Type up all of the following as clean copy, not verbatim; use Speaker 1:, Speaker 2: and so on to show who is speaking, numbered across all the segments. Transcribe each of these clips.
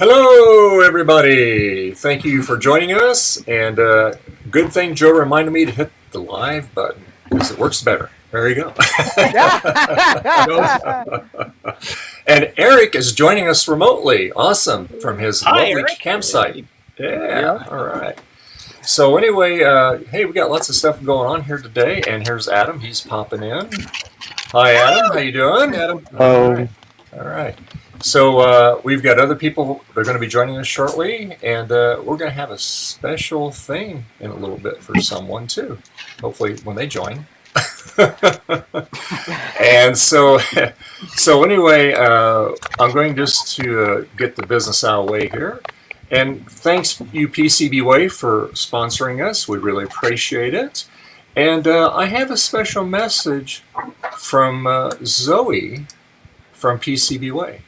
Speaker 1: Hello, everybody. Thank you for joining us. And good thing Joe reminded me to hit the live button because it works better. There you go. And Eric is joining us remotely. Awesome. From his
Speaker 2: Hi,
Speaker 1: lovely
Speaker 2: Eric.
Speaker 1: campsite. Yeah. All right. So anyway, hey, we got lots of stuff going on here today. And here's Adam. He's popping in. Hi, Adam. How you doing?
Speaker 3: Adam.
Speaker 1: All right. So we've got other people that are going to be joining us shortly, and we're going to have a special thing in a little bit for someone too. Hopefully, when they join. And so anyway, I'm going just to get the business out of the way here. And thanks, you PCBWay, for sponsoring us. We really appreciate it. And I have a special message from Zoe from PCBWay.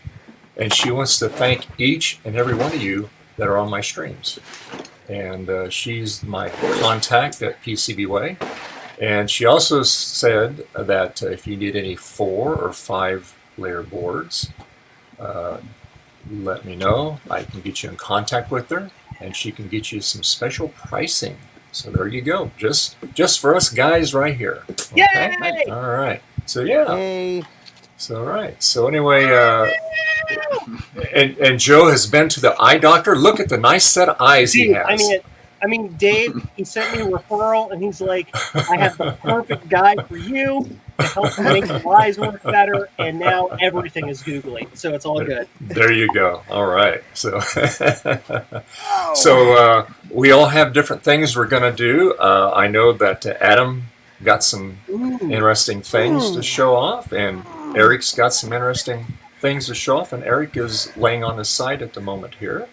Speaker 1: And she wants to thank each and every one of you that are on my streams. And she's my contact at PCBWay. And she also said that if you need any 4 or 5 layer boards, let me know. I can get you in contact with her, and she can get you some special pricing. So there you go. Just for us guys right here. Okay?
Speaker 2: Yay!
Speaker 1: All right. So yeah.
Speaker 3: Yay.
Speaker 1: So all right. So anyway, and Joe has been to the eye doctor. Look at the nice set of eyes he
Speaker 2: Dude,
Speaker 1: has.
Speaker 2: I mean, Dave, he sent me a referral, and he's like, I have the perfect guy for you to help make your eyes work better, and now everything is googly, so it's all good.
Speaker 1: There you go. All right. So, so we all have different things we're going to do. I know that Adam got some interesting things to show off, and Eric's got some interesting things to show off, and Eric is laying on his side at the moment here.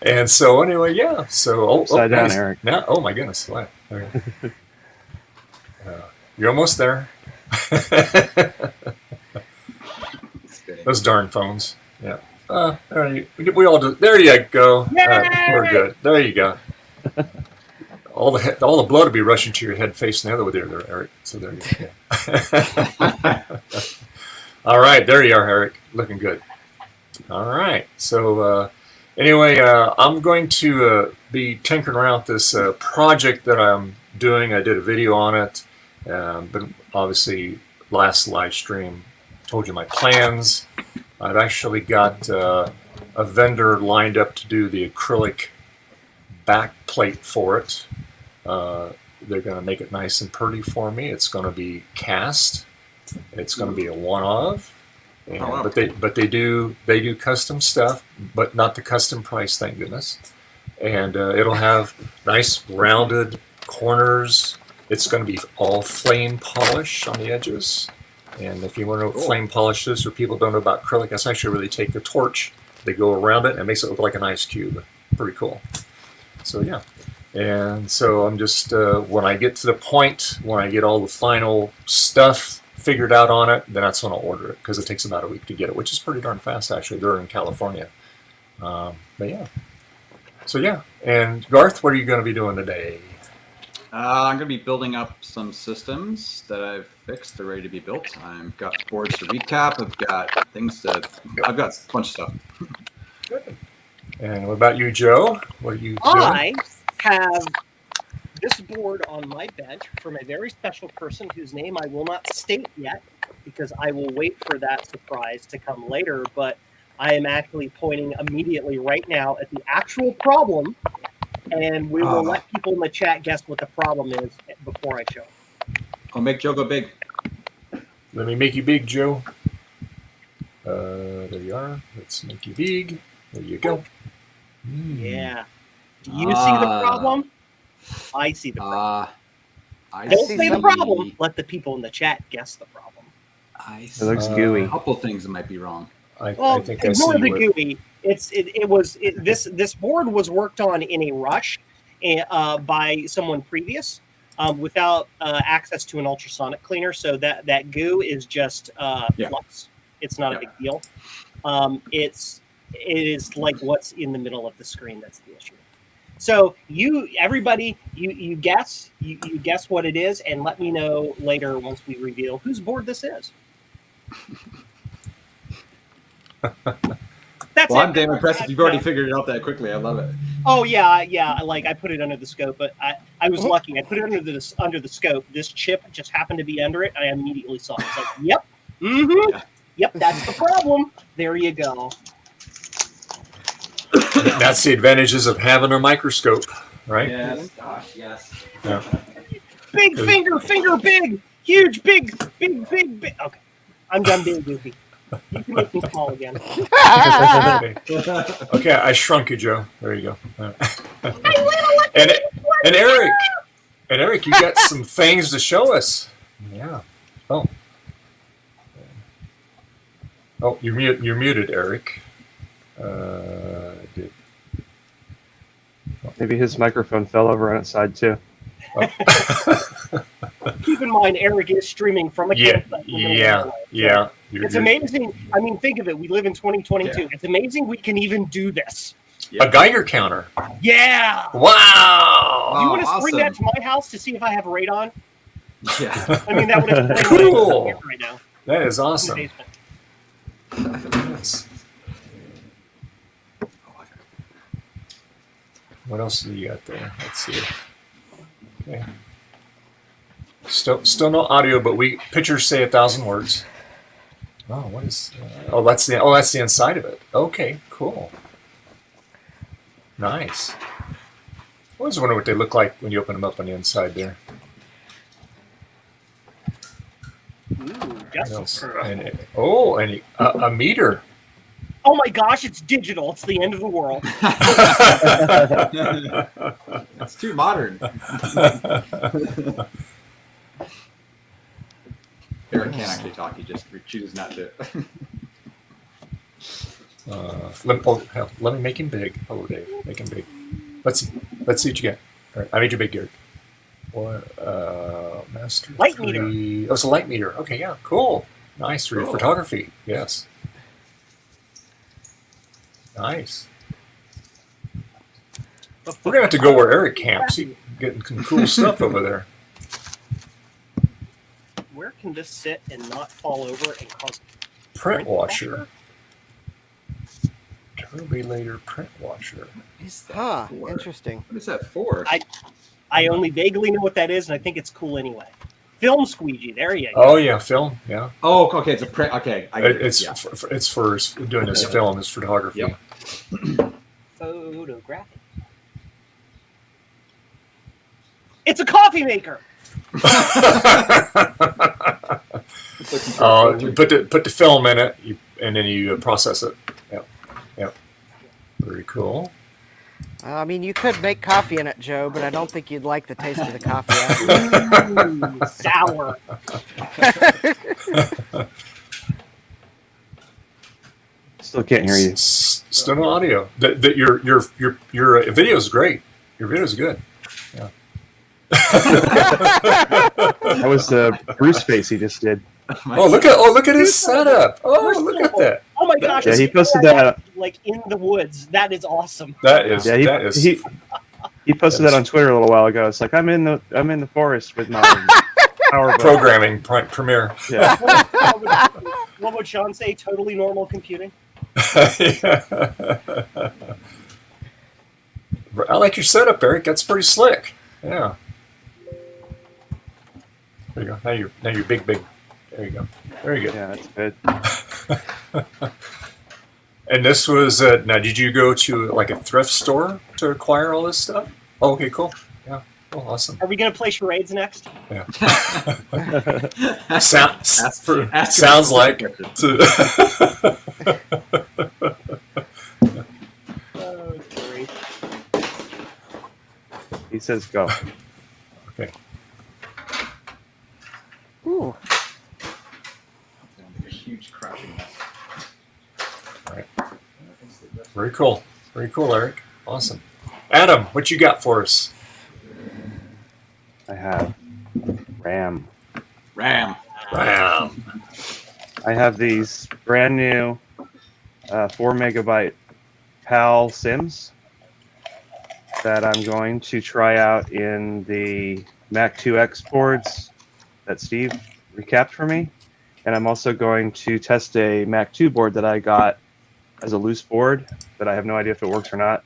Speaker 1: And so anyway, yeah. So
Speaker 3: Upside down, Eric.
Speaker 1: Now, oh my goodness! What? You're almost there. Those darn phones. Yeah. We all do. There you go. We're good. There you go. All the blood will be rushing to your head facing the other way there, Eric. So there you go. All right, there you are, Eric. Looking good. All right. So anyway, I'm going to be tinkering around with this project that I'm doing. I did a video on it, but obviously last live stream told you my plans. I've actually got a vendor lined up to do the acrylic back plate for it. They're going to make it nice and pretty for me. It's going to be cast. It's going to be a one-of. But they do custom stuff, but not the custom price, thank goodness. And it'll have nice rounded corners. It's going to be all flame polish on the edges. And if you want to know what flame polish is, or people don't know about acrylic, that's actually where they take a torch, they go around it, and it makes it look like an ice cube. Pretty cool. So yeah. And so I'm just, when I get to the point, when I get all the final stuff figured out on it, then that's when I'll order it, because it takes about a week to get it, which is pretty darn fast, actually. They're in California. But yeah. So yeah. And Garth, what are you going to be doing today?
Speaker 4: I'm going to be building up some systems that I've fixed. They're ready to be built. I've got boards to recap. I've got a bunch of stuff.
Speaker 1: Good. And what about you, Joe? What are you doing?
Speaker 2: I have this board on my bench from a very special person whose name I will not state yet, because I will wait for that surprise to come later, but I am actually pointing immediately right now at the actual problem, and we will let people in the chat guess what the problem is before I show it.
Speaker 4: I'll make Joe go big.
Speaker 1: Let me make you big, Joe. There you are. Let's make you big. There you go.
Speaker 2: Yeah. Do you see the problem? I see the problem. Don't say the problem. Let the people in the chat guess the problem.
Speaker 3: It looks gooey.
Speaker 4: A couple things that might be wrong.
Speaker 1: I think I
Speaker 2: ignore
Speaker 1: see
Speaker 2: the gooey. This board was worked on in a rush by someone previous without access to an ultrasonic cleaner. So that goo is just flux. It's not a big deal. It is like what's in the middle of the screen that's the issue. So everybody, you guess what it is, and let me know later once we reveal whose board this is. That's
Speaker 4: Well,
Speaker 2: it.
Speaker 4: I'm damn impressed if you've already
Speaker 2: No.
Speaker 4: figured it out that quickly. I love it.
Speaker 2: Oh yeah. Like I put it under the scope, but I was lucky. I put it under the scope. This chip just happened to be under it. I immediately saw it. It's like, yep, yep. That's the problem. There you go.
Speaker 1: That's the advantages of having a microscope, right?
Speaker 4: Yes, gosh, yes.
Speaker 1: Yeah.
Speaker 2: Big finger, big, huge, big. Okay, I'm done being goofy. You can make me small again.
Speaker 1: Okay, I shrunk you, Joe. There you go. and Eric, you got some things to show us. Yeah. Oh, you're muted, Eric.
Speaker 3: Maybe his microphone fell over on its side too.
Speaker 2: Keep in mind, Eric is streaming from a campsite.
Speaker 1: Yeah.
Speaker 2: It's amazing. I mean, think of it. We live in 2022. Yeah. It's amazing we can even do this.
Speaker 1: Yep. A Geiger counter.
Speaker 2: Yeah.
Speaker 1: Wow.
Speaker 2: You want to bring that to my house to see if I have radon?
Speaker 4: Yeah.
Speaker 2: I mean, that would have been
Speaker 1: cool.
Speaker 2: Right now.
Speaker 1: That is awesome. Yes. What else do you got there? Let's see. Okay. Still no audio, but pictures say 1,000 words. Oh, what is? That's the inside of it. Okay, cool. Nice. I always wonder what they look like when you open them up on the inside there.
Speaker 2: Ooh, just
Speaker 1: and a meter.
Speaker 2: Oh my gosh, it's digital. It's the end of the world.
Speaker 4: It's too modern. Eric can't actually talk. He just chooses not to.
Speaker 1: Let me make him big. Hello, Dave. Make him big. Let's see what you get. All right, I made you big, Gary. Master
Speaker 2: light
Speaker 1: 3.
Speaker 2: meter.
Speaker 1: Oh, it's a light meter. Okay, yeah, cool. Nice for your photography. Yes. Nice. We're gonna have to go where Eric camps. He's getting some cool stuff over there.
Speaker 2: Where can this sit and not fall over and cause
Speaker 1: print washer? Turbulator print washer.
Speaker 5: Interesting.
Speaker 4: What is that for?
Speaker 2: I only vaguely know what that is, and I think it's cool anyway. Film squeegee. There you go.
Speaker 1: Oh yeah, film. Yeah.
Speaker 4: Oh, okay. It's a print. Okay,
Speaker 1: it's for doing this film. It's photography.
Speaker 4: Yep.
Speaker 2: Photographic. It's a coffee maker.
Speaker 1: You put the film in it, and then you process it. Yep. Very cool.
Speaker 5: I mean, you could make coffee in it, Joe, but I don't think you'd like the taste of the coffee.
Speaker 2: Sour.
Speaker 3: Still can't hear you.
Speaker 1: Still no audio. Your video is great. Your video is good. Yeah.
Speaker 3: That was the Bruce face he just did.
Speaker 1: Look at his setup. Oh, look at that.
Speaker 2: Oh my gosh!
Speaker 3: Yeah, he posted that
Speaker 2: like in the woods. That is awesome.
Speaker 1: That is.
Speaker 3: He posted that on Twitter a little while ago. It's like I'm in the forest with my power
Speaker 1: programming Premiere.
Speaker 3: Yeah.
Speaker 2: What would Sean say? Totally normal computing.
Speaker 1: I like your setup, Eric. That's pretty slick. Yeah. There you go. Now you're big. There you go. Very good.
Speaker 3: Yeah, that's good.
Speaker 1: And this was now. Did you go to like a thrift store to acquire all this stuff? Oh, okay, cool. Yeah. Oh, awesome.
Speaker 2: Are we gonna play charades next?
Speaker 1: Yeah. Sounds like.
Speaker 2: Oh, great.
Speaker 3: He says go.
Speaker 1: Okay.
Speaker 5: Ooh.
Speaker 4: A huge crashing mess.
Speaker 1: All right. Very cool, Eric. Awesome. Adam, what you got for us?
Speaker 3: I have RAM.
Speaker 4: RAM.
Speaker 3: I have these brand new 4 megabyte PAL Sims. that I'm going to try out in the Mac 2X boards that Steve recapped for me. And I'm also going to test a Mac 2 board that I got as a loose board that I have no idea if it works or not.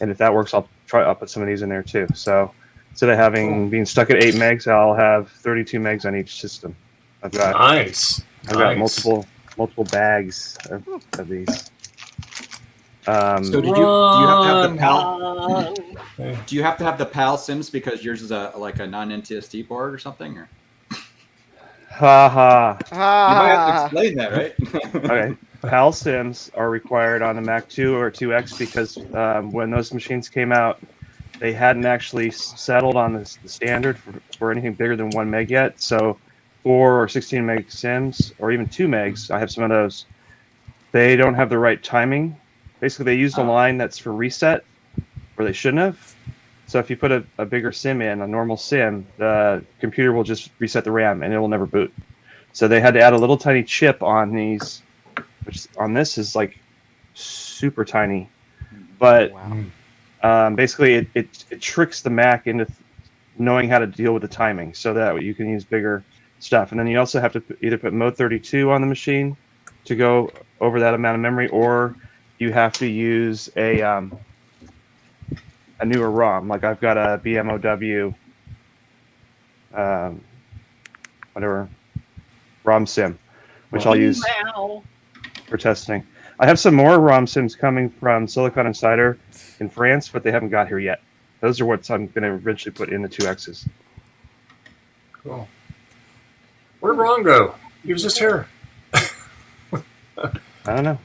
Speaker 3: And if that works, I'll put some of these in there too. So instead of being stuck at 8 megs, I'll have 32 megs on each system. I've got multiple bags of these.
Speaker 4: So do you have to have the PAL? Do you have to have the PAL sims because yours is a non-NTSC board or something? Or?
Speaker 3: Ha ha.
Speaker 4: You might have to explain that, right?
Speaker 3: Okay. PAL sims are required on the Mac 2 or 2X because when those machines came out, they hadn't actually settled on the standard for anything bigger than 1 meg yet. So 4 or 16 meg sims, or even 2 megs, I have some of those, they don't have the right timing. Basically, they used a line that's for reset where they shouldn't have. So if you put a bigger sim in, a normal sim, the computer will just reset the RAM and it will never boot. So they had to add a little tiny chip on these, which on this is like super tiny. But basically, it tricks the Mac into knowing how to deal with the timing so that you can use bigger stuff. And then you also have to either put mode 32 on the machine to go over that amount of memory, or you have to use a newer ROM. Like I've got a BMOW, whatever, ROM sim, which I'll use for testing. I have some more ROM sims coming from Silicon Insider in France, but they haven't got here yet. Those are what I'm going to eventually put in the 2Xs.
Speaker 1: Cool. Where'd Ron go? He was just here.
Speaker 3: I don't know.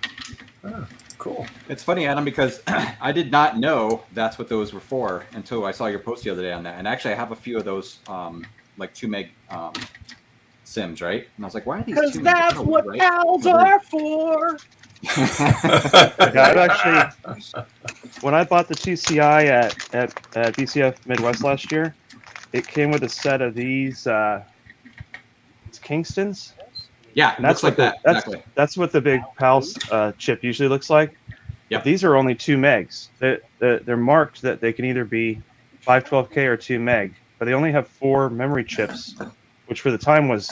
Speaker 1: Oh, cool.
Speaker 4: It's funny, Adam, because I did not know that's what those were for until I saw your post the other day on that. And actually, I have a few of those, like 2 meg sims, right? And I was like, why are these?
Speaker 2: Because that's what PALs are for.
Speaker 3: Yeah, I've actually, when I bought the TCI at DCF Midwest last year, it came with a set of these it's Kingstons.
Speaker 4: Yeah,
Speaker 3: and that's
Speaker 4: looks like that. Exactly.
Speaker 3: That's what the big PALS chip usually looks like.
Speaker 4: Yeah.
Speaker 3: These are only 2 megs. They're marked that they can either be 512K or 2 meg, but they only have 4 memory chips, which for the time was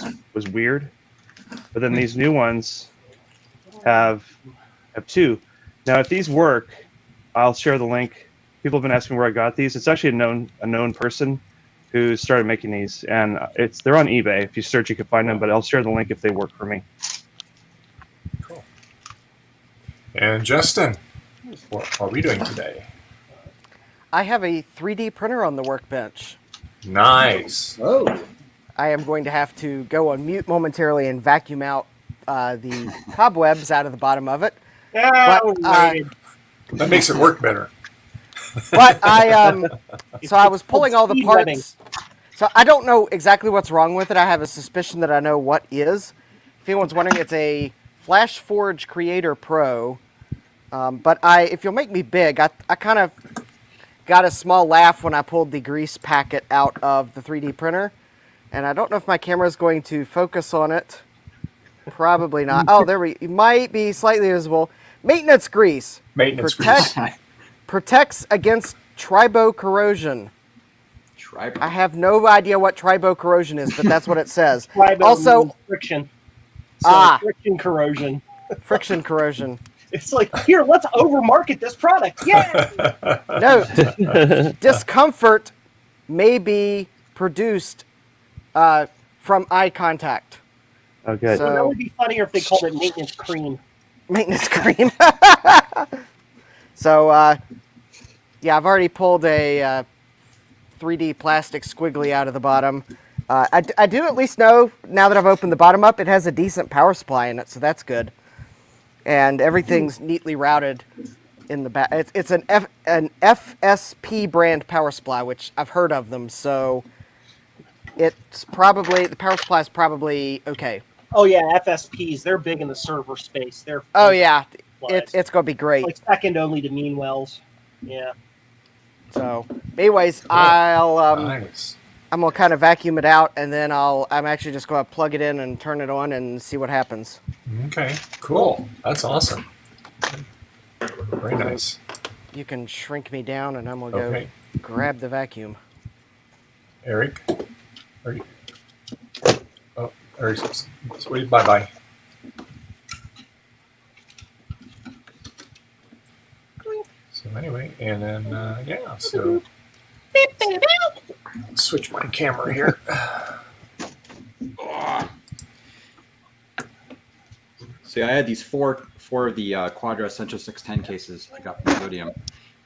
Speaker 3: weird. But then these new ones have 2. Now, if these work, I'll share the link. People have been asking where I got these. It's actually a known person who started making these, and they're on eBay. If you search, you can find them. But I'll share the link if they work for me.
Speaker 1: Cool. And Justin, what are we doing today?
Speaker 5: I have a 3D printer on the workbench.
Speaker 1: Nice.
Speaker 2: Oh.
Speaker 5: I am going to have to go on mute momentarily and vacuum out the cobwebs out of the bottom of it.
Speaker 1: That makes it work better.
Speaker 5: But so I was pulling all the parts. So I don't know exactly what's wrong with it. I have a suspicion that I know what is. If anyone's wondering, it's a FlashForge Creator Pro. But if you'll make me big, I kind of got a small laugh when I pulled the grease packet out of the 3D printer. And I don't know if my camera is going to focus on it. Probably not. Oh, it might be slightly visible. Maintenance grease.
Speaker 1: Maintenance grease.
Speaker 5: Protects against tribo corrosion. I have no idea what tribo corrosion is, but that's what it says. Also,
Speaker 2: friction. So friction corrosion.
Speaker 5: Friction corrosion.
Speaker 2: It's like, here, let's overmarket this product. Yeah.
Speaker 5: No, discomfort may be produced from eye contact.
Speaker 3: Okay.
Speaker 2: So, that would be funnier if they called it maintenance cream.
Speaker 5: Maintenance cream. So, yeah, I've already pulled a 3D plastic squiggly out of the bottom. I do at least know, now that I've opened the bottom up, it has a decent power supply in it, so that's good. And everything's neatly routed in the back. It's an FSP brand power supply, which I've heard of them, so it's probably, the power supply is probably okay.
Speaker 2: Oh yeah, FSPs, they're big in the server space.
Speaker 5: Oh yeah, it's going to be great.
Speaker 2: Like second only to Meanwells. Yeah.
Speaker 5: So, anyways,
Speaker 1: cool. Nice.
Speaker 5: I'm gonna kind of vacuum it out, and then I'm actually just gonna plug it in and turn it on and see what happens.
Speaker 1: Okay, cool. That's awesome. Very nice.
Speaker 5: You can shrink me down, and I'm gonna go
Speaker 1: Okay.
Speaker 5: grab the vacuum.
Speaker 1: Eric? Are you? Oh, Eric's. Sweet. Bye-bye. So anyway, and then, yeah, so switch my camera here.
Speaker 4: See, I had these four of the Quadra Essential 610 cases I got from Zodium,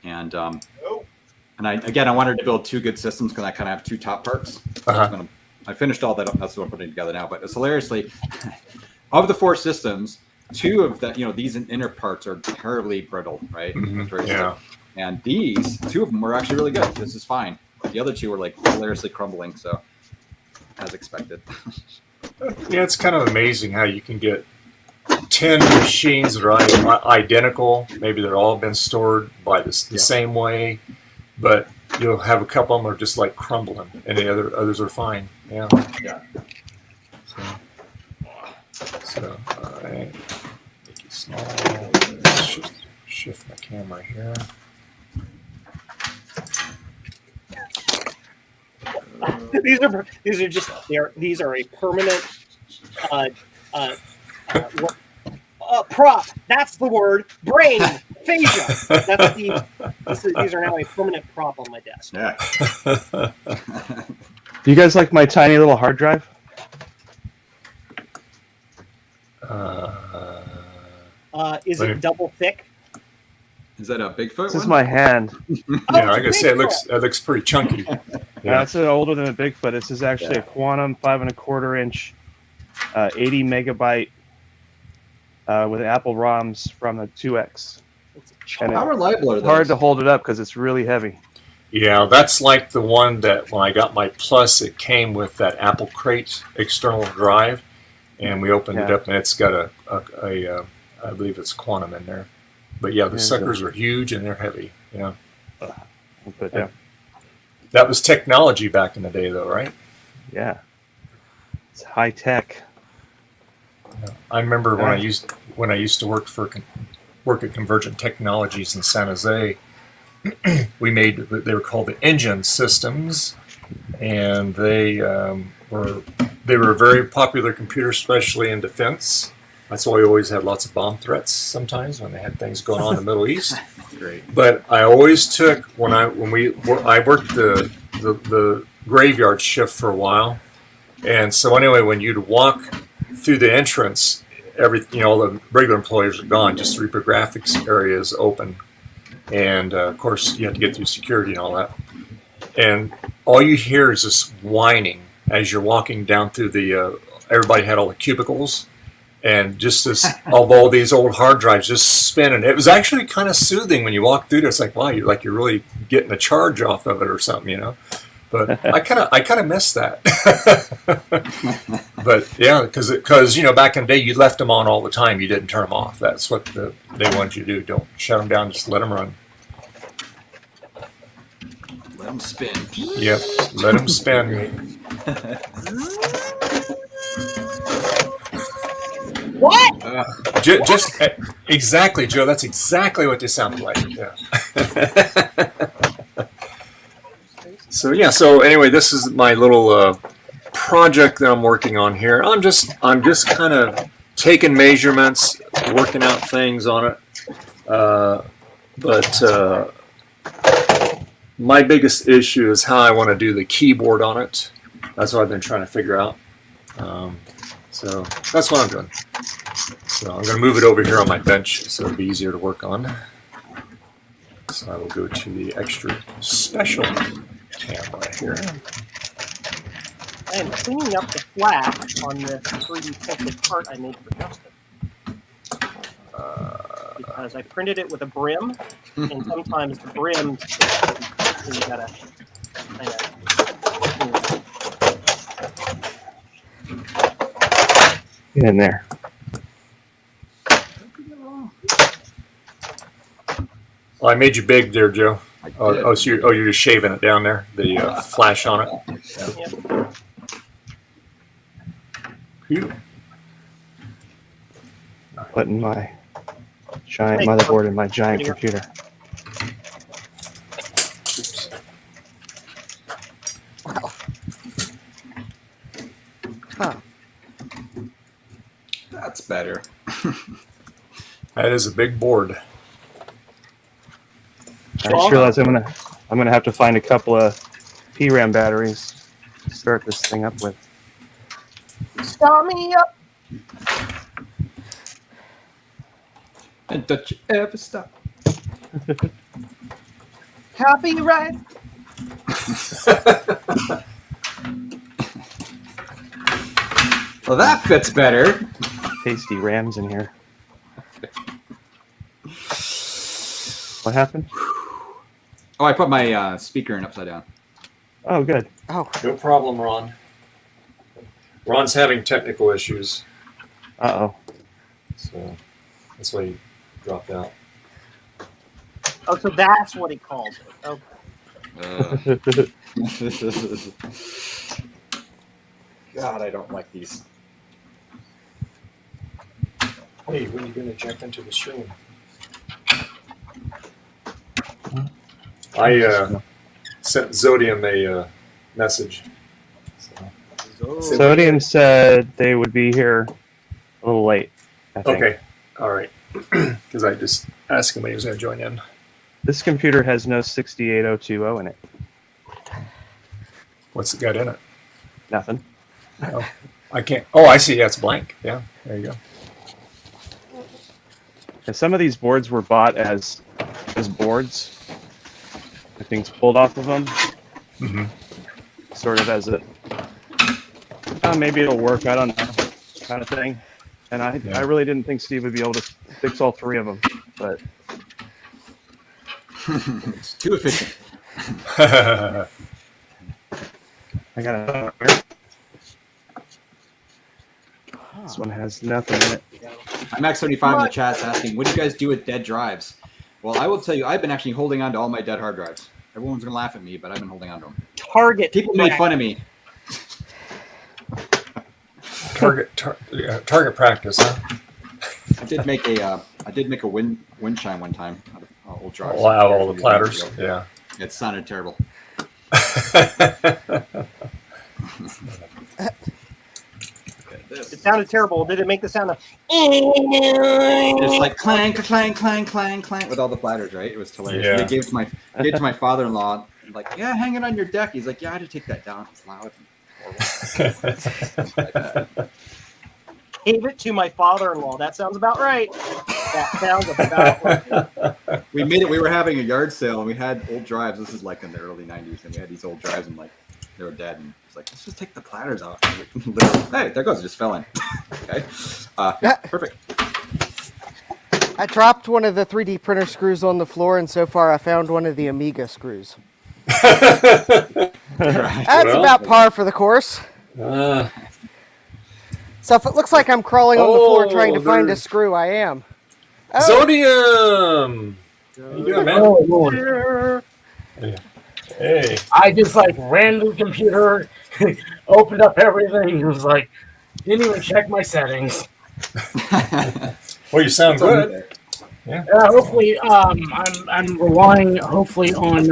Speaker 4: and I wanted to build two good systems because I kind of have two top parts. So I finished all that up. That's what I'm putting together now. But it's hilariously, of the four systems, two of the these inner parts are terribly brittle, right?
Speaker 1: Yeah.
Speaker 4: And these two of them were actually really good. This is fine. But the other two were like hilariously crumbling. So as expected.
Speaker 1: Yeah, it's kind of amazing how you can get 10 machines that are identical. Maybe they're all been stored by the same way, but you'll have a couple of them are just like crumbling, and the others are fine. Yeah.
Speaker 4: Yeah.
Speaker 1: So all right. Make it small. Shift my camera here.
Speaker 2: These are a permanent prop. That's the word. Brain aphasia. These are now a permanent prop on my desk.
Speaker 4: Yeah.
Speaker 3: Do you guys like my tiny little hard drive?
Speaker 2: Is it double thick?
Speaker 4: Is that a Bigfoot?
Speaker 3: This is my hand.
Speaker 1: Yeah, I gotta say it looks pretty chunky.
Speaker 3: Yeah, it's older than a Bigfoot. This is actually a Quantum 5¼ inch, 80 megabyte with Apple ROMs from the 2X.
Speaker 4: How reliable are
Speaker 3: it's
Speaker 4: those?
Speaker 3: hard to hold it up because it's really heavy.
Speaker 1: Yeah, that's like the one that when I got my Plus, it came with that Apple Crate external drive, and we opened it up, and it's got a I believe it's Quantum in there. But yeah, the suckers are huge and they're heavy. Yeah.
Speaker 3: But yeah.
Speaker 1: That was technology back in the day, though, right?
Speaker 3: Yeah. It's high tech.
Speaker 1: Yeah. I remember when I used to work at Convergent Technologies in San Jose. They were called the Engine Systems, and they were a very popular computer, especially in defense. That's why we always had lots of bomb threats sometimes when they had things going on in the Middle East.
Speaker 4: Great.
Speaker 1: But I always took I worked the graveyard shift for a while, and so anyway, when you'd walk through the entrance, all the regular employees are gone, just the reprographics area is open, and of course you have to get through security and all that, and all you hear is this whining as you're walking down through the. Everybody had all the cubicles. And just this, of all these old hard drives just spinning. It was actually kind of soothing when you walk through there. It's like, wow, you're really getting a charge off of it or something, But I kind of miss that. But yeah, because back in the day you left them on all the time. You didn't turn them off. That's what they wanted you to do. Don't shut them down. Just let them run.
Speaker 4: Let them spin.
Speaker 1: Yep, let them spin.
Speaker 2: What?
Speaker 1: Just exactly, Joe. That's exactly what they sounded like. Yeah. So anyway, this is my little project that I'm working on here. I'm just kind of taking measurements, working out things on it. But my biggest issue is how I want to do the keyboard on it. That's what I've been trying to figure out. So that's what I'm doing. So I'm going to move it over here on my bench so it'll be easier to work on. So I will go to the extra special camera here.
Speaker 2: I am cleaning up the flap on this 3D printed part I made for Justin. Because I printed it with a brim, and sometimes the brims, so you gotta kind of.
Speaker 3: Get in there.
Speaker 1: Well, I made you big there, Joe. So you're just shaving it down there, the flash on it.
Speaker 2: Yeah.
Speaker 3: Putting my giant motherboard in my giant computer.
Speaker 4: better.
Speaker 1: That is a big board.
Speaker 3: I just realized I'm gonna have to find a couple of PRAM batteries to start this thing up with.
Speaker 2: Start me up.
Speaker 4: And don't you ever stop.
Speaker 2: Copyright.
Speaker 4: Well, that fits better.
Speaker 3: Tasty Rams in here. What happened?
Speaker 4: Oh, I put my speaker in upside down.
Speaker 3: Oh, good.
Speaker 5: Oh,
Speaker 1: No problem, Ron. Ron's having technical issues,
Speaker 3: Uh-oh.
Speaker 1: so that's why he dropped out.
Speaker 2: Oh, so that's what he calls it. Okay.
Speaker 4: God, I don't like these.
Speaker 1: Hey, when are you going to jump into the stream? I sent Zodium a message. So.
Speaker 3: Sodium said they would be here a little late, I think.
Speaker 1: Okay, all right. Because I just asked him when he was going to join in.
Speaker 3: This computer has no 68020 in it.
Speaker 1: What's it got in it?
Speaker 3: Nothing.
Speaker 1: Oh, I can't. Oh, I see. Yeah, it's blank. Yeah, there you go.
Speaker 3: And some of these boards were bought as boards. The things pulled off of them, sort of as a maybe it'll work. I don't know, kind of thing. And I really didn't think Steve would be able to fix all three of them, but
Speaker 4: It's too efficient.
Speaker 3: I got a. This one has nothing in it.
Speaker 4: I'm Max75 in the chat's asking, what do you guys do with dead drives? Well, I will tell you, I've been actually holding on to all my dead hard drives. Everyone's going to laugh at me, but I've been holding on to them.
Speaker 2: Target.
Speaker 4: People made fun of me.
Speaker 1: Target practice, huh?
Speaker 4: I did make a wind chime one time out of old drives.
Speaker 1: Wow, all the platters. Yeah.
Speaker 4: It sounded terrible.
Speaker 2: It sounded terrible. Did it make the sound of?
Speaker 4: It's like clang, clang, clang, clang, clang with all the platters, right? It was hilarious.
Speaker 1: Yeah.
Speaker 4: They gave it to my father-in-law. Like, yeah, hang it on your deck. He's like, yeah, I had to take that down. It's loud.
Speaker 2: Gave it to my father-in-law. That sounds about right. That sounds about right.
Speaker 4: We made it. We were having a yard sale, and we had old drives. This is like in the early '90s, and we had these old drives, and like they were dead. And it's like, let's just take the platters off. Literally, hey, there goes. It just fell in. Okay, perfect.
Speaker 5: I dropped one of the 3D printer screws on the floor, and so far I found one of the Amiga screws.
Speaker 4: Right.
Speaker 5: That's about par for the course. So if it looks like I'm crawling on the floor trying to find a screw, I am. Oh.
Speaker 1: Zodium! How you doing, man?
Speaker 6: Oh, Lord.
Speaker 1: Hey.
Speaker 6: I just ran to the computer, opened up everything, and was like, didn't even check my settings.
Speaker 1: Well, you sound good.
Speaker 6: Hopefully, I'm relying hopefully on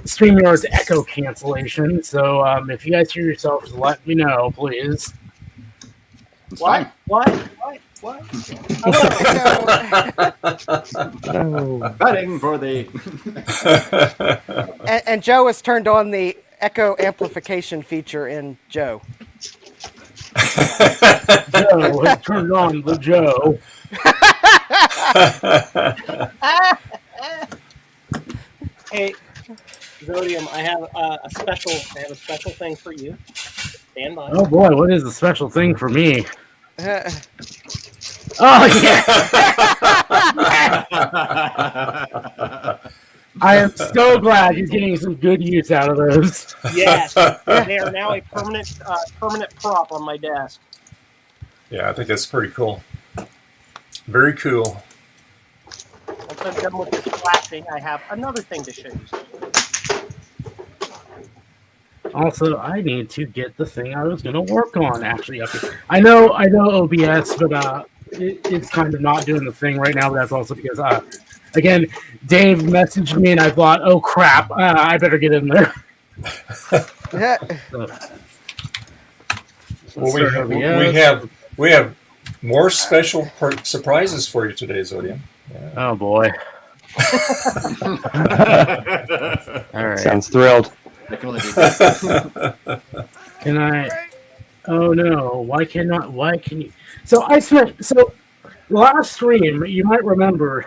Speaker 6: StreamYard's echo cancellation. So if you guys hear yourselves, let me know, please.
Speaker 4: It's
Speaker 2: What?
Speaker 4: fine.
Speaker 2: What?
Speaker 4: Betting for the.
Speaker 5: And Joe has turned on the echo amplification feature in Joe.
Speaker 6: Joe has turned on the Joe.
Speaker 2: Hey, Zodium, I have a special thing for you. Stand by.
Speaker 6: Oh boy, what is the special thing for me? Oh yeah! I am so glad you're getting some good use out of those.
Speaker 2: Yes, they are now a permanent prop on my desk.
Speaker 1: Yeah, I think that's pretty cool. Very cool.
Speaker 2: Once I'm done with this flashing, I have another thing to show you.
Speaker 6: Also, I need to get the thing I was going to work on actually up here. I know OBS, but it's kind of not doing the thing right now. But that's also because, again, Dave messaged me, and I thought, oh crap, I better get in there.
Speaker 5: Yeah.
Speaker 6: So,
Speaker 1: Well, we have More special surprises for you today, Zodium. Yeah.
Speaker 6: Oh boy. All right.
Speaker 3: Sounds thrilled.
Speaker 4: I can only do that.
Speaker 6: Can I? Oh no! Why cannot? Why can you? So last stream, you might remember,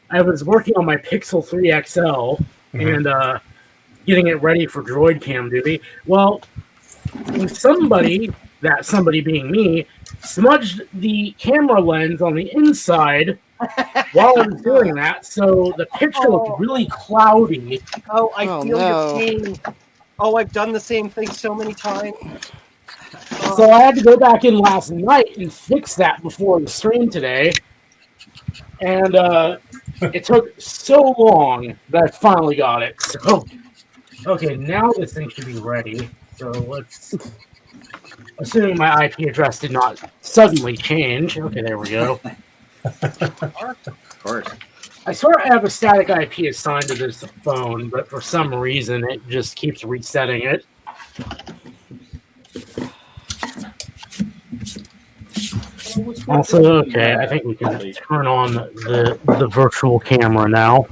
Speaker 6: I was working on my Pixel 3 XL and getting it ready for Droid Cam duty. Well, somebody being me, smudged the camera lens on the inside while I was doing that, so the picture looked really cloudy.
Speaker 2: Oh, I feel
Speaker 5: no.
Speaker 2: your pain. Oh, I've done the same thing so many times.
Speaker 6: So I had to go back in last night and fix that before the stream today. And it took so long that I finally got it. So, okay, now this thing should be ready. So let's... Assuming my IP address did not suddenly change. Okay, there we go.
Speaker 4: Of course.
Speaker 6: I swear I have a static IP assigned to this phone, but for some reason it just keeps resetting it. Also, okay, I think we can turn on the virtual camera now.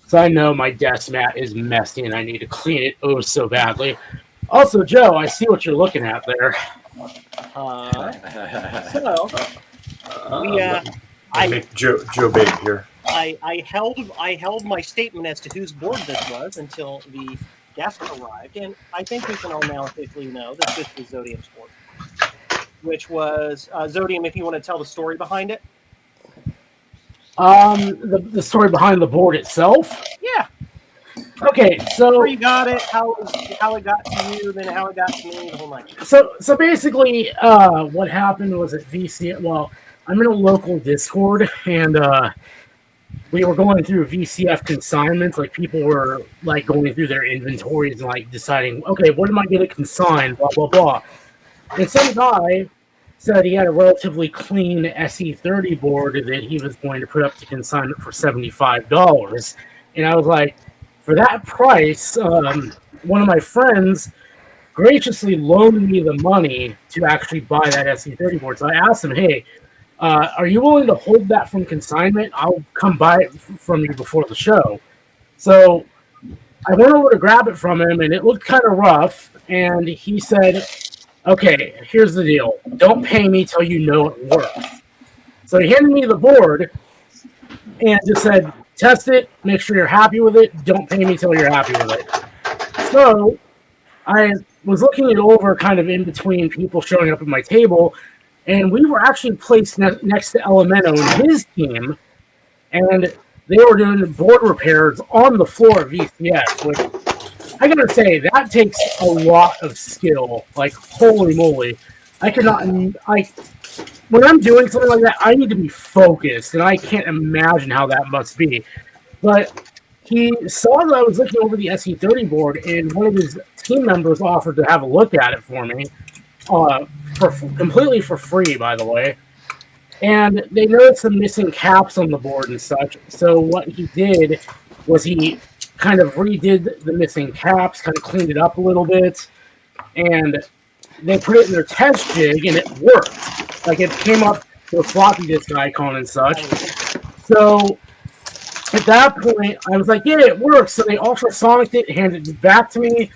Speaker 6: So I know my desk mat is messy and I need to clean it oh so badly. Also, Joe, I see what you're looking at there.
Speaker 2: So,
Speaker 1: I make Joe big here.
Speaker 2: I held my statement as to whose board this was until the guest arrived, and I think we can all now officially know that this was Zodium's board, which was Zodium. If you want to tell the story behind it,
Speaker 6: the story behind the board itself.
Speaker 2: yeah.
Speaker 6: Okay, so
Speaker 2: Where you got it, how it got to you, then how it got to me, the whole night.
Speaker 6: So basically, what happened was at VC. Well, I'm in a local Discord, and we were going through VCF consignments. Like people were like going through their inventories and like deciding, okay, what am I going to consign? Blah blah blah. And some guy said he had a relatively clean SE30 board that he was going to put up to consignment for $75, and I was like, for that price, one of my friends graciously loaned me the money to actually buy that SE30 board. So I asked him, hey, are you willing to hold that from consignment? I'll come buy it from you before the show. So I went over to grab it from him, and it looked kind of rough. And he said, okay, here's the deal. Don't pay me till you know it works. So he handed me the board and just said, test it, make sure you're happy with it. Don't pay me till you're happy with it. So I was looking it over kind of in between people showing up at my table, and we were actually placed next to Elemento and his team, and they were doing the board repairs on the floor of VCS, which I gotta say, that takes a lot of skill. Like, holy moly. I could not, when I'm doing something like that, I need to be focused, and I can't imagine how that must be. But he saw that I was looking over the SE30 board, and one of his team members offered to have a look at it for me, completely for free, by the way. And they noticed some missing caps on the board and such. So what he did was he kind of redid the missing caps, kind of cleaned it up a little bit, and they put it in their test jig, and it worked. Like, it came up to a floppy disk icon and such. So at that point, I was like, yeah, it works. So they ultrasonicked it, handed it back to me,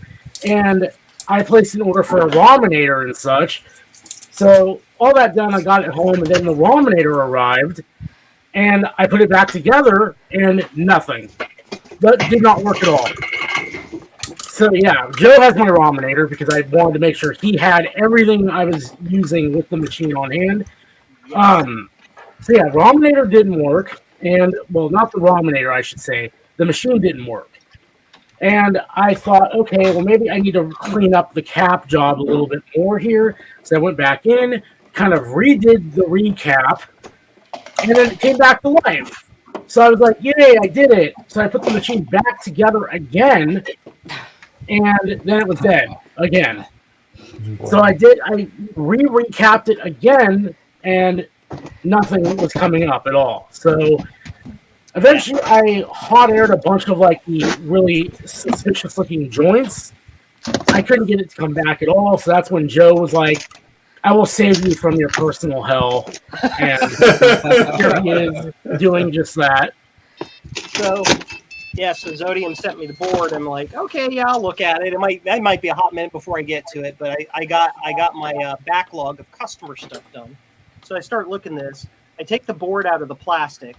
Speaker 6: and I placed an order for a Raminator and such. So all that done, I got it home, and then the Raminator arrived, and I put it back together, and nothing. That did not work at all. So yeah, Joe has my Raminator because I wanted to make sure he had everything I was using with the machine on hand. So yeah, Raminator didn't work, and well, not the Raminator, I should say. The machine didn't work. And I thought, okay, well, maybe I need to clean up the cap job a little bit more here. So I went back in, kind of redid the recap, and then it came back to life. So I was like, yay, I did it. So I put the machine back together again, and then it was dead again. So I recapped it again, and nothing was coming up at all. So eventually I hot aired a bunch of like the really suspicious looking joints. I couldn't get it to come back at all. So that's when Joe was like, I will save you from your personal hell. And here he is doing just that.
Speaker 2: So, yeah, so Zodium sent me the board. I'm like, okay, yeah, I'll look at it. That might be a hot minute before I get to it, but I got my backlog of customer stuff done. So I start looking this. I take the board out of the plastic,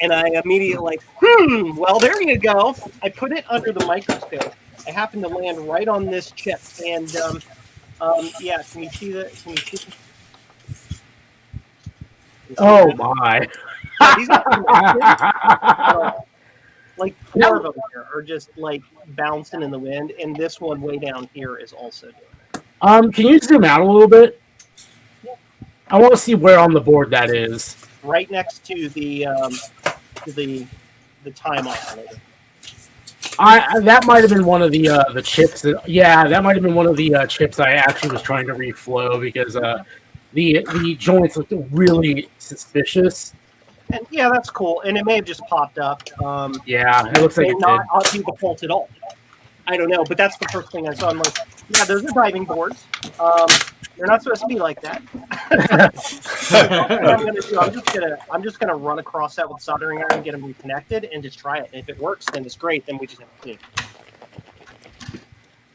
Speaker 2: and I immediately well, there you go. I put it under the microscope. I happen to land right on this chip, and yeah, can you see that? Can you see that?
Speaker 6: Oh my!
Speaker 2: Yeah, these are like 4 of them here are just like bouncing in the wind, and this one way down here is also doing it.
Speaker 6: Can you zoom out a little bit? I want to see where on the board that is.
Speaker 2: Right next to the time oscillator.
Speaker 6: That might have been one of the chips. That might have been one of the chips I actually was trying to reflow because the joints looked really suspicious.
Speaker 2: And yeah, that's cool. And it may have just popped up.
Speaker 6: Yeah, it looks like it
Speaker 2: not
Speaker 6: did.
Speaker 2: be the fault at all. I don't know, but that's the first thing I saw. I'm like, yeah, those are diving boards. They're not supposed to be like that. What I'm just gonna run across that with soldering iron and get them reconnected and just try it. And if it works, then it's great. Then we just have to clean.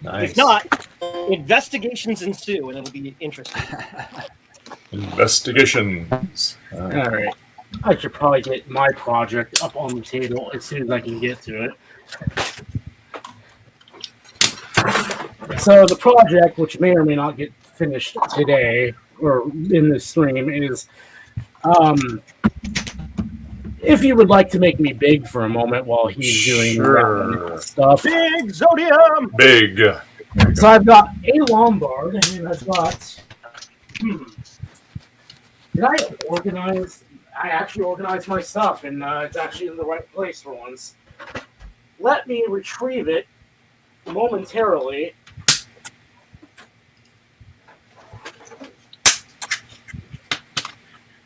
Speaker 1: Nice.
Speaker 2: If not, investigations ensue, and it'll be interesting.
Speaker 1: Investigations.
Speaker 6: All right. I should probably get my project up on the table as soon as I can get to it. So the project, which may or may not get finished today or in this stream, is if you would like to make me big for a moment while he's doing that stuff.
Speaker 2: Big Zodium!
Speaker 1: Big.
Speaker 6: So I've got a Lombard, and I've got... Did I organize... I actually organized my stuff, and it's actually in the right place for once. Let me retrieve it momentarily.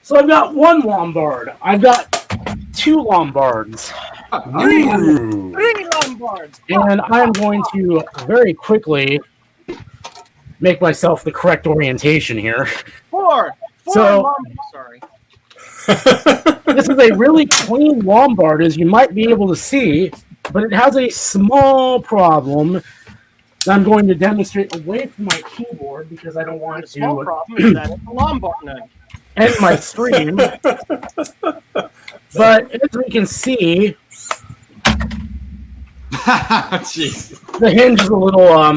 Speaker 6: So I've got 1 Lombard. I've got 2 Lombards.
Speaker 2: Three Lombards!
Speaker 6: And I'm going to very quickly make myself the correct orientation here.
Speaker 2: 4
Speaker 6: So-
Speaker 2: Lombards! Sorry.
Speaker 6: This is a really clean Lombard, as you might be able to see, but it has a small problem that I'm going to demonstrate away from my keyboard because I don't want
Speaker 2: The small
Speaker 6: to
Speaker 2: problem is that it's a Lombard knife.
Speaker 6: end my stream. But as we can see,
Speaker 4: Jeez.
Speaker 6: the hinge is a little
Speaker 1: A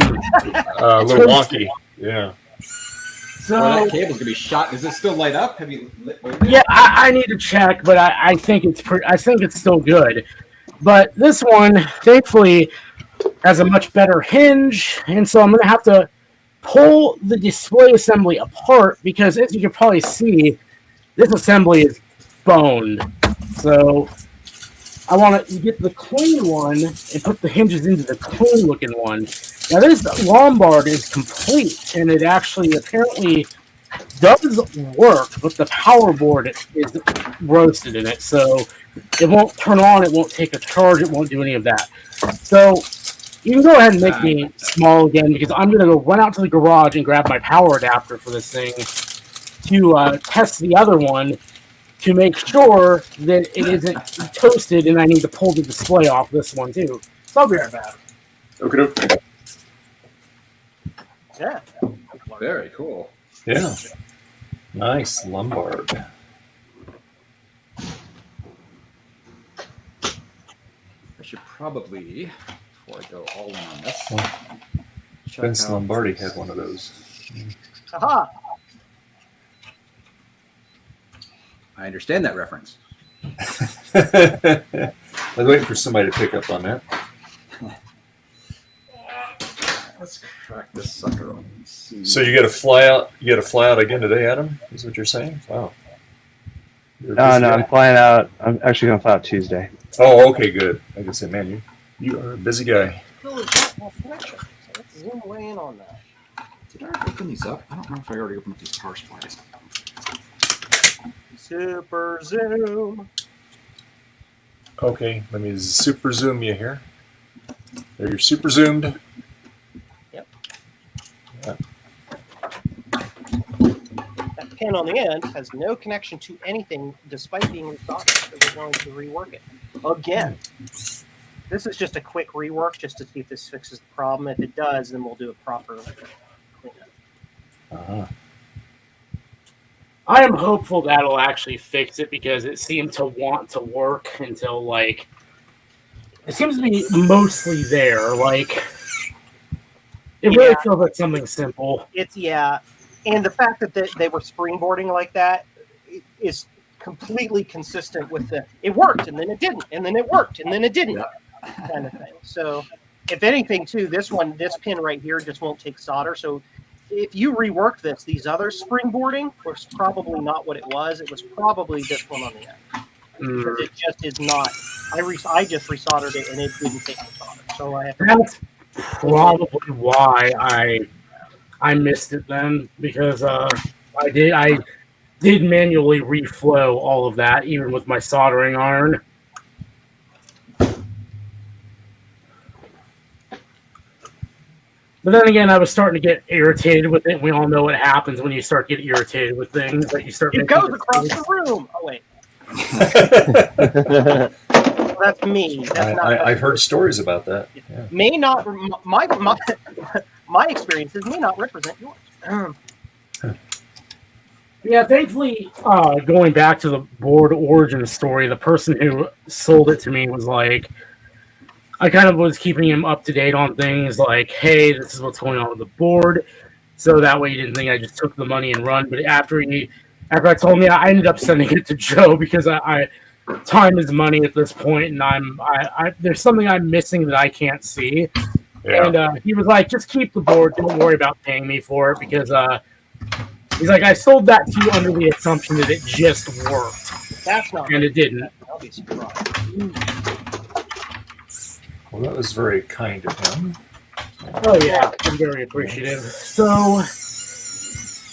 Speaker 1: little wonky. Yeah.
Speaker 6: so
Speaker 4: That cable's gonna be shot. Does it still light up? Have you lit?
Speaker 6: yeah, I need to check, but I think it's still good. But this one, thankfully, has a much better hinge, and so I'm going to have to pull the display assembly apart because, as you can probably see, this assembly is boned. So I want to get the clean one and put the hinges into the clean-looking one. Now, this Lombard is complete, and it actually apparently does work, but the power board is roasted in it, so it won't turn on, it won't take a charge, it won't do any of that. So you can go ahead and make me small again, because I'm going to go run out to the garage and grab my power adapter for this thing to test the other one to make sure that it isn't toasted, and I need to pull the display off this one too. So I'll be right back.
Speaker 1: Okay.
Speaker 2: Yeah.
Speaker 4: Very cool.
Speaker 1: Yeah. Nice Lombard.
Speaker 4: I should probably, before I go all in on this, check
Speaker 1: Vince
Speaker 4: out-
Speaker 1: Lombardi had one of those.
Speaker 2: Aha!
Speaker 4: I understand that reference.
Speaker 1: I was waiting for somebody to pick up on that.
Speaker 4: Let's crack this sucker open.
Speaker 1: So you got to fly out. You got to fly out again today, Adam? Is what you're saying? Wow. You're a
Speaker 3: No,
Speaker 1: busy
Speaker 3: no,
Speaker 1: guy.
Speaker 3: I'm flying out. I'm actually going to fly out Tuesday.
Speaker 1: Oh, okay, good. I can say, man, you are a busy guy.
Speaker 2: Still is not more connection. So let's zoom way in on that.
Speaker 4: Did I already open these up? I don't know if I already opened up these power supplies.
Speaker 2: Super zoom.
Speaker 1: Okay, let me super zoom you here. There, you're super zoomed.
Speaker 2: Yep.
Speaker 1: Yeah.
Speaker 2: pin on the end has no connection to anything despite being resoldered, so we're going to rework it. Again, this is just a quick rework just to see if this fixes the problem. If it does, then we'll do a proper cleanup.
Speaker 6: I am hopeful that'll actually fix it because it seemed to want to work until, like, it seems to be mostly there. Like, it really feels like something simple.
Speaker 2: And the fact that they were springboarding like that is completely consistent with it worked and then it didn't, and then it worked and then it didn't, kind of thing. So, if anything, too, this pin right here just won't take solder. So, if you rework these others springboarding was probably not what it was. It was probably this one on the end. Because it just is not. I just resoldered it and it didn't take the solder. So I have to.
Speaker 6: That's probably why I missed it then, because I did manually reflow all of that, even with my soldering iron. But then again, I was starting to get irritated with it. We all know what happens when you start getting irritated with things. That you start.
Speaker 2: It goes across the room. Oh wait. Well, that's me.
Speaker 1: I've heard stories about that. Yeah.
Speaker 2: May not my experiences may not represent yours.
Speaker 6: Yeah, thankfully, going back to the board origin story, the person who sold it to me was like, I kind of was keeping him up to date on things like, hey, this is what's going on with the board. So that way he didn't think I just took the money and run. But after I told me, I ended up sending it to Joe because I time is money at this point, and I there's something I'm missing that I can't see. Yeah. And he was like, just keep the board. Don't worry about paying me for it because he's like, I sold that to you under the assumption that it just worked.
Speaker 2: That's not.
Speaker 6: And it didn't.
Speaker 2: I'll be surprised.
Speaker 1: Well, that was very kind of him.
Speaker 6: Oh yeah, I'm very appreciative. So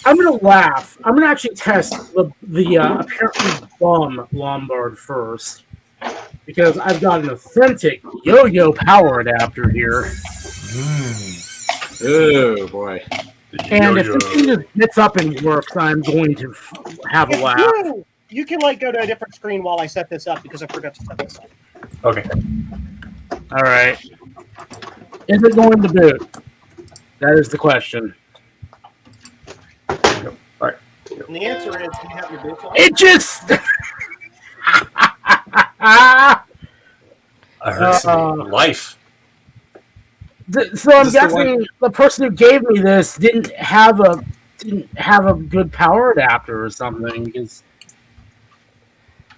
Speaker 6: I'm gonna laugh. I'm gonna actually test the apparently bum Lombard first because I've got an authentic yo-yo power adapter here.
Speaker 4: Oh boy!
Speaker 6: And if this thing just gets up and works, I'm going to have a laugh.
Speaker 2: You can go to a different screen while I set this up because I forgot to set this up.
Speaker 1: Okay.
Speaker 6: All right. Is it going to boot? That is the question.
Speaker 1: All right.
Speaker 2: And the answer is, do you have your boots on?
Speaker 6: It just.
Speaker 1: I heard some life.
Speaker 6: So I'm guessing the person who gave me this didn't have a good power adapter or something because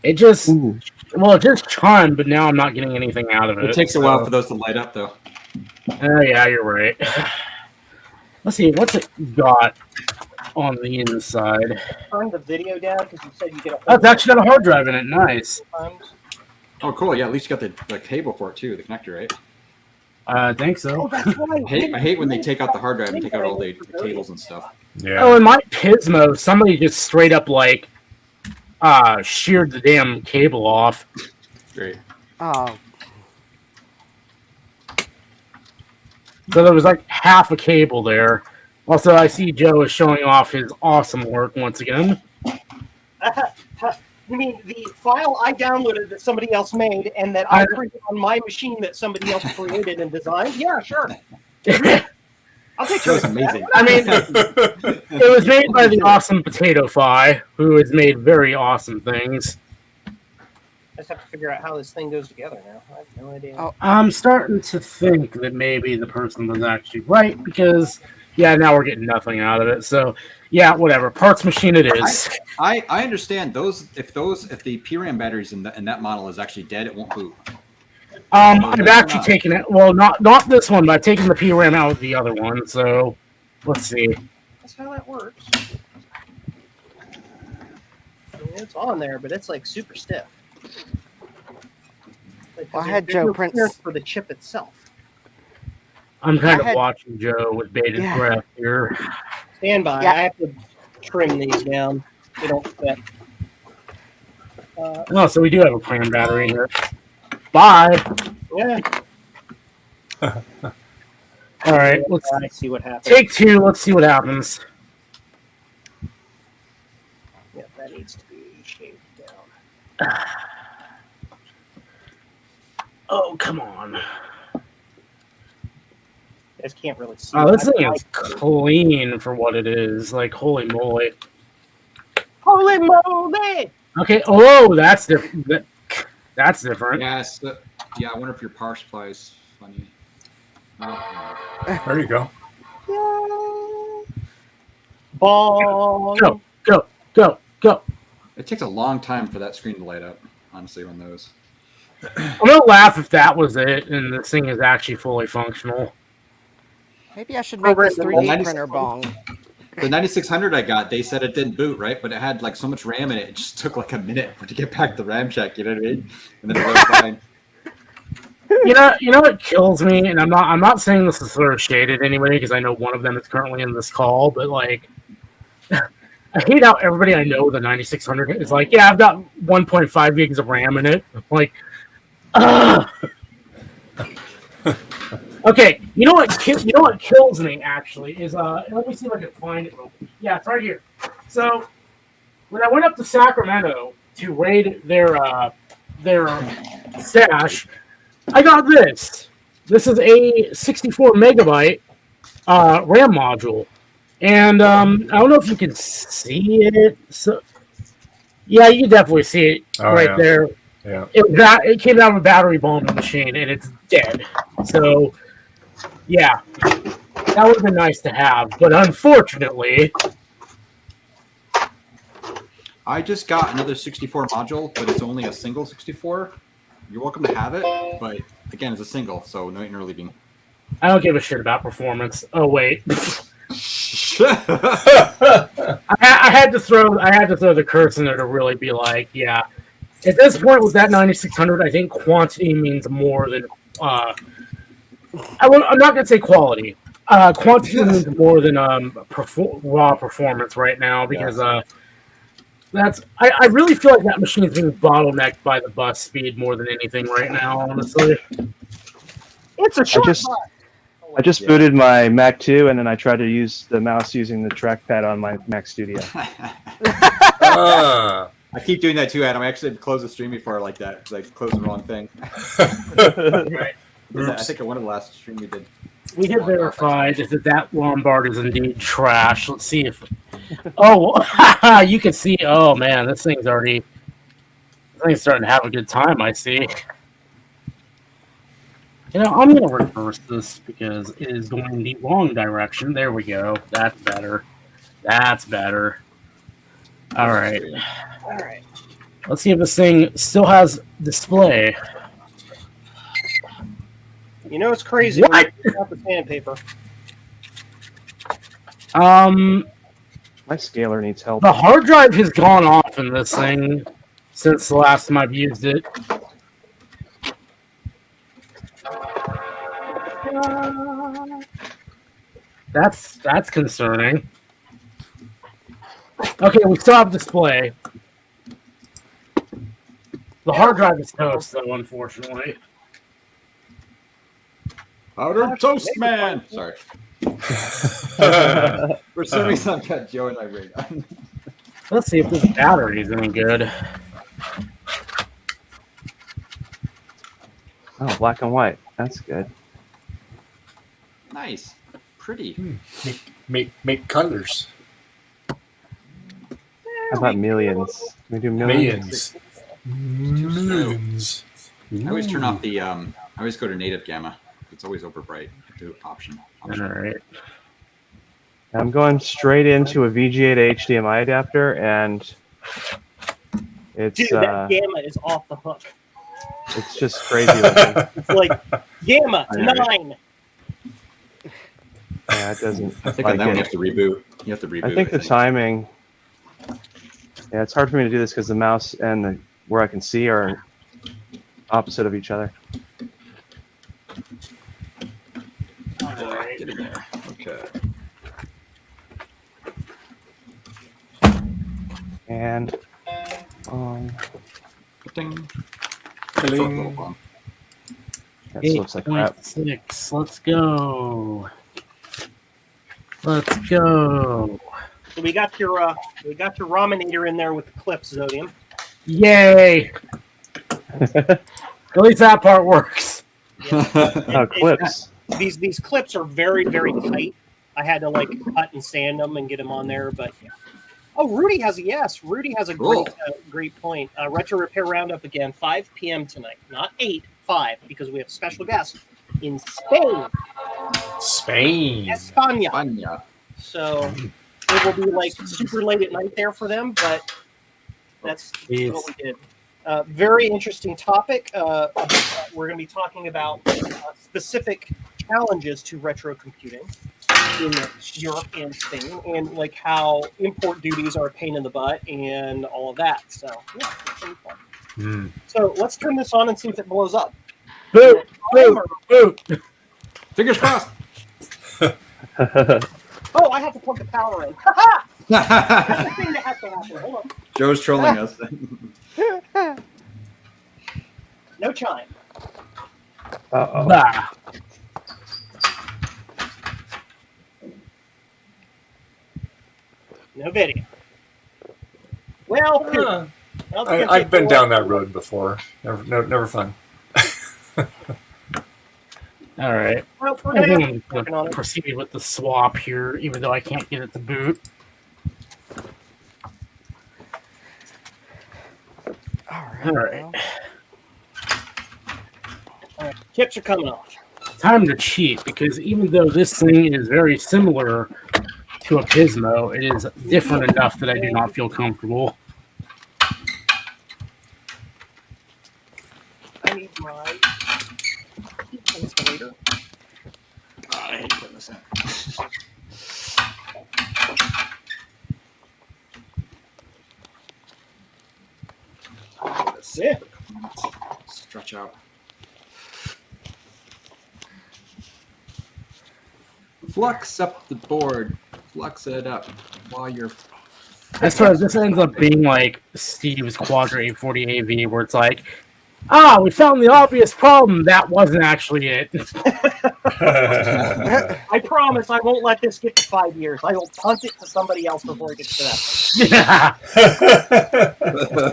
Speaker 6: it just it just chimed, but now I'm not getting anything out of it.
Speaker 4: It takes a while for those to light up, though.
Speaker 6: Oh yeah, you're right. Let's see what's it got on the inside.
Speaker 2: Turn the video down because you said you get a.
Speaker 6: Oh, it's actually got a hard drive in it. Nice.
Speaker 4: Oh, cool. Yeah, at least you got the cable for it too, the connector, right?
Speaker 6: I think so.
Speaker 2: Oh, that's right.
Speaker 4: I hate when they take out the hard drive and take out all the cables and stuff.
Speaker 1: Yeah.
Speaker 6: Oh, in my Pismo, somebody just straight up sheared the damn cable off.
Speaker 4: Great.
Speaker 5: Oh,
Speaker 6: So there was half a cable there. Also, I see Joe is showing off his awesome work once again.
Speaker 2: You mean the file I downloaded that somebody else made and that I printed on my machine that somebody else created and designed? Yeah, sure. I'll take
Speaker 4: That was amazing.
Speaker 6: I mean, it was made by the awesome Potato Fi, who has made very awesome things.
Speaker 2: I just have to figure out how this thing goes together now. I have no idea.
Speaker 5: Oh.
Speaker 6: I'm starting to think that maybe the person was actually right because, yeah, now we're getting nothing out of it. So, yeah, whatever. Parts machine it is.
Speaker 4: I understand those. If the PRAM batteries in that model is actually dead, it won't boot.
Speaker 6: I've actually taken it. Well, not this one, but I've taken the PRAM out of the other one. So, let's see.
Speaker 2: That's how that works. I mean, it's on there, but it's super stiff.
Speaker 5: Well, I had Joe print
Speaker 2: for the chip itself.
Speaker 6: I'm kind of watching Joe with bated breath here.
Speaker 2: Stand by.
Speaker 5: Yeah.
Speaker 2: I have to trim these down. They don't fit.
Speaker 6: Oh, so we do have a PRAM battery here. Bye.
Speaker 2: Yeah.
Speaker 6: All right, let's
Speaker 2: see what happens.
Speaker 6: take two. Let's see what happens. Oh, come on.
Speaker 2: You guys can't really see.
Speaker 6: Oh, this
Speaker 2: I-
Speaker 6: thing is clean for what it is. Like, holy moly.
Speaker 2: Holy moly!
Speaker 6: Okay. Oh, that's different. That's different.
Speaker 4: Yes. Yeah, I wonder if your power supply is funny.
Speaker 1: There you go.
Speaker 2: Bong.
Speaker 6: Go, go, go, go.
Speaker 4: It takes a long time for that screen to light up, honestly, on those.
Speaker 6: I'm gonna laugh if that was it and this thing is actually fully functional.
Speaker 5: Maybe I should make this 3D
Speaker 4: 96
Speaker 5: printer bong.
Speaker 4: The 9600 I got, they said it didn't boot, right? But it had like so much RAM in it, it just took like a minute to get back the RAM check, you know what I mean? And then it was fine.
Speaker 6: You know what kills me, and I'm not saying this is sort of shaded anyway, because I know one of them is currently in this call, but like, I hate how everybody I know with a 9600 is like, yeah, I've got 1.5 gigs of RAM in it. I'm like, ugh. Okay, you know what kills me actually is let me see if I can find it real quick. Yeah, it's right here. So when I went up to Sacramento to raid their stash, I got this. This is a 64 megabyte RAM module, and I don't know if you can see it. So yeah, you can definitely see it right there.
Speaker 1: Yeah.
Speaker 6: It came out of a battery bombing machine, and it's dead. So, yeah, that would have been nice to have, but unfortunately,
Speaker 4: I just got another 64 module, but it's only a single 64. You're welcome to have it, but again, it's a single, so no interleaving.
Speaker 6: I don't give a shit about performance. Oh wait, I had to throw the curse in there to really be like, yeah. At this point, with that 9600, I think quantity means more than. I'm not gonna say quality. Quantity means more than raw performance right now because that's. I really feel like that machine is being bottlenecked by the bus speed more than anything right now. Honestly,
Speaker 2: It's a short
Speaker 3: I just booted my Mac 2 and then I tried to use the mouse using the trackpad on my Mac Studio.
Speaker 4: I keep doing that too, Adam. I actually closed the stream before like that because I closed the wrong thing.
Speaker 6: right.
Speaker 4: I think one of the last stream we did.
Speaker 6: We have verified that Lombard is indeed trash. Let's see if. Oh, you can see. Oh man, this thing's starting to have a good time. I see. You know, I'm gonna reverse this because it is going the wrong direction. There we go. That's better. That's better. All right.
Speaker 2: All right.
Speaker 6: Let's see if this thing still has display.
Speaker 2: You know it's crazy.
Speaker 6: What?
Speaker 2: When you out the sandpaper.
Speaker 3: My scaler needs help.
Speaker 6: The hard drive has gone off in this thing since the last time I've used it. That's concerning. Okay, we still have display. The hard drive is toast, though, unfortunately.
Speaker 4: Powdered Toast Man! Sorry. For some reason, I've got Joe and I right now.
Speaker 6: Let's see if this battery is any good.
Speaker 3: Oh, black and white. That's good.
Speaker 4: Nice. Pretty.
Speaker 1: Make colors.
Speaker 3: How about millions? Can we do millions?
Speaker 1: Millions.
Speaker 4: I always turn off the, I always go to native gamma. It's always over bright. Do option.
Speaker 6: All right.
Speaker 3: I'm going straight into a VGA to HDMI adapter, and it's
Speaker 2: Dude, that gamma is off the hook.
Speaker 3: it's just crazy looking.
Speaker 2: It's like gamma 9.
Speaker 3: Yeah, it doesn't.
Speaker 4: I think on that one you have to reboot. You have to reboot.
Speaker 3: I think the timing. Yeah, it's hard for me to do this because the mouse and where I can see are opposite of each other.
Speaker 4: Get in there. Okay.
Speaker 3: And
Speaker 4: Ding.
Speaker 1: Killing.
Speaker 3: that looks like crap.
Speaker 6: 8.6. Let's go. Let's go.
Speaker 2: So we got your Raminator in there with the clips, Zodium.
Speaker 6: Yay! At least that part works.
Speaker 3: Clips.
Speaker 2: These clips are very, very tight. I had to like cut and sand them and get them on there, but yeah. Oh, Rudy has a
Speaker 4: Cool.
Speaker 2: great point. Retro Repair Roundup again, 5 p.m. tonight, not 8, 5, because we have a special guest in Spain,
Speaker 1: Spain.
Speaker 2: España.
Speaker 4: Panda.
Speaker 2: So it will be like super late at night there for them, but that's
Speaker 6: Jeez.
Speaker 2: what we did. Very interesting topic. We're going to be talking about specific challenges to retro computing in Europe and Spain, and like how import duties are a pain in the butt and all of that. So yeah, it's pretty fun. So let's turn this on and see if it blows up.
Speaker 6: Boot, boot, boot.
Speaker 4: Fingers crossed.
Speaker 2: Oh, I have to plug the power in. That's the thing that has to happen. Hold on.
Speaker 4: Joe's trolling us.
Speaker 2: No chime.
Speaker 3: Uh-oh.
Speaker 6: Bah.
Speaker 2: No video. Well,
Speaker 1: I've been down that road before. Never fun.
Speaker 6: All right.
Speaker 2: Well, we're
Speaker 6: I
Speaker 2: gonna
Speaker 6: think I'm
Speaker 2: working on
Speaker 6: going
Speaker 2: it.
Speaker 6: to proceed with the swap here, even though I can't get it to boot.
Speaker 5: All
Speaker 6: All right.
Speaker 5: well.
Speaker 2: All right. Chips are coming off.
Speaker 6: Time to cheat, because even though this thing is very similar to a Pismo, it is different enough that I do not feel comfortable.
Speaker 2: I need my insulator.
Speaker 4: I hate putting this in.
Speaker 2: Yeah.
Speaker 4: Stretch out. Flux up the board. Flux it up while you're.
Speaker 6: I suppose this ends up being like Steve's Quadra 840 AV, where it's like, ah, we found the obvious problem. That wasn't actually it.
Speaker 2: I promise I won't let this get to 5 years. I will punt it to somebody else before it gets to that.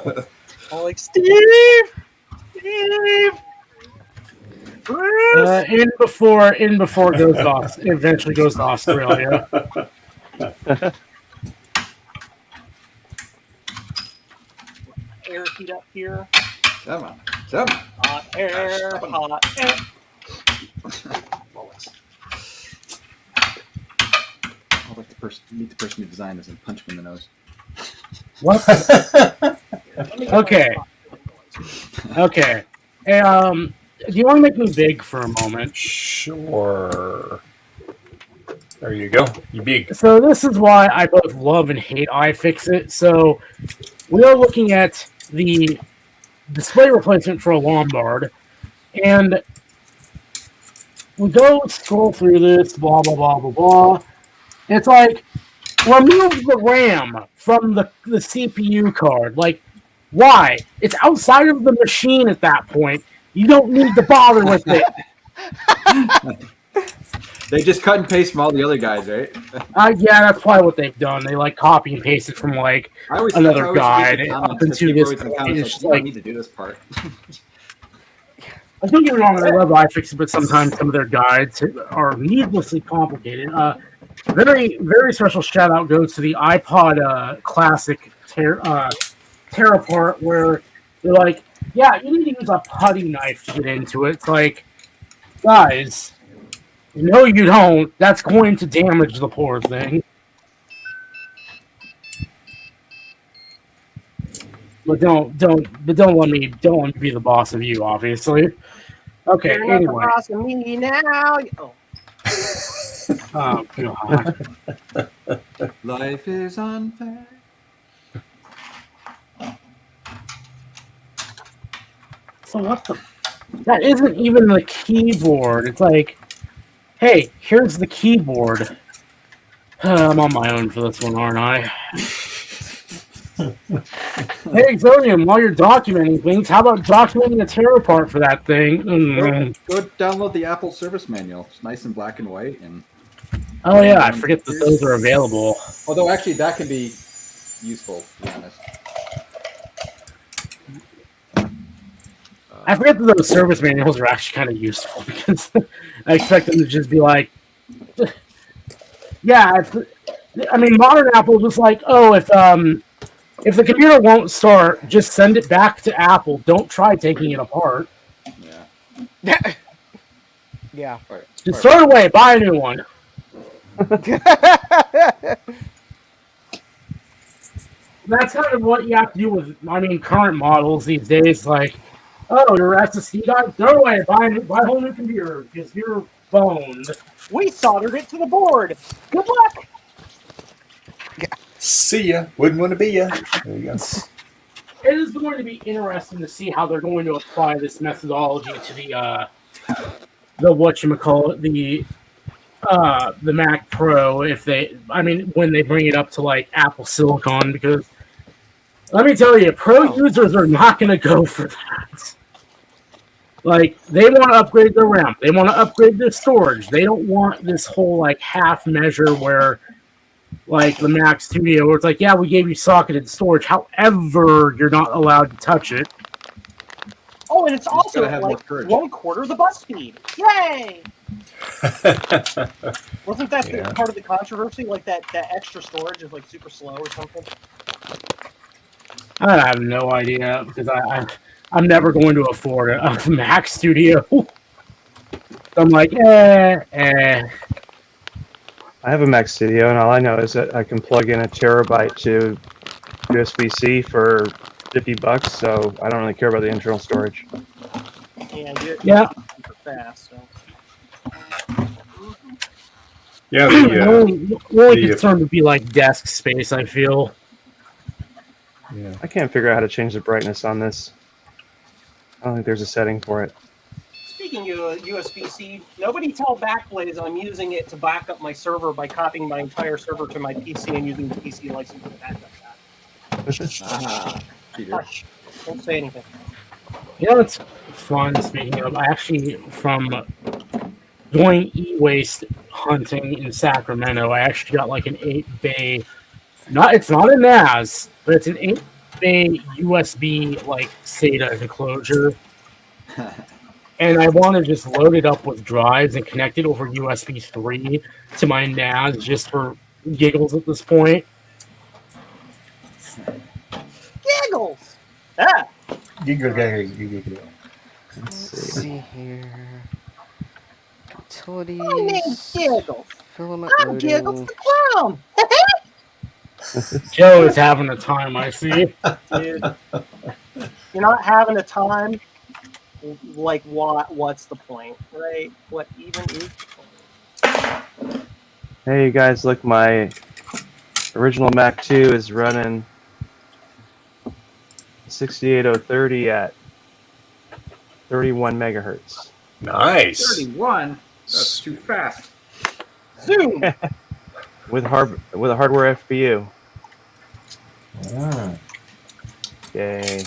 Speaker 6: Yeah.
Speaker 2: I'm like, Steve! Bruce!
Speaker 6: In before it goes to eventually goes to Australia.
Speaker 2: Air heat up here.
Speaker 4: Come on. Come on.
Speaker 2: Hot air, hot air.
Speaker 4: I'll let the person meet the person who designed this and punch him in the nose.
Speaker 6: What? Okay. Okay. Hey, do you want to make me big for a moment?
Speaker 1: Sure. There you go. You big.
Speaker 6: So this is why I both love and hate iFixit. So we are looking at the display replacement for a Lombard, and we go scroll through this, blah, blah, blah, blah, blah. It's like, remove the RAM from the CPU card. Like, why? It's outside of the machine at that point. You don't need to bother with it.
Speaker 4: They just cut and paste from all the other guys, right?
Speaker 6: Yeah, that's probably what they've done. They like copy and paste it from like another guide up into this. It's just
Speaker 4: I
Speaker 6: like,
Speaker 4: need to do this part.
Speaker 6: I don't get me wrong, I love iFixit, but sometimes some of their guides are needlessly complicated. Very, very special shout out goes to the iPod Classic tear apart, where they're like, yeah, you need to use a putty knife to get into it. It's like, guys, no, you don't. That's going to damage the poor thing. But don't let me be the boss of you, obviously. Okay,
Speaker 2: You're not the
Speaker 6: anyway.
Speaker 2: boss of me now. Oh.
Speaker 6: Oh god.
Speaker 4: Life is unfair.
Speaker 6: So what the? That isn't even the keyboard. It's like, hey, here's the keyboard. I'm on my own for this one, aren't I? Hey, Xonium, while you're documenting things, how about documenting a tear apart for that thing?
Speaker 4: Go download the Apple Service Manual. It's nice and black and white. And
Speaker 6: Oh yeah, I forget that those are available.
Speaker 4: although actually that can be useful, to be honest.
Speaker 6: I forget that those service manuals are actually kind of useful because I expect them to just be like, yeah. I mean, modern Apple is just like, oh, if the computer won't start, just send it back to Apple. Don't try taking it apart.
Speaker 4: Yeah.
Speaker 5: Yeah.
Speaker 6: Just throw it away. Buy a new one. That's kind of what you have to do with, I mean, current models these days. Like, oh, your SSD died? Throw it away. Buy a whole new computer because you're boned.
Speaker 2: We soldered it to the board. Good luck.
Speaker 1: See ya. Wouldn't want to be ya. There you go.
Speaker 6: It is going to be interesting to see how they're going to apply this methodology to the whatchamacallit, the Mac Pro, when they bring it up to like Apple Silicon, because let me tell you, pro users are not going to go for that. Like, they want to upgrade their RAM, they want to upgrade their storage, they don't want this whole like half measure where like the Mac Studio, where it's like, yeah, we gave you socketed storage, however, you're not allowed to touch it.
Speaker 2: Oh, and it's also
Speaker 4: gotta have more
Speaker 2: like
Speaker 4: courage.
Speaker 2: 1/4 the bus speed. Yay! Wasn't that
Speaker 1: Yeah.
Speaker 2: part of the controversy? Like that extra storage is like super slow or something?
Speaker 6: I have no idea because I'm never going to afford a Mac Studio. I'm like,
Speaker 3: I have a Mac Studio, and all I know is that I can plug in a terabyte to USB-C for $50, so I don't really care about the internal storage.
Speaker 2: And you're
Speaker 6: Yeah.
Speaker 2: super fast. So.
Speaker 1: Yeah,
Speaker 6: The only
Speaker 1: the-
Speaker 6: concern would be like desk space, I feel.
Speaker 1: yeah.
Speaker 3: I can't figure out how to change the brightness on this. I don't think there's a setting for it.
Speaker 2: Speaking of USB-C, nobody tell Backblaze I'm using it to back up my server by copying my entire server to my PC and using the PC license to back up that.
Speaker 4: Peter.
Speaker 2: Hush. Don't say anything.
Speaker 6: Yeah, it's fun. Speaking of, I actually, from going e-waste hunting in Sacramento, I actually got like an 8-bay, it's not a NAS, but it's an 8-bay USB like SATA enclosure. And I want to just load it up with drives and connect it over USB 3 to my NAS just for giggles at this point.
Speaker 2: Giggles! Ah!
Speaker 5: Let's see here.
Speaker 2: My name's
Speaker 5: Utilities.
Speaker 2: Giggles.
Speaker 5: Filament
Speaker 2: I'm Giggles
Speaker 5: loading.
Speaker 2: the clown.
Speaker 6: Joe is having a time, I see.
Speaker 2: Dude, you're not having a time. Like what? What's the point, right? What even is the point?
Speaker 3: Hey, you guys, look, my original Mac 2 is running 68030 at 31 megahertz.
Speaker 1: Nice.
Speaker 4: 31? That's too fast.
Speaker 2: Zoom.
Speaker 3: With a hardware FPU.
Speaker 1: Ah,
Speaker 3: Yay.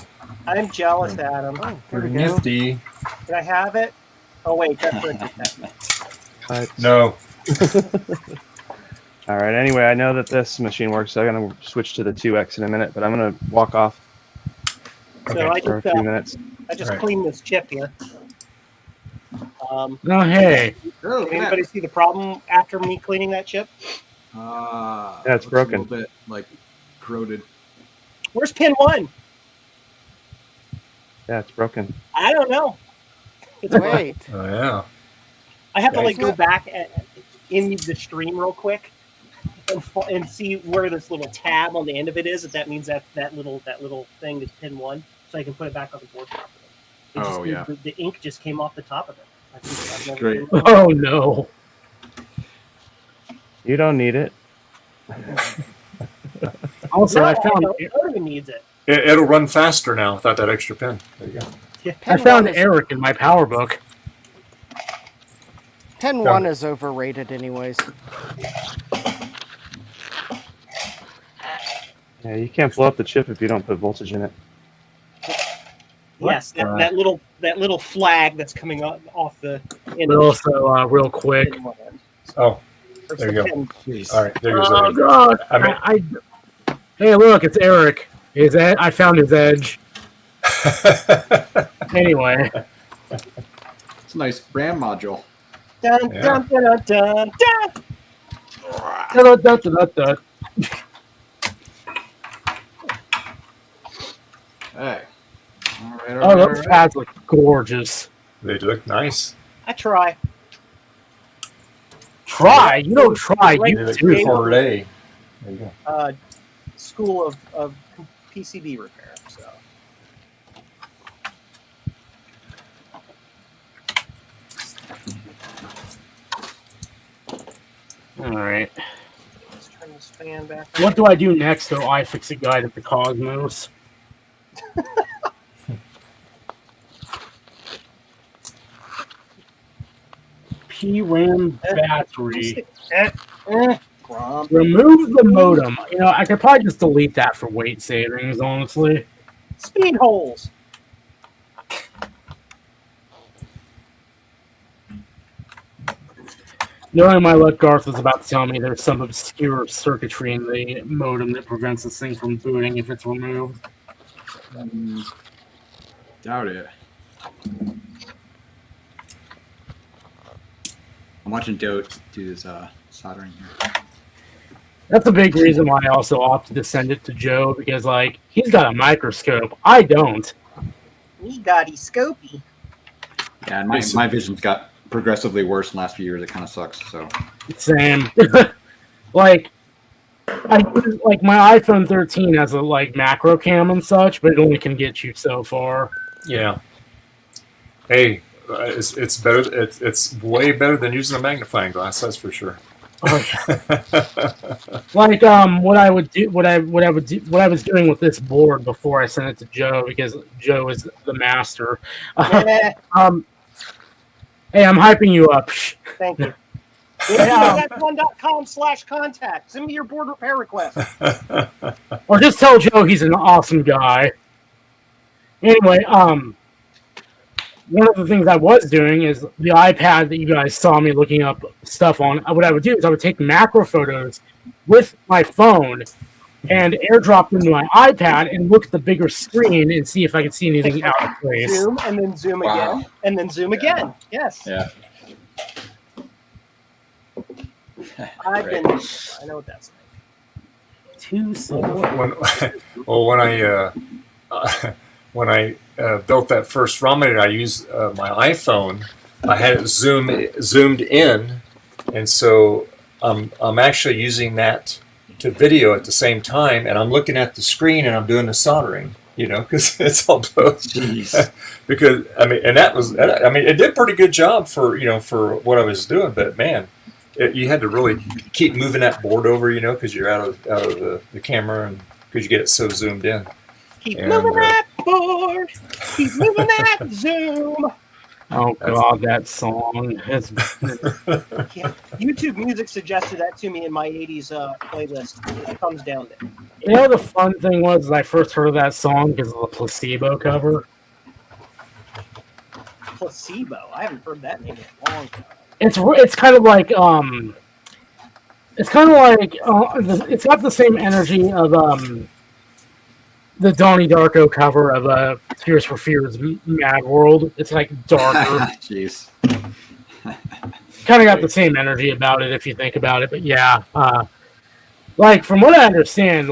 Speaker 2: I'm jealous, Adam.
Speaker 5: Oh, there
Speaker 1: pretty
Speaker 5: we go.
Speaker 1: nifty.
Speaker 2: Can I have it? Oh wait, that's
Speaker 3: But,
Speaker 1: No.
Speaker 3: all right, anyway, I know that this machine works, so I'm going to switch to the 2X in a minute, but I'm going to walk off
Speaker 2: So
Speaker 1: Okay.
Speaker 3: for a few minutes.
Speaker 2: I just
Speaker 1: Right.
Speaker 2: cleaned this chip here.
Speaker 6: No, hey.
Speaker 4: Oh,
Speaker 2: Did anybody see the problem after me cleaning that chip?
Speaker 3: Yeah, it's
Speaker 4: looks
Speaker 3: broken.
Speaker 4: A little bit like corroded.
Speaker 2: Where's pin 1?
Speaker 3: Yeah, it's broken.
Speaker 2: I don't know. It's
Speaker 5: Wait.
Speaker 1: Oh, yeah.
Speaker 2: I have to like
Speaker 5: Nice.
Speaker 2: go back in the stream real quick and see where this little tab on the end of it is. If that means that little thing is pin 1, so I can put it back on the board properly. It just,
Speaker 4: Oh, yeah.
Speaker 2: The ink just came off the top of it. I've never
Speaker 4: Great.
Speaker 2: seen that.
Speaker 6: Oh, no.
Speaker 3: You don't need it.
Speaker 6: Also,
Speaker 2: No,
Speaker 6: I found
Speaker 2: nobody needs it.
Speaker 1: It'll run faster now without that extra pin. There you go.
Speaker 2: Yeah.
Speaker 6: I found Eric in my power book.
Speaker 5: Pin 1 is overrated, anyways.
Speaker 3: Yeah, you can't blow up the chip if you don't put voltage in it.
Speaker 2: Yes, that little flag that's coming off the end
Speaker 6: But
Speaker 2: of
Speaker 6: also, real quick.
Speaker 2: pin 1 end.
Speaker 1: Oh,
Speaker 2: Or
Speaker 1: there you go.
Speaker 2: pin-
Speaker 4: Jeez.
Speaker 1: all right. There goes
Speaker 6: Oh,
Speaker 1: that.
Speaker 6: God.
Speaker 1: I mean-
Speaker 6: Hey, look, it's Eric. I found his edge. Anyway.
Speaker 4: It's a nice RAM module.
Speaker 2: Dun,
Speaker 1: Yeah.
Speaker 2: dun, dun, dun, dun.
Speaker 6: Da-da-da-da-da.
Speaker 4: Hey. All right,
Speaker 6: Oh, those pads look gorgeous.
Speaker 1: They look nice.
Speaker 2: I try.
Speaker 6: Try. You don't try.
Speaker 2: Right.
Speaker 6: You
Speaker 1: They look
Speaker 6: do.
Speaker 1: parlay. There you go.
Speaker 2: School of PCB repair. So
Speaker 6: All right.
Speaker 2: let's turn this fan back.
Speaker 6: What do I do next, though? iFixit guide at the Cosmos. PRAM battery.
Speaker 2: Grom.
Speaker 6: Remove the modem. You know, I could probably just delete that for weight savings, honestly.
Speaker 2: Speed holes.
Speaker 6: Knowing my luck, Garth was about to tell me there's some obscure circuitry in the modem that prevents this thing from booting if it's removed.
Speaker 4: Doubt it. I'm watching Dote do his soldering here.
Speaker 6: That's a big reason why I also opted to send it to Joe, because, like, he's got a microscope. I don't.
Speaker 2: Me got scopy.
Speaker 4: Yeah, and my vision's got progressively worse in the last few years. It kind of sucks. So
Speaker 6: Same. like my iPhone 13 has a macro cam and such, but it only can get you so far.
Speaker 1: Yeah. Hey, it's better. It's way better than using a magnifying glass. That's for sure.
Speaker 6: What I was doing with this board before I sent it to Joe, because Joe is the master. Hey, I'm hyping you up.
Speaker 2: Thank you. That's1.com/contact. Send me your board repair request.
Speaker 6: Or just tell Joe he's an awesome guy. Anyway, one of the things I was doing is the iPad that you guys saw me looking up stuff on. What I would do is I would take macro photos with my phone and airdrop them to my iPad and look at the bigger screen and see if I could see anything out of place.
Speaker 2: Zoom and then zoom again and then zoom again. Yes.
Speaker 4: yeah.
Speaker 2: I know what that's like.
Speaker 6: Too slow.
Speaker 1: When I built that first ROM editor, I used my iPhone. I had it zoomed in, and so I'm actually using that to video at the same time, and I'm looking at the screen and I'm doing the soldering. You know, because it's all both.
Speaker 4: Jeez.
Speaker 1: Because it did a pretty good job for what I was doing, but man, you had to really keep moving that board over, because you're out of the camera and because you get it so zoomed in.
Speaker 2: Keep moving that board. Keep moving that zoom.
Speaker 6: Oh God, that song! It's
Speaker 2: YouTube Music suggested that to me in my '80s playlist. It comes down there.
Speaker 6: You know, the fun thing was I first heard of that song because of the Placebo cover.
Speaker 2: Placebo. I haven't heard that name in a long time.
Speaker 6: It's kind of like it's got the same energy of the Donnie Darko cover of Tears for Fears Mad World. It's like darker.
Speaker 4: Jeez.
Speaker 6: Kind of got the same energy about it if you think about it, but yeah. From what I understand,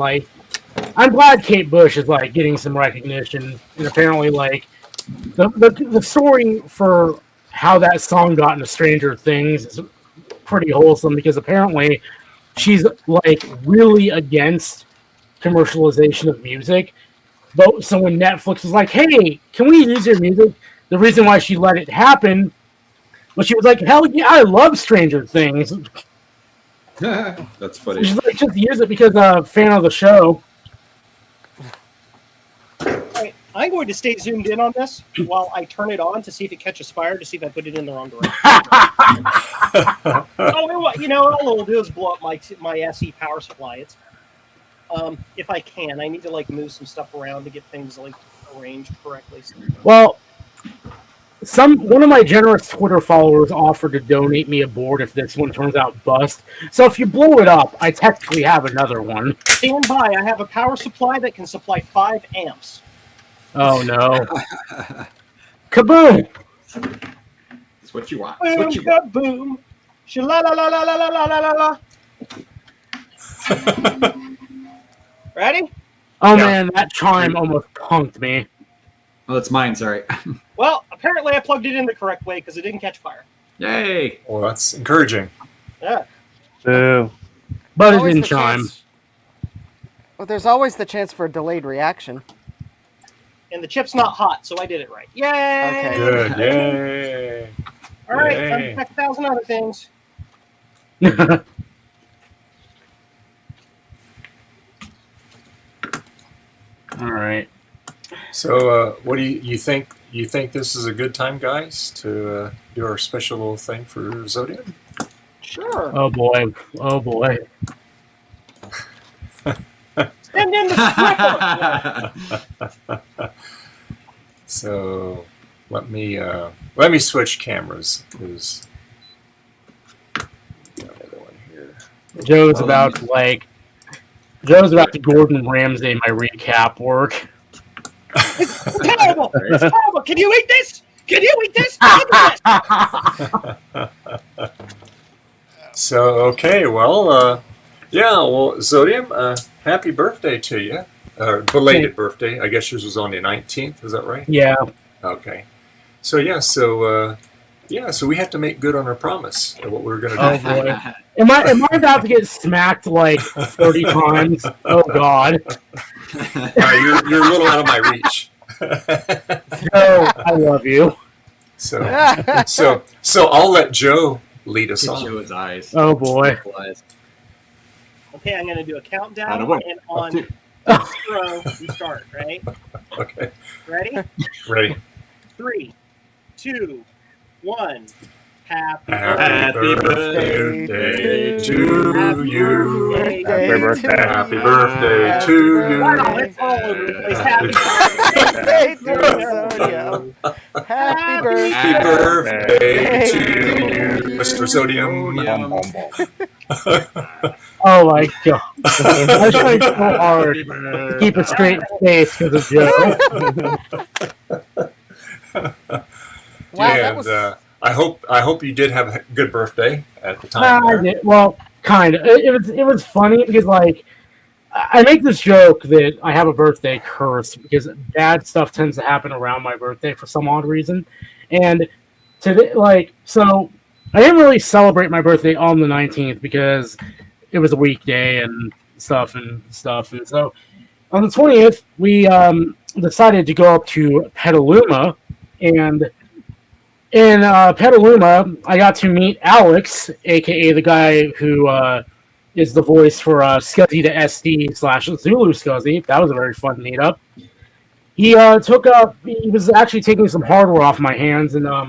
Speaker 6: I'm glad Kate Bush is getting some recognition, and apparently the story for how that song got into Stranger Things is pretty wholesome, because apparently she's really against commercialization of music. But so when Netflix was like, "Hey, can we use your music?" The reason why she let it happen was she was like, "Hell yeah, I love Stranger Things."
Speaker 4: That's funny.
Speaker 6: She's like, just use it because I'm a fan of the show.
Speaker 2: Right, I'm going to stay zoomed in on this while I turn it on to see if it catches fire, to see if I put it in the wrong direction. All it'll do is blow up my SE power supply. It's if I can, I need to move some stuff around to get things arranged correctly.
Speaker 6: Well, one of my generous Twitter followers offered to donate me a board if this one turns out bust. So if you blow it up, I technically have another one.
Speaker 2: Stand by. I have a power supply that can supply 5 amps.
Speaker 6: Oh no! Kaboom!
Speaker 4: It's what you want. It's what
Speaker 2: Boom,
Speaker 4: you want.
Speaker 2: boom. Shala la la la la la la la la. Ready?
Speaker 6: Oh
Speaker 1: Yeah.
Speaker 6: man, that chime almost punked me.
Speaker 4: Oh, that's mine. Sorry.
Speaker 2: Well, apparently I plugged it in the correct way because it didn't catch fire.
Speaker 4: Yay!
Speaker 1: Well, that's encouraging.
Speaker 2: Yeah.
Speaker 3: Boo.
Speaker 6: But it
Speaker 5: Always
Speaker 6: didn't
Speaker 5: the
Speaker 6: chime.
Speaker 5: chance- Well, there's always the chance for a delayed reaction.
Speaker 2: And the chip's not hot, so I did it right. Yay!
Speaker 5: Okay.
Speaker 1: Good. Yay.
Speaker 2: All right,
Speaker 1: Yay.
Speaker 2: time to check 1,000 other things.
Speaker 6: All right.
Speaker 1: So, what do you think? You think this is a good time, guys, to do our special little thing for Zodium?
Speaker 2: Sure.
Speaker 6: Oh boy. Oh boy.
Speaker 2: Send in the script.
Speaker 1: So, let me switch cameras because another one here.
Speaker 6: Joe's
Speaker 4: Well,
Speaker 6: about to Joe's about to Gordon Ramsay my recap work.
Speaker 2: It's terrible. It's terrible. Can you eat this? Can you eat this? Look at this.
Speaker 1: So, okay, well, Zodium, happy birthday to you. Belated birthday. I guess yours was on the 19th. Is that right?
Speaker 6: Yeah.
Speaker 1: Okay. So so we have to make good on our promise of what we're going to do.
Speaker 6: Oh boy. Am I about to get smacked like 30 times? Oh god.
Speaker 1: You're a little out of my reach.
Speaker 6: Joe, I love you.
Speaker 1: So I'll let Joe lead us on.
Speaker 4: Joe's eyes.
Speaker 6: Oh boy.
Speaker 4: Eyes.
Speaker 2: Okay, I'm going to do a countdown,
Speaker 4: Out of one.
Speaker 2: and on
Speaker 4: Two.
Speaker 2: 0, we start, right?
Speaker 1: Okay.
Speaker 2: Ready?
Speaker 1: Ready.
Speaker 2: 3, 2, 1. Happy
Speaker 1: Happy birthday to you.
Speaker 2: birthday.
Speaker 3: Happy birthday.
Speaker 1: Happy birthday to you.
Speaker 2: Wow, it's all over the place. Happy
Speaker 5: Birthday to
Speaker 2: birthday.
Speaker 5: Zodium. Happy
Speaker 1: Happy
Speaker 5: birthday.
Speaker 1: birthday to you, Mr. Zodium.
Speaker 6: Oh my god. I was trying so hard to keep a straight face because of Joe.
Speaker 5: Wow, that
Speaker 1: And
Speaker 5: was
Speaker 1: I hope you did have a good birthday at the time.
Speaker 6: I
Speaker 1: there.
Speaker 6: did. Well, kind of. It was funny because like I make this joke that I have a birthday curse because bad stuff tends to happen around my birthday for some odd reason, and so I didn't really celebrate my birthday on the 19th because it was a weekday and stuff, and so on the 20th we decided to go up to Petaluma, and in Petaluma I got to meet Alex, aka the guy who is the voice for Scuzzy the SD / Zulu Scuzzy. That was a very fun meetup. He was actually taking some hardware off my hands, and I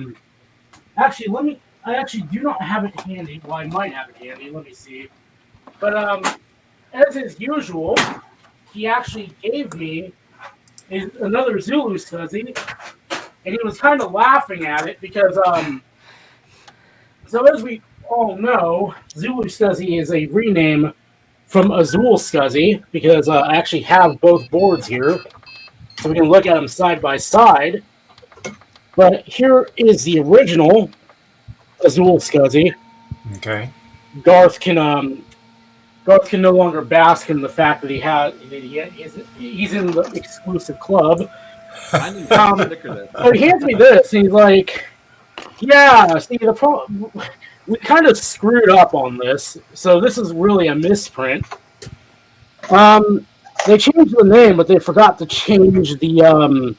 Speaker 6: actually do not have it handy. Well, I might have it handy. Let me see. But as is usual, he actually gave me another Zulu Scuzzy, and he was kind of laughing at it because so as we all know, Zulu Scuzzy is a rename from Azul Scuzzy because I actually have both boards here, so we can look at them side by side. But here is the original Azul Scuzzy.
Speaker 1: Okay.
Speaker 6: Garth can no longer bask in the fact that he's in the exclusive club.
Speaker 4: I need to sticker that.
Speaker 6: So he hands me this, and he's like, "Yeah, see, the problem, we kind of screwed up on this, so this is really a misprint. They changed the name, but they forgot to change the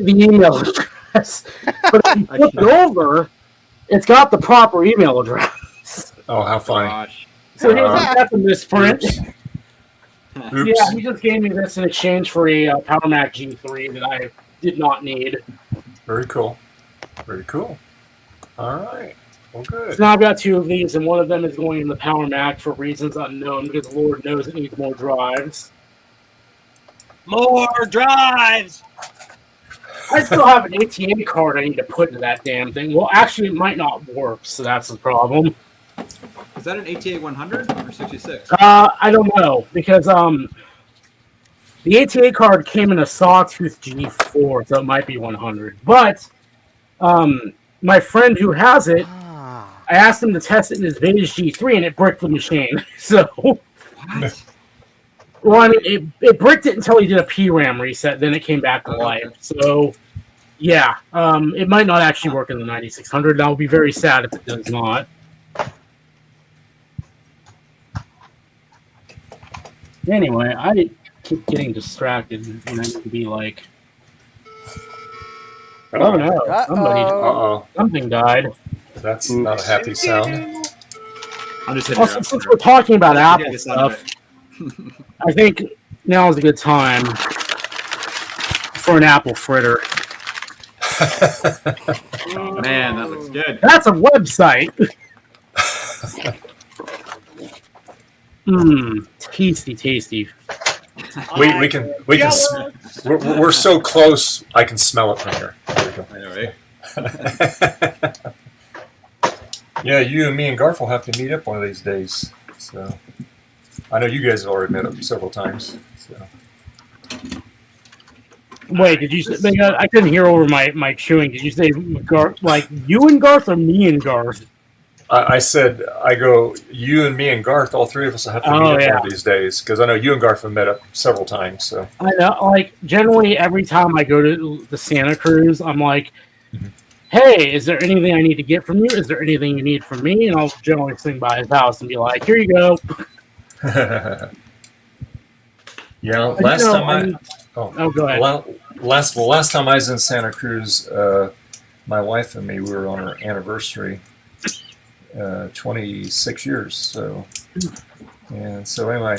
Speaker 6: email address. But if you flip it over, it's got the proper email address.
Speaker 1: Oh, how funny.
Speaker 4: Gosh.
Speaker 6: So here's that's a misprint.
Speaker 1: Oops. Oops.
Speaker 6: Yeah, he just gave me this in exchange for a Power Mac G3 that I did not need.
Speaker 1: Very cool. Very cool. All right. Well, good.
Speaker 6: So now I've got 2 of these, and one of them is going in the Power Mac for reasons unknown because Lord knows it needs more drives.
Speaker 2: More drives.
Speaker 6: I still have an ATA card I need to put into that damn thing. Well, actually, it might not work, so that's the problem.
Speaker 4: Is that an ATA 100 or 66?
Speaker 6: I don't know because The ATA card came in a Sawtooth G4, so it might be 100. But my friend who has it, I asked him to test it in his Vintage G3, and it bricked the machine. So, well, I mean, it bricked it until he did a PRAM reset, then it came back to life. So, yeah, it might not actually work in the 9600. I'll be very sad if it does not. Anyway, I keep getting distracted, and I need to be like, oh no, something died.
Speaker 1: That's not a happy sound.
Speaker 4: I'm just hitting
Speaker 6: Also, since we're talking about Apple stuff, I think now is a good time for an apple fritter.
Speaker 4: Man, that looks good.
Speaker 6: That's a website. Tasty.
Speaker 1: We can we're so close. I can smell it from here. There we go.
Speaker 4: I know, right?
Speaker 1: Yeah, you and me and Garth will have to meet up one of these days. So I know you guys have already met up several times. So.
Speaker 6: Wait, did you say? I couldn't hear over my chewing. Did you say Garth, like you and Garth, or me and Garth?
Speaker 1: I said, you and me and Garth, all three of us will have to meet up one of these days, because I know you and Garth have met up several times. So
Speaker 6: I know, like, generally every time I go to the Santa Cruz, I'm like, hey, is there anything I need to get from you? Is there anything you need from me? And I'll generally swing by his house and be like, here you go.
Speaker 1: Yeah, last time
Speaker 6: go ahead.
Speaker 1: Last time I was in Santa Cruz, my wife and me, we were on our anniversary. 26 years. So anyway, I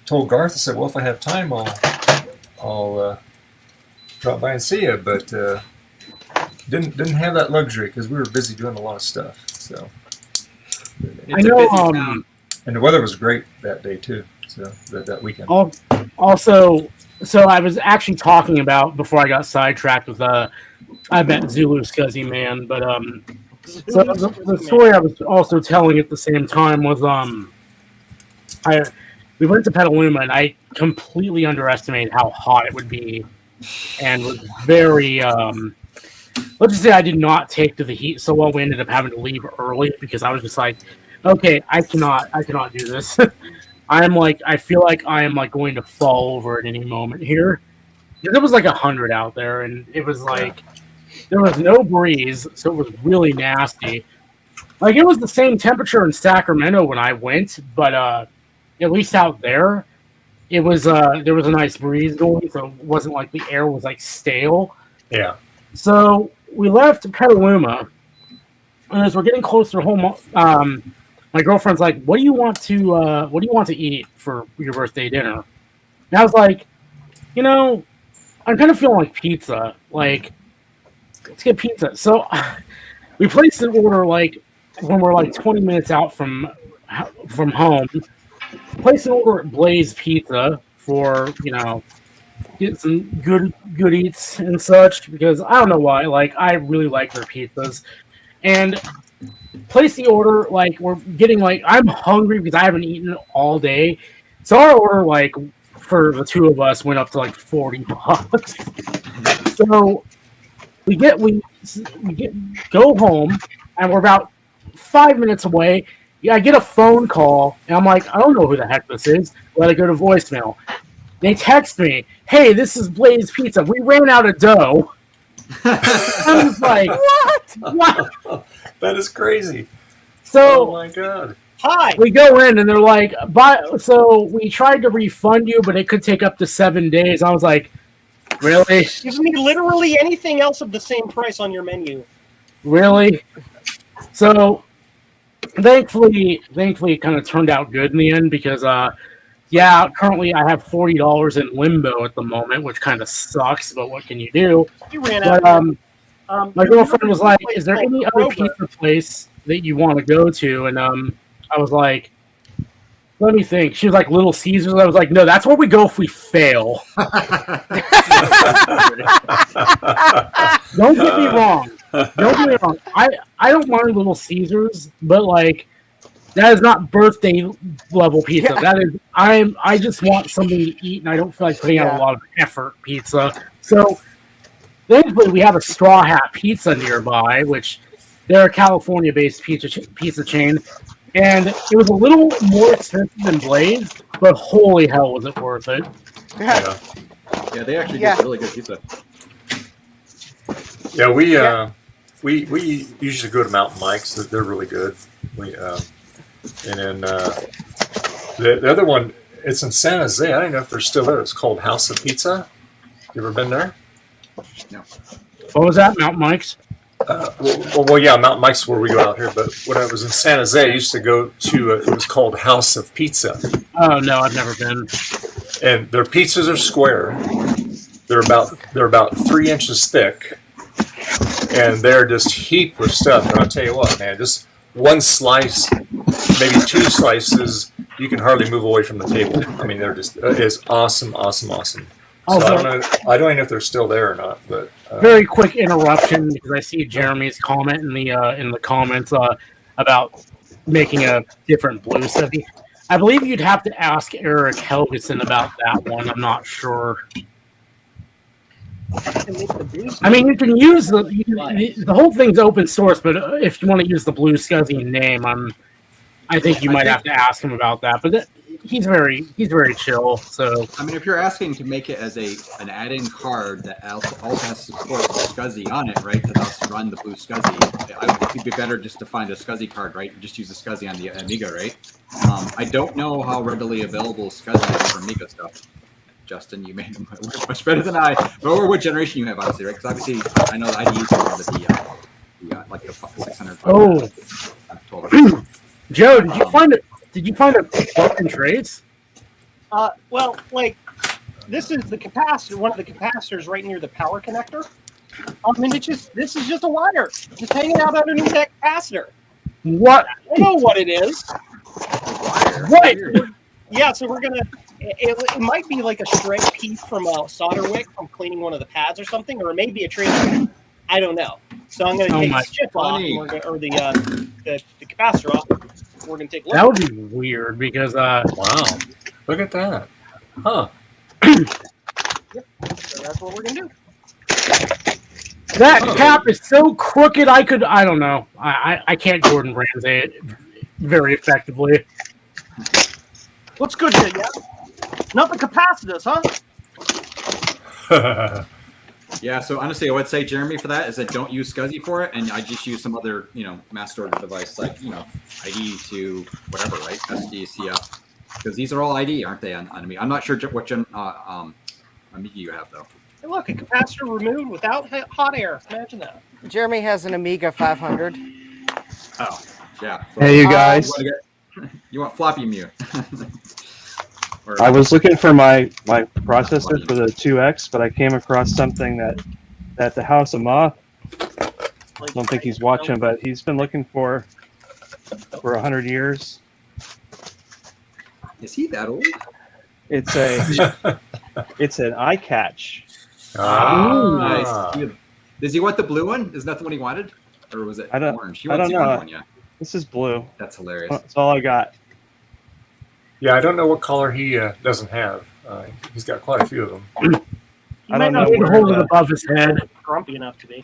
Speaker 1: told Garth, I said, well, if I have time, I'll drop by and see you. But didn't have that luxury because we were busy doing a lot of stuff. So
Speaker 6: I know.
Speaker 1: And the weather was great that day too. So that weekend.
Speaker 6: Also, so I was actually talking about before I got sidetracked with I met Zulu Scuzzy Man, but so the story I was also telling at the same time was we went to Petaluma and I completely underestimated how hot it would be, and was very let's just say I did not take to the heat so well. We ended up having to leave early because I was just like, okay, I cannot do this. I feel like I am like going to fall over at any moment here. It was like 100 out there, and it was like. There was no breeze, so it was really nasty. Like, it was the same temperature in Sacramento when I went, but at least out there, it was there was a nice breeze going, so it wasn't like the air was like stale.
Speaker 1: Yeah.
Speaker 6: So we left Petaluma, and as we're getting closer home, my girlfriend's like, "What do you want to eat for your birthday dinner?" And I was like, I'm kind of feeling like pizza, like. Let's get pizza. So we placed an order like when we're like 20 minutes out from home. Placed an order at Blaze Pizza for get some good eats and such because I don't know why. Like I really like their pizzas, and placed the order like we're getting like I'm hungry because I haven't eaten all day. So our order like for the two of us went up to like $40. So. We go home, and we're about 5 minutes away. Yeah, I get a phone call, and I'm like, I don't know who the heck this is. Let it go to voicemail. They text me, hey, this is Blaze Pizza. We ran out of dough. I was like, what?
Speaker 1: That is crazy.
Speaker 6: So,
Speaker 1: oh my God.
Speaker 2: Hi.
Speaker 6: We go in, and they're like, so we tried to refund you, but it could take up to 7 days. I was like, really?
Speaker 2: Give me literally anything else of the same price on your menu.
Speaker 6: Really? So, thankfully, it kind of turned out good in the end because, currently I have $40 in limbo at the moment, which kind of sucks. But what can you do?
Speaker 2: You ran out.
Speaker 6: My girlfriend was like, "Is there any other pizza place that you want to go to?" And I was like. Let me think. She was like Little Caesars. I was like, no, that's where we go if we fail. Don't get me wrong. I don't mind Little Caesars, but like That is not birthday level pizza. That is I just want something to eat, and I don't feel like putting out a lot of effort pizza. So thankfully, we have a Straw Hat Pizza nearby, which they're a California-based pizza chain, and it was a little more expensive than Blaze, but holy hell, was it worth it?
Speaker 1: Yeah.
Speaker 4: Yeah, they actually get really good pizza.
Speaker 1: Yeah, we usually go to Mountain Mike's. They're really good. And then the other one, it's in San Jose. I don't know if they're still there. It's called House of Pizza. You ever been there?
Speaker 4: No.
Speaker 6: What was that, Mountain Mike's?
Speaker 1: Yeah, Mountain Mike's where we go out here. But when I was in San Jose, I used to go to it was called House of Pizza.
Speaker 6: Oh no, I've never been.
Speaker 1: And their pizzas are square. They're about 3 inches thick, and they're just heaped with stuff. And I'll tell you what, man, just one slice, maybe 2 slices, you can hardly move away from the table. I mean, it is awesome. So
Speaker 6: Also,
Speaker 1: I don't even know if they're still there or not. But
Speaker 6: very quick interruption because I see Jeremy's comment in the comments about making a different blue study. I believe you'd have to ask Eric Helgeson about that one. I'm not sure. I mean, you can use the whole thing's open source, but if you want to use the Blue Scuzzy name, I think you might have to ask him about that. But he's very chill. So
Speaker 4: I mean, if you're asking to make it as an add-in card that also has support for Scuzzy on it, right? To thus run the Blue Scuzzy, it'd be better just to find a Scuzzy card, right? And just use the Scuzzy on the Amiga, right? I don't know how readily available Scuzzy is for Amiga stuff. Justin, you made them much better than I. But what generation you have, obviously, right? Because obviously, I know the IDEs are like the 600.
Speaker 6: Oh, Joe, did you find a broken trace?
Speaker 2: Well, like this is the capacitor, one of the capacitors right near the power connector. And this is just a wire, just hanging out underneath that capacitor.
Speaker 6: What?
Speaker 2: I don't know what it is.
Speaker 6: What?
Speaker 2: Yeah, so we're gonna. It might be like a stray piece from a solder wick from cleaning one of the pads or something, or it may be a trace. I don't know. So I'm gonna take the chip off, or the capacitor off. We're gonna take a look.
Speaker 6: That would be weird because
Speaker 1: wow, look at that, huh?
Speaker 2: Yep. So that's what we're gonna do.
Speaker 6: That cap is so crooked. I don't know. I can't Gordon Ramsay it very effectively.
Speaker 2: Looks good to you, yeah? Not the capacitors,
Speaker 4: huh? Yeah, so honestly, I would say, Jeremy, for that is that don't use Scuzzy for it, and I just use some other, mass storage device like, ID to whatever, right? SD, CF, because these are all ID, aren't they? On me, I'm not sure what Amiga you have though.
Speaker 2: Hey, look, a capacitor removed without hot air. Imagine that.
Speaker 5: Jeremy has an Amiga 500.
Speaker 4: Oh, yeah. So,
Speaker 3: hey, you guys.
Speaker 4: You want floppy mu?
Speaker 3: I was looking for my processor for the 2X, but I came across something that the House of Moth. I don't think he's watching, but he's been looking for 100 years.
Speaker 4: Is he that old?
Speaker 3: It's an eye catch.
Speaker 4: Nice. Does he want the blue one? Isn't that the one he wanted, or was it orange?
Speaker 3: I don't know.
Speaker 4: One, yeah.
Speaker 3: This is blue.
Speaker 4: That's hilarious.
Speaker 3: That's all I got.
Speaker 1: Yeah, I don't know what color he doesn't have. He's got quite a few of them.
Speaker 3: I don't know
Speaker 6: where hold it above his head.
Speaker 2: Grumpy enough to be.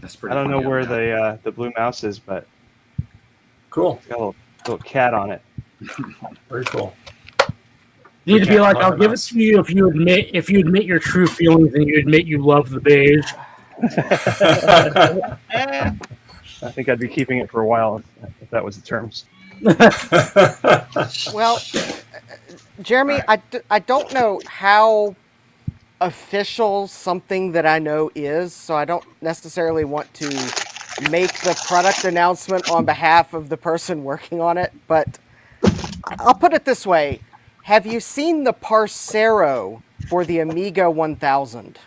Speaker 4: That's pretty.
Speaker 3: I don't know where the blue mouse is, but
Speaker 1: cool.
Speaker 3: It's got a little cat on it.
Speaker 1: Very cool.
Speaker 6: You need to be like, I'll give it to you if you admit your true feelings and you admit you love the beige.
Speaker 3: I think I'd be keeping it for a while if that was the terms.
Speaker 5: Well, Jeremy, I don't know how official something that I know is, so I don't necessarily want to make the product announcement on behalf of the person working on it, but I'll put it this way. Have you seen the Parcero for the Amiga 1000?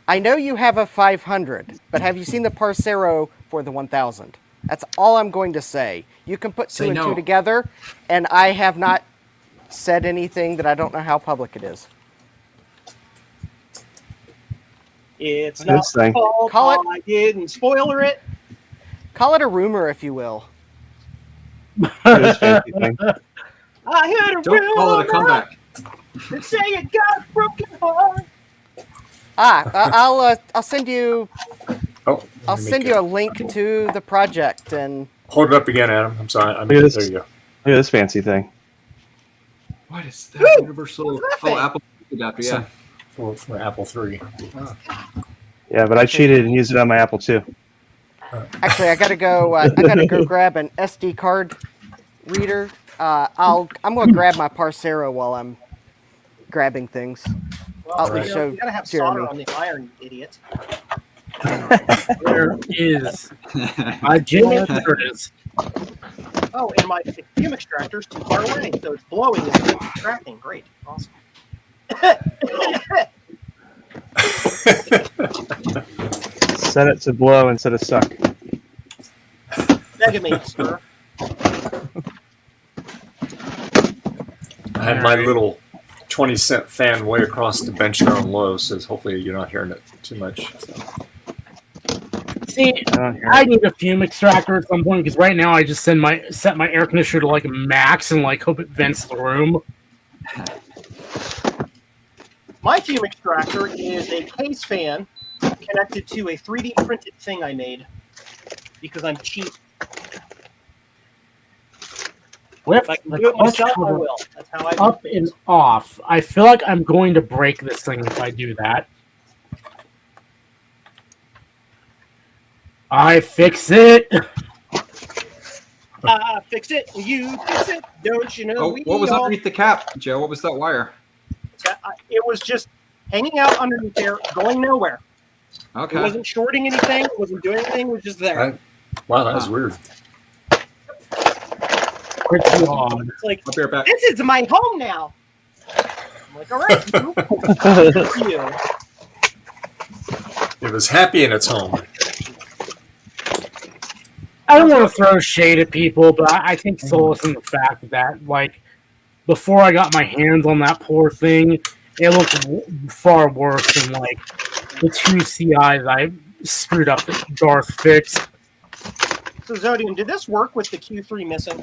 Speaker 5: I know you have a 500, but have you seen the Parcero for the 1000? That's all I'm going to say. You can put two and two together, and I have not said anything that I don't know how public it is.
Speaker 2: It's not fault. I didn't spoiler it.
Speaker 5: Call it a rumor, if you will.
Speaker 3: Do this fancy thing.
Speaker 2: I heard a
Speaker 4: Don't call it a comeback.
Speaker 2: and say you got a broken heart.
Speaker 5: I'll send you.
Speaker 1: Oh,
Speaker 5: I'll send you a link to the project and.
Speaker 1: Hold it up again, Adam. I'm sorry.
Speaker 3: Look at this.
Speaker 1: There you go.
Speaker 3: Look at this fancy thing.
Speaker 4: What is that? Universal.
Speaker 2: What's that
Speaker 4: Oh,
Speaker 2: thing?
Speaker 4: Apple adapter. Yeah.
Speaker 1: For Apple III.
Speaker 3: Yeah, but I cheated and used it on my Apple II.
Speaker 5: Actually, I gotta go. I gotta go grab an SD card reader. I'm gonna grab my Parcero while I'm grabbing things.
Speaker 2: Well,
Speaker 5: I'll
Speaker 1: Right.
Speaker 5: show
Speaker 2: you gotta have
Speaker 5: Jeremy.
Speaker 2: solder on the iron, you idiot.
Speaker 6: There is. Jimmy, there it is.
Speaker 2: Oh, and my fume extractor's too far away, so it's blowing and it's extracting. Great, awesome.
Speaker 3: Set it to blow instead of suck.
Speaker 2: Mega me, sir.
Speaker 1: I had my little 20-cent fan way across the bench there on low, so hopefully you're not hearing it too much. So.
Speaker 6: See, I need a fume extractor at some point because right now I just set my air conditioner to like max and like hope it vents the room.
Speaker 2: My fume extractor is a case fan connected to a 3D printed thing I made because I'm cheap.
Speaker 6: With
Speaker 2: If I can
Speaker 6: the
Speaker 2: do it
Speaker 6: clutch
Speaker 2: myself, I
Speaker 6: cover
Speaker 2: will. That's how I do
Speaker 6: up
Speaker 2: it.
Speaker 6: and off, I feel like I'm going to break this thing if I do that. I fix it.
Speaker 2: I fix it, you fix it. Don't you know?
Speaker 4: Oh,
Speaker 2: we
Speaker 4: what was
Speaker 2: all-
Speaker 4: underneath the cap, Joe? What was that wire?
Speaker 2: It was just hanging out underneath there, going nowhere. It
Speaker 4: Okay.
Speaker 2: wasn't shorting anything. It wasn't doing anything. It was just there.
Speaker 1: Wow, that was weird.
Speaker 6: Pretty odd.
Speaker 2: It's like,
Speaker 4: I'll be right back.
Speaker 2: this is my home now. I'm like, all right, you. Good for you.
Speaker 1: It was happy in its home.
Speaker 6: I don't want to throw shade at people, but I take solace in the fact that, like, before I got my hands on that poor thing, it looked far worse than, like, the two CIs I screwed up that Darth fixed.
Speaker 2: So, Zodium, did this work with the Q3 missing?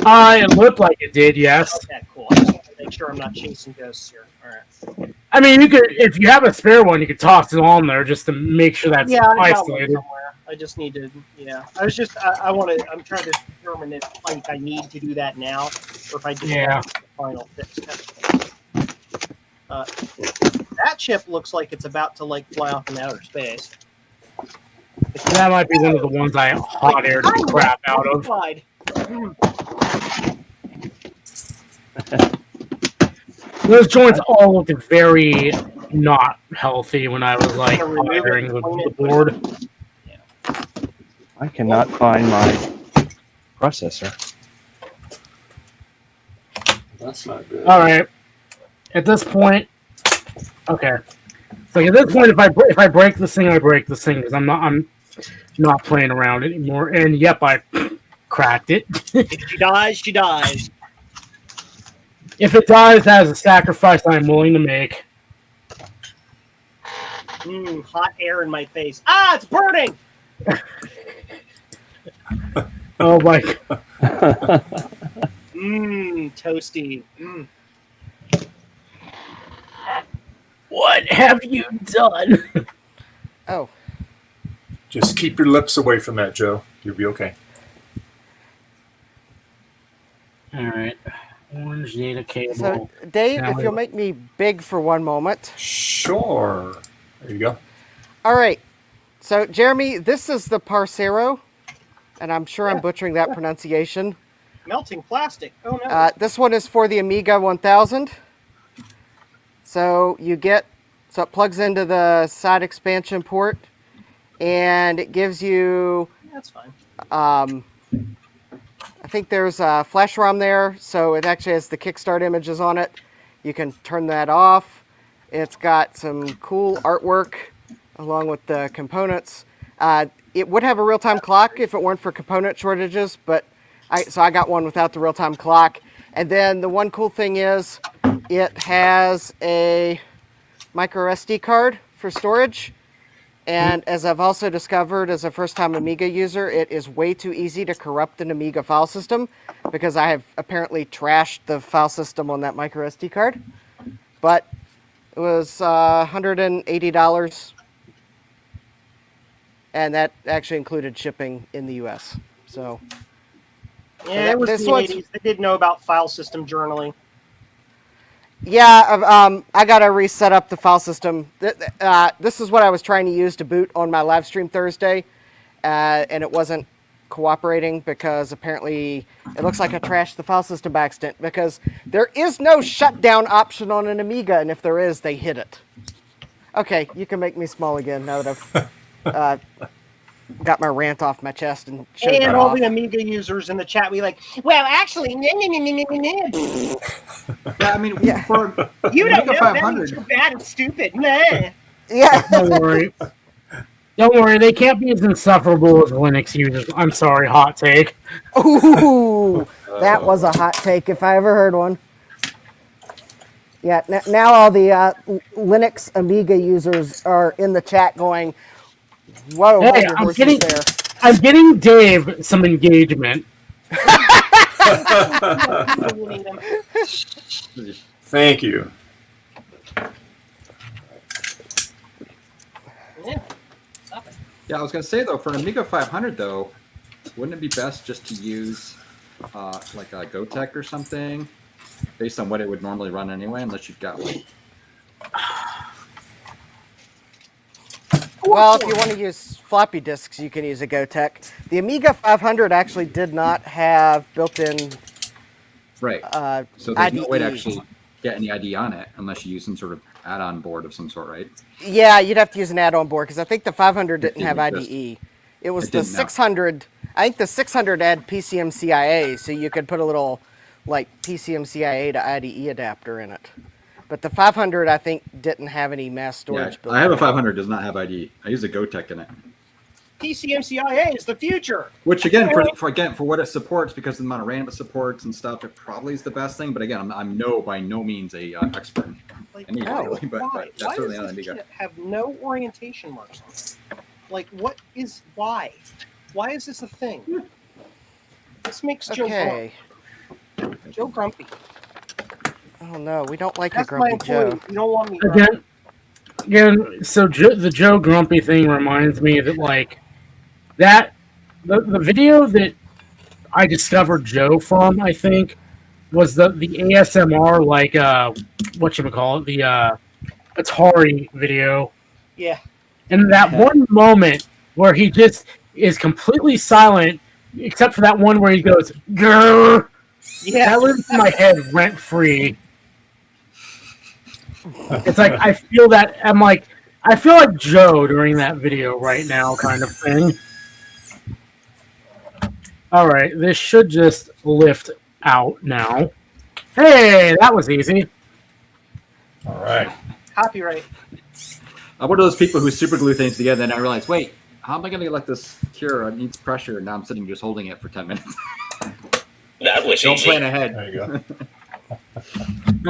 Speaker 6: It looked like it did, yes.
Speaker 2: Okay, cool. I just want to make sure I'm not chasing ghosts here. All right.
Speaker 6: I mean, you could, if you have a spare one, you could toss it on there just to make sure that's
Speaker 2: Yeah, I got one
Speaker 6: isolated.
Speaker 2: somewhere. I just need to, yeah. I was just, I want to, I'm trying to determine if like, I need to do that now, or if I do
Speaker 6: Yeah.
Speaker 2: the final fix. That chip looks like it's about to like fly off in outer space.
Speaker 6: That might be one of the ones I hot aired the crap out of.
Speaker 2: Slide.
Speaker 6: Those joints all looked very not healthy when I was like
Speaker 2: Remove it,
Speaker 6: firing the
Speaker 2: clean it,
Speaker 6: board.
Speaker 3: I cannot find my processor.
Speaker 1: That's not good.
Speaker 6: All right. At this point, okay. So at this point, if I break this thing, I break this thing because I'm not playing around anymore. And yep, I cracked it.
Speaker 2: If she dies, she dies.
Speaker 6: If it dies, that is a sacrifice I'm willing to make.
Speaker 2: Hot air in my face. Ah, it's burning!
Speaker 6: Oh my!
Speaker 2: Toasty.
Speaker 6: What have you done?
Speaker 5: Oh,
Speaker 1: Just keep your lips away from that, Joe. You'll be okay.
Speaker 6: All right. Orange data cable.
Speaker 5: so Dave,
Speaker 6: Now
Speaker 5: if
Speaker 6: we-
Speaker 5: you'll make me big for one moment.
Speaker 1: Sure. There you go.
Speaker 5: All right. So Jeremy, this is the Parcero, and I'm sure I'm butchering that pronunciation.
Speaker 2: Melting plastic. Oh no.
Speaker 5: This one is for the Amiga 1000. So it plugs into the side expansion port, and it gives you,
Speaker 2: That's fine.
Speaker 5: I think there's a flash ROM there, so it actually has the Kickstart images on it. You can turn that off. It's got some cool artwork along with the components. It would have a real-time clock if it weren't for component shortages, but I got one without the real-time clock. And then the one cool thing is it has a micro SD card for storage, And as I've also discovered as a first-time Amiga user, it is way too easy to corrupt an Amiga file system because I have apparently trashed the file system on that micro SD card. But it was $180, and that actually included shipping in the U.S. So
Speaker 2: Yeah, it was
Speaker 5: this
Speaker 2: the
Speaker 5: one's-
Speaker 2: 80s. They didn't know about file system journaling.
Speaker 5: yeah, I got to reset up the file system. This is what I was trying to use to boot on my live stream Thursday, and it wasn't cooperating because apparently it looks like I trashed the file system by accident because there is no shutdown option on an Amiga, and if there is, they hid it. Okay, you can make me small again now that I've got my rant off my chest and showed
Speaker 2: And
Speaker 5: that
Speaker 2: all
Speaker 5: off.
Speaker 2: the Amiga users in the chat be like, well, actually,
Speaker 4: Yeah, I mean,
Speaker 5: Yeah.
Speaker 4: for
Speaker 2: you don't
Speaker 4: Amiga
Speaker 2: know that
Speaker 4: 500.
Speaker 2: means you're bad and stupid. Nah.
Speaker 5: Yeah.
Speaker 6: Don't worry. Don't worry, they can't be as insufferable as Linux users. I'm sorry, hot take.
Speaker 5: Ooh, that was a hot take if I ever heard one. Yeah, now all the Linux Amiga users are in the chat going, "Whoa,
Speaker 6: Hey,
Speaker 5: hold your
Speaker 6: I'm
Speaker 5: horses
Speaker 6: getting-
Speaker 5: there."
Speaker 6: I'm getting Dave some engagement.
Speaker 1: Thank you.
Speaker 2: Yeah. Stop it.
Speaker 4: Yeah, I was gonna say though, for an Amiga 500 though, wouldn't it be best just to use like a GoTech or something, based on what it would normally run anyway, unless you've got like.
Speaker 5: Well, if you want to use floppy disks, you can use a GoTech. The Amiga 500 actually did not have built-in
Speaker 4: Right. So there's no way to
Speaker 5: IDE.
Speaker 4: actually get any ID on it unless you use some sort of add-on board of some sort, right?
Speaker 5: Yeah, you'd have to use an add-on board because I think the 500 didn't have
Speaker 4: didn't exist.
Speaker 5: IDE. It was
Speaker 4: It
Speaker 5: the
Speaker 4: didn't, no.
Speaker 5: 600. I think the 600 had PCMCIA, so you could put a little like PCMCIA to IDE adapter in it. But the 500, I think, didn't have any mass storage
Speaker 4: Yeah,
Speaker 5: built
Speaker 4: I have a
Speaker 5: in.
Speaker 4: 500 does not have ID. I use a GoTech in it,
Speaker 2: PCMCIA is the future.
Speaker 4: which again for what it supports, because of the amount of RAM it supports and stuff, it probably is the best thing. But again, I'm by no means a expert.
Speaker 2: Like,
Speaker 4: I need
Speaker 5: Oh.
Speaker 4: really, but
Speaker 2: why?
Speaker 4: that's
Speaker 2: Why
Speaker 4: certainly
Speaker 2: does
Speaker 4: not
Speaker 2: this
Speaker 4: Amiga.
Speaker 2: shit have no orientation marks on it? Like, what is why? Why is this a thing? This makes
Speaker 5: Okay.
Speaker 2: Joe grumpy.
Speaker 5: Oh no, we don't like
Speaker 2: That's
Speaker 5: a
Speaker 2: my
Speaker 5: grumpy
Speaker 2: employee.
Speaker 5: Joe.
Speaker 2: You don't want me grumpy.
Speaker 6: Again, so the Joe Grumpy thing reminds me that the video that I discovered Joe from, I think, was the ASMR whatchamacallit, the Atari video.
Speaker 2: Yeah.
Speaker 6: And that one moment where he just is completely silent, except for that one where he goes, grrr,
Speaker 2: Yeah.
Speaker 6: that lives in my head rent free. It's like I feel like Joe during that video right now, kind of thing. All right, this should just lift out now. Hey, that was easy.
Speaker 1: All right.
Speaker 2: Copyright.
Speaker 4: I'm one of those people who super glue things together, and I realize, wait, how am I going to let this cure? It needs pressure, and now I'm sitting just holding it for 10 minutes.
Speaker 7: That was
Speaker 4: Don't
Speaker 7: easy.
Speaker 4: plan ahead.
Speaker 1: There you go.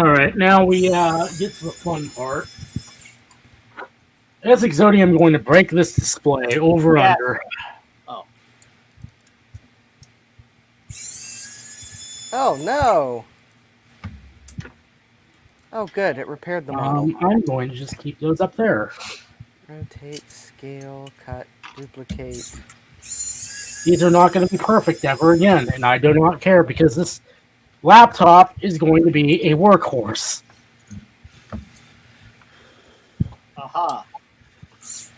Speaker 6: All right, now we get to the fun part. As Exodia, I'm going to break this display over
Speaker 2: Yeah.
Speaker 6: under.
Speaker 5: Oh no. Oh good, it repaired the model.
Speaker 6: I'm going to just keep those up there.
Speaker 5: Rotate, scale, cut, duplicate.
Speaker 6: These are not going to be perfect ever again, and I do not care because this laptop is going to be a workhorse.
Speaker 2: Aha.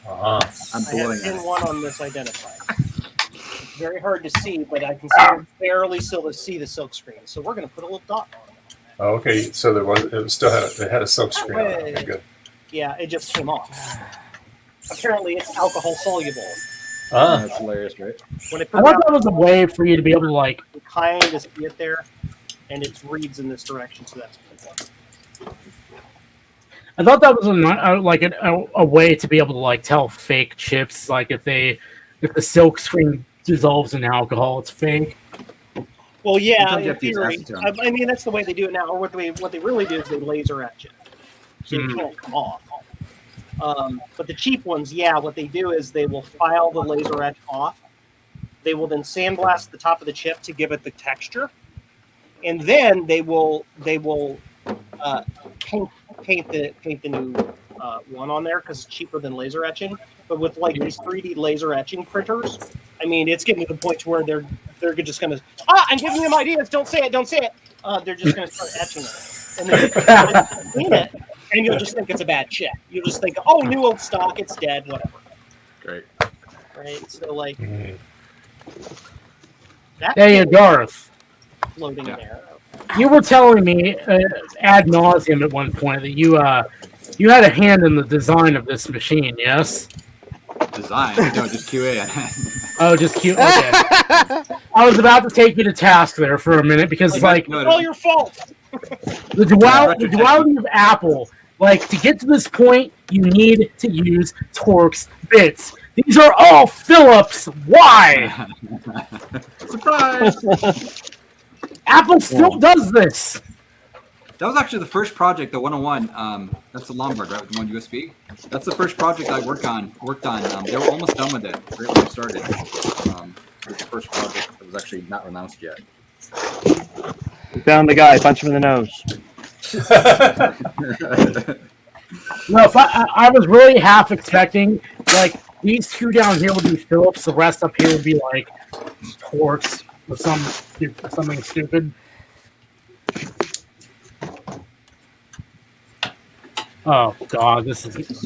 Speaker 1: Uh-huh.
Speaker 4: I'm
Speaker 2: I
Speaker 4: blowing
Speaker 2: have pin
Speaker 4: it.
Speaker 2: 1 on this identifier. It's very hard to see, but I can barely still see the silk screen. So we're going to put a little dot on it.
Speaker 1: Oh, okay, so it had a silk screen on it. Okay, good.
Speaker 2: Yeah, it just came off. Apparently, it's alcohol soluble.
Speaker 1: Ah,
Speaker 4: That's hilarious, right?
Speaker 2: When I
Speaker 6: I
Speaker 2: put it
Speaker 6: thought
Speaker 2: out,
Speaker 6: that was a way for you to be able to
Speaker 2: you kind of see it there, and it reads in this direction, so that's good.
Speaker 6: I thought that was a way to be able to tell fake chips, like if the silk screen dissolves in alcohol, it's fake.
Speaker 2: Well, yeah,
Speaker 4: Sometimes you
Speaker 2: in
Speaker 4: have to use
Speaker 2: theory.
Speaker 4: acetone.
Speaker 2: I mean, that's the way they do it now. Or what they really do is they laser etch it, so it
Speaker 6: Hmm.
Speaker 2: can't come off. But the cheap ones, what they do is they will file the laser etch off. They will then sandblast the top of the chip to give it the texture, and then they will paint the new one on there because it's cheaper than laser etching. But with like these 3D laser etching printers, I mean, it's getting to the point where they're just gonna I'm giving them ideas. Don't say it. They're just gonna start etching it, and then you clean it, and you'll just think it's a bad chip. You'll just think, oh, new old stock, it's dead, whatever.
Speaker 4: Great.
Speaker 2: Right. So like.
Speaker 6: Hey, Garth.
Speaker 2: Floating in there.
Speaker 6: You were telling me ad nauseum at one point that you had a hand in the design of this machine, yes?
Speaker 4: Design? No, just QA.
Speaker 6: Oh, just cute. Okay. I was about to take you to task there for a minute because,
Speaker 2: it's
Speaker 6: all
Speaker 2: your fault.
Speaker 6: The duality of Apple. Like, to get to this point, you need to use Torx bits. These are all Phillips. Why?
Speaker 4: Surprise!
Speaker 6: Apple still does this.
Speaker 4: That was actually the first project, the 101. That's the Lombard, right? With the one USB. That's the first project I worked on. They were almost done with it right when I started. It was the first project that was actually not announced yet.
Speaker 3: We found the guy. Punch him in the nose.
Speaker 6: No, if I was really half expecting, like, these two down here would be Phillips, the rest up here would be, like, Torx or something stupid. Oh, God, this is...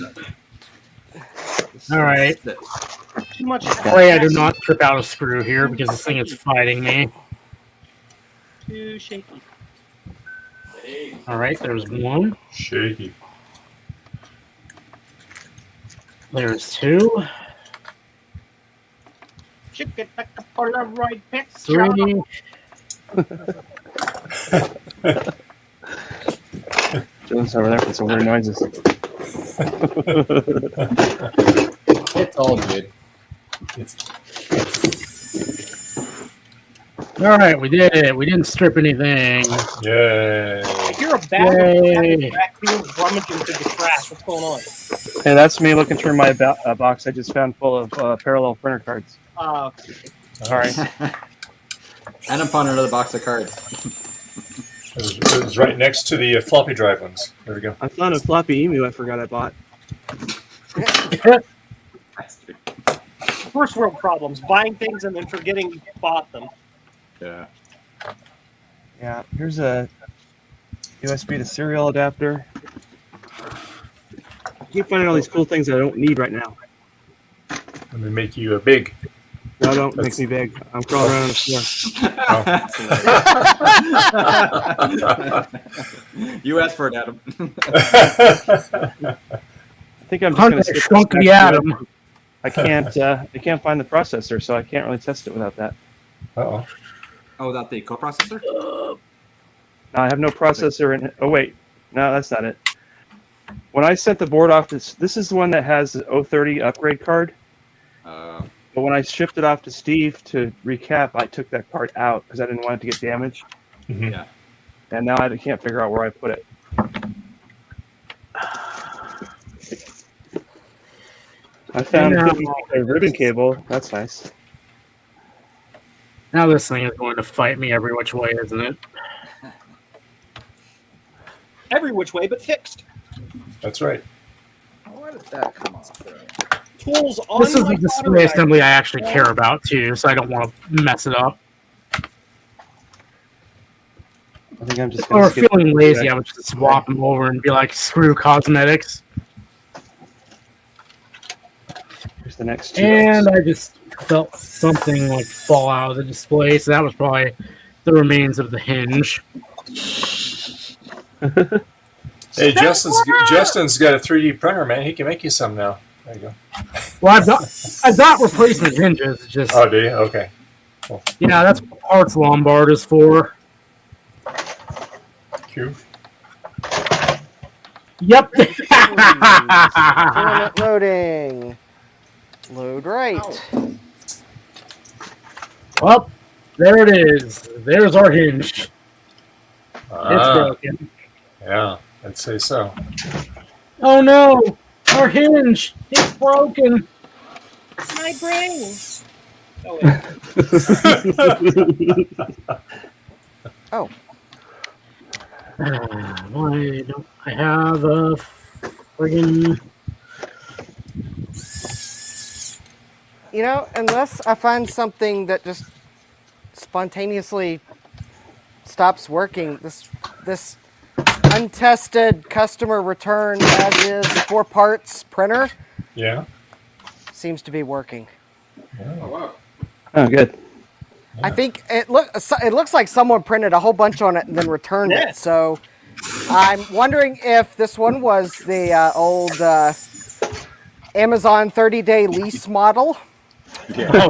Speaker 6: Alright.
Speaker 2: Too much.
Speaker 6: Pray I do not trip out a screw here, because this thing is fighting me.
Speaker 2: Too shaky.
Speaker 6: Alright, there's one.
Speaker 1: Shaky.
Speaker 6: There's two.
Speaker 2: Chicken back up on the right picture.
Speaker 6: Three.
Speaker 3: Joe's over there for some weird noises.
Speaker 8: It's all good.
Speaker 6: Alright, we did it. We didn't strip anything.
Speaker 1: Yay.
Speaker 2: I hear a bag of raccoons rummaging through the trash. What's going on?
Speaker 3: Hey, that's me looking through my box I just found full of parallel printer cards. Sorry.
Speaker 4: And I'm finding another box of cards.
Speaker 1: It was right next to the floppy drive ones. There we go.
Speaker 3: I found a floppy emu I forgot I bought.
Speaker 2: First world problems: buying things and then forgetting you bought them.
Speaker 4: Yeah.
Speaker 3: Yeah, here's a USB to serial adapter. I keep finding all these cool things I don't need right now.
Speaker 1: Let me make you big.
Speaker 3: No, don't make me big. I'm crawling around on the floor.
Speaker 4: You asked for it, Adam.
Speaker 3: I think I'm just going to skip
Speaker 6: shrunk
Speaker 3: this
Speaker 6: the
Speaker 3: back
Speaker 6: atom.
Speaker 3: to- I can't find the processor, so I can't really test it without that.
Speaker 1: Uh-oh.
Speaker 4: Oh, without the coprocessor?
Speaker 3: No, I have no processor in it. Oh, wait. No, that's not it. When I sent the board off, this is the one that has the 030 upgrade card. But when I shipped it off to Steve to recap, I took that part out because I didn't want it to get damaged.
Speaker 1: Mm-hmm.
Speaker 4: Yeah.
Speaker 3: And now I can't figure out where I put it. I found a ribbon cable. That's nice.
Speaker 6: Now this thing is going to fight me every which way, isn't it?
Speaker 2: Every which way, but fixed.
Speaker 1: That's right.
Speaker 8: Why did that come off?
Speaker 2: Tools on
Speaker 6: This is
Speaker 2: my
Speaker 6: the display
Speaker 2: auto
Speaker 6: assembly I actually care about, too, so I don't want to mess it up.
Speaker 3: I think I'm just
Speaker 6: If I were
Speaker 3: going to skip.
Speaker 6: feeling lazy, I would just swap them over and be like, screw cosmetics.
Speaker 3: Here's the next two.
Speaker 6: And I just felt something like fall out of the display, so that was probably the remains of the hinge.
Speaker 1: Hey, Justin's got a 3D printer, man. He can make you some now. There you go.
Speaker 6: Well, I've got replacement hinges. It's just
Speaker 1: Oh, do you? Okay.
Speaker 6: yeah, that's what parts Lombard is for.
Speaker 1: Q.
Speaker 6: Yep.
Speaker 5: Filament loading. Load right.
Speaker 6: Well, there it is. There's our hinge. It's broken.
Speaker 1: Yeah, I'd say so.
Speaker 6: Oh no! Our hinge! It's broken!
Speaker 2: My brain. Oh, wait.
Speaker 5: Oh,
Speaker 6: Why don't I have a friggin'...
Speaker 5: unless I find something that just spontaneously stops working, this untested customer return as is 4 parts printer
Speaker 1: Yeah.
Speaker 5: seems to be working.
Speaker 8: Oh, wow.
Speaker 3: Oh, good.
Speaker 5: I think it looks like someone printed a whole bunch on it and then returned
Speaker 2: Yeah.
Speaker 5: it. So I'm wondering if this one was the old Amazon 30-day lease model.
Speaker 6: Oh,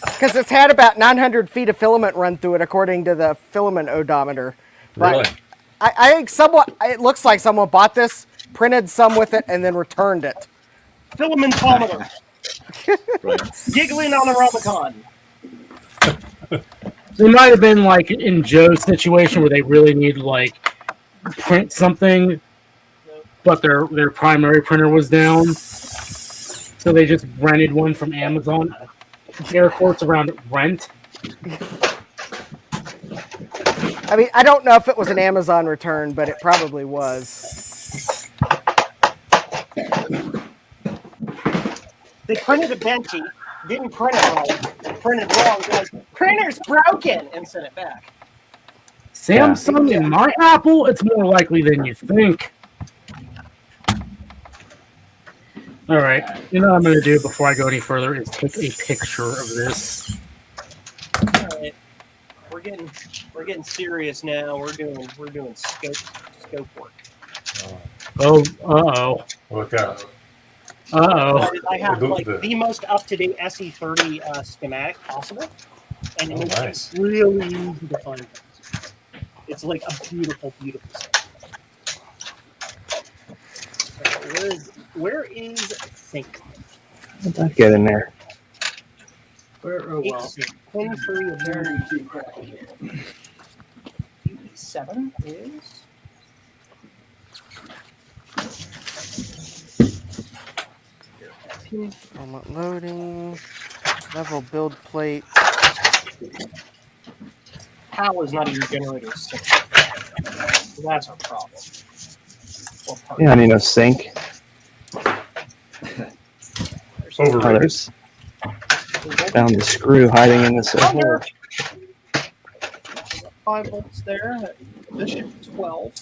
Speaker 5: Because it's had about 900 feet of filament run through it, according to the filament odometer. But
Speaker 1: Really?
Speaker 5: I think it looks like someone bought this, printed some with it, and then returned it.
Speaker 2: Filamentometer. Giggling on the Rubicon.
Speaker 6: They might have been like in Joe's situation where they really need to like print something, but their primary printer was down, so they just rented one from Amazon. Air quotes around rent.
Speaker 5: I mean, I don't know if it was an Amazon return, but it probably was.
Speaker 2: They printed a Benty, didn't print it right, printed wrong, goes, printer's broken, and sent it back.
Speaker 6: Samsung and my Apple, it's more likely than you think. All right, you know what I'm going to do before I go any further is take a picture of this.
Speaker 2: All right. We're getting serious now. We're doing scope work.
Speaker 6: Oh, uh-oh.
Speaker 1: Look out.
Speaker 6: Uh-oh.
Speaker 2: I have like the most up-to-date SE30 schematic possible, and it makes it really easy to find things. It's like a beautiful, beautiful stuff. Where is sync?
Speaker 3: How'd that get in there?
Speaker 2: Pin 3 of very 7 is.
Speaker 5: Moment loading. Level build plate.
Speaker 2: PAL is not even generating sync. So that's our problem.
Speaker 3: Yeah, I need a sync.
Speaker 1: Overrated.
Speaker 3: Found the screw hiding in this hole.
Speaker 2: 5 volts there. This should be 12.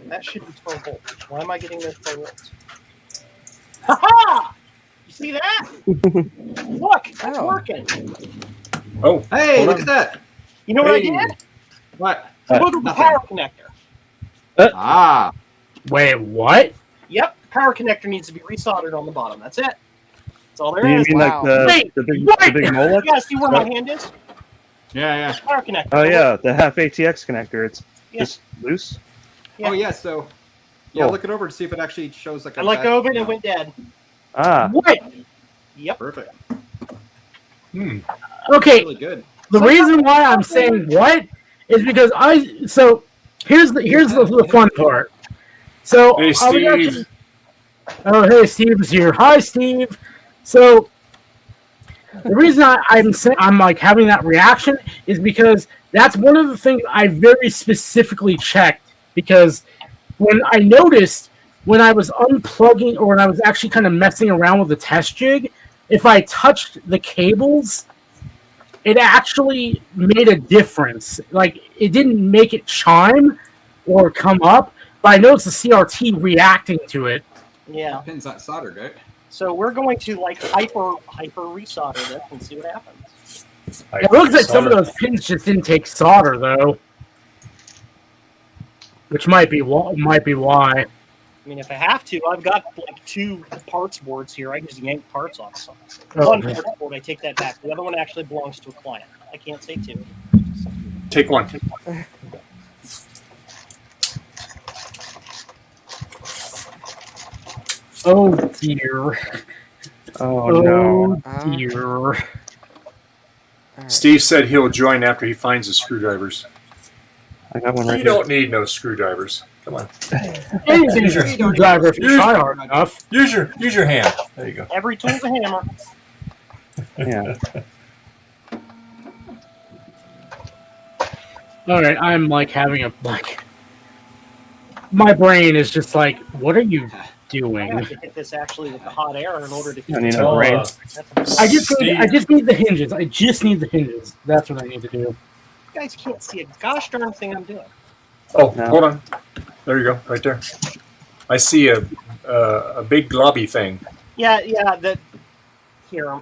Speaker 2: That should be 12 volts. Why am I getting those 12 volts? Ha-ha! You see that? Look, that's working.
Speaker 1: Oh,
Speaker 4: Hey, look at that.
Speaker 2: You know what I did?
Speaker 4: What?
Speaker 2: Look at the power connector.
Speaker 4: Ah.
Speaker 6: Wait, what?
Speaker 2: Yep, the power connector needs to be resoldered on the bottom. That's it. That's all there
Speaker 3: Do you
Speaker 2: is.
Speaker 3: mean like
Speaker 2: Wait,
Speaker 3: the big
Speaker 2: You
Speaker 3: Molex?
Speaker 2: guys see where my hand is?
Speaker 4: Yeah.
Speaker 2: Power connector.
Speaker 3: Oh yeah, the half ATX connector. It's just loose.
Speaker 2: Yeah.
Speaker 4: Oh yeah. So yeah,
Speaker 3: Cool.
Speaker 4: look it over to see if it actually shows like.
Speaker 2: I let go of it and it went dead.
Speaker 3: Ah.
Speaker 6: What?
Speaker 2: Yep.
Speaker 4: Perfect.
Speaker 6: Okay,
Speaker 4: Really good.
Speaker 6: the reason why I'm saying what is because here's the fun part. So
Speaker 1: Hey,
Speaker 6: I was
Speaker 1: Steve.
Speaker 6: hey, Steve's here. Hi, Steve. So the reason I'm like having that reaction is because that's one of the things I very specifically checked, because when I noticed when I was unplugging or when I was actually kind of messing around with the test jig, if I touched the cables, it actually made a difference. Like, it didn't make it chime or come up, but I noticed the CRT reacting to it.
Speaker 2: Yeah.
Speaker 4: Pin's not soldered, right?
Speaker 2: So we're going to like hyper resolder this and see what happens.
Speaker 6: It looks like some of those pins just didn't take solder, though, which might be why.
Speaker 2: I mean, if I have to, I've got like 2 parts boards here. I can just yank parts off some.
Speaker 6: Oh.
Speaker 2: One parts board, I take that back. The other one actually belongs to a client. I can't say 2.
Speaker 1: Take one.
Speaker 6: Oh dear.
Speaker 3: Oh no.
Speaker 6: Dear.
Speaker 1: Steve said he'll join after he finds the screwdrivers.
Speaker 3: I got one right
Speaker 1: You
Speaker 3: here.
Speaker 1: don't need no screwdrivers. Come on.
Speaker 6: Anything's a screwdriver if you try hard enough.
Speaker 1: Use your hand. There you go.
Speaker 2: Every tool's a hammer.
Speaker 3: Yeah.
Speaker 6: All right, I'm like having a like. My brain is just like, what are you
Speaker 2: I
Speaker 6: doing?
Speaker 2: have to hit this actually with the hot air in order to keep
Speaker 3: I need
Speaker 2: it.
Speaker 3: a brain.
Speaker 6: I just need the hinges. I just need the hinges. That's what I need to do.
Speaker 2: You guys can't see a gosh darn thing I'm doing.
Speaker 1: Oh,
Speaker 3: No.
Speaker 1: hold on. There you go, right there. I see a big globby thing.
Speaker 2: Yeah. That here.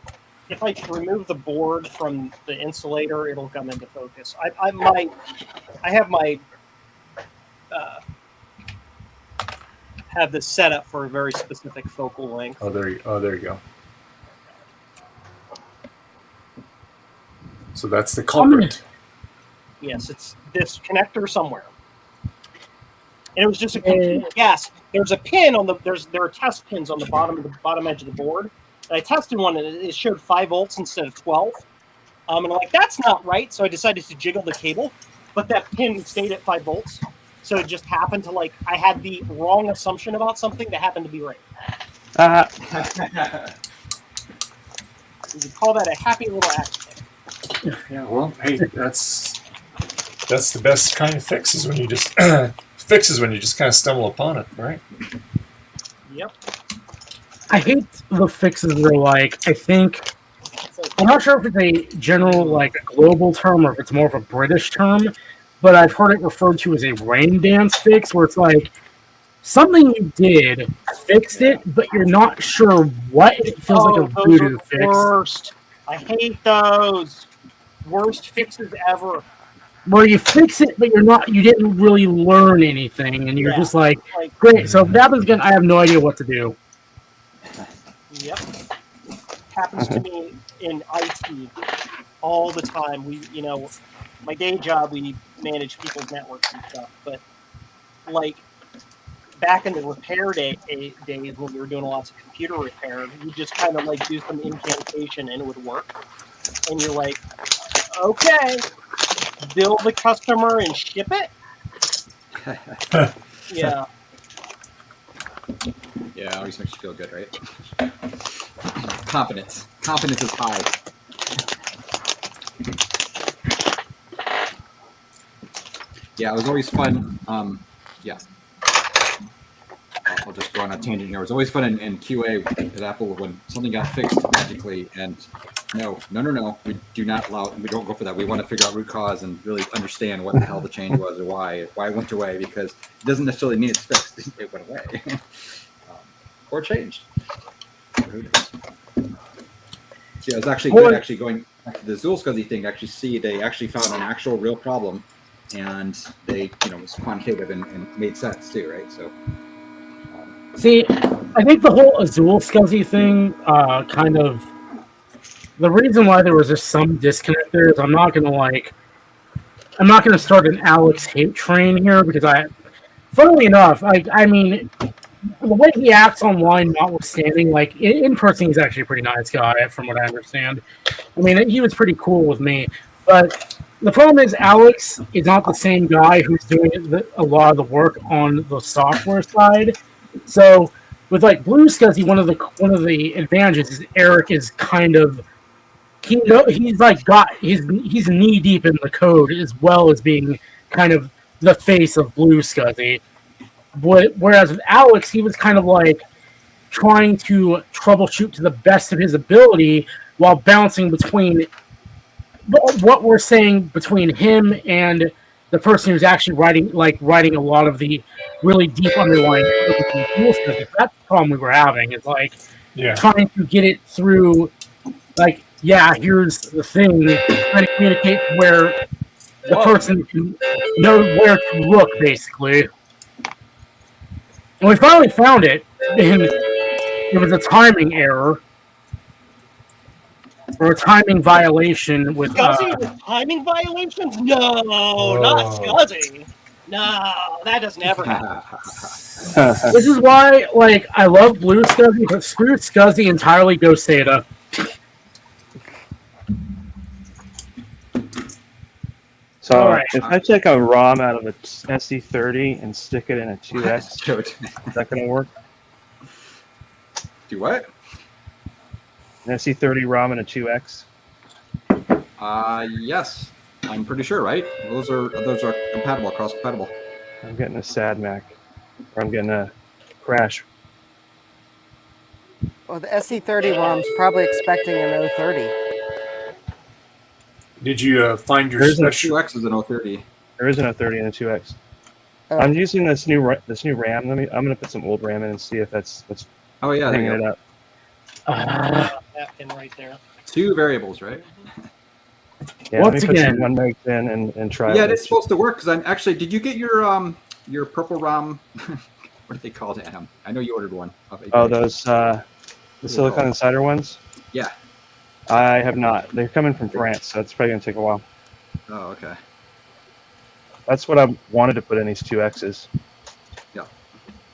Speaker 2: If I remove the board from the insulator, it'll come into focus. I have my have this set up for a very specific focal length.
Speaker 1: Oh, there you go. So that's the culprit.
Speaker 2: Yes, it's this connector somewhere. And it was just a complete guess. There's a pin on there are test pins on the bottom edge of the board. And I tested one and it showed 5 volts instead of 12. And I'm like, that's not right. So I decided to jiggle the cable, but that pin stayed at 5 volts. So it just happened to I had the wrong assumption about something that happened to be right. You could call that a happy little accident.
Speaker 1: Yeah, well, hey, that's the best kind of fixes when you just kind of stumble upon it, right?
Speaker 2: Yep.
Speaker 6: I hate the fixes that are like, I think, I'm not sure if it's a general, like, a global term or if it's more of a British term, but I've heard it referred to as a rain dance fix, where it's like, something you did fixed it, but you're not sure what. It feels like a voodoo fix.
Speaker 2: Worst. I hate those. Worst fixes ever.
Speaker 6: Where you fix it, but you didn't really learn anything, and you're just like, great, so if that happens again, I have no idea what to do.
Speaker 2: Yep. Happens to me in IT all the time. My day job, we manage people's networks and stuff, but back in the repair days when we were doing lots of computer repair, you just kind of do some incantation and it would work. And you're like, okay, bill the customer and ship it? Yeah.
Speaker 4: Yeah, always makes you feel good, right? Confidence. Confidence is high. Yeah, it was always fun. Yeah. I'll just go on a tangent here. It was always fun in QA at Apple when something got fixed magically, and no, we do not allow. We don't go for that. We want to figure out root cause and really understand what the hell the change was or why it went away, because it doesn't necessarily mean it's fixed. It went away or changed. Who knows? See, I was actually good. Actually, going back to the Zulscuzzy thing, they actually found an actual real problem, and they, it was quantitative and made sense too, right? So.
Speaker 6: See, I think the whole Azul Scuzzy thing, kind of, the reason why there was just some disconnect there is I'm not gonna start an Alex hate train here, because funnily enough, I mean, the way he acts online notwithstanding, in person he's actually a pretty nice guy, from what I understand. I mean, he was pretty cool with me, but the problem is Alex is not the same guy who's doing a lot of the work on the software side. So with Blue Scuzzy, one of the advantages is Eric is kind of he's knee deep in the code, as well as being kind of the face of Blue Scuzzy. Whereas with Alex, he was kind of trying to troubleshoot to the best of his ability while bouncing between what we're saying between him and the person who's actually writing a lot of the really deep underlying code. That's the problem we were having. It's trying to get it through. Here's the thing, trying to communicate where the person can know where to look, basically. And we finally found it, and it was a timing error. Or a timing violation with
Speaker 2: Scuzzy with timing violations? No, not Scuzzy. No, that doesn't ever happen.
Speaker 6: This is why, I love Blue Scuzzy, but screw Scuzzy entirely, go Seda.
Speaker 3: So
Speaker 6: All right.
Speaker 3: if I take a ROM out of a SC30 and stick it in a 2X,
Speaker 4: Dude.
Speaker 3: is that going to work?
Speaker 4: Do what?
Speaker 3: An SC30 ROM and a 2X?
Speaker 4: Yes. I'm pretty sure, right? Those are compatible, cross compatible.
Speaker 3: I'm getting a sad Mac, or I'm getting a crash.
Speaker 5: Well, the SC30 ROM's probably expecting an 030.
Speaker 1: Did you find your
Speaker 3: There's a
Speaker 1: special?
Speaker 4: 2X is an 030.
Speaker 3: There isn't a 30 and a 2X.
Speaker 5: Oh.
Speaker 3: I'm using this new RAM. I'm going to put some old RAM in and see if that's
Speaker 4: Oh yeah, there
Speaker 3: hanging
Speaker 4: you
Speaker 3: it
Speaker 4: go.
Speaker 3: up.
Speaker 2: That pin right there.
Speaker 4: 2 variables, right?
Speaker 3: Yeah,
Speaker 6: Once
Speaker 3: let me put
Speaker 6: again-
Speaker 3: some 1 meg in and try
Speaker 4: Yeah,
Speaker 3: it.
Speaker 4: it's supposed to work because I'm actually. Did you get your purple ROM? What are they called, Adam? I know you ordered one.
Speaker 3: Oh, those the silicon insider ones?
Speaker 4: Yeah.
Speaker 3: I have not. They're coming from France, so it's probably going to take a while.
Speaker 4: Oh, okay.
Speaker 3: That's what I wanted to put in these 2Xs.
Speaker 4: Yeah.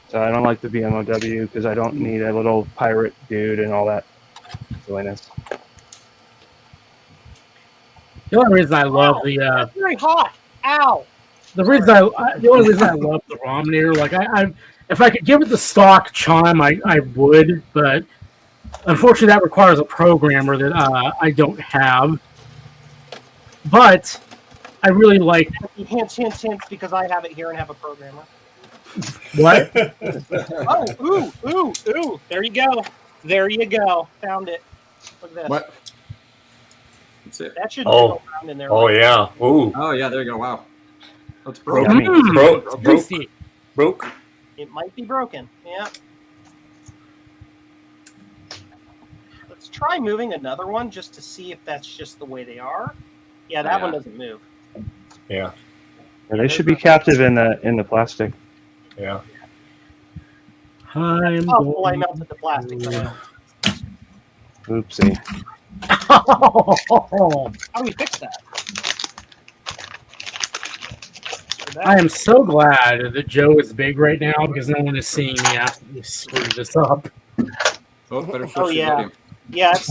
Speaker 3: So I don't like the VMOW because I don't need a little pirate dude and all that silliness.
Speaker 6: The only reason I love the
Speaker 2: That's very hot. Ow.
Speaker 6: the only reason I love the Romnator, like I if I could give it the stock chime, I would, but unfortunately that requires a programmer that I don't have. But I really like
Speaker 2: Hints, because I have it here and have a programmer.
Speaker 6: what?
Speaker 2: Oh, ooh. There you go. Found it. Look at this.
Speaker 4: What? That's it.
Speaker 2: That should
Speaker 1: Oh.
Speaker 2: go around in there.
Speaker 1: Oh yeah. Ooh.
Speaker 4: Oh yeah, there you go. Wow. That's
Speaker 1: Broken.
Speaker 4: broken.
Speaker 1: Broke.
Speaker 6: Juicy.
Speaker 1: Broke.
Speaker 2: It might be broken. Yeah. Let's try moving another one just to see if that's just the way they are. Yeah, that one doesn't move.
Speaker 1: Yeah.
Speaker 3: Yeah, they should be captive in the plastic.
Speaker 1: Yeah.
Speaker 6: I'm
Speaker 2: Oh, well, I melted the plastic.
Speaker 3: Oopsie.
Speaker 2: How do we fix that?
Speaker 6: I am so glad that Joe is big right now because no one is seeing me after we screw this up.
Speaker 4: Oh, better
Speaker 2: Oh,
Speaker 4: switch
Speaker 2: yeah.
Speaker 4: to
Speaker 2: Yeah, that's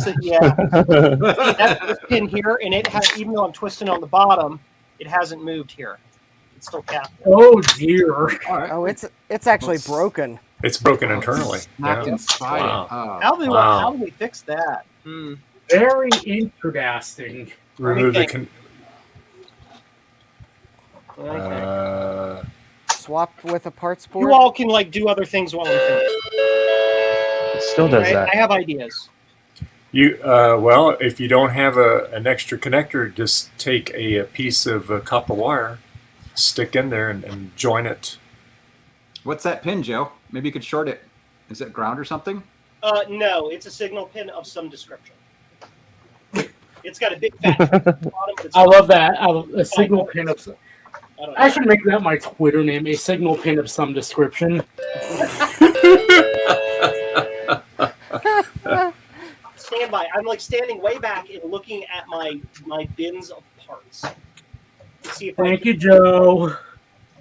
Speaker 2: this pin here, and it has, even though I'm twisting on the bottom, it hasn't moved here. It's still captive.
Speaker 6: Oh dear.
Speaker 4: All right.
Speaker 5: Oh, it's actually
Speaker 4: Let's-
Speaker 5: broken.
Speaker 1: It's broken internally.
Speaker 4: Smacked
Speaker 1: Yeah.
Speaker 4: inside.
Speaker 1: Wow.
Speaker 4: Oh.
Speaker 2: How do we fix that?
Speaker 6: Very interesting.
Speaker 1: Remove the.
Speaker 2: Okay. Okay.
Speaker 5: Swapped with a parts board.
Speaker 2: You all can do other things while I'm finished.
Speaker 3: It still does
Speaker 2: I
Speaker 3: that.
Speaker 2: have ideas.
Speaker 1: You well, if you don't have an extra connector, just take a piece of copper wire, stick in there, and join it.
Speaker 4: What's that pin, Joe? Maybe you could short it. Is it ground or something?
Speaker 2: No, it's a signal pin of some description. It's got a big fat bottom. But it's
Speaker 6: I love that. A signal pin of.
Speaker 2: I don't know.
Speaker 6: I should make that my Twitter name. A signal pin of some description.
Speaker 2: Stand by. I'm standing way back and looking at my bins of parts. To see if I
Speaker 6: Thank
Speaker 2: can
Speaker 6: you, Joe.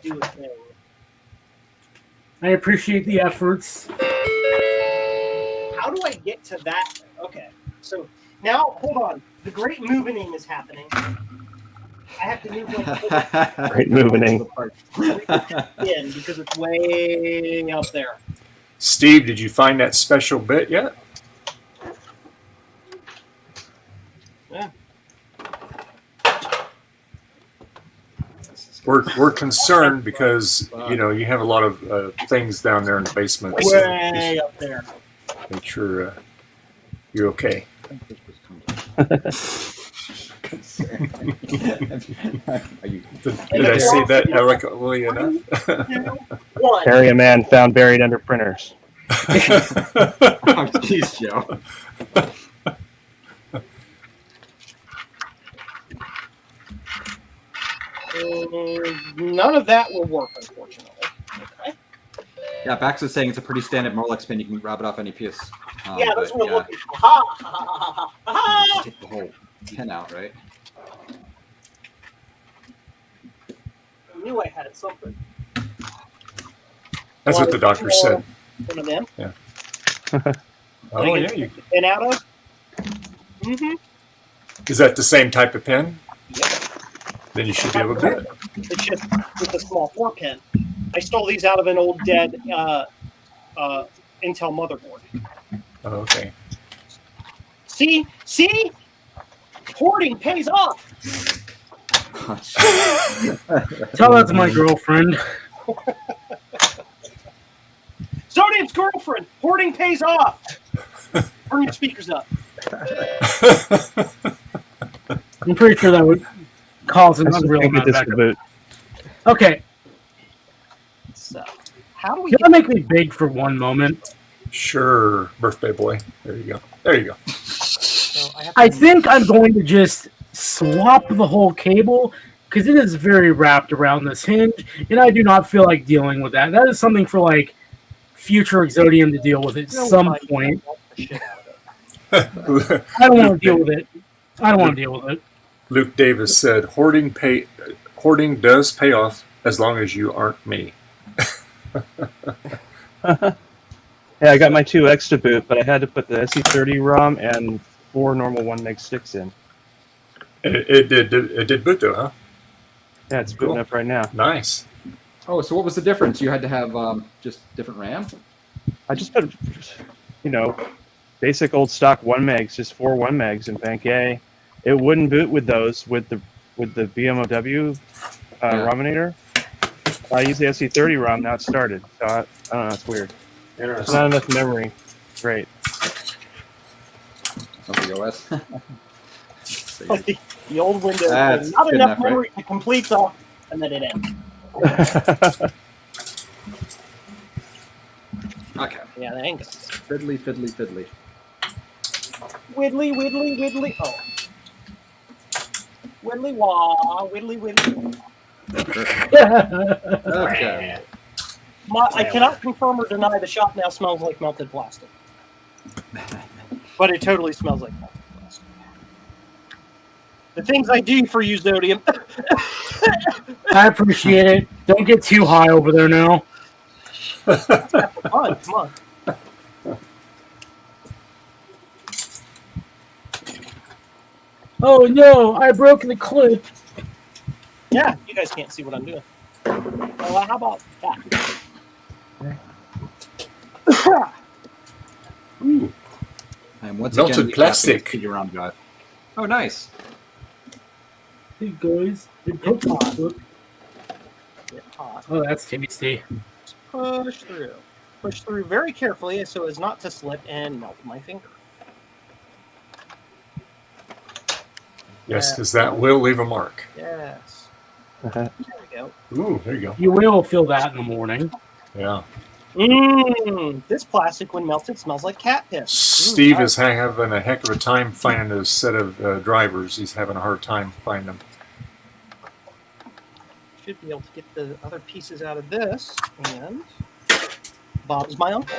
Speaker 2: do a thing.
Speaker 6: I appreciate the efforts.
Speaker 2: How do I get to that? Okay, so now hold on. The great moving is happening. I have to move my
Speaker 3: Great moving.
Speaker 2: in because it's way up there.
Speaker 1: Steve, did you find that special bit yet?
Speaker 2: Yeah.
Speaker 1: We're concerned because you have a lot of things down there in the basement. So
Speaker 2: Way up there.
Speaker 1: just make sure you're okay. Did I say that eloquently enough?
Speaker 2: 2, 1.
Speaker 3: Area man found buried under printers.
Speaker 4: Oh, jeez, Joe.
Speaker 2: None of that will work, unfortunately. Okay.
Speaker 4: Yeah, Bax is saying it's a pretty standard Molex pin. You can grab it off any piece.
Speaker 2: Yeah, that's
Speaker 4: but,
Speaker 2: what I'm looking for. Ha, ha, ha, ha, ha, ha.
Speaker 4: Just take the whole pin out, right?
Speaker 2: I knew I had something.
Speaker 1: That's what the doctor said.
Speaker 2: One of them.
Speaker 1: Yeah. Oh yeah. You,
Speaker 2: Pin out of. Mm-hmm.
Speaker 1: is that the same type of pen?
Speaker 2: Yep.
Speaker 1: Then you should be able to do it.
Speaker 2: It's just with a small 4-pin. I stole these out of an old dead Intel motherboard.
Speaker 1: Oh, okay.
Speaker 2: See? Hoarding pays off.
Speaker 6: Tell that to my girlfriend.
Speaker 2: Zodium's girlfriend. Hoarding pays off. Turn your speakers up.
Speaker 6: I'm pretty sure that would cause an
Speaker 3: I just
Speaker 6: unreal
Speaker 3: can't get
Speaker 6: amount of
Speaker 3: this to
Speaker 6: backup.
Speaker 3: boot.
Speaker 6: Okay,
Speaker 2: So, how do we
Speaker 6: can
Speaker 2: get
Speaker 6: I make me big for one moment?
Speaker 1: Sure, birthday boy. There you go. There you go.
Speaker 2: so I have
Speaker 6: I
Speaker 2: to-
Speaker 6: think I'm going to just swap the whole cable because it is very wrapped around this hinge, and I do not feel like dealing with that. That is something for like future Exodium to deal with at
Speaker 2: No,
Speaker 6: some
Speaker 2: fine.
Speaker 6: point.
Speaker 2: That's the shit out of it.
Speaker 6: I don't want to deal with it. I don't want to deal with it.
Speaker 1: Luke Davis said, "Hoarding does pay off as long as you aren't me."
Speaker 3: Yeah, I got my 2X to boot, but I had to put the SE30 ROM and 4 normal 1 meg sticks in.
Speaker 1: It did boot though, huh?
Speaker 3: Yeah, it's booting
Speaker 1: Cool.
Speaker 3: up right now.
Speaker 1: Nice.
Speaker 4: Oh, so what was the difference? You had to have just different RAM?
Speaker 3: I just put, basic old stock 1 megs, just 4 1 megs in Bank A. It wouldn't boot with those with the BMOW
Speaker 4: Yeah.
Speaker 3: ROMinator. I used the SE30 ROM. Now it started. So I don't know. It's weird. There's
Speaker 1: Interesting.
Speaker 3: not enough memory. Great.
Speaker 4: Something OS.
Speaker 2: Like the old Windows.
Speaker 4: That's
Speaker 2: Not
Speaker 4: good
Speaker 2: enough
Speaker 4: enough,
Speaker 2: memory to complete the, and then it ends.
Speaker 4: Okay.
Speaker 2: Yeah, that ain't good.
Speaker 4: Fiddly, fiddly, fiddly.
Speaker 2: Widdly, widdly, widdly. Oh. Widdly wah, widdly, widdly.
Speaker 4: Okay.
Speaker 2: I cannot confirm or deny the shop now smells like melted plastic. But it totally smells like melted plastic. The things I do for you, Zodium.
Speaker 6: I appreciate it. Don't get too high over there now.
Speaker 2: Come on.
Speaker 6: Oh no, I broke the clip.
Speaker 2: Yeah, you guys can't see what I'm doing. Well, how about that?
Speaker 1: Ooh,
Speaker 4: And once
Speaker 1: Melted
Speaker 4: again, we
Speaker 1: plastic.
Speaker 4: have to figure out God. Oh, nice.
Speaker 6: Hey guys, it broke my clip.
Speaker 2: Get hot.
Speaker 6: Oh, that's tasty.
Speaker 2: Just push through. Push through very carefully so as not to slip and melt my finger.
Speaker 1: yes, because that will leave a mark.
Speaker 2: Yes.
Speaker 3: Uh-huh.
Speaker 2: There we go.
Speaker 1: Ooh, there you go.
Speaker 6: You will feel that in the morning.
Speaker 1: Yeah.
Speaker 2: This plastic, when melted, smells like cat piss.
Speaker 1: Steve is having a heck of a time finding a set of drivers. He's having a hard time finding them.
Speaker 2: Should be able to get the other pieces out of this. And Bob's my uncle.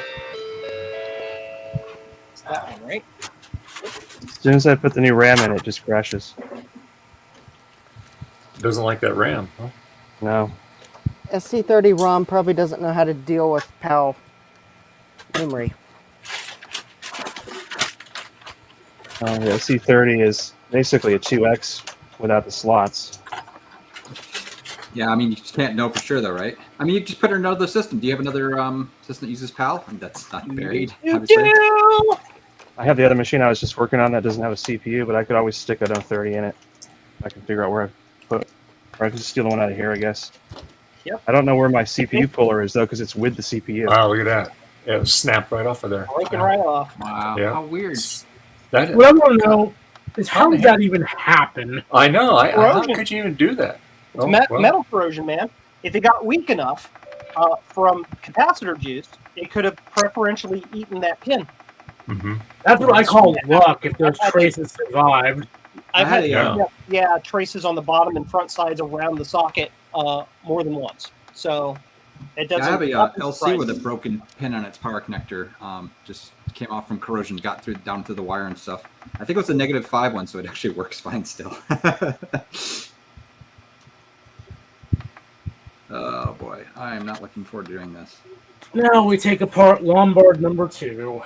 Speaker 2: It's that one, right?
Speaker 3: As soon as I put the new RAM in, it just crashes.
Speaker 1: Doesn't like that RAM. Huh?
Speaker 3: No.
Speaker 5: SC30 ROM probably doesn't know how to deal with PAL memory.
Speaker 3: The C30 is basically a 2X without the slots.
Speaker 4: Yeah, I mean, you just can't know for sure, though, right? I mean, you just put it in another system. Do you have another system that uses PAL? And that's not buried,
Speaker 2: You
Speaker 4: obviously.
Speaker 2: do!
Speaker 3: I have the other machine I was just working on that doesn't have a CPU, but I could always stick an 30 in it. I can figure out where I put, or I can just steal the one out of here, I guess.
Speaker 2: Yep.
Speaker 3: I don't know where my CPU puller is though, because it's with the CPU.
Speaker 1: Wow, look at that. Yeah, it was snapped right off of there.
Speaker 2: Breaking right off.
Speaker 4: Wow,
Speaker 1: Yeah.
Speaker 4: how weird.
Speaker 1: That
Speaker 6: What I want to know is how did that even happen?
Speaker 1: I know. How
Speaker 2: Corrosion.
Speaker 1: could you even do that?
Speaker 2: It's
Speaker 1: Oh, well.
Speaker 2: metal corrosion, man. If it got weak enough from capacitor juice, it could have preferentially eaten that pin.
Speaker 1: Mhm.
Speaker 6: That's what I call luck if those traces survived.
Speaker 2: I've had
Speaker 1: Yeah.
Speaker 2: traces on the bottom and front sides around the socket more than once. So it doesn't.
Speaker 4: I have a
Speaker 2: nothing
Speaker 4: LC with a
Speaker 2: surprising.
Speaker 4: broken pin on its power connector. Just came off from corrosion, got through down through the wire and stuff. I think it was a -5 one, so it actually works fine still. Oh boy, I am not looking forward to doing this.
Speaker 6: Now we take apart Lombard number 2.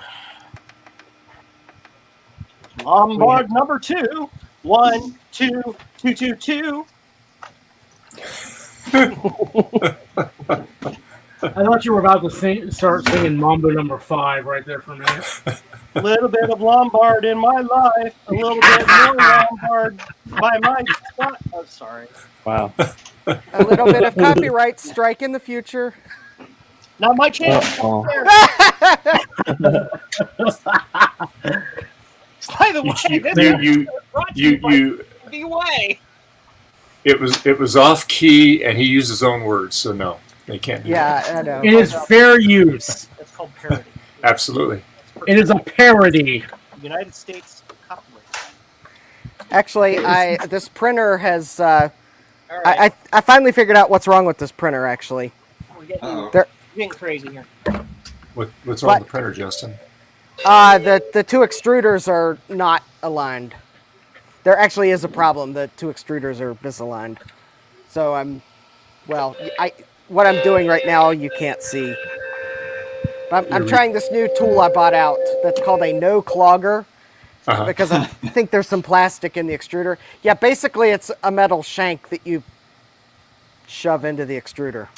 Speaker 2: Lombard number 2. 1, 2, 2, 2, 2.
Speaker 6: I thought you were about to start singing Mambo number 5 right there for a minute.
Speaker 2: A little bit of Lombard in my life, a little bit more Lombard by my spot. Oh, sorry.
Speaker 3: Wow.
Speaker 5: A little bit of copyright strike in the future.
Speaker 2: Not my channel.
Speaker 3: Uh-oh.
Speaker 2: By the way, the way.
Speaker 1: It was off key, and he used his own words, so no, they can't do that.
Speaker 5: Yeah, I know.
Speaker 6: It is fair use.
Speaker 2: That's called parody.
Speaker 1: Absolutely.
Speaker 6: It is a parody.
Speaker 2: United States copyright.
Speaker 5: Actually, this printer has.
Speaker 2: All right.
Speaker 5: I finally figured out what's wrong with this printer. Actually,
Speaker 2: We're getting crazy here.
Speaker 1: What's wrong with the printer, Justin?
Speaker 5: the two extruders are not aligned. There actually is a problem. The two extruders are misaligned. So what I'm doing right now you can't see. But I'm trying this new tool I bought out that's called a no clogger. Because I think there's some plastic in the extruder. Yeah, basically it's a metal shank that you shove into the extruder.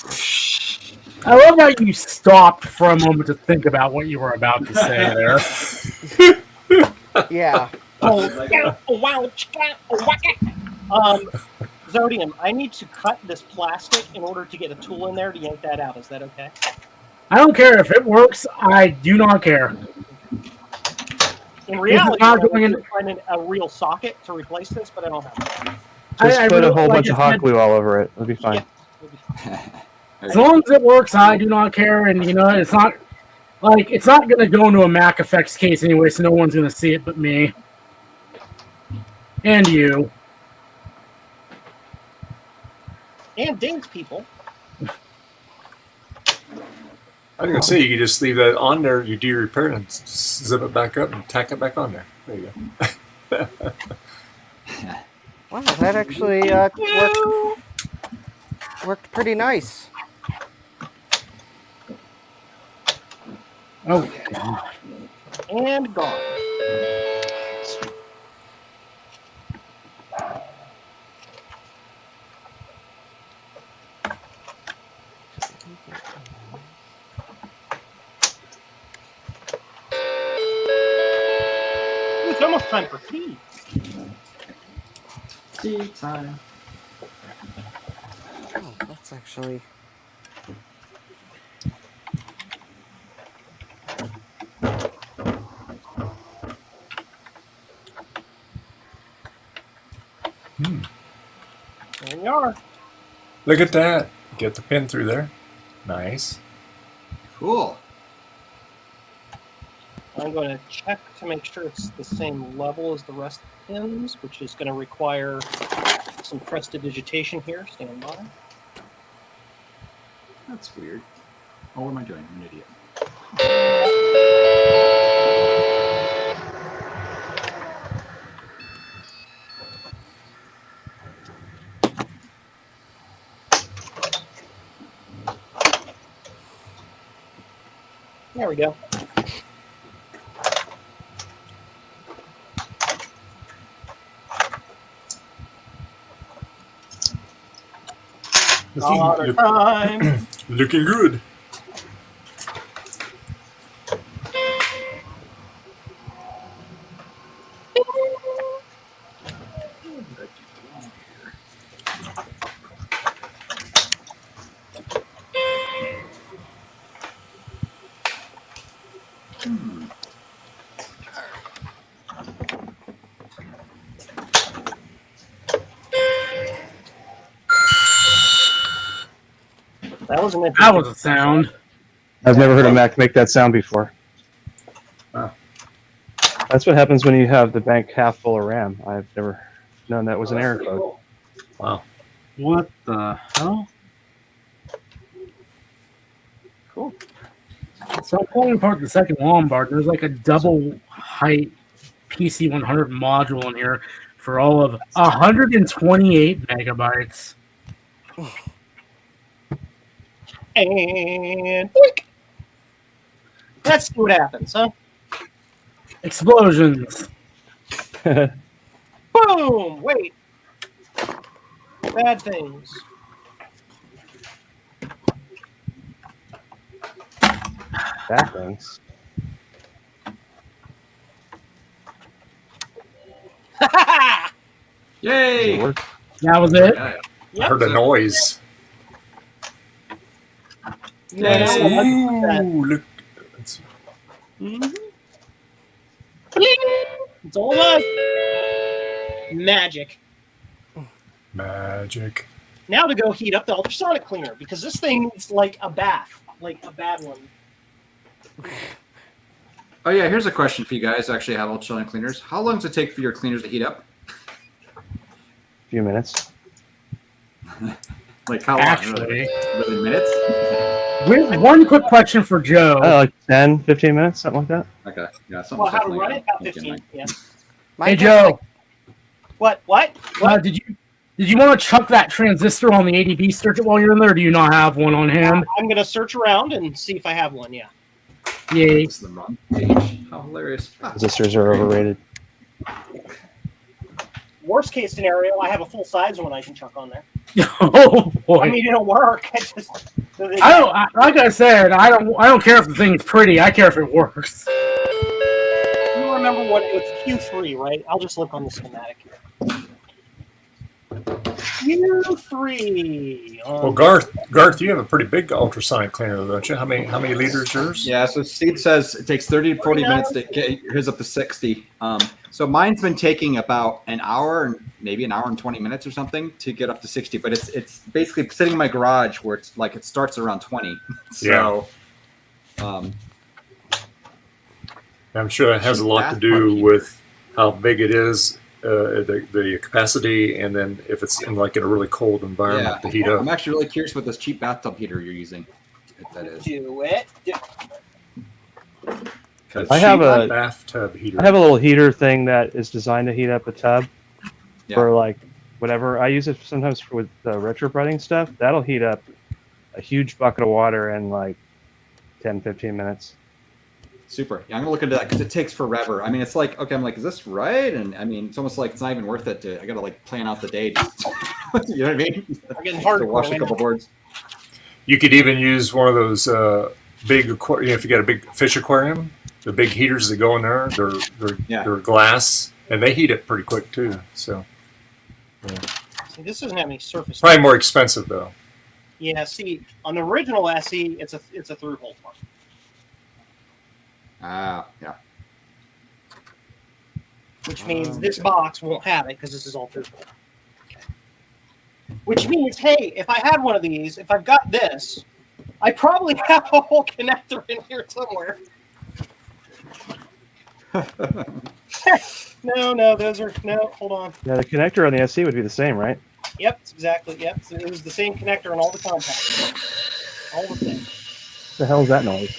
Speaker 6: I love how you stopped for a moment to think about what you were about to say there.
Speaker 5: Yeah.
Speaker 2: Zodium, I need to cut this plastic in order to get a tool in there to yank that out. Is that okay?
Speaker 6: I don't care if it works. I do not care.
Speaker 2: In reality,
Speaker 6: not
Speaker 2: I'm
Speaker 6: going in-
Speaker 2: finding a real socket to replace this, but I don't have it.
Speaker 3: Just put a whole bunch of hot
Speaker 6: said,
Speaker 3: glue all over it. It'll be fine.
Speaker 6: as long as it works, I do not care. And it's not going to go into a Mac Effects case anyway, so no one's going to see it but me and you.
Speaker 2: And Dane's people.
Speaker 1: I was going to say, you could just leave that on there, you do your repair, and zip it back up and tack it back on there. There you go.
Speaker 5: Wow, that actually worked pretty nice.
Speaker 6: Oh, God.
Speaker 2: And gone. It's almost time for tea.
Speaker 4: Tea time.
Speaker 5: Oh, that's actually.
Speaker 2: There we are.
Speaker 1: Look at that. Get the pin through there. Nice.
Speaker 4: Cool.
Speaker 2: I'm going to check to make sure it's the same level as the rest of the pins, which is going to require some prestidigitation here. Stand by.
Speaker 4: That's weird. Oh, what am I doing? I'm an idiot.
Speaker 2: There we go. Time.
Speaker 1: Looking good.
Speaker 6: That was a sound.
Speaker 3: I've never heard a Mac make that sound before.
Speaker 1: Wow.
Speaker 3: That's what happens when you have the bank half full of RAM. I've never known that was an error code.
Speaker 1: Wow.
Speaker 6: What the hell?
Speaker 2: Cool.
Speaker 6: So I'm pulling apart the second Lombard. There's like a double height PC100 module in here for all of 128 megabytes.
Speaker 2: And boink. Let's see what happens, huh?
Speaker 6: Explosions.
Speaker 2: Boom! Wait. Bad things.
Speaker 3: backlinks.
Speaker 4: Yay!
Speaker 3: Does it work?
Speaker 6: That was it.
Speaker 4: Yeah.
Speaker 1: I heard a noise.
Speaker 2: Yeah,
Speaker 1: Ooh, look. It's-
Speaker 2: it's all about magic.
Speaker 1: Magic.
Speaker 2: Now to go heat up the ultrasonic cleaner because this thing is like a bath, like a bad one.
Speaker 4: Oh yeah, here's a question for you guys who actually have ultrasonic cleaners. How long does it take for your cleaners to heat up?
Speaker 3: A few minutes.
Speaker 4: Like how long?
Speaker 6: Actually.
Speaker 4: Really minutes?
Speaker 6: One quick question for Joe.
Speaker 3: Like 10, 15 minutes, something like that.
Speaker 4: Okay. Yeah.
Speaker 2: Well, how to
Speaker 4: something
Speaker 2: run
Speaker 4: like
Speaker 2: it? About
Speaker 4: that.
Speaker 2: 15. Yeah.
Speaker 6: Hey Joe,
Speaker 2: What?
Speaker 6: did you want to chuck that transistor on the ADB circuit while you're in there? Or do you not have one on hand?
Speaker 2: I'm gonna search around and see if I have one. Yeah.
Speaker 6: Yay.
Speaker 4: This is the wrong page. How hilarious.
Speaker 3: Resistors are overrated.
Speaker 2: Worst case scenario, I have a full size one I can chuck on there.
Speaker 6: Oh boy.
Speaker 2: I mean, it'll work. I just
Speaker 6: like I said, I don't care if the thing's pretty. I care if it works.
Speaker 2: You remember what it's Q3, right? I'll just look on the schematic here. Q3.
Speaker 1: Well, Garth, you have a pretty big ultrasonic cleaner, don't you? How many liters yours?
Speaker 4: Yeah, so Steve says it takes 30 to 40 minutes to get yours up to 60. So mine's been taking about an hour and maybe an hour and 20 minutes or something to get up to 60, but it's basically sitting in my garage where it's like it starts around 20. So
Speaker 1: I'm sure that has a lot to do with how big it is, the capacity, and then if it's in a really cold environment to heat up.
Speaker 4: I'm actually really curious what this cheap bathtub heater you're using. If that is.
Speaker 2: Do it.
Speaker 3: I have a
Speaker 1: bathtub heater.
Speaker 3: I have a little heater thing that is designed to heat up a tub for whatever. I use it sometimes with retrofitting stuff. That'll heat up a huge bucket of water in 10, 15 minutes.
Speaker 4: Super. Yeah, I'm gonna look into that because it takes forever. I mean, it's like, okay, I'm like, is this right? And I mean, it's almost like it's not even worth it to. I gotta plan out the day. You know what I mean?
Speaker 2: I'm getting hard
Speaker 4: to wash a couple boards.
Speaker 1: You could even use one of those big aquarium. If you got a big fish aquarium, the big heaters that go in there, they're glass and they heat it pretty quick too. So. Yeah.
Speaker 2: See, this doesn't have any surface.
Speaker 1: Probably more expensive though.
Speaker 2: Yeah. See, on the original SE, it's a through hole pump.
Speaker 4: Yeah.
Speaker 2: Which means this box won't have it because this is all through hole. Okay. Which means, hey, if I had one of these, if I've got this, I probably have a whole connector in here somewhere. No, those are hold on.
Speaker 3: Yeah, the connector on the SC would be the same, right?
Speaker 2: Yep, it's exactly. Yep, so it was the same connector on all the contacts. All the things.
Speaker 3: What the hell is that noise?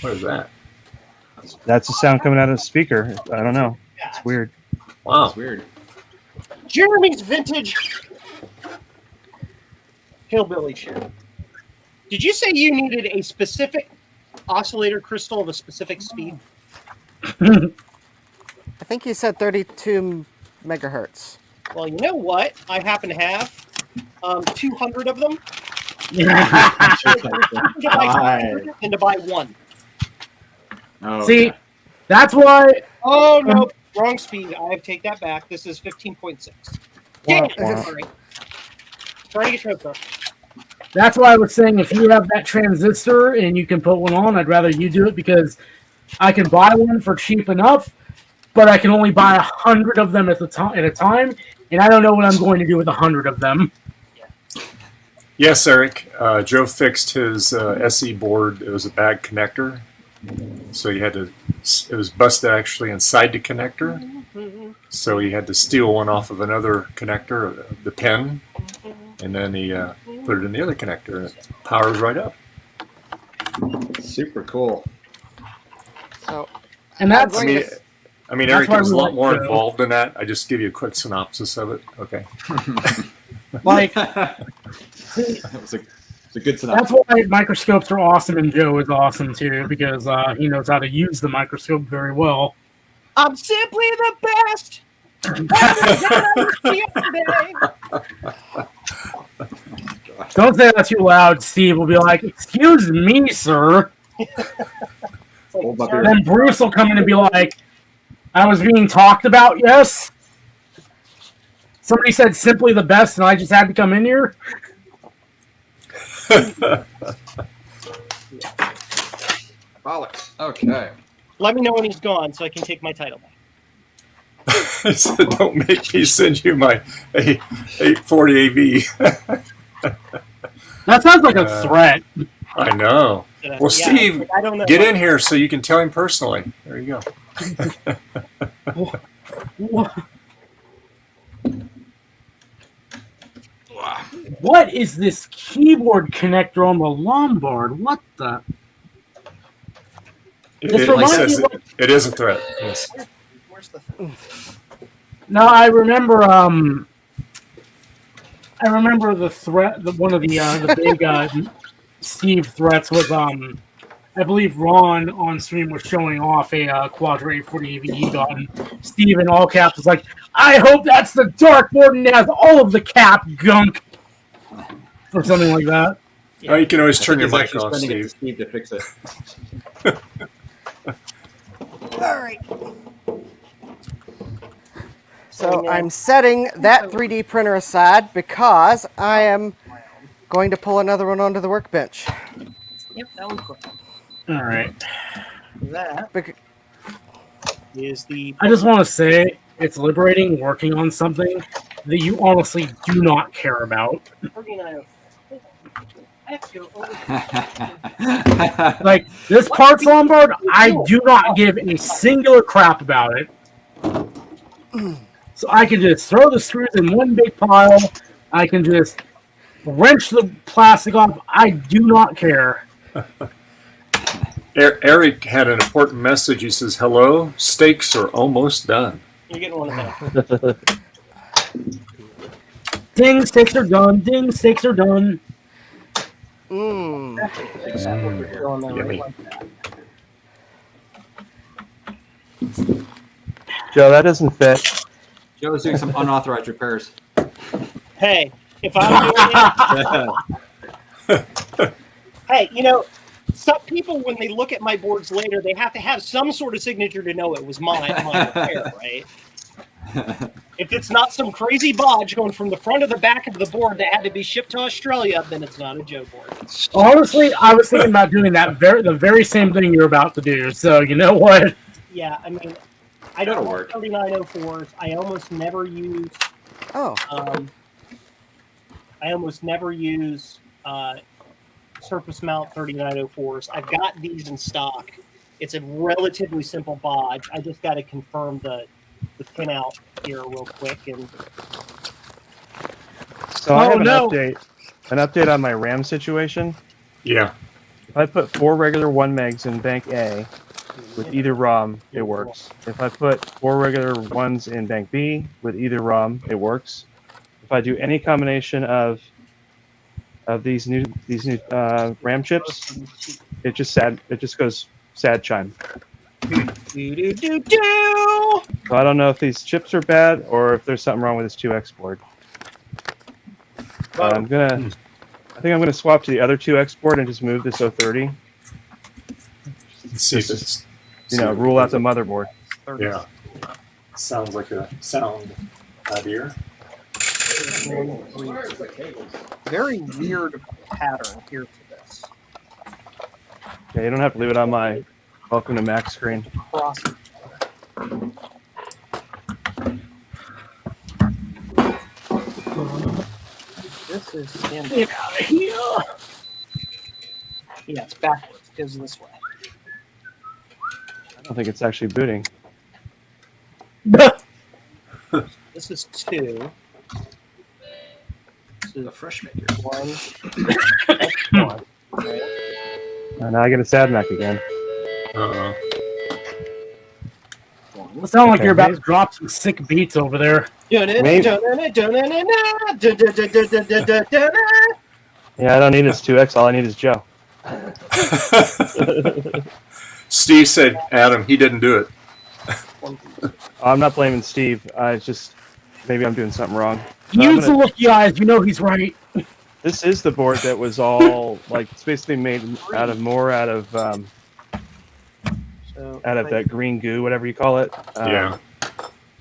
Speaker 1: What is that?
Speaker 3: That's the sound coming out of the speaker. I don't know. It's weird.
Speaker 1: Wow.
Speaker 4: It's weird.
Speaker 2: Jeremy's vintage hillbilly shit. Did you say you needed a specific oscillator crystal of a specific speed?
Speaker 5: I think he said 32 megahertz.
Speaker 2: Well, you know what? I happen to have 200 of them. And to buy one.
Speaker 4: Oh,
Speaker 6: See,
Speaker 4: okay.
Speaker 6: that's why.
Speaker 2: Oh no, wrong speed. I take that back. This is 15.6. Dang it! Sorry. Trying to get your hook.
Speaker 6: That's why I was saying if you have that transistor and you can put one on, I'd rather you do it because I can buy one for cheap enough, but I can only buy 100 of them at a time, and I don't know what I'm going to do with 100 of them.
Speaker 1: Yes, Eric. Joe fixed his SE board. It was a bad connector, so he had to. It was busted actually inside the connector, so he had to steal one off of another connector, the pin, and then he put it in the other connector, and it powers right up.
Speaker 4: Super cool.
Speaker 5: So,
Speaker 6: And that's
Speaker 1: I mean,
Speaker 6: That's
Speaker 1: Eric,
Speaker 6: why
Speaker 1: there's a
Speaker 6: we
Speaker 1: lot
Speaker 6: like
Speaker 1: more
Speaker 6: Joe.
Speaker 1: involved in that. I just give you a quick synopsis of it. Okay.
Speaker 6: like
Speaker 4: That was a good synopsis.
Speaker 6: that's why microscopes are awesome, and Joe is awesome too because he knows how to use the microscope very well.
Speaker 2: I'm simply the best.
Speaker 6: Don't say that too loud. Steve will be like, "Excuse me, sir."
Speaker 4: Hold up your-
Speaker 6: Then Bruce will come in and be like, "I was being talked about, yes? Somebody said simply the best, and I just had to come in here?"
Speaker 4: Bollocks. Okay.
Speaker 2: Let me know when he's gone so I can take my title back.
Speaker 1: He said, "Don't make me send you my 840 AV."
Speaker 6: That sounds like a threat.
Speaker 1: I know. Well,
Speaker 2: Yeah,
Speaker 1: Steve,
Speaker 2: I don't know.
Speaker 1: get in here so you can tell him personally. There you go.
Speaker 6: What is this keyboard connector on the Lombard? What the? This
Speaker 1: Like
Speaker 6: reminds
Speaker 1: says
Speaker 6: me of
Speaker 1: it is a threat. Yes.
Speaker 2: Where's the thing?
Speaker 6: No, I remember. I remember the threat. One of the big Steve threats was. I believe Ron on stream was showing off a Quadra 840 AV he got, and Steve in all caps was like, "I hope that's the dartboard and it has all of the cap gunk," or something like that.
Speaker 1: Oh, you can always turn your
Speaker 4: He's
Speaker 1: mic
Speaker 4: actually
Speaker 1: off,
Speaker 4: sending it to
Speaker 1: Steve.
Speaker 4: Steve to fix it.
Speaker 5: All right. So I'm setting that 3D printer aside because I am going to pull another one onto the workbench.
Speaker 2: Yep, that one's cool.
Speaker 6: All right.
Speaker 2: That
Speaker 5: Bec-
Speaker 2: is the.
Speaker 6: I just want to say it's liberating working on something that you honestly do not care about.
Speaker 2: 39. I have to go over.
Speaker 6: Like this parts Lombard, I do not give a singular crap about it. So I can just throw the screws in one big pile. I can just wrench the plastic off. I do not care.
Speaker 1: Eric had an important message. He says, "Hello, steaks are almost done."
Speaker 2: You're getting one of those.
Speaker 6: Ding, steaks are done. Ding, steaks are done.
Speaker 5: Mmm.
Speaker 1: Yummy.
Speaker 3: Joe, that doesn't fit.
Speaker 4: Joe's doing some unauthorized repairs.
Speaker 2: Hey, if I'm doing it, hey, some people when they look at my boards later, they have to have some sort of signature to know it was my repair, right? If it's not some crazy bodge going from the front to the back of the board that had to be shipped to Australia, then it's not a Joe board.
Speaker 6: Honestly, I was thinking about doing the very same thing you're about to do. So you know what?
Speaker 2: Yeah, I mean, I don't
Speaker 4: That'll
Speaker 2: work
Speaker 4: work.
Speaker 2: 3904s. I almost never use.
Speaker 5: Oh.
Speaker 2: I almost never use surface mount 3904s. I've got these in stock. It's a relatively simple bodge. I just got to confirm the pin out here real quick. And
Speaker 3: So I have an
Speaker 6: no.
Speaker 3: update on my RAM situation.
Speaker 1: Yeah.
Speaker 3: If I put 4 regular 1 megs in bank A with either ROM, it works. If I put 4 regular ones in bank B with either ROM, it works. If I do any combination of these new RAM chips, it just goes sad chime. So I don't know if these chips are bad or if there's something wrong with this 2X board. I think I'm gonna swap to the other 2X board and just move this 030.
Speaker 1: Let's see if it's
Speaker 3: Rule out the motherboard.
Speaker 1: Yeah. Sounds like a sound idea.
Speaker 2: very weird pattern here for this.
Speaker 3: Yeah, you don't have to leave it on my welcome to Mac screen.
Speaker 2: Cross. This is standard.
Speaker 6: Get out of here.
Speaker 2: Yeah, it's backwards. It goes this way.
Speaker 3: I don't think it's actually booting.
Speaker 2: This is 2. This is
Speaker 4: The fresh maker.
Speaker 2: 1. That's 1.
Speaker 3: Now I get a sad Mac again.
Speaker 1: Uh-oh.
Speaker 6: It sounds like you're about to drop some sick beats over there.
Speaker 3: Maybe. Yeah, I don't need his 2X. All I need is Joe.
Speaker 1: Steve said, Adam, he didn't do it.
Speaker 2: one.
Speaker 3: I'm not blaming Steve. I just maybe I'm doing something wrong.
Speaker 6: Use the lucky eyes. You know he's right.
Speaker 3: This is the board that was all like it's basically made out of
Speaker 2: So
Speaker 3: that green goo, whatever you call it.
Speaker 1: Yeah.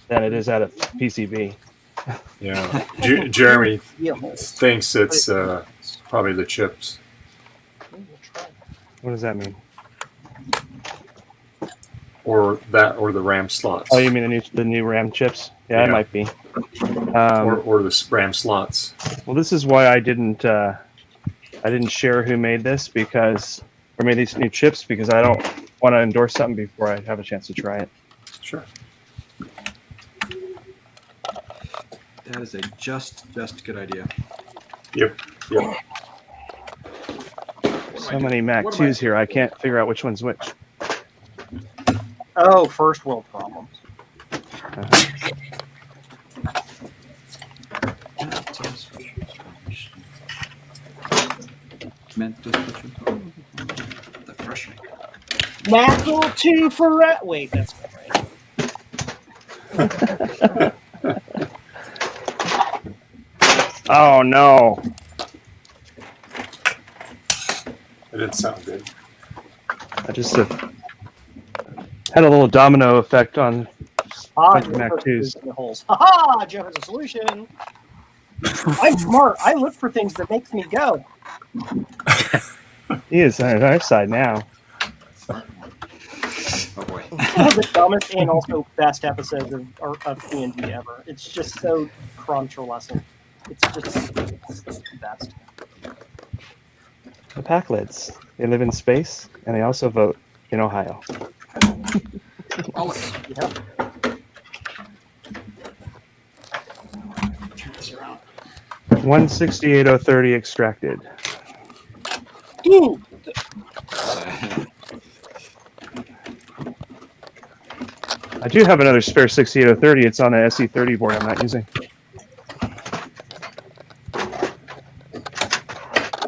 Speaker 3: Than it is out of PCB.
Speaker 1: Yeah. Jeremy
Speaker 2: yeah,
Speaker 1: thinks it's probably the chips.
Speaker 3: What does that mean?
Speaker 1: Or the RAM slots.
Speaker 3: Oh, you mean the new RAM chips? Yeah, it
Speaker 1: Yeah.
Speaker 3: might be.
Speaker 1: Or the RAM slots.
Speaker 3: Well, this is why I didn't share who made this or made these new chips because I don't want to endorse something before I have a chance to try it.
Speaker 1: Sure.
Speaker 4: That is a just good idea.
Speaker 1: Yep.
Speaker 3: So many Mac 2s here, I can't figure out which one's which.
Speaker 2: Oh, first world problems.
Speaker 4: The fresh maker.
Speaker 2: Knuckle two for wait, that's not right.
Speaker 3: Oh no!
Speaker 1: It didn't sound good.
Speaker 3: I just had a little domino effect on
Speaker 2: Jeff
Speaker 3: Mac
Speaker 2: has
Speaker 3: 2s.
Speaker 2: the holes. Ha! Jeff has a solution. I'm smart. I look for things that makes me go.
Speaker 3: He is on our side now.
Speaker 4: Oh boy.
Speaker 2: One of the dumbest and also best episodes of D&D ever. It's just so crunch-lesson. It's the best.
Speaker 3: The Packlids. They live in space, and they also vote in Ohio.
Speaker 2: Yeah.
Speaker 4: Turn this around.
Speaker 3: 168,030 extracted.
Speaker 2: Ooh!
Speaker 3: I do have another spare 68030. It's on a SE30 board I'm not using.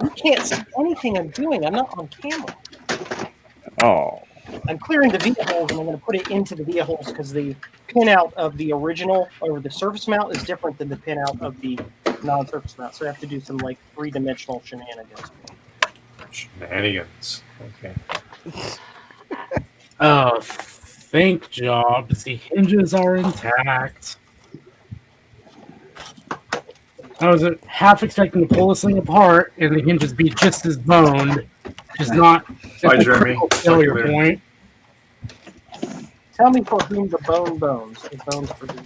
Speaker 2: You can't see anything I'm doing. I'm not on camera.
Speaker 3: Oh.
Speaker 2: I'm clearing the via holes and I'm going to put it into the via holes because the pinout of the original or the surface mount is different than the pinout of the non-surface mount. So I have to do some like three-dimensional shenanigans.
Speaker 1: Shenanigans. Okay.
Speaker 6: Oh, thank jobs. The hinges are intact. I was half expecting to pull this thing apart and the hinges be just as boned, just not
Speaker 1: Bye,
Speaker 6: at the
Speaker 1: Jeremy.
Speaker 6: critical failure
Speaker 1: Talk to you later.
Speaker 6: point.
Speaker 2: Tell me for whom the bones. The bones for whom.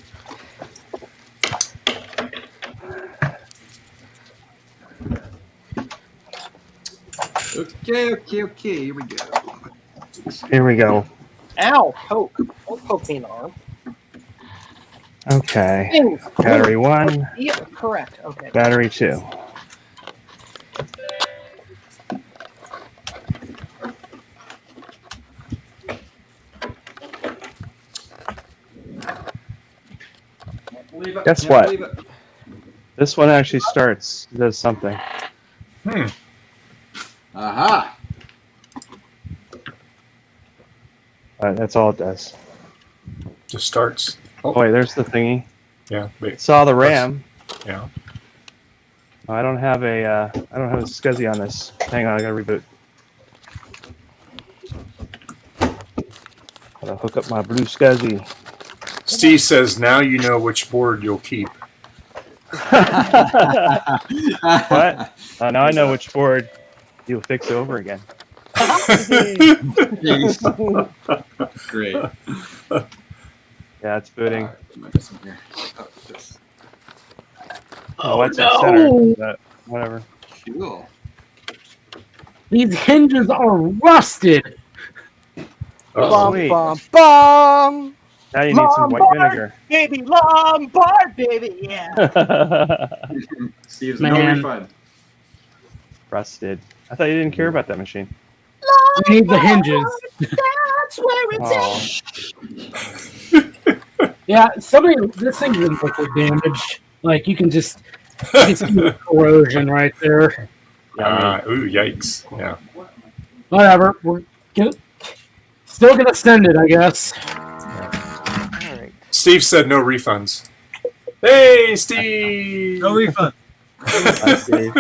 Speaker 4: Okay. Here we go.
Speaker 3: Here we go.
Speaker 2: Ow! Poke. Don't poke me in the arm.
Speaker 3: Okay.
Speaker 2: Things.
Speaker 3: Battery 1,
Speaker 2: Yeah, correct. Okay.
Speaker 3: battery 2. Guess
Speaker 4: Can't
Speaker 3: what?
Speaker 4: believe it.
Speaker 3: This one actually does something.
Speaker 4: Aha!
Speaker 3: That's all it does.
Speaker 1: Just starts.
Speaker 3: Oh, wait, there's the thingy.
Speaker 1: Yeah. Wait.
Speaker 3: Saw the RAM.
Speaker 1: Yeah.
Speaker 3: I don't have a SCSI on this. Hang on, I gotta reboot. Gotta hook up my blue SCSI.
Speaker 1: Steve says now you know which board you'll keep.
Speaker 3: What? Now I know which board you'll fix over again.
Speaker 4: Jeez. Great.
Speaker 3: Yeah, it's booting.
Speaker 4: Might be some here. Oh, this.
Speaker 3: Oh, it's in center, but whatever.
Speaker 4: Cool.
Speaker 6: These hinges are rusted.
Speaker 5: Bum,
Speaker 3: Sweet.
Speaker 5: bum, bum.
Speaker 3: Now you need some white vinegar.
Speaker 2: Baby Lombard, baby, yeah.
Speaker 4: Steve's
Speaker 6: Man.
Speaker 4: no refund.
Speaker 3: Rusted. I thought you didn't care about that machine.
Speaker 6: We need the hinges.
Speaker 2: That's where it's
Speaker 3: Oh,
Speaker 6: Yeah, this thing's in liquid damage. Like, you can just see the corrosion right there.
Speaker 1: Ooh, yikes. Yeah.
Speaker 6: Whatever. We're still gonna send it, I guess.
Speaker 1: Steve said no refunds. Hey, Steve.
Speaker 9: No refund.
Speaker 3: I see.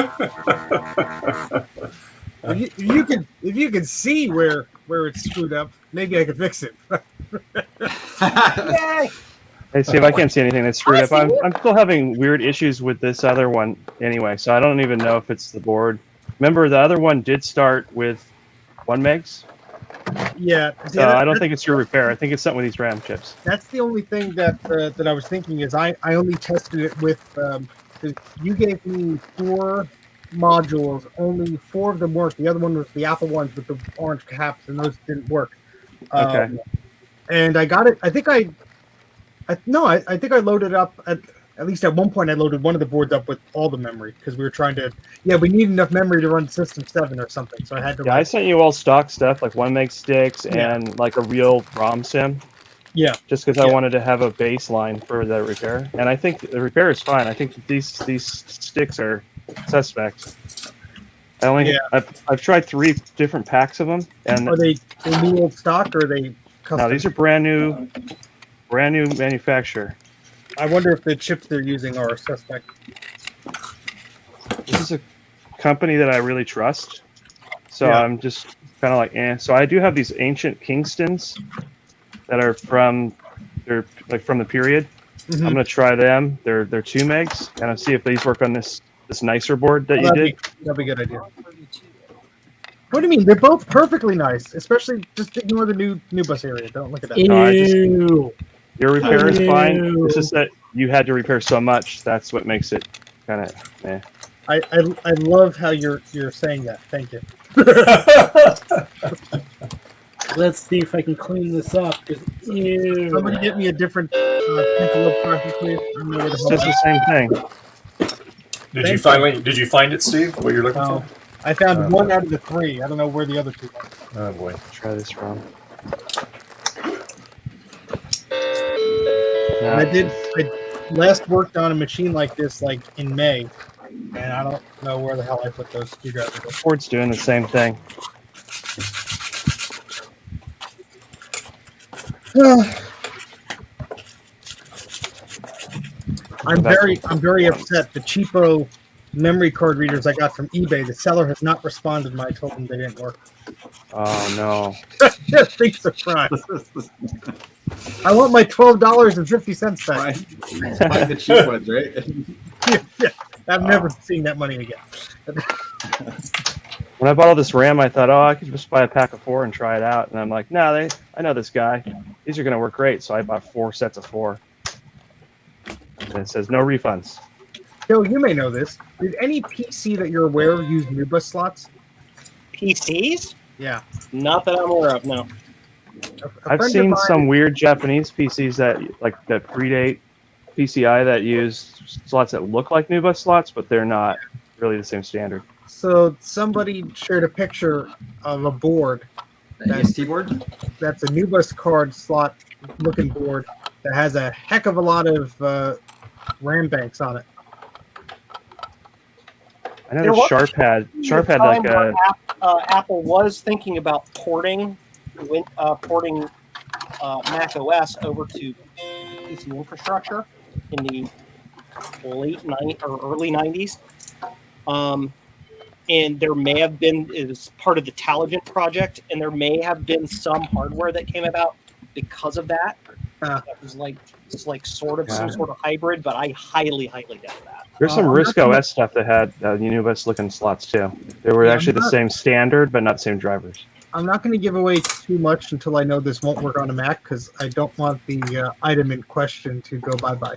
Speaker 9: If you can see where it's screwed up, maybe I could fix it.
Speaker 2: Yay!
Speaker 3: Hey, Steve, I can't see anything that's screwed up. I'm still having weird issues with this other one anyway, so I don't even know if it's the board. Remember, the other one did start with 1 megs,
Speaker 9: Yeah.
Speaker 3: so I don't think it's your repair. I think it's something with these RAM chips.
Speaker 9: That's the only thing that I was thinking is I only tested it with 'cause you gave me 4 modules. Only 4 of them worked. The other one was the Apple ones with the orange caps, and those didn't work.
Speaker 3: Okay.
Speaker 9: And I got it. I think I think I loaded up at least at one point. I loaded one of the boards up with all the memory because we were trying to. Yeah, we need enough memory to run System 7 or something. So I had to.
Speaker 3: Yeah, I sent you all stock stuff like 1 meg sticks
Speaker 9: Yeah.
Speaker 3: and like a real ROM sim.
Speaker 9: Yeah.
Speaker 3: Just because I wanted to have a baseline for the repair, and I think the repair is fine. I think these sticks are suspect. I've tried 3 different packs of them, and
Speaker 9: Are they new old stock or are they custom?
Speaker 3: no, these are brand new manufacturer.
Speaker 9: I wonder if the chips they're using are suspect.
Speaker 3: This is a company that I really trust, so
Speaker 9: Yeah.
Speaker 3: I'm just kind of like, eh. So I do have these ancient Kingstons that are from the period.
Speaker 9: Mhm.
Speaker 3: I'm gonna try them. They're 2 megs, and I'll see if these work on this nicer board that you did.
Speaker 9: That'd be a good idea. What do you mean? They're both perfectly nice. Especially just ignore the new bus area. Don't look at that.
Speaker 3: No, I just-
Speaker 6: Ew.
Speaker 3: Your repair is fine.
Speaker 6: Ew.
Speaker 3: It's just that you had to repair so much. That's what makes it kind of. Eh.
Speaker 9: I love how you're saying that. Thank you.
Speaker 6: Let's see if I can clean this up. Ew.
Speaker 9: Somebody get me a different cantaloupe coffee, please. I don't know where the
Speaker 3: It's
Speaker 9: hell
Speaker 3: just the same thing.
Speaker 1: Did you find it, Steve? What you're looking
Speaker 9: No.
Speaker 1: for?
Speaker 9: I found 1 out of the 3. I don't know where the other 2 are.
Speaker 1: Oh boy.
Speaker 3: Try this wrong.
Speaker 9: I last worked on a machine like this like in May, and I don't know where the hell I put those screwdrivers.
Speaker 3: Ford's doing the same thing.
Speaker 9: I'm very upset. The cheapo memory card readers I got from eBay, the seller has not responded when I told them they didn't work.
Speaker 3: Oh no.
Speaker 9: Just big surprise. I want my $12.50 back.
Speaker 4: Find the cheap ones, right?
Speaker 9: Yeah, I'm never seeing that money again.
Speaker 3: When I bought all this RAM, I thought, oh, I could just buy a pack of 4 and try it out. And I'm like, no, I know this guy. These are going to work great. So I bought 4 sets of 4. And it says no refunds.
Speaker 9: Joe, you may know this. Did any PC that you're aware of use NuBus slots?
Speaker 2: PCs?
Speaker 9: Yeah.
Speaker 2: Not that I'm aware of, no.
Speaker 3: I've seen some weird Japanese PCs that predate PCI that use slots that look like NuBus slots, but they're not really the same standard.
Speaker 9: So somebody shared a picture of a board
Speaker 4: EST board?
Speaker 9: that's a NuBus card slot looking board that has a heck of a lot of RAM banks on it.
Speaker 3: I know
Speaker 2: There was
Speaker 3: Sharp had like a
Speaker 2: Apple was thinking about porting Mac OS over to PC infrastructure in the early 90s. And there may have been, it was part of the Taligent project, and there may have been some hardware that came about because of that. That was like sort of some sort of hybrid, but I highly doubt that.
Speaker 3: There's some Risk OS stuff that had NuBus looking slots too. They were actually the same standard, but not the same drivers.
Speaker 9: I'm not going to give away too much until I know this won't work on a Mac because I don't want the item in question to go bye-bye.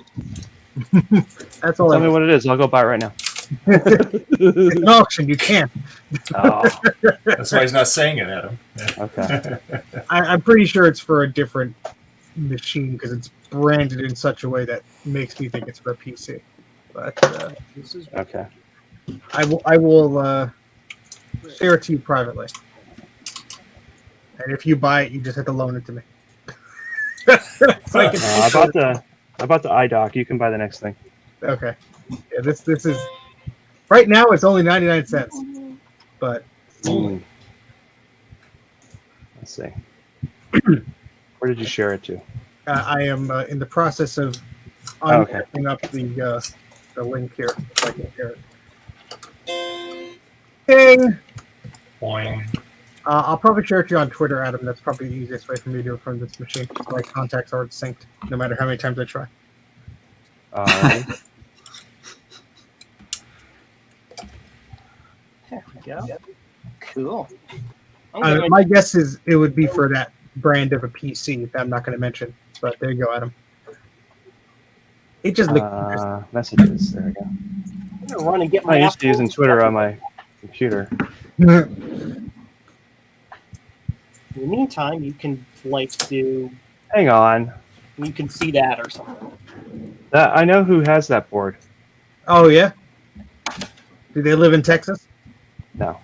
Speaker 9: That's all.
Speaker 3: Tell me what it is. I'll go buy it right now.
Speaker 9: It's an auction. You can't.
Speaker 3: Oh,
Speaker 1: That's why he's not saying it, Adam. Yeah.
Speaker 3: okay.
Speaker 9: I'm pretty sure it's for a different machine because it's branded in such a way that makes me think it's for a PC. But
Speaker 3: Okay.
Speaker 9: I will share it to you privately. And if you buy it, you just have to loan it to me. So I can-
Speaker 3: I bought the iDock. You can buy the next thing.
Speaker 9: Okay. Yeah, this is right now it's only 99 cents. But
Speaker 3: Let's see. Where did you share it to?
Speaker 9: I am in the process of
Speaker 3: Okay.
Speaker 9: unpacking up the link here. If I can hear it. Ding!
Speaker 1: Boing.
Speaker 9: I'll probably share it to you on Twitter, Adam. That's probably the easiest way for me to do it from this machine. My contacts aren't synced, no matter how many times I try.
Speaker 3: Alrighty.
Speaker 2: There we go. Cool. I'm gonna-
Speaker 9: My guess is it would be for that brand of a PC that I'm not going to mention. But there you go, Adam. It just looks interesting.
Speaker 3: Messages. There we go.
Speaker 2: I'm gonna run and get my
Speaker 3: I'm used to using
Speaker 2: apples.
Speaker 3: Twitter on my computer.
Speaker 2: In the meantime, you can
Speaker 3: Hang on.
Speaker 2: you can see that or something.
Speaker 3: I know who has that board.
Speaker 9: Oh, yeah? Do they live in Texas?
Speaker 3: No.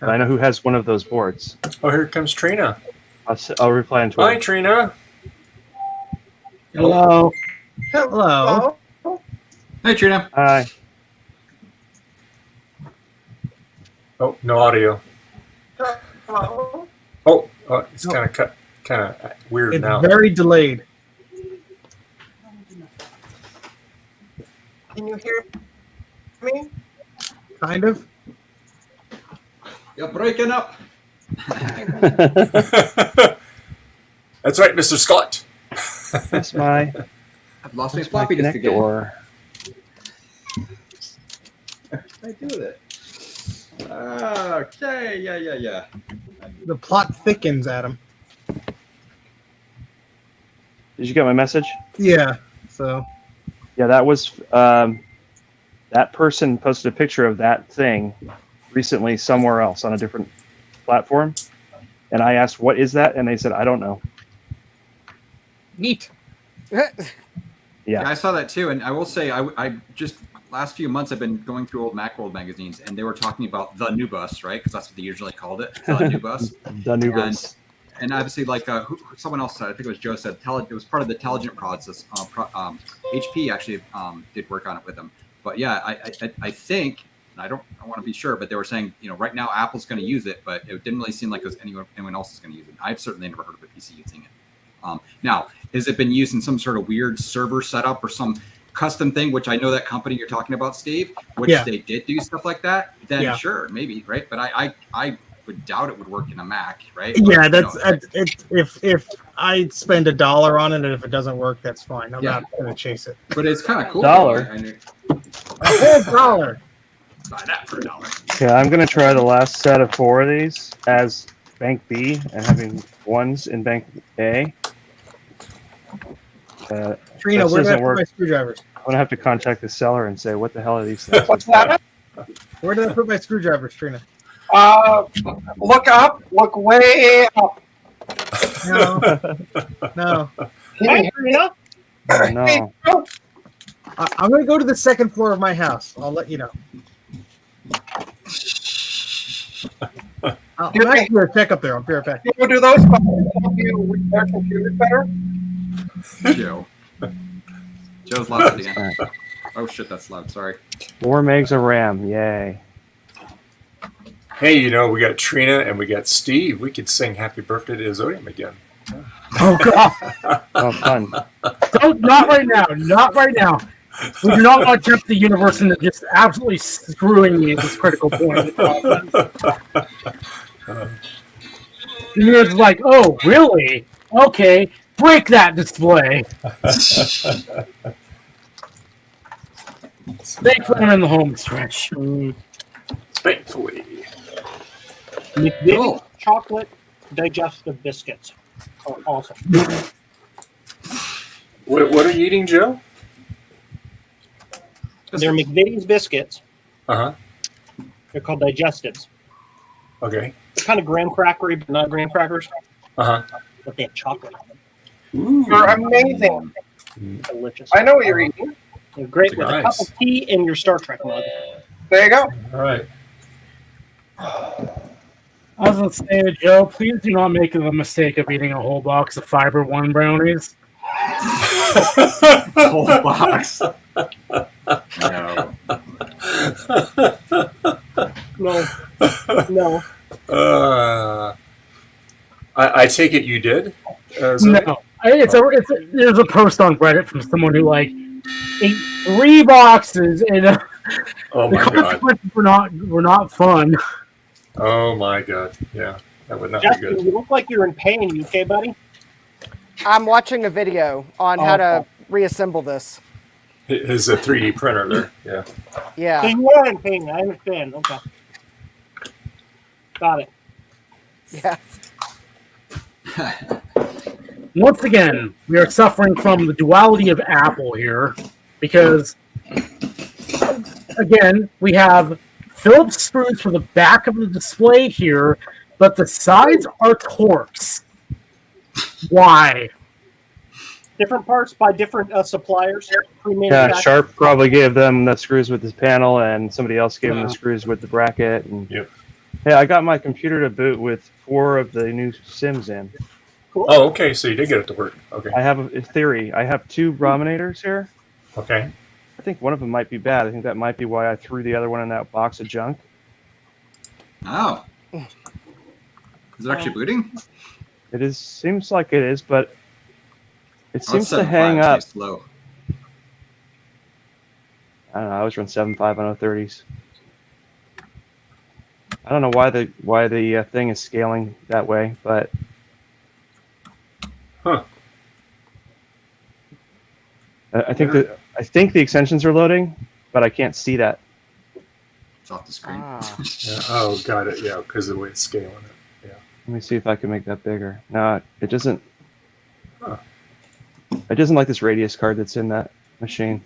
Speaker 3: But I know who has one of those boards.
Speaker 1: Oh, here comes Trina.
Speaker 3: I'll reply on Twitter.
Speaker 1: Hi, Trina.
Speaker 6: Hello.
Speaker 9: Hello.
Speaker 4: Hey, Trina.
Speaker 3: Hi.
Speaker 1: Oh, no audio. Oh, it's kind of weird
Speaker 9: It's
Speaker 1: now.
Speaker 9: very delayed.
Speaker 8: Can you hear me?
Speaker 9: Kind of.
Speaker 4: You're breaking up.
Speaker 1: That's right, Mr. Scott.
Speaker 3: That's my
Speaker 4: I've lost my
Speaker 3: that's my
Speaker 4: floppy disk again.
Speaker 3: connector.
Speaker 4: What did I do with it? Okay, yeah.
Speaker 9: The plot thickens, Adam.
Speaker 3: Did you get my message?
Speaker 9: Yeah. So
Speaker 3: Yeah, that was that person posted a picture of that thing recently somewhere else on a different platform, and I asked, "What is that?" And they said, "I don't know."
Speaker 9: neat.
Speaker 3: Yeah.
Speaker 4: I saw that too, and I will say, I just last few months I've been going through old Macworld magazines, and they were talking about the new bus, right? Because that's what they usually called it, the new bus.
Speaker 3: The new bus.
Speaker 4: And obviously, like someone else said, I think it was Joe said, it was part of the intelligent process. HP actually did work on it with them. But yeah, I think, and I want to be sure, but they were saying, right now Apple's going to use it, but it didn't really seem like it was anyone else is going to use it. I've certainly never heard of a PC using it. Now, has it been used in some sort of weird server setup or some custom thing, which I know that company you're talking about, Steve, which they did do stuff like that, then sure, maybe, right? But I would doubt it would work in a Mac, right?
Speaker 9: Yeah, if I spend $1 on it and if it doesn't work, that's fine. I'm not going to chase it.
Speaker 4: But it's kind of cool.
Speaker 3: $1?
Speaker 9: A whole $1.
Speaker 4: Buy that for $1.
Speaker 3: Yeah, I'm gonna try the last set of 4 of these as Bank B and having ones in Bank A.
Speaker 9: Trina,
Speaker 3: this
Speaker 9: where did I
Speaker 3: doesn't
Speaker 9: put
Speaker 3: work.
Speaker 9: my screwdrivers?
Speaker 3: I'm gonna have to contact the seller and say, "What the hell are these things?"
Speaker 8: What's that?
Speaker 9: Where did I put my screwdrivers, Trina?
Speaker 8: Look way up.
Speaker 9: No.
Speaker 2: Hi, Trina.
Speaker 3: Oh, no.
Speaker 9: I'm going to go to the second floor of my house. I'll let you know. I'm actually going to check up there. I'll be right back.
Speaker 8: People do those, but help you with their computers better.
Speaker 4: Joe's lost it again. Oh shit, that's loud. Sorry.
Speaker 3: 4 megs of RAM, yay!
Speaker 1: Hey, we got Trina and we got Steve. We could sing "Happy Birthday" to Zodium again.
Speaker 6: Oh god!
Speaker 3: Oh, fun!
Speaker 6: Don't, not right now. Not right now. We do not want to tempt the universe into just absolutely screwing me at this critical point. It's like, oh, really? Okay, break that display. Thankfully, I'm in the home stretch.
Speaker 1: Thankfully.
Speaker 2: McVitie chocolate digestive biscuits are awesome.
Speaker 1: What are you eating, Joe?
Speaker 2: They're McVitie's biscuits.
Speaker 1: Uh-huh.
Speaker 2: They're called digestives.
Speaker 1: Okay.
Speaker 2: They're kind of graham crackery, but not graham crackers.
Speaker 1: Uh-huh.
Speaker 2: But they have chocolate on them.
Speaker 1: Ooh.
Speaker 8: You're amazing.
Speaker 2: Delicious.
Speaker 8: I know what you're eating.
Speaker 2: They're great with a cup
Speaker 1: Nice.
Speaker 2: of tea in your Star Trek mug.
Speaker 8: There you go.
Speaker 1: All right.
Speaker 6: I was going to say, Joe, please do not make the mistake of eating a whole box of Fiber One brownies.
Speaker 4: Whole box. No.
Speaker 2: No.
Speaker 1: I take it you did?
Speaker 6: No, There's a post on Reddit from someone who like ate 3 boxes, and
Speaker 1: Oh
Speaker 6: the
Speaker 1: my god.
Speaker 6: consequences were not fun.
Speaker 1: Oh my god. Yeah, that would not
Speaker 2: Justin,
Speaker 1: be good.
Speaker 2: you look like you're in pain. You okay, buddy?
Speaker 5: I'm watching a video on how to reassemble this.
Speaker 1: His 3D printer there. Yeah.
Speaker 2: So
Speaker 5: Yeah.
Speaker 2: you are in pain. I understand. Okay. Got it.
Speaker 5: Yeah.
Speaker 6: Once again, we are suffering from the duality of Apple here, because again, we have Phillips screws for the back of the display here, but the sides are Torx. Why?
Speaker 2: Different parts by different suppliers.
Speaker 3: Yeah, Sharp probably gave them the screws with the panel, and somebody else gave them the screws with the bracket. And
Speaker 1: Yep.
Speaker 3: hey, I got my computer to boot with 4 of the new Sims in.
Speaker 2: Cool.
Speaker 1: Oh, okay. So you did get it to work. Okay.
Speaker 3: I have a theory. I have 2 Brominators here.
Speaker 1: Okay.
Speaker 3: I think one of them might be bad. I think that might be why I threw the other one in that box of junk.
Speaker 4: Oh. Is it actually booting?
Speaker 3: It is seems like it is, but it
Speaker 4: Oh,
Speaker 3: seems
Speaker 4: it's
Speaker 3: to hang
Speaker 4: 7.5,
Speaker 3: up.
Speaker 4: it's slow.
Speaker 3: I don't know. I always run 7.5 on 030s. I don't know why the thing is scaling that way, but
Speaker 1: Huh.
Speaker 3: I think the extensions are loading, but I can't see that.
Speaker 4: It's off the screen.
Speaker 1: Yeah. Oh, got it. Yeah, because of the way it's scaling it. Yeah.
Speaker 3: Let me see if I can make that bigger. No, it doesn't.
Speaker 1: Huh.
Speaker 3: It doesn't like this radius card that's in that machine.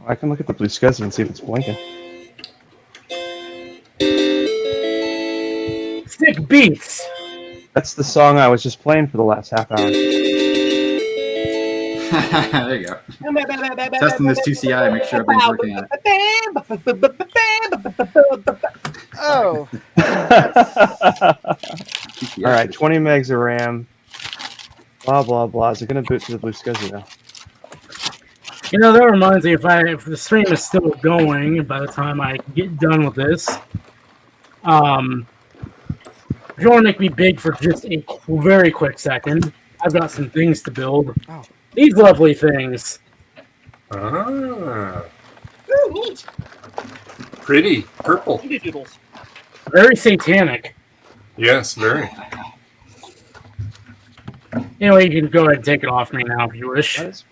Speaker 3: I can look at the blue SCSI and see if it's blinking.
Speaker 6: Sick beats.
Speaker 3: That's the song I was just playing for the last half hour.
Speaker 4: There you go. Testing this 2CI, make sure everything's working on it.
Speaker 5: Oh.
Speaker 3: All right, 20 megs of RAM. Blah blah blah. Is it going to boot to the blue SCSI now?
Speaker 6: You know, that reminds me, if the stream is still going by the time I get done with this, if you want to make me big for just a very quick second, I've got some things to build.
Speaker 5: Oh.
Speaker 6: These lovely things.
Speaker 1: Ah.
Speaker 2: Ooh, neat.
Speaker 1: Pretty. Purple.
Speaker 2: Doodles.
Speaker 6: Very satanic.
Speaker 1: Yes, very.
Speaker 6: Anyway, you can go ahead and take it off me now if you wish.
Speaker 3: Why does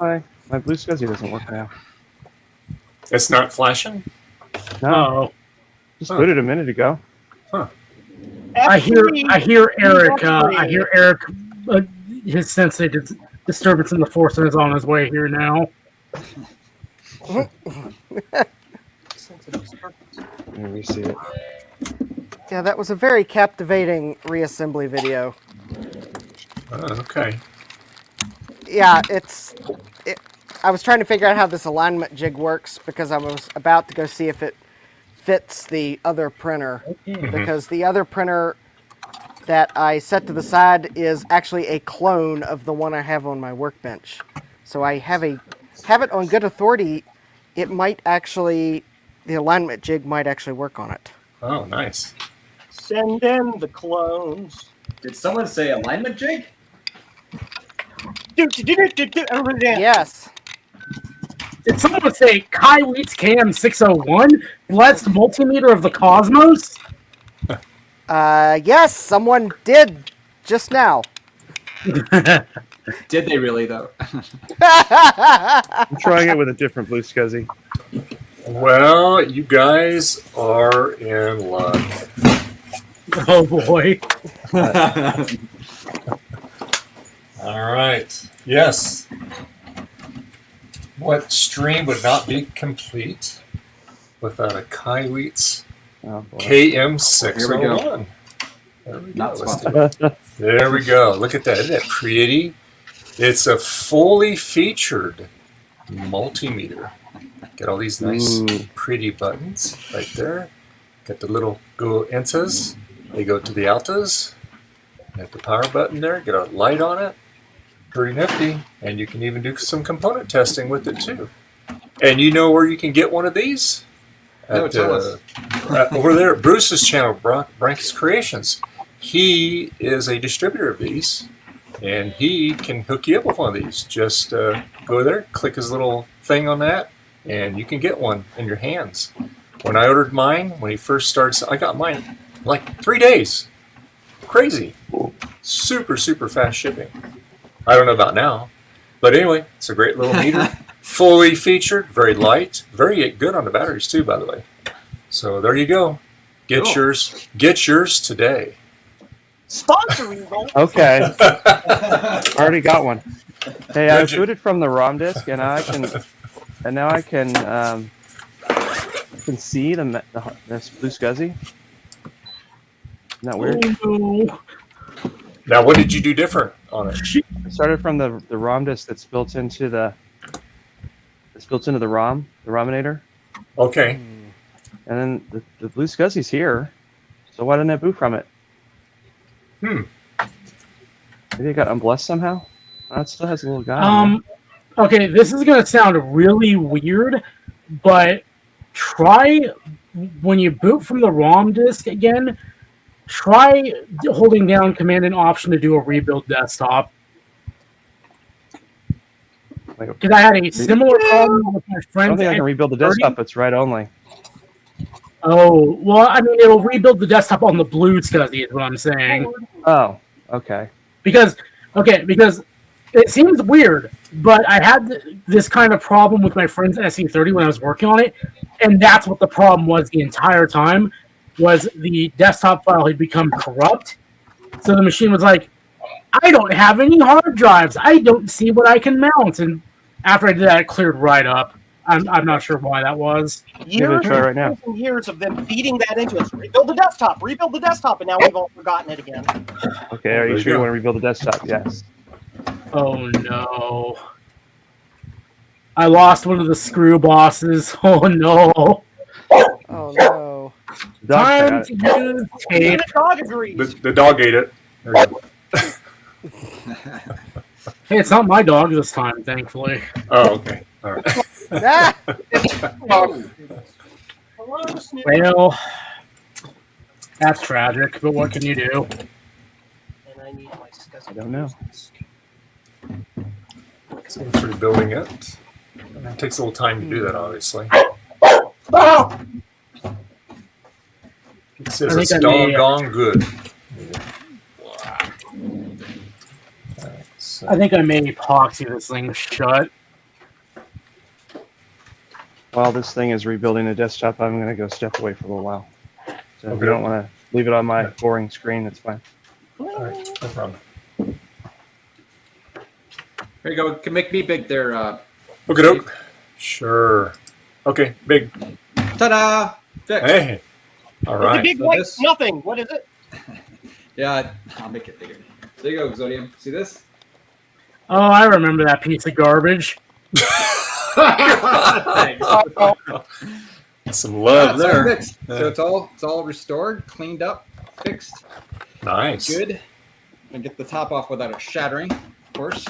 Speaker 3: my blue SCSI doesn't work now?
Speaker 1: It's not flashing?
Speaker 3: No,
Speaker 6: Oh,
Speaker 3: just booted a minute ago.
Speaker 6: I hear Eric. His sensei disturbance in the force is on his way here now.
Speaker 3: Let me see it.
Speaker 5: Yeah, that was a very captivating reassembly video.
Speaker 1: Oh, okay.
Speaker 5: Yeah, I was trying to figure out how this alignment jig works because I was about to go see if it fits the other printer. Because the other printer that I set to the side is actually a clone of the one I have on my workbench. So I have it on good authority. It might actually, the alignment jig might actually work on it.
Speaker 1: Oh, nice.
Speaker 2: Send in the clones.
Speaker 4: Did someone say alignment jig?
Speaker 2: Everybody dance.
Speaker 5: Yes.
Speaker 6: Did someone say Kai Wheat's KM601? Blessed multimeter of the cosmos?
Speaker 5: Yes, someone did just now.
Speaker 4: Did they really, though?
Speaker 3: I'm trying it with a different blue SCSI.
Speaker 1: Well, you guys are in luck.
Speaker 6: Oh boy.
Speaker 1: All right. Yes. What stream would not be complete without a Kai Wheats
Speaker 3: Oh, boy.
Speaker 1: KM601? There we go.
Speaker 4: Not
Speaker 1: Let's
Speaker 4: sponsored.
Speaker 1: do it. There we go. Look at that. Isn't that pretty? It's a fully featured multimeter. Got all these nice,
Speaker 3: Ooh.
Speaker 1: pretty buttons right there. Got the little go entas. They go to the altas. Got the power button there. Got a light on it. Pretty nifty. And you can even do some component testing with it too. And you know where you can get one of these?
Speaker 4: No, tell us.
Speaker 1: over there at Bruce's channel, Brankus Creations, he is a distributor of these, and he can hook you up with one of these. Just go there, click his little thing on that, and you can get one in your hands. When I ordered mine, when he first started, I got mine like 3 days. Crazy. Super, super fast shipping. I don't know about now. But anyway, it's a great little meter. Fully featured, very light, very good on the batteries too, by the way. So there you go. Get
Speaker 4: Cool.
Speaker 1: yours. Get yours today.
Speaker 2: Sponsoring, Bolt.
Speaker 3: Okay, already got one. Hey, I
Speaker 1: Did you-
Speaker 3: booted from the ROM disk, and now I can see this blue SCSI. Isn't that weird?
Speaker 6: Oh, no.
Speaker 1: Now, what did you do different on it?
Speaker 3: I started from the ROM disk that's built into the ROM, the ROMinator,
Speaker 1: Okay.
Speaker 3: and then the blue SCSI's here. So why didn't I boot from it?
Speaker 1: Hmm.
Speaker 3: Maybe it got unblessed somehow. Oh, it still has a little guy. on
Speaker 6: Okay, this is gonna sound really weird, but try when you boot from the ROM disk again. Try holding down Command and Option to do a rebuild desktop.
Speaker 3: Wait.
Speaker 6: Because I had a similar problem with my
Speaker 3: I don't
Speaker 6: friends.
Speaker 3: think I can rebuild the desktop. It's right only.
Speaker 6: Oh, well, I mean, it'll rebuild the desktop on the blue SCSI is what I'm saying.
Speaker 3: Oh, okay.
Speaker 6: Because it seems weird, but I had this kind of problem with my friend's SE30 when I was working on it, and that's what the problem was the entire time, was the desktop file had become corrupt. So the machine was like, I don't have any hard drives. I don't see what I can mount. And after I did that, it cleared right up. I'm not sure why that was.
Speaker 3: Give it a try right now.
Speaker 2: And years of them feeding that into us. Rebuild the desktop, and now we've all forgotten it again.
Speaker 3: Okay, are
Speaker 1: There
Speaker 3: you
Speaker 1: you
Speaker 3: sure you
Speaker 1: go.
Speaker 3: want to rebuild the desktop? Yes.
Speaker 6: Oh no. I lost one of the screw bosses. Oh no.
Speaker 5: Oh no.
Speaker 3: The dog
Speaker 6: Time
Speaker 3: got
Speaker 6: to
Speaker 3: it.
Speaker 6: use tape.
Speaker 2: Even the dog agrees.
Speaker 1: The dog ate it. There you go.
Speaker 6: Hey, it's not my dog this time, thankfully.
Speaker 1: Oh, okay. All right.
Speaker 5: Ah!
Speaker 2: Hello, Snoop.
Speaker 6: Well, that's tragic, but what can you do?
Speaker 2: And I need my SCSI.
Speaker 3: I don't know.
Speaker 1: So it's rebuilding it. It takes a little time to do that, obviously. It says
Speaker 6: I
Speaker 1: it's
Speaker 6: think I may,
Speaker 1: doggone good. Alright, so-
Speaker 6: I think I may epoxy this thing shut.
Speaker 3: While this thing is rebuilding the desktop, I'm going to go step away for a little while. So if
Speaker 1: Okay.
Speaker 3: you don't want to leave it on my boring screen, that's fine.
Speaker 1: all right, no problem.
Speaker 4: There you go. Can make me big there.
Speaker 1: Okay, doke. Sure. Okay, big.
Speaker 4: Ta-da! Fixed.
Speaker 1: Hey. All
Speaker 2: The
Speaker 1: right.
Speaker 2: big
Speaker 4: So
Speaker 2: white
Speaker 4: this-
Speaker 2: nothing. What is it?
Speaker 4: Yeah, I'll make it bigger. There you go, Zodium. See this?
Speaker 6: Oh, I remember that piece of garbage.
Speaker 4: Thanks.
Speaker 1: Some love
Speaker 4: Yeah,
Speaker 1: there.
Speaker 4: fixed. So it's all restored, cleaned up, fixed,
Speaker 1: Nice.
Speaker 4: good. And get the top off without it shattering, of course.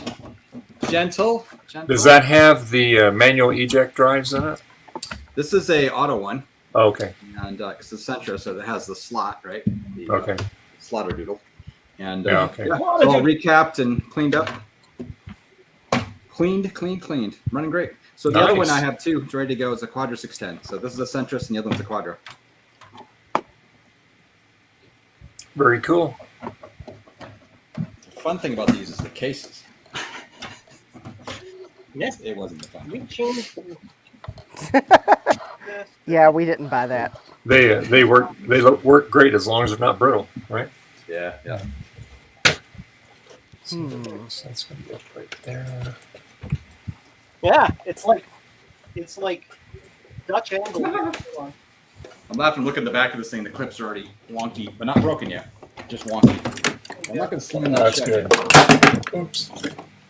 Speaker 4: Gentle.
Speaker 1: Does that have the manual eject drives in it?
Speaker 4: This is a auto one,
Speaker 1: Oh, okay.
Speaker 4: and it's the Sentra, so it has the slot, right? The,
Speaker 1: Okay.
Speaker 4: Slaughter doodle. And
Speaker 1: Yeah, okay.
Speaker 4: it's all recapped and cleaned up. Cleaned. Running great. So the other one
Speaker 1: Nice.
Speaker 4: I have too, it's ready to go, is a Quadra 610. So this is a Centris and the other one's a Quadra.
Speaker 1: Very cool.
Speaker 4: The fun thing about these is the cases.
Speaker 2: Yes.
Speaker 4: It wasn't the fun.
Speaker 2: We changed.
Speaker 5: Yeah, we didn't buy that.
Speaker 1: They work great as long as they're not brittle, right?
Speaker 4: Yeah.
Speaker 1: So that's gonna be right there.
Speaker 2: Yeah, it's like Dutch angle.
Speaker 4: I'm laughing. Look at the back of this thing. The clips are already wonky, but not broken yet. Just wonky. I'm not going to slim that
Speaker 1: That's
Speaker 4: shut.
Speaker 1: good. Oops.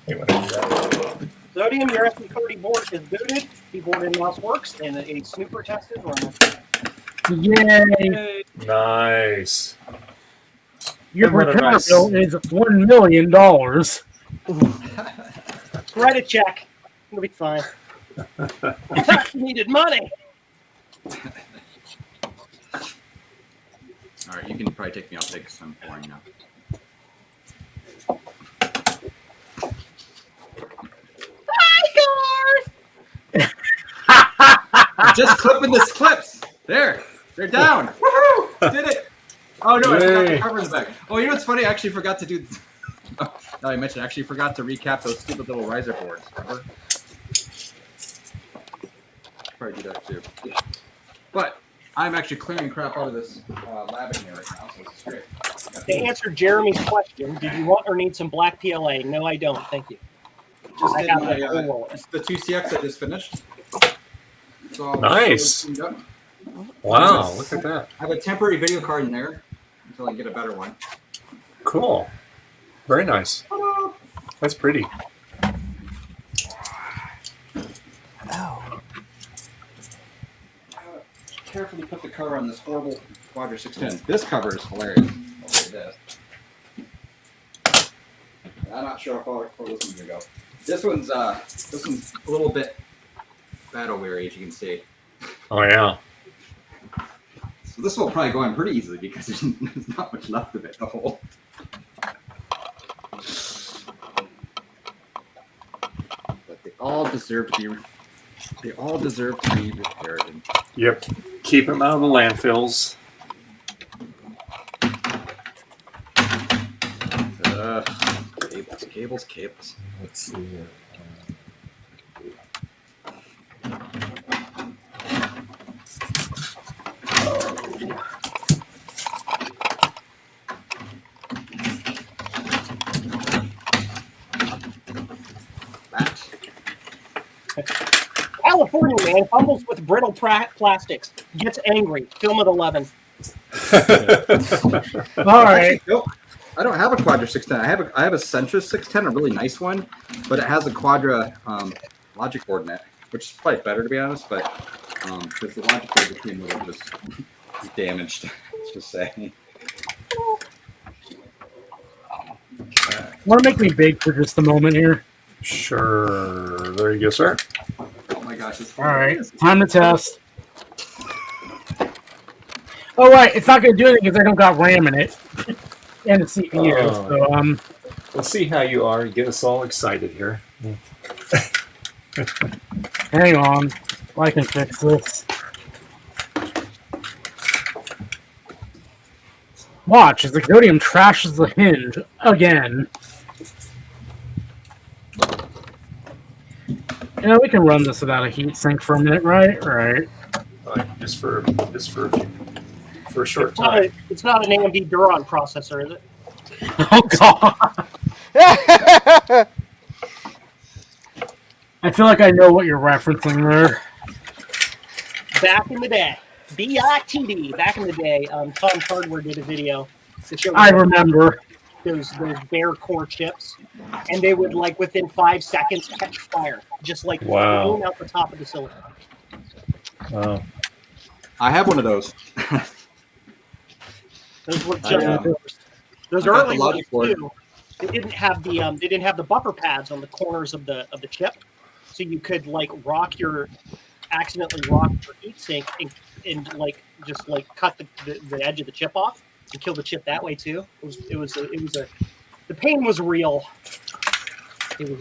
Speaker 1: Hey, what did I do that?
Speaker 2: Sodium, your SE30 board is booted. Keyboard and mouse works, and a snooper test is running.
Speaker 6: Yay!
Speaker 1: Nice.
Speaker 6: Your
Speaker 1: What a
Speaker 6: repair
Speaker 1: nice-
Speaker 6: bill is $1 million.
Speaker 2: Write a check. It'll be fine. You needed money.
Speaker 4: All right, you can probably take me off because I'm boring now. I'm just clipping the clips. There, they're down. Woohoo! Did it. Oh no, I forgot the cover in the back. Oh, you know what's funny? I actually forgot to do. Now I mentioned, I actually forgot to recap those stupid little riser boards. Remember? Probably do that too. But I'm actually clearing crap out of this lab in here right now, so this is great.
Speaker 2: To answer Jeremy's question, did you want or need some black PLA? No, I don't. Thank you.
Speaker 4: Just
Speaker 2: I
Speaker 4: did
Speaker 2: got
Speaker 4: my,
Speaker 2: the whole roll.
Speaker 4: the 2CX I just finished. So
Speaker 1: Nice. Wow, look at that.
Speaker 4: I have a temporary video card in there until I get a better one.
Speaker 1: Cool. Very nice. That's pretty.
Speaker 5: Oh.
Speaker 4: Carefully put the cover on this horrible Quadra 610. This cover is hilarious. Look at this. I'm not sure how far this one's gonna go. This one's a little bit battle weary, as you can see.
Speaker 1: Oh yeah.
Speaker 4: So this will probably go in pretty easily because there's not much left of it. The whole. But they all deserve to be. They all deserve to be repaired. And
Speaker 1: Yep. Keep them out of the landfills.
Speaker 4: Cables.
Speaker 1: Let's see here.
Speaker 2: California man fumbles with brittle plastics, gets angry. Film at 11.
Speaker 6: All right.
Speaker 4: Nope. I don't have a Quadra 610. I have a Centris 610, a really nice one, but it has a Quadra logic board in it, which is probably better to be honest. But because the logic board became a little just damaged, let's just say.
Speaker 6: Want to make me big for just a moment here?
Speaker 1: Sure. There you go, sir.
Speaker 4: Oh my gosh! It's
Speaker 6: All right, time to test. Oh, right, it's not going to do anything because I don't got RAM in it and the CPU.
Speaker 1: Oh.
Speaker 6: So
Speaker 1: Let's see how you are. Get us all excited here.
Speaker 6: hang on, I can fix this. Watch as the Godium trashes the hinge again. Yeah, we can run this without a heatsink for a minute, right? Right.
Speaker 1: Just for a short time.
Speaker 2: It's not an AMD Duron processor, is it?
Speaker 6: Oh god. I feel like I know what you're referencing there.
Speaker 2: Back in the day, BITD. Back in the day, Tom's Hardware did a video to show
Speaker 6: I remember
Speaker 2: those bare core chips, and they would like within 5 seconds catch fire, just like
Speaker 1: Wow.
Speaker 2: out the top of the silicon.
Speaker 1: Wow.
Speaker 4: I have one of those.
Speaker 2: Those were just those
Speaker 4: I got
Speaker 2: early
Speaker 4: the logic
Speaker 2: ones
Speaker 4: board.
Speaker 2: too. They didn't have the buffer pads on the corners of the chip, so you could like accidentally rock your heatsink and like just like cut the edge of the chip off and kill the chip that way too. The pain was real.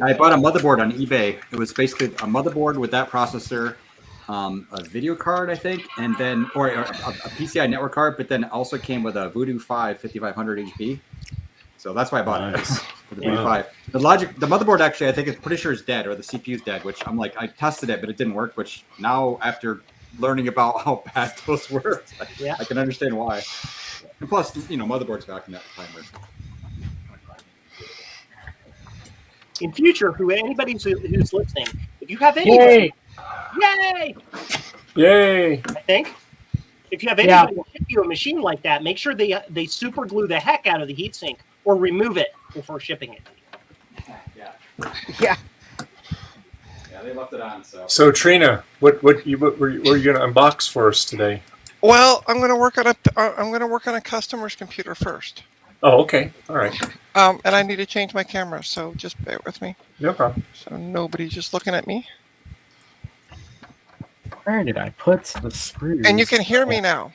Speaker 4: I bought a motherboard on eBay. It was basically a motherboard with that processor, a video card, I think, and then or a PCI network card, but then it also came with a Voodoo 5 5500 HP. So that's why I bought it. For the Voodoo 5. The motherboard actually, I think it's pretty sure is dead, or the CPU's dead. Which I'm like, I tested it, but it didn't work. Which now, after learning about how bad those were, I can understand why. And plus, motherboards back in that time were.
Speaker 2: In future, anybody who's listening, if you have anybody,
Speaker 1: Yay!
Speaker 2: I think. If you have anybody who ship you a machine like that, make sure they super glue the heck out of the heatsink or remove it before shipping it.
Speaker 4: Yeah.
Speaker 5: Yeah.
Speaker 4: Yeah, they left it on.
Speaker 1: So Trina, what were you going to unbox for us today?
Speaker 10: Well, I'm going to work on a customer's computer first.
Speaker 1: Oh, okay. All right.
Speaker 10: And I need to change my camera, so just bear with me.
Speaker 1: No problem.
Speaker 10: So nobody's just looking at me.
Speaker 6: Where did I put the screws?
Speaker 10: And you can hear me now.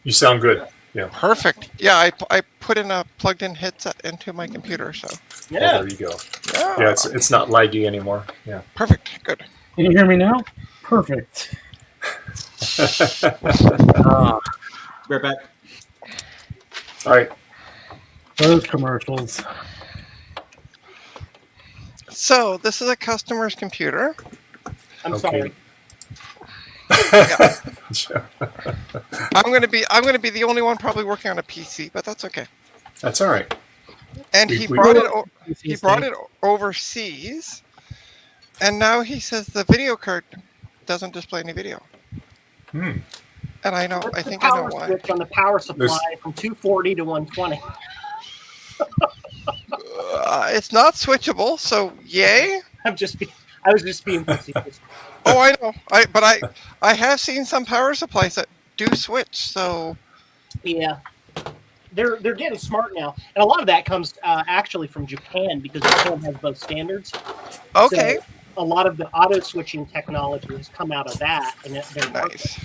Speaker 1: You sound good.
Speaker 10: Perfect. Yeah, I put in a plugged-in headset into my computer, so
Speaker 1: Well,
Speaker 2: Yeah.
Speaker 1: there you go.
Speaker 10: yeah.
Speaker 1: Yeah, it's not laggy anymore. Yeah.
Speaker 10: Perfect. Good.
Speaker 6: Can you hear me now? Perfect.
Speaker 4: We're back.
Speaker 1: All right.
Speaker 6: Those commercials.
Speaker 10: So this is a customer's computer.
Speaker 2: I'm
Speaker 1: Okay.
Speaker 2: sorry.
Speaker 10: I'm gonna be the only one probably working on a PC, but that's okay.
Speaker 1: That's all right.
Speaker 10: And
Speaker 1: We-
Speaker 10: he
Speaker 1: we-
Speaker 10: brought it overseas, and now he says the video card doesn't display any video.
Speaker 1: Hmm.
Speaker 10: And I
Speaker 2: What's the
Speaker 10: think I know
Speaker 2: power
Speaker 10: why.
Speaker 2: switch on the power supply
Speaker 1: There's-
Speaker 2: from 240 to 120?
Speaker 10: It's not switchable, so yay.
Speaker 2: I was just being facetious.
Speaker 10: Oh, I know. I have seen some power supplies that do switch. So
Speaker 2: Yeah, they're getting smart now, and a lot of that comes actually from Japan because Japan has both standards.
Speaker 10: okay,
Speaker 2: So a lot of the auto switching technology has come out of that, and they're
Speaker 10: nice.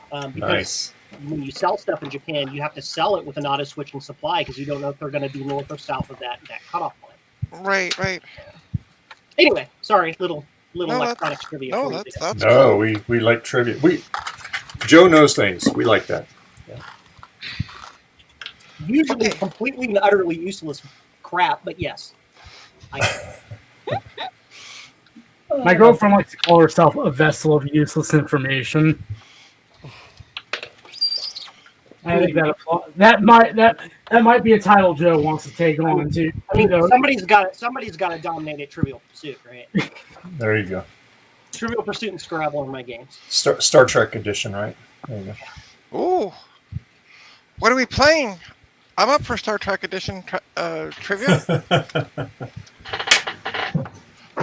Speaker 2: because
Speaker 1: Nice.
Speaker 2: when you sell stuff in Japan, you have to sell it with an auto switching supply because you don't know if they're going to be north or south of that cutoff point.
Speaker 10: Right.
Speaker 2: Anyway, sorry, little
Speaker 10: No,
Speaker 2: electronics trivia.
Speaker 10: No,
Speaker 2: for you
Speaker 10: that's
Speaker 2: there.
Speaker 1: No, we like trivia. Joe knows things. We like that.
Speaker 2: Usually
Speaker 10: Okay.
Speaker 2: completely and utterly useless crap, but yes.
Speaker 6: My girlfriend likes to call herself a vessel of useless information. I think that might be a title Joe wants to take on too.
Speaker 2: I mean,
Speaker 6: You know,
Speaker 2: somebody's got to dominate at Trivial Pursuit, right?
Speaker 1: There you go.
Speaker 2: Trivial Pursuit and Scrabble are my games.
Speaker 1: Star Trek edition, right? There you go.
Speaker 10: Ooh, what are we playing? I'm up for Star Trek Edition trivia.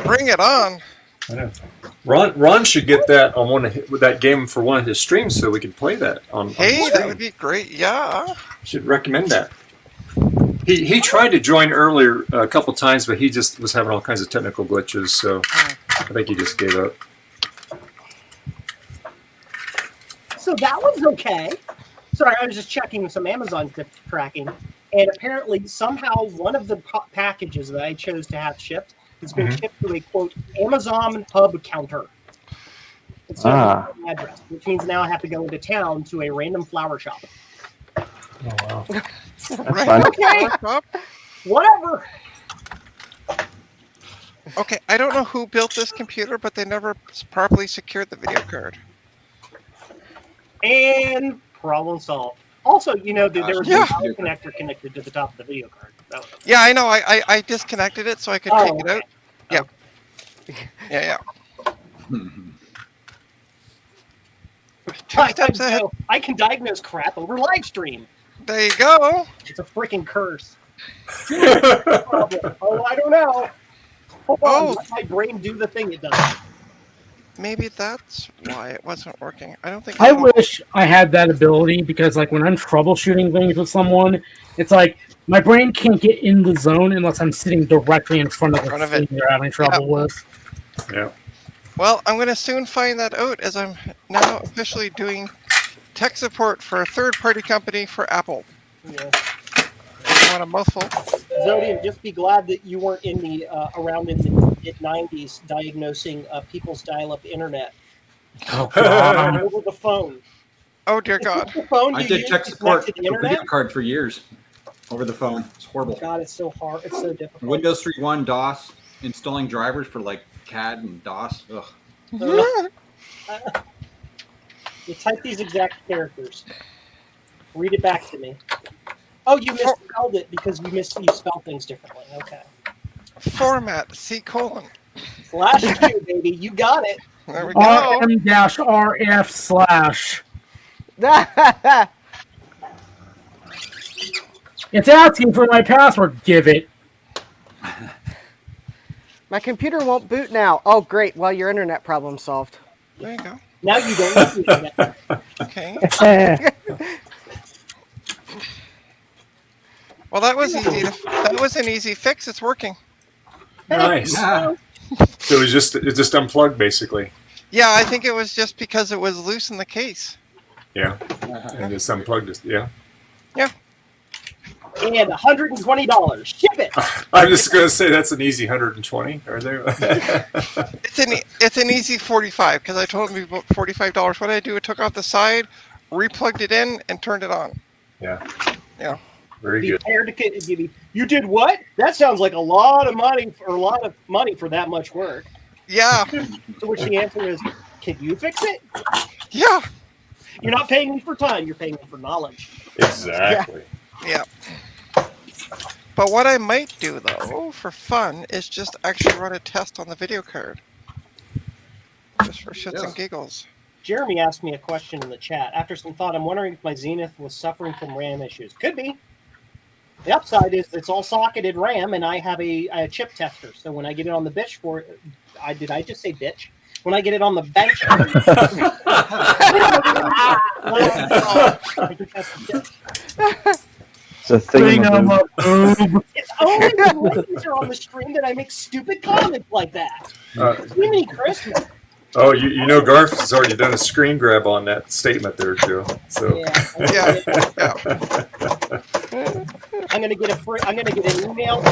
Speaker 10: Bring it on.
Speaker 1: I know. Ron should get that on that game for one of his streams so we can play that on.
Speaker 10: Hey,
Speaker 1: his
Speaker 10: that
Speaker 1: stream.
Speaker 10: would be great. Yeah.
Speaker 1: Should recommend that. He tried to join earlier a couple times, but he just was having all kinds of technical glitches, so I think he just gave up.
Speaker 2: So that was okay. Sorry, I was just checking some Amazon tracking, and apparently somehow one of the packages that I chose to have shipped has been shipped to a quote Amazon hub counter. It's an address, which means now I have to go into town to a random flower shop.
Speaker 1: Oh wow!
Speaker 10: Right.
Speaker 2: Okay. Whatever.
Speaker 10: Okay, I don't know who built this computer, but they never properly secured the video card.
Speaker 2: And problem solved. Also, you know, there was
Speaker 10: Yeah.
Speaker 2: a power connector connected to the top of the video card. That was
Speaker 10: Yeah, I know. I disconnected it so I could take it
Speaker 2: okay.
Speaker 10: out. Yeah. Yeah. Two steps ahead.
Speaker 2: I can diagnose crap over live stream.
Speaker 10: There you go.
Speaker 2: It's a freaking curse. Oh, I don't know. Hold on, let my brain do the thing it does.
Speaker 10: Maybe that's why it wasn't working. I don't think.
Speaker 6: I wish I had that ability because, like, when I'm troubleshooting things with someone, it's like my brain can't get in the zone unless I'm sitting directly in front of the thing they're having trouble with.
Speaker 1: Yeah.
Speaker 10: Well, I'm going to soon find that out as I'm now officially doing tech support for a third-party company for Apple.
Speaker 2: Yeah.
Speaker 10: I want a mouthful.
Speaker 2: Zodian, just be glad that you weren't in the around in the mid-90s diagnosing people's dial-up internet.
Speaker 6: Oh, God.
Speaker 2: Over the phone.
Speaker 10: Oh, dear God.
Speaker 2: The phone
Speaker 4: I
Speaker 2: you
Speaker 4: did
Speaker 2: use
Speaker 4: tech
Speaker 2: to connect
Speaker 4: support
Speaker 2: to the
Speaker 4: for
Speaker 2: internet?
Speaker 4: video card for years over the phone. It's horrible.
Speaker 2: God, it's so hard. It's so difficult.
Speaker 4: Windows 3.1 DOS, installing drivers for like CAD and DOS. Ugh.
Speaker 2: You type these exact characters. Read it back to me. Oh, you misspelled it because you spell things differently. Okay.
Speaker 10: Format C:/.
Speaker 2: /Q, baby. You got it.
Speaker 10: There we go.
Speaker 6: RM-RF/. It's asking for my password. Give it.
Speaker 5: My computer won't boot now. Oh, great. Well, your internet problem solved.
Speaker 10: There you go.
Speaker 2: Now you don't need the internet.
Speaker 10: Okay. Well, that was easy. That was an easy fix. It's working.
Speaker 1: Nice. So it just unplugged basically.
Speaker 10: Yeah, I think it was just because it was loose in the case.
Speaker 1: Yeah. And just unplugged it. Yeah.
Speaker 10: Yeah.
Speaker 2: And $120. Ship it.
Speaker 1: I'm just going to say that's an easy 120. Are they?
Speaker 10: It's an easy 45 because I told him about $45. What did I do? I took off the side, replugged it in, and turned it on.
Speaker 1: Yeah.
Speaker 10: Yeah.
Speaker 1: Very good.
Speaker 2: You did what? That sounds like a lot of money for that much work.
Speaker 10: Yeah.
Speaker 2: To which the answer is, can you fix it?
Speaker 10: Yeah.
Speaker 2: You're not paying me for time. You're paying me for knowledge.
Speaker 1: Exactly.
Speaker 10: Yeah. But what I might do, though, for fun, is just actually run a test on the video card. Just for shits and giggles.
Speaker 2: Jeremy asked me a question in the chat. After some thought, I'm wondering if my Zenith was suffering from RAM issues. Could be. The upside is it's all socketed RAM, and I have a chip tester. So when I get it on the bench did I just say bitch? When I get it on the bench, I can test the chip.
Speaker 3: It's a thing.
Speaker 2: It's only when ladies are on the stream that I make stupid comments like that. Jiminy Christmas.
Speaker 1: Oh, you know Garth has already done a screen grab on that statement there, Joe. So
Speaker 10: Yeah.
Speaker 2: I'm gonna get an email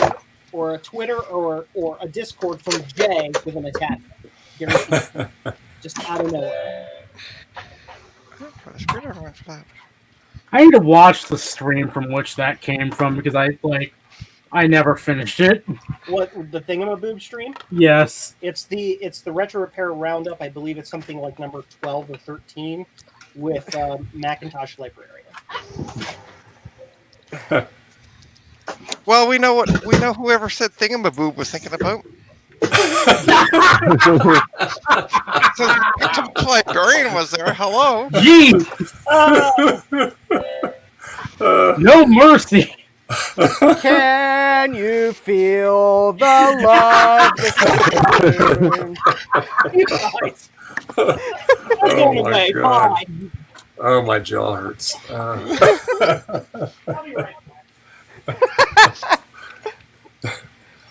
Speaker 2: or a Twitter or a Discord from Jay with an attachment. Guaranteed. Just out of nowhere.
Speaker 6: I need to watch the stream from which that came from because I never finished it.
Speaker 2: What, the Thingamaboob stream?
Speaker 6: Yes.
Speaker 2: It's the Retro Repair Roundup. I believe it's something like number 12 or 13 with Macintosh Librarian.
Speaker 10: Well, we know whoever said Thingamaboob was thinking about. So Librarian was there. Hello.
Speaker 6: Gee. No mercy.
Speaker 5: Can you feel the love?
Speaker 2: You guys. I'm
Speaker 1: Oh
Speaker 2: going
Speaker 1: my
Speaker 2: away.
Speaker 1: God.
Speaker 2: Bye.
Speaker 1: Oh, my jaw hurts.
Speaker 2: I'll be right back.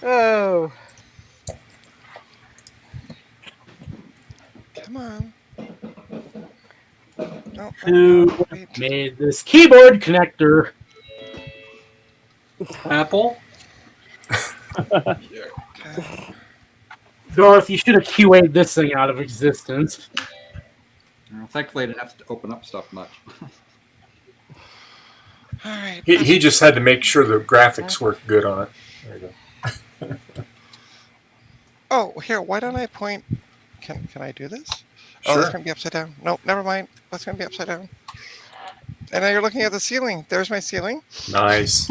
Speaker 5: Oh.
Speaker 10: Come on. No,
Speaker 6: Who made this keyboard connector?
Speaker 1: Apple?
Speaker 6: Garth, you should have QA'd this thing out of existence.
Speaker 4: Well, thankfully, I didn't have to open up stuff much.
Speaker 10: All right.
Speaker 1: He just had to make sure the graphics worked good on it. There you go.
Speaker 10: Oh, here. Why don't I point? Can I do this? Oh,
Speaker 1: Sure.
Speaker 10: that's gonna be upside down. Nope, never mind. That's gonna be upside down. And now you're looking at the ceiling. There's my ceiling.
Speaker 1: Nice.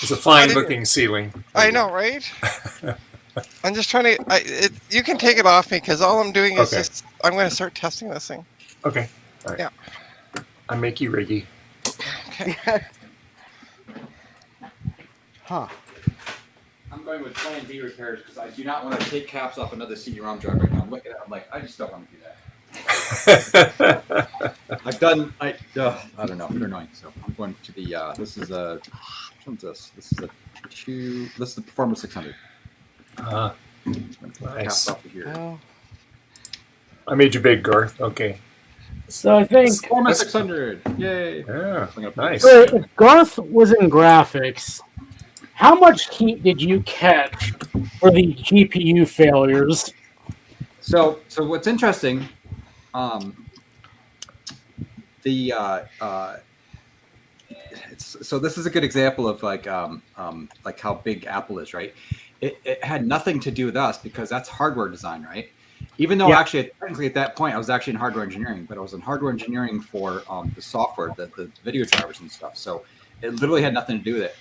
Speaker 1: It's a fine-looking ceiling.
Speaker 10: I know, right? I'm just trying to. You can take it off me because all I'm doing is just. I'm going to start testing this thing.
Speaker 1: Okay. All right.
Speaker 10: Yeah.
Speaker 1: I make you riggy.
Speaker 10: Okay.
Speaker 5: Huh.
Speaker 4: I'm going with Plan B repairs because I do not want to take caps off another CD-ROM drive right now. I'm looking at it, I'm like, I just don't want to do that. I've done. I don't know. They're annoying. So I'm going to the. This is a. What's this? This is a two. This is the Performance 600.
Speaker 1: Nice.
Speaker 4: Off of here.
Speaker 5: Oh.
Speaker 1: I made you big, Garth. Okay.
Speaker 6: So I think
Speaker 4: Performance 600. Yay.
Speaker 1: Yeah. Nice.
Speaker 6: if Garth was in graphics, how much heat did you catch for the GPU failures?
Speaker 4: So what's interesting, so this is a good example of like how big Apple is, right? It had nothing to do with us because that's hardware design, right? Even though actually technically at that point I was actually in hardware engineering, but I was in hardware engineering for the software, the video drivers and stuff. So it literally had nothing to do with it.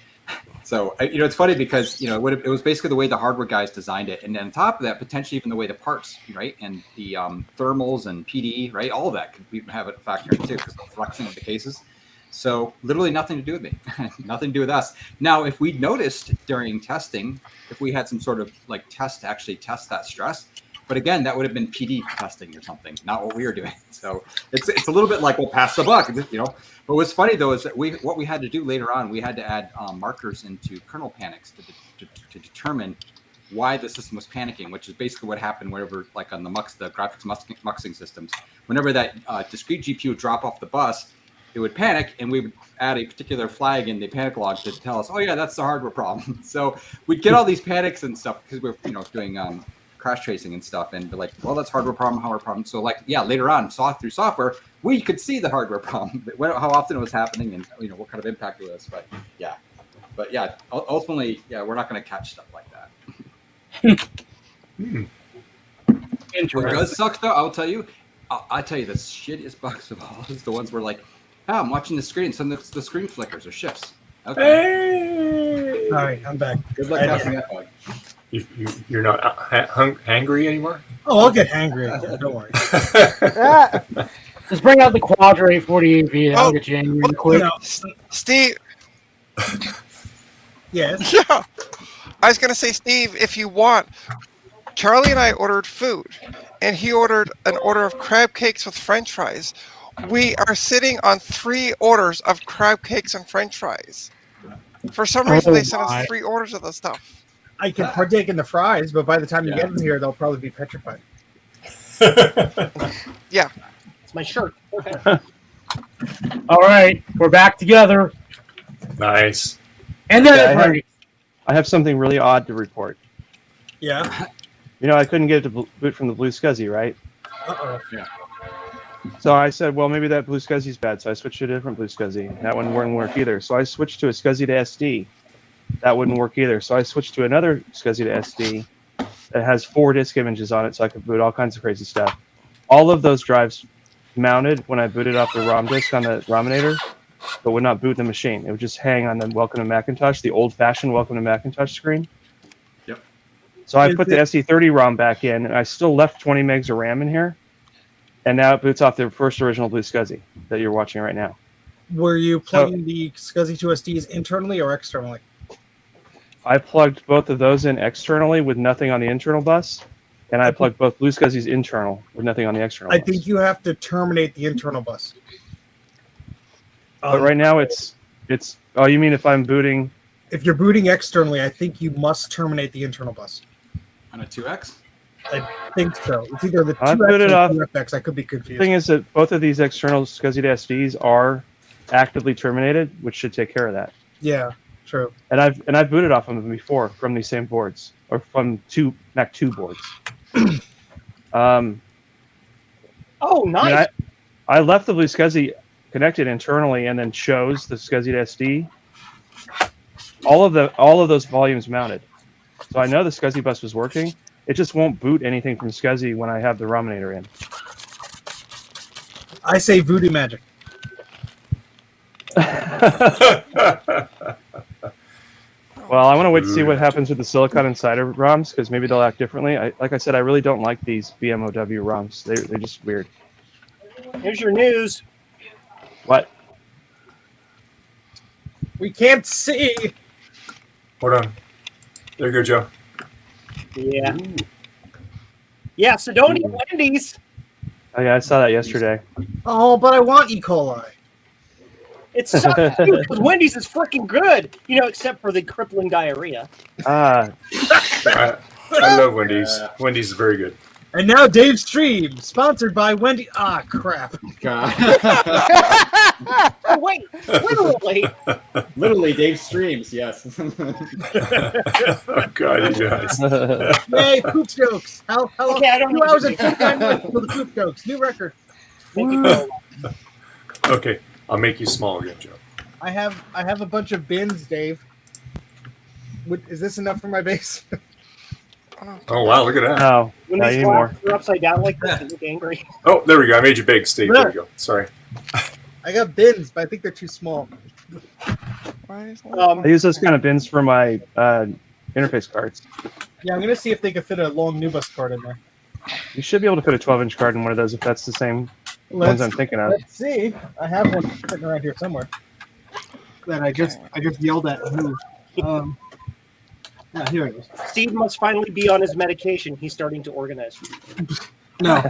Speaker 4: So it's funny because it was basically the way the hardware guys designed it, and then on top of that, potentially even the way the parts, right, and the thermals and PD, right, all of that could we have it factor in too because the flexing of the cases. So literally nothing to do with me, nothing to do with us. Now, if we noticed during testing, if we had some sort of like test to actually test that stress, but again, that would have been PD testing or something, not what we were doing. So it's a little bit like we'll pass the buck, But what's funny though is that what we had to do later on, we had to add markers into kernel panics to determine why the system was panicking, which is basically what happened whenever, like on the graphics muxing systems, whenever that discrete GPU would drop off the bus, it would panic, and we would add a particular flag in the panic log to tell us, oh yeah, that's the hardware problem. So we'd get all these panics and stuff because we're doing crash tracing and stuff, and be like, well, that's hardware problem. So like, yeah, later on, through software, we could see the hardware problem, how often it was happening, and what kind of impact it was. But yeah, ultimately, yeah, we're not going to catch stuff like that. What does suck though, I'll tell you. I'll tell you the shittiest bugs of all is the ones where like, I'm watching the screen, so the screen flickers or shifts. Okay.
Speaker 9: Hey! All right, I'm back.
Speaker 4: Good luck catching that bug.
Speaker 1: You're not hangry anymore?
Speaker 9: Oh, I'll get angry. Don't worry.
Speaker 6: Just bring out the Quadra 840 AV. I'll get you angry real quick.
Speaker 10: Steve.
Speaker 9: Yes.
Speaker 10: Yeah. I was gonna say, Steve, if you want, Charlie and I ordered food, and he ordered an order of crab cakes with French fries. We are sitting on 3 orders of crab cakes and French fries. For some reason, they sent us 3 orders of the stuff.
Speaker 9: I can partake in the fries, but by the time you get them here, they'll probably be petrified.
Speaker 10: Yeah.
Speaker 2: It's my shirt.
Speaker 6: All right, we're back together.
Speaker 1: Nice.
Speaker 6: And then
Speaker 3: I have something really odd to report.
Speaker 9: Yeah.
Speaker 3: I couldn't get it to boot from the Blue SCSI, right?
Speaker 9: Uh-oh.
Speaker 4: Yeah.
Speaker 3: So I said, well, maybe that Blue SCSI's bad. So I switched to a different Blue SCSI. That one wouldn't work either. So I switched to a SCSI to SD. That wouldn't work either. So I switched to another SCSI to SD that has 4 disk images on it, so I could boot all kinds of crazy stuff. All of those drives mounted when I booted off the ROM disk on the Rominator, but would not boot the machine. It would just hang on the Welcome to Macintosh, the old-fashioned Welcome to Macintosh screen.
Speaker 4: Yep.
Speaker 3: So I put the SE30 ROM back in, and I still left 20 megs of RAM in here. And now it boots off the first original Blue SCSI that you're watching right now.
Speaker 9: Were you plugging the SCSI to SDs internally or externally?
Speaker 3: I plugged both of those in externally with nothing on the internal bus, and I plugged both Blue SCSI's internal with nothing on the external bus.
Speaker 9: I think you have to terminate the internal bus.
Speaker 3: But right now it's. Oh, you mean if I'm booting?
Speaker 9: If you're booting externally, I think you must terminate the internal bus.
Speaker 4: On a 2X?
Speaker 9: I think so. It's either the 2X
Speaker 3: I put it
Speaker 9: or
Speaker 3: off.
Speaker 9: 2FX. I could be
Speaker 3: The
Speaker 9: confused.
Speaker 3: thing is that both of these external SCSI to SDs are actively terminated, which should take care of that.
Speaker 9: Yeah, true.
Speaker 3: And I've booted off of them before from these same boards or from 2 Mac 2 boards.
Speaker 2: Oh, nice.
Speaker 3: I left the Blue SCSI connected internally and then chose the SCSI to SD. All of those volumes mounted, so I know the SCSI bus was working. It just won't boot anything from SCSI when I have the Rominator in.
Speaker 9: I say voodoo magic.
Speaker 3: Well, I want to wait to see what happens with the Silicon Insider ROMs, because maybe they'll act differently. Like I said, I really don't like these BMOW ROMs. They're just weird.
Speaker 2: Here's your news.
Speaker 3: What?
Speaker 9: We can't see.
Speaker 1: Hold on. There you go, Joe.
Speaker 2: Yeah. Yeah, Sidonia Wendy's.
Speaker 3: Oh, yeah, I saw that yesterday.
Speaker 9: Oh, but I want E. coli.
Speaker 2: It sucks too, because Wendy's is freaking good. Except for the crippling diarrhea.
Speaker 3: Ah,
Speaker 1: I love Wendy's. Wendy's is very good.
Speaker 9: And now Dave's stream, sponsored by Wendy. Ah, crap.
Speaker 2: Oh, wait, literally.
Speaker 4: Literally, Dave streams, yes.
Speaker 1: Oh, God, you guys.
Speaker 9: Yay, poop jokes. How
Speaker 2: Okay, I don't
Speaker 9: 2
Speaker 2: know.
Speaker 9: hours and 29 minutes for the poop jokes. New record.
Speaker 2: Thank you, Bill.
Speaker 1: Okay, I'll make you small again, Joe.
Speaker 9: I have a bunch of bins, Dave. Is this enough for my base?
Speaker 1: Oh, wow, look at that.
Speaker 3: no,
Speaker 2: When
Speaker 3: no,
Speaker 2: these
Speaker 3: you need more.
Speaker 2: are upside down like that, you look angry.
Speaker 1: Oh, there we go. I made you big, Steve. There you go. Sorry.
Speaker 9: I got bins, but I think they're too small.
Speaker 10: Why is that?
Speaker 3: I use those kind of bins for my interface cards.
Speaker 9: Yeah, I'm gonna see if they can fit a long Nubus card in there.
Speaker 3: You should be able to fit a 12-inch card in one of those if that's the same ones I'm thinking of.
Speaker 9: Let's see. I have one sitting around here somewhere that I just yelled at and moved. Yeah, here it is.
Speaker 2: Steve must finally be on his medication. He's starting to organize.
Speaker 9: No.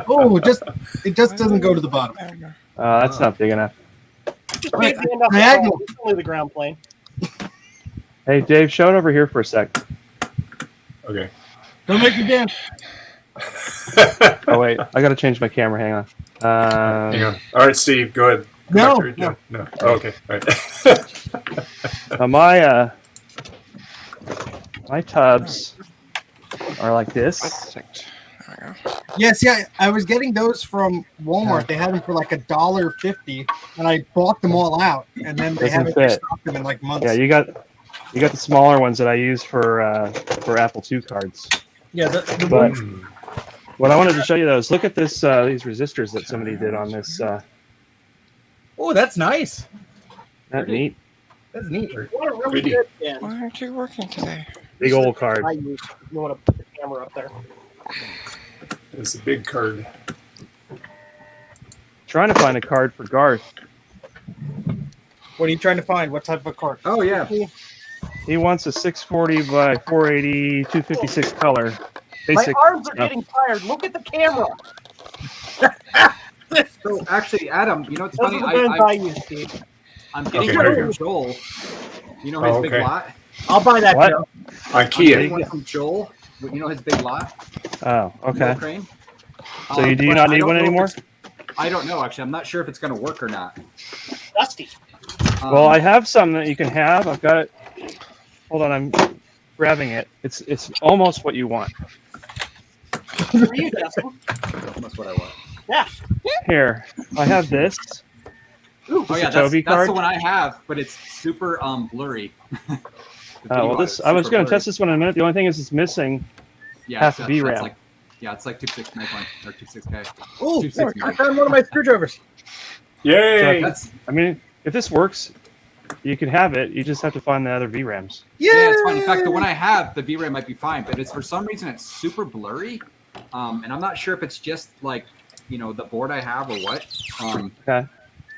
Speaker 9: Oh, it just doesn't go to the bottom.
Speaker 3: That's not big enough.
Speaker 2: Just big enough.
Speaker 9: Diagonal.
Speaker 2: It's only the ground plane.
Speaker 3: Hey, Dave, show it over here for a sec.
Speaker 1: Okay.
Speaker 9: Don't make me dance.
Speaker 3: Oh, wait. I got to change my camera. Hang on.
Speaker 1: Hang on. All right, Steve, go ahead.
Speaker 9: No,
Speaker 1: Go back to your- no. Oh, okay. All right.
Speaker 3: My tubs are like this.
Speaker 10: There we go.
Speaker 9: Yes, yeah, I was getting those from Walmart. They had them for like $1.50, and I bought them all out, and then they
Speaker 3: Doesn't
Speaker 9: haven't
Speaker 3: fit.
Speaker 9: restocked them in like months.
Speaker 3: Yeah, you got the smaller ones that I use for Apple II cards.
Speaker 9: Yeah, the
Speaker 3: But
Speaker 9: one,
Speaker 3: what I wanted to show you though is look at this these resistors that somebody did on this.
Speaker 9: oh, that's nice.
Speaker 3: That neat
Speaker 9: That's neat.
Speaker 2: What a really
Speaker 1: Pretty.
Speaker 2: good pen.
Speaker 10: Why aren't you working today?
Speaker 3: big old card.
Speaker 2: I use. You want to put the camera up there?
Speaker 1: It's a big card.
Speaker 3: Trying to find a card for Garth.
Speaker 9: What are you trying to find? What type of a card?
Speaker 4: Oh yeah.
Speaker 3: He wants a 640 by 480 256 color.
Speaker 2: My
Speaker 3: Basic.
Speaker 2: arms are getting tired. Look at the camera.
Speaker 4: So actually, Adam, you know what's
Speaker 2: Those
Speaker 4: funny?
Speaker 2: are the pens I use, Steve.
Speaker 4: I'm getting
Speaker 1: Okay,
Speaker 4: one
Speaker 1: there you
Speaker 4: from
Speaker 1: go.
Speaker 4: Joel. You know his
Speaker 1: Oh,
Speaker 4: big
Speaker 1: okay.
Speaker 4: lot.
Speaker 2: I'll buy that.
Speaker 3: What?
Speaker 2: Joe.
Speaker 1: IKEA.
Speaker 4: Getting one from Joel. You know his big lot.
Speaker 3: Oh, okay.
Speaker 4: Crane.
Speaker 3: So you do you
Speaker 4: But
Speaker 3: not
Speaker 4: I
Speaker 3: need
Speaker 4: don't
Speaker 3: one
Speaker 4: know if
Speaker 3: anymore?
Speaker 4: I don't know actually. I'm not sure if it's going to work or not.
Speaker 2: Dusty.
Speaker 3: Well, I have some that you can have. I've got it. Hold on, I'm grabbing it. It's almost what you want.
Speaker 2: For you, Dustin.
Speaker 4: That's what I want.
Speaker 2: Yeah.
Speaker 3: Here, I have this.
Speaker 4: Oh yeah, that's
Speaker 3: Toby card?
Speaker 4: the one I have, but it's super blurry. The
Speaker 3: Well,
Speaker 4: video
Speaker 3: this
Speaker 4: is
Speaker 3: I was
Speaker 4: super
Speaker 3: going to
Speaker 4: blurry.
Speaker 3: test this one in a minute. The only thing is it's missing half
Speaker 4: it's-
Speaker 3: the
Speaker 4: that's
Speaker 3: VRAM.
Speaker 4: Like, yeah, it's like 2.6 or 2.6K.
Speaker 9: Oh,
Speaker 4: 2.6
Speaker 9: I found one of my screwdrivers.
Speaker 1: Yay!
Speaker 4: That's
Speaker 3: I mean, if this works, you can have it. You just have to find the other VRAMs.
Speaker 4: yeah, it's fine. In fact, the one I have, the VRAM might be fine, but it's for some reason it's super blurry, and I'm not sure if it's just like the board I have or what.
Speaker 3: Okay.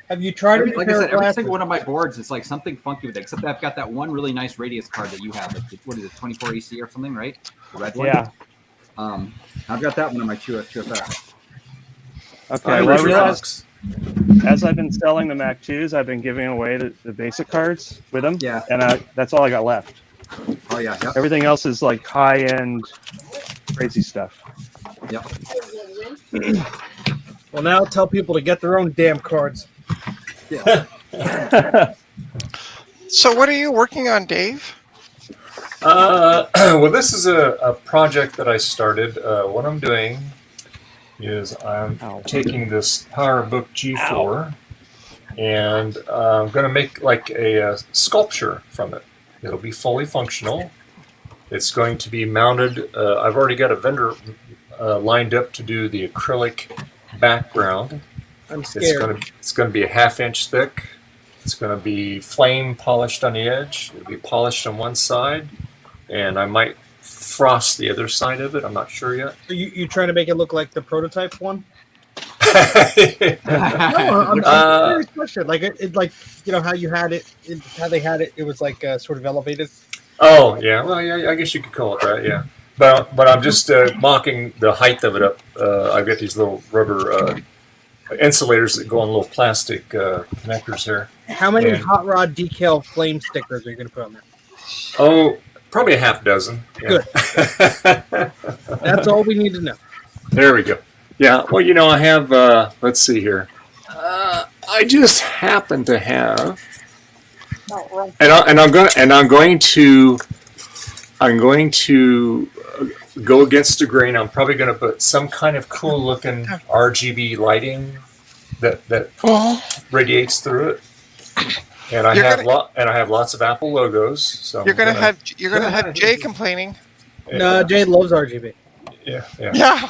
Speaker 9: Have you tried it?
Speaker 4: Like I said, every single one of my boards is like something funky with it, except I've got that one really nice radius card that you have. Like, what is it, 24 EC or something, right? The red one.
Speaker 3: Yeah.
Speaker 4: I've got that one on my QFS.
Speaker 3: Okay.
Speaker 1: All right,
Speaker 3: Well, I
Speaker 1: Richard
Speaker 3: realized
Speaker 1: Fox.
Speaker 3: as I've been selling the Mac 2s, I've been giving away the basic cards with them.
Speaker 4: Yeah.
Speaker 3: And that's all I got left.
Speaker 4: Oh yeah. Yep.
Speaker 3: Everything else is like high end, crazy stuff.
Speaker 4: Yep.
Speaker 9: Well, now tell people to get their own damn cards.
Speaker 4: Yeah.
Speaker 10: So what are you working on, Dave?
Speaker 1: Well, this is a project that I started. What I'm doing is I'm taking this PowerBook G4 and I'm going to make like a sculpture from it. It'll be fully functional. It's going to be mounted. I've already got a vendor lined up to do the acrylic background.
Speaker 9: I'm
Speaker 1: It's
Speaker 9: scared.
Speaker 1: going to be a 1/2 inch thick. It's going to be flame polished on the edge. It'll be polished on one side, and I might frost the other side of it. I'm not sure yet.
Speaker 9: So you trying to make it look like the prototype one? No, I'm
Speaker 1: Uh,
Speaker 9: serious question. Like it like how you had it, how they had it. It was like sort of elevated.
Speaker 1: Oh yeah, well yeah, I guess you could call it that. Yeah, but I'm just mocking the height of it up. I've got these little rubber insulators that go on little plastic connectors here.
Speaker 9: How many
Speaker 1: And-
Speaker 9: hot rod decal flame stickers are you going to put on there?
Speaker 1: Oh, probably a 6. Yeah.
Speaker 9: Good. That's all we need to know.
Speaker 1: There we go. Yeah. Well, I have. Let's see here. I just happen to have, and I'm going to go against the grain. I'm probably going to put some kind of cool looking RGB lighting that radiates through it. And I have lots of Apple logos. So
Speaker 10: You're gonna have Jay complaining.
Speaker 9: No, Jay loves RGB.
Speaker 1: Yeah.
Speaker 10: Yeah.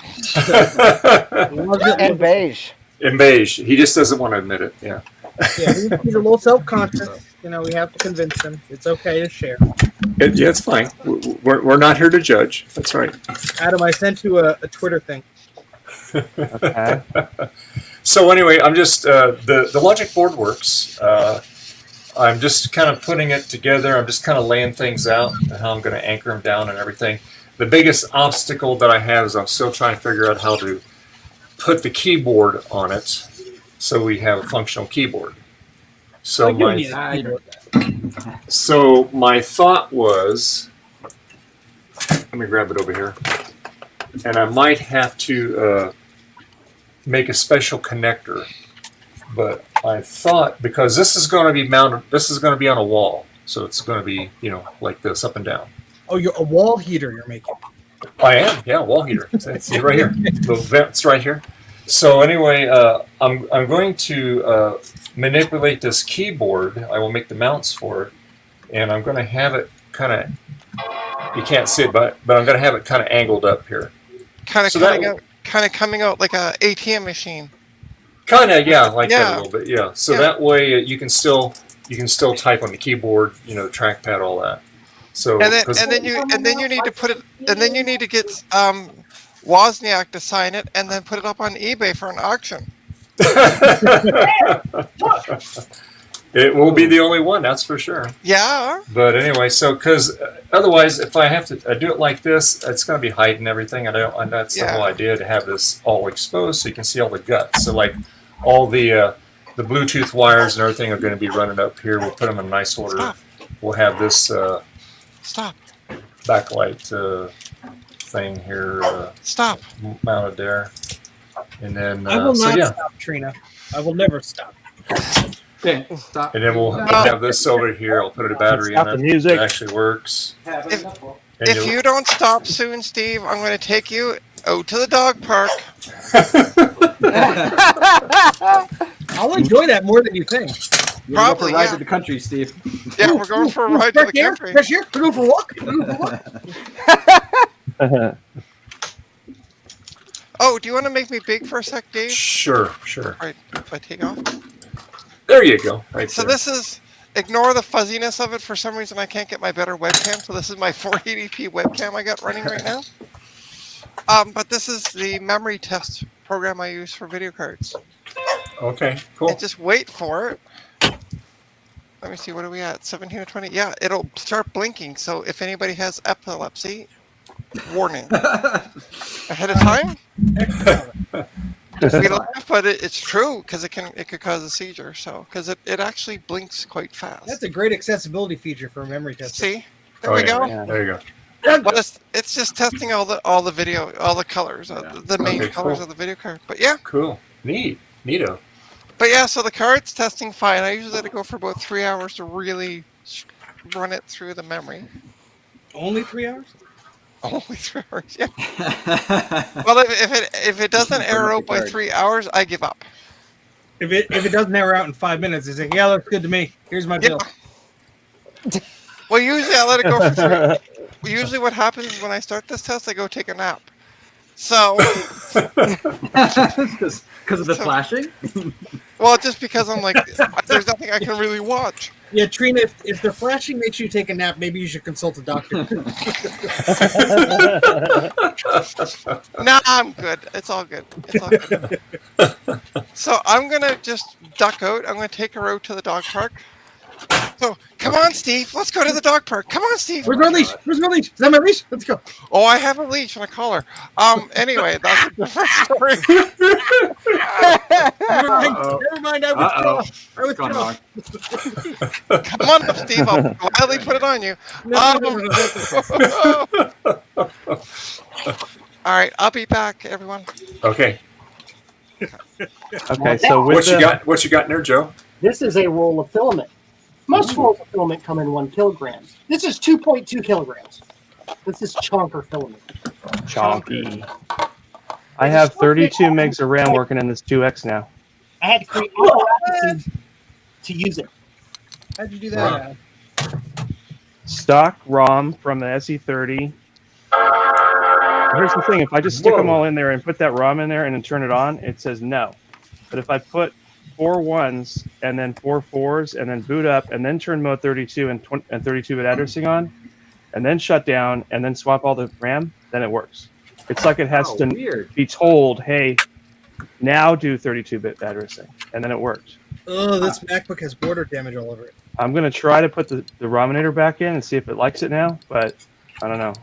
Speaker 9: Loves it.
Speaker 5: And beige.
Speaker 1: In beige. He just doesn't want to admit it. Yeah.
Speaker 9: Yeah, he's a little self-conscious. We have to convince him. It's okay to share.
Speaker 1: Yeah, it's fine. We're not here to judge. That's right.
Speaker 9: Adam, I sent you a Twitter thing.
Speaker 3: Okay.
Speaker 1: So anyway, I'm just the logic board works. I'm just kind of putting it together. I'm just kind of laying things out and how I'm going to anchor them down and everything. The biggest obstacle that I have is I'm still trying to figure out how to put the keyboard on it so we have a functional keyboard. So my thought was, let me grab it over here, and I might have to make a special connector. But I thought, because this is going to be mounted, this is going to be on a wall, so it's going to be, like this, up and down.
Speaker 9: Oh, you're a wall heater you're making.
Speaker 1: I am, yeah, wall heater. See right here, little vents right here. So anyway, I'm going to manipulate this keyboard. I will make the mounts for it, and I'm going to have it kind of, you can't see it, but I'm going to have it kind of angled up here.
Speaker 10: Kind of
Speaker 1: So
Speaker 10: coming out like a ATM machine.
Speaker 1: Kind of, yeah, like that
Speaker 10: Yeah.
Speaker 1: a little bit, yeah. So
Speaker 10: Yeah.
Speaker 1: that way you can still type on the keyboard, trackpad, all that. So
Speaker 10: And then you need to put it, and then you need to get Wozniak to sign it, and then put it up on eBay for an auction.
Speaker 1: it will be the only one, that's for sure.
Speaker 10: Yeah.
Speaker 1: But anyway, so because otherwise, if I have to do it like this, it's going to be hiding everything. And that's the whole idea, to have this all exposed so you can see all the guts. So like all the Bluetooth wires and everything are going to be running up here. We'll put them in nice order.
Speaker 10: Stop.
Speaker 1: We'll have this
Speaker 10: Stop.
Speaker 1: backlight thing here
Speaker 10: Stop.
Speaker 1: mounted there. And then
Speaker 9: I will
Speaker 1: so
Speaker 9: not
Speaker 1: yeah.
Speaker 9: stop, Trina. I will never stop.
Speaker 4: Okay, stop.
Speaker 1: And then we'll have this over here. I'll put a battery
Speaker 3: Stop
Speaker 1: in
Speaker 3: the
Speaker 1: it.
Speaker 3: music.
Speaker 1: It actually works. And
Speaker 10: If you don't stop soon, Steve, I'm going to take you out to the dog park.
Speaker 9: I'll enjoy that more than you think.
Speaker 4: You're going for
Speaker 10: Probably,
Speaker 4: a ride
Speaker 10: yeah.
Speaker 4: to the country, Steve.
Speaker 10: Yeah, we're going for a ride to the
Speaker 9: Fresh air,
Speaker 10: country.
Speaker 9: fresh air. We're going for a walk. We're going for a walk.
Speaker 10: Oh, do you want to make me big for a sec, Dave?
Speaker 1: Sure.
Speaker 10: All right, if I take off.
Speaker 1: There you go. Right
Speaker 10: So
Speaker 1: there.
Speaker 10: this is, ignore the fuzziness of it. For some reason, I can't get my better webcam. So this is my 480p webcam I got running right now. But this is the memory test program I use for video cards.
Speaker 1: Okay, cool.
Speaker 10: And just wait for it. Let me see, what are we at? 17 or 20? Yeah, it'll start blinking. So if anybody has epilepsy, warning. Ahead of time. We laugh, but it's true, because it could cause a seizure. So because it actually blinks quite fast.
Speaker 9: That's a great accessibility feature for a memory test.
Speaker 10: See, there we go.
Speaker 3: Yeah.
Speaker 1: There you go.
Speaker 10: Well, it's just testing all the video, all the colors, the main
Speaker 1: Okay,
Speaker 10: colors
Speaker 1: cool.
Speaker 10: of the video card. But yeah,
Speaker 1: Cool. Neato.
Speaker 10: but yeah. So the card's testing fine. I usually let it go for about 3 hours to really run it through the memory.
Speaker 9: Only 3 hours?
Speaker 10: Only 3 hours. Yeah. Well, if it doesn't error out by 3 hours, I give up.
Speaker 9: If it doesn't error out in 5 minutes, it's like, yeah, looks good to me. Here's my bill.
Speaker 10: Well, usually I let it go for 3. Usually, what happens is when I start this test, I go take a nap. So,
Speaker 4: Because of the flashing?
Speaker 10: well, just because I'm like, there's nothing I can really watch.
Speaker 9: Yeah, Trina, if the flashing makes you take a nap, maybe you should consult a doctor.
Speaker 10: Nah, I'm good. It's all good. It's all good. So I'm gonna just duck out. I'm gonna take her out to the dog park. So come on, Steve. Let's go to the dog park. Come on, Steve.
Speaker 9: Where's my leash? Where's my leash? Is that my leash? Let's go.
Speaker 10: Oh, I have a leash and a collar. Anyway, that's a different story.
Speaker 9: Never mind. I withdraw. I
Speaker 4: Gone
Speaker 9: withdraw.
Speaker 4: wrong.
Speaker 10: Come on up, Steve. I'll gladly put it on you.
Speaker 9: No,
Speaker 10: All right, I'll be back, everyone.
Speaker 1: Okay.
Speaker 3: Okay, so with
Speaker 1: What you got? What you got in there, Joe?
Speaker 2: This is a roll of filament. Most rolls of filament come in 1 kilogram. This is 2.2 kilograms. This is chonker filament.
Speaker 3: Chonky. I have 32 megs of RAM working in this 2X now.
Speaker 2: I had to create apparatuses to use it.
Speaker 9: How'd you do that?
Speaker 3: Stock ROM from the SE30. Here's the thing: if I just stick them all in there and put that ROM in there and then turn it on, it says no. But if I put 4 1s and then 4 4s and then boot up and then turn mode 32 and 32-bit addressing on, and then shut down and then swap all the RAM, then it works. It's like it has to be told, hey, now do 32-bit addressing, and then it works.
Speaker 9: Oh, this MacBook has border damage all over it.
Speaker 3: I'm going to try to put the ROMinator back in and see if it likes it now, but I don't know.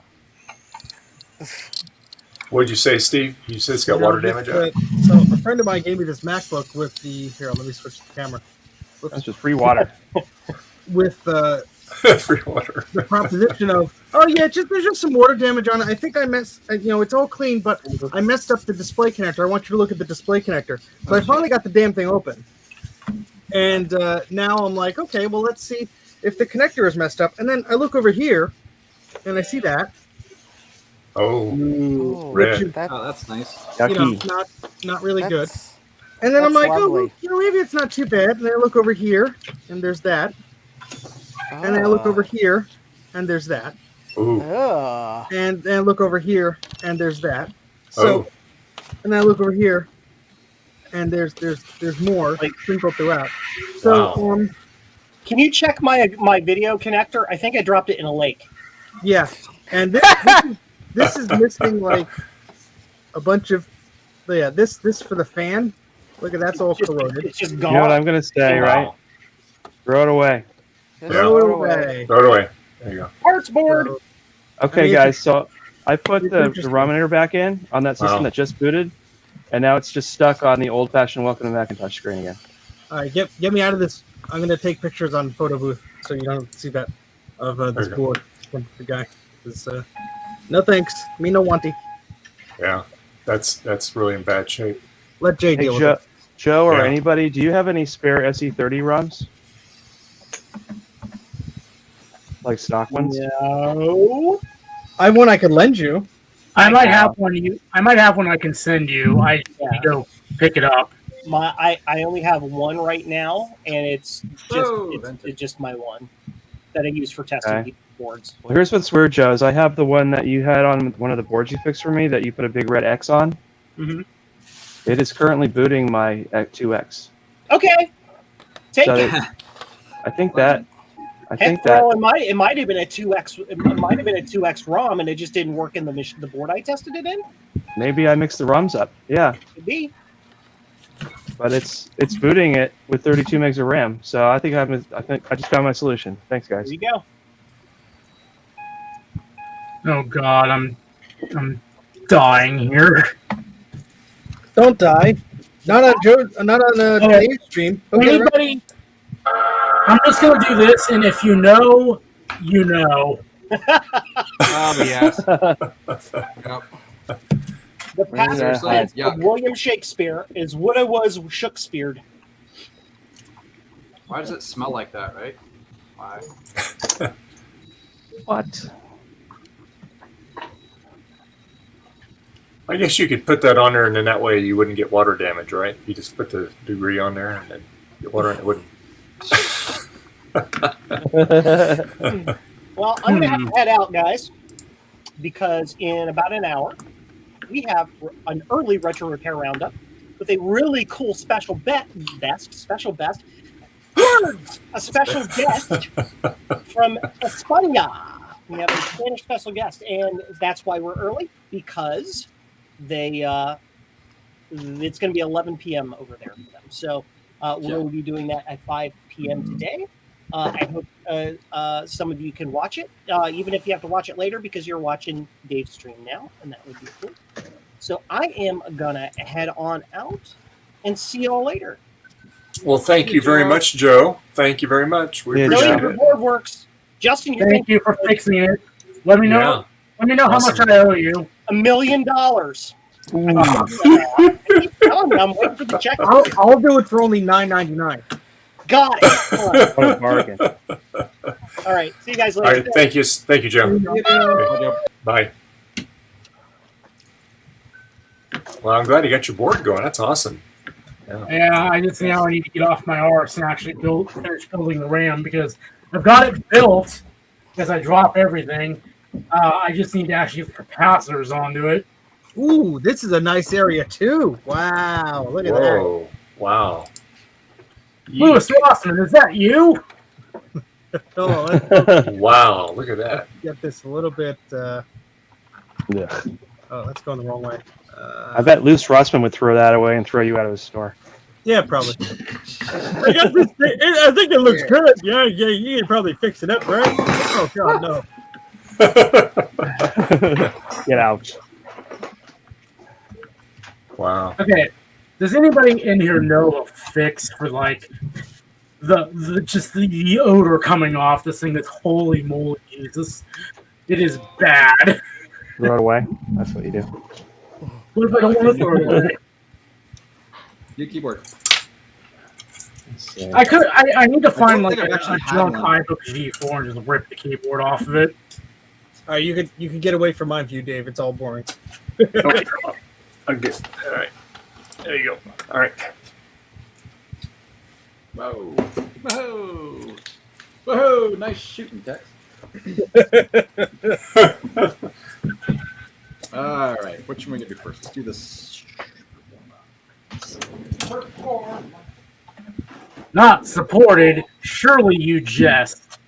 Speaker 1: What did you say, Steve? You said it's got water damage on it?
Speaker 9: So a friend of mine gave me this MacBook with the here. Let me switch the camera.
Speaker 3: That's just free water.
Speaker 9: With
Speaker 1: Every order.
Speaker 9: The proposition of, oh yeah, there's just some water damage on it. I think I messed, it's all clean, but I messed up the display connector. I want you to look at the display connector. So I finally got the damn thing open, and now I'm like, okay, well let's see if the connector is messed up. And then I look over here, and I see that.
Speaker 1: Oh, red.
Speaker 4: That's nice.
Speaker 9: Not really good.
Speaker 5: That's-
Speaker 9: And then I'm
Speaker 5: that's
Speaker 9: like,
Speaker 5: lovely.
Speaker 9: maybe it's not too bad. And then I look over here, and there's that. And then I look over here, and there's that.
Speaker 1: Ooh.
Speaker 9: And then I look over here, and there's that. So, and then I look over here, and there's more sprinkled throughout. So,
Speaker 1: Wow.
Speaker 2: Can you check my video connector? I think I dropped it in a lake.
Speaker 9: yeah. And this is missing like a bunch of, this for the fan. Look at that's all corroded.
Speaker 2: It's just
Speaker 3: You
Speaker 2: gone.
Speaker 3: know what I'm gonna say, right? Throw it away.
Speaker 9: Throw it away.
Speaker 1: Throw it away. There you go.
Speaker 2: Parts board.
Speaker 3: Okay, guys. So I put the Raminator back in on that system that just booted, and now it's just stuck on the old-fashioned Welcome to Macintosh screen again.
Speaker 9: All right, get me out of this. I'm gonna take pictures on photo booth so you don't see that of this board from the guy. No thanks. Me no wanty.
Speaker 1: Yeah, that's really in bad shape.
Speaker 9: Let Jay deal with it.
Speaker 3: Joe or
Speaker 1: Yeah.
Speaker 3: anybody, do you have any spare SE30 ROMs? Like stock ones?
Speaker 2: No.
Speaker 9: I have one I could lend you.
Speaker 6: I might have one. I might have one I can send you. I need to go pick it up.
Speaker 2: I only have one right now, and it's just my one that I use for testing
Speaker 3: Okay.
Speaker 2: boards.
Speaker 3: Well, here's what's weird, Joe, is I have the one that you had on one of the boards you fixed for me that you put a big red X on.
Speaker 2: Mm-hmm.
Speaker 3: It is currently booting my 2X.
Speaker 2: Okay. Take
Speaker 3: So
Speaker 2: it.
Speaker 3: I think that.
Speaker 2: Well, it might have been a 2X. It might have been a 2X ROM, and it just didn't work in the board I tested it in.
Speaker 3: Maybe I mixed the ROMs up. Yeah,
Speaker 2: Could be.
Speaker 3: but it's booting it with 32 megs of RAM. So I think I just found my solution. Thanks, guys.
Speaker 2: There you go.
Speaker 6: Oh God, I'm dying here.
Speaker 9: Don't die. Not on Joe. Not on Dave's stream. Okay,
Speaker 6: Anybody? I'm just gonna do this, and if you know, you know.
Speaker 4: Oh yes. Yep.
Speaker 2: The passive tense
Speaker 4: Yeah.
Speaker 2: of William Shakespeare is what I was Shakespeared.
Speaker 4: Why does it smell like that? Right? Why?
Speaker 3: What?
Speaker 1: I guess you could put that on there, and then that way you wouldn't get water damage, right? You just put the degree on there, and then get water, and it wouldn't.
Speaker 2: Well, I'm gonna have to head out, guys, because in about an hour we have an early retro repair roundup with a really cool special best a special guest from España. We have a Spanish special guest, and that's why we're early, because it's going to be 11 p.m. over there for them. So we'll be doing that at 5 p.m. today. I hope some of you can watch it, even if you have to watch it later because you're watching Dave's stream now, and that would be cool. So I am going to head on out and see you all later.
Speaker 1: Well, thank you very much, Joe. Thank you very much. We appreciate
Speaker 2: Your
Speaker 1: it.
Speaker 2: board works. Justin,
Speaker 6: Thank you for fixing it. Let me know.
Speaker 1: Yeah.
Speaker 6: Let me know how much I owe you.
Speaker 2: $1 million. I'm waiting for the check.
Speaker 9: I'll do it for only $9.99.
Speaker 2: Got it.
Speaker 3: What a bargain.
Speaker 2: All right. See you guys
Speaker 1: All
Speaker 2: later.
Speaker 1: right. Thank you, Joe. Okay. Bye. Well, I'm glad you got your board going. That's awesome.
Speaker 6: Yeah, I just now need to get off my arse and actually finish building the RAM because I've got it built because I drop everything. I just need to actually get capacitors onto it.
Speaker 9: Ooh, this is a nice area too. Wow, look at
Speaker 1: Whoa. Wow.
Speaker 6: Lewis Rossman, is that you?
Speaker 9: that. Oh, let's
Speaker 1: Wow. Look at that.
Speaker 9: get this a little bit.
Speaker 3: Yeah.
Speaker 9: Oh, that's going the wrong way.
Speaker 3: I bet Luce Rossman would throw that away and throw you out of his store.
Speaker 9: Yeah, probably. I got this thing. I think it looks good. Yeah, you can probably fix it up, right? Oh God, no.
Speaker 3: Get out.
Speaker 1: Wow.
Speaker 6: Okay. Does anybody in here know a fix for like the odor coming off this thing is holy moly Jesus. It is bad.
Speaker 3: Throw it away. That's what you do.
Speaker 6: What if I don't want to throw it away?
Speaker 4: New keyboard.
Speaker 3: Let's see.
Speaker 6: I need to find
Speaker 4: think
Speaker 6: like
Speaker 4: I've
Speaker 6: a
Speaker 4: actually had
Speaker 6: junk
Speaker 4: one.
Speaker 6: iBook G4 and just rip the keyboard off of it.
Speaker 9: All right, you could get away from my view, Dave. It's all boring.
Speaker 1: Okay. All right. There you go. All right.
Speaker 4: Whoa. Whoa. Whoa. Nice shooting, Tex. All right. What should we do first? Let's do this.
Speaker 6: Not supported. Surely you jest.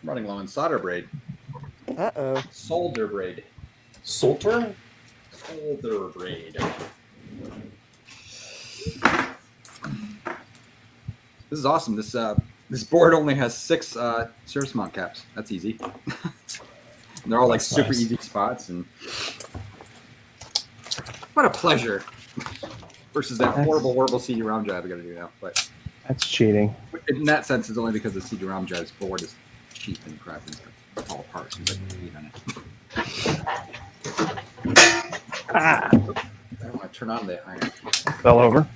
Speaker 4: Running low on solder braid.
Speaker 5: Uh-oh.
Speaker 4: Solder braid.
Speaker 1: Solter?
Speaker 4: Solder braid. This is awesome. This board only has 6 surface mount caps. That's easy. And they're all like super
Speaker 1: nice.
Speaker 4: easy spots, and what a pleasure. Versus that horrible CD-ROM drive I got to do now. But
Speaker 3: That's cheating.
Speaker 4: in that sense, it's only because the CD-ROM drive's board is cheap and crap and it's all apart. So you can on it. I don't want to turn on the iron.
Speaker 3: Fell over.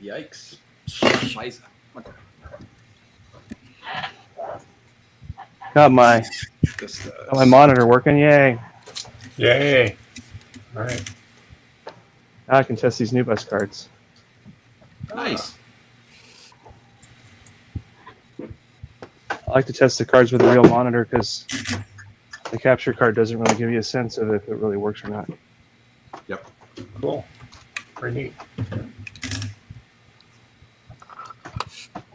Speaker 4: Yikes. Scheiße. Okay.
Speaker 3: Got my monitor working. Yay!
Speaker 1: Yay. All right.
Speaker 3: Now I can test these new bus cards.
Speaker 4: Nice.
Speaker 3: I like to test the cards with a real monitor because the capture card doesn't really give you a sense of if it really works or not.
Speaker 4: Yep.
Speaker 1: Cool. Pretty neat.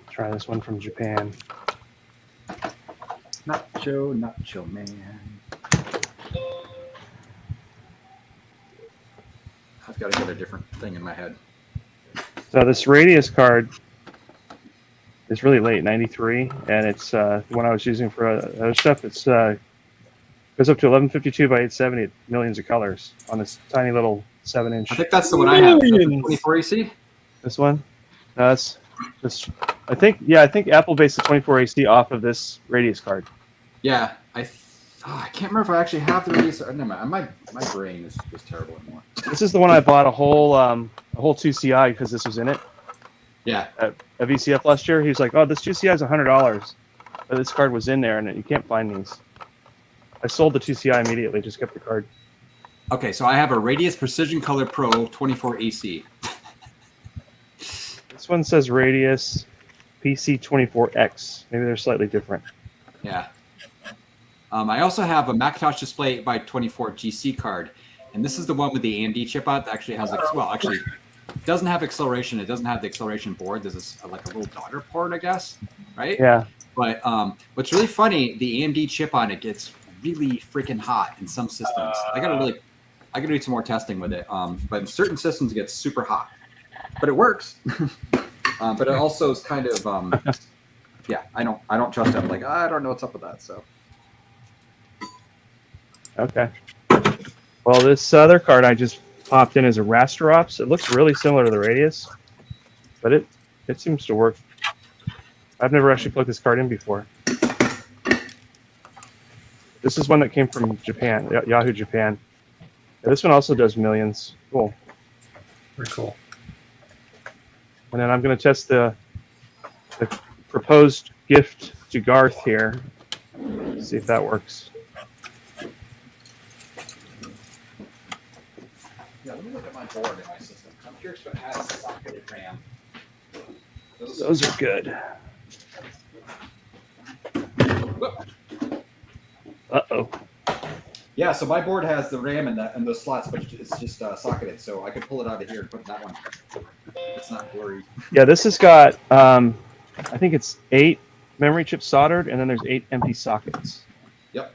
Speaker 3: Try this one from Japan.
Speaker 4: Nacho man. I've got to get a different thing in my head.
Speaker 3: So this radius card is really late, 93, and it's one I was using for other stuff. It's goes up to 1152 by 870, millions of colors on this tiny little 7-inch.
Speaker 4: I think that's the one I have. 24 AC?
Speaker 3: This one? No, that's just. I think Apple based the 24 AC off of this radius card.
Speaker 4: Yeah. I can't remember if I actually have the release. Or, no, my brain is just terrible anymore.
Speaker 3: This is the one I bought a whole 2CI because this was in it.
Speaker 4: Yeah.
Speaker 3: At VCF last year, he was like, "Oh, this 2CI is $100," but this card was in there, and you can't find these. I sold the 2CI immediately, just kept the card.
Speaker 4: Okay, so I have a Radius Precision Color Pro 24 AC.
Speaker 3: This one says Radius PC24X. Maybe they're slightly different.
Speaker 4: Yeah. I also have a Macintosh Display 8x24 GC card, and this is the one with the AMD chip on it that actually has, it doesn't have acceleration. It doesn't have the acceleration board. There's this, like a little daughter port, I guess, right?
Speaker 3: Yeah.
Speaker 4: But what's really funny, the AMD chip on it gets really freaking hot in some systems. I gotta do some more testing with it. But in certain systems, it gets super hot. But it works. But it also is kind of, yeah, I don't trust it. I'm like, I don't know what's up with that. So.
Speaker 3: Okay. Well, this other card I just popped in as a raster ops. It looks really similar to the Radius, but it seems to work. I've never actually plugged this card in before. This is one that came from Japan, Yahoo Japan. Yeah, this one also does millions. Cool.
Speaker 1: Very cool.
Speaker 3: And then I'm going to test the proposed gift to Garth here. See if that works.
Speaker 4: Yeah, let me look at my board in my system. I'm curious if it has socketed RAM.
Speaker 3: Those are good. Uh-oh.
Speaker 4: Yeah, so my board has the RAM and those slots, but it's just socketed, so I could pull it out of here and put that one. It's not blurry.
Speaker 3: Yeah, this has got, I think it's 8 memory chips soldered, and then there's 8 empty sockets.
Speaker 4: Yep.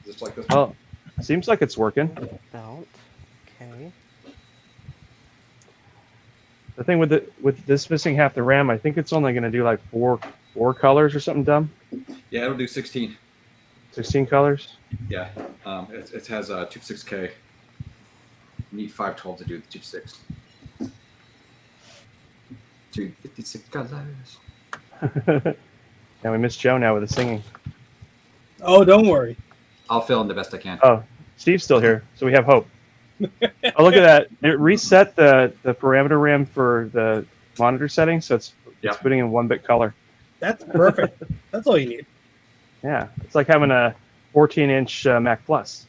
Speaker 4: Just like this one.
Speaker 3: Well, seems like it's working.
Speaker 5: Belt. Okay.
Speaker 3: The thing with this missing half the RAM, I think it's only going to do like four colors or something dumb.
Speaker 4: Yeah, it'll do 16.
Speaker 3: 16 colors.
Speaker 4: Yeah, it has 256K. You need 512 to do the 26. 256 colors.
Speaker 3: And we miss Joe now with the singing.
Speaker 9: Oh, don't worry.
Speaker 4: I'll fill in the best I can.
Speaker 3: Oh, Steve's still here, so we have hope. Oh, look at that! It reset the parameter RAM for the monitor settings, so it's putting in 1-bit color.
Speaker 9: That's perfect. That's all you need.
Speaker 3: Yeah, it's like having a 14-inch Mac Plus.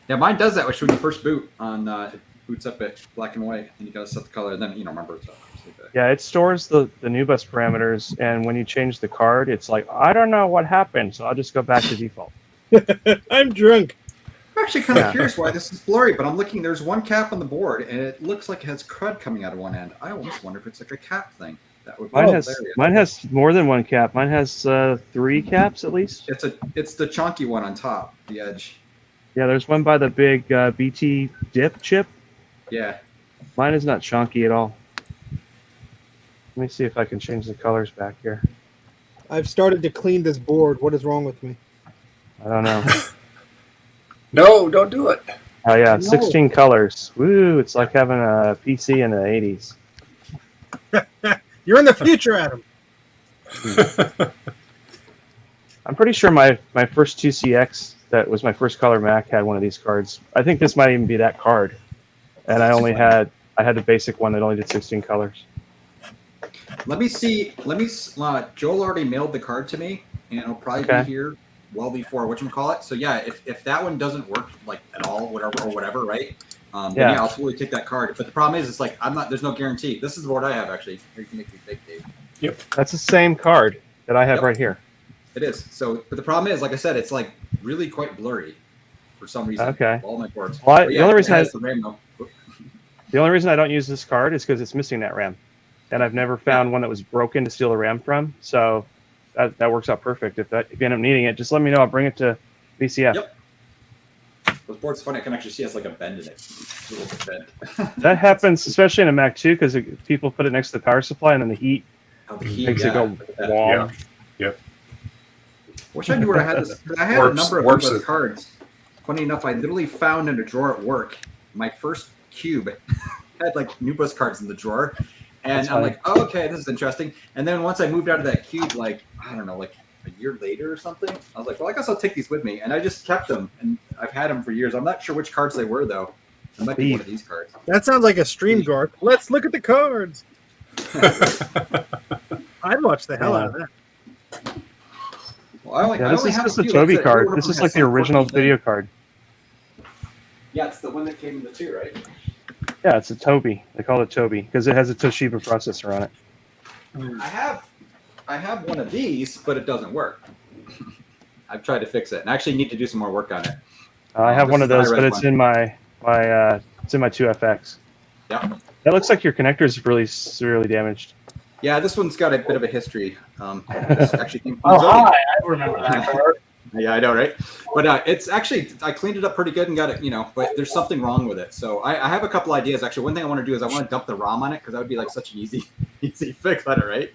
Speaker 4: Yeah, mine does that. Which when you first boot on, it boots up at black and white, and you gotta set the color. And then remember it's up.
Speaker 3: Yeah, it stores the new bus parameters, and when you change the card, it's like, I don't know what happened, so I'll just go back to default.
Speaker 9: I'm drunk.
Speaker 4: I'm actually kind of curious why this is blurry, but I'm looking. There's one cap on the board, and it looks like it has crud coming out of one end. I almost wonder if it's like a cap thing. That would be
Speaker 3: Mine has more than one cap. Mine has 3 caps at least.
Speaker 4: It's the chunky one on top, the edge.
Speaker 3: Yeah, there's one by the big BT dip chip.
Speaker 4: Yeah.
Speaker 3: Mine is not chunky at all. Let me see if I can change the colors back here.
Speaker 9: I've started to clean this board. What is wrong with me?
Speaker 3: I don't know.
Speaker 1: No, don't do it.
Speaker 3: Oh yeah,
Speaker 9: No.
Speaker 3: 16 colors. Woo! It's like having a PC in the 80s.
Speaker 9: You're in the future, Adam.
Speaker 3: I'm pretty sure my first 2CX, that was my first color Mac, had one of these cards. I think this might even be that card. And I had the basic one that only did 16 colors.
Speaker 4: Let me see. Joel already mailed the card to me, and it'll probably be here well before whatchamacallit. So yeah, if that one doesn't work like at all, whatever, right? Then yeah, I'll totally take that card. But the problem is, it's like there's no guarantee. This is the board I have actually. You can make me fake, Dave.
Speaker 1: Yep.
Speaker 3: That's the same card that I have right here.
Speaker 4: It is. So, but the problem is, like I said, it's like really quite blurry for some reason.
Speaker 3: Okay.
Speaker 4: All my boards.
Speaker 3: Well, the only reason
Speaker 4: the
Speaker 3: only reason I don't use this card is because it's missing that RAM, and I've never found one that was broken to steal the RAM from. So that works out perfect. If you end up needing it, just let me know. I'll bring it to VCF.
Speaker 4: Yep. This board's funny. I can actually see it has like a bend in it. It's a little bit bent.
Speaker 3: That happens, especially in a Mac 2, because people put it next to the power supply, and then the heat makes it go warm.
Speaker 1: Yep.
Speaker 4: Wish I knew where I had this. I had a number of those cards. Funny enough, I literally found in a drawer at work my first cube had like Nubus cards in the drawer, and I'm like, oh, okay, this is interesting. And then once I moved out of that cube, like I don't know, like a year later or something, I was like, well, I guess I'll take these with me, and I just kept them, and I've had them for years. I'm not sure which cards they were though. It might be one of these cards.
Speaker 9: That sounds like a stream guard. Let's look at the cards. I'd watch the hell out of that.
Speaker 4: Well,
Speaker 3: this is just a Toby card. This is like the original video card.
Speaker 4: Yeah, it's the one that came in the 2, right?
Speaker 3: Yeah, it's a Toby. They call it Toby because it has a Toshiba processor on it.
Speaker 4: I have one of these, but it doesn't work. I've tried to fix it, and I actually need to do some more work on it.
Speaker 3: I have one of those, but it's in my 2FX.
Speaker 4: Yeah.
Speaker 3: That looks like your connector is really severely damaged.
Speaker 4: Yeah, this one's got a bit of a history. This actually came from
Speaker 6: hi, I remember that card.
Speaker 4: Yeah, I know, right? But it's actually, I cleaned it up pretty good and got it, but there's something wrong with it. So I have a couple ideas. Actually, one thing I want to do is I want to dump the ROM on it because that would be like such an easy fix on it, right?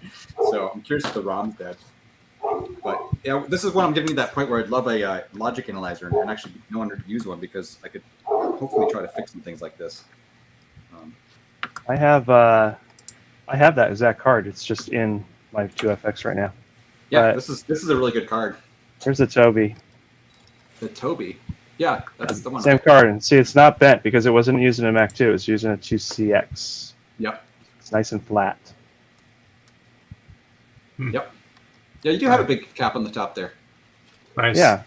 Speaker 4: So I'm curious if the ROM's dead. But yeah, this is when I'm getting to that point where I'd love a logic analyzer and actually no one to use one because I could hopefully try to fix some things like this.
Speaker 3: I have that exact card. It's just in my 2FX right now.
Speaker 4: Yeah, this is a really good card.
Speaker 3: Here's the Toby.
Speaker 4: The Toby. Yeah, that's the one.
Speaker 3: Same card. And see, it's not bent because it wasn't using a Mac 2. It was using a 2CX.
Speaker 4: Yep.
Speaker 3: It's nice and flat.
Speaker 4: Yep. Yeah, you do have a big cap on the top there.
Speaker 1: Nice.
Speaker 3: Yeah.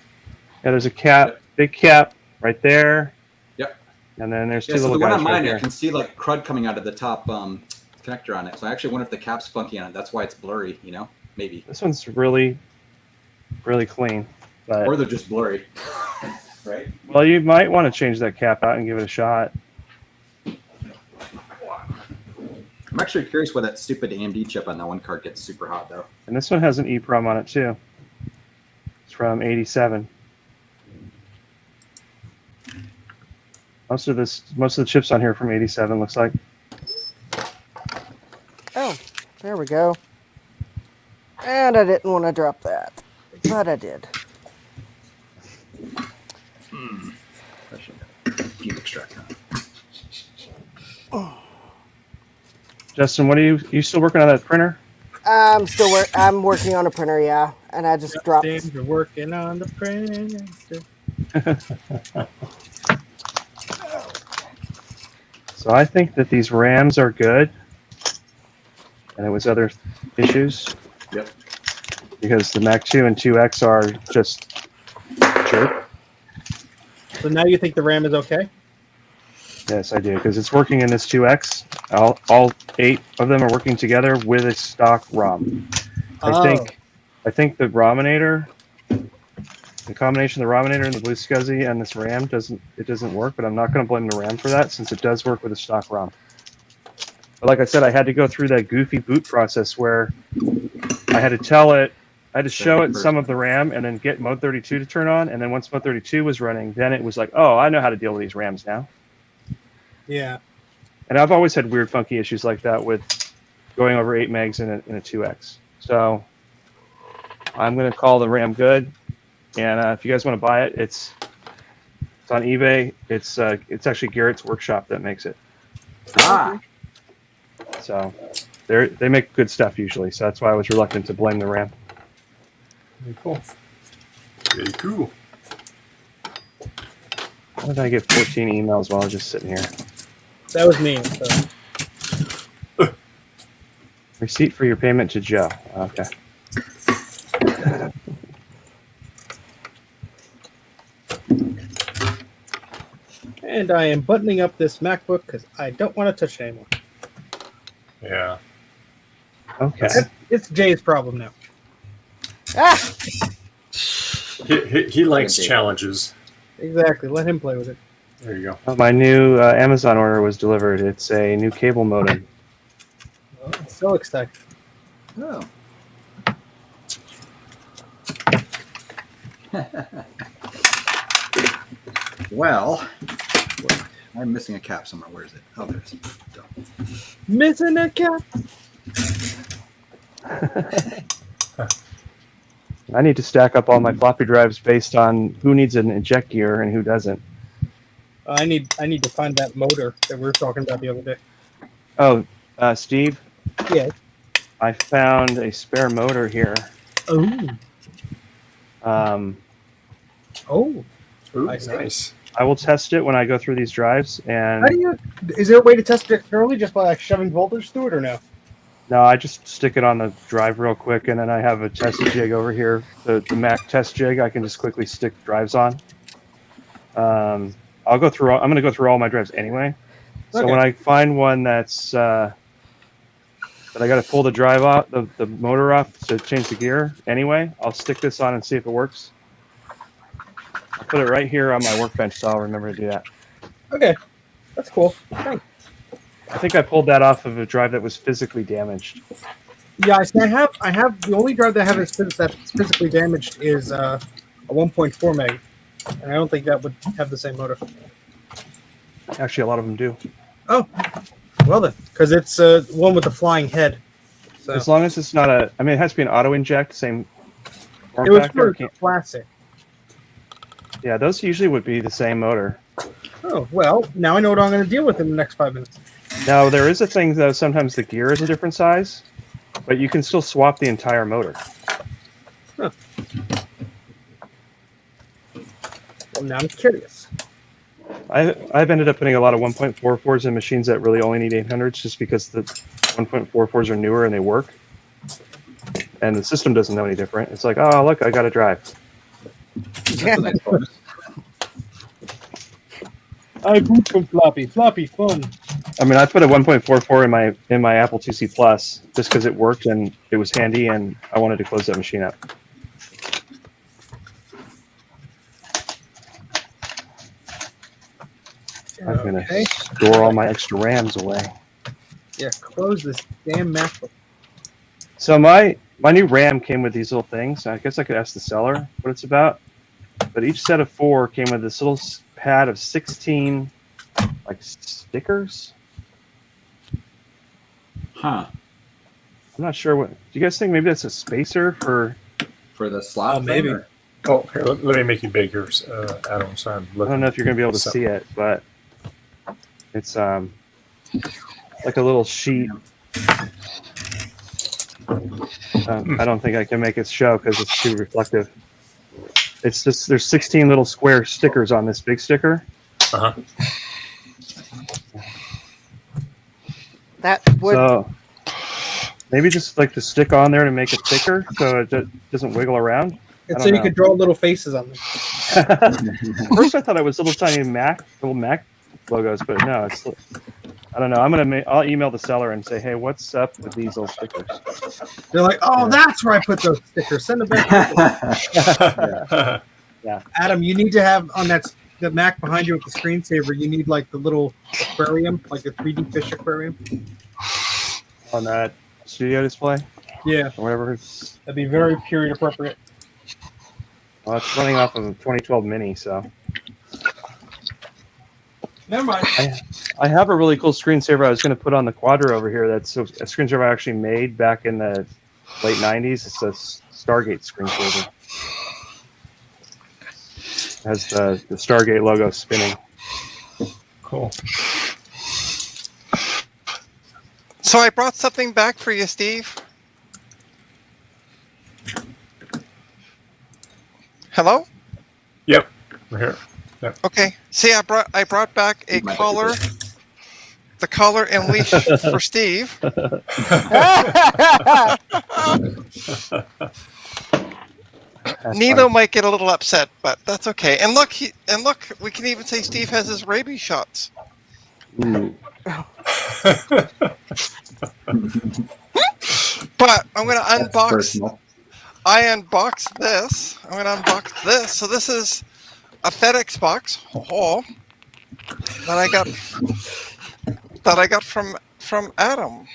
Speaker 3: Yeah, there's a cap, big cap right there.
Speaker 4: Yep.
Speaker 3: And then there's two
Speaker 4: so
Speaker 3: little
Speaker 4: the one
Speaker 3: guys
Speaker 4: on mine,
Speaker 3: right there.
Speaker 4: I can see like crud coming out of the top connector on it. So I actually wonder if the cap's funky on it. That's why it's blurry, maybe.
Speaker 3: This one's really clean. But,
Speaker 4: or they're just blurry. Right?
Speaker 3: Well, you might want to change that cap out and give it a shot.
Speaker 4: I'm actually curious why that stupid AMD chip on that one card gets super hot, though.
Speaker 3: And this one has an EEPROM on it, too. It's from 87. Most of the chips on here are from 87, looks like.
Speaker 5: Oh, there we go. And I didn't want to drop that, but I did.
Speaker 4: extract.
Speaker 3: Justin, what are you still working on that printer?
Speaker 5: I'm working on a printer, yeah, and I just dropped.
Speaker 9: You're working on the printer.
Speaker 3: So I think that these RAMs are good, and it was other issues.
Speaker 4: Yep.
Speaker 3: Because the Mac 2 and 2X are just jerk.
Speaker 9: So now you think the RAM is okay?
Speaker 3: Yes, I do, because it's working in this 2X. All 8 of them are working together with a stock ROM. I think the Rominator, the combination of the Rominator and the Blue SCSI and this RAM doesn't work, but I'm not going to blame the RAM for that since it does work with a stock ROM. But like I said, I had to go through that goofy boot process where I had to show it some of the RAM and then get Mode 32 to turn on, and then once Mode 32 was running, then it was like, oh, I know how to deal with these RAMs now.
Speaker 9: Yeah.
Speaker 3: And I've always had weird, funky issues like that with going over 8 megs in a 2X. So I'm going to call the RAM good. And if you guys want to buy it, it's on eBay. It's actually Garrett's Workshop that makes it.
Speaker 4: Ah.
Speaker 3: So they make good stuff usually. So that's why I was reluctant to blame the RAM.
Speaker 1: Very cool. Very cool.
Speaker 3: How did I get 14 emails while I was just sitting here?
Speaker 9: That was me. So.
Speaker 3: Receipt for your payment to Joe. Okay.
Speaker 9: And I am buttoning up this MacBook because I don't want to touch it anymore.
Speaker 1: Yeah.
Speaker 3: Okay.
Speaker 9: It's Jay's problem now.
Speaker 5: Ah!
Speaker 1: He likes challenges.
Speaker 9: Exactly. Let him play with it.
Speaker 1: There you go.
Speaker 3: My new Amazon order was delivered. It's a new cable modem.
Speaker 9: Oh, I'm so excited.
Speaker 4: Oh. Well, I'm missing a cap somewhere. Where is it? Oh, there it is.
Speaker 9: Missing a cap.
Speaker 3: I need to stack up all my floppy drives based on who needs an eject gear and who doesn't.
Speaker 9: I need to find that motor that we were talking about the other day.
Speaker 3: Oh, Steve?
Speaker 9: Yeah.
Speaker 3: I found a spare motor here.
Speaker 9: Oh.
Speaker 1: Ooh,
Speaker 9: I see.
Speaker 1: nice.
Speaker 3: I will test it when I go through these drives. And
Speaker 9: How do you? Is there a way to test it externally just by like shoving voltage through it, or no?
Speaker 3: no, I just stick it on the drive real quick, and then I have a test jig over here, the Mac test jig. I can just quickly stick drives on. I'm going to go through all my drives anyway. So
Speaker 9: Okay.
Speaker 3: when I find one that's that I got to pull the drive off, the motor off to change the gear anyway, I'll stick this on and see if it works. I'll put it right here on my workbench, so I'll remember to do that.
Speaker 9: Okay, that's cool. Thanks.
Speaker 3: I think I pulled that off of a drive that was physically damaged.
Speaker 9: Yeah, I have the only drive that I have that's physically damaged is a 1.4 meg, and I don't think that would have the same motor.
Speaker 3: Actually, a lot of them do.
Speaker 9: Oh, well then, because it's one with the flying head. So
Speaker 3: As long as it's not it has to be an auto inject, same form
Speaker 9: it was
Speaker 3: factor.
Speaker 9: for classic.
Speaker 3: Yeah, those usually would be the same motor.
Speaker 9: Oh well, now I know what I'm going to deal with in the next 5 minutes.
Speaker 3: Now, there is a thing, though, sometimes the gear is a different size, but you can still swap the entire motor.
Speaker 9: Huh. Well, now I'm curious.
Speaker 3: I've ended up putting a lot of 1.44s in machines that really only need 800s just because the 1.44s are newer and they work. And the system doesn't know any different. It's like, oh, look, I got a drive.
Speaker 9: I boot from floppy fun.
Speaker 3: I mean, I put a 1.44 in my Apple IIc Plus just because it worked and it was handy, and I wanted to close that machine up. I'm gonna store all my extra RAMs away.
Speaker 9: Yeah, close this damn MacBook.
Speaker 3: So my new RAM came with these little things. I guess I could ask the seller what it's about. But each set of 4 came with this little pad of 16 like stickers.
Speaker 4: Huh.
Speaker 3: I'm not sure what. Do you guys think maybe that's a spacer for
Speaker 4: the slot?
Speaker 9: Oh, maybe.
Speaker 4: thing, or-
Speaker 1: Oh, here, let me make you big here, Adam. So I'm
Speaker 3: I
Speaker 1: looking.
Speaker 3: don't know if you're going to be able to see it, but It's like a little sheet. I don't think I can make it show because it's too reflective. It's just there's 16 little square stickers on this big sticker.
Speaker 1: Uh-huh.
Speaker 5: That would.
Speaker 3: So maybe just like to stick on there to make it thicker so it doesn't wiggle around.
Speaker 9: And so you could draw little faces on them.
Speaker 3: First, I thought it was little tiny little Mac logos, but no, it's. I don't know. I'll email the seller and say, hey, what's up with these little stickers?
Speaker 9: They're like, oh, that's where I put those stickers. Send them back.
Speaker 3: Yeah.
Speaker 9: Adam, you need to have on the Mac behind you with the screensaver. You need like the little aquarium, like the 3D fish aquarium.
Speaker 3: On that studio display?
Speaker 9: Yeah.
Speaker 3: Or whatever.
Speaker 9: That'd be very period appropriate.
Speaker 3: Well, it's running off of a 2012 Mini, so.
Speaker 9: Never mind.
Speaker 3: I have a really cool screensaver I was going to put on the Quadro over here. That's a screensaver I actually made back in the late 90s. It's a Stargate screensaver. It has the Stargate logo spinning.
Speaker 1: Cool.
Speaker 10: So I brought something back for you, Steve. Hello?
Speaker 1: Yep. We're here. Yep.
Speaker 10: Okay. See, I brought back a collar, the collar and leash for Steve. Nino might get a little upset, but that's okay. And look, we can even say Steve has his rabies shots.
Speaker 3: Ooh.
Speaker 10: But I'm going to
Speaker 4: That's
Speaker 10: unbox.
Speaker 4: personal.
Speaker 10: I unboxed this. I'm going to unbox this. So this is a FedEx box that I got from Adam.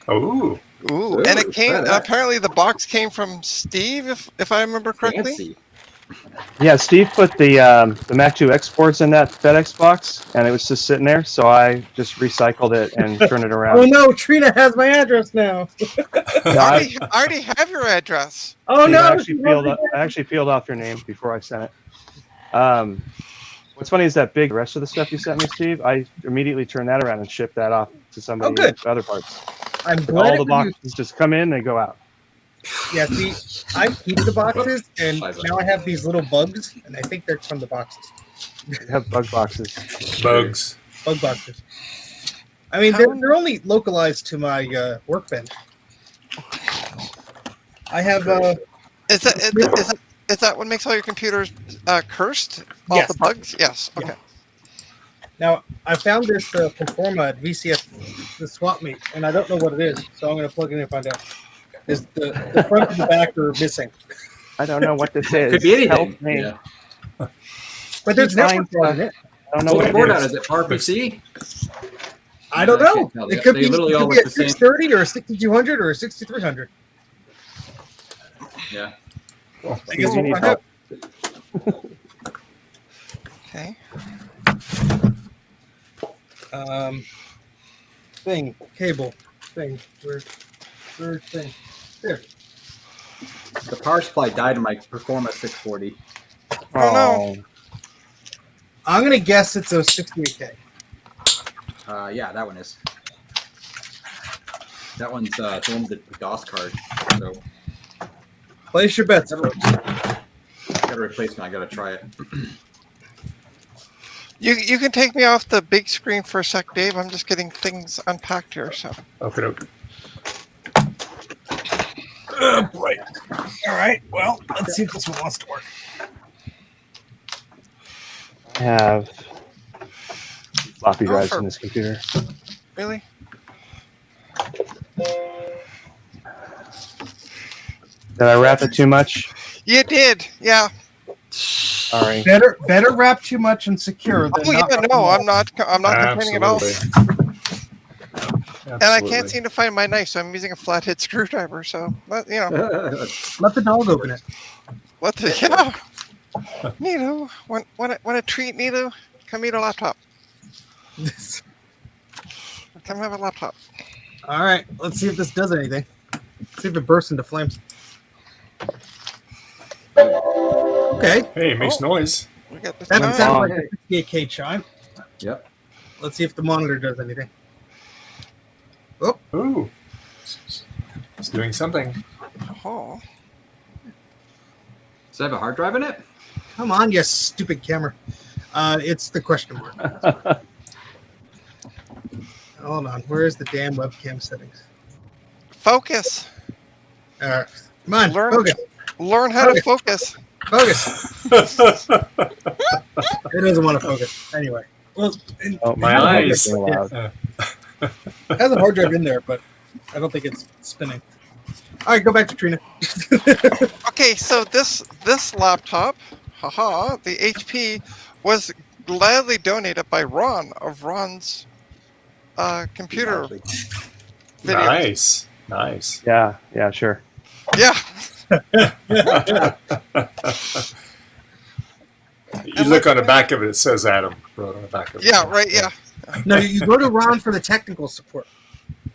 Speaker 1: Oh.
Speaker 10: Ooh, and it came. Apparently, the box came from Steve, if I remember correctly.
Speaker 4: Fancy.
Speaker 3: Yeah, Steve put the Mac 2 exports in that FedEx box, and it was just sitting there. So I just recycled it and turned it around.
Speaker 9: Oh no, Trina has my address now.
Speaker 10: I already have your address.
Speaker 9: Oh
Speaker 3: Steve,
Speaker 9: no,
Speaker 3: I actually peeled off your name before I sent it. What's funny is that the rest of the stuff you sent me, Steve, I immediately turned that around and shipped that off to somebody
Speaker 9: good.
Speaker 3: with other parts.
Speaker 9: I'm glad
Speaker 3: All the boxes just come in, they go out.
Speaker 9: Yeah, see, I keep the boxes, and now I have these little bugs, and I think they're from the boxes.
Speaker 3: You have bug boxes.
Speaker 1: Bugs.
Speaker 9: Bug boxes. I mean, they're only localized to my workbench. I have.
Speaker 10: Is that what makes all your computers cursed? All
Speaker 9: Yes.
Speaker 10: the bugs? Yes. Okay.
Speaker 9: Yeah. Now, I found this Performa at VCS, the swap meet, and I don't know what it is, so I'm going to plug it in and find out. Is the front and the back are missing.
Speaker 3: I don't know what this is.
Speaker 4: Could be anything.
Speaker 3: Help me.
Speaker 4: Yeah.
Speaker 9: But there's
Speaker 3: Fine,
Speaker 9: network on it.
Speaker 3: I don't know
Speaker 4: What's
Speaker 3: what
Speaker 4: the board
Speaker 3: it
Speaker 4: on?
Speaker 3: is.
Speaker 4: Is it PowerPC?
Speaker 9: I don't
Speaker 4: I
Speaker 9: know.
Speaker 4: can't tell
Speaker 9: It
Speaker 4: yet.
Speaker 9: could
Speaker 4: They
Speaker 9: be,
Speaker 4: literally
Speaker 9: it
Speaker 4: all
Speaker 9: could be
Speaker 4: look
Speaker 9: a
Speaker 4: the same.
Speaker 9: 630 or a 6200 or a 6300.
Speaker 4: Yeah.
Speaker 1: Well,
Speaker 9: I guess
Speaker 3: You
Speaker 9: we'll
Speaker 3: need
Speaker 9: find out.
Speaker 3: help.
Speaker 10: Okay.
Speaker 9: Cable, where's thing? There.
Speaker 4: The power supply died in my Performa 640.
Speaker 10: Oh,
Speaker 9: I'm gonna guess it's a 68K.
Speaker 4: Yeah, that one is. That one's the one with the DOS card. So
Speaker 9: Place your bets.
Speaker 4: I got a replacement. I got to try it.
Speaker 10: You can take me off the big screen for a sec, Dave. I'm just getting things unpacked here. So.
Speaker 1: Okay.
Speaker 9: Right. All right. Well, let's see if this one wants to work.
Speaker 3: I have floppy drives
Speaker 10: for-
Speaker 3: in this computer.
Speaker 10: Really?
Speaker 3: Did I wrap it too much?
Speaker 10: You did. Yeah.
Speaker 3: Sorry.
Speaker 9: Better wrap too much and secure.
Speaker 10: Oh yeah. No, I'm not complaining at all.
Speaker 1: Absolutely.
Speaker 10: And I can't seem to find my knife, so I'm using a flathead screwdriver. So, but, you know,
Speaker 9: Let the dog open it.
Speaker 10: what the yeah. Nito, want a treat, Nito? Come eat a laptop. Come have a laptop.
Speaker 9: All right. Let's see if this does anything. See if it bursts into flames. Okay.
Speaker 1: Hey, it makes noise.
Speaker 10: We got this
Speaker 9: That
Speaker 10: chime.
Speaker 9: sounds like a 68K chime.
Speaker 4: Yep.
Speaker 9: Let's see if the monitor does anything.
Speaker 1: Ooh. It's doing something.
Speaker 10: Oh.
Speaker 4: Does it have a hard drive in it?
Speaker 9: Come on, you stupid camera. It's the question mark. Hold on. Where's the damn webcam settings?
Speaker 10: Focus.
Speaker 9: Come on,
Speaker 10: Learn-
Speaker 9: focus.
Speaker 10: Learn how to focus.
Speaker 9: Focus. It doesn't want to focus. Anyway. Well,
Speaker 3: Oh,
Speaker 1: My
Speaker 3: my
Speaker 1: eyes.
Speaker 3: eyes. Loud.
Speaker 9: it has a hard drive in there, but I don't think it's spinning. All right, go back to Trina.
Speaker 10: Okay, so this laptop, the HP, was gladly donated by Ron of Ron's computer videos.
Speaker 1: Nice.
Speaker 3: Yeah, sure.
Speaker 10: Yeah.
Speaker 1: You look on the back of it, it says Adam wrote on the back of it.
Speaker 10: Yeah, right, yeah.
Speaker 9: No, you go to Ron for the technical support.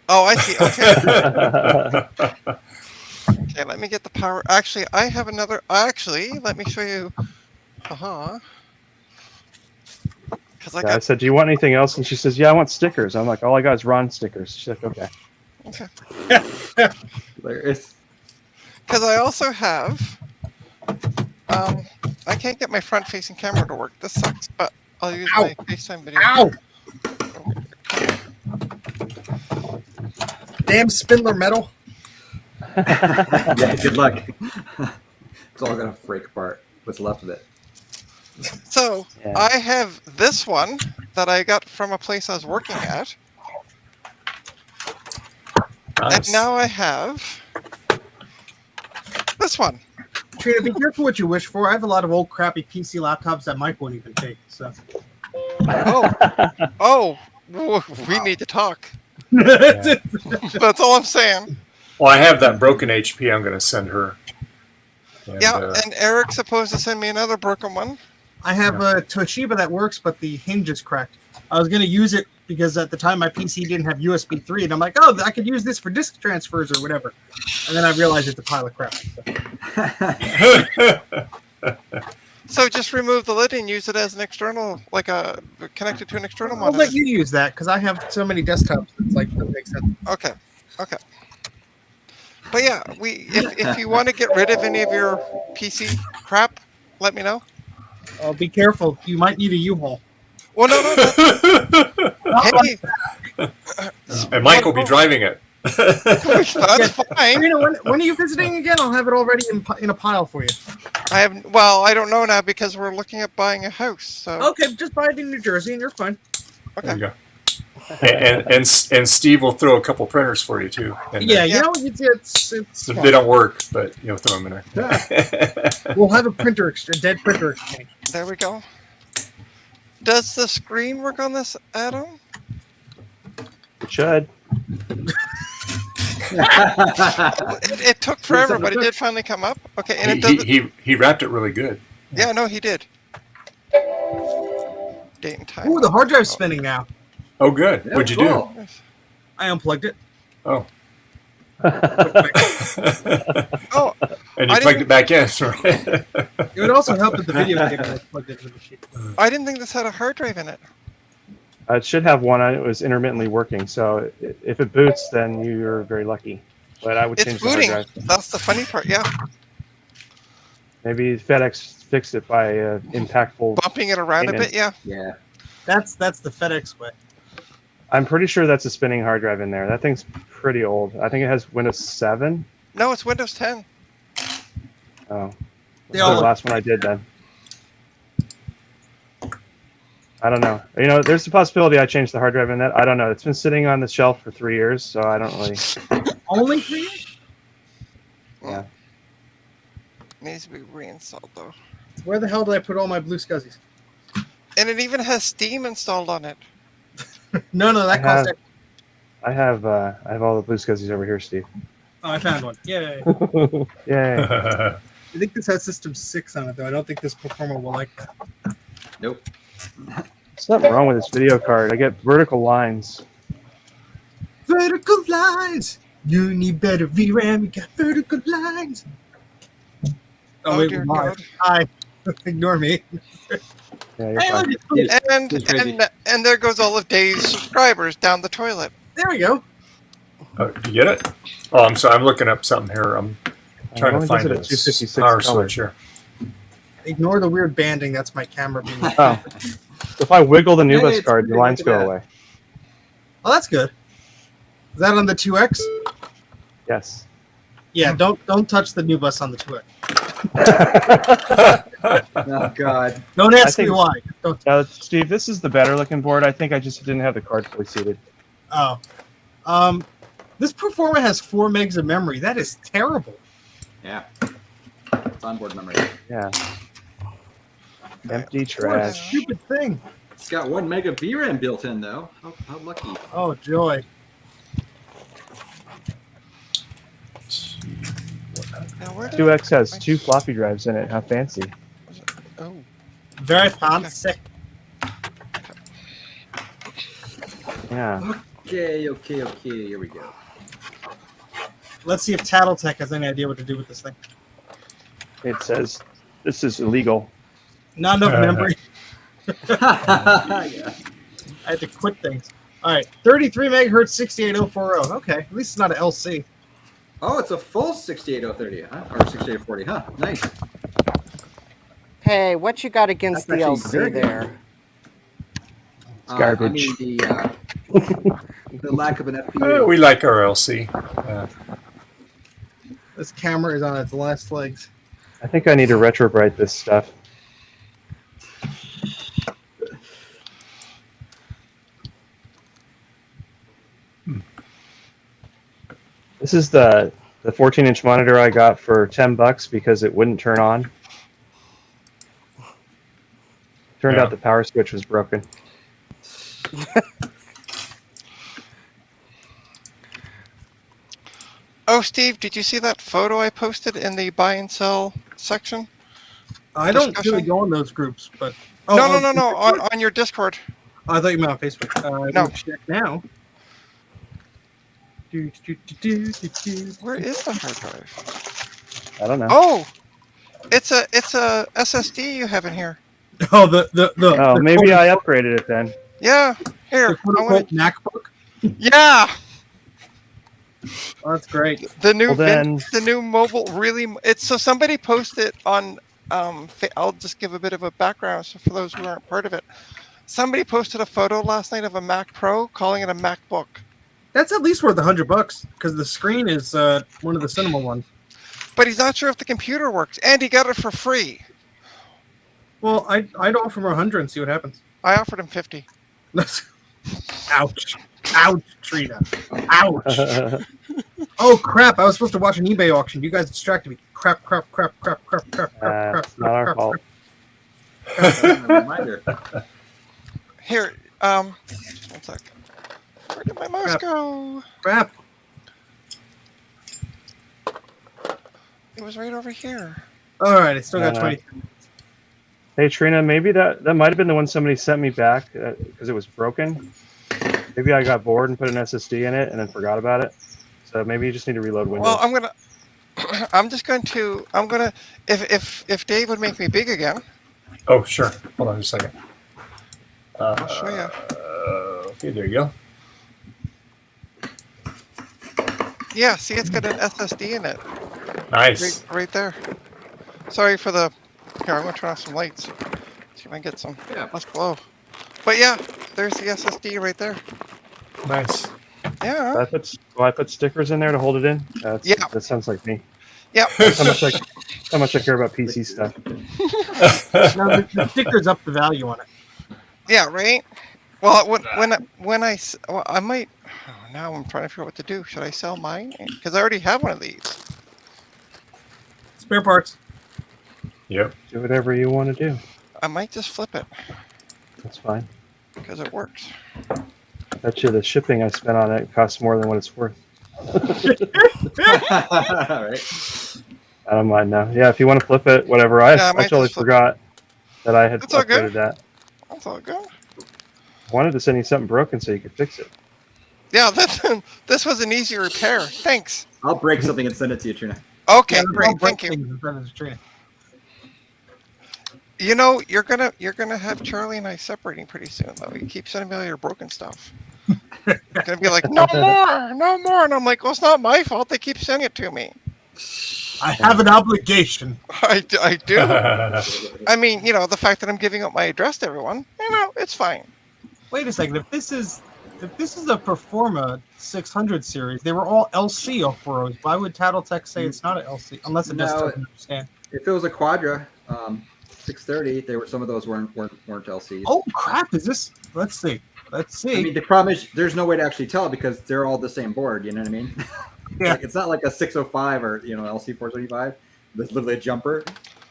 Speaker 10: Oh, I see. Okay. Okay, let me get the power. Actually, I have another. Actually, let me show you. Because I
Speaker 3: I
Speaker 10: got.
Speaker 3: said, "Do you want anything else?" And she says, "Yeah, I want stickers." I'm like, "All I got is Ron stickers." She's like, "Okay."
Speaker 10: Okay.
Speaker 4: Hilarious.
Speaker 10: Because I also have. I can't get my front-facing camera to work. This sucks, but I'll use my FaceTime video.
Speaker 9: Ow! Damn Spindler metal.
Speaker 4: Yeah, good luck. It's all gonna break apart. What's left of it?
Speaker 10: So
Speaker 3: Yeah.
Speaker 10: I have this one that I got from a place I was working at,
Speaker 1: Nice.
Speaker 10: and now I have this one.
Speaker 9: Trina, be careful what you wish for. I have a lot of old crappy PC laptops that Mike won't even take. So.
Speaker 10: We need to talk.
Speaker 1: Yeah.
Speaker 10: That's all I'm saying.
Speaker 1: Well, I have that broken HP I'm going to send her. And,
Speaker 10: And Eric's supposed to send me another broken one.
Speaker 9: I have a Toshiba that works, but the hinge is cracked. I was going to use it because at the time my PC didn't have USB 3, and I'm like, oh, I could use this for disk transfers or whatever. And then I realized it's a pile of crap.
Speaker 10: So just remove the lid and use it as an external, connected to an external
Speaker 9: I'll
Speaker 10: monitor.
Speaker 9: let you use that because I have so many desktops. It's like, that makes sense.
Speaker 10: Okay. But yeah, if you want to get rid of any of your PC crap, let me know.
Speaker 9: Oh, be careful. You might need a U-Haul.
Speaker 10: Well, no. Hey,
Speaker 1: and Mike will be driving it.
Speaker 10: that's fine.
Speaker 9: Trina, when are you visiting again? I'll have it already in a pile for you.
Speaker 10: I don't know now because we're looking at buying a house. So
Speaker 9: Okay, just buy it in New Jersey and you're fine.
Speaker 1: There you go. And Steve will throw a couple printers for you too. And
Speaker 9: Yeah, you know, it's fine.
Speaker 1: they don't work, but throw them in there.
Speaker 9: We'll have a dead printer exchange.
Speaker 10: there we go. Does the screen work on this, Adam?
Speaker 3: It should.
Speaker 10: It took forever, but it did finally come up. Okay, and it does.
Speaker 1: He wrapped it really good.
Speaker 10: Yeah, no, he did. Date and time.
Speaker 9: Ooh, the hard drive's spinning now.
Speaker 1: Oh, good.
Speaker 4: Yeah,
Speaker 1: What'd you
Speaker 4: cool.
Speaker 9: I unplugged it.
Speaker 1: do? Oh.
Speaker 10: Oh,
Speaker 1: And you
Speaker 10: I
Speaker 1: plugged
Speaker 10: didn't-
Speaker 1: it back in, right?
Speaker 9: It would also help with the video game when I plugged it into the machine.
Speaker 10: I didn't think this had a hard drive in it.
Speaker 3: It should have one. It was intermittently working, so if it boots, then you're very lucky. But I would change
Speaker 10: It's
Speaker 3: the hard
Speaker 10: booting.
Speaker 3: drive.
Speaker 10: That's the funny part. Yeah,
Speaker 3: Maybe FedEx fixed it by impactful.
Speaker 10: bumping it around a bit. Yeah.
Speaker 4: Yeah.
Speaker 9: That's the FedEx way.
Speaker 3: I'm pretty sure that's a spinning hard drive in there. That thing's pretty old. I think it has Windows 7.
Speaker 10: No, it's Windows 10.
Speaker 3: Oh,
Speaker 9: They
Speaker 3: that's
Speaker 9: all
Speaker 3: the last one I did then. I don't know. There's the possibility I changed the hard drive in that. I don't know. It's been sitting on the shelf for 3 years, so I don't really.
Speaker 9: only 3 years?
Speaker 3: Yeah.
Speaker 10: Needs to be reinstalled though.
Speaker 9: Where the hell did I put all my blue scuzzies?
Speaker 10: And it even has Steam installed on it.
Speaker 9: No, that cost.
Speaker 3: I have all the blue scuzzies over here, Steve.
Speaker 9: Oh, I found one. Yay!
Speaker 3: Yay.
Speaker 9: I think this has System 6 on it, though. I don't think this performer will like that.
Speaker 4: Nope.
Speaker 3: There's nothing wrong with this video card. I get vertical lines.
Speaker 9: Vertical lines. You need better VRAM. You got vertical lines.
Speaker 10: Oh,
Speaker 9: wait,
Speaker 10: dear
Speaker 9: why?
Speaker 10: God.
Speaker 9: Hi. Ignore me.
Speaker 3: Yeah, you're
Speaker 9: Hey,
Speaker 3: fine.
Speaker 9: look, it's-
Speaker 10: And
Speaker 4: crazy.
Speaker 10: and there goes all of Dave's subscribers down the toilet.
Speaker 9: there we go.
Speaker 1: Oh, do you get it? Oh, I'm sorry. I'm looking up something here. I'm trying to
Speaker 3: only
Speaker 1: find
Speaker 3: does it
Speaker 1: a
Speaker 3: at 256
Speaker 1: power
Speaker 3: color.
Speaker 1: switch here.
Speaker 9: Ignore the weird banding. That's my camera being.
Speaker 3: Oh, if I wiggle the new
Speaker 4: Hey,
Speaker 3: bus
Speaker 4: it's
Speaker 3: card, the
Speaker 4: pretty,
Speaker 3: lines
Speaker 4: look at
Speaker 3: go
Speaker 4: that.
Speaker 3: away.
Speaker 9: Oh, that's good. Is that on the 2X?
Speaker 3: Yes.
Speaker 9: Yeah, don't touch the new bus on the 2X.
Speaker 4: Oh God.
Speaker 9: Don't ask me
Speaker 3: think-
Speaker 9: why. Don't.
Speaker 3: Steve, this is the better looking board. I think I just didn't have the card fully seated.
Speaker 9: Oh, this Performer has 4 megs of memory. That is terrible.
Speaker 4: Yeah. It's onboard memory.
Speaker 3: Yeah. Empty
Speaker 9: What a
Speaker 3: trash.
Speaker 9: stupid thing.
Speaker 4: It's got 1 meg of VRAM built in though. How lucky.
Speaker 9: Oh joy.
Speaker 10: Now where did
Speaker 3: 2X has 2 floppy drives in it. How fancy.
Speaker 10: oh
Speaker 9: Very fancy.
Speaker 3: Yeah.
Speaker 4: Okay. Here we go.
Speaker 9: Let's see if Tattletech has any idea what to do with this thing.
Speaker 3: It says this is illegal.
Speaker 9: Not enough memory.
Speaker 4: Yeah.
Speaker 9: I had to quit things. All right, 33 megahertz, 68040. Okay, at least it's not an LC.
Speaker 4: Oh, it's a full 68030, huh? Or 6840, huh? Nice.
Speaker 5: Hey, what you got against
Speaker 4: That's
Speaker 5: the
Speaker 4: actually very
Speaker 5: LC
Speaker 4: good.
Speaker 5: there?
Speaker 3: garbage.
Speaker 4: I mean the lack of an FPU.
Speaker 1: We like our LC.
Speaker 9: This camera is on its last legs.
Speaker 3: I think I need to retrobrite this stuff. This is the 14-inch monitor I got for $10 because it wouldn't turn on. Turned
Speaker 1: Yeah.
Speaker 3: out the power switch was broken.
Speaker 10: Oh, Steve, did you see that photo I posted in the buy and sell section?
Speaker 9: I don't
Speaker 10: Discussion?
Speaker 9: really go in those groups, but
Speaker 10: No,
Speaker 9: oh,
Speaker 10: no. On your Discord.
Speaker 9: I thought you meant on Facebook.
Speaker 10: No.
Speaker 9: Check now.
Speaker 10: Where is the hard drive?
Speaker 3: I don't know.
Speaker 10: Oh, it's a SSD you have in here.
Speaker 9: Oh, the
Speaker 3: Oh, maybe I upgraded it then.
Speaker 10: Yeah,
Speaker 9: the
Speaker 10: here.
Speaker 9: quote
Speaker 10: I wanna,
Speaker 9: unquote MacBook.
Speaker 10: yeah,
Speaker 9: Oh, that's great.
Speaker 10: the new
Speaker 3: Well, then-
Speaker 10: the new mobile really. It's so somebody posted on. I'll just give a bit of a background so for those who aren't part of it. Somebody posted a photo last night of a Mac Pro, calling it a MacBook.
Speaker 9: That's at least worth $100 because the screen is one of the cinema ones.
Speaker 10: But he's not sure if the computer works, and he got it for free.
Speaker 9: Well, I'd offer him 100 and see what happens.
Speaker 10: I offered him 50.
Speaker 9: Ouch. Ouch, Trina. Ouch. Oh, crap. I was supposed to watch an eBay auction. You guys distracted me. Crap.
Speaker 3: It's not our fault.
Speaker 4: Reminder.
Speaker 10: Here, one sec. Where did my mouse
Speaker 9: Crap.
Speaker 10: go?
Speaker 9: Crap.
Speaker 10: It was right over here.
Speaker 9: All right. I still got 20.
Speaker 3: Hey Trina, maybe that might have been the one somebody sent me back because it was broken. Maybe I got bored and put an SSD in it and then forgot about it. So maybe you just need to reload Windows.
Speaker 10: Well, I'm gonna. If Dave would make me big again,
Speaker 1: Oh, sure. Hold on just a second.
Speaker 10: I'll show you.
Speaker 1: Okay, there you go.
Speaker 10: Yeah, see, it's got an SSD in it.
Speaker 1: Nice.
Speaker 10: Right there. Sorry for the. Here, I'm gonna turn off some lights. See if I can get some less glow. But yeah, there's the SSD right there.
Speaker 1: Nice.
Speaker 10: Yeah.
Speaker 3: Will I put stickers in there to hold it in?
Speaker 10: Yeah.
Speaker 3: That sounds like me.
Speaker 10: Yeah.
Speaker 3: That's how much I care about PC stuff.
Speaker 9: No, the sticker's up the value on it.
Speaker 10: Yeah. Right. Well, I might. Oh, now I'm trying to figure out what to do. Should I sell mine? Because I already have one of these.
Speaker 9: Spare parts.
Speaker 1: Yep.
Speaker 3: Do whatever you want to do.
Speaker 10: I might just flip it
Speaker 3: That's fine.
Speaker 10: because it works.
Speaker 3: Bet you the shipping I spent on it costs more than what it's worth.
Speaker 4: All right.
Speaker 3: I don't mind now. Yeah, if you want to flip it, whatever. I
Speaker 10: might
Speaker 3: totally
Speaker 10: just flip
Speaker 3: forgot that I had
Speaker 10: That's all good.
Speaker 3: upgraded that.
Speaker 10: That's all good.
Speaker 3: I wanted to send you something broken so you could fix it.
Speaker 10: Yeah, this was an easy repair. Thanks.
Speaker 4: I'll break something and send it to you, Trina.
Speaker 10: Okay,
Speaker 9: Yeah,
Speaker 10: great.
Speaker 9: I'll break
Speaker 10: Thank you.
Speaker 9: things in front of Trina.
Speaker 10: You know, you're gonna have Charlie and I separating pretty soon, though. You keep sending me all your broken stuff. You're gonna be like, no more, and I'm like, well, it's not my fault. They keep sending it to me.
Speaker 9: I have an obligation.
Speaker 10: I do. I mean, you know, the fact that I'm giving up my address to everyone, you know, it's fine.
Speaker 9: Wait a second. If this is a Performa 600 series, they were all LC Operos. Why would Tattletech say it's not an LC? Unless it just
Speaker 4: No.
Speaker 9: doesn't understand.
Speaker 4: If it was a Quadra 630, they were some of those weren't LCs.
Speaker 9: Oh crap! Is this? Let's see. Let's see.
Speaker 4: I mean, the problem is there's no way to actually tell because they're all the same board. You know what I mean?
Speaker 9: Yeah.
Speaker 4: Like, it's not like a 605 or LC 475. There's literally a jumper.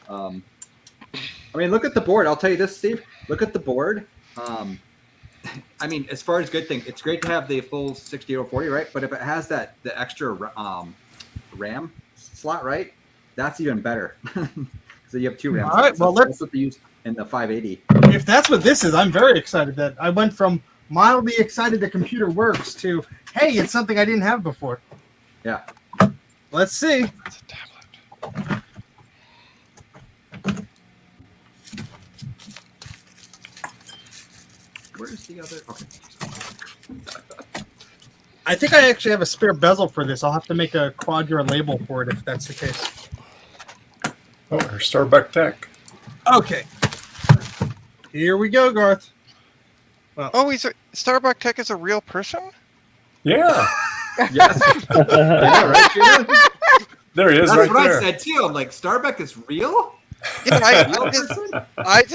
Speaker 4: I mean, look at the board. I'll tell you this, Steve. Look at the board. I mean, as far as good thing, it's great to have the full 6040, right? But if it has the extra RAM slot, right? That's even better. So you have 2 RAM
Speaker 9: All right,
Speaker 4: slots.
Speaker 9: well,
Speaker 4: That's what they use in the 580.
Speaker 9: If that's what this is, I'm very excited that I went from mildly excited the computer works to, hey, it's something I didn't have before.
Speaker 4: Yeah.
Speaker 9: Let's see.
Speaker 10: It's a tablet.
Speaker 4: Where's the other? Okay.
Speaker 9: I think I actually have a spare bezel for this. I'll have to make a Quadra label for it if that's the case.
Speaker 1: Oh, or Starbucktech.
Speaker 9: Okay. Here we go, Garth.
Speaker 10: Oh, Starbucktech is a real person?
Speaker 1: Yeah,
Speaker 4: Yes. Yeah, right, Sheila?
Speaker 1: there he is,
Speaker 4: That's
Speaker 1: right
Speaker 4: what
Speaker 1: there.
Speaker 4: I said too. I'm like, Starbuck is real?
Speaker 10: Yeah, I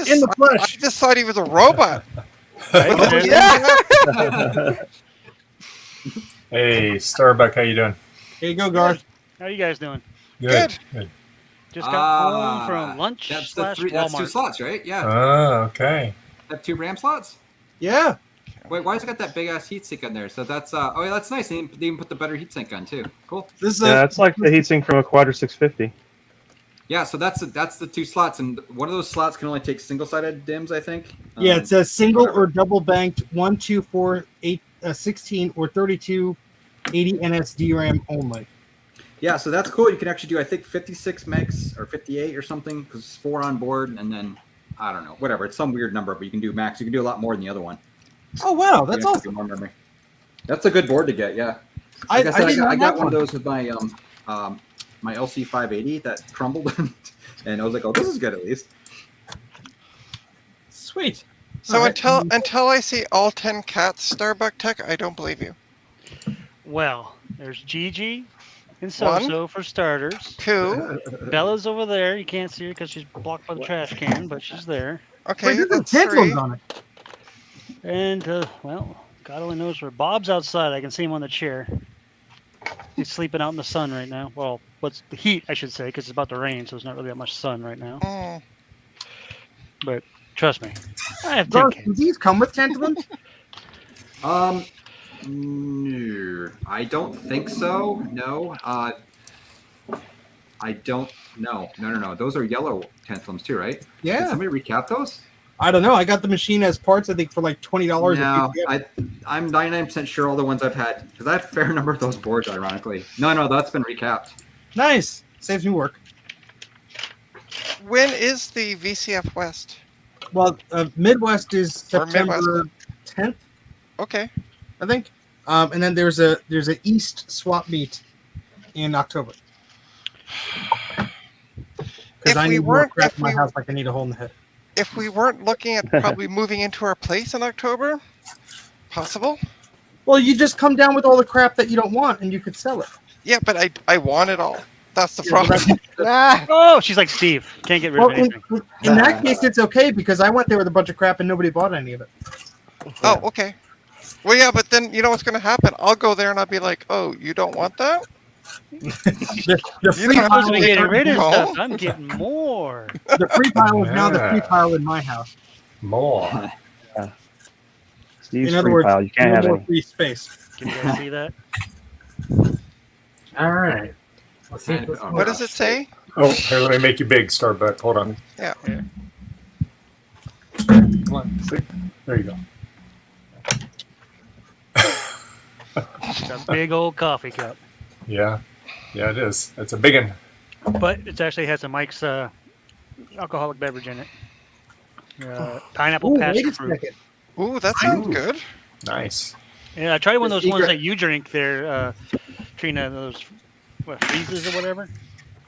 Speaker 9: In the flesh.
Speaker 10: I just thought he was a robot.
Speaker 1: Hey, Starbuck, how you doing?
Speaker 9: Here you go, Garth.
Speaker 11: How you guys doing?
Speaker 10: Good.
Speaker 1: Good.
Speaker 11: Just got home from lunch
Speaker 4: That's
Speaker 11: slash
Speaker 4: that's 2
Speaker 11: Walmart.
Speaker 4: slots, right? Yeah.
Speaker 1: Oh, okay.
Speaker 4: Have 2 RAM slots?
Speaker 9: Yeah.
Speaker 4: Wait, why has it got that big ass heatsink on there? So that's oh yeah, that's nice. They even put the better heatsink on too. Cool.
Speaker 9: This is
Speaker 3: Yeah, it's like the heatsink from a Quadra 650.
Speaker 4: Yeah, so that's the 2 slots, and one of those slots can only take single-sided DIMMs, I think.
Speaker 9: yeah, it says single or double banked 1, 2, 4, 8, 16 or 32 80 NS DRAM only.
Speaker 4: Yeah, so that's cool. You can actually do I think 56 megs or 58 or something because it's 4 on board, and then I don't know, whatever. It's some weird number, but you can do max. You can do a lot more than the other one.
Speaker 9: Oh wow, that's
Speaker 4: You have to
Speaker 9: awesome.
Speaker 4: do more memory. That's a good board to get. Yeah.
Speaker 9: I
Speaker 4: Like I said,
Speaker 9: didn't
Speaker 4: I
Speaker 9: know
Speaker 4: got
Speaker 9: that
Speaker 4: one of those with my my LC 580 that crumbled, and I was like, oh, this is good at least.
Speaker 9: Sweet.
Speaker 10: So
Speaker 9: All right.
Speaker 10: until I see all 10 cats Starbucktech, I don't believe you.
Speaker 11: Well, there's Gigi and
Speaker 10: One.
Speaker 11: So for starters.
Speaker 10: 2.
Speaker 11: Bella's over there. You can't see her because she's blocked by the trash can, but she's there.
Speaker 10: Okay,
Speaker 9: Wait, there's
Speaker 10: that's
Speaker 9: tantalums
Speaker 10: 3.
Speaker 9: on it.
Speaker 11: And well, God only knows where Bob's outside. I can see him on the chair. He's sleeping out in the sun right now. Well, what's the heat, I should say, because it's about to rain, so there's not really that much sun right now.
Speaker 10: Mm.
Speaker 11: But trust me, I have 10
Speaker 9: Garth,
Speaker 11: kids.
Speaker 9: do these come with tantalums?
Speaker 4: No, I don't think so. No. I don't. No. Those are yellow tantalums too, right? Did
Speaker 9: Yeah.
Speaker 4: somebody recap those?
Speaker 9: I don't know. I got the machine as parts, I think, for like $20.
Speaker 4: No, I'm 99% sure all the ones I've had because I have a fair number of those boards. Ironically, no, that's been recapped.
Speaker 9: Nice. Saves me work.
Speaker 10: When is the VCF West?
Speaker 9: Well, Midwest is
Speaker 10: Or
Speaker 9: September
Speaker 10: Midwest.
Speaker 9: 10th,
Speaker 10: Okay.
Speaker 9: I think. And then there's a East swap meet in October. Because I need more crap in my house like I need a hole in the head.
Speaker 10: If we weren't looking at probably moving into our place in October, possible.
Speaker 9: Well, you just come down with all the crap that you don't want and you could sell it.
Speaker 10: Yeah, but I want it all. That's the
Speaker 9: Yeah, well,
Speaker 10: problem.
Speaker 11: Oh, she's like Steve. Can't get rid
Speaker 9: Well,
Speaker 11: of anything.
Speaker 9: in that case, it's okay because I went there with a bunch of crap and nobody bought any of it.
Speaker 10: Oh, okay. Well, yeah, but then you know what's going to happen? I'll go there and I'll be like, "Oh, you don't want that?
Speaker 9: The
Speaker 10: You
Speaker 9: free
Speaker 10: don't
Speaker 9: pile
Speaker 11: Supposed to be
Speaker 9: is-
Speaker 11: getting rid of
Speaker 10: No.
Speaker 11: stuff. I'm getting more.
Speaker 9: the free pile is now the free
Speaker 1: Yeah.
Speaker 9: pile in my house.
Speaker 1: More.
Speaker 3: Steve's
Speaker 9: In other
Speaker 3: free
Speaker 9: words,
Speaker 3: pile. You can't
Speaker 9: no
Speaker 3: have
Speaker 9: more
Speaker 3: any.
Speaker 9: free space.
Speaker 11: Can you guys see that?
Speaker 6: All right. Let's see.
Speaker 4: Oh,
Speaker 10: What does it say?"
Speaker 1: Oh, here, let me make you big, Starbuck. Hold on.
Speaker 10: Yeah.
Speaker 1: Come on. See? There you go.
Speaker 11: It's a big old coffee cup.
Speaker 1: Yeah. Yeah, it is. It's a big one.
Speaker 11: But it actually has a Mike's alcoholic beverage in it. Pineapple
Speaker 9: Ooh,
Speaker 11: passion
Speaker 9: wait a
Speaker 11: fruit.
Speaker 9: second.
Speaker 10: Ooh, that sounds good.
Speaker 1: Nice.
Speaker 11: Yeah, I tried one of
Speaker 4: The
Speaker 11: those ones
Speaker 4: secret-
Speaker 11: that you drink there, Trina. Those freezes or whatever.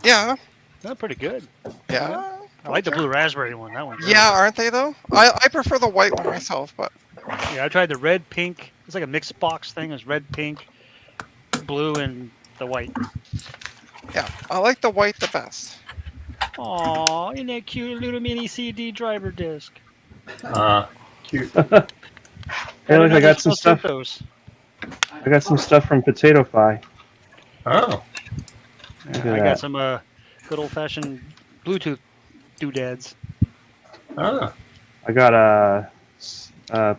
Speaker 10: Yeah,
Speaker 11: They're pretty good.
Speaker 10: yeah,
Speaker 11: I like the blue raspberry one. That one's really
Speaker 10: yeah.
Speaker 11: good.
Speaker 10: Aren't they though? I prefer the white one myself, but
Speaker 11: Yeah, I tried the red, pink. It's like a mixed box thing. It's red, pink, blue, and the white.
Speaker 10: yeah, I like the white the best.
Speaker 11: Aw, isn't that cute little mini CD driver disc?
Speaker 1: Cute.
Speaker 3: Hey, look, I got some stuff.
Speaker 11: Those.
Speaker 3: I got some stuff from Potato Fi.
Speaker 1: Oh.
Speaker 3: Look at
Speaker 11: I
Speaker 3: that.
Speaker 11: got some good old fashioned Bluetooth doodads.
Speaker 1: Ah.
Speaker 3: I got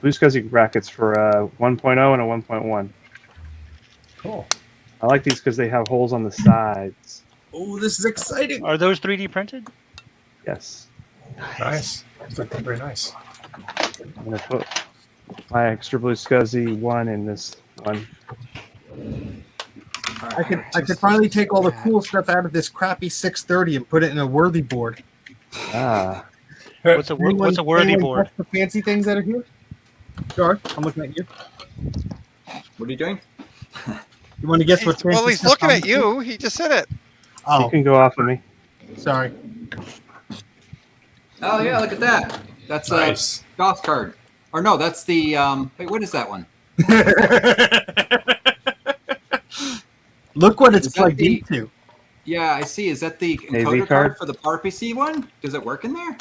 Speaker 3: Blue SCSI brackets for a 1.0 and a 1.1.
Speaker 1: Cool.
Speaker 3: I like these because they have holes on the sides.
Speaker 9: Oh, this is exciting.
Speaker 11: Are those 3D printed?
Speaker 3: Yes.
Speaker 1: Nice. It's looking very nice.
Speaker 3: I'm gonna put my extra Blue SCSI one in this one.
Speaker 9: I could finally take all the cool stuff out of this crappy 630 and put it in a worthy board.
Speaker 3: Ah.
Speaker 11: What's a worthy
Speaker 9: anyone
Speaker 11: board?
Speaker 9: touch the fancy things that are here? Sure, I'm looking at you.
Speaker 4: What are you doing?
Speaker 9: You want to guess what fancy
Speaker 10: Well, he's
Speaker 9: stuff
Speaker 10: looking
Speaker 9: I'm
Speaker 10: at you. He just said it.
Speaker 3: You
Speaker 9: Oh,
Speaker 3: can go off of me.
Speaker 9: sorry.
Speaker 4: Oh yeah, look at that. That's
Speaker 1: Nice.
Speaker 4: a golf card. Or no, that's the wait, what is that one?
Speaker 9: Look what it's
Speaker 4: Is that
Speaker 9: plugged
Speaker 4: the-
Speaker 9: into.
Speaker 4: Yeah, I see. Is that the
Speaker 3: AV
Speaker 4: encoder
Speaker 3: card?
Speaker 4: card for the PowerPC one? Does it work in there?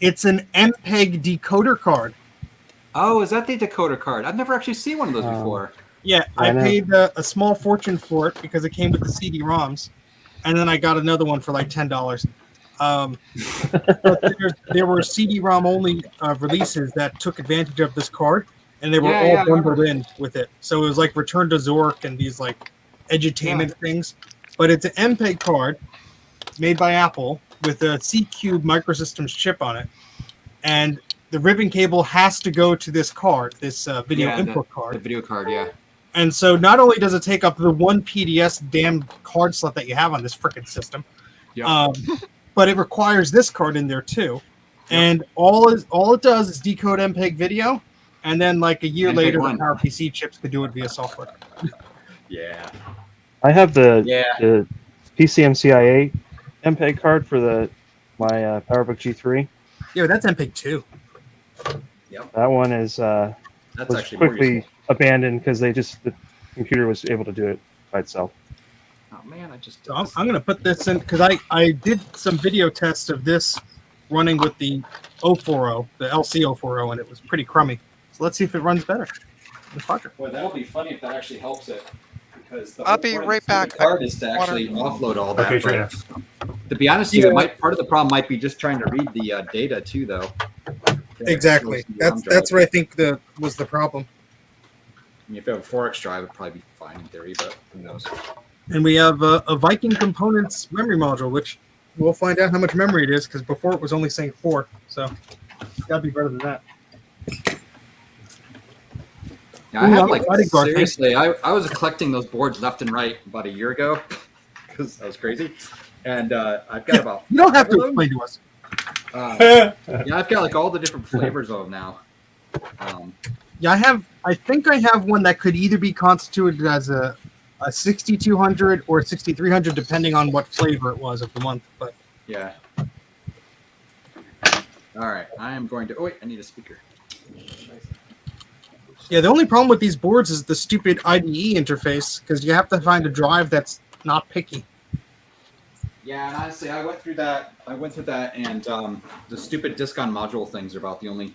Speaker 9: It's an MPEG decoder card.
Speaker 4: Oh, is that the decoder card? I've never actually seen one of those before.
Speaker 9: Yeah,
Speaker 3: I
Speaker 9: I
Speaker 3: know.
Speaker 9: paid a small fortune for it because it came with the CD-ROMs, and then I got another one for like $10. But there were CD-ROM only releases that took advantage of this card, and they were
Speaker 4: Yeah,
Speaker 9: all
Speaker 4: yeah, I
Speaker 9: bundled
Speaker 4: remember.
Speaker 9: in with it. So it was like Return to Zork and these like edutainment things. But it's an MPEG card made by Apple with a C-Cube Microsystems chip on it, and the ribbon cable has to go to this card, this video
Speaker 4: Yeah,
Speaker 9: input
Speaker 4: the
Speaker 9: card.
Speaker 4: video card, yeah.
Speaker 9: And so not only does it take up the one PDS damn card slot that you have on this frickin' system,
Speaker 4: Yep.
Speaker 9: but it requires this card in there too.
Speaker 4: Yep.
Speaker 9: And all it does is decode MPEG video, and then like a year
Speaker 4: MPEG
Speaker 9: later, the
Speaker 4: one.
Speaker 9: PowerPC chips could do it via software.
Speaker 4: Yeah.
Speaker 3: I have the
Speaker 4: Yeah.
Speaker 3: PCMCIA MPEG card for my PowerBook G3.
Speaker 9: Yeah, but that's MPEG 2.
Speaker 3: That one is
Speaker 4: That's
Speaker 3: was
Speaker 4: actually more
Speaker 3: quickly
Speaker 4: useful.
Speaker 3: abandoned because the computer was able to do it by itself.
Speaker 4: Oh man, I just
Speaker 9: So I'm going to put this in because I did some video tests of this running with the 040, the LC 040, and it was pretty crummy. So let's see if it runs better. The project.
Speaker 4: Boy, that'll be funny if that actually helps it. Because the
Speaker 10: I'll
Speaker 4: whole
Speaker 10: be
Speaker 4: point of
Speaker 10: right
Speaker 4: the stupid
Speaker 10: back.
Speaker 4: card is to
Speaker 10: Water.
Speaker 4: actually offload all that.
Speaker 1: Okay,
Speaker 4: but
Speaker 1: Trina.
Speaker 4: to be honest with you,
Speaker 9: Yeah.
Speaker 4: part of the problem might be just trying to read the data too, though.
Speaker 9: Exactly. That's what I think was the problem.
Speaker 4: I mean, if you have a 4X drive, it'd probably be fine in theory, but who knows?
Speaker 9: And we have a Viking Components memory module, which we'll find out how much memory it is because before it was only saying 4. So it's got to be better than that.
Speaker 4: Yeah, I
Speaker 9: Ooh,
Speaker 4: have
Speaker 9: I'm
Speaker 4: like
Speaker 9: excited, Garth.
Speaker 4: seriously. I was collecting those boards left and right about a year ago because that was crazy, and I've got about.
Speaker 9: You don't have to
Speaker 4: five of them.
Speaker 9: explain to us.
Speaker 4: Yeah, I've got like all the different flavors of them now.
Speaker 9: Yeah, I think I have one that could either be constituted as a 6200 or a 6300, depending on what flavor it was of the month. But
Speaker 4: Yeah. All right, I am going to. Oh wait, I need a speaker.
Speaker 9: yeah, the only problem with these boards is the stupid IDE interface because you have to find a drive that's not picky.
Speaker 4: Yeah, and honestly, I went through that, and the stupid disk on module things are about the only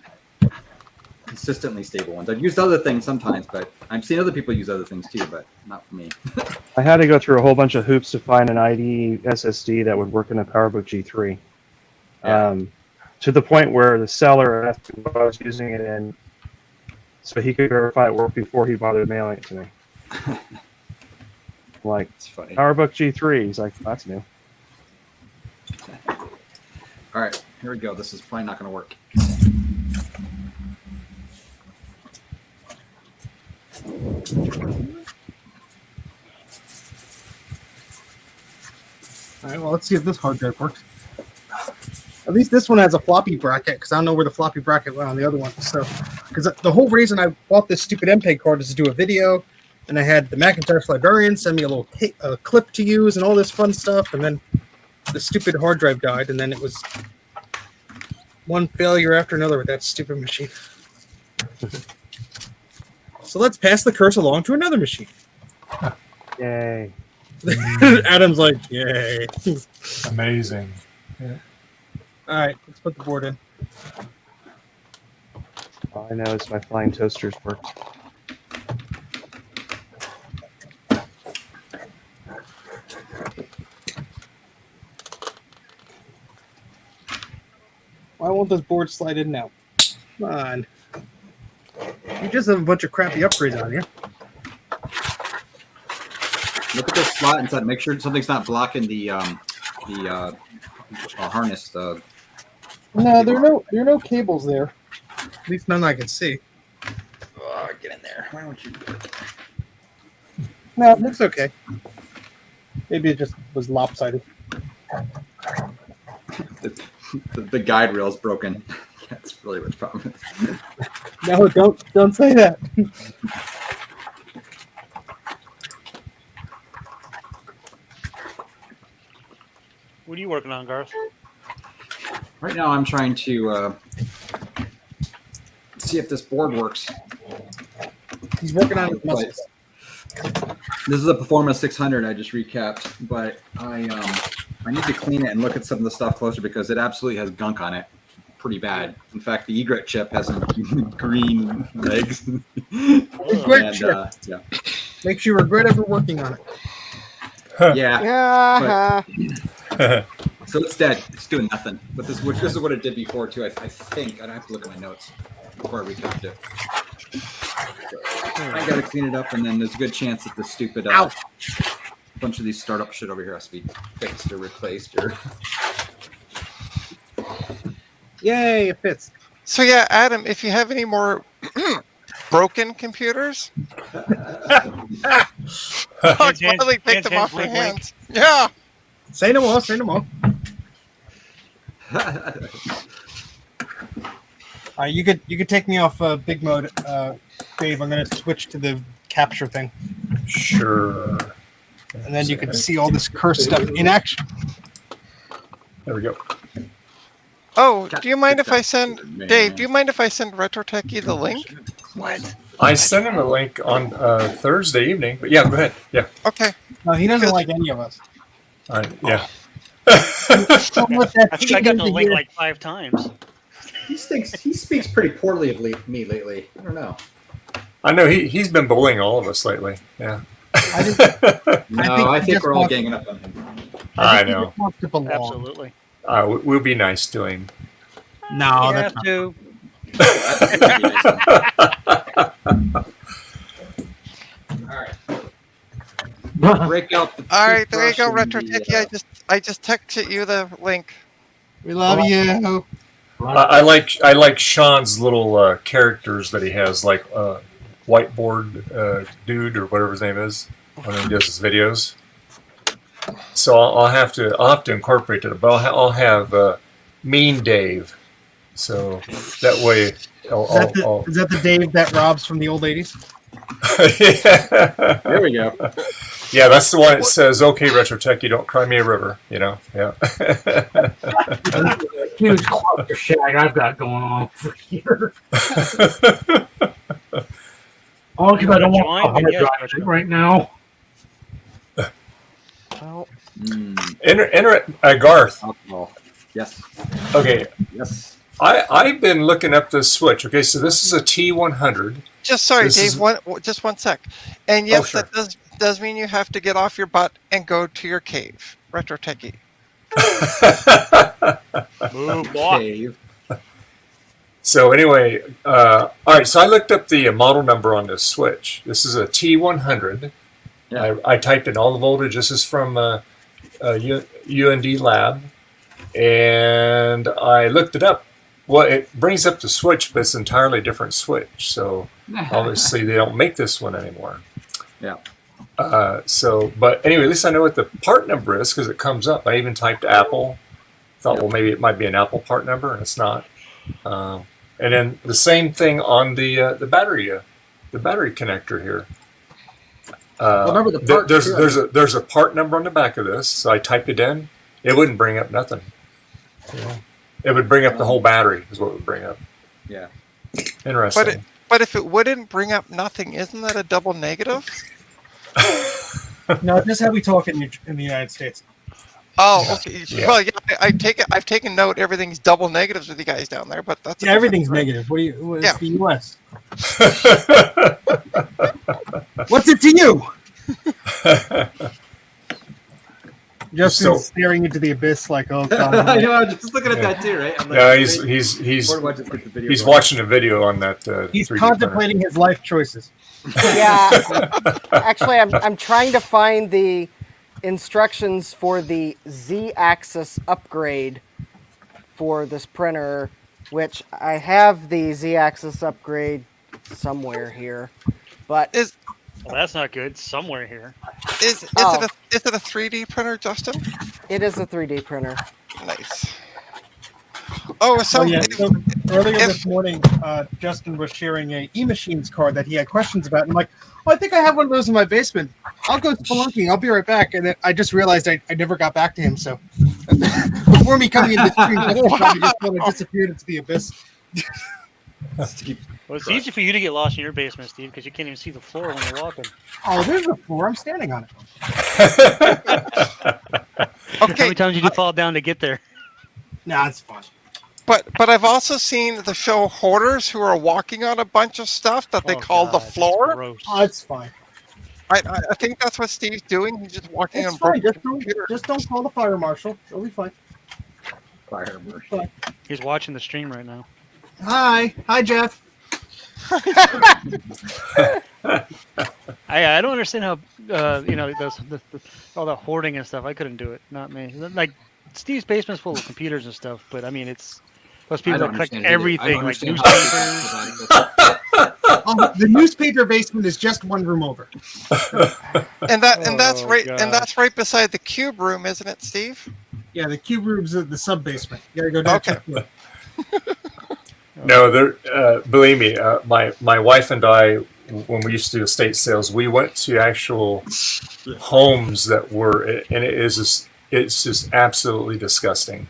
Speaker 4: consistently stable ones. I've used other things sometimes, but I've seen other people use other things too, but not for me.
Speaker 3: I had to go through a whole bunch of hoops to find an IDE SSD that would work in a PowerBook G3.
Speaker 4: Yeah.
Speaker 3: To the point where the seller asked me what I was using it in, so he could verify it worked before he bothered mailing it to me. Like,
Speaker 4: It's funny.
Speaker 3: PowerBook G3. He's like, that's new.
Speaker 4: All right, here we go. This is probably not going to work.
Speaker 9: All right, well, let's see if this hard drive works. At least this one has a floppy bracket because I don't know where the floppy bracket went on the other one. So, because the whole reason I bought this stupid MPEG card is to do a video, and I had the Macintosh librarian send me a little clip to use and all this fun stuff, and then the stupid hard drive died, and then it was one failure after another with that stupid machine. So let's pass the curse along to another machine.
Speaker 3: Yay.
Speaker 9: Adam's like, yay.
Speaker 1: Amazing. Yeah.
Speaker 9: All right, let's put the board in.
Speaker 3: All I know is my flying toasters work.
Speaker 9: Why won't this board slide in now? Come on. You just have a bunch of crappy upgrades on here.
Speaker 4: Look at this slot inside. Make sure something's not blocking the harness.
Speaker 9: No, there are no cables there. At least none I can see.
Speaker 4: Oh, get in there. Why don't you do it?
Speaker 9: No, it looks okay. Maybe it just was lopsided.
Speaker 4: The guide rail's broken. That's really what the problem is.
Speaker 9: No, don't say that.
Speaker 11: What are you working on, Garth?
Speaker 4: Right now, I'm trying to see if this board works.
Speaker 9: He's working on his muscles.
Speaker 4: This is a Performance 600 I just recapped, but I need to clean it and look at some of the stuff closer because it absolutely has gunk on it. Pretty bad. In fact, the egret chip has some green legs.
Speaker 9: Egret chip.
Speaker 4: Yeah.
Speaker 9: Makes you regret ever working on it.
Speaker 4: Yeah. So it's dead. It's doing nothing. But this is what it did before too. I think I'd have to look at my notes before I recapped it. I gotta clean it up, and then there's a good chance that the stupid bunch of these startup shit over here has to be fixed or replaced or.
Speaker 9: Yay, it fits.
Speaker 10: So yeah, Adam, if you have any more broken computers, I'll gladly take them off your hands. Yeah.
Speaker 9: Say no more. Say no more. You could take me off big mode, Dave. I'm gonna switch to the capture thing.
Speaker 1: Sure.
Speaker 9: And then you can see all this cursed stuff in action.
Speaker 1: There we go.
Speaker 10: Oh, do you mind if I send Dave? Do you mind if I send RetroTechie the link?
Speaker 11: What?
Speaker 1: I sent him a link on Thursday evening, but yeah, go ahead. Yeah.
Speaker 10: Okay.
Speaker 9: No, he doesn't like any of us.
Speaker 1: Yeah.
Speaker 11: I think I got the link like 5 times.
Speaker 4: He speaks pretty poorly of me lately. I don't know.
Speaker 1: I know he's been bullying all of us lately. Yeah.
Speaker 4: I think we're all ganging up on him.
Speaker 1: I know.
Speaker 11: Absolutely.
Speaker 1: We'll be nice to him.
Speaker 9: No,
Speaker 11: You
Speaker 9: that's
Speaker 11: have to.
Speaker 4: Break out.
Speaker 10: All right, there you go, RetroTechie. I just texted you the link.
Speaker 9: We love you.
Speaker 1: I like Sean's little characters that he has, like whiteboard dude or whatever his name is when he does his videos. So I'll have to incorporate it, but I'll have Mean Dave. So that way,
Speaker 9: Is that the Dave that robs from the old 80s?
Speaker 1: Yeah.
Speaker 4: There we go.
Speaker 1: Yeah, that's the one that says, "Okay, RetroTech, you don't cry me a river." You know, yeah.
Speaker 6: Huge cluster shag I've got going on for here. All because I don't want a hard drive right now.
Speaker 5: Well,
Speaker 1: Enter Garth.
Speaker 4: Alcohol. Yes.
Speaker 1: Okay.
Speaker 4: Yes.
Speaker 1: I've been looking up this switch. Okay, so this is a T100.
Speaker 10: Just sorry,
Speaker 1: This
Speaker 10: Dave.
Speaker 1: is-
Speaker 10: Just one sec. And yes,
Speaker 1: sure.
Speaker 10: that does mean you have to get off your butt and go to your cave, RetroTechie.
Speaker 11: Move, boy.
Speaker 4: Dave.
Speaker 1: So anyway, all right. So I looked up the model number on this switch. This is a T100.
Speaker 4: Yeah.
Speaker 1: I typed in all the voltage. This is from UND Lab, and I looked it up. Well, it brings up the switch, but it's an entirely different switch. So obviously they don't make this one anymore.
Speaker 4: Yeah.
Speaker 1: But anyway, at least I know what the part number is because it comes up. I even typed Apple, Thought, well, maybe it might be an Apple part number, and it's not. And then the same thing on the battery connector here.
Speaker 9: Remember the part
Speaker 1: There's a part number on the back of this, so I typed it in. It wouldn't bring up nothing. It would bring up the whole battery, is what it would bring up.
Speaker 4: Yeah.
Speaker 1: Interesting.
Speaker 10: But if it wouldn't bring up nothing, isn't that a double negative?
Speaker 9: No, this is how we talk in the United States.
Speaker 10: Oh, okay.
Speaker 1: Yeah.
Speaker 10: Well, yeah, I've taken note. Everything's double negatives with you guys down there, but that's
Speaker 9: Yeah, everything's negative. What do you? It's the U.S. What's it to you? Justin's staring into the abyss like, oh god.
Speaker 4: I know. I'm just looking at that too, right? I'm like,
Speaker 1: Yeah, he's watching a video on that.
Speaker 9: He's
Speaker 1: 3D
Speaker 9: contemplating his life choices.
Speaker 5: Yeah. Actually, I'm trying to find the instructions for the Z-axis upgrade for this printer, which I have the Z-axis upgrade somewhere here, but
Speaker 11: well, that's not good. Somewhere here.
Speaker 10: Is it a 3D printer, Justin?
Speaker 5: It is a 3D printer.
Speaker 10: Nice. Oh, so
Speaker 9: earlier this morning, Justin was sharing a E-Machines card that he had questions about. And I'm like, oh, I think I have one of those in my basement. I'll go spelunking. I'll be right back. And then I just realized I never got back to him. So before me coming in the stream, I just kind of disappeared into the abyss.
Speaker 11: Well, it's easy for you to get lost in your basement, Steve, because you can't even see the floor when you're walking.
Speaker 9: Oh, there's the floor. I'm standing on it.
Speaker 11: How many times did you fall down to get there?
Speaker 9: Nah, it's fun.
Speaker 10: But I've also seen the show hoarders who are walking on a bunch of stuff that they call the floor.
Speaker 9: Oh, it's fine.
Speaker 10: I think that's what Steve's doing. He's just walking
Speaker 9: It's
Speaker 10: on
Speaker 9: fine.
Speaker 10: broken
Speaker 9: Just don't call the fire marshal. It'll be fine.
Speaker 4: Fire marshal.
Speaker 11: He's watching the stream right now.
Speaker 9: Hi, Jeff.
Speaker 11: I don't understand how all the hoarding and stuff. I couldn't do it. Not me. Like Steve's basement's full of computers and stuff, but I mean it's those people that collect everything, like newspapers.
Speaker 9: The newspaper basement is just one room over.
Speaker 10: and that's right beside the cube room, isn't it, Steve?
Speaker 9: Yeah, the cube room's the sub basement. You gotta go down.
Speaker 10: Okay.
Speaker 1: No, believe me, my wife and I, when we used to do estate sales, we went to actual homes that were, and it's just absolutely disgusting.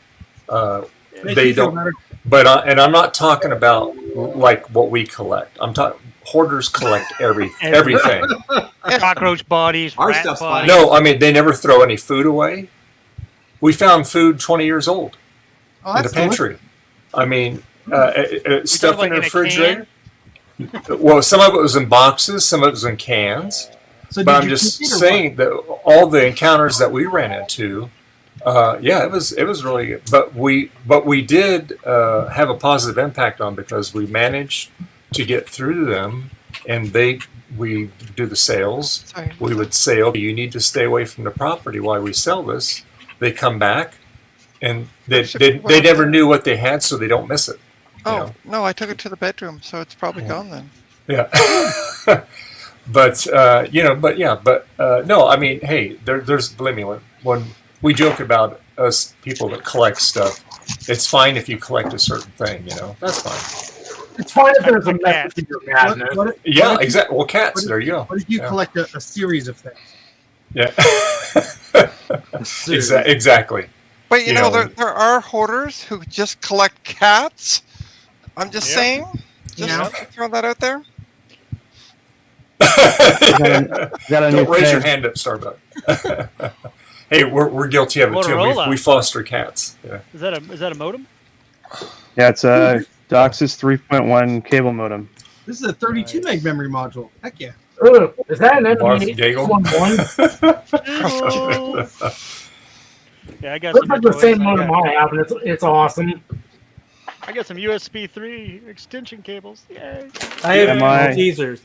Speaker 1: They don't, but and I'm not talking about like what we collect. I'm talking hoarders collect everything.
Speaker 11: Cockroach bodies,
Speaker 4: Our
Speaker 11: rat
Speaker 4: stuff's
Speaker 11: bodies.
Speaker 1: No, I mean they never throw any food away. We found food 20 years old in the pantry. I mean. Stuff in the refrigerator. Well, some of it was in boxes, some of it was in cans. But I'm just saying that all the encounters that we ran into, it was really good. But we did have a positive impact on because we managed to get through to them, and we do the sales.
Speaker 10: Sorry.
Speaker 1: We would say, "Okay, you need to stay away from the property while we sell this." They come back, and they never knew what they had, so they don't miss it.
Speaker 10: Oh, no, I took it to the bedroom, so it's probably gone then.
Speaker 1: Yeah. But no, I mean, hey, there's, believe me, when we joke about us people that collect stuff, it's fine if you collect a certain thing, that's fine.
Speaker 6: It's fine if there's a method to your madness.
Speaker 1: Yeah, exactly. Well, cats, there you go.
Speaker 9: What if you collect a series of things?
Speaker 1: Yeah. Exactly.
Speaker 10: But there are hoarders who just collect cats. I'm just saying. Just throw that out there.
Speaker 1: Don't raise your hand up, Starbuck. Hey, we're guilty of it too. We foster cats. Yeah.
Speaker 11: Is that a modem?
Speaker 3: Yeah, it's a DOCSIS 3.1 cable modem.
Speaker 9: This is a 32 meg memory module. Heck yeah.
Speaker 6: Ooh, is that an
Speaker 1: Barf
Speaker 6: NVMe
Speaker 1: gaggle.
Speaker 6: 811?
Speaker 11: Yeah, I got
Speaker 6: Looks
Speaker 11: some
Speaker 6: like the
Speaker 11: toys.
Speaker 6: same modem I have, and it's awesome.
Speaker 11: I got some USB 3 extension cables. Yay!
Speaker 12: I have teasers.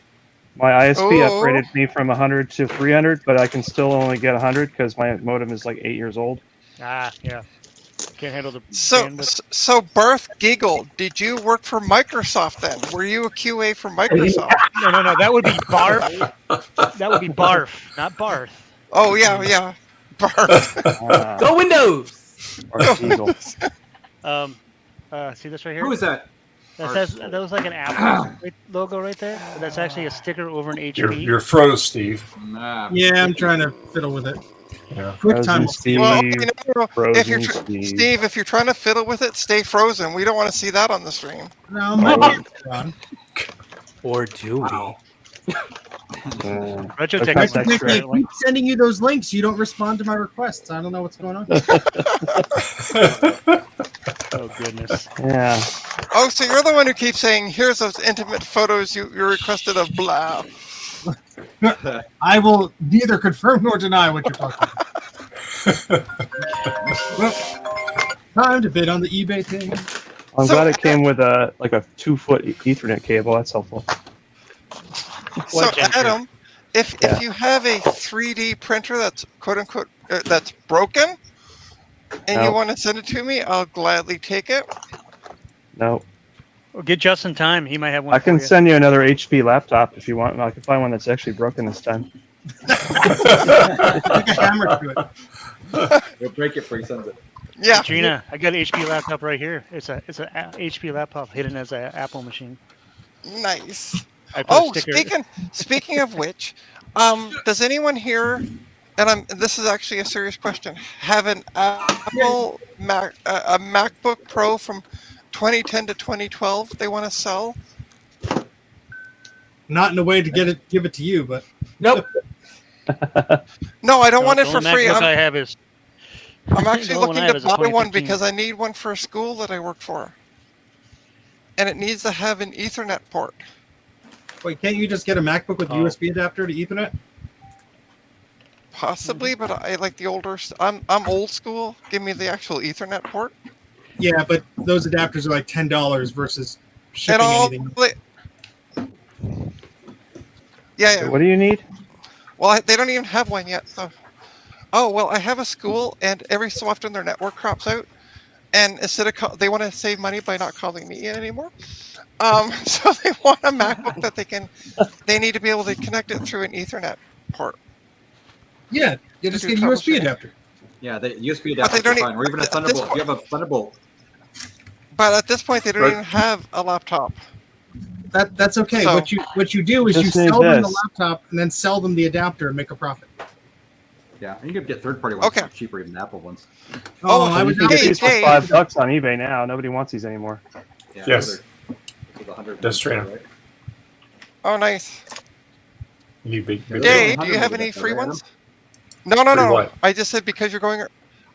Speaker 3: My ISP upgraded me from 100 to 300, but I can still only get 100 because my modem is like 8 years old.
Speaker 11: Ah, yeah. Can't handle the
Speaker 10: bandwidth. So Barth Giggle, did you work for Microsoft then? Were you a QA for Microsoft?
Speaker 11: No. That would be Barf. That would be Barf, not Barth.
Speaker 10: Oh yeah. Barth.
Speaker 12: Go Windows.
Speaker 3: Eagle.
Speaker 11: See this right here?
Speaker 4: Who is that?
Speaker 11: That was like an Apple logo right there. But that's actually a sticker over an HP.
Speaker 1: You're froze, Steve.
Speaker 9: Yeah, I'm trying to fiddle with it.
Speaker 1: Yeah.
Speaker 9: Quick time.
Speaker 10: Well, Steve, if you're trying to fiddle with it, stay frozen. We don't want to see that on the stream.
Speaker 9: No, my on.
Speaker 12: Or do we?
Speaker 11: Retrotech
Speaker 9: I
Speaker 11: is extra.
Speaker 9: keep sending you those links. You don't respond to my requests. I don't know what's going on.
Speaker 11: Oh goodness.
Speaker 3: Yeah.
Speaker 10: Oh, so you're the one who keeps saying, "Here's those intimate photos you requested of blah."
Speaker 9: I will neither confirm nor deny what you're talking about. Well, time to bid on the eBay thing.
Speaker 3: I'm glad it came with a 2-foot Ethernet cable. That's helpful.
Speaker 10: So Adam, if you have a 3D printer that's quote unquote that's broken, and you want to send it to me, I'll gladly take it.
Speaker 3: No.
Speaker 11: Well, get Justin time. He might have one.
Speaker 3: I can send you another HP laptop if you want. I can find one that's actually broken this time.
Speaker 9: Take a hammer to it.
Speaker 4: We'll break it before he sends it.
Speaker 10: Yeah,
Speaker 11: Gina, I got an HP laptop right here. It's a HP laptop hidden as an Apple machine.
Speaker 10: Nice.
Speaker 11: Oh,
Speaker 10: speaking of which, does anyone here, and this is actually a serious question, have an Apple a MacBook Pro from 2010 to 2012 they want to sell?
Speaker 9: Not in a way to give it to you, but
Speaker 12: nope.
Speaker 10: No, I don't want it for free.
Speaker 11: I have is.
Speaker 10: I'm actually looking to buy one
Speaker 11: 2015.
Speaker 10: because I need one for a school that I work for, and it needs to have an Ethernet port.
Speaker 9: wait, can't you just get a MacBook with USB adapter to Ethernet?
Speaker 10: Possibly, but I like the older. I'm old school. Give me the actual Ethernet port.
Speaker 9: Yeah, but those adapters are like $10 versus shipping anything.
Speaker 10: Yeah.
Speaker 3: What do you need?
Speaker 10: Well, they don't even have one yet. So. Oh well, I have a school, and every so often their network crops out, and instead of they want to save money by not calling me in anymore. So they want a MacBook that they need to be able to connect it through an Ethernet port.
Speaker 9: Yeah, you just get a USB adapter.
Speaker 4: Yeah, the USB adapter is fine, or even a Thunderbolt. If you have a Thunderbolt.
Speaker 10: But at this point, they don't even have a laptop.
Speaker 9: That's okay.
Speaker 10: So,
Speaker 9: what you do is you sell them the laptop and then sell them the adapter and make a profit.
Speaker 4: Yeah, and you can get third-party ones for cheaper, even Apple ones.
Speaker 9: I
Speaker 3: you can get these for $5 on eBay now. Nobody wants these anymore.
Speaker 4: Yeah,
Speaker 1: yes.
Speaker 4: That's
Speaker 1: true.
Speaker 4: Right?
Speaker 10: Oh, nice.
Speaker 1: You big.
Speaker 10: Dave, do you have any free ones? No.
Speaker 1: What?
Speaker 10: I just said because you're going.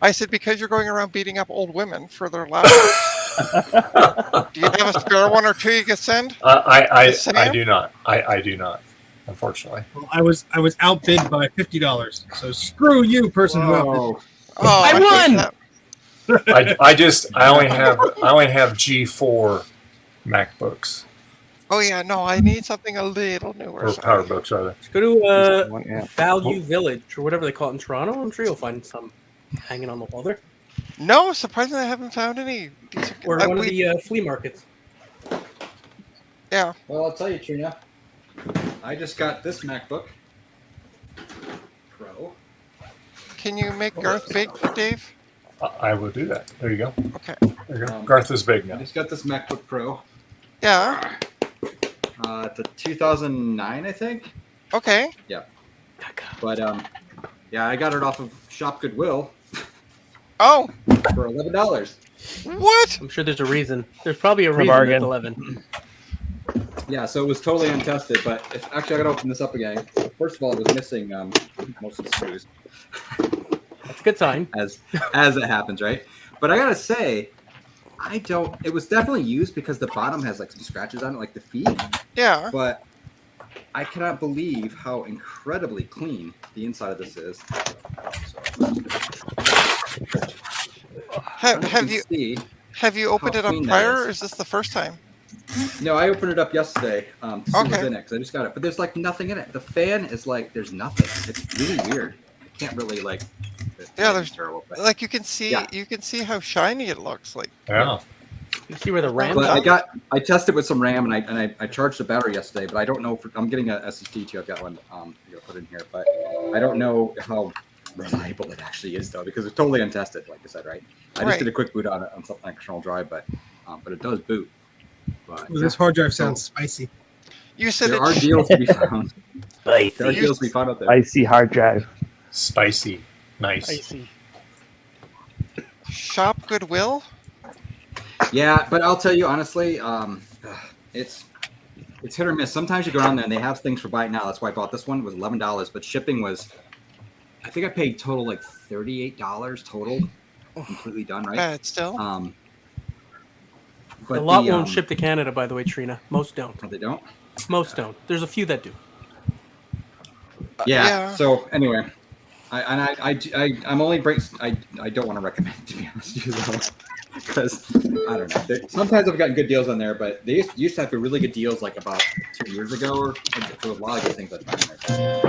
Speaker 10: I said because you're going around beating up old women for their laptops. Do you have a spare one or two you can send?
Speaker 1: I do not. I do not. Unfortunately.
Speaker 9: Well, I was outbid by $50. So screw you, person who outbid.
Speaker 10: Oh,
Speaker 12: I won.
Speaker 1: I only have G4 MacBooks.
Speaker 10: Oh yeah, no, I need something a little newer.
Speaker 1: Or PowerBooks, rather.
Speaker 12: Let's go to Value Village or whatever they call it in Toronto. I'm sure you'll find some hanging on the wall there.
Speaker 10: No, surprisingly, I haven't found any.
Speaker 12: Or one of the flea markets.
Speaker 10: Yeah.
Speaker 4: Well, I'll tell you, Trina. I just got this MacBook Pro.
Speaker 10: Can you make Garth big, Dave?
Speaker 1: I will do that. There you go.
Speaker 10: Okay.
Speaker 1: There you go. Garth is big now.
Speaker 4: I just got this MacBook Pro.
Speaker 10: Yeah.
Speaker 4: It's a 2009, I think.
Speaker 10: Okay.
Speaker 4: Yeah. But yeah, I got it off of Shop Goodwill.
Speaker 10: Oh.
Speaker 4: For $11.
Speaker 10: What?
Speaker 12: I'm sure there's a reason. There's probably a reason it's 11.
Speaker 4: Yeah, so it was totally untested, but actually I gotta open this up again. First of all, it was missing most of the screws.
Speaker 12: That's a good sign.
Speaker 4: As it happens, right? But I gotta say, it was definitely used because the bottom has like some scratches on it, like the feet.
Speaker 10: Yeah.
Speaker 4: But I cannot believe how incredibly clean the inside of this is.
Speaker 10: Have you opened it up prior, or is this the first time?
Speaker 4: No, I opened it up yesterday to see what's in it because I just got it. But there's like nothing in it. The fan is like there's nothing. It's really weird. I can't really like.
Speaker 10: Yeah, there's
Speaker 4: terrible. But,
Speaker 10: like you can see how shiny it looks. Like
Speaker 1: yeah.
Speaker 12: You see where the RAM?
Speaker 4: But I tested with some RAM and I charged the battery yesterday. But I don't know if I'm getting a SSD too. I've got one to put in here, but I don't know how reliable it actually is, though, because it's totally untested, like I said, right? I just did a quick boot on it on something like external drive, but it does boot. But,
Speaker 9: Well, this hard drive sounds spicy.
Speaker 10: You said
Speaker 4: there are deals to be found.
Speaker 3: Spicy.
Speaker 4: There are deals to be found out there.
Speaker 3: Spicy hard drive.
Speaker 1: Spicy. Nice.
Speaker 11: Spicy.
Speaker 10: Shop Goodwill?
Speaker 4: Yeah, but I'll tell you honestly, it's hit or miss. Sometimes you go down there and they have things for buy it now. That's why I bought this one. It was $11, but shipping was, I think I paid total like $38 total, completely done, right?
Speaker 10: Bad still.
Speaker 4: But
Speaker 12: a lot won't ship to Canada, by the way, Trina. Most don't.
Speaker 4: Oh, they don't?
Speaker 12: Most don't. There's a few that do.
Speaker 4: Yeah. So anyway, I'm only I don't want to recommend it, to be honest with you, though, because I don't know. Sometimes I've gotten good deals on there, but they used to have really good deals like about 2 years ago, or so a lot of good things I find there.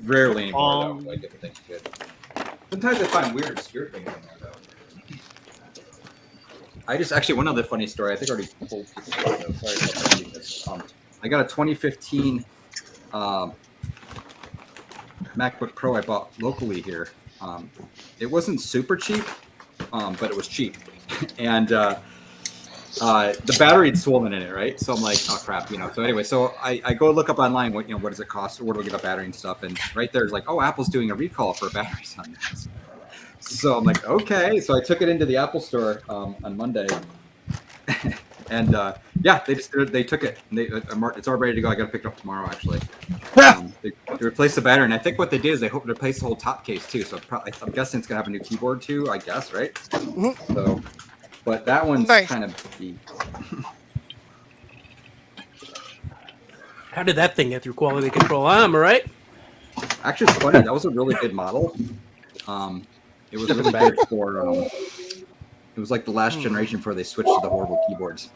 Speaker 4: Rarely anymore, though. Like different things good. Sometimes I find weird, obscure things in there, though. I just actually one other funny story. I think I already told people this, so sorry about repeating this. I got a 2015 MacBook Pro I bought locally here. It wasn't super cheap, but it was cheap, and the battery had swollen in it, right? So I'm like, oh crap, So anyway, so I go look up online what does it cost, or where do I get a battery and stuff, and right there's like, oh, Apple's doing a recall for batteries on this. So I'm like, okay. So I took it into the Apple store on Monday, and they took it. And it's all ready to go. I got to pick it up tomorrow, actually. They replaced the battery, and I think what they did is they hope to replace the whole top case too. So I'm guessing it's gonna have a new keyboard too. I guess, right? So, but that one's kind of the.
Speaker 12: How did that thing get through quality control? Am I right?
Speaker 4: Actually, it's funny. That was a really good model. It was really good for. It was like the last generation before they switched to the horrible keyboards.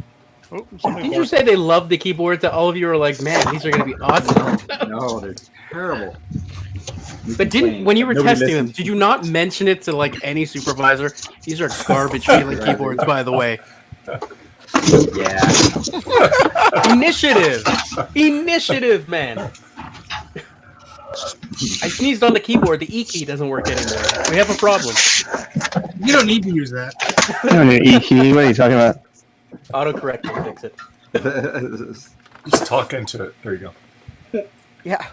Speaker 12: Did you say they loved the keyboards? That all of you were like, man, these are going to be awesome.
Speaker 4: No, they're terrible.
Speaker 12: But when you were testing them, did you not mention it to like any supervisor? These are garbage feeling keyboards, by the way.
Speaker 4: Yeah.
Speaker 12: Initiative, man. I sneezed on the keyboard. The E key doesn't work anymore. We have a problem.
Speaker 9: You don't need to use that.
Speaker 3: I don't need E key. What are you talking about?
Speaker 12: Autocorrect will fix it.
Speaker 1: Just talk into it. There you go.
Speaker 5: Yeah.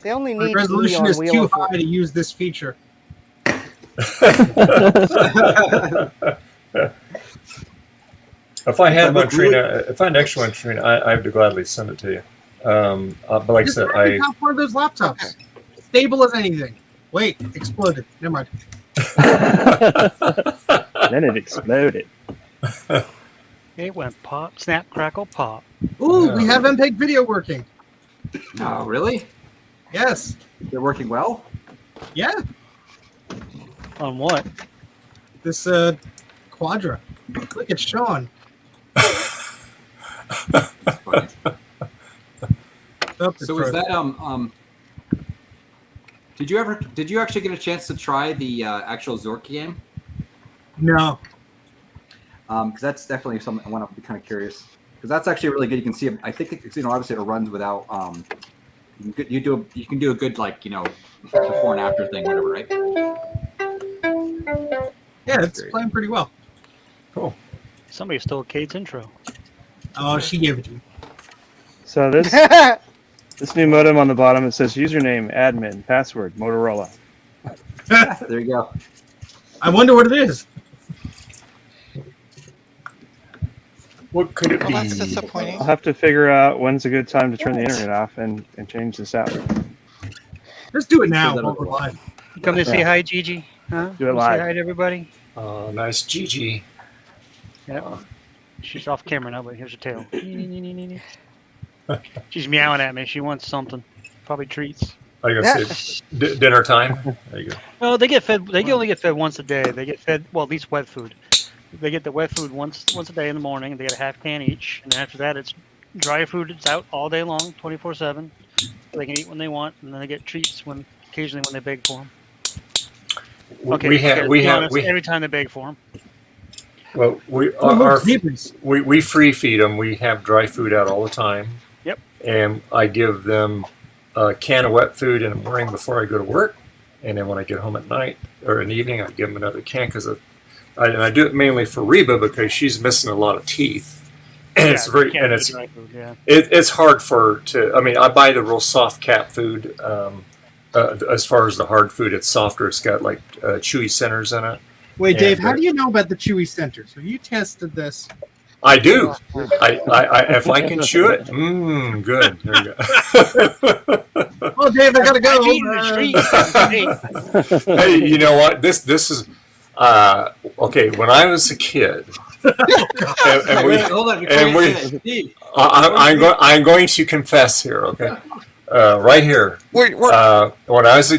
Speaker 5: They only
Speaker 9: The
Speaker 5: need
Speaker 9: resolution
Speaker 5: E
Speaker 9: is
Speaker 5: on
Speaker 9: too
Speaker 5: wheel of
Speaker 9: high to use this feature.
Speaker 1: If I had one, Trina, if I had an extra one, Trina, I would gladly send it to you. But like I said,
Speaker 9: Not one of those laptops. Stable as anything. Wait, exploded. Never mind.
Speaker 3: Then it exploded.
Speaker 11: It went pop, snap, crackle, pop.
Speaker 9: Ooh, we have MPEG video working.
Speaker 4: Oh, really?
Speaker 9: Yes.
Speaker 4: They're working well?
Speaker 9: Yeah.
Speaker 11: On what?
Speaker 9: This Quadra. Look at Sean.
Speaker 4: So is that did you actually get a chance to try the actual Zork game?
Speaker 9: No.
Speaker 4: Because that's definitely something I want to be kind of curious. Because that's actually really good. You can see, I think obviously it runs without. You can do a good before and after thing, whatever, right?
Speaker 9: Yeah, it's playing pretty well.
Speaker 1: Cool.
Speaker 11: Somebody stole Kate's intro.
Speaker 9: Oh, she gave it to me.
Speaker 3: So this new modem on the bottom, it says username, admin, password, Motorola.
Speaker 4: There you go.
Speaker 9: I wonder what it is.
Speaker 1: What could it be?
Speaker 10: That's disappointing.
Speaker 3: I'll have to figure out when's a good time to turn the internet off and change this out.
Speaker 9: Let's do it now while we're live.
Speaker 11: Come to say hi, Gigi. Huh?
Speaker 3: Do it
Speaker 11: Come
Speaker 3: live.
Speaker 11: Say hi to everybody.
Speaker 1: Oh, nice, Gigi.
Speaker 11: Yep. She's off camera now, but here's her tail. She's meowing at me. She wants something. Probably treats.
Speaker 1: I guess dinner time. There you go.
Speaker 11: Well, they get fed. They only get fed once a day. They get fed. Well, at least wet food. They get the wet food once a day in the morning. They get a half can each, and then after that, it's dry food. It's out all day long, 24/7. They can eat when they want, and then they get treats occasionally when they beg for them. Okay, we have every time they beg for them.
Speaker 1: Well, we free feed them. We have dry food out all the time.
Speaker 11: Yep.
Speaker 1: And I give them a can of wet food in the morning before I go to work, and then when I get home at night or in the evening, I give them another can because I do it mainly for Reba because she's missing a lot of teeth, and
Speaker 11: Yeah,
Speaker 1: it's
Speaker 11: you
Speaker 1: very
Speaker 11: can't
Speaker 1: and
Speaker 11: eat
Speaker 1: it's
Speaker 11: dry food, yeah.
Speaker 1: it's hard for her to. I mean, I buy the real soft cat food. As far as the hard food, it's softer. It's got like chewy centers in it.
Speaker 9: Wait, Dave,
Speaker 1: And,
Speaker 9: how do you know about the chewy centers? Have you tested this?
Speaker 1: I do. I if I can chew it, good. There you go.
Speaker 9: Oh, Dave, I gotta go.
Speaker 11: I've eaten the street.
Speaker 1: Hey, you know what? This is okay. When I was a kid, and we,
Speaker 4: Hold on,
Speaker 1: and we, I'm going to confess here. Okay, right here.
Speaker 10: Wait,
Speaker 1: When I was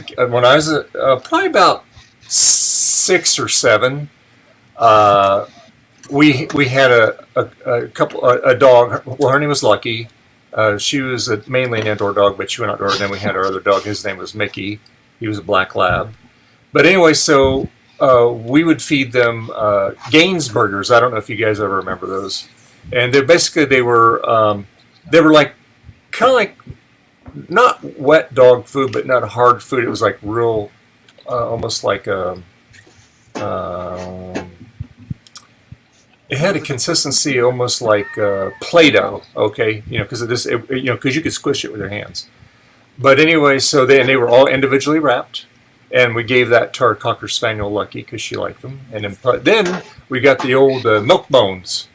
Speaker 1: probably about 6 or 7, we had a dog. Well, her name was Lucky. She was mainly an indoor dog, but she went outdoors. And then we had our other dog. His name was Mickey. He was a black lab. But anyway, so we would feed them Gaines burgers. I don't know if you guys ever remember those. And they were like kind of like not wet dog food, but not hard food. It was like real, almost like it had a consistency almost like Play-Doh, okay? Because because you could squish it with your hands. But anyway, so they were all individually wrapped, and we gave that to our Cocker Spaniel Lucky because she liked them. And then we got the old milk bones,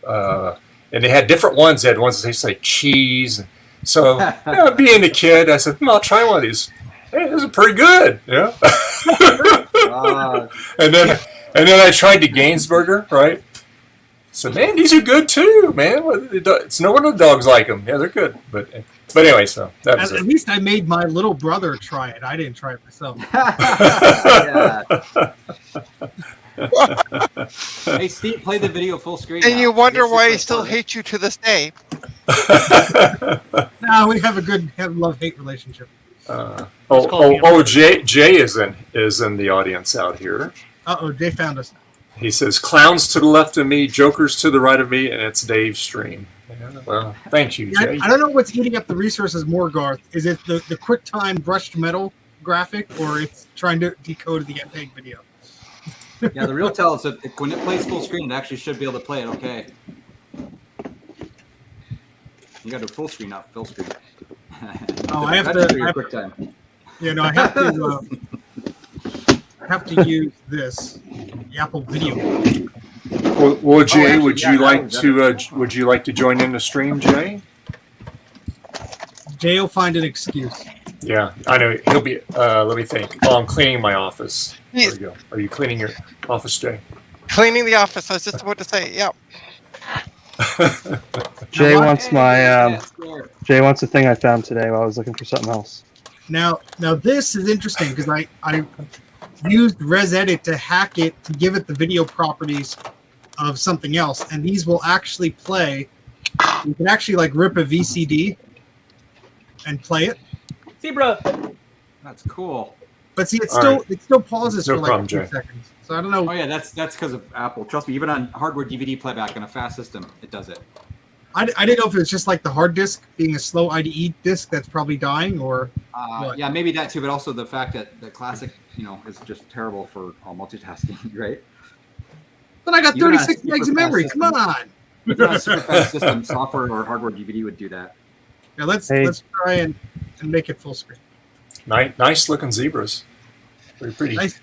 Speaker 1: and they had different ones. They had ones that tasted like cheese. So being a kid, I said, I'll try one of these. Hey, this is pretty good, and then I tried the Gaines burger, right? So man, these are good too, man. It's no wonder the dogs like them. Yeah, they're good. But anyway, so that was
Speaker 9: At
Speaker 1: it.
Speaker 9: least I made my little brother try it. I didn't try it myself.
Speaker 4: Hey, Steve, play the video full screen.
Speaker 10: And
Speaker 4: now.
Speaker 10: you wonder
Speaker 4: This is
Speaker 10: why
Speaker 4: the
Speaker 10: he still
Speaker 4: part.
Speaker 10: hates you to this day.
Speaker 9: No, we have a good love-hate relationship.
Speaker 1: Jay is in the audience out here.
Speaker 9: Uh-oh, Jay found us.
Speaker 1: He says, "Clowns to the left of me, jokers to the right of me, and it's Dave's stream." Yeah, well, thank you, Jay.
Speaker 9: I don't know what's eating up the resources more, Garth. Is it the QuickTime brushed metal graphic, or it's trying to decode the MPEG video?
Speaker 4: Yeah, the real tell is that when it plays full screen, it actually should be able to play it okay. You got to full screen, not full screen.
Speaker 9: Oh, I have
Speaker 4: That's
Speaker 9: to.
Speaker 4: your QuickTime.
Speaker 9: Yeah, no, I have to use this, the Apple Video.
Speaker 1: Well, Jay,
Speaker 4: actually,
Speaker 1: would
Speaker 4: yeah,
Speaker 1: you
Speaker 4: that
Speaker 1: like
Speaker 4: was
Speaker 1: to would you like to join in the stream, Jay?
Speaker 9: Jay will find an excuse.
Speaker 1: Yeah, I know he'll be. Let me think. Oh, I'm cleaning my office. There we go. Are you cleaning your office, Jay?
Speaker 10: Cleaning the office. I was just about to say, yeah.
Speaker 3: Jay wants Jay wants the thing I found today while I was looking for something else.
Speaker 9: Now this is interesting because I used ResEdit to hack it to give it the video properties of something else, and these will actually play. You can actually like rip a VCD and play it.
Speaker 13: Zebra.
Speaker 4: That's cool.
Speaker 9: But see, it
Speaker 1: All
Speaker 9: still pauses
Speaker 1: No
Speaker 9: for like
Speaker 1: problem,
Speaker 9: 2
Speaker 1: Jay.
Speaker 9: seconds. So I don't know.
Speaker 4: Oh yeah, that's because of Apple. Trust me, even on hardware DVD playback on a fast system, it does it.
Speaker 9: I didn't know if it's just like the hard disk being a slow IDE disk that's probably dying, or what?
Speaker 4: Yeah, maybe that too, but also the fact that the classic, is just terrible for multitasking, right?
Speaker 9: But I got
Speaker 4: Even on a
Speaker 9: 36
Speaker 4: super
Speaker 9: megs of memory.
Speaker 4: fast
Speaker 9: Come
Speaker 4: system.
Speaker 9: on.
Speaker 4: Even on a super fast system, software or hardware DVD would do that.
Speaker 9: Yeah, let's try and make it full screen.
Speaker 1: Nice looking zebras. Very pretty.
Speaker 9: Nice.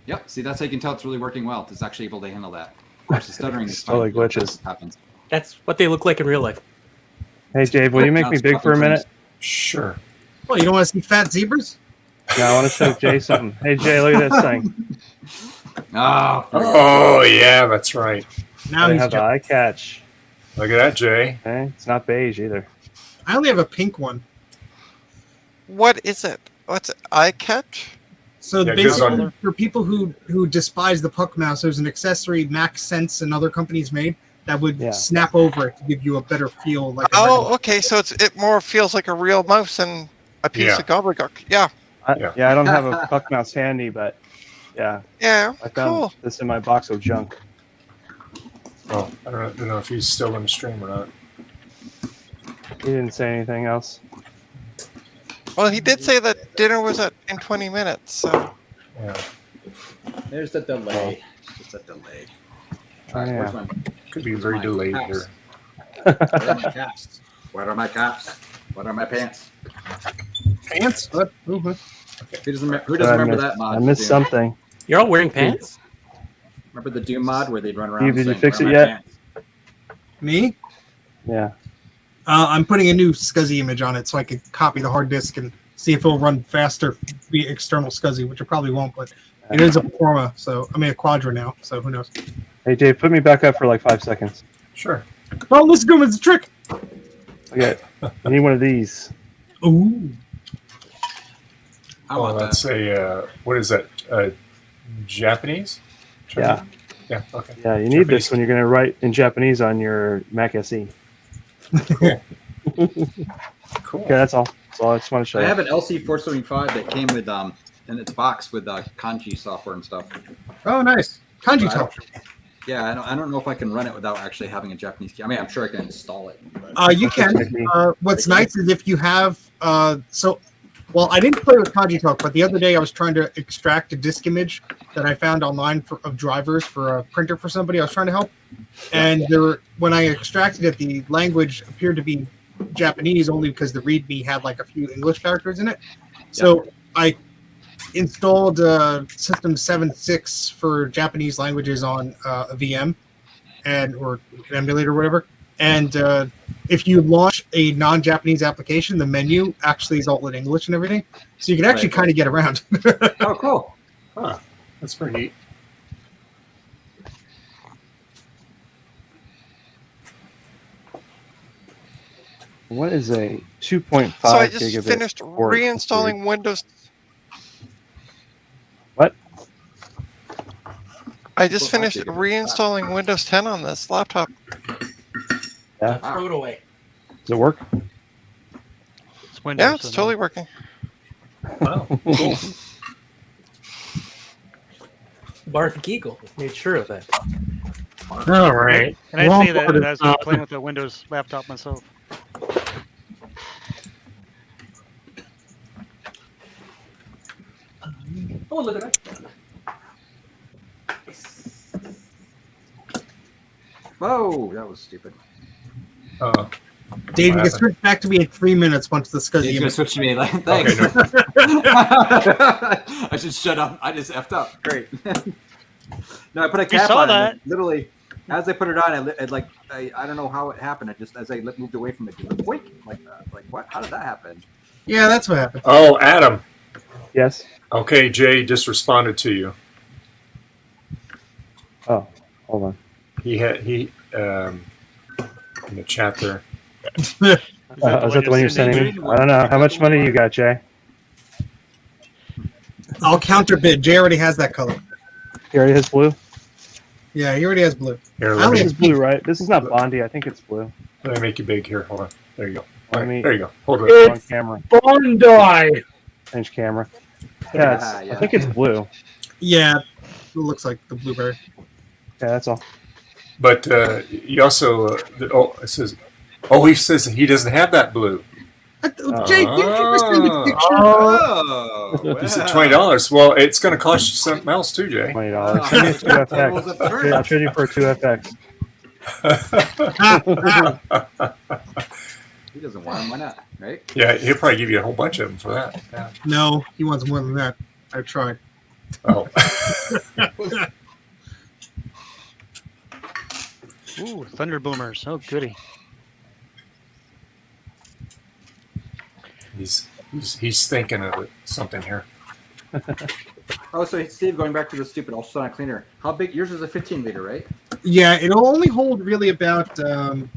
Speaker 4: Yep. See, that's how you can tell it's really working well. It's actually able to handle that. Of course, the stuttering is
Speaker 3: Totally
Speaker 4: fine.
Speaker 3: glitches.
Speaker 4: Happens.
Speaker 12: That's what they look like in real life.
Speaker 3: Hey, Dave, will you make me big for a minute?
Speaker 1: Sure.
Speaker 9: Well, you don't want to see fat zebras?
Speaker 3: No, I want to show Jay something. Hey, Jay, look at this thing.
Speaker 1: Oh yeah, that's right.
Speaker 9: Now
Speaker 3: They
Speaker 9: he's
Speaker 3: have the eye catch.
Speaker 1: Look at that, Jay.
Speaker 3: Okay, it's not beige either.
Speaker 9: I only have a pink one.
Speaker 10: What is it? What's it? Eye catch?
Speaker 9: So
Speaker 1: Yeah, it goes
Speaker 9: basically,
Speaker 1: on-
Speaker 9: for people who despise the puck mouse, there's an accessory Max Sense and other companies made that would snap over it to give you a better feel. Like a regular-
Speaker 10: Oh, okay. So it more feels like a real mouse than a piece of gobbledygook. Yeah.
Speaker 3: I don't have a puck mouse handy, but yeah.
Speaker 10: Yeah.
Speaker 3: I found
Speaker 10: Cool.
Speaker 3: this in my box of junk.
Speaker 1: Oh, I don't know if he's still in the stream or not.
Speaker 3: He didn't say anything else.
Speaker 10: Well, he did say that dinner was in 20 minutes. So
Speaker 1: Yeah.
Speaker 4: There's the delay. It's just a delay. All right,
Speaker 3: Yeah.
Speaker 4: where's my?
Speaker 1: Could be
Speaker 4: where's
Speaker 1: very
Speaker 4: my
Speaker 1: delayed
Speaker 4: caps?
Speaker 1: here.
Speaker 4: Where are my caps? What are my caps? What are my pants?
Speaker 9: Pants? What? Ooh, what?
Speaker 4: Who doesn't remember that mod?
Speaker 3: I missed
Speaker 4: Doom?
Speaker 3: something.
Speaker 12: You're all wearing pants?
Speaker 4: Remember the Doom mod where they'd run around?
Speaker 3: Steve, did you
Speaker 4: saying,
Speaker 3: fix
Speaker 4: "Where
Speaker 3: it
Speaker 4: are my
Speaker 3: yet?"
Speaker 4: pants?"
Speaker 9: Me?
Speaker 3: Yeah.
Speaker 9: I'm putting a new SCSI image on it so I can copy the hard disk and see if it'll run faster via external SCSI, which it probably won't, but it is a Forma, so I mean a Quadra now, so who knows?
Speaker 3: Hey, Dave, put me back up for like 5 seconds.
Speaker 1: Sure.
Speaker 9: Oh, listen to him, it's a trick.
Speaker 3: Okay. I need one of these.
Speaker 9: Ooh.
Speaker 4: I
Speaker 1: Oh,
Speaker 4: want
Speaker 1: that's a what is that? Japanese?
Speaker 3: Yeah.
Speaker 1: Yeah. Okay.
Speaker 3: Yeah, you need this when you're going to write in Japanese on your Mac SE.
Speaker 1: Cool.
Speaker 3: Okay, that's all. That's all I just want to show
Speaker 4: I
Speaker 3: you.
Speaker 4: have an LC475 that came with in its box with kanji software and stuff.
Speaker 9: Oh, nice. Kanji
Speaker 4: But I don't-
Speaker 9: talk.
Speaker 4: Yeah, I don't know if I can run it without actually having a Japanese key. I mean, I'm sure I can install it. But
Speaker 9: You can. What's nice is if you have well, I didn't play with Kanji Talk, but the other day I was trying to extract a disk image that I found online of drivers for a printer for somebody I was trying to help, and when I extracted it, the language appeared to be Japanese only because the README had like a few English characters in it. So I installed System 7.6 for Japanese languages on a VM or an emulator or whatever. And if you launch a non-Japanese application, the menu actually is all in English and everything. So you can actually kind of get around.
Speaker 4: Oh, cool.
Speaker 1: Huh. That's pretty neat.
Speaker 3: What is a 2.5
Speaker 10: so I just
Speaker 3: gigabit
Speaker 10: finished
Speaker 3: port?
Speaker 10: reinstalling Windows.
Speaker 3: What?
Speaker 10: I just finished reinstalling Windows 10 on this laptop.
Speaker 3: Yeah.
Speaker 12: Throw it away.
Speaker 3: Does it work?
Speaker 11: It's Windows.
Speaker 10: Yeah, it's totally working.
Speaker 1: Wow. Cool.
Speaker 12: Barth Geagle made sure of that.
Speaker 6: All right.
Speaker 11: And I
Speaker 6: Well,
Speaker 11: say that
Speaker 6: part of-
Speaker 11: as I'm playing with a Windows laptop myself.
Speaker 12: Oh, look at that.
Speaker 4: Whoa, that was stupid.
Speaker 9: Dave, you
Speaker 1: What
Speaker 9: can switch back to me in 3 minutes once the SCSI
Speaker 4: He's gonna
Speaker 9: image.
Speaker 4: switch to me. Like, thanks.
Speaker 1: Okay,
Speaker 4: I should shut up. I just effed up. Great. No, I put a
Speaker 11: You
Speaker 4: cap
Speaker 11: saw
Speaker 4: on
Speaker 11: that.
Speaker 4: it. Literally, as I put it on, I don't know how it happened. I just as I moved away from it, just went boink, like what? How did that happen?
Speaker 9: Yeah, that's what happened.
Speaker 1: Oh, Adam.
Speaker 3: Yes.
Speaker 1: Okay, Jay just responded to you.
Speaker 3: Oh, hold on.
Speaker 1: He in the chat there.
Speaker 3: Is that the one you're sending me? I don't know. How much money you got, Jay?
Speaker 9: I'll counterbid. Jay already has that color.
Speaker 3: He already has blue?
Speaker 9: Yeah, he already has blue.
Speaker 1: Here,
Speaker 3: This is blue, right? This is not Bondi. I think it's blue.
Speaker 1: let me make you big here. Hold on. There you go.
Speaker 3: Let me-
Speaker 1: There you go. Hold it.
Speaker 3: On
Speaker 6: It's
Speaker 3: camera.
Speaker 6: Bondi.
Speaker 3: Change camera. Yeah, I think it's blue.
Speaker 9: Yeah, it looks like the blueberry.
Speaker 3: Yeah, that's all.
Speaker 1: But you also it says. Oh, he says he doesn't have that blue.
Speaker 9: Jay, didn't you just send a picture?
Speaker 4: Oh,
Speaker 1: He said $20. Well, it's going to cost you something else too, Jay.
Speaker 3: $20. Give me a 2FX. Okay, I'll trade you for a 2FX.
Speaker 4: He doesn't want them. Why not? Right?
Speaker 1: Yeah, he'll probably give you a whole bunch of them for that. Yeah.
Speaker 9: No, he wants more than that. I tried.
Speaker 1: Oh.
Speaker 11: Ooh, Thunder Boomers. Oh, goody.
Speaker 1: He's thinking of something here.
Speaker 4: Oh, so Steve, going back to the stupid ultrasonic cleaner. How big? Yours is a 15 liter, right?
Speaker 9: Yeah, it'll only hold really about 12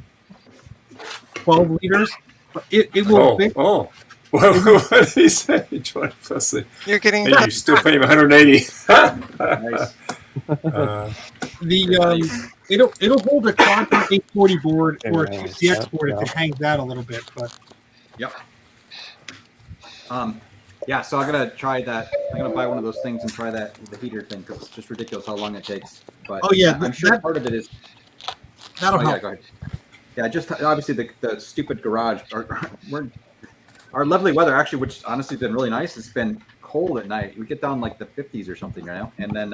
Speaker 9: liters. But it will.
Speaker 1: Oh. What did he say? 20 plus the,
Speaker 10: You're getting.
Speaker 1: hey, you still pay him 180.
Speaker 4: Nice.
Speaker 9: It'll hold a Quantum 840 board or a
Speaker 3: Yeah,
Speaker 9: TCX board if
Speaker 3: yeah.
Speaker 9: it hangs out a little bit. But
Speaker 4: Yep. Yeah, so I'm gonna try that. I'm gonna buy one of those things and try that the heater thing because it's just ridiculous how long it takes. But
Speaker 9: Oh, yeah,
Speaker 4: I'm sure
Speaker 9: that-
Speaker 4: part of it is.
Speaker 9: that'll
Speaker 4: Oh, yeah,
Speaker 9: help.
Speaker 4: go ahead. Yeah, just obviously the stupid garage. We're our lovely weather, actually, which honestly has been really nice. It's been cold at night. We get down like the 50s or something right now, and then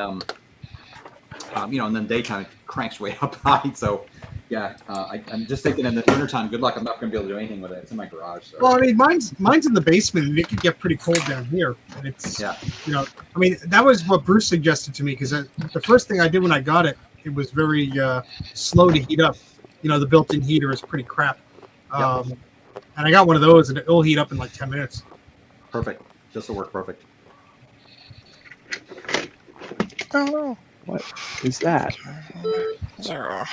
Speaker 4: and then daytime it cranks way up high. So yeah, I'm just thinking in the wintertime, good luck. I'm not going to be able to do anything with it. It's in my garage. So.
Speaker 9: Well, I mean, mine's in the basement, and it could get pretty cold down here. And it's I mean, that was what Bruce suggested to me because the first thing I did when I got it, it was very slow to heat up. The built-in heater is pretty crap. And I got one of those, and it'll heat up in like 10 minutes.
Speaker 4: Perfect. This will work perfect.
Speaker 3: Oh, what is that?
Speaker 10: 0.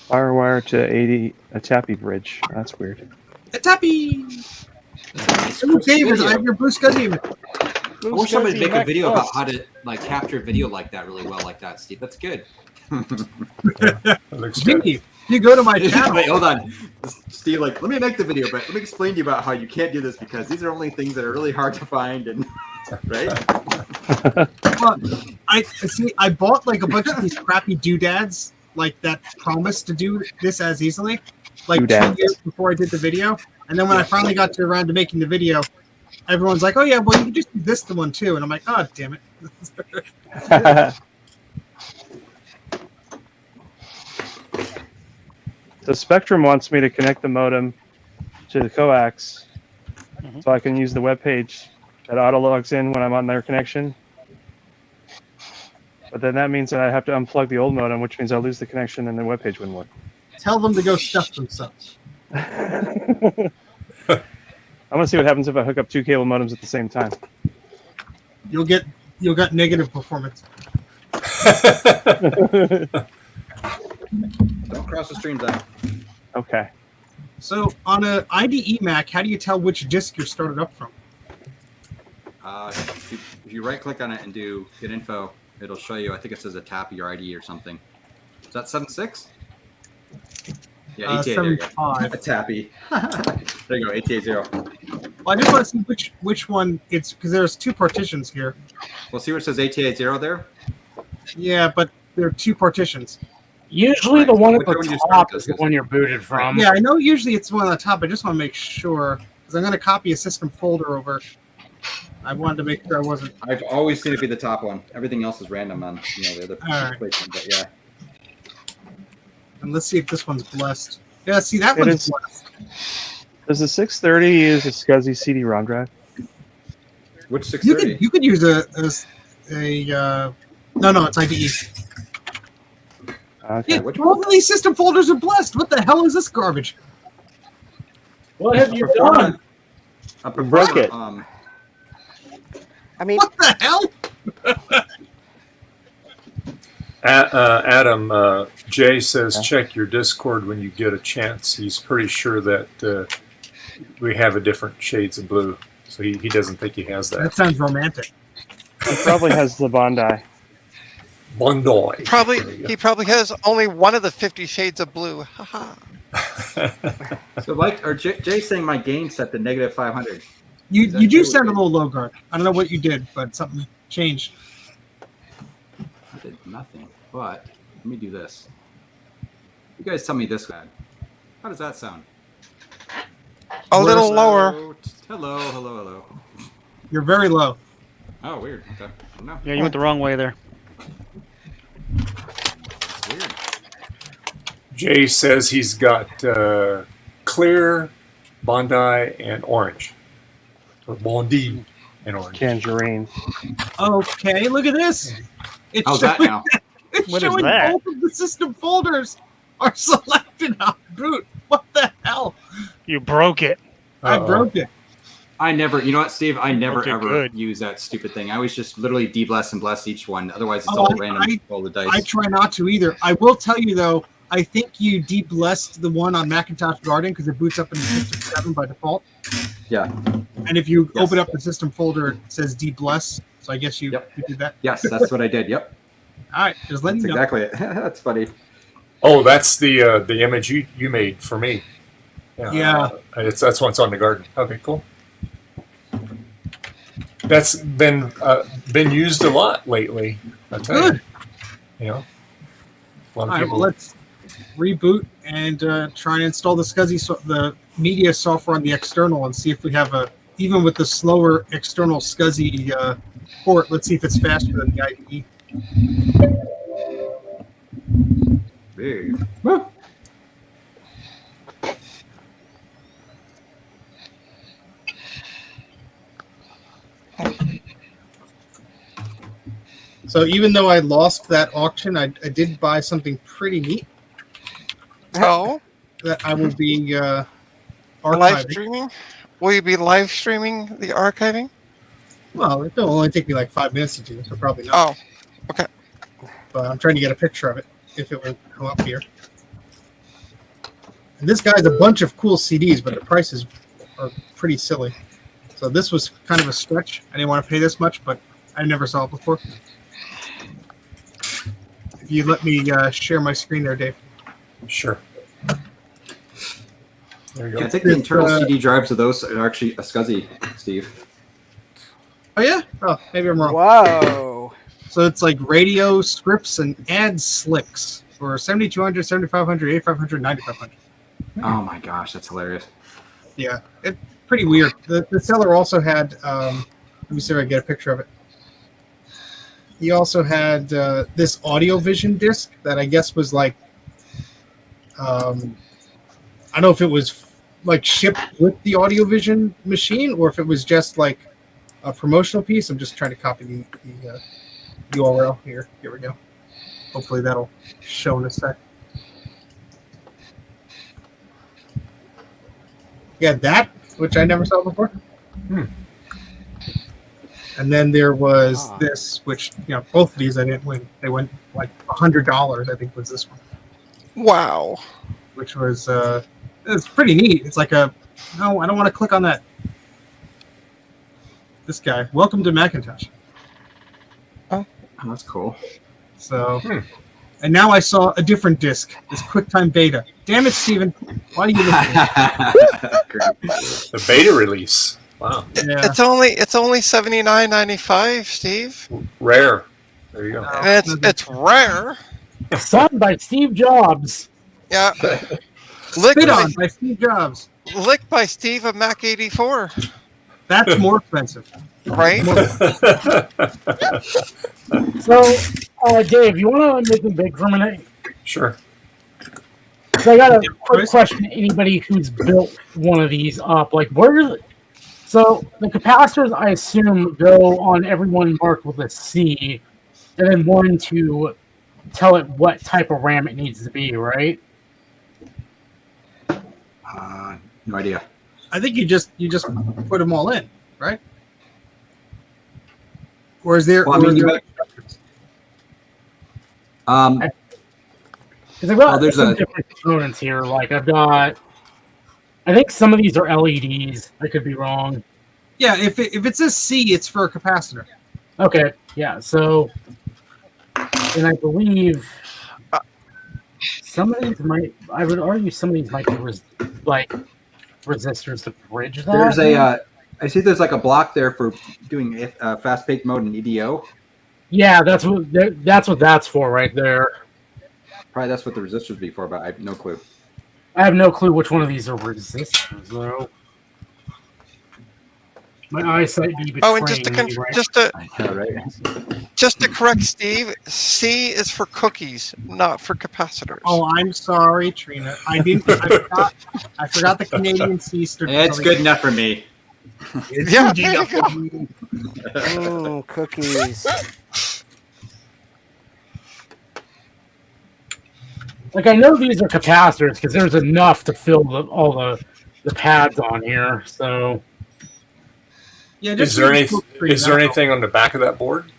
Speaker 3: Firewire to 80 a tappy bridge. That's weird.
Speaker 9: A tappy. David, I have your Bruce Scuzzy.
Speaker 4: I wish somebody would make a video about how to capture video like that really well, like that, Steve. That's good.
Speaker 9: Jimmy, you go to my channel.
Speaker 4: Wait, hold on, Steve. Let me make the video, but let me explain to you about how you can't do this because these are only things that are really hard to find, and right.
Speaker 9: Well, I bought a bunch of these crappy doodads that promised to do this as easily, 2 years before I did the video, and then when I finally got around to making the video, everyone's like, "Oh yeah, well you can just do this one too," and I'm like, "Oh damn it."
Speaker 3: So Spectrum wants me to connect the modem to the coax so I can use the web page that auto logs in when I'm on their connection. But then that means that I have to unplug the old modem, which means I'll lose the connection and the web page wouldn't work.
Speaker 9: Tell them to go stuff themselves.
Speaker 3: I want to see what happens if I hook up 2 cable modems at the same time.
Speaker 9: You'll get negative performance.
Speaker 4: Don't cross the stream, Zach.
Speaker 3: Okay.
Speaker 9: So on a IDE Mac, how do you tell which disk you're started up from?
Speaker 4: If you right click on it and do get info, it'll show you. I think it says a TAPI or IDE or something. Is that 7.6? Yeah, 88. There you go.
Speaker 9: 7.5.
Speaker 4: A TAPI. There you go. 88.0.
Speaker 9: Well, I just want to see which one it's because there's 2 partitions here.
Speaker 4: Well, see where it says 88.0 there?
Speaker 9: Yeah, but there are 2 partitions.
Speaker 6: Usually the one at the top is the one you're booted from.
Speaker 9: Yeah, I know usually it's the one on the top. I just want to make sure because I'm going to copy a system folder over. I wanted to make sure I wasn't.
Speaker 4: I've always seen it be the top one. Everything else is random on the other
Speaker 9: placement,
Speaker 4: but yeah.
Speaker 9: And let's see if this one's blessed. Yeah, see that one's blessed.
Speaker 3: Does the 630 use a SCSI CD-ROM drive?
Speaker 4: Which 630?
Speaker 9: You could use a no, it's IDE.
Speaker 3: Okay.
Speaker 9: Yeah, all of these system folders are blessed. What the hell is this garbage?
Speaker 6: What have you done?
Speaker 4: I
Speaker 3: broke it.
Speaker 5: I mean,
Speaker 9: what the hell?
Speaker 1: Adam, Jay says check your Discord when you get a chance. He's pretty sure that we have a different shades of blue, so he doesn't think he has that.
Speaker 9: That sounds romantic.
Speaker 3: He probably has the Bondi.
Speaker 1: Bondi.
Speaker 10: He probably has only one of the 50 shades of blue. Haha.
Speaker 4: So Jay's saying my gain set to -500.
Speaker 9: You do sound a little low guard. I don't know what you did, but something changed.
Speaker 4: I did nothing, but let me do this. You guys tell me this bad. How does that sound?
Speaker 10: A little lower.
Speaker 4: Hello.
Speaker 9: You're very low.
Speaker 4: Oh, weird. Okay. No.
Speaker 11: Yeah, you went the wrong way there.
Speaker 4: It's weird.
Speaker 1: Jay says he's got clear, Bondi, and orange. Or Bondi and orange.
Speaker 3: Tangerine.
Speaker 9: Okay, look at this. It's
Speaker 4: How's that now?
Speaker 9: It's
Speaker 11: What is
Speaker 9: showing
Speaker 11: that?
Speaker 9: both of the system folders are selected on boot. What the hell?
Speaker 11: You broke it.
Speaker 9: I broke it.
Speaker 4: I never, you know what, Steve? I never
Speaker 11: Okay,
Speaker 4: ever
Speaker 11: good.
Speaker 4: use that stupid thing. I always just literally de-bless and bless each one. Otherwise, it's all random. Roll the dice.
Speaker 9: I try not to either. I will tell you though, I think you de-blessed the one on Macintosh Garden because it boots up in System 7 by default.
Speaker 4: Yeah.
Speaker 9: And if you open up the system folder, it says de-bless. So I guess you did that.
Speaker 4: Yes, that's what I did. Yep.
Speaker 9: All right, just letting
Speaker 4: That's
Speaker 9: you know.
Speaker 4: exactly it. That's funny.
Speaker 1: Oh, that's the image you made for me.
Speaker 9: Yeah.
Speaker 1: That's what's on the garden. Okay, cool. That's been used a lot lately. I tell
Speaker 9: Good.
Speaker 1: you. A lot
Speaker 9: All
Speaker 1: of
Speaker 9: right,
Speaker 1: people.
Speaker 9: well, let's reboot and try and install the SCSI, the media software on the external and see if we have even with the slower external SCSI port, let's see if it's faster than the IDE.
Speaker 4: Big.
Speaker 9: So even though I lost that auction, I did buy something pretty neat
Speaker 10: Oh,
Speaker 9: that I will be
Speaker 10: live
Speaker 9: archiving.
Speaker 10: streaming? Will you be live streaming the archiving?
Speaker 9: Well, it'll only take me like 5 minutes to do, so probably not.
Speaker 10: Oh, okay.
Speaker 9: But I'm trying to get a picture of it, if it will come up here. And this guy has a bunch of cool CDs, but the prices are pretty silly. So this was kind of a stretch. I didn't want to pay this much, but I never saw it before. If you let me share my screen there, Dave.
Speaker 1: Sure. There you go.
Speaker 4: Yeah, I think the internal CD drives of those are actually a SCSI, Steve.
Speaker 9: Oh, yeah? Oh, maybe I'm wrong.
Speaker 5: Whoa.
Speaker 9: So it's like radio scripts and ad slicks for 7200, 7500, 8500, 9500.
Speaker 4: Oh my gosh, that's hilarious.
Speaker 9: Yeah, it's pretty weird. The seller also had, let me see if I can get a picture of it. He also had this Audio Vision disc that I guess was like, I don't know if it was like shipped with the Audio Vision machine or if it was just like a promotional piece. I'm just trying to copy the URL here. Here we go. Hopefully that'll show in a sec. Yeah, that, which I never saw before. And then there was this, which, both of these I didn't win. They went like $100, I think was this one.
Speaker 10: Wow.
Speaker 9: Which was, it's pretty neat. It's like no, I don't want to click on that. This guy, welcome to Macintosh.
Speaker 4: Oh, that's cool.
Speaker 9: So, and now I saw a different disc, this QuickTime Beta. Damn it, Steven. Why are you listening?
Speaker 1: The beta release. Wow.
Speaker 9: Yeah.
Speaker 10: It's only $79.95, Steve.
Speaker 1: Rare. There you go.
Speaker 10: And it's rare.
Speaker 6: Signed by Steve Jobs.
Speaker 10: Yeah.
Speaker 9: Spit on by Steve Jobs.
Speaker 10: Licked by Steve of Mac 84.
Speaker 9: That's more expensive.
Speaker 10: Right?
Speaker 6: So, Dave, you want to make them big for a minute?
Speaker 1: Sure.
Speaker 6: So I got a quick question to anybody who's built one of these up. Like, so the capacitors, I assume, go on every one marked with a C, and then one to tell it what type of RAM it needs to be, right?
Speaker 4: No idea.
Speaker 9: I think you just put them all in, right? Or is there?
Speaker 4: Well, I mean,
Speaker 6: Because I've got
Speaker 4: there's
Speaker 6: some different components here. Like I think some of these are LEDs. I could be wrong.
Speaker 9: Yeah, if it says C, it's for a capacitor.
Speaker 6: Okay, yeah. So, and I believe some of these I would argue some of these might be resistors to bridge that.
Speaker 4: There's I see there's like a block there for doing fast bake mode and EDO.
Speaker 6: Yeah, that's what that's for right there.
Speaker 4: Probably that's what the resistors would be for, but I have no clue.
Speaker 6: I have no clue which one of these are resistors, though. My eyesight be betraying
Speaker 10: And
Speaker 6: right?
Speaker 10: just to correct Steve, C is for cookies, not for capacitors.
Speaker 9: Oh, I'm sorry, Trina. I forgot the Canadian C stood.
Speaker 4: It's good enough for me.
Speaker 9: It's
Speaker 10: Yeah,
Speaker 9: good
Speaker 10: there
Speaker 9: enough
Speaker 10: you
Speaker 9: for me.
Speaker 5: Cookies.
Speaker 6: Like, I know these are capacitors because there's enough to fill all the pads on here. So,
Speaker 9: Yeah.
Speaker 1: Is there anything on the back of that board?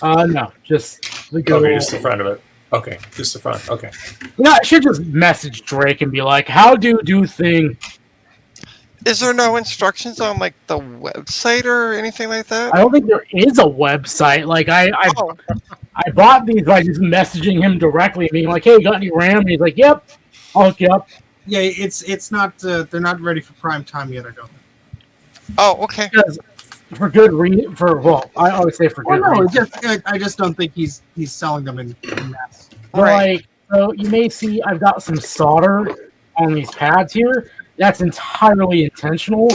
Speaker 6: no, just the good
Speaker 1: Okay,
Speaker 6: old-
Speaker 1: just the front of it. Okay, just the front. Okay.
Speaker 6: No, I should just message Drake and be like, "How do thing?"
Speaker 10: Is there no instructions on like the website or anything like that?
Speaker 6: I don't think there is a website. Like I bought these by just messaging him directly, being like, "Hey, got any RAM?" And he's like, "Yep, I'll hook you up."
Speaker 9: Yeah, it's not. They're not ready for prime time yet. I don't think.
Speaker 10: Oh, okay.
Speaker 6: Because for good reason. I always say for good reason.
Speaker 9: I just don't think he's selling them in mass.
Speaker 6: But, like, so you may see I've got some solder on these pads here. that's entirely intentional.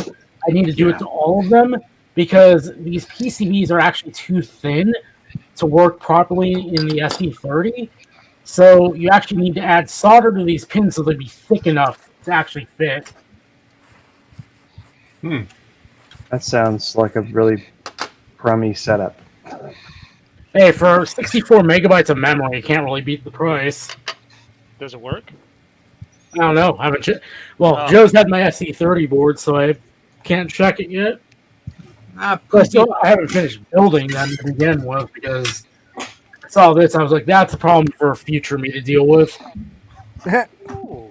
Speaker 6: I need to do it to all of them because these PCBs are actually too thin to work properly in the SE30. So you actually need to add solder to these pins so they'd be thick enough to actually fit.
Speaker 3: That sounds like a really crummy setup.
Speaker 6: Hey, for 64 megabytes of memory, you can't really beat the price.
Speaker 11: Does it work?
Speaker 6: I don't know. I haven't Joe's had my SE30 board, so I can't check it yet. I haven't finished building them to begin with because I saw this. I was like, that's a problem for future me to deal with.
Speaker 11: Ooh.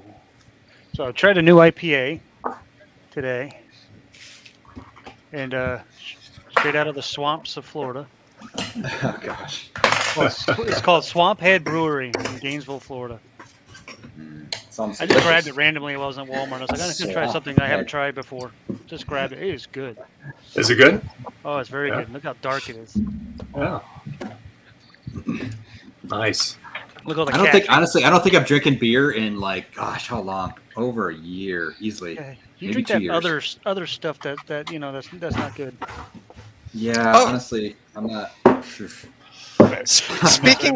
Speaker 11: So I tried a new IPA today, and straight out of the swamps of Florida.
Speaker 4: Oh gosh.
Speaker 11: Well, it's called Swamp Head Brewery in Gainesville, Florida. I just grabbed it randomly while I was in Walmart. I was like, I'm just going to try something I haven't tried before. Just grabbed it. It is good.
Speaker 1: Is it good?
Speaker 11: Oh, it's very good. Look how dark it is.
Speaker 1: Yeah. Nice.
Speaker 11: Look at the
Speaker 4: I don't think I'm drinking beer in gosh, how long? Over a year, easily.
Speaker 11: Yeah, you
Speaker 4: Maybe
Speaker 11: drink
Speaker 4: 2
Speaker 11: that
Speaker 4: years.
Speaker 11: other stuff that that's not good.
Speaker 4: Yeah, honestly, I'm not.
Speaker 10: Speaking,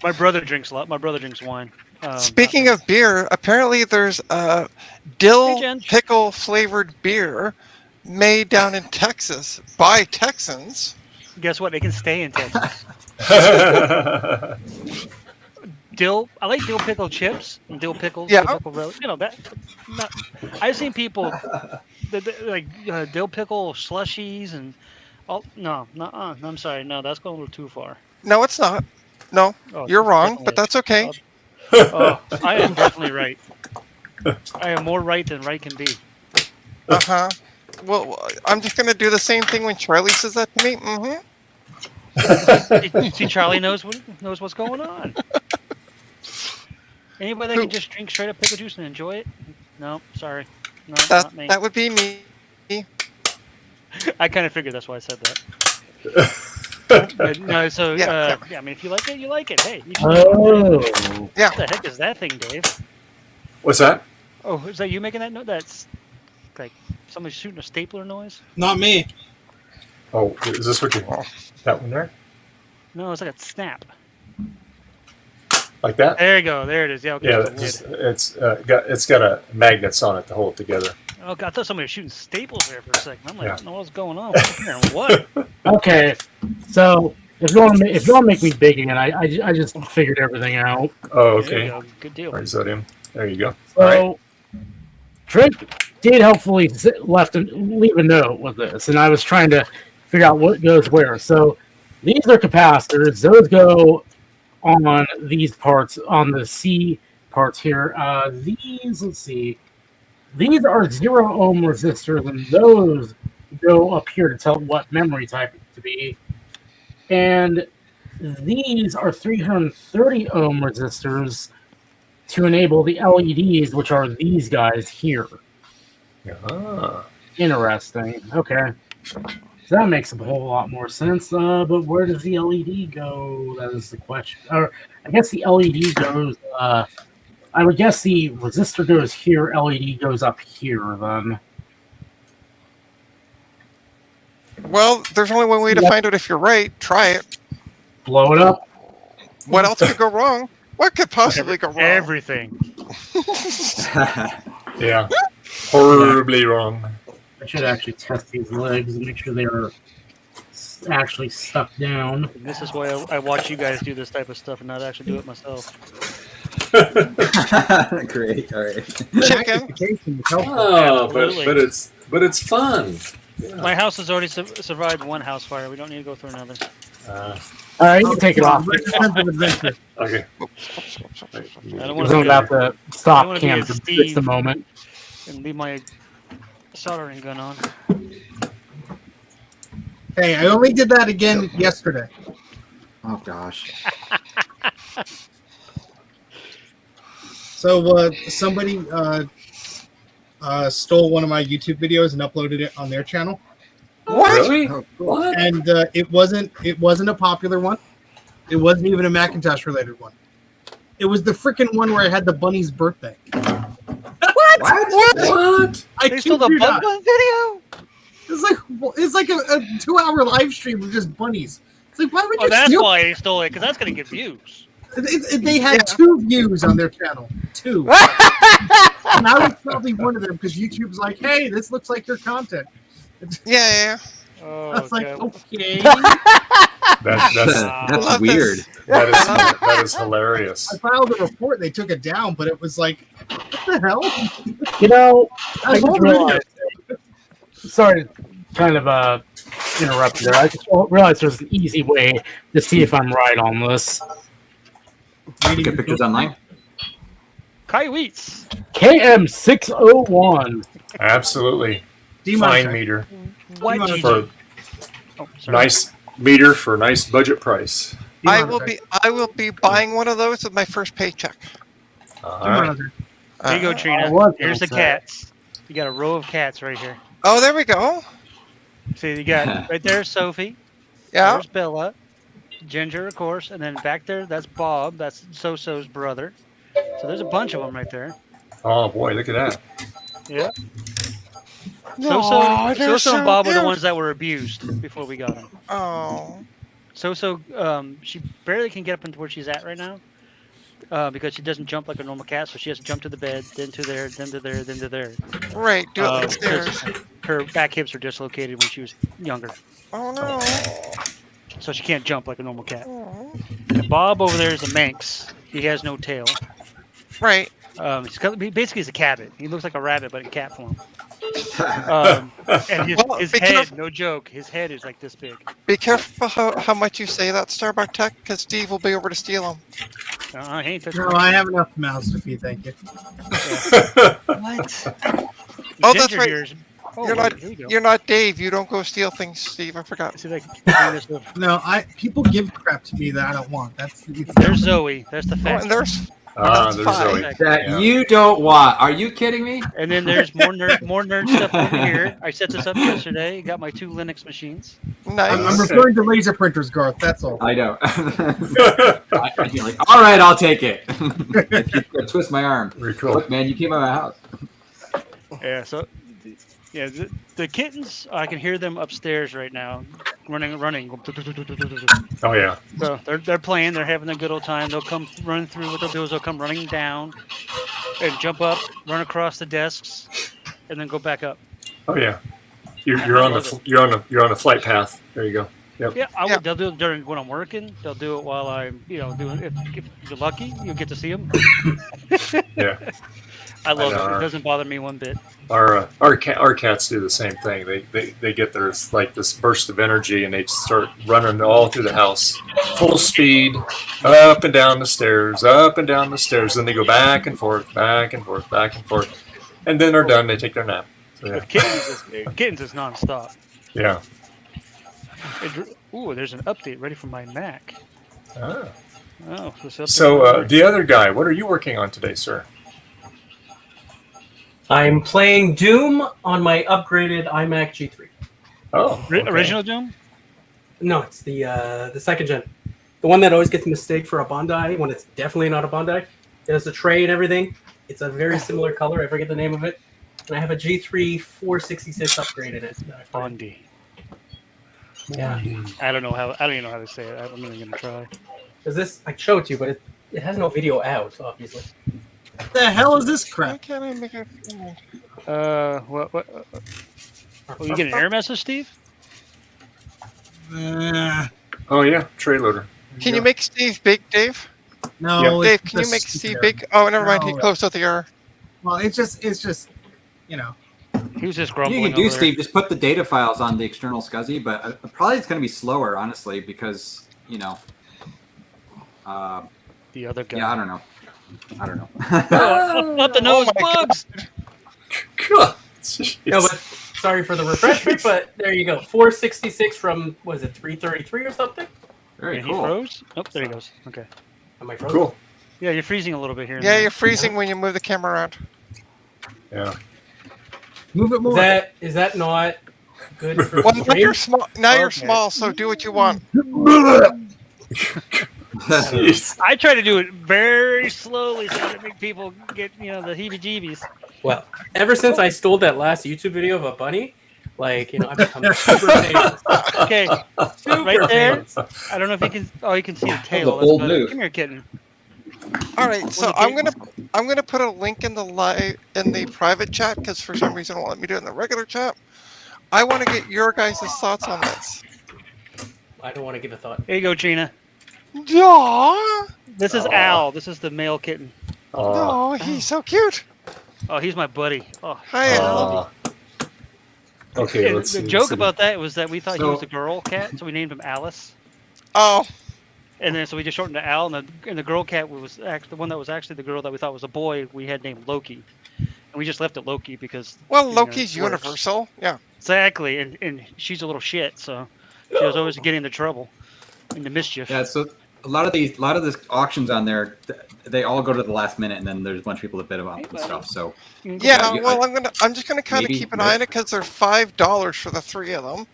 Speaker 11: my brother drinks a lot. My brother drinks wine.
Speaker 10: Speaking of beer, apparently there's a dill pickle flavored beer made down in Texas by Texans.
Speaker 11: Guess what? They can stay in Texas. I like dill pickle chips and dill pickles.
Speaker 10: Yeah.
Speaker 11: Dill pickle relish. That. I've seen people like dill pickle slushies and. Oh no! I'm sorry. No, that's going a little too far.
Speaker 10: No, it's not. No, you're wrong, but that's okay.
Speaker 11: I am definitely right. I am more right than right can be.
Speaker 10: Uh-huh. Well, I'm just going to do the same thing when Charlie says that to me. Mm-hmm.
Speaker 11: See, Charlie knows what's going on. Anybody that can just drink straight up pickle juice and enjoy it? No, sorry. No, not me.
Speaker 10: That would be me.
Speaker 11: I kind of figured that's why I said that. No, so I mean, if you like it, you like it. Hey, you should
Speaker 10: yeah.
Speaker 11: What the heck is that thing, Dave?
Speaker 1: What's that?
Speaker 11: Oh, is that you making that noise? That's like somebody shooting a stapler noise.
Speaker 9: Not me.
Speaker 1: Oh, is this what you? That one there?
Speaker 11: No, it's like a snap.
Speaker 1: Like that?
Speaker 11: There you go. There it is. Yeah. Okay,
Speaker 1: it's got a magnets on it to hold it together.
Speaker 11: Oh God, I thought somebody was shooting staples there for a second. I'm like, I don't know what's going on. What?
Speaker 6: Okay, so if you want to make me big again, I just figured everything out.
Speaker 1: Oh, okay.
Speaker 11: Good deal.
Speaker 1: All right, sodium. There you go.
Speaker 6: So,
Speaker 1: all right.
Speaker 6: Drake did helpfully leave a note with this, and I was trying to figure out what goes where. So these are capacitors. Those go on these parts, on the C parts here. These, let's see. These are 0 ohm resistors, and those go up here to tell what memory type to be. And these are 330 ohm resistors to enable the LEDs, which are these guys here. Interesting. Okay. So that makes a whole lot more sense. But where does the LED go? That is the question. Or I guess the LED goes... I would guess the resistor goes here, LED goes up here, then.
Speaker 10: Well, there's only one way to find out if you're right. Try it.
Speaker 6: Blow it up.
Speaker 10: What else could go wrong? What could possibly go wrong?
Speaker 11: Everything.
Speaker 1: Yeah. Horribly wrong.
Speaker 6: I should actually test these legs and make sure they are actually stuck down.
Speaker 11: And this is why I watch you guys do this type of stuff and not actually do it myself.
Speaker 4: Great. All right.
Speaker 10: Chicken.
Speaker 1: Oh, but it's fun. Yeah.
Speaker 11: My house has already survived one house fire. We don't need to go through another.
Speaker 6: All right, you can take it off.
Speaker 1: Okay.
Speaker 11: I don't want
Speaker 6: to have to stop
Speaker 11: be
Speaker 6: cam
Speaker 11: a
Speaker 6: for
Speaker 11: Steve
Speaker 6: just a moment.
Speaker 11: and leave my soldering gun on.
Speaker 9: Hey, I only did that again yesterday.
Speaker 4: Oh gosh.
Speaker 9: So somebody stole one of my YouTube videos and uploaded it on their channel.
Speaker 10: What?
Speaker 1: Really? What?
Speaker 9: And it wasn't a popular one. It wasn't even a Macintosh related one. It was the freaking one where I had the bunny's birthday.
Speaker 5: What?
Speaker 1: What?
Speaker 9: I
Speaker 11: They stole
Speaker 9: kid
Speaker 11: the
Speaker 9: you
Speaker 11: bug
Speaker 9: not.
Speaker 11: gun video.
Speaker 9: It's like a 2-hour live stream of just bunnies. It's like, why would
Speaker 11: Oh,
Speaker 9: you
Speaker 11: that's
Speaker 9: steal?
Speaker 11: why they stole it, because that's gonna get views.
Speaker 9: They had 2 views on their channel. 2. And I was probably one of them because YouTube's like, hey, this looks like your content.
Speaker 10: Yeah.
Speaker 11: Oh,
Speaker 9: I was like,
Speaker 11: God.
Speaker 9: okay.
Speaker 4: That's weird.
Speaker 1: That is hilarious.
Speaker 9: I filed a report. They took it down, but it was like, what the hell?
Speaker 6: You know, I
Speaker 9: That's
Speaker 6: just
Speaker 9: all
Speaker 6: realized. Sorry to kind of interrupt there. I just realized there's an easy way to see if I'm right on this.
Speaker 4: Get pictures online.
Speaker 11: Coyotes.
Speaker 6: KM601.
Speaker 1: Absolutely. Fine meter.
Speaker 11: What?
Speaker 1: For nice meter for a nice budget price.
Speaker 10: I will be buying one of those with my first paycheck.
Speaker 1: All right.
Speaker 11: Here you go, Trina. Here's the cats. You got a row of cats right here.
Speaker 10: Oh, there we go.
Speaker 11: See, you got right there, Sophie.
Speaker 10: Yeah.
Speaker 11: There's Bella. Ginger, of course, and then back there, that's Bob. That's So-So's brother. So there's a bunch of them right there.
Speaker 1: Oh boy, look at that.
Speaker 11: Yeah.
Speaker 10: Aw, they're
Speaker 11: So-So and
Speaker 10: so
Speaker 11: Bob were the
Speaker 10: cute.
Speaker 11: ones that were abused before we got them.
Speaker 10: Oh.
Speaker 11: So, she barely can get up into where she's at right now because she doesn't jump like a normal cat. So she has to jump to the bed, then to there, then to there, then to there.
Speaker 10: Right, do it upstairs.
Speaker 11: Her back hips were dislocated when she was younger.
Speaker 10: Oh no.
Speaker 11: So she can't jump like a normal cat. And Bob over there is a Manx. He has no tail.
Speaker 10: Right.
Speaker 11: Basically, he's a cabbit. He looks like a rabbit, but in cat form. And his head, no joke, his head is like this big.
Speaker 10: Be careful how much you say that, Starbucktech, because Steve will be over to steal them.
Speaker 11: He ain't touching
Speaker 9: No, I have enough mouths to feed, thank you.
Speaker 11: What?
Speaker 10: Oh, that's right.
Speaker 11: Ears. Oh,
Speaker 10: You're not.
Speaker 11: here we go.
Speaker 10: You're not Dave. You don't go steal things, Steve. I forgot.
Speaker 11: See, like,
Speaker 9: No, people give crap to me that I don't want.
Speaker 11: There's Zoe. There's the
Speaker 10: Oh,
Speaker 11: fact.
Speaker 10: and there's.
Speaker 1: There's Zoe.
Speaker 13: That you don't want. Are you kidding me?
Speaker 11: And then there's more nerd stuff over here. I set this up yesterday. Got my 2 Linux machines.
Speaker 10: Nice.
Speaker 9: I'm referring to laser printers, Garth. That's all.
Speaker 13: I know. I feel like, all right, I'll take it. I twist my arm.
Speaker 1: Very cool.
Speaker 13: Look, man, you came out of my house.
Speaker 11: Yeah. So, yeah, the kittens. I can hear them upstairs right now, running.
Speaker 1: Oh yeah.
Speaker 11: So they're playing. They're having a good old time. They'll come running through. What they'll do is they'll come running down, and jump up, run across the desks, and then go back up.
Speaker 1: Oh yeah. You're on the flight path. There you go. Yep.
Speaker 11: Yeah, they'll do it during when I'm working. They'll do it while I'm, doing. If you're lucky, you'll get to see them.
Speaker 1: Yeah.
Speaker 11: I love
Speaker 1: know,
Speaker 11: it. It doesn't bother me one bit.
Speaker 1: Our cats do the same thing. They get this burst of energy and they start running all through the house, full speed, up and down the stairs, Then they go back and forth, and then they're done. They take their nap. So, yeah.
Speaker 11: Kittens is nonstop.
Speaker 1: Yeah.
Speaker 11: Ooh, there's an update ready for my Mac.
Speaker 1: Ah.
Speaker 11: Oh,
Speaker 1: So the other guy, what are you working on today, sir?
Speaker 12: I'm playing Doom on my upgraded iMac G3.
Speaker 1: Oh, okay.
Speaker 11: Original Doom?
Speaker 12: No, it's the second gen. The one that always gets mistake for a Bondi when it's definitely not a Bondi. It has the tray and everything. It's a very similar color. I forget the name of it. And I have a G3 466 upgrade in it.
Speaker 11: Bondi.
Speaker 12: Yeah.
Speaker 11: I don't even know how to say it. I'm not even gonna try.
Speaker 12: Because this, I showed it to you, but it has no video out, obviously.
Speaker 9: What the hell is this crap?
Speaker 10: Why can't I make it?
Speaker 11: What? You get an error message, Steve?
Speaker 1: Oh yeah, tray loader.
Speaker 10: Can you make Steve big, Dave?
Speaker 9: No,
Speaker 10: Dave,
Speaker 9: it's
Speaker 10: can you
Speaker 9: just
Speaker 10: make
Speaker 9: stupid
Speaker 10: Steve
Speaker 9: error.
Speaker 10: big? Oh, never mind.
Speaker 9: No.
Speaker 10: He closed out the error.
Speaker 9: Well, it's just,
Speaker 11: He was just
Speaker 4: You
Speaker 11: grumbling.
Speaker 4: can do,
Speaker 11: over
Speaker 4: Steve. Just put the data files on the external SCSI, but probably it's going to be slower, honestly, because
Speaker 11: the other guy.
Speaker 4: Yeah, I don't know.
Speaker 11: Up the nose bugs.
Speaker 12: No, but sorry for the refreshment, but there you go. 466 from, was it 333 or something?
Speaker 4: Very
Speaker 11: He
Speaker 4: cool.
Speaker 11: froze? Oh, there he goes. Okay.
Speaker 12: Am I frozen?
Speaker 1: Cool.
Speaker 11: Yeah, you're freezing a little bit here. and
Speaker 10: Yeah,
Speaker 11: there.
Speaker 10: you're freezing when you move the camera around.
Speaker 1: Yeah.
Speaker 9: Move it more.
Speaker 12: Is that not good for
Speaker 10: Well, now
Speaker 12: frame?
Speaker 10: you're small. Now you're
Speaker 11: Okay.
Speaker 10: small, so do what you want.
Speaker 1: Jeez.
Speaker 11: I try to do it very slowly so that make people get the heebie-jeebies.
Speaker 12: Well, ever since I stole that last YouTube video of a bunny, I've become super famous.
Speaker 11: Okay,
Speaker 12: Super
Speaker 11: right there.
Speaker 12: famous.
Speaker 11: I don't know if you can. Oh, you can see the tail.
Speaker 13: a
Speaker 11: That's
Speaker 13: bold
Speaker 11: better.
Speaker 13: move.
Speaker 11: Come here, kitten.
Speaker 10: All right, so I'm gonna put a link in the private chat because for some reason it won't let me do it in the regular chat. I want to get your guys' thoughts on this.
Speaker 12: I don't want to give a thought.
Speaker 11: Here you go, Gina.
Speaker 10: Aw,
Speaker 11: This is Al. This is the male kitten.
Speaker 10: oh, he's so cute.
Speaker 11: Oh, he's my buddy. Oh,
Speaker 10: Hi, Al.
Speaker 1: Okay,
Speaker 11: and
Speaker 1: let's
Speaker 11: the
Speaker 1: see.
Speaker 11: joke about that was that we thought he
Speaker 13: So-
Speaker 11: was a girl cat, so we named him Alice.
Speaker 10: Oh,
Speaker 11: And then so we just shortened to Al, and the girl cat was actually the one that was actually the girl that we thought was a boy. We had named Loki, and we just left it Loki because
Speaker 10: well,
Speaker 11: you know,
Speaker 10: Loki's
Speaker 11: it works.
Speaker 10: universal. Yeah.
Speaker 11: Exactly, and she's a little shit, so she was always getting into trouble, into mischief.
Speaker 13: Yeah, so a lot of the auctions on there, they all go to the last minute, and then there's a bunch of people that bid them up and stuff. So
Speaker 10: Yeah. Well, I'm just gonna kind of
Speaker 13: maybe-
Speaker 10: keep an eye on it because they're $5 for the 3 of them.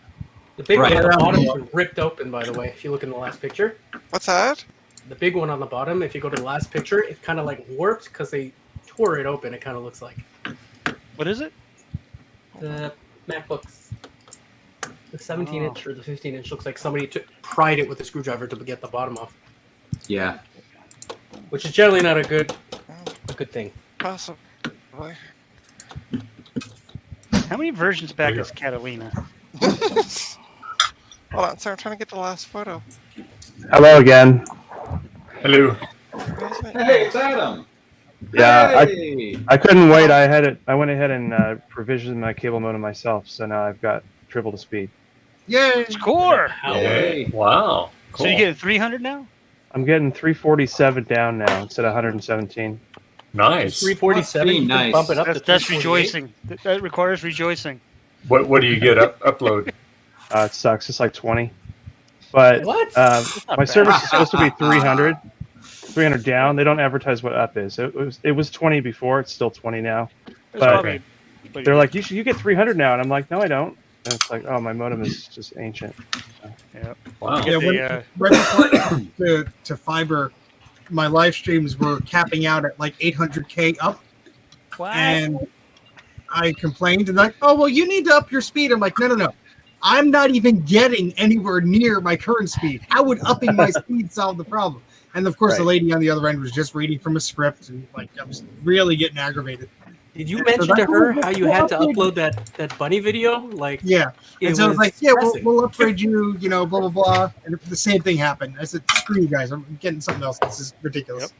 Speaker 12: The big
Speaker 13: Right.
Speaker 12: one on the bottom is ripped open, by the way. If you look in the last picture,
Speaker 10: What's that?
Speaker 12: the big one on the bottom, if you go to the last picture, it's kind of like warped because they tore it open. It kind of looks like
Speaker 11: What is it?
Speaker 12: the MacBooks. The 17-inch or the 15-inch looks like somebody pried it with a screwdriver to get the bottom off,
Speaker 13: yeah.
Speaker 12: which is generally not a good thing.
Speaker 10: Possibly.
Speaker 11: How many versions back
Speaker 1: There you
Speaker 11: is Catalina?
Speaker 10: Hold on, sorry, I'm trying to get the last photo.
Speaker 3: Hello again.
Speaker 1: Hello.
Speaker 10: Where's my-
Speaker 13: Hey, it's Adam.
Speaker 3: Yeah,
Speaker 13: Hey!
Speaker 3: I couldn't wait. I went ahead and provisioned my cable modem myself, so now I've got triple the speed.
Speaker 9: Yay!
Speaker 11: Score!
Speaker 1: Hey. Wow. Cool.
Speaker 11: So you getting 300 now?
Speaker 3: I'm getting 347 down now instead of 117.
Speaker 1: Nice.
Speaker 12: 347. You can
Speaker 13: Nice.
Speaker 12: bump it up
Speaker 11: That's,
Speaker 12: to
Speaker 11: that's
Speaker 12: 348.
Speaker 11: rejoicing. That requires rejoicing.
Speaker 1: What do you get upload?
Speaker 3: It sucks. It's like 20. But
Speaker 12: What?
Speaker 11: not
Speaker 3: my
Speaker 11: bad.
Speaker 3: service is supposed to be 300. 300 down. They don't advertise what up is. It was 20 before. It's still 20 now.
Speaker 11: It's
Speaker 3: But
Speaker 11: probably- but
Speaker 3: they're like, you get 300 now, and I'm like, no, I don't. And it's like, oh, my modem is just ancient.
Speaker 11: yeah.
Speaker 1: Wow.
Speaker 11: Get
Speaker 9: Yeah,
Speaker 11: the,
Speaker 9: when, right before I went to fiber, my live streams were capping out at like 800K up,
Speaker 11: Wow.
Speaker 9: and I complained and like, oh well, you need to up your speed. I'm like, no. I'm not even getting anywhere near my current speed. How would upping my speed solve the problem? And of course, the lady on the other end was just reading from a script, and like I was really getting aggravated.
Speaker 12: Did you mention to her how you had to upload that bunny video? Like,
Speaker 9: Yeah.
Speaker 12: it
Speaker 9: And so I was like, yeah,
Speaker 12: depressing.
Speaker 9: we'll upgrade you, blah, blah, blah. And the same thing happened. I said, screw you guys. I'm getting something else. This is ridiculous.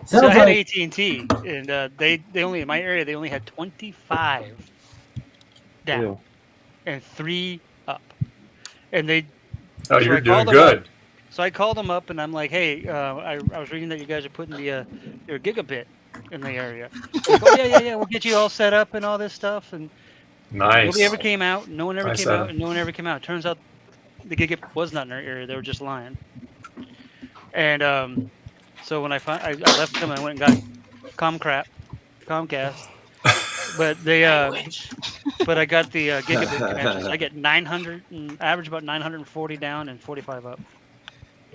Speaker 11: So I
Speaker 9: Sounds
Speaker 11: had
Speaker 9: like-
Speaker 11: AT&T, and they only in my area they only had 25 down
Speaker 3: Ew.
Speaker 11: and 3 up, and they.
Speaker 1: Oh,
Speaker 11: so
Speaker 1: you're
Speaker 11: I
Speaker 1: doing
Speaker 11: called them
Speaker 1: good.
Speaker 11: up. So I called them up and I'm like, hey, I was reading that you guys are putting your gigabit in the area. Like, oh yeah, we'll get you all set up and all this stuff, and
Speaker 1: Nice.
Speaker 11: nobody ever came out. No one ever
Speaker 1: Nice,
Speaker 11: came out,
Speaker 1: Adam.
Speaker 11: and no one ever came out. Turns out the gigabit was not in our area. They were just lying. And so when I left them, I went and got Comcast. But they but I got the gigabit connections. I get 900 and average about 940 down and 45 up.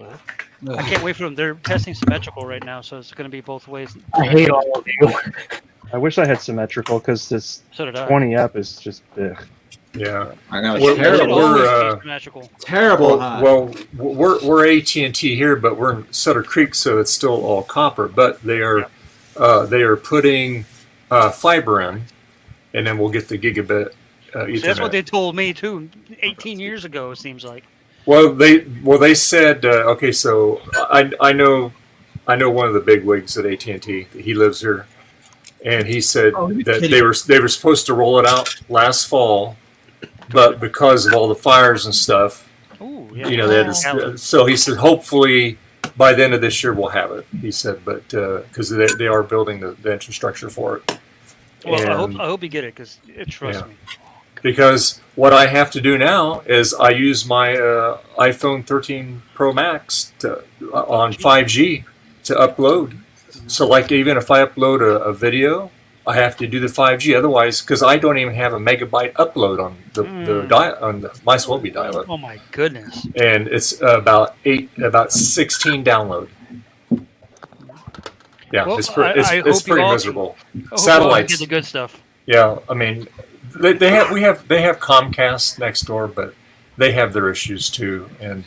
Speaker 11: I can't wait for them. They're testing symmetrical right now, so it's going to be both ways.
Speaker 6: I hate all of you.
Speaker 3: I wish I had symmetrical because this
Speaker 11: So did I.
Speaker 3: 20 up is just ugh.
Speaker 1: Yeah.
Speaker 13: I know.
Speaker 1: We're-
Speaker 13: It's terrible.
Speaker 1: we're,
Speaker 11: symmetrical.
Speaker 13: Terrible.
Speaker 1: Well, we're AT&T here, but we're in Sutter Creek, so it's still all copper. But they are putting fiber in, and then we'll get the gigabit Ethernet.
Speaker 11: So that's what they told me too. 18 years ago, it seems like.
Speaker 1: Well, they said okay. So I know one of the big wigs at AT&T. He lives here, and he said that they were supposed to roll it out last fall, but because of all the fires and stuff,
Speaker 11: Ooh, yeah.
Speaker 1: they had to, so he said hopefully by the end of this year we'll have it. He said, but because they are building the infrastructure for it.
Speaker 11: Well,
Speaker 1: And-
Speaker 11: I hope you get it because trust
Speaker 1: Yeah.
Speaker 11: me.
Speaker 1: Because what I have to do now is I use my iPhone 13 Pro Max on 5G to upload. So, like, even if I upload a video, I have to do the 5G. Otherwise, because I don't even have a megabyte upload on the my Swobie dial-up,
Speaker 11: Oh my goodness.
Speaker 1: and it's about 16 download. Yeah,
Speaker 11: Well,
Speaker 1: it's
Speaker 11: I hope you
Speaker 1: pretty
Speaker 11: all
Speaker 1: miserable.
Speaker 11: I hope you all
Speaker 1: Satellites
Speaker 11: get the good stuff.
Speaker 1: Yeah, I mean, they have Comcast next door, but they have their issues too. And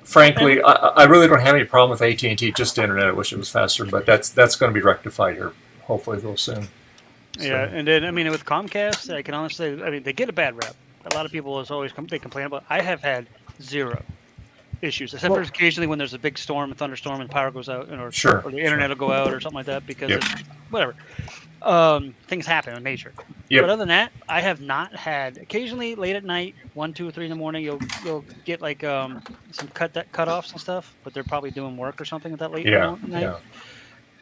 Speaker 1: frankly, I really don't have any problem with AT&T. Just the internet. I wish it was faster, but that's going to be rectified here, hopefully, real soon.
Speaker 11: Yeah, and then I mean with Comcast, I can honestly say, I mean they get a bad rep. A lot of people is always they complain about. I have had zero issues, except for occasionally when there's a big storm, a thunderstorm, and power goes out, or the internet will go out or something like that because it's, whatever. Things happen in nature.
Speaker 1: Yep.
Speaker 11: But other than that, I have not had. Occasionally, late at night, 1, 2, or 3 in the morning, you'll get like some cutoffs and stuff, but they're probably doing work or something at that late night.
Speaker 1: Yeah.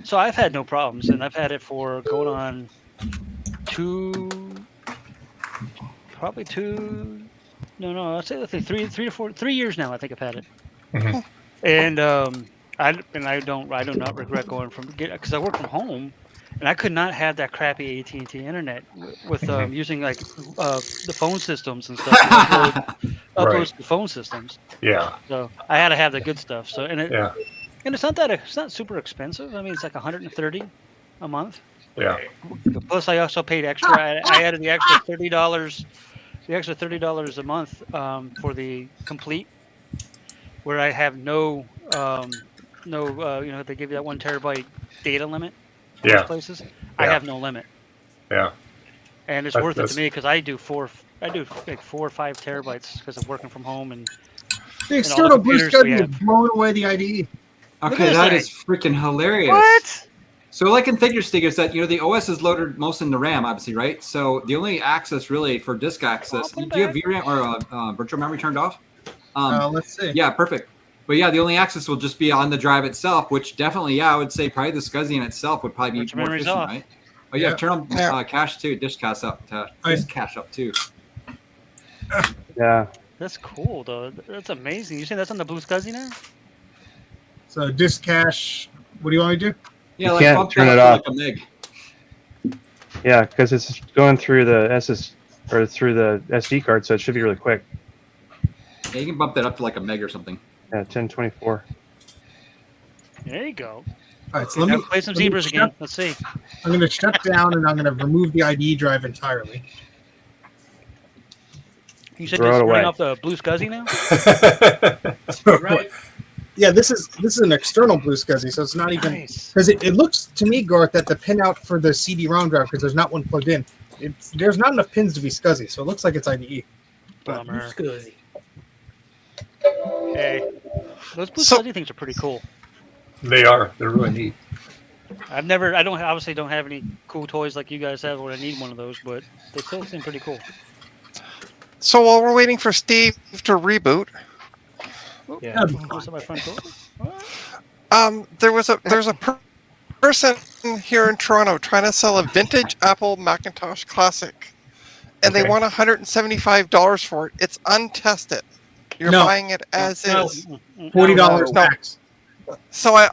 Speaker 11: So I've had no problems, and I've had it for going on probably 2. No, I'd say 3 to 4, 3 years now. I think I've had it, and I do not regret going because I work from home. And I could not have that crappy AT&T internet with using like the phone systems and stuff. Uploads to the phone systems.
Speaker 1: Yeah.
Speaker 11: So I had to have the good stuff. So and it's not super expensive. I mean, it's like $130 a month.
Speaker 1: Yeah.
Speaker 11: Plus, I also paid extra. I added the extra $30. The extra $30 a month for the complete, where I have no they give you that 1 terabyte data limit.
Speaker 1: Yeah.
Speaker 11: Places I have no limit.
Speaker 1: Yeah.
Speaker 11: And it's worth it to me because I do like 4 or 5 terabytes because I'm working from home and
Speaker 9: The external blue screen is blowing away the IDE.
Speaker 4: Okay, that is freaking hilarious.
Speaker 11: What?
Speaker 4: So like in FigureStig is that the OS is loaded most in the RAM, obviously, right? So the only access really for disk access. Do you have VRAM or virtual memory turned off?
Speaker 9: Let's see.
Speaker 4: Yeah, perfect. But yeah, the only access will just be on the drive itself, which definitely, I would say probably the SCSI in itself would probably be more efficient, right? Oh yeah, turn on cache too, disk cache up too.
Speaker 3: Yeah.
Speaker 11: That's cool though. That's amazing. You say that's on the Blue SCSI now?
Speaker 9: So disk cache. What do you want me to do?
Speaker 4: Yeah,
Speaker 3: you can't turn it off. Yeah, because it's going through the through the SD card, so it should be really quick.
Speaker 4: Yeah, you can bump that up to like a meg or something.
Speaker 3: Yeah, 1024.
Speaker 11: There you go.
Speaker 9: All right, so let me
Speaker 11: play some zebras again. Let's see.
Speaker 9: I'm going to shut down and I'm going to remove the IDE drive entirely.
Speaker 11: You said it's running off the Blue SCSI now?
Speaker 9: Right. Yeah, this is an external Blue SCSI, so it's not even because it looks to me, Garth, that the pinout for the CD-ROM drive, because there's not one plugged in. There's not enough pins to be SCSI, so it looks like it's IDE.
Speaker 12: Blue SCSI.
Speaker 11: Hey, those Blue SCSI things are pretty cool.
Speaker 1: They are. They're really neat.
Speaker 11: I obviously don't have any cool toys like you guys have where I need one of those, but they still seem pretty cool.
Speaker 10: So while we're waiting for Steve to reboot,
Speaker 11: My front door?
Speaker 10: there's a person here in Toronto trying to sell a vintage Apple Macintosh Classic, and they want $175 for it. It's untested. You're buying it as is.
Speaker 9: $40 max.
Speaker 10: So I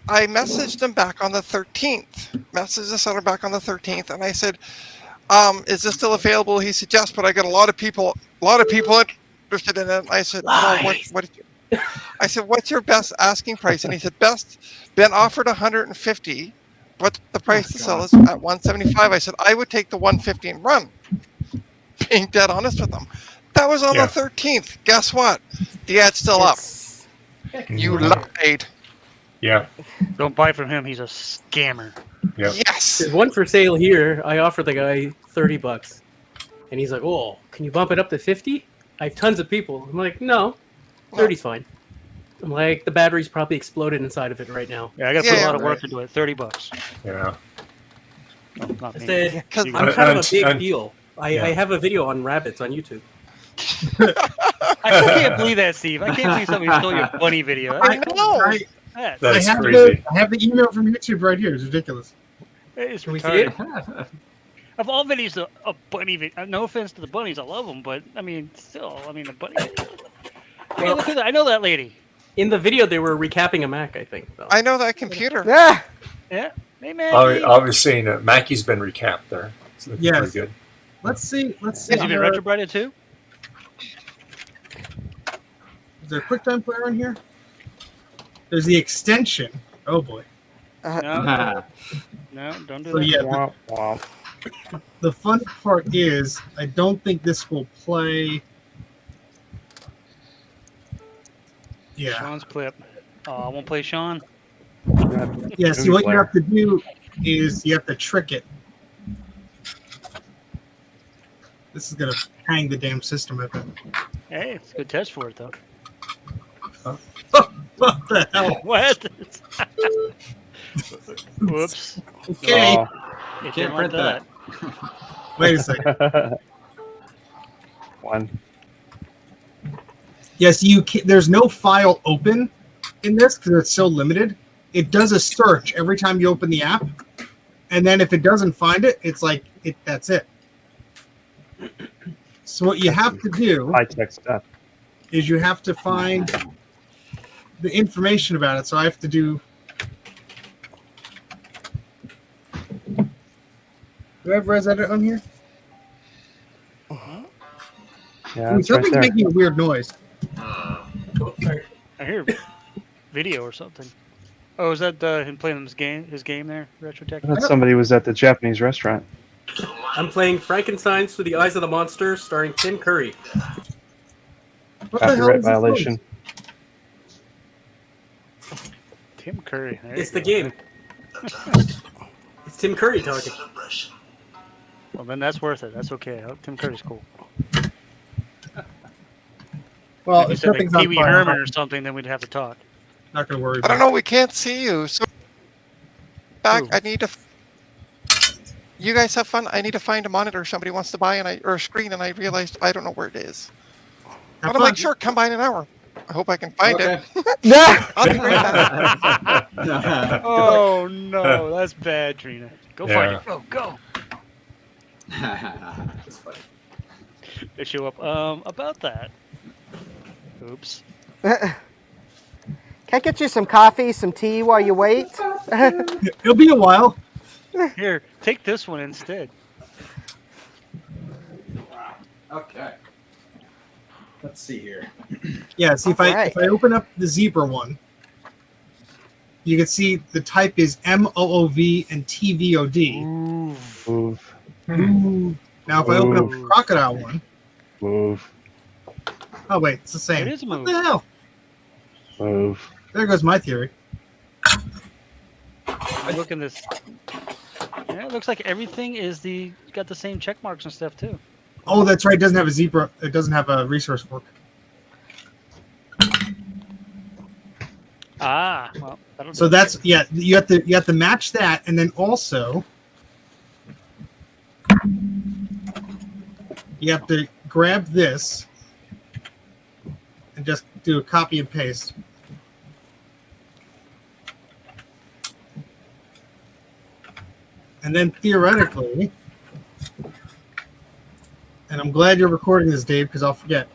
Speaker 10: messaged them back on the 13th. Messaged the seller back on the 13th, and I said, "Is this still available?" He said, "Yes, but I got a lot of people interested in it." I said, "Well, I said, "What's your best asking price?" And he said, "Been offered $150, but the price to sell is at $175." I said, "I would take the $150 and run." Being dead honest with them. That was on the 13th. Guess what? The ad's still up. You lied.
Speaker 1: Yeah.
Speaker 11: Don't buy from him. He's a scammer.
Speaker 1: Yeah.
Speaker 10: Yes.
Speaker 12: There's one for sale here. I offered the guy $30, and he's like, "Oh, can you bump it up to 50? I have tons of people." I'm like, "No, 30's fine." I'm like, the battery's probably exploded inside of it right now.
Speaker 11: Yeah, I got to put a lot of work into it. $30.
Speaker 1: Yeah.
Speaker 11: Not
Speaker 12: I
Speaker 11: me.
Speaker 12: said, I'm kind of a big deal. I have a video on rabbits on YouTube.
Speaker 11: I still can't believe that, Steve. I can't believe somebody stole your bunny video.
Speaker 9: I have the email from YouTube right here. It's ridiculous.
Speaker 11: It's
Speaker 12: Can we see it?
Speaker 11: retarded. Of all videos, a bunny video. No offense to the bunnies, I love them, but I mean, still, the bunny. Hey, look at that. I know that lady.
Speaker 12: In the video, they were recapping a Mac, I think. Though.
Speaker 10: I know that computer.
Speaker 5: Yeah.
Speaker 11: Yeah. Hey, Maggie.
Speaker 1: I was seeing Mackey's been recapped there. It's looking
Speaker 9: Yes.
Speaker 1: pretty good.
Speaker 9: Let's see. Let's see.
Speaker 11: Has he been retrobredded too?
Speaker 9: Is there a QuickTime player in here? There's the extension. Oh boy.
Speaker 11: No, no, don't do
Speaker 9: So
Speaker 11: that.
Speaker 9: yeah, the fun part is I don't think this will play. Yeah.
Speaker 11: Sean's clip. I won't play Sean.
Speaker 9: Yeah. See, what you have to do is you have to trick it. This is gonna hang the damn system, I bet.
Speaker 11: Hey, it's a good test for it though.
Speaker 9: What the hell?
Speaker 11: What? Whoops.
Speaker 9: Okay.
Speaker 11: It
Speaker 4: Can't
Speaker 11: didn't like
Speaker 4: print that.
Speaker 9: Wait a second.
Speaker 3: One.
Speaker 9: Yes, you can, there's no file open in this because it's so limited. It does a search every time you open the app, and then if it doesn't find it, it's like it. That's it. So what you have to do
Speaker 3: High-tech stuff.
Speaker 9: is you have to find the information about it. So I have to do. Do I have Res Edit on here?
Speaker 3: Yeah, it's right
Speaker 9: Something's
Speaker 3: there.
Speaker 9: making a weird noise.
Speaker 11: I hear video or something. Oh, is that him playing his game there, RetroTech?
Speaker 3: I thought somebody was at the Japanese restaurant.
Speaker 12: I'm playing Frankenstein's Through the Eyes of the Monster, starring Tim Curry.
Speaker 9: What the hell
Speaker 3: Copyright
Speaker 9: is this
Speaker 3: violation.
Speaker 11: Tim Curry. There
Speaker 12: It's
Speaker 11: you
Speaker 12: the
Speaker 11: go.
Speaker 12: game. It's Tim Curry talking.
Speaker 11: Well, then that's worth it. That's okay. Tim Curry's cool.
Speaker 9: Well,
Speaker 11: If you
Speaker 9: if
Speaker 11: said like
Speaker 9: something's on
Speaker 11: Pee Wee
Speaker 9: fire,
Speaker 11: Herman or something, then we'd have to talk.
Speaker 9: not going to worry
Speaker 10: I
Speaker 9: about
Speaker 10: don't know. We can't see you. So back.
Speaker 11: Ooh.
Speaker 10: I need to. You guys have fun. I need to find a monitor somebody wants to buy, or a screen, and I realized I don't know where it is.
Speaker 9: Have
Speaker 10: But I'm like,
Speaker 9: fun.
Speaker 10: sure, come by in an hour. I hope I can find
Speaker 4: Okay.
Speaker 10: it. I'll be right back.
Speaker 11: Oh no, that's bad, Trina. Go find
Speaker 1: Yeah.
Speaker 11: it. Go.
Speaker 4: That's funny.
Speaker 11: They show up. About that. Oops.
Speaker 5: Can I get you some coffee, some tea while you wait?
Speaker 9: It'll be a while.
Speaker 11: Here, take this one instead.
Speaker 4: Okay. Let's see here.
Speaker 9: Yeah, see if
Speaker 5: Alright.
Speaker 9: if I open up the zebra one, you can see the type is MOOV and TVOD.
Speaker 3: Move.
Speaker 9: Now if I open up the crocodile one,
Speaker 3: Move.
Speaker 9: oh wait, it's the same.
Speaker 11: It is a
Speaker 9: What
Speaker 11: move.
Speaker 9: the hell?
Speaker 3: Move.
Speaker 9: There goes my theory.
Speaker 11: Look in this. Yeah, it looks like everything is got the same check marks and stuff too.
Speaker 9: Oh, that's right. It doesn't have a zebra. It doesn't have a resource fork.
Speaker 11: Ah, well, that'll
Speaker 9: So
Speaker 11: do.
Speaker 9: that's yeah. You have to match that, and then also you have to grab this and just do a copy and paste. And then theoretically, and I'm glad you're recording this, Dave, because I'll forget.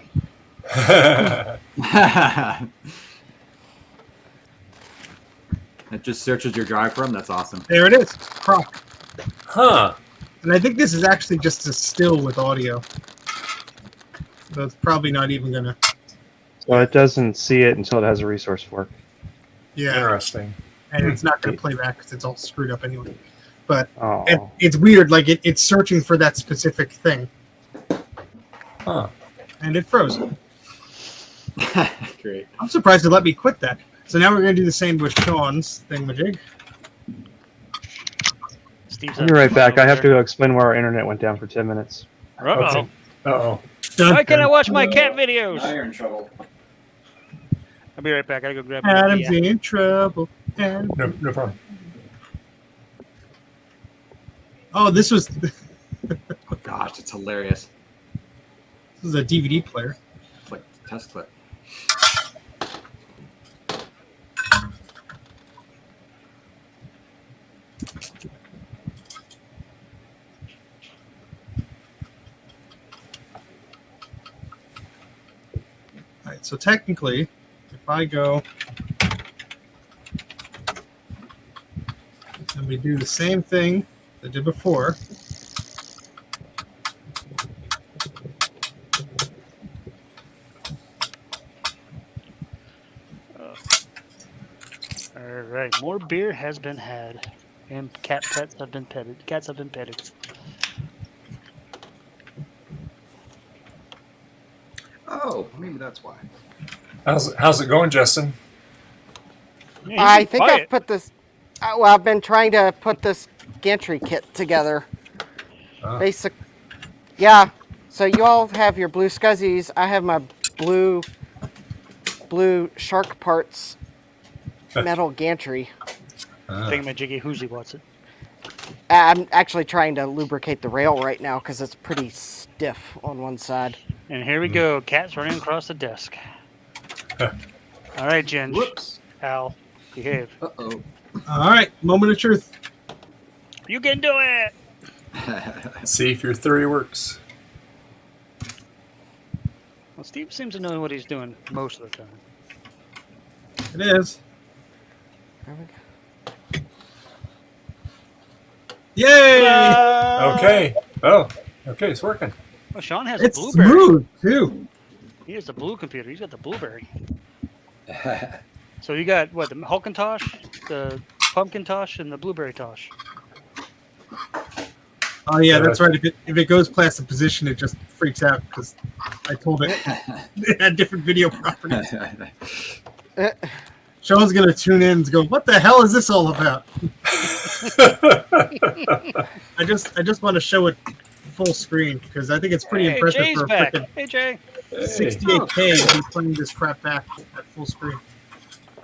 Speaker 4: It just searches your drive for them. That's awesome.
Speaker 9: There it is, Croc.
Speaker 1: Huh.
Speaker 9: And I think this is actually just a still with audio. So it's probably not even gonna.
Speaker 3: So it doesn't see it until it has a resource fork.
Speaker 9: Yeah,
Speaker 1: Interesting.
Speaker 9: and it's not gonna play back because it's all screwed up anyway. But
Speaker 3: Oh.
Speaker 9: it's weird. Like it's searching for that specific thing,
Speaker 1: Huh.
Speaker 9: and it froze.
Speaker 4: Great.
Speaker 9: I'm surprised it let me quit that. So now we're gonna do the same with Sean's thingamajig.
Speaker 11: Steve's
Speaker 3: I'll be right back. I have to go explain where our internet went down for 10 minutes.
Speaker 11: Uh-oh.
Speaker 1: Uh-oh.
Speaker 11: Why can't I watch my cat videos?
Speaker 4: Now you're in trouble.
Speaker 11: I'll be right back. I gotta go grab my
Speaker 9: Adam's in trouble. And
Speaker 1: No problem.
Speaker 9: oh, this was
Speaker 4: Oh gosh, it's hilarious.
Speaker 9: this is a DVD player.
Speaker 4: It's like a test clip.
Speaker 9: All right, so technically, if I go, let me me do the same thing I did before.
Speaker 11: All right, more beer has been had, and pets have been petted. Cats have been petted.
Speaker 4: Oh, maybe that's why.
Speaker 1: How's it going, Justin?
Speaker 11: Yeah,
Speaker 5: I
Speaker 11: he's
Speaker 5: think
Speaker 11: quiet.
Speaker 5: I've put this. Well, I've been trying to put this gantry kit together.
Speaker 1: Ah.
Speaker 5: Basic. Yeah. So you all have your blue scuzzies. I have my blue shark parts metal gantry.
Speaker 11: Taking my jiggy hoozy Watson.
Speaker 5: I'm actually trying to lubricate the rail right now because it's pretty stiff on one side.
Speaker 11: And here we go. Cat's running across the desk. All right, Ginge.
Speaker 4: Whoops.
Speaker 11: Al, behave.
Speaker 4: Uh-oh.
Speaker 9: All right, moment of truth.
Speaker 11: You can do it.
Speaker 1: See if your theory works.
Speaker 11: Well, Steve seems to know what he's doing most of the time.
Speaker 9: It is. Yay!
Speaker 1: Okay. Oh, okay, it's working.
Speaker 11: Well, Sean has
Speaker 9: It's
Speaker 11: a blueberry.
Speaker 9: smooth too.
Speaker 11: He has the blue computer. He's got the blueberry. So you got what? The Hulkintosh, the Pumpkintosh, and the Blueberry Tosh.
Speaker 9: Oh yeah, that's right. If it goes past the position, it just freaks out because I told it it had different video properties. Sean's gonna tune in and go, "What the hell is this all about?" I just want to show it full screen because I think it's pretty impressive
Speaker 11: Jay's
Speaker 9: for a
Speaker 11: back.
Speaker 9: freaking
Speaker 11: Hey, Jay.
Speaker 9: 68K to be playing this crap back at full screen.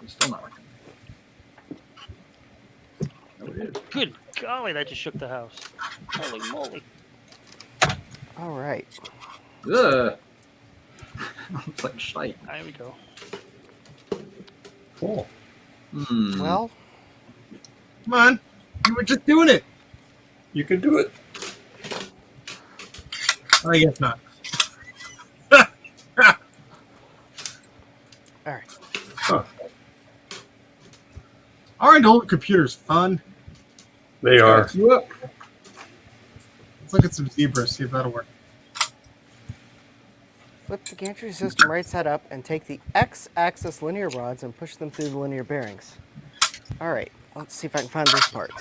Speaker 4: Still not working. Oh, it is.
Speaker 11: Good golly, that just shook the house. Holy moly.
Speaker 5: All right.
Speaker 4: Ugh. It's like shite.
Speaker 11: There we go.
Speaker 1: Cool.
Speaker 4: Hmm.
Speaker 5: Well,
Speaker 9: Come on, you were just doing it.
Speaker 1: You can do it.
Speaker 9: I guess not.
Speaker 5: all right.
Speaker 1: Huh.
Speaker 9: Aren't old computers fun?
Speaker 1: They are.
Speaker 9: Let's look at some zebras. See if that'll work.
Speaker 5: Flip the gantry system right side up and take the X-axis linear rods and push them through the linear bearings. All right, let's see if I can find these parts.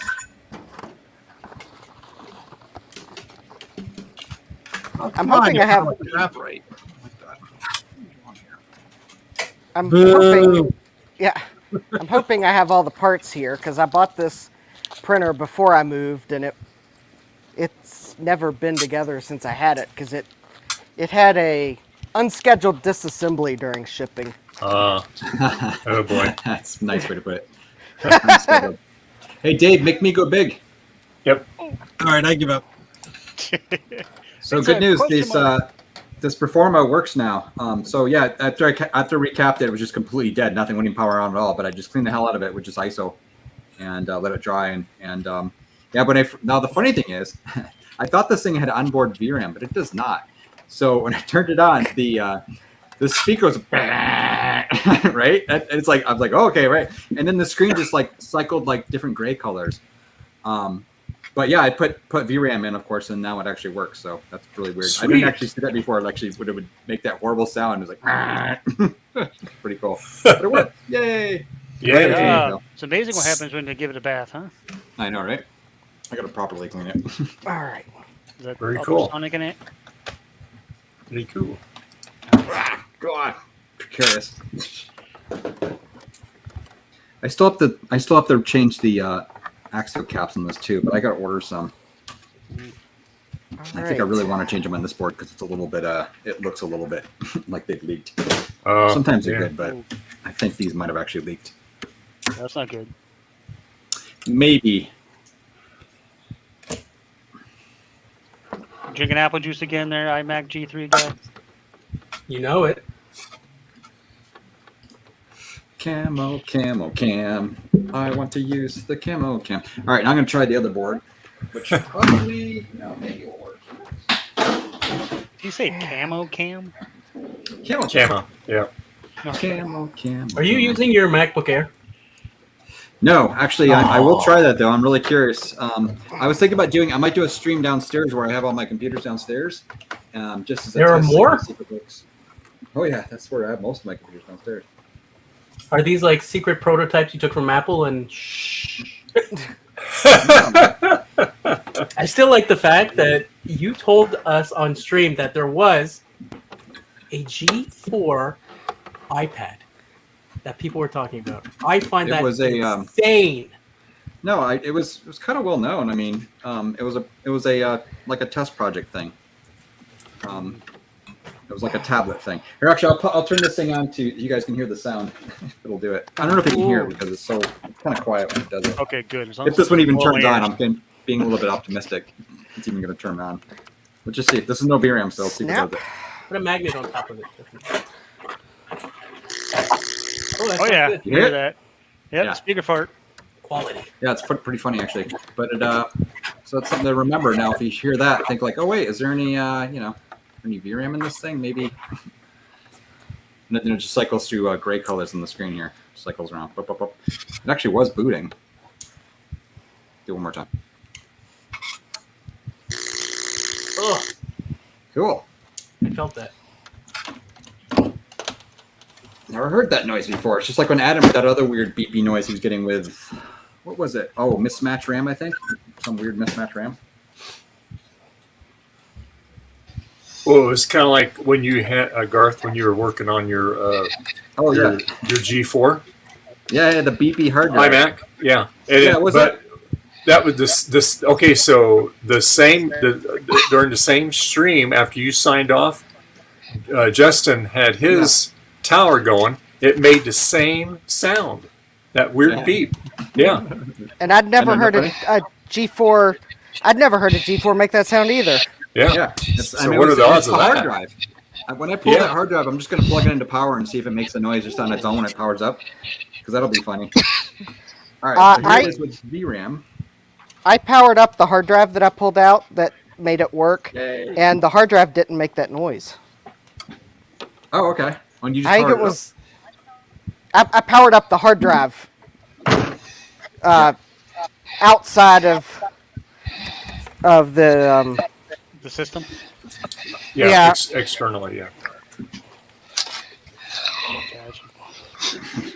Speaker 9: Oh,
Speaker 5: I'm
Speaker 9: come on,
Speaker 5: hoping
Speaker 9: you
Speaker 5: I have.
Speaker 9: piece of crap.
Speaker 4: Right.
Speaker 5: I'm
Speaker 9: Boo.
Speaker 5: hoping. Yeah, I'm hoping I have all the parts here because I bought this printer before I moved and it's never been together since I had it because it had a unscheduled disassembly during shipping.
Speaker 1: Oh boy.
Speaker 4: That's a nice way to put it. Hey, Dave, make me go big.
Speaker 1: Yep.
Speaker 9: All right, I give up.
Speaker 4: So
Speaker 11: It's
Speaker 4: good
Speaker 11: a
Speaker 4: news.
Speaker 11: question mark.
Speaker 4: This Performa works now. So yeah, after I recapped it, it was just completely dead. Nothing wouldn't even power on at all. But I just cleaned the hell out of it with just ISO and let it dry. And yeah, but now the funny thing is, I thought this thing had onboard VRAM, but it does not. So when I turned it on, the speaker was right. And it's like I was like, oh, okay, right. And then the screen just like cycled like different gray colors. But yeah, I put VRAM in, of course, and now it actually works. So that's really weird.
Speaker 1: Sweet.
Speaker 4: I didn't actually see that before. It actually would make that horrible sound. It was like, pretty cool. But it worked. Yay!
Speaker 1: Yay.
Speaker 11: Yeah. It's amazing what happens when they give it a bath, huh?
Speaker 4: I know, right? I got to properly clean it.
Speaker 5: All right.
Speaker 11: Is that
Speaker 1: Very cool.
Speaker 11: ultrasonic in it?
Speaker 1: Pretty cool.
Speaker 4: God, precarious. I still have to change the axial caps on this too, but I got to order some. I think I really want to change them on this board because it's a little bit. It looks a little bit like they've leaked. Sometimes they're good, but I think these might have actually leaked.
Speaker 11: That's not good.
Speaker 4: Maybe.
Speaker 11: Drinking apple juice again there, iMac G3 guy.
Speaker 12: You know it.
Speaker 4: Camo, camo, cam. I want to use the camo cam. All right, now I'm going to try the other board, which probably maybe will work.
Speaker 11: Did you say camo cam?
Speaker 4: Camo,
Speaker 1: Camo. Yeah.
Speaker 4: camo, camo.
Speaker 12: Are you using your MacBook Air?
Speaker 4: No, actually, I will try that though. I'm really curious. I was thinking about I might do a stream downstairs where I have all my computers downstairs. Just as a
Speaker 12: There are
Speaker 4: test
Speaker 12: more?
Speaker 4: to see if it works. Oh yeah, that's where I have most of my computers downstairs.
Speaker 12: Are these like secret prototypes you took from Apple and I still like the fact that you told us on stream that there was a G4 iPad that people were talking about. I find that insane.
Speaker 4: No, it was kind of well known. I mean, it was a like a test project thing. It was like a tablet thing. Here, actually, I'll turn this thing on to you guys can hear the sound. It'll do it. I don't know if you can hear it because it's kind of quiet when it does it.
Speaker 11: Okay, good.
Speaker 4: If this one even turns on, I'm being a little bit optimistic. It's even going to turn on. Let's just see. This is no VRAM, so let's see what it does.
Speaker 12: Put a magnet on top of it.
Speaker 11: Oh yeah,
Speaker 4: good.
Speaker 11: you hear
Speaker 4: Yeah.
Speaker 11: that? Yep,
Speaker 4: Yeah.
Speaker 11: speaker fart.
Speaker 12: Quality.
Speaker 4: Yeah, it's pretty funny actually. But so it's something to remember now. If you hear that, think like, oh wait, is there any any VRAM in this thing? Maybe. And then it just cycles through gray colors on the screen here. Cycles around. Boop, boop, boop. It actually was booting. Do it one more time.
Speaker 12: Ugh.
Speaker 4: Cool.
Speaker 12: I felt that.
Speaker 4: Never heard that noise before. It's just like when Adam had that other weird beepy noise he was getting with, what was it? Oh, mismatch RAM, I think. Some weird mismatch RAM.
Speaker 1: Well, it was kind of like when you had Garth when you were working on your your G4.
Speaker 4: Yeah, the beepy hard drive.
Speaker 1: iMac. Yeah.
Speaker 4: But
Speaker 1: that was this. Okay, so during the same stream after you signed off, Justin had his tower going. It made the same sound. That weird beep. Yeah.
Speaker 5: And I'd never heard a G4. I'd never heard a G4 make that sound either.
Speaker 1: Yeah.
Speaker 4: So what are the odds of that? Hard drive. When I pull that hard drive, I'm just going to plug it into power and see if it makes a noise just on its own when it powers up, because that'll be funny. All right, so here it is with VRAM.
Speaker 5: I powered up the hard drive that I pulled out that made it work, and the hard drive didn't make that noise.
Speaker 4: Oh, okay. When you just
Speaker 5: I think it was. I powered up the hard drive outside of the
Speaker 11: system.
Speaker 1: Yeah. Externally, yeah.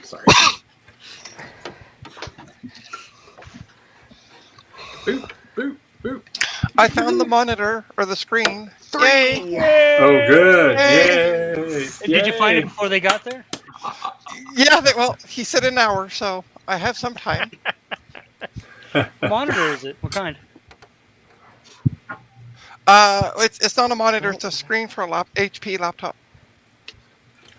Speaker 4: Sorry. Boop, boop, boop.
Speaker 10: I found the monitor or the screen. Yay!
Speaker 1: Oh, good.
Speaker 10: Yay!
Speaker 1: Yay!
Speaker 11: Did you find it before they got there?
Speaker 10: Yeah, well, he said an hour, so I have some time.
Speaker 11: What monitor is it? What kind?
Speaker 10: It's not a monitor; it's a screen for a HP laptop.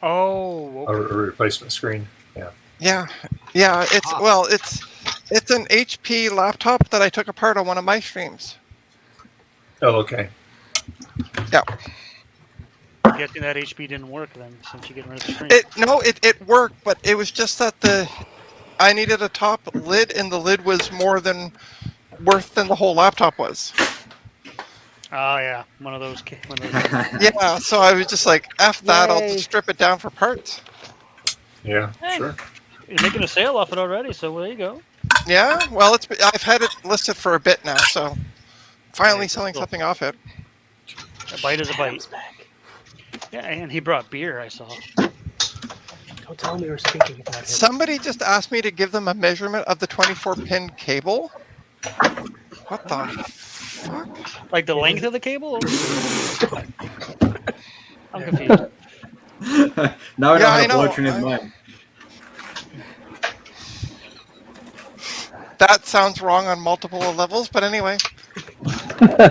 Speaker 11: Oh,
Speaker 1: okay. A replacement screen. Yeah.
Speaker 10: Yeah. It's an HP laptop that I took apart on one of my streams.
Speaker 1: Oh, okay.
Speaker 10: Yeah.
Speaker 11: I'm guessing that HP didn't work then, since you get rid of the screen.
Speaker 10: It worked, but it was just that I needed a top lid, and the lid was more than worth than the whole laptop was.
Speaker 11: Oh yeah, one of those.
Speaker 10: Yeah, so I was just like, F that, I'll just strip it down for parts.
Speaker 1: Yeah,
Speaker 11: hey,
Speaker 1: sure.
Speaker 11: You're making a sale off it already, so there you go.
Speaker 10: Yeah, well, I've had it listed for a bit now, so finally selling something off it.
Speaker 11: A bite is a bite. Yeah, and he brought beer, I saw.
Speaker 12: Don't tell me we're speaking about it.
Speaker 10: Somebody just asked me to give them a measurement of the 24-pin cable. What the fuck?
Speaker 11: Like the length of the cable? I'm confused.
Speaker 4: Now I don't have blood in his mind.
Speaker 10: That sounds wrong on multiple levels, but anyway.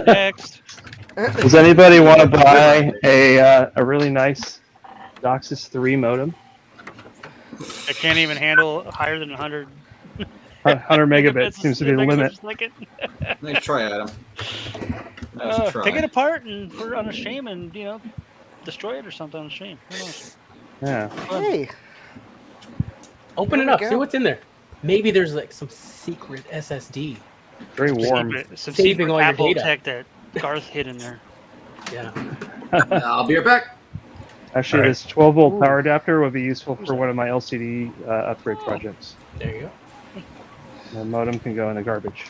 Speaker 11: Next.
Speaker 3: Does anybody want to buy a really nice DOCSIS 3 modem?
Speaker 11: I can't even handle higher than 100.
Speaker 3: 100 megabits seems to be the limit.
Speaker 4: Nice try, Adam. Nice try.
Speaker 11: Take it apart and put it on a stream and, destroy it or something on the stream. Who knows?
Speaker 3: Yeah.
Speaker 5: Hey.
Speaker 12: Open it up. See what's in there. Maybe there's like some secret SSD.
Speaker 3: Very warm.
Speaker 11: Some
Speaker 12: Saving
Speaker 11: secret
Speaker 12: all your
Speaker 11: Apple
Speaker 12: data.
Speaker 11: tech that Garth hid in there.
Speaker 12: Yeah.
Speaker 4: I'll be right back.
Speaker 3: Actually, this 12-volt power adapter would be useful for one of my LCD upgrade projects.
Speaker 12: There you go.
Speaker 3: The modem can go in the garbage.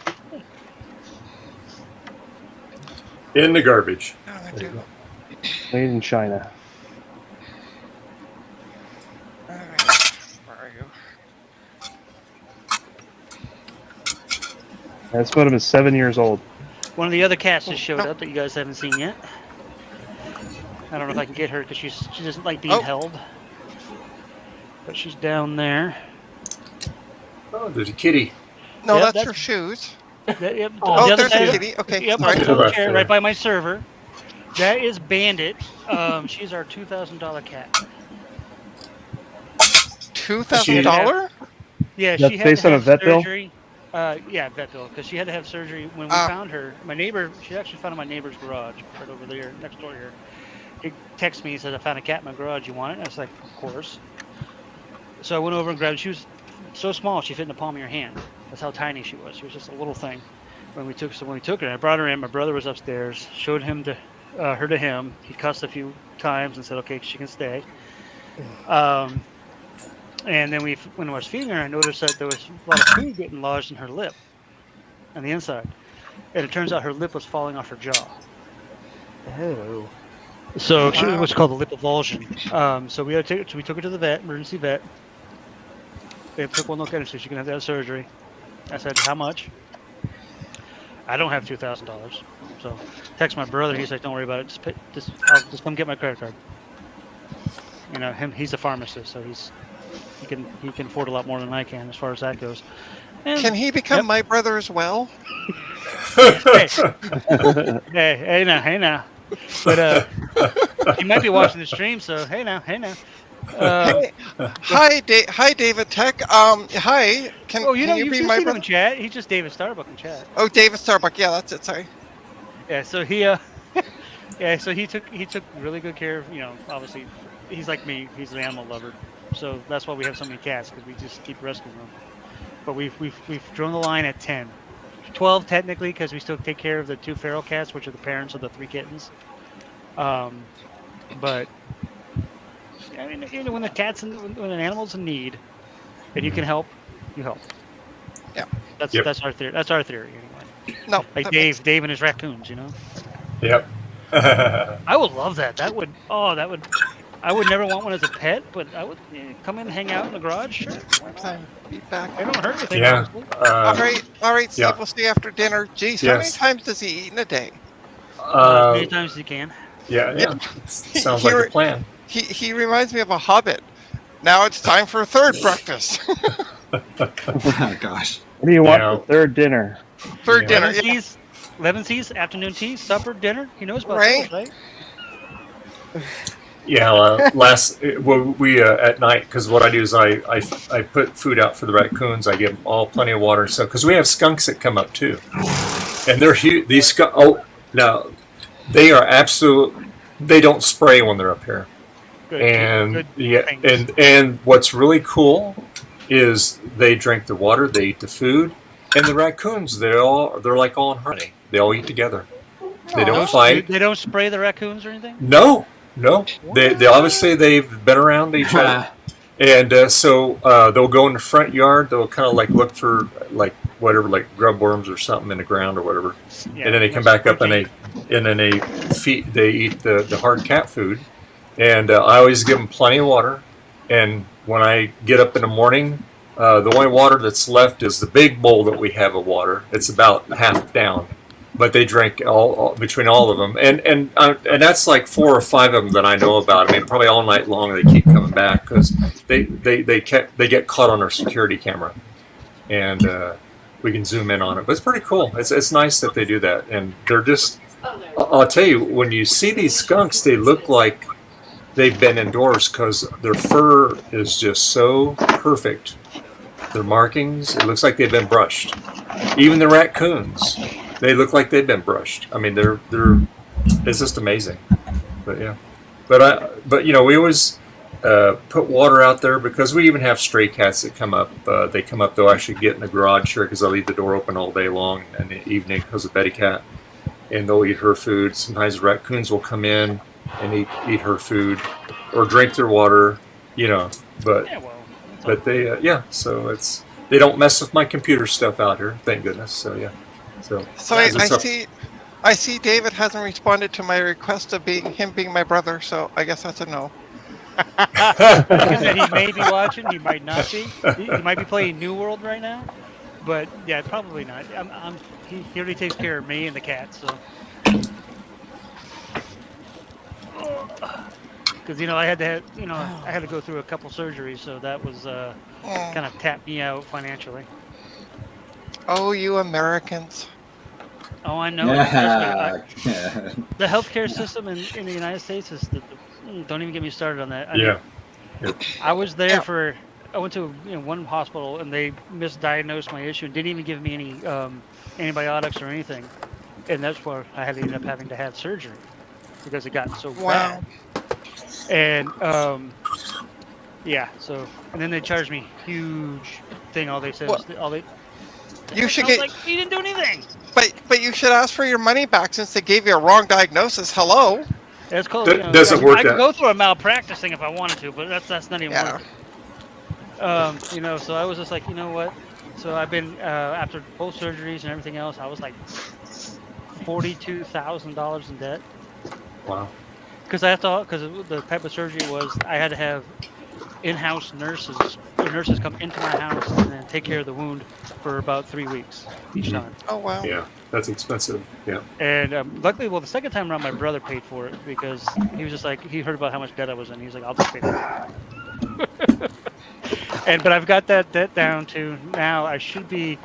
Speaker 1: In the garbage.
Speaker 10: Oh, I
Speaker 1: There you
Speaker 10: do.
Speaker 1: go.
Speaker 3: Made in China.
Speaker 10: All right. Where are you?
Speaker 3: This modem is 7 years old.
Speaker 11: One of the other cats just showed up that you guys haven't seen yet. I don't know if I can get her because she doesn't like being held. But she's down there.
Speaker 1: Oh, there's a kitty.
Speaker 10: No,
Speaker 11: Yep,
Speaker 10: that's her shoes.
Speaker 11: Yep,
Speaker 10: Oh,
Speaker 11: the other
Speaker 10: there's the
Speaker 11: side-
Speaker 10: kitty. Okay,
Speaker 11: Yep,
Speaker 10: sorry.
Speaker 11: on the little chair right by my server. That is Bandit. She's our $2,000 cat.
Speaker 10: $2,000?
Speaker 11: Yeah,
Speaker 3: That's
Speaker 11: she had
Speaker 3: based
Speaker 11: to
Speaker 3: on a
Speaker 11: have
Speaker 3: vet bill?
Speaker 11: surgery. Yeah, vet bill, because she had to have surgery when we found her. My neighbor, she actually found in my neighbor's garage right over there, next door here. He texted me and said, "I found a cat in my garage. You want it?" And I was like, "Of course." So I went over and grabbed it. She was so small, she fit in the palm of your hand. That's how tiny she was. She was just a little thing. When we took her, I brought her in. My brother was upstairs. Showed him to her to him. He cussed a few times and said, "Okay, she can stay." And then when I was feeding her, I noticed that there was a lot of food getting lodged in her lip on the inside. And it turns out her lip was falling off her jaw.
Speaker 5: Oh.
Speaker 11: So she was what's called a lip avulsion. So we took her to the vet, emergency vet. They took one look at her and said, "She's going to have to have surgery." I said, "How much?" "I don't have $2,000. So text my brother. He's like, "Don't worry about it. I'll just come get my credit card." You know, he's a pharmacist, so he can afford a lot more than I can as far as that goes. And,
Speaker 10: Can he become my brother as well?
Speaker 11: hey now. But he might be watching the stream, so hey now.
Speaker 10: Hi, David Tech. Hi. Can you be my
Speaker 11: seen him
Speaker 10: brother?
Speaker 11: in chat. He's just David Starbuck in chat.
Speaker 10: Oh, David Starbuck. Yeah, that's it. Sorry.
Speaker 11: Yeah, so he he took really good care of, obviously he's like me, he's an animal lover. So that's why we have so many cats, because we just keep rescuing them. But we've drawn the line at 10. 12 technically, because we still take care of the 2 feral cats, which are the parents of the 3 kittens. But I mean, when when an animal's in need and you can help, you help.
Speaker 10: Yeah.
Speaker 11: That's our theory. That's our theory anyway.
Speaker 10: No.
Speaker 11: Like Dave and his raccoons,
Speaker 1: Yep.
Speaker 11: I would love that. That would. I would never want one as a pet, but I would come in and hang out in the garage. Sure.
Speaker 10: Be back.
Speaker 11: They don't hurt anything.
Speaker 1: Yeah.
Speaker 10: All right, Steve.
Speaker 1: yeah.
Speaker 10: We'll see you after dinner. Jeez, how many times does he eat in a day?
Speaker 11: As many times as you can.
Speaker 1: Yeah. Sounds like a plan.
Speaker 10: He reminds me of a hobbit. Now it's time for a third breakfast.
Speaker 4: Oh, gosh.
Speaker 3: What do you want for third dinner?
Speaker 10: Third dinner.
Speaker 11: Lemon teas, afternoon tea, supper, dinner. He knows about
Speaker 10: Right.
Speaker 11: those, right?
Speaker 1: Yeah, we at night, because what I do is I put food out for the raccoons. I give them all plenty of water and stuff, because we have skunks that come up too, and they're huge. These skunks. Oh, no, they are absolute. They don't spray when they're up here, and and what's really cool is they drink the water, they eat the food, and the raccoons they're like all in harmony. They all eat together. They don't fight.
Speaker 11: They don't spray the raccoons or anything?
Speaker 1: No. They obviously they've been around each other, and so they'll go in the front yard. They'll kind of like look for like grub worms or something in the ground or whatever, and then they come back up and they eat the hard cat food, and I always give them plenty of water. And when I get up in the morning, the only water that's left is the big bowl that we have of water. It's about half down. But they drink all between all of them, and that's like 4 or 5 of them that I know about. I mean, probably all night long they keep coming back because they get caught on our security camera, and we can zoom in on it. But it's pretty cool. It's nice that they do that, and they're just. I'll tell you, when you see these skunks, they look like they've been indoors because their fur is just so perfect. Their markings, it looks like they've been brushed. Even the raccoons. They look like they've been brushed. I mean, it's just amazing. But yeah, but we always put water out there because we even have stray cats that come up. They come up, they'll actually get in the garage here because I leave the door open all day long in the evening because of Betty Cat, and they'll eat her food. Sometimes raccoons will come in and eat her food or drink their water, But they so they don't mess with my computer stuff out here. Thank goodness. So yeah. So
Speaker 10: I see David hasn't responded to my request of being my brother, so I guess that's a no.
Speaker 11: Like I said, he may be watching. He might not be. He might be playing New World right now. But yeah, probably not. He already takes care of me and the cat, so. Because I had to go through a couple surgeries, so that was kind of tapped me out financially.
Speaker 10: Oh, you Americans!
Speaker 11: Oh, I know.
Speaker 4: Yeah.
Speaker 11: The healthcare system in the United States is don't even get me started on that. I mean, I was there I went to one hospital and they misdiagnosed my issue and didn't even give me any antibiotics or anything, and that's where I had to end up having to have surgery because it got so bad. And so and then they charged me huge thing. All they said was
Speaker 10: you should
Speaker 11: get. Like, you didn't do anything.
Speaker 10: But you should ask for your money back since they gave you a wrong diagnosis. Hello.
Speaker 11: It's called.
Speaker 1: Doesn't work.
Speaker 11: I could go through a malpractice thing if I wanted to, but that's not even worth it. So I was just like, you know what? So I've been after both surgeries and everything else, I was like $42,000 in debt.
Speaker 1: Wow.
Speaker 11: Because the type of surgery was I had to have in-house nurses come into my house and then take care of the wound for about 3 weeks each time.
Speaker 10: Oh wow.
Speaker 1: Yeah, that's expensive. Yeah.
Speaker 11: And luckily, the second time around, my brother paid for it because he was just like he heard about how much debt I was in. He was like, "I'll just pay for it." But I've got that debt down to now. I should be.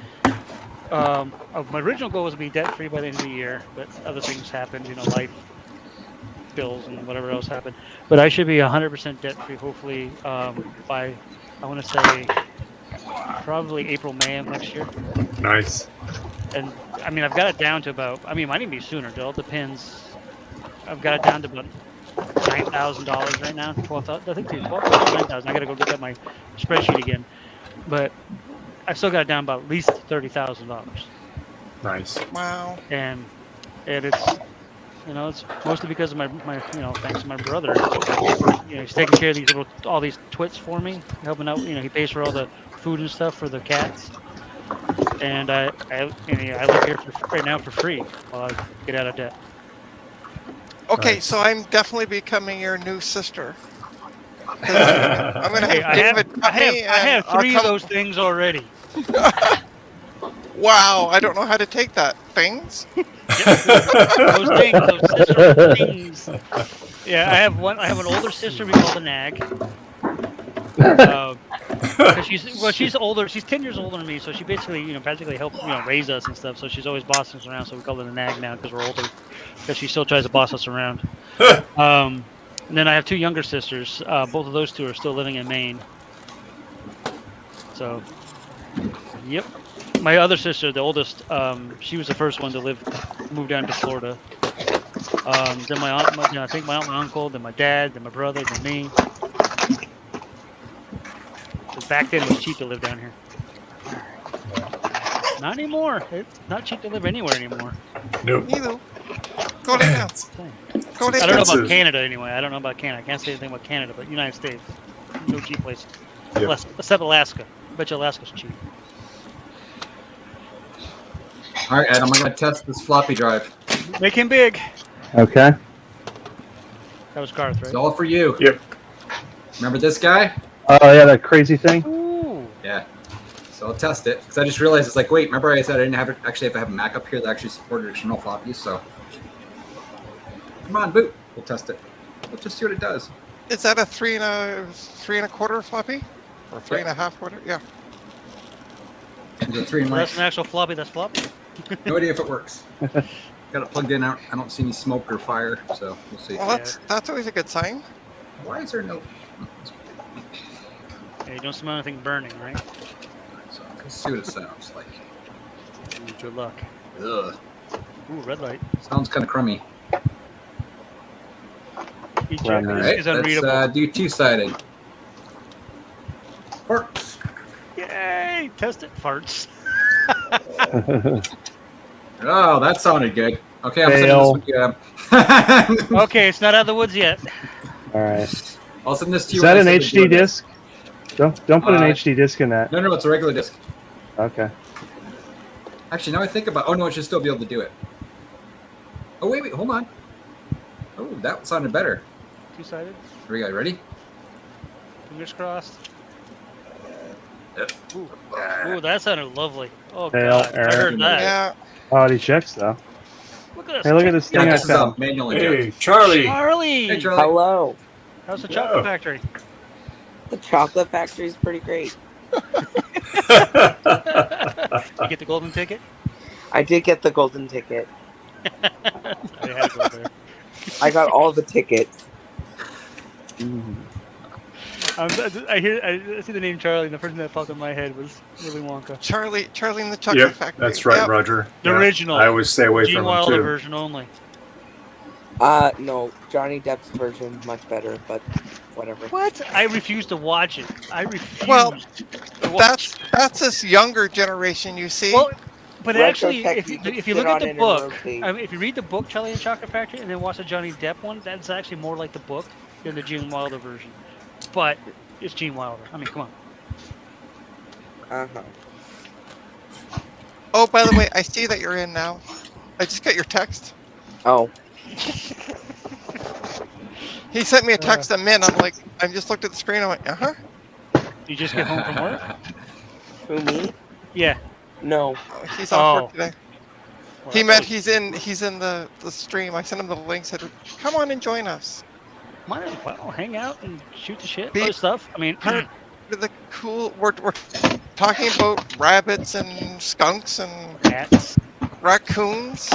Speaker 11: My original goal was to be debt free by the end of the year, but other things happened. Life bills and whatever else happened. But I should be 100% debt free. Hopefully, by I want to say probably April, May of next year.
Speaker 1: Nice.
Speaker 11: And I mean, I've got it down to about. I mean, it might even be sooner. It all depends. I've got it down to about $9,000 right now. 12,000. I think it's 9,000. I got to go get that my spreadsheet again. But I still got it down about at least $30,000.
Speaker 1: Nice.
Speaker 10: Wow.
Speaker 11: And it's it's mostly because of my thanks to my brother. He's taking care of all these twits for me, helping out. He pays for all the food and stuff for the cats. And I live here right now for free while I get out of debt.
Speaker 10: Okay,
Speaker 1: Nice.
Speaker 10: so I'm definitely becoming your new sister. I'm gonna have David.
Speaker 11: I have 3 of those things already.
Speaker 10: Wow, I don't know how to take that. Things.
Speaker 11: Those sister things. Yeah, I have an older sister we call the Nag. She's older. She's 10 years older than me, so she basically helped raise us and stuff. So she's always bossing us around. So we call her the Nag now because we're older. Because she still tries to boss us around. And then I have 2 younger sisters. Both of those 2 are still living in Maine. So, yep. My other sister, the oldest, she was the first one to move down to Florida. Then my aunt, I think my aunt, my uncle, then my dad, then my brother, then me. Back then, it was cheap to live down here. Not anymore. It's not cheap to live anywhere anymore.
Speaker 1: Nope.
Speaker 10: Neither. Go lay down. Go lay
Speaker 11: I
Speaker 10: down.
Speaker 11: don't know about Canada anyway. I don't know about Canada. I can't say anything about Canada, but United States, no cheap places.
Speaker 1: Yep.
Speaker 11: Except Alaska. I bet you Alaska's cheap.
Speaker 4: All right, Adam, I'm going to test this floppy drive.
Speaker 11: Make him big.
Speaker 3: Okay.
Speaker 11: That was Garth, right?
Speaker 4: It's all for you.
Speaker 1: Yep.
Speaker 4: Remember this guy?
Speaker 3: Oh yeah, that crazy thing.
Speaker 11: Ooh.
Speaker 4: Yeah. So I'll test it because I just realized it's like, wait, remember I said I didn't have it, actually have to have a Mac up here that actually supported external floppies. So come on, boot. We'll test it. Let's just see what it does.
Speaker 10: Is that a 3 1/4 floppy, or 3 1/2 quarter? Yeah.
Speaker 4: Is it 3 and
Speaker 11: That's an actual floppy. That's floppy.
Speaker 4: No idea if it works. Got it plugged in. I don't see any smoke or fire, so we'll see.
Speaker 10: Well, that's always a good sign.
Speaker 4: Why is there no?
Speaker 11: Yeah, you don't smell anything burning, right?
Speaker 4: So let's see what it sounds like.
Speaker 11: Ooh, good luck.
Speaker 4: Ugh.
Speaker 11: Ooh, red light.
Speaker 4: Sounds kind of crummy.
Speaker 11: Each
Speaker 4: All right, let's do 2-sided. Farts.
Speaker 11: Yay! Test it. Farts.
Speaker 4: Oh, that sounded good. Okay, I'm sending this one to you.
Speaker 11: Okay, it's not out of the woods yet.
Speaker 3: All right.
Speaker 4: I'll send this to you.
Speaker 3: Is that an HD disc? Don't put an HD disc in that.
Speaker 4: No, it's a regular disc.
Speaker 3: Okay.
Speaker 4: Actually, now I think about. Oh no, it should still be able to do it. Oh wait, hold on. Oh, that sounded better.
Speaker 11: Two-sided.
Speaker 4: Here we go. Ready?
Speaker 11: Fingers crossed.
Speaker 4: Yep.
Speaker 11: Ooh, that sounded lovely. Oh
Speaker 3: Fail,
Speaker 11: god, I
Speaker 3: error.
Speaker 11: heard that.
Speaker 10: Yeah.
Speaker 3: Oh, it ejects though.
Speaker 11: Look at this.
Speaker 3: Hey, look at this thing I
Speaker 4: this is a
Speaker 3: found.
Speaker 4: manual
Speaker 1: Hey,
Speaker 4: eject.
Speaker 1: Charlie.
Speaker 11: Charlie.
Speaker 4: Hey, Charlie.
Speaker 14: Hello.
Speaker 11: How's the
Speaker 1: Yo.
Speaker 11: chocolate factory?
Speaker 14: The chocolate factory is pretty great.
Speaker 11: You get the golden ticket?
Speaker 14: I did get the golden ticket.
Speaker 11: I had to go there.
Speaker 14: I got all the tickets.
Speaker 11: I see the name Charlie, and the first thing that popped in my head was Willy Wonka.
Speaker 10: Charlie in the Chocolate
Speaker 1: Yep,
Speaker 10: Factory.
Speaker 1: that's right,
Speaker 10: Yep.
Speaker 1: Roger.
Speaker 11: The
Speaker 1: Yeah,
Speaker 11: original.
Speaker 1: I always stay away
Speaker 11: Gene
Speaker 1: from them
Speaker 11: Wilder
Speaker 1: too.
Speaker 11: version only.
Speaker 14: No, Johnny Depp's version much better, but whatever.
Speaker 11: What? I refuse to watch it. I refuse.
Speaker 10: Well,
Speaker 11: to watch.
Speaker 10: that's this younger generation, you see.
Speaker 11: Well, but
Speaker 14: Retro
Speaker 11: actually,
Speaker 14: Tech,
Speaker 11: if
Speaker 14: you could
Speaker 11: you
Speaker 14: sit
Speaker 11: look at
Speaker 14: on it
Speaker 11: the
Speaker 14: and
Speaker 11: book,
Speaker 14: rotate.
Speaker 11: I mean, if you read the book Charlie and the Chocolate Factory and then watch the Johnny Depp one, that's actually more like the book than the Gene Wilder version. But it's Gene Wilder. I mean, come on.
Speaker 14: Uh-huh.
Speaker 10: Oh, by the way, I see that you're in now. I just got your text.
Speaker 14: Oh.
Speaker 10: He sent me a text. I'm in. I'm like, I just looked at the screen. I went, uh-huh.
Speaker 11: You just get home from work?
Speaker 14: Who, me?
Speaker 11: Yeah.
Speaker 14: No.
Speaker 10: He's off
Speaker 11: Oh.
Speaker 10: work today.
Speaker 11: Well,
Speaker 10: He meant he's in the stream. I sent him the link. Said, come on and join us.
Speaker 11: Might as well hang out and shoot the shit.
Speaker 10: Be-
Speaker 11: Other stuff. I mean,
Speaker 10: Part of the cool. We're talking about rabbits and skunks and
Speaker 11: cats.
Speaker 10: raccoons.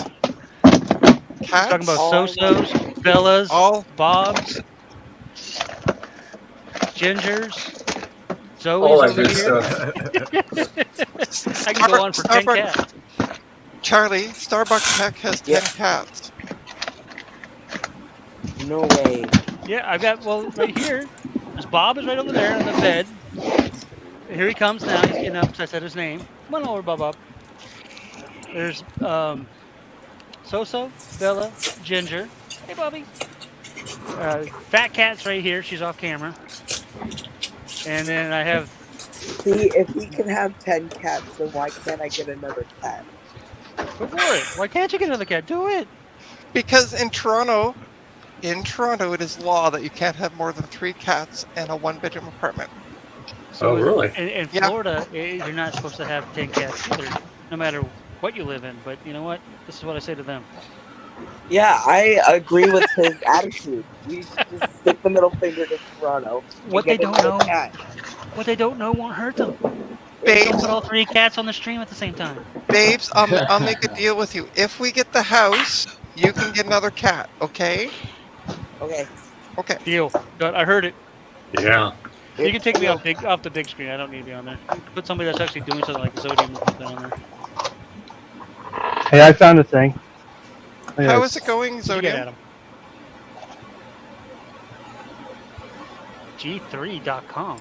Speaker 10: Cats.
Speaker 11: Talking about
Speaker 14: Oh, I
Speaker 11: So-Sos, Bellas,
Speaker 10: all
Speaker 11: Bobs, Gingers, Zoe's
Speaker 1: All that
Speaker 11: over
Speaker 1: good
Speaker 11: here.
Speaker 1: stuff.
Speaker 11: I can go on for 10 cats.
Speaker 10: Charlie, Starbucktech has 10
Speaker 14: Yep.
Speaker 10: cats.
Speaker 14: No way.
Speaker 11: Yeah, I've got, well, right here. There's Bob is right over there on the bed. Here he comes now. He's getting up, so I said his name. Come on over, Bob. There's So-So, Bella, Ginger. Hey, Bobby. Fat Cat's right here. She's off camera. And then I have...
Speaker 14: See, if we can have 10 cats, then why can't I get another cat?
Speaker 11: Go for it. Why can't you get another cat? Do it.
Speaker 10: Because in Toronto, it is law that you can't have more than 3 cats in a 1-bedroom apartment.
Speaker 1: Oh, really?
Speaker 11: In
Speaker 10: Yeah.
Speaker 11: Florida, you're not supposed to have 10 cats either, no matter what you live in. But you know what? This is what I say to them.
Speaker 14: Yeah, I agree with his attitude. We should just stick the middle finger to Toronto. and
Speaker 11: What they
Speaker 14: get
Speaker 11: don't
Speaker 14: another
Speaker 11: know,
Speaker 14: cat.
Speaker 11: what they don't know won't hurt them.
Speaker 10: Babes,
Speaker 11: Don't put all 3 cats on the stream at the same time.
Speaker 10: babes, I'll make a deal with you. If we get the house, you can get another cat, okay?
Speaker 14: Okay.
Speaker 10: Okay.
Speaker 11: Deal. Good. I heard it.
Speaker 1: Yeah.
Speaker 11: You can take me off the big screen. I don't need to be on there. Put somebody that's actually doing something like Zodium or something on there.
Speaker 3: Hey, I found a thing.
Speaker 10: How is it going,
Speaker 11: What'd you get,
Speaker 10: Zodium?
Speaker 11: Adam? G3.com.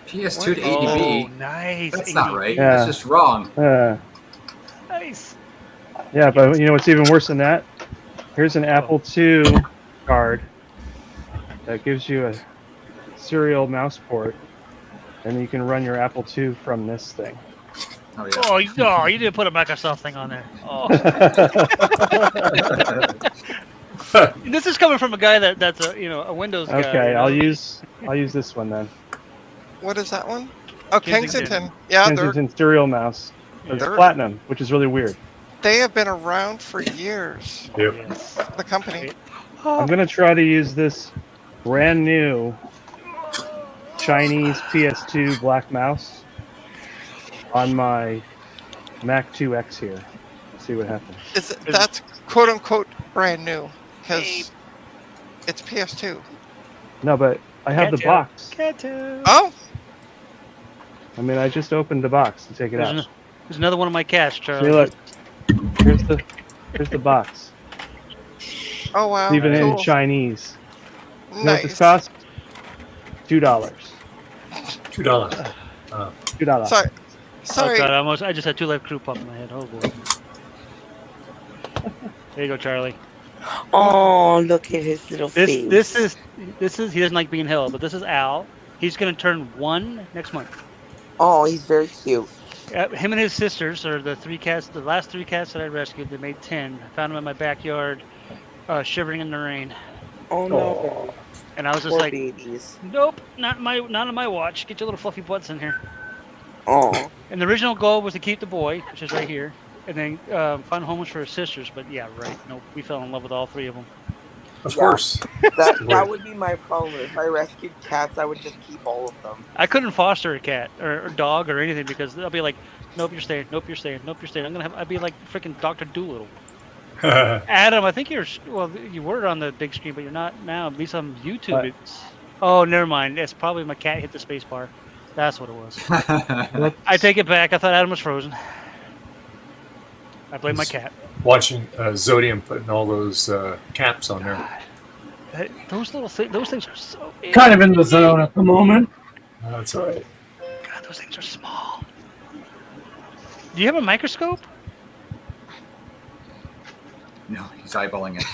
Speaker 4: PS2 to
Speaker 11: Oh,
Speaker 4: 80B.
Speaker 11: nice.
Speaker 4: That's not
Speaker 11: 80.
Speaker 4: right.
Speaker 3: Yeah.
Speaker 4: That's just wrong.
Speaker 11: Nice.
Speaker 3: Yeah, but you know what's even worse than that? Here's an Apple II card that gives you a serial mouse port, and you can run your Apple II from this thing.
Speaker 4: Oh, yeah.
Speaker 11: Oh, you didn't put a Microsoft thing on there. Oh. This is coming from a guy that's a Windows guy.
Speaker 3: Okay,
Speaker 11: you know?
Speaker 3: I'll use this one then.
Speaker 10: What is that one? Oh,
Speaker 11: Kensington.
Speaker 10: Kensington. Yeah,
Speaker 3: Kensington serial mouse. It's
Speaker 10: They're-
Speaker 3: platinum, which is really weird.
Speaker 10: they have been around for years.
Speaker 1: Yep.
Speaker 11: Yes.
Speaker 10: The company.
Speaker 3: I'm gonna try to use this brand new Chinese PS2 black mouse on my Mac 2X here. See what happens.
Speaker 10: That's quote unquote brand new because it's PS2.
Speaker 3: No, but I have the
Speaker 11: Cat
Speaker 3: box.
Speaker 10: Oh,
Speaker 3: I mean, I just opened the box to take it out.
Speaker 11: There's another one of my cats, Charlie.
Speaker 3: See, look. Here's the box.
Speaker 10: oh wow.
Speaker 3: It's even in
Speaker 10: Cool.
Speaker 3: Chinese. You know what this
Speaker 10: Nice.
Speaker 3: costs? $2.
Speaker 1: $2.
Speaker 3: $2.
Speaker 10: Sorry.
Speaker 11: Oh
Speaker 10: Sorry.
Speaker 11: God, I just had 2 Live Crew pop in my head. Oh boy. There you go, Charlie.
Speaker 14: Oh, look at his little face.
Speaker 11: This is he doesn't like being held, but this is Al. He's going to turn 1 next month.
Speaker 14: Oh, he's very cute.
Speaker 11: Him and his sisters are the 3 cats. The last 3 cats that I rescued, they made 10. I found them in my backyard, shivering in the rain.
Speaker 14: Oh no.
Speaker 11: And I was just
Speaker 14: Poor
Speaker 11: like,
Speaker 14: babies.
Speaker 11: nope, not on my watch. Get your little fluffy butts in here.
Speaker 14: Oh.
Speaker 11: And the original goal was to keep the boy, which is right here, and then find homes for his sisters. But yeah, right. Nope, we fell in love with all 3 of them.
Speaker 1: Of course.
Speaker 14: That would be my problem. If I rescued cats, I would just keep all of them.
Speaker 11: I couldn't foster a cat or dog or anything because they'll be like, nope, you're staying. Nope, you're staying. Nope, you're staying. I'd be like freaking Dr. Doolittle. Adam, I think you were on the big screen, but you're not now. At least on YouTube. Oh, never mind. It's probably my cat hit the space bar. That's what it was. I take it back. I thought Adam was frozen. I blame my cat.
Speaker 1: Watching Zodium putting all those caps on there.
Speaker 11: Those things are so big.
Speaker 6: Kind of in the zone at the moment.
Speaker 1: That's all right.
Speaker 11: God, those things are small. Do you have a microscope?
Speaker 4: No, he's eyeballing it.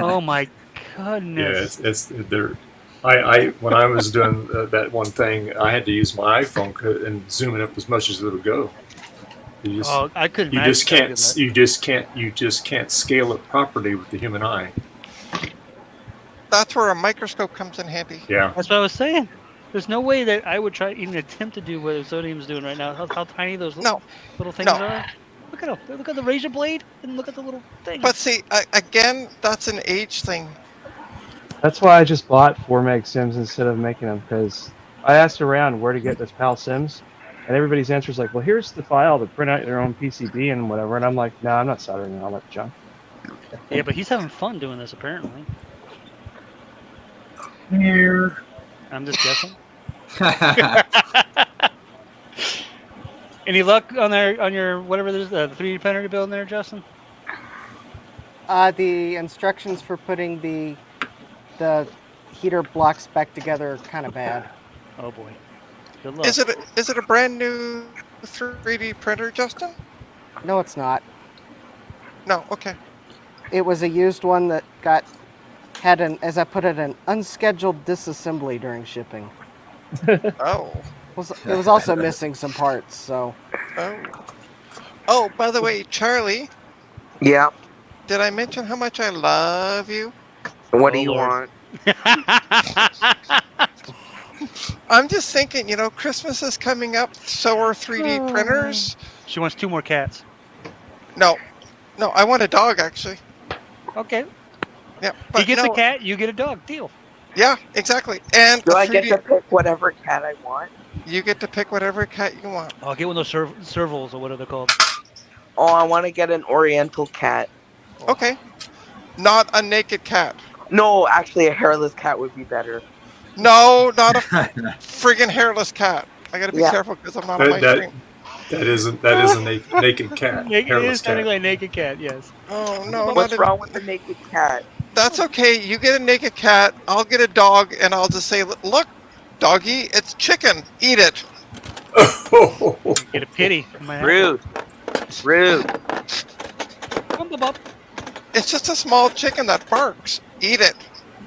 Speaker 11: Oh my goodness.
Speaker 1: Yeah, it's there. I when I was doing that one thing, I had to use my iPhone and zoom it up as much as it would go.
Speaker 11: I couldn't.
Speaker 1: You just can't scale it properly with the human eye.
Speaker 10: That's where a microscope comes in handy.
Speaker 1: Yeah.
Speaker 11: That's what I was saying. There's no way that I would try even attempt to do what Zodium's doing right now. How tiny those little things are. Look at them. Look at the razor blade and look at the little thing.
Speaker 10: But see, again, that's an age thing.
Speaker 3: That's why I just bought 4 meg sims instead of making them, because I asked around where to get this PAL sims, and everybody's answer is like, well, here's the file to print out your own PCB and whatever. And I'm like, no, I'm not soldering all that junk.
Speaker 11: Yeah, but he's having fun doing this apparently.
Speaker 6: Here.
Speaker 11: I'm just guessing. Any luck on your whatever it is, the 3D printer you're building there, Justin?
Speaker 5: The instructions for putting the heater blocks back together are kind of bad.
Speaker 11: Oh boy. Good luck.
Speaker 10: Is it a brand new 3D printer, Justin?
Speaker 5: No, it's not.
Speaker 10: No. Okay.
Speaker 5: It was a used one that had as I put it, an unscheduled disassembly during shipping.
Speaker 10: Oh.
Speaker 5: It was also missing some parts, so.
Speaker 10: Oh, by the way, Charlie.
Speaker 14: Yeah.
Speaker 10: Did I mention how much I love you?
Speaker 14: What do you want?
Speaker 10: I'm just thinking, Christmas is coming up, so are 3D printers.
Speaker 11: She wants 2 more cats.
Speaker 10: No, I want a dog, actually.
Speaker 11: Okay.
Speaker 10: Yeah.
Speaker 11: He gets a cat, you get a dog. Deal.
Speaker 10: Yeah, exactly. And
Speaker 14: do I get to pick whatever cat I want?
Speaker 10: You get to pick whatever cat you want.
Speaker 11: I'll get one of those servals or whatever they're called.
Speaker 14: Oh, I want to get an Oriental cat.
Speaker 10: Okay. Not a naked cat.
Speaker 14: No, actually, a hairless cat would be better.
Speaker 10: No, not a friggin' hairless cat. I gotta be careful because I'm not on my screen.
Speaker 1: That is a naked cat.
Speaker 11: It is technically a naked cat, yes.
Speaker 10: Oh no!
Speaker 14: What's wrong with the naked cat?
Speaker 10: That's okay. You get a naked cat. I'll get a dog, and I'll just say, "Look, doggy, it's chicken. Eat it."
Speaker 11: Get a pity.
Speaker 14: Rude.
Speaker 10: It's just a small chicken that barks. Eat it.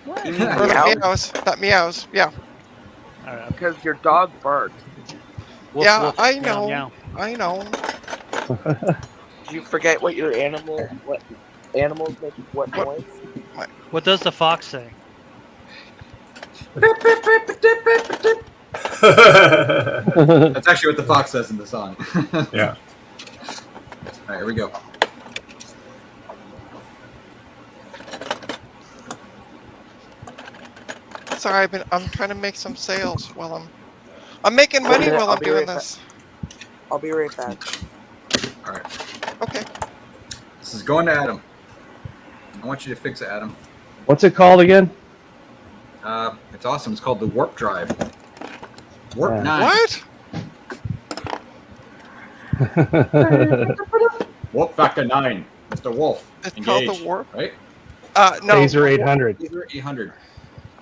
Speaker 11: What?
Speaker 14: You mean
Speaker 10: Or
Speaker 14: meows?
Speaker 10: that meows. Yeah.
Speaker 14: Because your dog barks.
Speaker 11: Woof,
Speaker 10: Yeah,
Speaker 11: woof,
Speaker 10: I
Speaker 11: meow,
Speaker 10: know.
Speaker 11: meow.
Speaker 10: I know.
Speaker 14: Do you forget what animals make what noise?
Speaker 11: What does the fox say?
Speaker 4: That's actually what the fox says in the song.
Speaker 1: Yeah.
Speaker 4: All right, here we go.
Speaker 10: Sorry, I'm trying to make some sales while I'm making money while I'm doing this.
Speaker 14: I'll be right back.
Speaker 4: All right.
Speaker 10: Okay.
Speaker 4: This is going to Adam. I want you to fix it, Adam.
Speaker 3: What's it called again?
Speaker 4: It's awesome. It's called the Warp Drive. Warp 9.
Speaker 10: What?
Speaker 4: Warp Factor 9. Mr. Wolf.
Speaker 10: It's
Speaker 4: Engage,
Speaker 10: called the Warp?
Speaker 4: Right?
Speaker 10: No.
Speaker 3: Phaser 800.
Speaker 4: Phaser 800.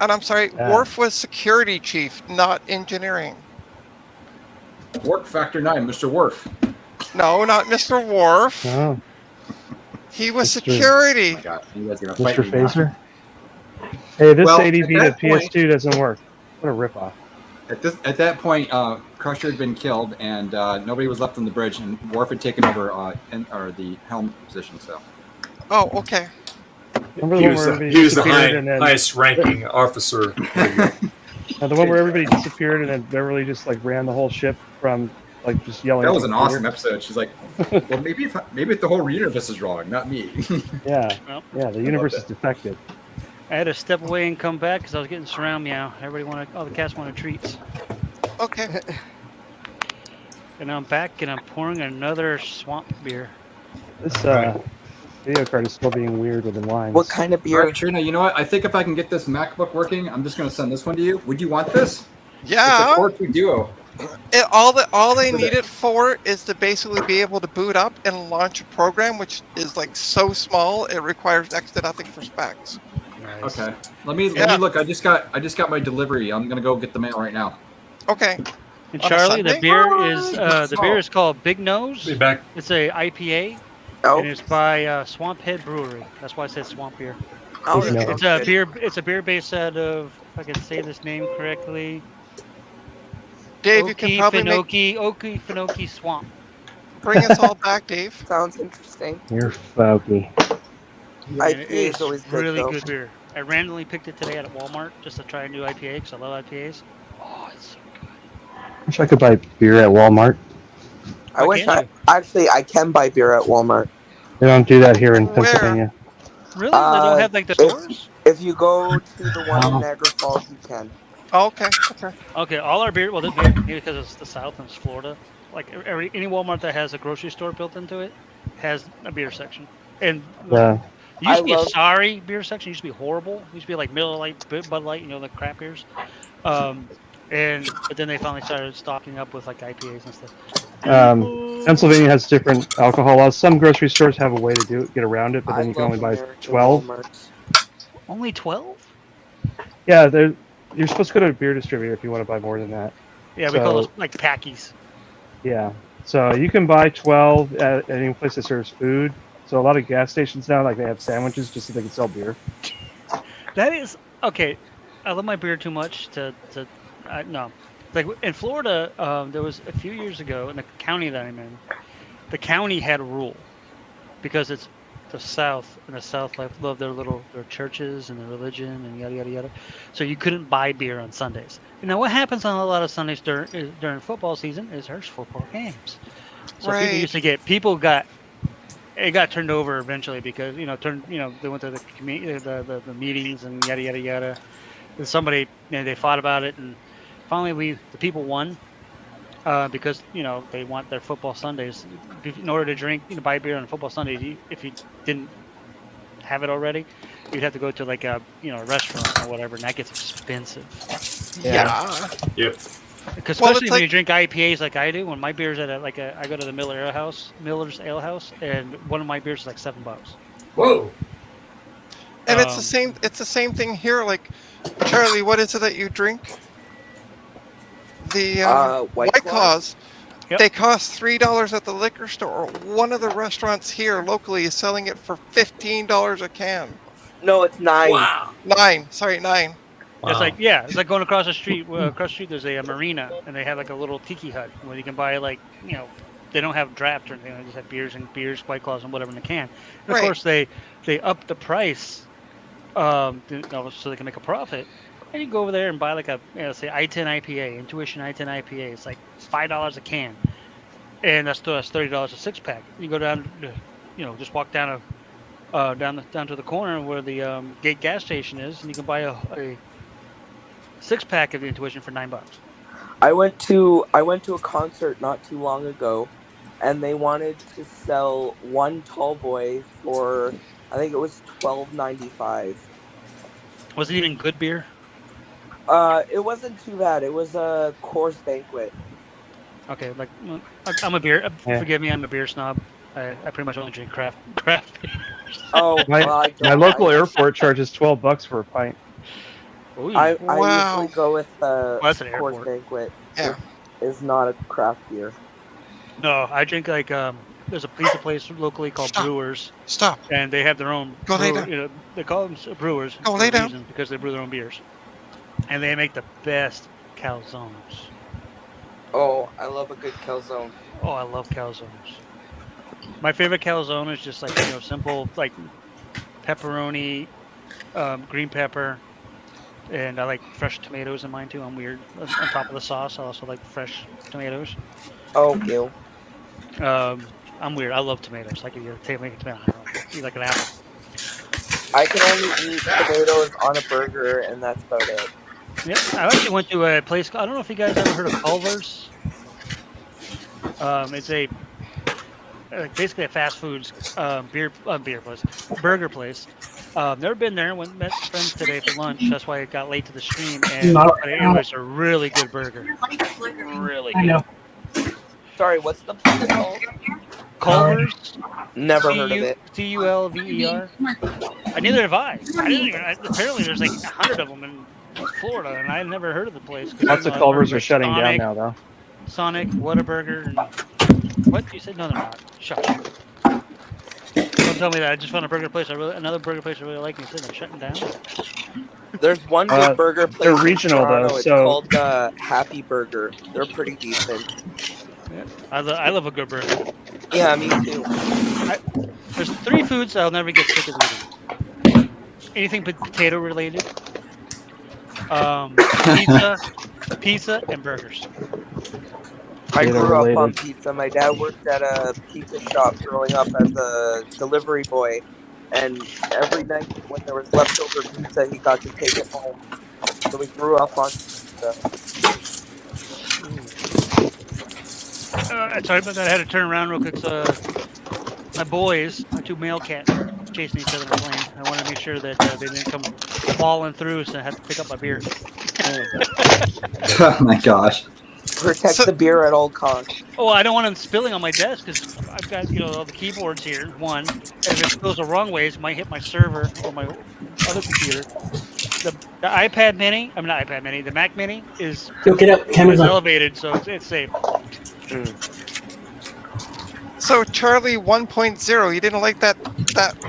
Speaker 10: And I'm sorry, Worf was security chief, not engineering.
Speaker 4: Warp Factor 9, Mr. Worf.
Speaker 10: No, not Mr. Worf.
Speaker 3: Oh.
Speaker 10: He was security.
Speaker 4: Oh my God. You guys are gonna fight
Speaker 3: Mr.
Speaker 4: me now.
Speaker 3: Phaser? Hey, this
Speaker 4: Well,
Speaker 3: ADB
Speaker 4: at
Speaker 3: to
Speaker 4: that point-
Speaker 3: PS2 doesn't work. What a ripoff.
Speaker 4: At that point, Crusher had been killed, and nobody was left on the bridge, and Worf had taken over the helm position. So.
Speaker 10: Oh, okay.
Speaker 3: Remember the
Speaker 1: He
Speaker 3: one
Speaker 1: was
Speaker 3: where
Speaker 1: the,
Speaker 3: everybody
Speaker 1: he was the
Speaker 3: disappeared and then
Speaker 1: highest ranking officer.
Speaker 3: the one where everybody disappeared and then Beverly just like ran the whole ship from like just yelling.
Speaker 4: That
Speaker 3: at
Speaker 4: was
Speaker 3: the
Speaker 4: an
Speaker 3: computer.
Speaker 4: awesome episode. She's like, "Well, maybe the whole universe is wrong, not me."
Speaker 3: Yeah,
Speaker 11: Well,
Speaker 3: yeah. The universe is defective.
Speaker 11: I had to step away and come back because I was getting surround meow. All the cats wanted treats.
Speaker 10: Okay.
Speaker 11: And I'm back and I'm pouring another swamp beer.
Speaker 3: This video card is still being weird with the lines.
Speaker 14: What kind of
Speaker 4: All
Speaker 14: beer?
Speaker 4: right, Trina, you know what? I think if I can get this MacBook working, I'm just going to send this one to you. Would you want this?
Speaker 10: Yeah.
Speaker 4: It's a Core 2 Duo.
Speaker 10: All they need it for is to basically be able to boot up and launch a program, which is like so small it requires next to nothing for specs.
Speaker 11: Nice.
Speaker 4: Okay. Let me look. I just got my delivery. I'm gonna go get the mail right now.
Speaker 10: Okay.
Speaker 11: And
Speaker 10: On a
Speaker 11: Charlie, the
Speaker 10: Sunday?
Speaker 11: beer is called Big Nose.
Speaker 1: Be back.
Speaker 11: It's a IPA,
Speaker 14: Oh,
Speaker 11: and it's by Swamp Head Brewery. That's why I said swamp beer.
Speaker 14: oh,
Speaker 3: Big
Speaker 14: that
Speaker 3: Nose.
Speaker 11: It's
Speaker 14: sounds
Speaker 11: a
Speaker 14: good.
Speaker 11: beer. It's a beer based out of, if I can say this name correctly,
Speaker 10: Dave, you can probably
Speaker 11: Okie Finoki Swamp.
Speaker 10: bring us all back, Dave.
Speaker 14: Sounds interesting.
Speaker 3: You're folky.
Speaker 11: And
Speaker 14: IPA
Speaker 11: it
Speaker 14: is
Speaker 11: is
Speaker 14: always good,
Speaker 11: really
Speaker 14: though.
Speaker 11: good beer. I randomly picked it today at Walmart just to try a new IPA because I love IPAs. Oh, it's so good.
Speaker 3: Wish I could buy beer at Walmart.
Speaker 14: I wish
Speaker 11: can
Speaker 14: I can buy beer at Walmart.
Speaker 3: They don't do that here in
Speaker 10: Where?
Speaker 3: Pennsylvania.
Speaker 11: Really? They don't have like the stores?
Speaker 14: If you go to the one in Niagara Falls, you can.
Speaker 10: Oh, okay. Okay.
Speaker 11: Okay, all our beer. Well, this beer because it's the South and it's Florida. Like any Walmart that has a grocery store built into it has a beer section. And
Speaker 3: Yeah.
Speaker 11: it used to be
Speaker 14: I
Speaker 11: a
Speaker 14: love-
Speaker 11: sorry beer section. It used to be horrible. It used to be like Miller Lite, Bud Light, the crap beers. But then they finally started stocking up with like IPAs and stuff.
Speaker 3: Pennsylvania has different alcohol laws. Some grocery stores have a way to get around it, but then
Speaker 14: I
Speaker 3: you can
Speaker 14: love
Speaker 3: only buy
Speaker 14: American
Speaker 3: 12.
Speaker 14: Walmarts.
Speaker 11: Only 12?
Speaker 3: Yeah, you're supposed to go to a beer distributor if you want to buy more than that.
Speaker 11: Yeah, we call those like packies.
Speaker 3: Yeah. So you can buy 12 at any place that serves food. So a lot of gas stations now, like they have sandwiches just so they can sell beer.
Speaker 11: That is okay. I love my beer too much to no. Like in Florida, there was a few years ago in the county that I'm in. The county had a rule because it's the South, and the South love their churches and their religion and yada yada yada. So you couldn't buy beer on Sundays. You know what happens on a lot of Sundays during football season is there's football games. So people used to it got turned over eventually because they went to the meetings and yada yada yada. And somebody they fought about it, and finally the people won because they want their football Sundays. In order to buy beer on football Sundays, if you didn't have it already, you'd have to go to like a restaurant or whatever, and that gets expensive.
Speaker 10: Yeah.
Speaker 1: Yep.
Speaker 11: Because especially when you drink IPAs like I do, when my beer's at I go to the Miller's Ale House, and one of my beers is like $7.
Speaker 1: Whoa.
Speaker 10: And it's the same. It's the same thing here. Like, Charlie, what is it that you drink? The
Speaker 14: White
Speaker 10: Claws.
Speaker 11: Yep.
Speaker 10: They cost $3 at the liquor store. One of the restaurants here locally is selling it for $15 a can.
Speaker 14: No, it's 9.
Speaker 1: Wow.
Speaker 10: 9. Sorry, 9.
Speaker 1: Wow.
Speaker 11: It's like going across the street. Across the street, there's a marina, and they have like a little tiki hut where you can buy they don't have draft or anything. They just have beers, White Claws, and whatever in the can. And of course, they up the price, so they can make a profit. And you go over there and buy like a say I-10 IPA, Intuition I-10 IPA. It's like $5 a can, and that's $30 a 6-pack. You go down, just walk down down to the corner where the Gate gas station is, and you can buy a 6-pack of the Intuition for $9.
Speaker 14: I went to a concert not too long ago, and they wanted to sell one tall boy for I think it was $12.95.
Speaker 11: Was it even good beer?
Speaker 14: It wasn't too bad. It was a Coors Banquet.
Speaker 11: Okay, like I'm a beer.
Speaker 3: Yeah.
Speaker 11: Forgive me, I'm a beer snob. I pretty much only drink craft beers.
Speaker 14: Oh,
Speaker 3: my local airport charges $12 for a pint.
Speaker 14: I usually go with
Speaker 11: that's an
Speaker 14: Coors
Speaker 11: airport.
Speaker 14: Banquet.
Speaker 10: Yeah.
Speaker 14: It is not a craft beer.
Speaker 11: No, I drink like there's a pizza place locally called Brewers.
Speaker 10: Stop.
Speaker 11: And they have their own.
Speaker 10: Go lay down.
Speaker 11: They call them brewers.
Speaker 10: Go
Speaker 11: for
Speaker 10: lay
Speaker 11: a
Speaker 10: down.
Speaker 11: reason, because they brew their own beers, and they make the best calzones.
Speaker 14: Oh, I love a good calzone.
Speaker 11: Oh, I love calzones. My favorite calzone is just like simple like pepperoni, green pepper, and I like fresh tomatoes in mine too. I'm weird. On top of the sauce, I also like fresh tomatoes.
Speaker 14: Oh, ew.
Speaker 11: I'm weird. I love tomatoes. I can make a tomato. I don't know. Eat like an apple.
Speaker 14: I can only eat tomatoes on a burger, and that's about it.
Speaker 11: Yep. I actually went to a place. I don't know if you guys ever heard of Culver's. It's a basically a fast foods beer place, burger place. Never been there. Met friends today for lunch. That's why I got late to the stream. And it was a really good burger. Really good.
Speaker 9: I know.
Speaker 14: Sorry, what's the place called?
Speaker 11: Culver's.
Speaker 14: Never heard of it.
Speaker 11: Culver. Neither have I. Apparently, there's like 100 of them in Florida, and I've never heard of the place.
Speaker 3: Lots of Culvers are shutting down now, though.
Speaker 11: Sonic, Whataburger, and what you said? No, they're not. Shut up. Don't tell me that. I just found a burger place. Another burger place I really like. And you said they're shutting down.
Speaker 14: There's one good burger place.
Speaker 3: They're regional
Speaker 14: in Toronto.
Speaker 3: though,
Speaker 14: It's
Speaker 3: so
Speaker 14: called Happy Burger. They're pretty decent.
Speaker 11: Yeah. I love a good burger.
Speaker 14: Yeah, me too.
Speaker 11: There's 3 foods I'll never get sick of eating. Anything potato related. Pizza, and burgers.
Speaker 14: I grew up on pizza. My dad worked at a pizza shop growing up as a delivery boy, and every night when there was leftover pizza, he got to take it home. So we grew up on pizza.
Speaker 11: Sorry about that. I had to turn around real quick. My boys, my 2 male cats, chasing each other in the plane. I wanted to make sure that they didn't come falling through, so I had to pick up my beer.
Speaker 4: Oh my gosh.
Speaker 14: Protect the beer at all costs.
Speaker 11: Oh, I don't want them spilling on my desk because I've got all the keyboards here. One, if it goes the wrong ways, it might hit my server or my other computer. The iPad Mini, not iPad Mini, the Mac Mini is elevated, so it's safe.
Speaker 10: So Charlie 1.0, you didn't like that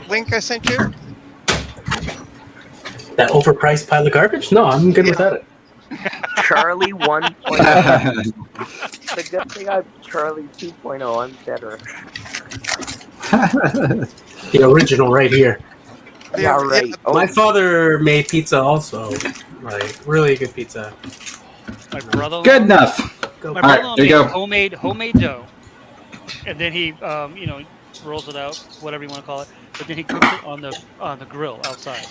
Speaker 10: link I sent you?
Speaker 12: That overpriced pile of garbage? No, I'm good without it.
Speaker 14: Charlie 1.0. The good thing I'm Charlie 2.0. I'm better.
Speaker 12: The original right here.
Speaker 14: Yeah, right.
Speaker 12: Oh. My father made pizza also. Like, really good pizza.
Speaker 11: My brother.
Speaker 4: Good enough.
Speaker 11: My
Speaker 4: All right,
Speaker 11: brother
Speaker 4: there you go.
Speaker 11: homemade dough, and then he rolls it out, whatever you want to call it. But then he cooks it on the grill outside.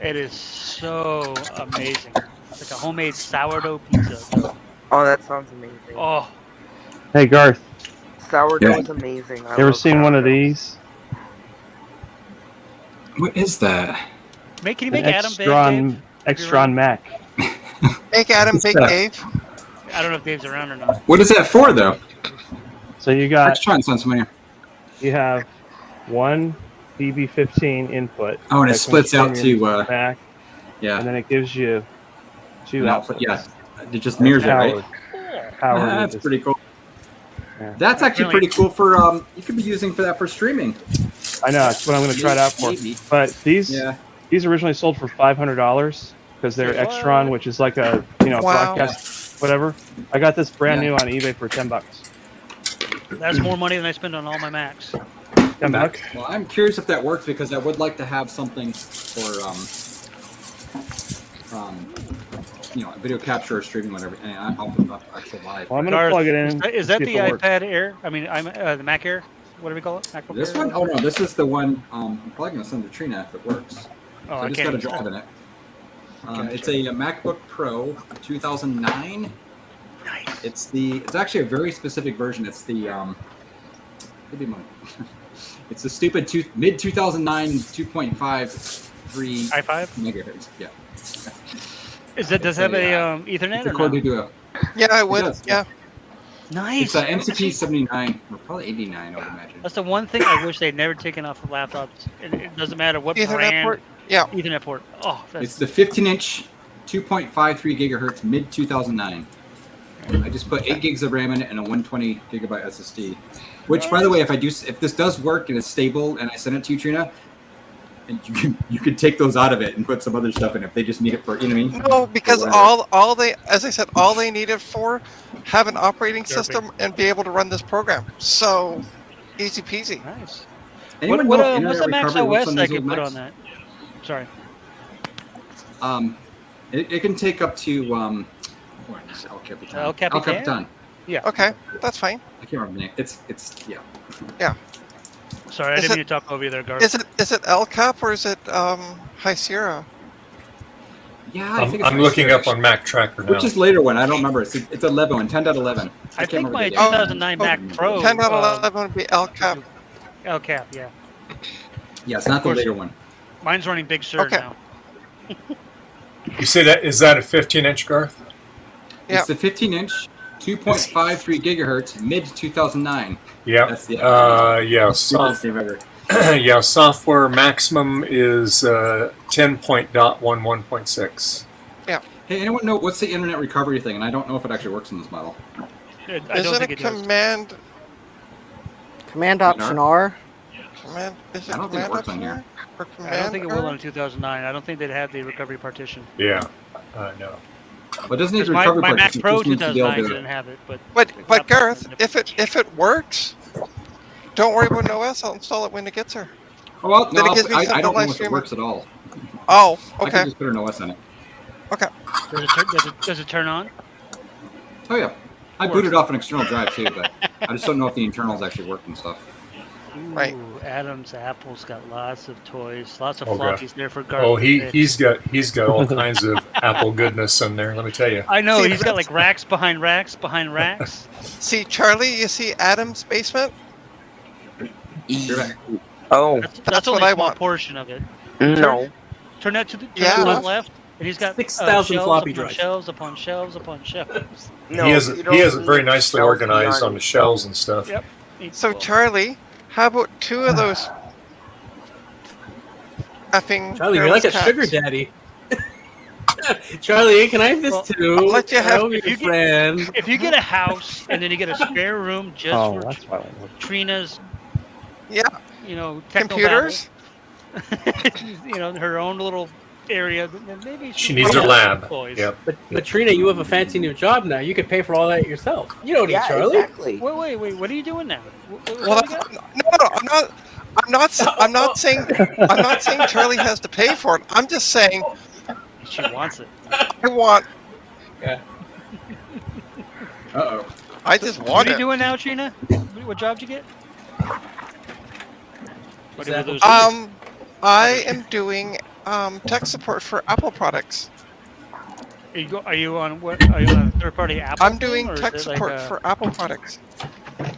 Speaker 11: It is so amazing. It's like a homemade sourdough pizza.
Speaker 14: Oh, that sounds amazing.
Speaker 11: Oh.
Speaker 3: Hey Garth.
Speaker 14: Sourdough is amazing.
Speaker 3: You ever seen one of these?
Speaker 4: What is that?
Speaker 11: Can you make Adam big, Dave?
Speaker 3: Extron Mac.
Speaker 10: Make Adam big, Dave.
Speaker 11: I don't know if Dave's around or not.
Speaker 4: What is that for, though?
Speaker 3: So you got.
Speaker 4: Let's try and sound familiar.
Speaker 3: You have one DB15 input.
Speaker 4: Oh, and it splits out to
Speaker 3: Mac.
Speaker 4: Yeah.
Speaker 3: And then it gives you 2 outputs.
Speaker 4: Yeah. It just mirrors it, right? That's pretty cool.
Speaker 3: Yeah.
Speaker 4: That's actually pretty cool for you could be using for that for streaming.
Speaker 3: I know, that's what I'm going to try it out for.
Speaker 4: Maybe.
Speaker 3: But these originally sold for $500 because they're Extron, which is like a broadcast whatever. I got this brand new on eBay for $10.
Speaker 11: That's more money than I spend on all my Macs.
Speaker 3: $10.
Speaker 4: Well, I'm curious if that works because I would like to have something for video capture or streaming, whatever. And I'll put it up actual live.
Speaker 3: Well, I'm going to plug it in.
Speaker 11: Is that the iPad Air? I mean, the Mac Air. What do we call it? MacBook
Speaker 4: This
Speaker 11: Air?
Speaker 4: one? Oh no, this is the one. I'm probably gonna send to Trina if it works.
Speaker 11: Oh,
Speaker 4: I just got a drive in it. It's a MacBook Pro 2009. Nice. It's actually a very specific version. It's the it's the stupid mid 2009 2.53
Speaker 11: i5
Speaker 4: megahertz. Yeah.
Speaker 11: Does it have a Ethernet or no?
Speaker 10: Yeah, I would. Yeah.
Speaker 11: Nice.
Speaker 4: It's an MCP 79 or probably 89, I would imagine.
Speaker 11: That's the one thing I wish they'd never taken off of laptops. It doesn't matter what
Speaker 10: Ethernet
Speaker 11: brand.
Speaker 10: port? Yeah.
Speaker 11: Ethernet port. Oh,
Speaker 4: It's the 15-inch 2.53 gigahertz mid 2009. I just put 8 gigs of RAM in it and a 120 gigabyte SSD. Which, by the way, if this does work and it's stable and I send it to you, Trina, and you could take those out of it and put some other stuff in if they just need it for, you know what I mean?
Speaker 10: No, because all they, as I said, all they need it for, have an operating system and be able to run this program. So easy peasy.
Speaker 11: Nice.
Speaker 4: Anyone
Speaker 11: What,
Speaker 4: know if
Speaker 11: what's the
Speaker 4: Internet
Speaker 11: Max
Speaker 4: Recovery works
Speaker 11: OS
Speaker 4: on
Speaker 11: I
Speaker 4: these
Speaker 11: could
Speaker 4: old
Speaker 11: put
Speaker 4: Macs?
Speaker 11: on that? Sorry.
Speaker 4: It can take up to El Capitan.
Speaker 11: El Capitan?
Speaker 4: El Capitan.
Speaker 11: Yeah.
Speaker 10: Okay, that's fine.
Speaker 4: I can't remember the name. It's yeah.
Speaker 10: Yeah.
Speaker 11: Sorry, I didn't mean to talk over you there, Garth.
Speaker 10: Is it El Cap or is it High Sierra?
Speaker 4: Yeah, I think it's
Speaker 1: I'm looking up on Mac Tracker now.
Speaker 4: Which is later one? I don't remember. It's 11 one, 10.11.
Speaker 11: I think my
Speaker 4: remember the date.
Speaker 11: 2009 Mac Pro.
Speaker 10: 10.11 would be El Cap.
Speaker 11: El Cap, yeah.
Speaker 4: Yeah, it's not the later one.
Speaker 11: Mine's running Big Sur now.
Speaker 1: You say that is that a 15-inch, Garth?
Speaker 10: Yeah.
Speaker 4: It's the 15-inch, 2.53 gigahertz, mid 2009.
Speaker 1: Yeah.
Speaker 4: That's the
Speaker 1: yeah. Yeah. Software maximum is 10.11.6.
Speaker 10: Yeah.
Speaker 4: Hey, anyone know what's the internet recovery thing? And I don't know if it actually works in this model.
Speaker 11: I don't think it does.
Speaker 10: Command?
Speaker 5: Command Option R.
Speaker 10: Command? Is it
Speaker 4: I don't think it
Speaker 10: Command
Speaker 4: works on
Speaker 10: Option
Speaker 4: here.
Speaker 10: R? Or
Speaker 11: I don't think it will
Speaker 10: Command
Speaker 11: on 2009. I don't think they'd have the recovery partition.
Speaker 1: Yeah. No.
Speaker 4: But doesn't need
Speaker 11: My
Speaker 4: recovery
Speaker 11: Mac
Speaker 4: partition,
Speaker 11: Pro
Speaker 4: just needs to be able
Speaker 11: 2009
Speaker 4: to-
Speaker 11: didn't have it, but
Speaker 10: But Gareth, if it works, don't worry about an OS. I'll install it when it gets here.
Speaker 4: Oh, well,
Speaker 10: Then
Speaker 4: no,
Speaker 10: it gives me
Speaker 4: I
Speaker 10: something
Speaker 4: don't
Speaker 10: to
Speaker 4: know
Speaker 10: live
Speaker 4: if it
Speaker 10: stream
Speaker 4: works at all.
Speaker 10: Oh,
Speaker 4: I
Speaker 10: okay.
Speaker 4: can just put an OS on it.
Speaker 10: Okay.
Speaker 11: does it turn on?
Speaker 4: Oh yeah, I booted off an external drive too, but I just don't know if the internals actually work and stuff.
Speaker 10: Right.
Speaker 11: Ooh, Adam's Apple's got lots of toys, lots of
Speaker 1: Oh, God.
Speaker 11: floppies there for Garth.
Speaker 1: Oh, he's got all kinds of Apple goodness in there. Let me tell you.
Speaker 11: I know
Speaker 10: See,
Speaker 11: he's got like racks behind racks behind racks.
Speaker 10: See, Charlie, you see Adam's basement?
Speaker 14: Oh,
Speaker 11: That's
Speaker 10: what
Speaker 11: only
Speaker 10: I
Speaker 11: a small
Speaker 10: want.
Speaker 11: portion of it.
Speaker 14: no.
Speaker 11: Turn that to the
Speaker 10: Yeah.
Speaker 11: the left, and he's got
Speaker 12: 6,000
Speaker 11: shelves
Speaker 12: floppy
Speaker 11: upon
Speaker 12: drives.
Speaker 11: shelves upon shelves upon shelves.
Speaker 14: No,
Speaker 1: he has
Speaker 14: you
Speaker 1: it
Speaker 14: don't
Speaker 1: very
Speaker 14: need
Speaker 1: nicely
Speaker 14: shelves
Speaker 1: organized
Speaker 14: beyond
Speaker 1: on the shelves and stuff.
Speaker 11: Yep.
Speaker 10: So, Charlie, how about 2 of those effing
Speaker 12: Charlie, you're like a
Speaker 10: thermostats?
Speaker 12: sugar daddy. Charlie, can I have this
Speaker 11: Well,
Speaker 12: too?
Speaker 10: I'll let you have-
Speaker 12: I'll be
Speaker 11: if
Speaker 12: your
Speaker 11: you get-
Speaker 12: friend.
Speaker 11: If you get a house and then you get a spare room just
Speaker 3: Oh,
Speaker 11: for
Speaker 3: that's why.
Speaker 11: Trina's,
Speaker 10: Yeah.
Speaker 11: techno
Speaker 10: Computers?
Speaker 11: battle, her own little area, then maybe
Speaker 1: She needs her
Speaker 11: has
Speaker 1: lab.
Speaker 11: some toys.
Speaker 1: Yep.
Speaker 12: But Trina, you have a fancy new job now. You could pay for all that yourself. You don't need
Speaker 14: Yeah,
Speaker 12: Charlie.
Speaker 14: exactly.
Speaker 11: Wait, what are you doing now?
Speaker 10: Well, I'm not saying Charlie has to pay for it. I'm just saying
Speaker 11: She wants it.
Speaker 10: I want.
Speaker 4: Uh-oh.
Speaker 10: I just
Speaker 11: What
Speaker 10: want
Speaker 11: are you
Speaker 10: it.
Speaker 11: doing now, Trina? What job did you get? What are those?
Speaker 10: I am doing tech support for Apple products.
Speaker 11: Are you on what? Are you on a third-party Apple?
Speaker 10: I'm doing
Speaker 11: thing, or is
Speaker 10: tech
Speaker 11: it
Speaker 10: support
Speaker 11: like a-
Speaker 10: for Apple products.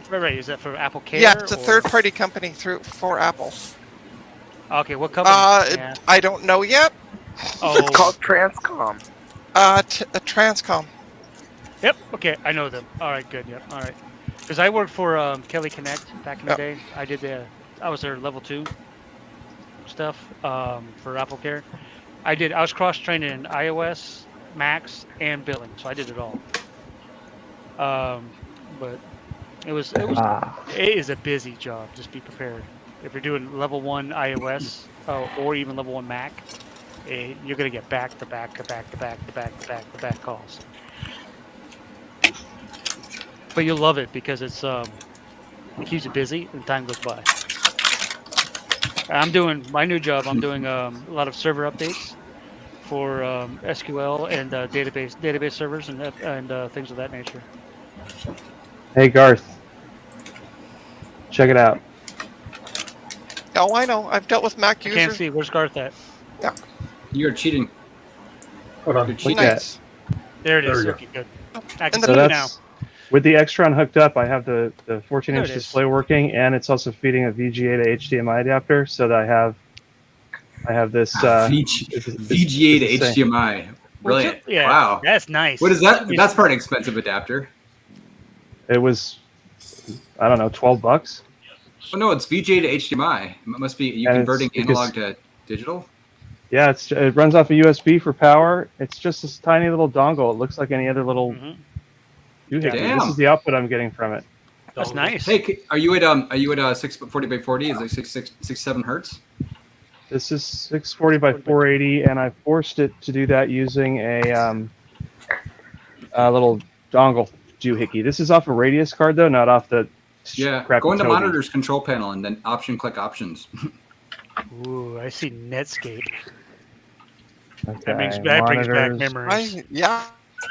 Speaker 11: Right. Is that for Apple Care?
Speaker 10: Yeah, it's a
Speaker 11: or-
Speaker 10: third-party company for Apple.
Speaker 11: Okay, what company? Yeah.
Speaker 10: I don't know yet.
Speaker 11: Oh,
Speaker 14: It's called Transcom.
Speaker 10: Transcom.
Speaker 11: Yep. Okay, I know them. All right, good. Yep. All right. Because I worked for Kelly Connect back in the
Speaker 10: Yep.
Speaker 11: day. I was their level 2 stuff for Apple Care. I was cross-trained in iOS, Macs, and billing, so I did it all. But it is a busy job. Just be prepared. If you're doing level 1 iOS or even level 1 Mac, you're gonna get back calls. But you'll love it because it keeps you busy and time goes by. I'm doing my new job. I'm doing a lot of server updates for SQL and database servers and things of that nature.
Speaker 3: Hey Garth, check it out.
Speaker 10: Oh, I know. I've dealt with Mac
Speaker 11: I
Speaker 10: users.
Speaker 11: can't see. Where's Garth at?
Speaker 10: Yeah.
Speaker 4: You're cheating.
Speaker 1: Hold on.
Speaker 4: You're cheating.
Speaker 10: Nice.
Speaker 11: There it is.
Speaker 1: There we
Speaker 11: Okay, good. I
Speaker 10: And
Speaker 11: can
Speaker 10: the-
Speaker 11: see
Speaker 3: So
Speaker 11: you now.
Speaker 3: that's with the Extron hooked up. I have the 14-inch
Speaker 11: There it is.
Speaker 3: display working, and it's also feeding a VGA to HDMI adapter, so that I have this.
Speaker 4: VGA to
Speaker 3: it's the same.
Speaker 4: HDMI. Brilliant.
Speaker 11: Yeah,
Speaker 4: Wow.
Speaker 11: that's nice.
Speaker 4: What is that? That's probably an expensive adapter.
Speaker 3: It was, I don't know, $12.
Speaker 4: Oh no, it's VGA to HDMI. It must be you
Speaker 3: And
Speaker 4: converting
Speaker 3: it's
Speaker 4: analog to digital.
Speaker 3: Yeah, it runs off a USB for power. It's just this tiny little dongle. It looks like any other little. doohickey.
Speaker 4: Damn.
Speaker 3: This is the output I'm getting from it.
Speaker 11: That's nice.
Speaker 4: Hey, are you at 640 by 40? Is it 67 hertz?
Speaker 3: This is 640 by 480, and I forced it to do that using a little dongle doohickey. This is off a Radius card, though, not off the crappy
Speaker 4: Go into
Speaker 3: Toby.
Speaker 4: monitors control panel and then click options.
Speaker 11: Ooh, I see Netscape.
Speaker 3: Okay,
Speaker 11: That brings back
Speaker 3: monitors.
Speaker 11: memories.
Speaker 10: Yeah.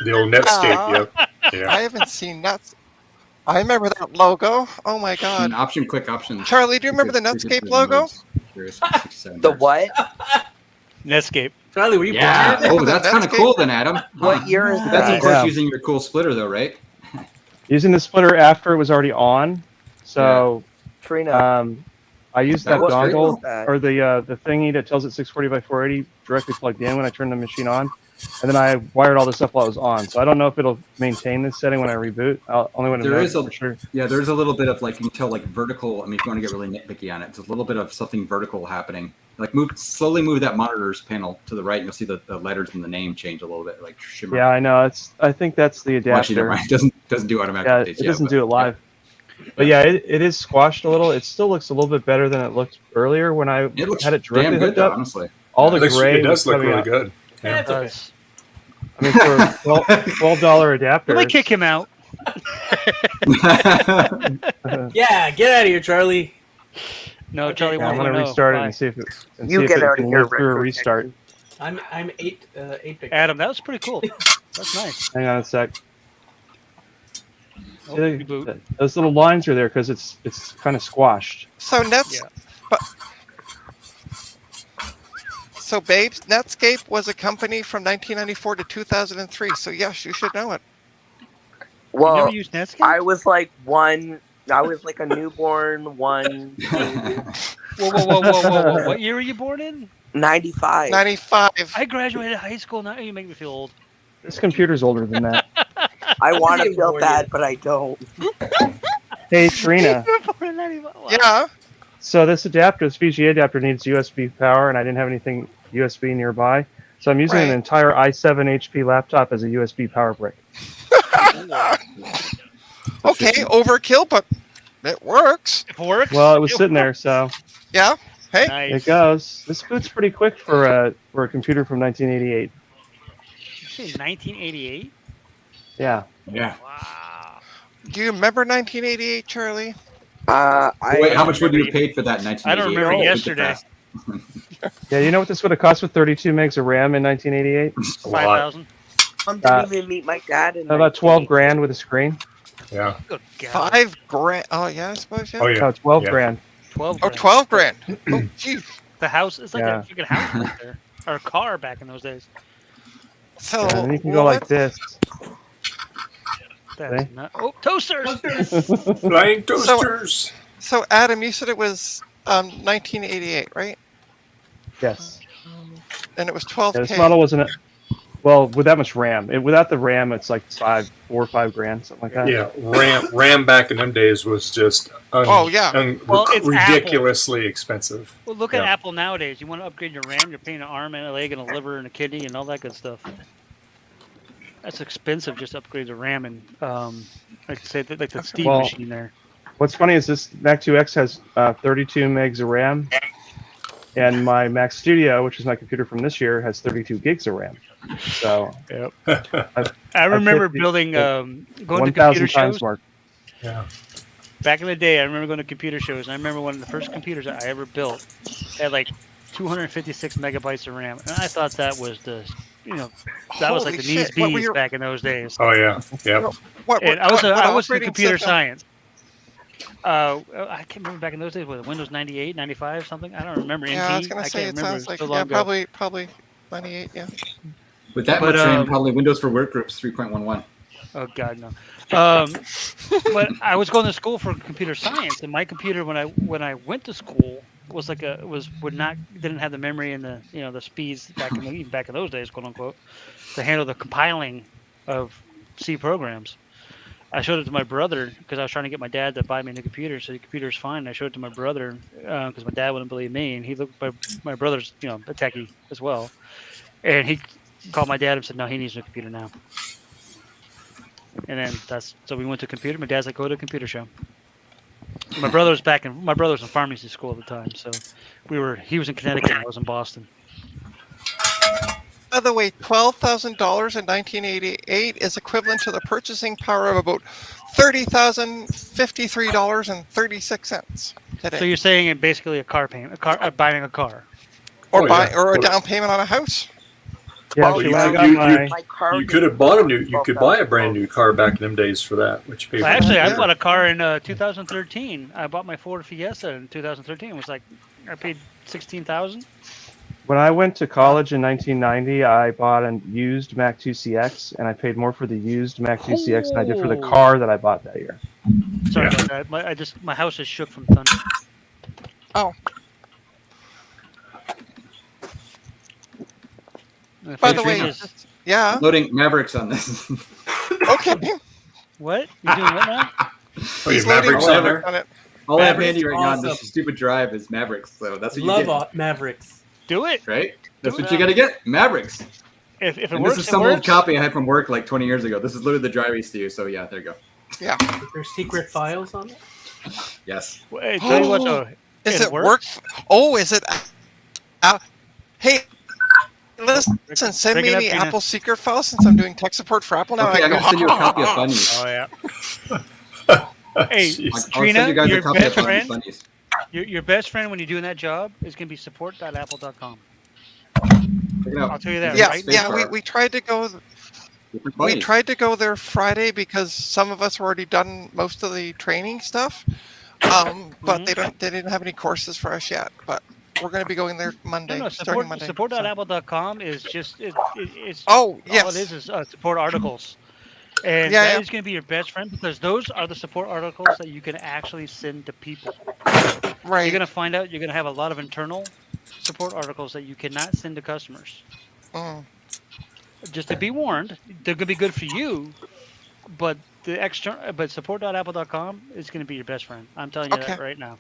Speaker 1: The old Netscape, yep. Yeah.
Speaker 10: I haven't seen Nets. I remember that logo. Oh my god.
Speaker 4: And click options.
Speaker 10: Charlie, do you remember the Netscape logo?
Speaker 14: The what?
Speaker 11: Netscape.
Speaker 12: Charlie, were you
Speaker 10: Yeah.
Speaker 12: born?
Speaker 4: Oh, that's kind of cool then, Adam.
Speaker 14: What year is
Speaker 4: That's
Speaker 14: that?
Speaker 4: of course
Speaker 3: Yeah.
Speaker 4: using your cool splitter though, right?
Speaker 3: Using the splitter after it was already on. So
Speaker 14: Trina.
Speaker 3: I used
Speaker 4: That
Speaker 3: that
Speaker 4: works very
Speaker 3: dongle
Speaker 14: well.
Speaker 3: or the thingy that tells it 640 by 480 directly plugged in when I turned the machine on. And then I wired all this up while it was on. So I don't know if it'll maintain this setting when I reboot. Only when
Speaker 4: There is
Speaker 3: for sure.
Speaker 4: Yeah, there's a little bit of like you can tell like vertical. I mean, if you want to get really nitpicky on it, it's a little bit of something vertical happening. Like slowly move that monitors panel to the right, and you'll see the letters in the name change a little bit, like shimmer.
Speaker 3: Yeah, I know. I think that's the
Speaker 4: Well, actually, never
Speaker 3: adapter.
Speaker 4: mind. It doesn't do automatic
Speaker 3: Yeah,
Speaker 4: updates
Speaker 3: it
Speaker 4: yet,
Speaker 3: doesn't
Speaker 4: but-
Speaker 3: do it live. But yeah, it is squashed a little. It still looks a little bit better than it looked earlier when I
Speaker 4: It looks
Speaker 3: had it directly
Speaker 4: damn good
Speaker 3: hooked
Speaker 4: though,
Speaker 3: up.
Speaker 4: honestly.
Speaker 3: All the
Speaker 1: It looks-
Speaker 3: gray
Speaker 1: it
Speaker 3: was
Speaker 1: does look
Speaker 3: coming
Speaker 1: really
Speaker 3: out.
Speaker 1: good.
Speaker 12: Yeah, it's okay.
Speaker 3: I mean, for a $12 adapter.
Speaker 11: Let me kick him out.
Speaker 12: Yeah, get out of here, Charlie.
Speaker 11: No, Charlie
Speaker 3: Yeah, I'm
Speaker 11: won't
Speaker 3: gonna
Speaker 11: know.
Speaker 3: restart it
Speaker 11: Bye.
Speaker 3: and see if it, and
Speaker 14: You
Speaker 3: see if
Speaker 14: get
Speaker 3: it
Speaker 14: out of
Speaker 3: can
Speaker 14: here,
Speaker 3: live through a
Speaker 14: Rick.
Speaker 3: restart.
Speaker 12: I'm 8 bit.
Speaker 11: Adam, that was pretty cool. That's nice.
Speaker 3: Hang on a sec.
Speaker 11: Oh,
Speaker 3: See,
Speaker 11: reboot.
Speaker 3: those little lines are there because it's kind of squashed.
Speaker 10: So So, babes, Netscape was a company from 1994 to 2003. So, yes, you should know it.
Speaker 14: Well,
Speaker 11: You never used Netscape?
Speaker 14: I was like one. I was like a newborn one.
Speaker 11: Whoa. What year were you born in?
Speaker 14: 95.
Speaker 10: 95.
Speaker 11: I graduated high school. Now you make me feel old.
Speaker 3: This computer's older than that.
Speaker 14: I want to feel bad, but I don't.
Speaker 3: Hey, Trina.
Speaker 11: Born in 95. Wow.
Speaker 10: Yeah.
Speaker 3: So this adapter, this VGA adapter, needs USB power, and I didn't have anything USB nearby. So I'm using an entire i7 HP laptop as a USB power brick.
Speaker 10: Okay, overkill, but it works.
Speaker 11: It works.
Speaker 3: Well, it was sitting there, so
Speaker 10: Yeah. Hey.
Speaker 11: Nice.
Speaker 3: it goes. This boot's pretty quick for a computer from 1988.
Speaker 11: You say 1988?
Speaker 3: Yeah.
Speaker 4: Yeah.
Speaker 11: Wow.
Speaker 10: Do you remember 1988, Charlie?
Speaker 4: Wait, how much would you have paid for that in 1988?
Speaker 11: I don't remember yesterday.
Speaker 3: Yeah, you know what this would have cost with 32 megs of RAM in 1988?
Speaker 11: 5,000.
Speaker 14: I didn't even meet my dad in
Speaker 3: About 12 grand with a screen.
Speaker 1: Yeah.
Speaker 11: Good God.
Speaker 10: $5,000. Oh, yeah, I suppose. Yeah.
Speaker 1: Oh, yeah.
Speaker 3: No, 12
Speaker 1: Yeah.
Speaker 3: grand.
Speaker 11: 12
Speaker 10: Oh,
Speaker 11: grand.
Speaker 10: 12 grand. Oh, geez.
Speaker 11: The house, it's like
Speaker 3: Yeah.
Speaker 11: a freaking house right there. Or a car back in those days.
Speaker 10: So,
Speaker 3: And then you can go like this.
Speaker 11: That's
Speaker 3: See?
Speaker 11: not. Oh, toasters!
Speaker 1: Flying toasters.
Speaker 10: So, Adam, you said it was 1988, right?
Speaker 3: Yes.
Speaker 10: And it was
Speaker 3: Yeah,
Speaker 10: 12K.
Speaker 3: this model wasn't. Well, with that much RAM, without the RAM, it's like 4 or 5 grand, something like that.
Speaker 1: Yeah, RAM back in them days was just
Speaker 10: Oh, yeah.
Speaker 11: Well, it's
Speaker 1: ridiculously expensive.
Speaker 11: Well, look at
Speaker 1: Yeah.
Speaker 11: Apple nowadays. You want to upgrade your RAM, you're paying an arm and a leg and a liver and a kidney and all that good stuff. That's expensive just to upgrade the RAM and, like I said, like the Steam
Speaker 3: Well,
Speaker 11: machine there.
Speaker 3: What's funny is this Mac 2X has 32 megs of RAM, and my Mac Studio, which is my computer from this year, has 32 gigs of RAM. So,
Speaker 11: Yep.
Speaker 3: I've
Speaker 11: I remember
Speaker 3: hit the-
Speaker 11: building,
Speaker 3: the
Speaker 11: going to
Speaker 3: 1,000
Speaker 11: computer
Speaker 3: times
Speaker 11: shows.
Speaker 3: mark.
Speaker 1: Yeah.
Speaker 11: Back in the day, I remember going to computer shows, and I remember one of the first computers that I ever built had like 256 megabytes of RAM, and I thought that was that was like the
Speaker 10: Holy
Speaker 11: knees
Speaker 10: shit. What were
Speaker 11: bees
Speaker 10: your-
Speaker 11: back in those days.
Speaker 1: Oh yeah. Yep.
Speaker 11: And I was in
Speaker 10: operating
Speaker 11: computer
Speaker 10: system?
Speaker 11: science. I can't remember back in those days. Was it Windows 98, 95, something? I don't remember.
Speaker 10: Yeah, I was
Speaker 11: NT?
Speaker 10: going to say,
Speaker 11: can't
Speaker 10: it
Speaker 11: remember.
Speaker 10: sounds like,
Speaker 11: so
Speaker 10: yeah,
Speaker 11: long ago.
Speaker 10: probably 98, yeah.
Speaker 4: With that
Speaker 11: But,
Speaker 4: much RAM, probably Windows for Workgroups 3.11.
Speaker 11: Oh God, no. But I was going to school for computer science, and my computer when I went to school was like didn't have the memory and the speeds even back in those days, quote unquote, to handle the compiling of C programs. I showed it to my brother because I was trying to get my dad to buy me a new computer. So the computer's fine. And I showed it to my brother because my dad wouldn't believe me, and he looked. My brother's a techie as well, and he called my dad and said, "No, he needs a new computer now." And then so we went to computer. My dad's like, "Go to a computer show." My brother was in pharmacy school at the time, so he was in Connecticut, and I was in Boston.
Speaker 10: By the way, $12,000 in 1988 is equivalent to the purchasing power of about $30,053.36 today.
Speaker 11: So you're saying it basically buying a car,
Speaker 10: or a down payment on a house.
Speaker 3: Yeah,
Speaker 1: Well,
Speaker 3: actually, when I got my,
Speaker 1: you could have bought you could buy a brand new car back in them days for that, which you pay for.
Speaker 11: Actually, I bought a car in 2013. I bought my Ford Fiesta in 2013. It was like I paid $16,000.
Speaker 3: when I went to college in 1990, I bought a used Mac 2 CX, and I paid more for the used Mac 2 CX than I did for the car that I bought that year.
Speaker 11: Sorry about that. My house is shook from thunder.
Speaker 10: Oh. By the way, yeah.
Speaker 4: Loading Mavericks on this.
Speaker 10: Okay.
Speaker 11: What? You're doing what now?
Speaker 4: He's
Speaker 10: loading
Speaker 4: Mavericks on it. All I have handy right now on
Speaker 12: awesome.
Speaker 4: this stupid drive is Mavericks, so that's what you
Speaker 12: Love
Speaker 4: get.
Speaker 12: Mavericks.
Speaker 11: Do it.
Speaker 4: Right? That's what you got to get. Mavericks.
Speaker 11: If it
Speaker 4: and
Speaker 11: works,
Speaker 4: this is
Speaker 11: it
Speaker 4: some
Speaker 11: works.
Speaker 4: old copy I had from work like 20 years ago. This is literally the drive I used to use. So yeah, there you go.
Speaker 10: Yeah.
Speaker 12: Is there secret files on it?
Speaker 4: Yes.
Speaker 11: Hey, tell you what though.
Speaker 10: Is it work? Oh, is it? Hey, listen. Send me the Apple secret file since I'm doing tech support for Apple now.
Speaker 4: Okay, I'm gonna send you a copy of Bunnies.
Speaker 11: Oh yeah. Hey,
Speaker 4: I'll
Speaker 11: Trina,
Speaker 4: send you guys a
Speaker 11: your
Speaker 4: copy
Speaker 11: best
Speaker 4: of
Speaker 11: friend.
Speaker 4: Bunnies.
Speaker 11: Your best friend when you're doing that job is going to be support.apple.com. I'll tell you that.
Speaker 10: Yeah,
Speaker 11: right
Speaker 10: yeah.
Speaker 11: now.
Speaker 10: We tried to go. We tried to go there Friday because some of us were already done most of the training stuff, but they didn't have any courses for us yet. But we're going to be going there Monday. Starting Monday.
Speaker 11: Support.apple.com is just it's.
Speaker 10: Oh yes.
Speaker 11: All it is support articles, and that is going to be your best friend because those are the support articles that you can actually send to people.
Speaker 10: Right.
Speaker 11: You're going to find out you're going to have a lot of internal support articles that you cannot send to customers. Just to be warned, they're going to be good for you, but support.apple.com is going to be your best friend. I'm telling you that right now.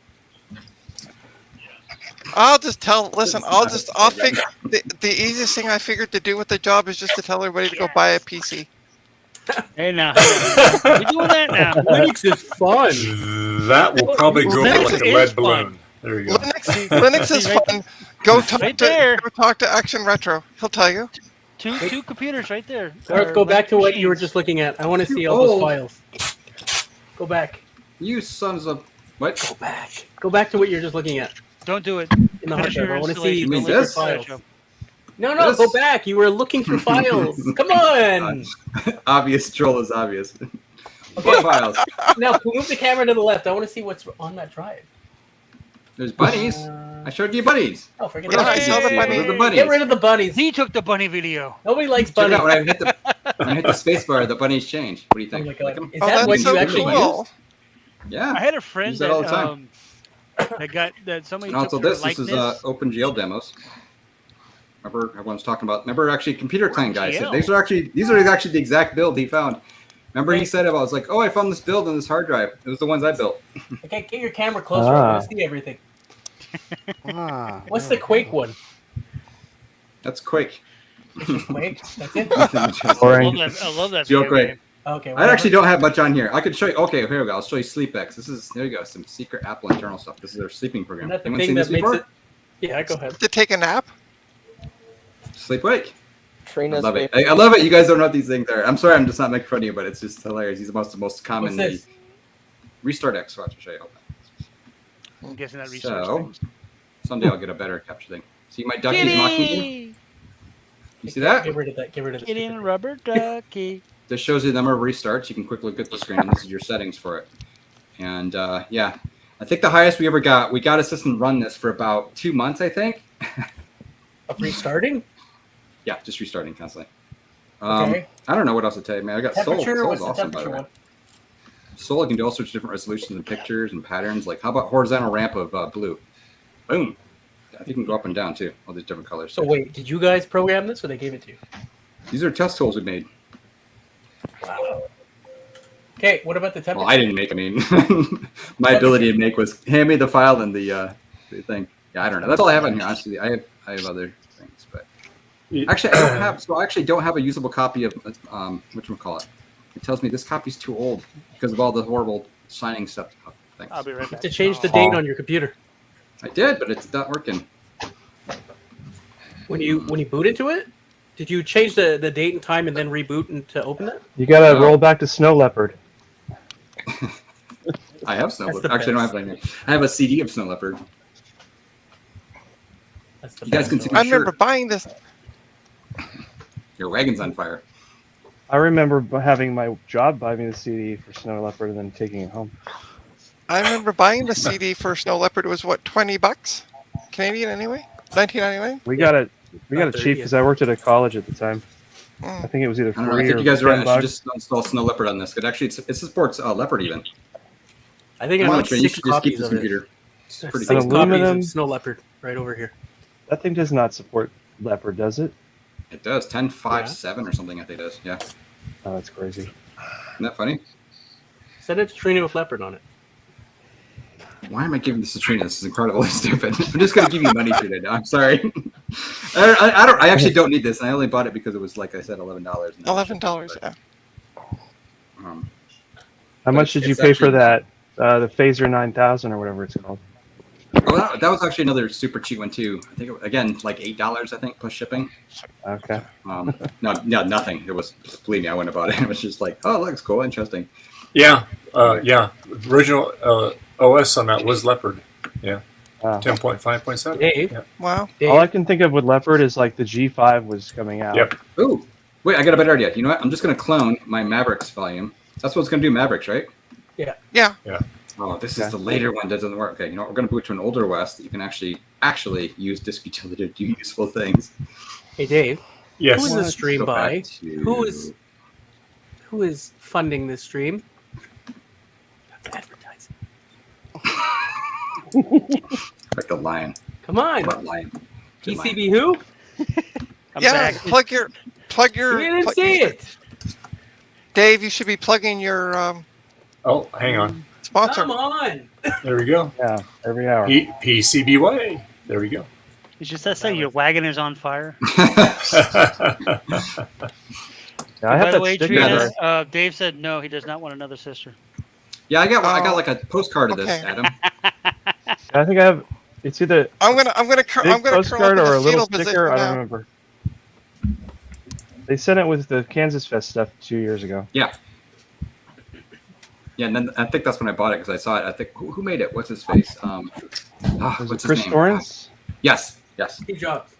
Speaker 10: I'll figure the easiest thing I figured to do with the job is just to tell everybody to go buy a PC.
Speaker 11: Hey now, we're doing that now.
Speaker 12: Linux is fun.
Speaker 1: That will probably go up like a lead balloon. There you go.
Speaker 10: Linux is fun. Go talk to Action Retro. He'll tell you.
Speaker 11: Two computers right there.
Speaker 12: Garth, go back to what you were just looking at. I want to see all those files. Go back.
Speaker 4: You sons of what?
Speaker 12: Go back. Go back to what you're just looking at.
Speaker 11: Don't do it.
Speaker 12: In the hard drive. I want to see the
Speaker 4: this?
Speaker 12: files. No, go back. You were looking through files. Come on.
Speaker 4: Obvious troll is obvious. What files?
Speaker 12: Now move the camera to the left. I want to see what's on that drive.
Speaker 4: There's bunnies. I showed you bunnies.
Speaker 12: Oh, forget
Speaker 10: that. I saw the bunnies.
Speaker 4: The bunnies.
Speaker 12: Get rid of the bunnies.
Speaker 11: He took the bunny video.
Speaker 12: Nobody likes bunnies.
Speaker 4: When I hit the space bar, the bunnies change. What do you think?
Speaker 12: Oh my God.
Speaker 4: Like
Speaker 12: is that what you actually use?
Speaker 4: Yeah.
Speaker 11: I had a friend
Speaker 4: use that all the time.
Speaker 11: that somebody
Speaker 4: and also
Speaker 11: took
Speaker 4: this is OpenGL demos. Remember everyone's talking about? Remember actually Computer Clan guy said these are actually the exact build he found. Remember he said about I was like, oh, I found this build on this hard drive. It was the ones I built.
Speaker 12: Okay, get your camera closer. I want to see everything. What's the Quake one?
Speaker 4: That's Quake.
Speaker 12: Quake. That's it.
Speaker 11: I love that.
Speaker 4: Joe Quake.
Speaker 12: Okay.
Speaker 4: I actually don't have much on here. I could show you. Okay, here we go. I'll show you SleepX. There you go. Some secret Apple internal stuff. This is their sleeping program.
Speaker 12: That's the
Speaker 4: Anyone
Speaker 12: thing
Speaker 4: seen
Speaker 12: that
Speaker 4: this
Speaker 12: makes
Speaker 4: before?
Speaker 12: it. Yeah, go ahead.
Speaker 10: To take a nap.
Speaker 4: Sleep Wake.
Speaker 14: Trina's
Speaker 4: I love it. I love it. You guys don't know what these things are. I'm sorry, I'm just not making fun of you, but it's just hilarious. These are the most common.
Speaker 12: What's this?
Speaker 4: Restart X. Watch, I'll show you.
Speaker 11: I'm guessing that restart.
Speaker 4: So someday I'll get a better capture thing. See my duckies mocking you? You see that?
Speaker 12: Get rid of that. Get rid of that.
Speaker 11: Get in, rubber ducky.
Speaker 4: This shows you the number of restarts. You can quickly look at the screen. This is your settings for it. And yeah, I think the highest we ever got, we got a system run this for about 2 months, I think.
Speaker 12: Of restarting?
Speaker 4: Yeah, just restarting constantly.
Speaker 12: Okay.
Speaker 4: I don't know what else to tell you, man. I got Soul. Soul's
Speaker 12: What's the
Speaker 4: awesome, by the
Speaker 12: temperature
Speaker 4: way.
Speaker 12: one?
Speaker 4: Soul can do all sorts of different resolutions and pictures and patterns. Like, how about horizontal ramp of blue? Boom. I think you can go up and down, too. All these different colors.
Speaker 12: So wait, did you guys program this or they gave it to you?
Speaker 4: These are test tools we made.
Speaker 12: Wow. Okay, what about the temperature?
Speaker 4: Well, I didn't make. I mean, my ability to make was hand me the file and the thing. Yeah, I don't know. That's all I have on here. Honestly, I have other things, but actually, I actually don't have a usable copy of whatchamacallit. It tells me this copy's too old because of all the horrible signing stuff Thanks.
Speaker 11: I'll be right
Speaker 12: You have
Speaker 11: back.
Speaker 12: to change the date on your computer.
Speaker 4: I did, but it's not working.
Speaker 12: When you boot into it, did you change the date and time and then reboot and to open it?
Speaker 3: You gotta
Speaker 4: No.
Speaker 3: roll back to Snow Leopard.
Speaker 4: I have Snow
Speaker 12: That's
Speaker 4: Leopard.
Speaker 12: the
Speaker 4: Actually, I don't
Speaker 12: best.
Speaker 4: have any. I have a CD of Snow Leopard.
Speaker 12: That's the
Speaker 4: You guys
Speaker 12: best.
Speaker 4: can see
Speaker 10: I
Speaker 4: my
Speaker 10: remember
Speaker 4: shirt.
Speaker 10: buying this.
Speaker 4: Your wagon's on fire.
Speaker 3: I remember having my job buy me the CD for Snow Leopard and then taking it home.
Speaker 10: I remember buying the CD for Snow Leopard. It was what, $20 Canadian anyway? 19.99.
Speaker 3: We got it. We got
Speaker 12: Not
Speaker 3: it
Speaker 12: 30
Speaker 3: cheap because I worked at a college at the time. I think it was either
Speaker 4: I don't know. I
Speaker 3: free
Speaker 4: think
Speaker 3: or
Speaker 4: you guys are right. I should
Speaker 3: $10.
Speaker 4: just install Snow Leopard on this. It actually it supports Leopard even.
Speaker 12: I think I
Speaker 4: Come on,
Speaker 12: have
Speaker 4: Trent, you
Speaker 12: 6
Speaker 4: should just keep
Speaker 12: copies
Speaker 4: this
Speaker 12: of it.
Speaker 4: computer. It's
Speaker 12: There's
Speaker 4: pretty
Speaker 12: 6
Speaker 4: good.
Speaker 12: copies
Speaker 3: Aluminum.
Speaker 12: of Snow Leopard right over here.
Speaker 3: That thing does not support Leopard, does it?
Speaker 4: It does 10.5.7 or something. I think it does. Yeah, isn't
Speaker 3: Oh, that's crazy.
Speaker 4: that funny?
Speaker 12: Send it to Trina with Leopard on it.
Speaker 4: Why am I giving this to Trina? This is incredibly stupid. I'm just gonna give you money, Trina. I'm sorry. I don't. I actually don't need this. I only bought it because it was, like I said, $11.
Speaker 10: $11, yeah.
Speaker 3: How much did you
Speaker 4: it's
Speaker 3: pay for
Speaker 4: actually-
Speaker 3: that? The Phaser 9000 or whatever it's called.
Speaker 4: Oh, that was actually another super cheap one too. I think again like $8. I think plus shipping.
Speaker 3: Okay.
Speaker 4: No, nothing. It was, believe me, I wouldn't have bought it. It was just like, oh, looks cool, interesting.
Speaker 1: Yeah, yeah. Original OS on that was Leopard. Yeah,
Speaker 3: Wow.
Speaker 1: 10.5.7.
Speaker 12: Dave.
Speaker 1: Yeah.
Speaker 10: Wow.
Speaker 3: All I can think of with Leopard is like the G5 was coming out.
Speaker 1: Yep.
Speaker 4: Ooh, wait, I got a better idea. You know what? I'm just gonna clone my Mavericks volume. That's what's gonna do Mavericks, right?
Speaker 12: Yeah.
Speaker 10: Yeah.
Speaker 1: Yeah.
Speaker 4: Oh, this
Speaker 3: Okay.
Speaker 4: is the later one that doesn't work. Okay, you know what? We're gonna boot to an older OS that you can actually use disk utility to do useful things.
Speaker 12: Hey Dave,
Speaker 1: Yes.
Speaker 12: who is this stream
Speaker 4: Go
Speaker 12: by?
Speaker 4: back to-
Speaker 12: Who is funding this stream? That's advertising.
Speaker 4: Like the lion.
Speaker 12: Come on.
Speaker 4: What lion? Good lion.
Speaker 12: PCB who?
Speaker 10: Yeah, plug your.
Speaker 12: We didn't see it.
Speaker 10: Dave, you should be plugging your
Speaker 1: Oh, hang on.
Speaker 10: sponsor.
Speaker 12: Come on.
Speaker 1: There we go.
Speaker 3: Yeah, every hour.
Speaker 1: PCBY. There we go.
Speaker 11: Is just that say your wagon is on fire?
Speaker 3: Yeah, I have
Speaker 11: By the
Speaker 3: that
Speaker 11: way,
Speaker 3: sticker
Speaker 11: Trina,
Speaker 3: there.
Speaker 11: Dave said no, he does not want another sister.
Speaker 4: Yeah, I got like a postcard of this,
Speaker 10: Okay.
Speaker 4: Adam.
Speaker 3: I think I have. It's either
Speaker 10: I'm gonna
Speaker 3: big
Speaker 10: curl
Speaker 3: postcard
Speaker 10: up in
Speaker 3: or
Speaker 10: the
Speaker 3: a little
Speaker 10: fetal position
Speaker 3: sticker. I don't
Speaker 10: now.
Speaker 3: remember. They sent it with the Kansas Fest stuff 2 years ago.
Speaker 4: Yeah. Yeah, and then I think that's when I bought it because I saw it. I think who made it? What's his face?
Speaker 3: Was
Speaker 4: What's
Speaker 3: it
Speaker 4: his
Speaker 3: Chris
Speaker 4: name?
Speaker 3: Torrance?
Speaker 4: Yes, yes.
Speaker 12: Steve Jobs.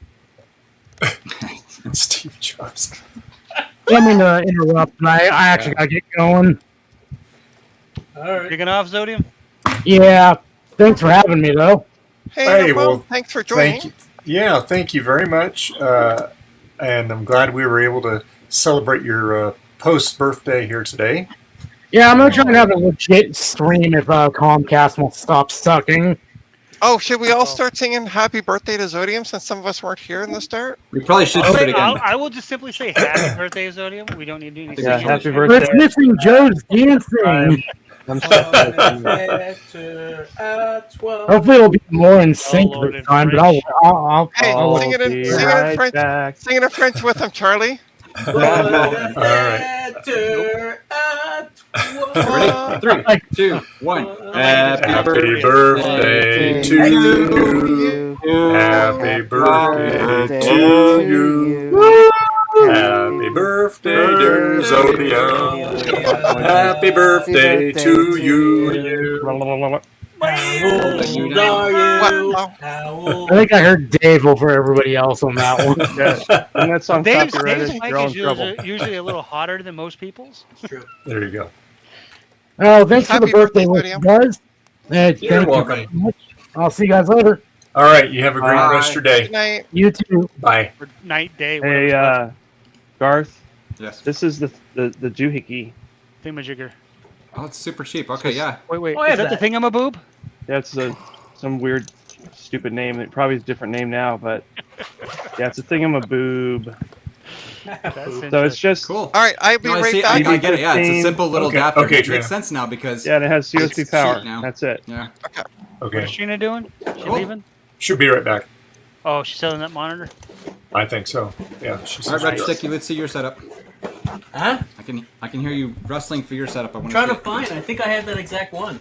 Speaker 1: Steve Jobs.
Speaker 6: Let me interrupt. I actually got to get going.
Speaker 12: All right.
Speaker 11: Kicking off, Zodium?
Speaker 6: Yeah. Thanks for having me, though.
Speaker 10: Hey,
Speaker 1: well,
Speaker 10: well, thanks for joining.
Speaker 1: Thank you. Yeah, thank you very much. And I'm glad we were able to celebrate your post-birthday here today.
Speaker 6: Yeah, I'm going to try and have a legit stream if Comcast will stop sucking.
Speaker 10: Oh, should we all start singing "Happy Birthday" to Zodium since some of us weren't here in the start?
Speaker 4: We probably should do it again.
Speaker 11: I will just simply say happy birthday, Zodium. We don't need to do anything.
Speaker 3: Yeah, happy
Speaker 6: We're
Speaker 3: birthday.
Speaker 6: missing Joe's dancing.
Speaker 3: I'm sorry.
Speaker 12: Better at 12.
Speaker 6: Hopefully it'll be more in sync
Speaker 11: Lord,
Speaker 6: this
Speaker 11: in
Speaker 6: time, but
Speaker 11: French.
Speaker 6: I'll
Speaker 10: Hey,
Speaker 3: I'll
Speaker 10: sing it in,
Speaker 3: be
Speaker 10: sing it in
Speaker 3: right
Speaker 10: French.
Speaker 3: back.
Speaker 10: Sing it in French with him, Charlie.
Speaker 1: All right.
Speaker 12: Better at 12.
Speaker 4: Ready? 3, 2, 1.
Speaker 1: Happy birthday to you. Happy birthday to you. Happy birthday, dear Zodium. Happy birthday to you.
Speaker 12: How old are you?
Speaker 10: Wow.
Speaker 12: How old?
Speaker 6: I think I heard Dave over everybody else on that one.
Speaker 3: Yeah. And that song
Speaker 11: Dave's
Speaker 3: copyrighted.
Speaker 11: mic
Speaker 3: You're all
Speaker 11: is
Speaker 3: in trouble.
Speaker 11: usually a little hotter than most people's.
Speaker 12: It's true.
Speaker 1: There you go.
Speaker 6: Oh, thanks for the
Speaker 10: Happy
Speaker 6: birthday
Speaker 10: birthday,
Speaker 6: wish, guys. Thank
Speaker 1: You're
Speaker 6: you
Speaker 1: welcome.
Speaker 6: very much. I'll see you guys later.
Speaker 1: All right. You have a great
Speaker 3: Bye.
Speaker 1: rest of your day.
Speaker 10: Good night.
Speaker 6: You too.
Speaker 1: Bye.
Speaker 11: Or night, day,
Speaker 3: Hey,
Speaker 11: whatever.
Speaker 3: Garth,
Speaker 4: Yes.
Speaker 3: this is the doohickey.
Speaker 11: Thingamajigger.
Speaker 4: Oh, it's super cheap. Okay, yeah.
Speaker 11: Wait.
Speaker 12: Oh, I
Speaker 11: Is
Speaker 12: have
Speaker 11: that the
Speaker 12: that.
Speaker 11: thingamaboob?
Speaker 3: That's some weird, stupid name. It probably is a different name now, but yeah, it's a thingamaboob. So it's just
Speaker 4: Cool.
Speaker 10: All right, I'll be
Speaker 4: No, I
Speaker 10: right
Speaker 4: see,
Speaker 10: back.
Speaker 4: I get it. Yeah, it's a simple little
Speaker 1: Okay,
Speaker 4: adapter.
Speaker 1: okay,
Speaker 4: It
Speaker 1: Trina.
Speaker 4: makes sense now because
Speaker 3: yeah, and it has USB
Speaker 4: It's
Speaker 3: power.
Speaker 4: cheap now.
Speaker 3: That's it.
Speaker 4: yeah.
Speaker 11: What
Speaker 1: Okay.
Speaker 11: is Trina doing? She
Speaker 4: Cool.
Speaker 11: leaving?
Speaker 1: She'll be right back.
Speaker 11: Oh, she's selling that monitor?
Speaker 1: I think so. Yeah. She's
Speaker 4: All right, Red Sticky, let's see your setup.
Speaker 12: Huh?
Speaker 4: I can hear you rustling for your setup. I want
Speaker 12: I'm trying to
Speaker 4: see it.
Speaker 12: find. I think I have that exact one.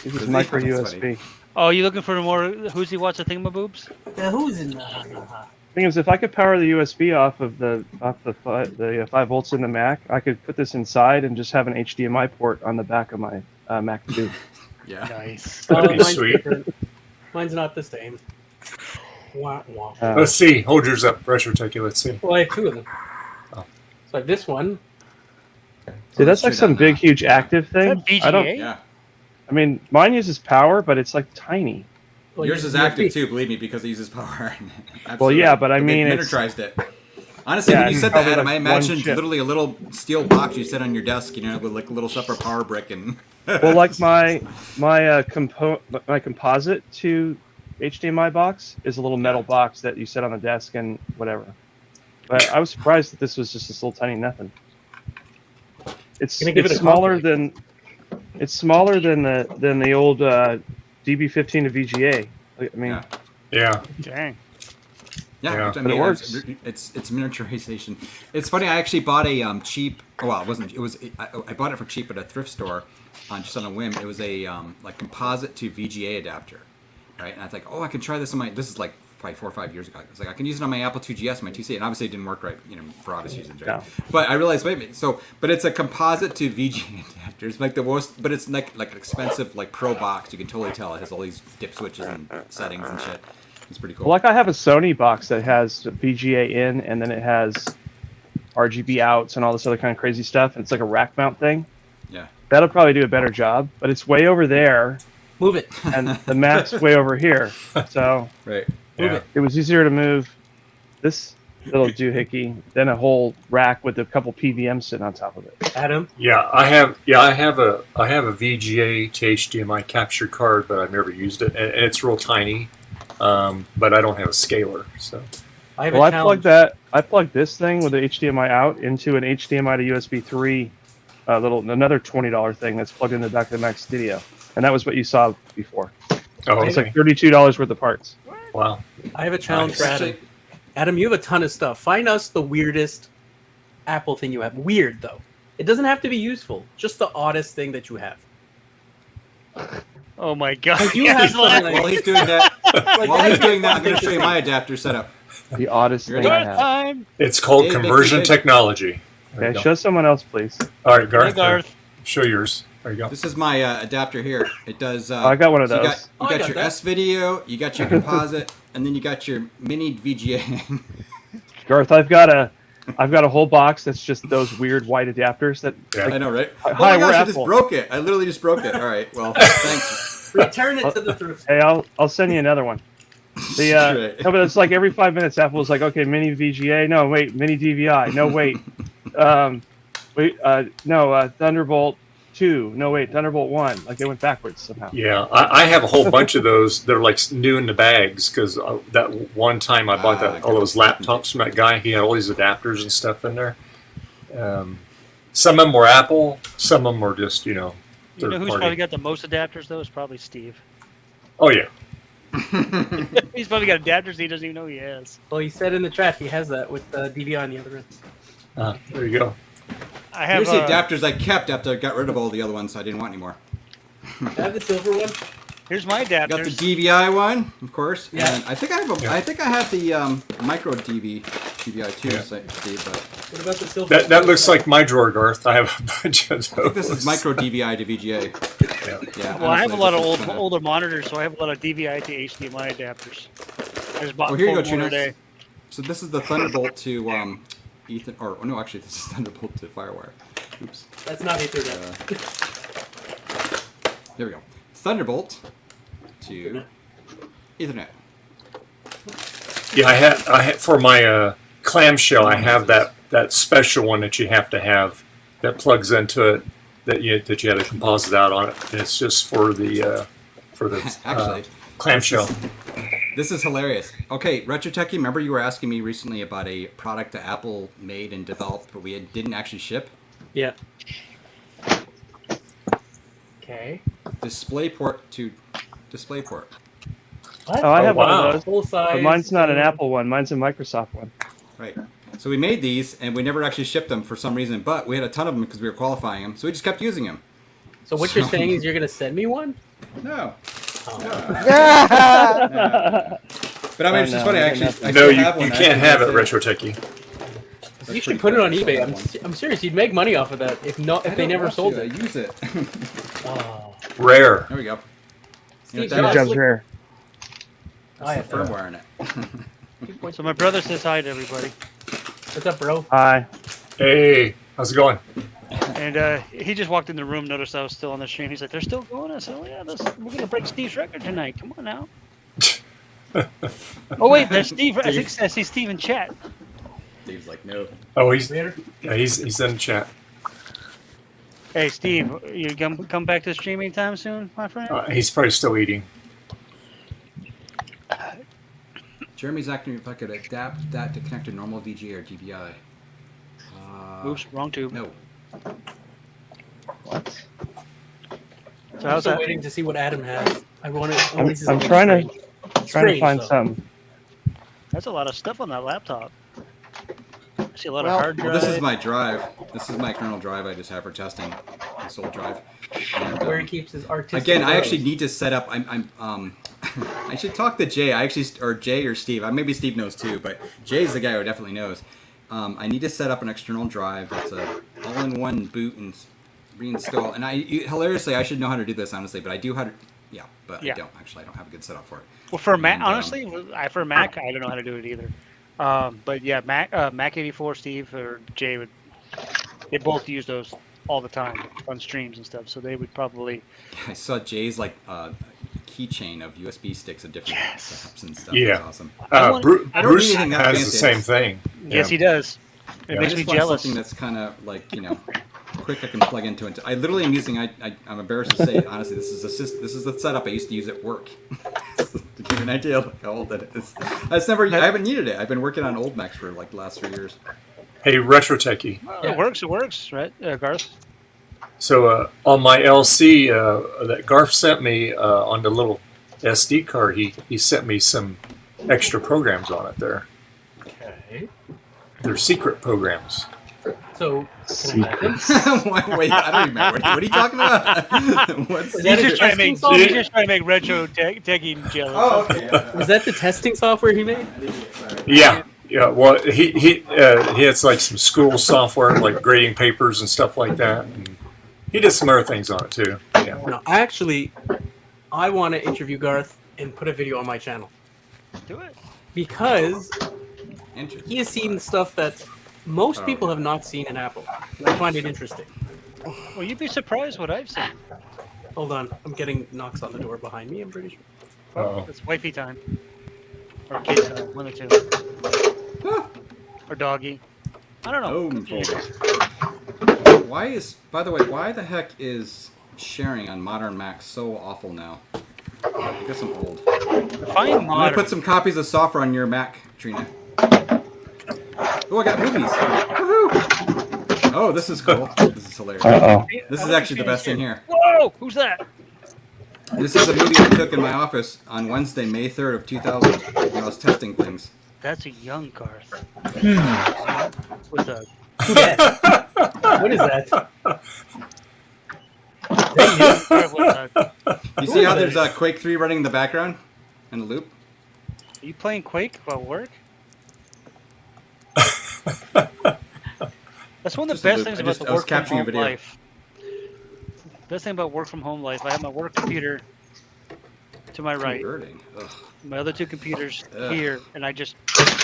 Speaker 3: This is micro USB.
Speaker 11: Oh, you looking for more Who's He Watch the Thingamaboobs?
Speaker 12: Yeah, who's in the?
Speaker 3: Thing is, if I could power the USB off the 5 volts in the Mac, I could put this inside and just have an HDMI port on the back of my Mac 2.
Speaker 4: Yeah.
Speaker 11: Nice.
Speaker 1: That'd be
Speaker 12: mine's
Speaker 1: sweet.
Speaker 12: different. Mine's not the same. Wah, wah.
Speaker 1: Let's see. Hold yours up. Pressure take you. Let's see.
Speaker 12: Well, I have two of them.
Speaker 1: Oh.
Speaker 12: So I have this one.
Speaker 3: See, that's like some big, huge active thing.
Speaker 11: VGA?
Speaker 3: I don't.
Speaker 4: Yeah.
Speaker 3: I mean, mine uses power, but it's like tiny.
Speaker 12: Well,
Speaker 4: Yours is active too, believe me, because it uses power.
Speaker 3: Well, yeah, but I mean,
Speaker 4: they
Speaker 3: it's
Speaker 4: miniaturized it. Honestly, when you said that,
Speaker 3: probably
Speaker 4: Adam,
Speaker 3: like
Speaker 4: I
Speaker 3: one
Speaker 4: imagined
Speaker 3: chip.
Speaker 4: literally a little steel box you set on your desk, with like a little separate power brick and.
Speaker 3: Well, like my composite to HDMI box is a little metal box that you set on the desk and whatever. But I was surprised that this was just this little tiny nothing. It's smaller than the old DB15 to VGA. I mean,
Speaker 1: yeah.
Speaker 11: Dang.
Speaker 4: Yeah,
Speaker 3: but it works.
Speaker 4: It's miniaturization. It's funny. I actually bought a cheap. Well, it wasn't. It was. I bought it for cheap at a thrift store, just on a whim. It was a like composite to VGA adapter, right? And I was like, oh, I can try this on my. This is like probably 4 or 5 years ago. I was like, I can use it on my Apple IIgs, my 2C, and obviously it didn't work right, for obvious reasons, right?
Speaker 3: No.
Speaker 4: But I realized, wait a minute. But it's a composite to VGA adapter. It's like the most, but it's like an expensive like pro box. You can totally tell it has all these dip switches and settings and shit. It's pretty cool.
Speaker 3: Well, like I have a Sony box that has VGA in, and then it has RGB outs and all this other kind of crazy stuff. And it's like a rack mount thing.
Speaker 4: Yeah.
Speaker 3: That'll probably do a better job, but it's way over there.
Speaker 12: Move it.
Speaker 3: And the Mac's way over here. So
Speaker 4: right.
Speaker 1: Yeah.
Speaker 3: It was easier to move this little doohickey than a whole rack with a couple PVMs sitting on top of it.
Speaker 12: Adam?
Speaker 1: Yeah, I have a VGA to HDMI capture card, but I've never used it, and it's real tiny. But I don't have a scaler, so.
Speaker 12: I have
Speaker 3: Well,
Speaker 12: a
Speaker 3: I
Speaker 12: challenge.
Speaker 3: plugged this thing with the HDMI out into an HDMI to USB 3, another $20 thing that's plugged in the back of the Mac Studio, and that was what you saw before.
Speaker 1: Oh,
Speaker 3: It's
Speaker 1: okay.
Speaker 3: like $32 worth of parts.
Speaker 1: Wow.
Speaker 12: I have a challenge for
Speaker 1: Nice.
Speaker 12: Adam. Adam, you have a ton of stuff. Find us the weirdest Apple thing you have. Weird, though. It doesn't have to be useful. Just the oddest thing that you have.
Speaker 11: Oh my god.
Speaker 12: You have something
Speaker 4: While he's doing that, I'm going to show you my adapter setup.
Speaker 3: The oddest
Speaker 4: You
Speaker 3: thing
Speaker 4: ready?
Speaker 3: I have.
Speaker 1: It's called
Speaker 4: Hey,
Speaker 1: conversion
Speaker 4: big.
Speaker 1: technology. There you
Speaker 3: Okay,
Speaker 1: go.
Speaker 3: show someone else, please.
Speaker 1: All right, Garth.
Speaker 11: Hey, Garth.
Speaker 1: Show yours. There you go.
Speaker 4: This is my adapter here. It does.
Speaker 3: I got one of
Speaker 4: so
Speaker 3: those.
Speaker 4: You got your S video, you got your composite, and then you got your mini VGA.
Speaker 3: Garth, I've got a whole box that's just those weird white adapters that.
Speaker 1: Yeah.
Speaker 4: I know, right?
Speaker 3: Hi,
Speaker 4: Oh my
Speaker 3: we're
Speaker 4: gosh, I just
Speaker 3: Apple.
Speaker 4: broke it. I literally just broke it. All right, well, thanks.
Speaker 12: Return it to the thrift.
Speaker 3: Hey, I'll send you another one. The
Speaker 4: Right.
Speaker 3: no, but it's like every 5 minutes, Apple's like, okay, mini VGA. No, wait, mini DVI. No, wait. Thunderbolt 2. No, wait, Thunderbolt 1. Like they went backwards somehow.
Speaker 1: Yeah, I have a whole bunch of those. They're like new in the bags because that one time I bought all those laptops from that guy. He had all these adapters and stuff in there. Some of them were Apple. Some of them were just
Speaker 11: You know
Speaker 1: third
Speaker 11: who's
Speaker 1: party.
Speaker 11: probably got the most adapters though? It's probably Steve.
Speaker 1: Oh yeah.
Speaker 11: He's probably got adapters he doesn't even know he has.
Speaker 12: Well, he said in the chat he has that with the DVI on the other end.
Speaker 1: There you go.
Speaker 11: I have
Speaker 4: Here's the adapters I kept after I got rid of all the other ones, so I didn't want anymore.
Speaker 12: I have the silver one.
Speaker 11: Here's my adapters.
Speaker 4: Got the DVI one, of course.
Speaker 12: Yeah.
Speaker 4: And I think I have I think I have the micro DVI too, Steve. But
Speaker 12: What about the silver
Speaker 1: That looks like my drawer, Garth. I have a bunch of those.
Speaker 4: I think this is micro DVI to VGA. Yeah.
Speaker 11: Well, I have a lot of
Speaker 4: honestly, this is
Speaker 11: older monitors, so I have a lot of DVI to HDMI adapters. I just bought
Speaker 4: Oh, here you go,
Speaker 11: four more
Speaker 4: Chino.
Speaker 11: today.
Speaker 4: So this is the Thunderbolt to Ethan, or no, actually this is Thunderbolt to FireWire. Oops.
Speaker 12: That's not Ethernet.
Speaker 4: There we go. Thunderbolt to Ethernet.
Speaker 1: Yeah, I had for my clamshell. I have that special one that you have to have that plugs into it that you had a composite out on it. And it's just for the
Speaker 4: Actually,
Speaker 1: clamshell.
Speaker 4: This is hilarious. Okay, RetroTechie, remember you were asking me recently about a product that Apple made and developed, but we didn't actually ship?
Speaker 12: Yeah. Okay.
Speaker 4: DisplayPort to DisplayPort.
Speaker 12: What?
Speaker 3: Oh, I have one
Speaker 1: wow.
Speaker 3: of those.
Speaker 12: Full size.
Speaker 3: But mine's not an Apple one. Mine's a Microsoft one.
Speaker 4: Right. So we made these, and we never actually shipped them for some reason, but we had a ton of them because we were qualifying them, so we just kept using them.
Speaker 12: So what you're saying is you're gonna send me one?
Speaker 4: No.
Speaker 5: Yeah.
Speaker 4: But I mean, it's just funny. I
Speaker 1: No, you
Speaker 4: have one.
Speaker 1: can't have it, Retro Techie.
Speaker 12: You should put it on eBay. I'm serious. You'd make money off of that if they never sold it.
Speaker 4: I use it.
Speaker 12: Oh.
Speaker 1: Rare.
Speaker 4: There we go.
Speaker 12: Steve
Speaker 4: You know,
Speaker 12: Jobs
Speaker 3: Jobs rare.
Speaker 4: that's the firmware in it.
Speaker 11: So my brother says hi to everybody.
Speaker 12: What's up, bro?
Speaker 3: Hi.
Speaker 1: Hey, how's it going?
Speaker 11: And he just walked in the room, noticed I was still on the stream. He's like, "They're still going." I said, "Oh yeah, we're gonna break Steve's record tonight. Come on now." Oh wait, there's Steve. I see Steve in chat.
Speaker 4: Steve's like, no.
Speaker 1: Oh, he's in the chat.
Speaker 11: Hey Steve, you come back to the stream anytime soon, my friend?
Speaker 1: He's probably still eating.
Speaker 4: Jeremy's asking if I could adapt that to connect to normal VGA or GBI.
Speaker 11: Oops, wrong tube.
Speaker 4: No.
Speaker 3: What?
Speaker 11: So
Speaker 12: I'm
Speaker 11: how's
Speaker 12: still
Speaker 11: that?
Speaker 12: waiting to see what Adam has. I want to.
Speaker 3: I'm trying to find some.
Speaker 11: That's a lot of stuff on that laptop. I see a lot
Speaker 5: Well,
Speaker 11: of hard drive.
Speaker 4: Well, this is my drive. This is my kernel drive I just have for testing. This old drive. And,
Speaker 12: Where he keeps his artistic.
Speaker 4: again, I
Speaker 12: photos.
Speaker 4: actually need to set up. I should talk to Jay. Or Jay or Steve. Maybe Steve knows too, but Jay's the guy who definitely knows. I need to set up an external drive that's a all-in-one boot and reinstall. And hilariously, I should know how to do this honestly, but I do how to. Yeah, but I don't actually. I don't have a good setup for it.
Speaker 11: Well, for Mac, honestly, for Mac, I don't know how to do it either. But yeah, Mac 84, Steve or Jay they both use those all the time on streams and stuff. So they would probably.
Speaker 4: I saw Jay's keychain of USB sticks of different setups and stuff.
Speaker 1: Yeah.
Speaker 4: It's awesome.
Speaker 1: Bruce
Speaker 4: I don't need anything that
Speaker 1: has
Speaker 4: fancy.
Speaker 1: the same thing.
Speaker 11: Yes, he does. It
Speaker 1: Yeah.
Speaker 11: makes
Speaker 4: I
Speaker 11: me
Speaker 4: just want
Speaker 11: jealous.
Speaker 4: something that's kind of quick. I can plug into it. I literally am using. I'm embarrassed to say it, honestly. This is the setup I used to use at work. To give you an idea of how old that is. I haven't needed it. I've been working on old Macs for the last 3 years.
Speaker 1: Hey, Retro Techie.
Speaker 11: It works, right, Garth?
Speaker 1: So on my LC that Garth sent me on the little SD card, he sent me some extra programs on it there.
Speaker 12: Okay.
Speaker 1: They're secret programs.
Speaker 12: So, can I have them?
Speaker 4: Wait, I don't remember. What are you talking about?
Speaker 11: He's just trying to make Retro Techie jealous.
Speaker 4: Oh, okay.
Speaker 12: Was that the testing software he made?
Speaker 1: Yeah. Yeah, well, he has like some school software, like grading papers and stuff like that. And he did some other things on it too. Yeah.
Speaker 12: No, I want to interview Garth and put a video on my channel.
Speaker 11: Do it.
Speaker 12: Because he has seen stuff that most people have not seen in Apple. And I find it interesting.
Speaker 11: Well, you'd be surprised what I've seen.
Speaker 12: Hold on, I'm getting knocks on the door behind me, I'm pretty sure.
Speaker 1: Oh.
Speaker 11: It's wifey time. Or kid time, one or two. Or doggy. I don't know.
Speaker 4: Why the heck is sharing on modern Macs so awful now? I guess I'm old. I'm gonna put some copies of software on your Mac, Trina. Oh, I got movies. Woohoo! Oh, this is cool. This is hilarious.
Speaker 3: Uh-oh.
Speaker 4: This is actually the best thing here.
Speaker 11: Whoa! Who's that?
Speaker 4: This is a movie I took in my office on Wednesday, May 3rd of 2000 when I was testing things.
Speaker 11: That's a young Garth.
Speaker 12: With a... What is that?
Speaker 4: You see how there's Quake 3 running in the background in the loop?
Speaker 11: Are you playing Quake while work? That's one of the best things about the work from home life. Best thing about work from home life, I have my work computer to my right, my other two computers here, and I just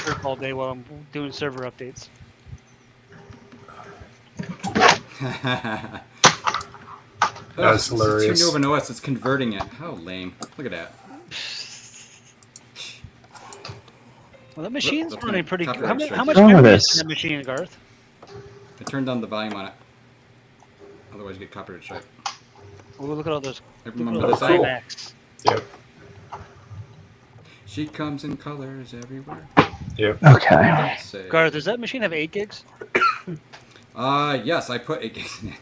Speaker 11: work all day while I'm doing server updates.
Speaker 1: That's hilarious.
Speaker 4: It's 2 Nova OS, it's converting it. How lame. Look at that.
Speaker 11: Well, that machine's running pretty good. How much
Speaker 3: Wrong with
Speaker 11: memory is
Speaker 3: this?
Speaker 11: in that machine, Garth?
Speaker 4: I turned down the volume on it. Otherwise you get copyright strike.
Speaker 11: Oh, look at all those.
Speaker 4: Remember
Speaker 11: Look
Speaker 4: this
Speaker 11: at all those
Speaker 4: side?
Speaker 11: Macs.
Speaker 1: Yep.
Speaker 4: She comes in colors everywhere.
Speaker 1: Yep.
Speaker 3: Okay.
Speaker 11: Garth, does that machine have 8 gigs?
Speaker 4: Yes, I put 8 gigs in it.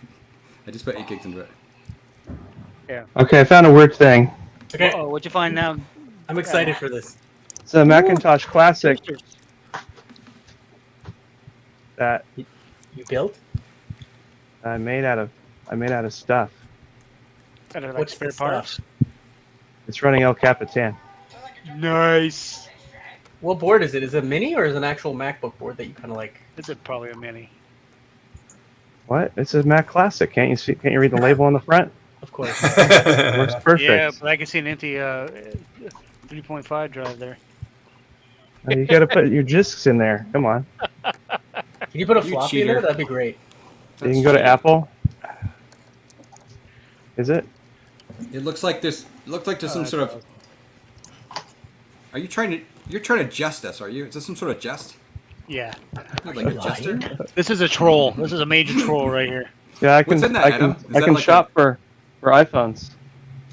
Speaker 4: I just put 8 gigs into it.
Speaker 11: Yeah.
Speaker 3: Okay, I found a weird thing.
Speaker 12: Okay.
Speaker 11: Oh, what'd you find now?
Speaker 12: I'm excited for this.
Speaker 3: It's a Macintosh Classic that
Speaker 12: You built?
Speaker 3: I made out of stuff.
Speaker 11: Out of like
Speaker 12: What's
Speaker 11: spare
Speaker 12: the stuff?
Speaker 11: parts?
Speaker 3: It's running El Capitan.
Speaker 11: Nice.
Speaker 12: What board is it? Is it a mini or is it an actual MacBook board that you kind of like?
Speaker 11: It's probably a mini.
Speaker 3: What? It's a Mac Classic. Can't you see? Can't you read the label on the front?
Speaker 12: Of course.
Speaker 3: Works perfect.
Speaker 11: Yeah, but I can see an empty 3.5 drive there.
Speaker 3: You got to put your discs in there. Come on.
Speaker 12: Can you put a floppy in there? That'd be great.
Speaker 3: You can go to Apple. Is it?
Speaker 4: It looks like there's some sort of. Are you trying to? You're trying to jest us, are you? Is this some sort of jest?
Speaker 11: Yeah.
Speaker 4: Like a jester?
Speaker 11: This is a troll. This is a major troll right here.
Speaker 3: Yeah, I can.
Speaker 4: What's in that,
Speaker 3: I
Speaker 4: Adam?
Speaker 3: can.
Speaker 4: Is
Speaker 3: I
Speaker 4: that
Speaker 3: can
Speaker 4: like
Speaker 3: shop for iPhones.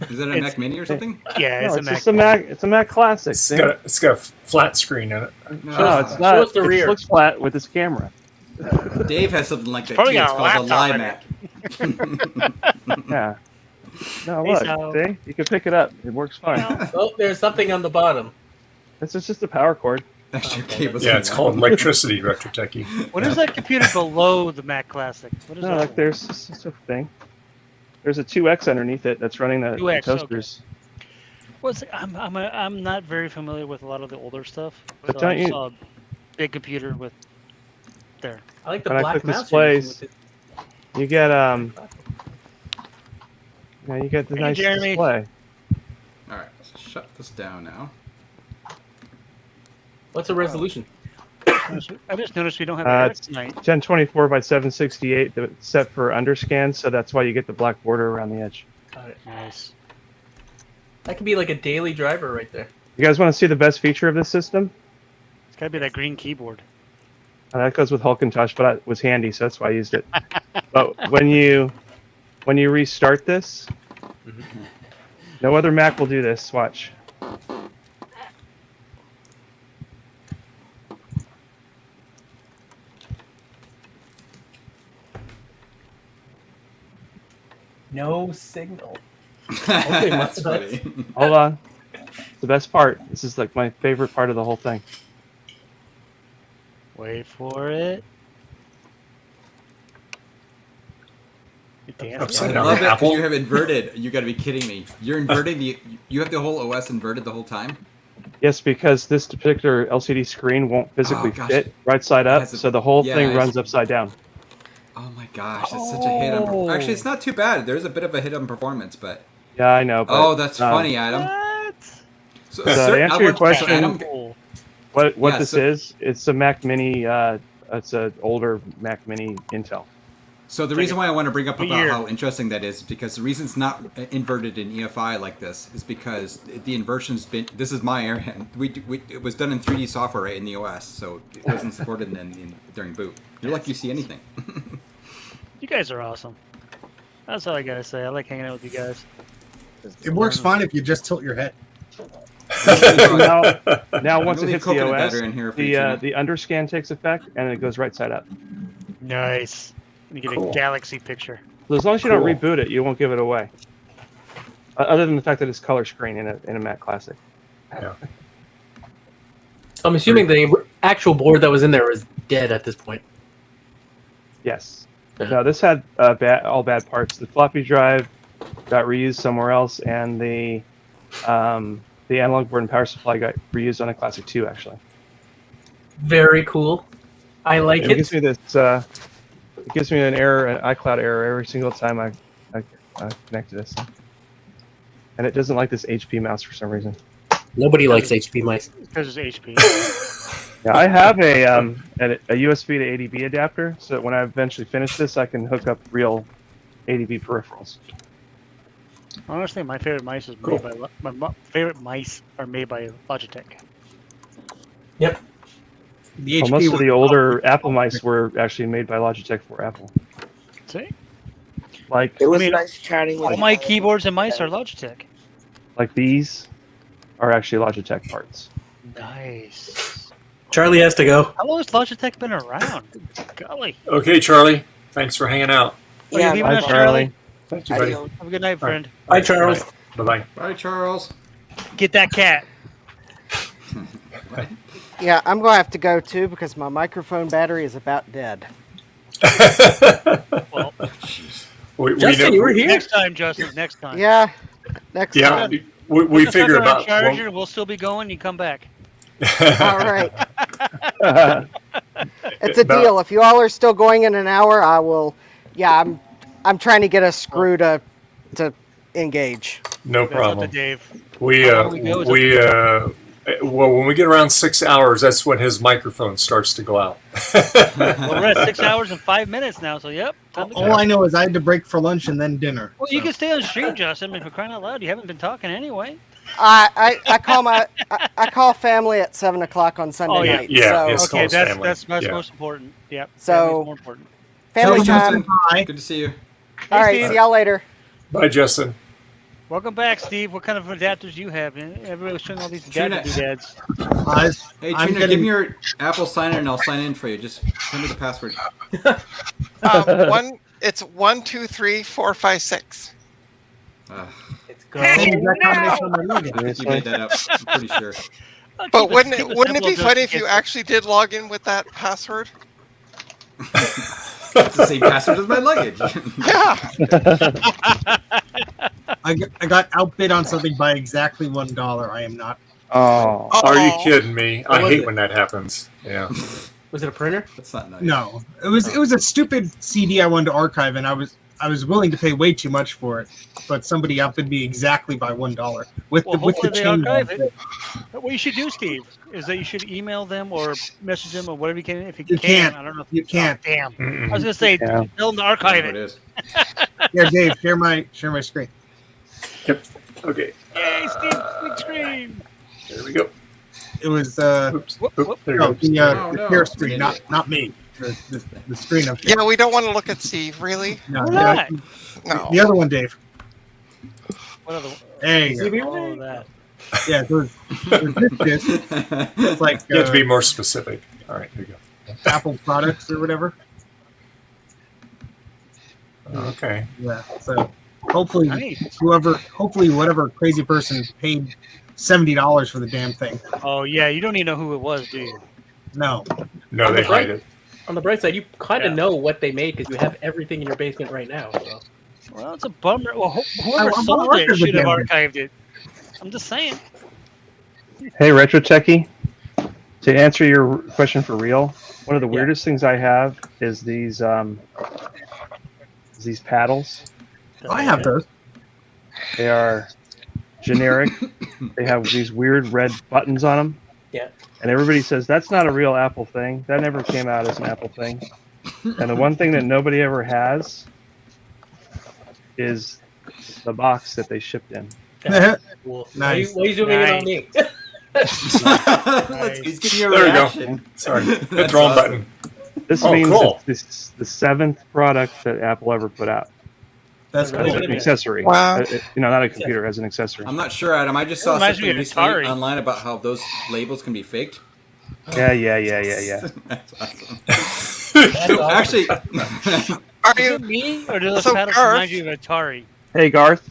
Speaker 4: Is that a Mac Mini or something?
Speaker 11: Yeah,
Speaker 3: No,
Speaker 11: it's,
Speaker 3: it's just a Mac. It's a Mac Classic.
Speaker 1: It's got a flat screen in it.
Speaker 3: No, it's not.
Speaker 12: Show us the
Speaker 3: it
Speaker 12: rear.
Speaker 3: looks flat with this camera.
Speaker 4: Dave has something like that
Speaker 11: Probably
Speaker 4: too. It's
Speaker 11: got a
Speaker 4: called a
Speaker 11: laptop in
Speaker 4: Lie Mac.
Speaker 3: Yeah. No,
Speaker 11: Hey,
Speaker 3: look.
Speaker 11: so-
Speaker 3: See, you can pick it up. It works fine.
Speaker 12: Oh, there's something on the bottom.
Speaker 3: This is just a power cord.
Speaker 4: Extra cables.
Speaker 1: Yeah, it's called electricity, Retro Techie.
Speaker 11: What is that computer below the Mac Classic? What is
Speaker 3: No,
Speaker 11: that?
Speaker 3: like there's just a thing. There's a 2X underneath it that's running the
Speaker 11: 2X,
Speaker 3: toasters.
Speaker 11: What's I'm not very familiar with a lot of the older stuff.
Speaker 3: But
Speaker 11: so
Speaker 3: don't
Speaker 11: I
Speaker 3: you-
Speaker 11: saw a big computer with there.
Speaker 12: I like the
Speaker 3: When I
Speaker 12: black
Speaker 3: click
Speaker 12: mouse. you're using
Speaker 3: displays,
Speaker 12: with it.
Speaker 3: you get you get the
Speaker 11: Hey,
Speaker 3: nice
Speaker 11: Jeremy.
Speaker 3: display.
Speaker 4: All right, let's shut this down now.
Speaker 12: What's the resolution?
Speaker 11: I just noticed we don't have
Speaker 3: Uh,
Speaker 11: a
Speaker 3: it's
Speaker 11: tonight.
Speaker 3: 1024 by 768. That's set for underscan, so that's why you get the black border around the edge.
Speaker 12: Got it.
Speaker 11: Nice.
Speaker 12: That could be like a daily driver right there.
Speaker 3: You guys want to see the best feature of this system?
Speaker 11: It's gotta be that green keyboard.
Speaker 3: That goes with Hulk and Touch, but it was handy, so that's why I used it. But when you restart this, no other Mac will do this. Watch.
Speaker 12: No signal.
Speaker 4: That's funny.
Speaker 3: Hold on. It's the best part. This is like my favorite part of the whole thing.
Speaker 11: Wait for it. You
Speaker 4: I
Speaker 11: dancing?
Speaker 1: Upside down
Speaker 4: love it 'cause
Speaker 1: apple.
Speaker 4: you have inverted. You got to be kidding me. You're inverting the. You have the whole OS inverted the whole time.
Speaker 3: Yes, because this particular LCD screen won't physically
Speaker 4: Oh, gosh.
Speaker 3: fit right side
Speaker 4: It
Speaker 3: up,
Speaker 4: has a-
Speaker 3: so the whole
Speaker 4: yeah,
Speaker 3: thing
Speaker 4: it's-
Speaker 3: runs upside down.
Speaker 4: Oh my gosh, that's such a hit on. Actually, it's not too bad. There's a bit of a hit on performance, but.
Speaker 3: Yeah, I know. But,
Speaker 4: Oh, that's funny, Adam.
Speaker 11: What?
Speaker 4: So,
Speaker 3: to
Speaker 4: sir,
Speaker 3: answer
Speaker 4: I
Speaker 3: your
Speaker 4: want-
Speaker 3: question-
Speaker 4: Adam,
Speaker 11: Cool.
Speaker 3: what
Speaker 4: Yeah,
Speaker 3: this
Speaker 4: so-
Speaker 3: is? It's a Mac Mini. It's an older Mac Mini Intel.
Speaker 4: So the reason why I want to bring up
Speaker 11: What
Speaker 4: about
Speaker 11: year?
Speaker 4: how interesting that is because the reason it's not inverted in EFI like this is because the inversion's been. This is my area. It was done in 3D software right in the OS, so it wasn't supported during boot. You're lucky you see anything.
Speaker 11: You guys are awesome. That's all I gotta say. I like hanging out with you guys.
Speaker 9: It works fine if you just tilt your head.
Speaker 3: Now once it
Speaker 4: leave
Speaker 3: hits the
Speaker 4: coconut
Speaker 3: OS,
Speaker 4: batter in here for you, Tina.
Speaker 3: the underscan takes effect and it goes right side up.
Speaker 11: Nice. You get
Speaker 1: Cool.
Speaker 11: a galaxy picture.
Speaker 3: So as long as you don't
Speaker 1: Cool.
Speaker 3: reboot it, you won't give it away. Other than the fact that it's color screen in a Mac Classic.
Speaker 12: So I'm assuming the actual board that was in there is dead at this point.
Speaker 3: Yes. No, this had all bad parts. The floppy drive got reused somewhere else, and the analog board and power supply got reused on a Classic 2, actually.
Speaker 12: Very cool. I like
Speaker 3: It
Speaker 12: it.
Speaker 3: gives me this. It gives me an error, an iCloud error, every single time I connect to this, and it doesn't like this HP mouse for some reason.
Speaker 12: Nobody likes HP mice.
Speaker 11: Because it's HP.
Speaker 3: Yeah, I have a USB to ADB adapter, so that when I eventually finish this, I can hook up real ADB peripherals.
Speaker 11: Honestly, my favorite mice is made by favorite mice are made by Logitech.
Speaker 12: Yep. The
Speaker 3: Well, most of the older Apple mice were actually made by Logitech for Apple.
Speaker 11: See?
Speaker 3: Like
Speaker 14: It was
Speaker 11: I mean,
Speaker 14: nice chatting with
Speaker 11: All
Speaker 14: you.
Speaker 11: my keyboards and mice are Logitech.
Speaker 3: these are actually Logitech parts.
Speaker 11: Nice.
Speaker 12: Charlie has to go.
Speaker 11: How long has Logitech been around? Golly.
Speaker 1: Okay, Charlie. Thanks for hanging out.
Speaker 11: Oh, you leaving
Speaker 3: Bye,
Speaker 11: us, Charlie?
Speaker 1: Thank you, buddy.
Speaker 14: Adios.
Speaker 11: Have a good night, friend.
Speaker 12: Bye, Charles.
Speaker 1: Bye-bye.
Speaker 4: Bye, Charles.
Speaker 11: Get that cat.
Speaker 5: Yeah, I'm going to have to go too because my microphone battery is about dead.
Speaker 11: Well,
Speaker 1: we
Speaker 12: Justin,
Speaker 1: know,
Speaker 12: you were here.
Speaker 11: next time, Justin. Next time.
Speaker 5: Yeah, next
Speaker 1: Yeah,
Speaker 5: time.
Speaker 1: we figure about.
Speaker 11: Charger, we'll still be going. You come back.
Speaker 5: All right. It's a deal. If you all are still going in an hour, I will. Yeah, I'm trying to get a screw to engage.
Speaker 1: No
Speaker 11: That's up
Speaker 1: problem.
Speaker 11: to Dave.
Speaker 1: Well, when we get around 6 hours, that's when his microphone starts to go out.
Speaker 11: Well, we're at 6 hours and 5 minutes now, so yep.
Speaker 9: All I know is I had to break for lunch and then dinner.
Speaker 11: Well, you can stay on the stream, Justin. I mean, for crying out loud, you haven't been talking anyway.
Speaker 5: I call family at 7 o'clock on Sunday night.
Speaker 1: Yeah,
Speaker 5: so.
Speaker 11: Okay, that's most important. Yep.
Speaker 5: So
Speaker 11: more important.
Speaker 5: Family time.
Speaker 4: Good to see you.
Speaker 5: All right,
Speaker 11: Steve.
Speaker 5: see y'all later.
Speaker 1: Bye, Justin.
Speaker 11: Welcome back, Steve. What kind of adapters do you have? Everybody was showing all these
Speaker 4: Trina.
Speaker 11: adapter doodads.
Speaker 4: Hey, Trina, give me your Apple signer and I'll sign in for you. Just send me the password.
Speaker 10: It's 123456.
Speaker 12: It's go.
Speaker 9: Same exact combination on my login.
Speaker 4: You made that up. I'm pretty sure.
Speaker 10: But wouldn't it be funny if you actually did log in with that password?
Speaker 4: It's the same password as my luggage.
Speaker 10: Yeah.
Speaker 9: I got outbid on something by exactly $1. I am not.
Speaker 3: Oh.
Speaker 1: Are you kidding me? I
Speaker 9: was
Speaker 1: hate
Speaker 9: it?
Speaker 1: when that happens. Yeah.
Speaker 12: Was it a printer?
Speaker 4: That's not nice.
Speaker 9: No, it was a stupid CD I wanted to archive, and I was willing to pay way too much for it, but somebody outbid me exactly by $1 with the
Speaker 11: Hopefully they
Speaker 9: chain.
Speaker 11: archive it. What you should do, Steve, is that you should email them or message them or whatever you can. If you can,
Speaker 9: can't.
Speaker 11: I don't know.
Speaker 9: You can't.
Speaker 11: Oh, damn. I was gonna say, tell them to archive
Speaker 4: It
Speaker 11: it.
Speaker 4: is.
Speaker 9: Yeah, Dave, share my screen.
Speaker 1: Yep. Okay.
Speaker 11: Hey, Steve, big screen.
Speaker 1: There we go.
Speaker 9: It was
Speaker 1: Oops. Oop, there you
Speaker 9: no,
Speaker 1: go.
Speaker 9: the
Speaker 4: no.
Speaker 9: share screen, not me. The screen of
Speaker 10: Yeah, we don't want to look at Steve, really.
Speaker 9: no,
Speaker 11: Why not?
Speaker 10: No.
Speaker 9: the other one, Dave.
Speaker 11: What other?
Speaker 9: There you go.
Speaker 11: All of that.
Speaker 9: Yeah, there's this. It's like
Speaker 1: You have to be more specific. All right, here you go.
Speaker 9: Apple products or whatever.
Speaker 1: Okay.
Speaker 9: Yeah. So hopefully,
Speaker 11: Nice.
Speaker 9: whatever crazy person paid $70 for the damn thing.
Speaker 11: Oh yeah, you don't even know who it was, do you?
Speaker 9: No.
Speaker 1: No, they hide it.
Speaker 12: On the bright side, you kind of
Speaker 11: Yeah.
Speaker 12: know what they made because you have everything in your basement right now. So.
Speaker 11: Well, it's a bummer. Well, whoever
Speaker 9: I'm
Speaker 11: sold
Speaker 9: gonna
Speaker 11: it
Speaker 9: archive the
Speaker 11: should have
Speaker 9: damn thing.
Speaker 11: archived it. I'm just saying.
Speaker 3: Hey, Retro Techie. To answer your question for real, one of the weirdest things I have is these paddles.
Speaker 9: I have those.
Speaker 3: They are generic. They have these weird red buttons on them.
Speaker 12: Yeah.
Speaker 3: And everybody says that's not a real Apple thing. That never came out as an Apple thing. And the one thing that nobody ever has is the box that they shipped in.
Speaker 12: Cool.
Speaker 9: Nice.
Speaker 12: Why are you zooming in on me?
Speaker 4: He's giving you a
Speaker 1: There you go.
Speaker 4: reaction.
Speaker 1: Sorry. Hit
Speaker 4: That's
Speaker 1: the wrong
Speaker 4: awesome.
Speaker 1: button.
Speaker 3: This
Speaker 1: Oh,
Speaker 3: means
Speaker 1: cool.
Speaker 3: that this is the 7th product that Apple ever put out.
Speaker 9: That's
Speaker 3: As
Speaker 9: cool.
Speaker 3: an accessory.
Speaker 10: Wow.
Speaker 3: Not a computer, as an accessory.
Speaker 4: I'm not sure, Adam. I just saw
Speaker 11: Reminds
Speaker 4: something
Speaker 11: me of
Speaker 4: recently
Speaker 11: Atari.
Speaker 4: online about how those labels can be faked.
Speaker 3: Yeah.
Speaker 4: That's awesome.
Speaker 12: That's awesome.
Speaker 4: Actually,
Speaker 10: Are
Speaker 11: Is
Speaker 10: you?
Speaker 11: it me or do those
Speaker 10: So,
Speaker 11: paddles
Speaker 10: Garth-
Speaker 11: remind you of Atari?
Speaker 3: Hey, Garth.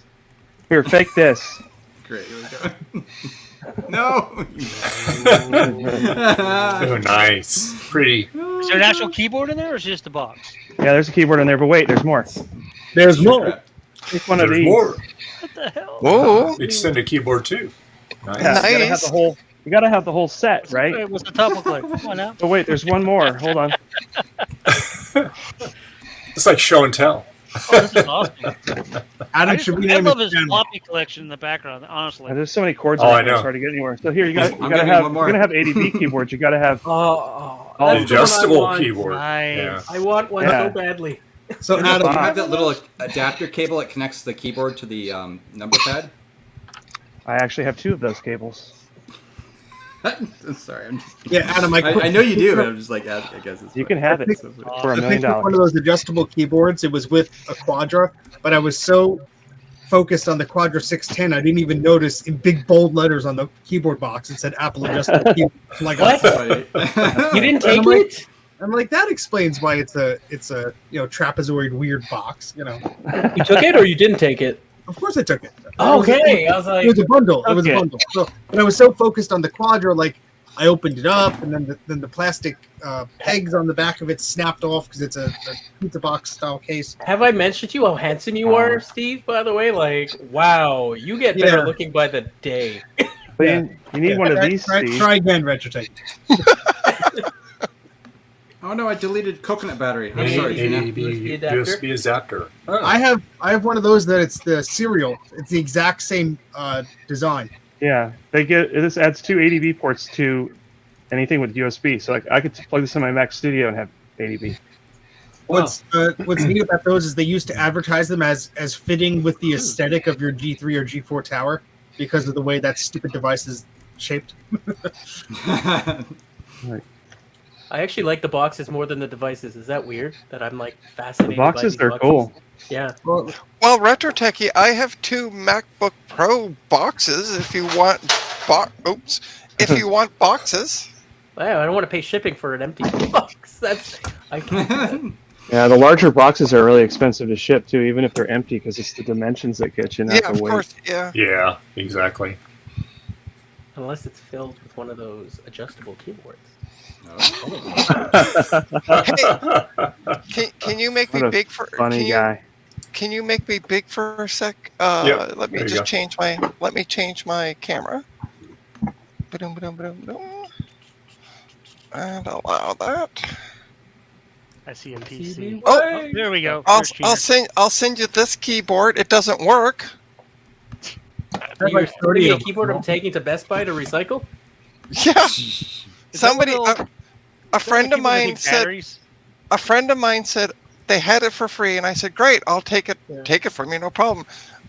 Speaker 3: Here, fake this.
Speaker 4: great. Here we go. No.
Speaker 1: Oh, nice. Pretty.
Speaker 11: Is there an actual keyboard in there or is it just a box?
Speaker 3: Yeah, there's a keyboard in there, but wait, there's more.
Speaker 9: There's more.
Speaker 3: Take one of
Speaker 1: There's
Speaker 3: these.
Speaker 1: more.
Speaker 11: What the hell?
Speaker 10: Whoa.
Speaker 1: Extended keyboard, too. Nice.
Speaker 3: Yeah, you gotta have
Speaker 10: Nice.
Speaker 3: the whole. You gotta have the whole set, right?
Speaker 11: What's the top look like? Come on now.
Speaker 3: Oh wait, there's one more. Hold on.
Speaker 1: It's like show and tell.
Speaker 11: Oh, this is awesome.
Speaker 9: Adam should be
Speaker 11: I
Speaker 9: named
Speaker 11: love
Speaker 9: his
Speaker 11: his
Speaker 9: channel.
Speaker 11: floppy collection in the background, honestly.
Speaker 3: There's so many chords.
Speaker 1: Oh,
Speaker 3: on
Speaker 1: I
Speaker 3: it,
Speaker 1: know.
Speaker 3: It's hard to get anywhere. So here, you
Speaker 4: I'm
Speaker 3: gotta
Speaker 4: giving
Speaker 3: have.
Speaker 4: one more.
Speaker 3: You're gonna have ADB keyboards. You gotta have.
Speaker 12: Oh,
Speaker 3: All
Speaker 12: that's the one I
Speaker 1: Adjustable
Speaker 12: want.
Speaker 1: keyboard.
Speaker 11: Nice.
Speaker 1: Yeah.
Speaker 12: I want one
Speaker 3: Yeah.
Speaker 12: so badly.
Speaker 9: So
Speaker 4: Do
Speaker 9: Adam,
Speaker 4: you have that little adapter cable that connects the keyboard to the number pad?
Speaker 3: I actually have 2 of those cables.
Speaker 4: Sorry, I'm just.
Speaker 9: yeah, Adam,
Speaker 4: I know you do. But I'm just like, I guess it's.
Speaker 3: You can have it for $1
Speaker 9: I
Speaker 3: million.
Speaker 9: picked up one of those adjustable keyboards. It was with a Quadra, but I was so focused on the Quadra 610, I didn't even notice in big bold letters on the keyboard box it said Apple adjustable keyboard. I'm like,
Speaker 12: What?
Speaker 9: oh.
Speaker 12: You didn't take
Speaker 9: I'm like-
Speaker 12: it?
Speaker 9: I'm like, that explains why it's a trapezoid weird box. You
Speaker 12: You took it or you didn't take it?
Speaker 9: Of course I took it.
Speaker 12: Okay, I was like,
Speaker 9: It was a bundle. It was a
Speaker 12: okay.
Speaker 9: bundle. So, but I was so focused on the Quadra, like I opened it up, and then the plastic pegs on the back of it snapped off because it's a pizza box style case.
Speaker 12: Have I mentioned to you how handsome you are, Steve? By the way, like, wow, you get better
Speaker 9: Yeah.
Speaker 12: looking by the day.
Speaker 3: But you need one of these, Steve.
Speaker 9: Try again, Retrotech.
Speaker 4: Oh no, I deleted coconut battery. I'm sorry, Gina.
Speaker 1: USB adapter. Oh.
Speaker 9: I have one of those that it's the serial. It's the exact same design.
Speaker 3: Yeah, this adds 2 ADB ports to anything with USB. So like I could plug this in my Mac Studio and have ADB.
Speaker 9: What's neat about those is they used to advertise them as fitting with the aesthetic of your G3 or G4 tower because of the way that stupid device is shaped.
Speaker 3: Right.
Speaker 12: I actually like the boxes more than the devices. Is that weird? That I'm like fascinated.
Speaker 3: The boxes,
Speaker 12: by these
Speaker 3: they're cool.
Speaker 12: Yeah.
Speaker 10: Well, Retro Techie, I have 2 MacBook Pro boxes. If you want, if you want boxes.
Speaker 12: Wow, I don't want to pay shipping for an empty box. I can't do that.
Speaker 3: Yeah, the larger boxes are really expensive to ship too, even if they're empty, because it's the dimensions that get you. Not
Speaker 10: Yeah,
Speaker 3: the
Speaker 10: of
Speaker 3: weight.
Speaker 10: course. Yeah.
Speaker 1: Yeah, exactly.
Speaker 12: Unless it's filled with one of those adjustable keyboards.
Speaker 10: Hey, can you make
Speaker 3: What
Speaker 10: me
Speaker 3: a
Speaker 10: big for?
Speaker 3: funny guy.
Speaker 10: Can you make me big for a sec?
Speaker 1: Yep,
Speaker 10: Let me
Speaker 1: there you
Speaker 10: just
Speaker 1: go.
Speaker 10: change my. Let me change my camera. Ba-dum, ba-dum, ba-dum, ba-dum. And allow that.
Speaker 11: I see a PC.
Speaker 10: Oh,
Speaker 11: there we go.
Speaker 10: I'll
Speaker 11: First Gina.
Speaker 10: send you this keyboard. It doesn't work.
Speaker 12: You're starting a keyboard I'm taking to Best Buy to recycle?
Speaker 10: Yeah. Somebody, a friend of
Speaker 11: keyboard with
Speaker 10: mine
Speaker 11: big
Speaker 10: said.
Speaker 11: batteries?
Speaker 10: A friend of mine said they had it for free, and I said, "Great, I'll take it. Take it from you, no problem."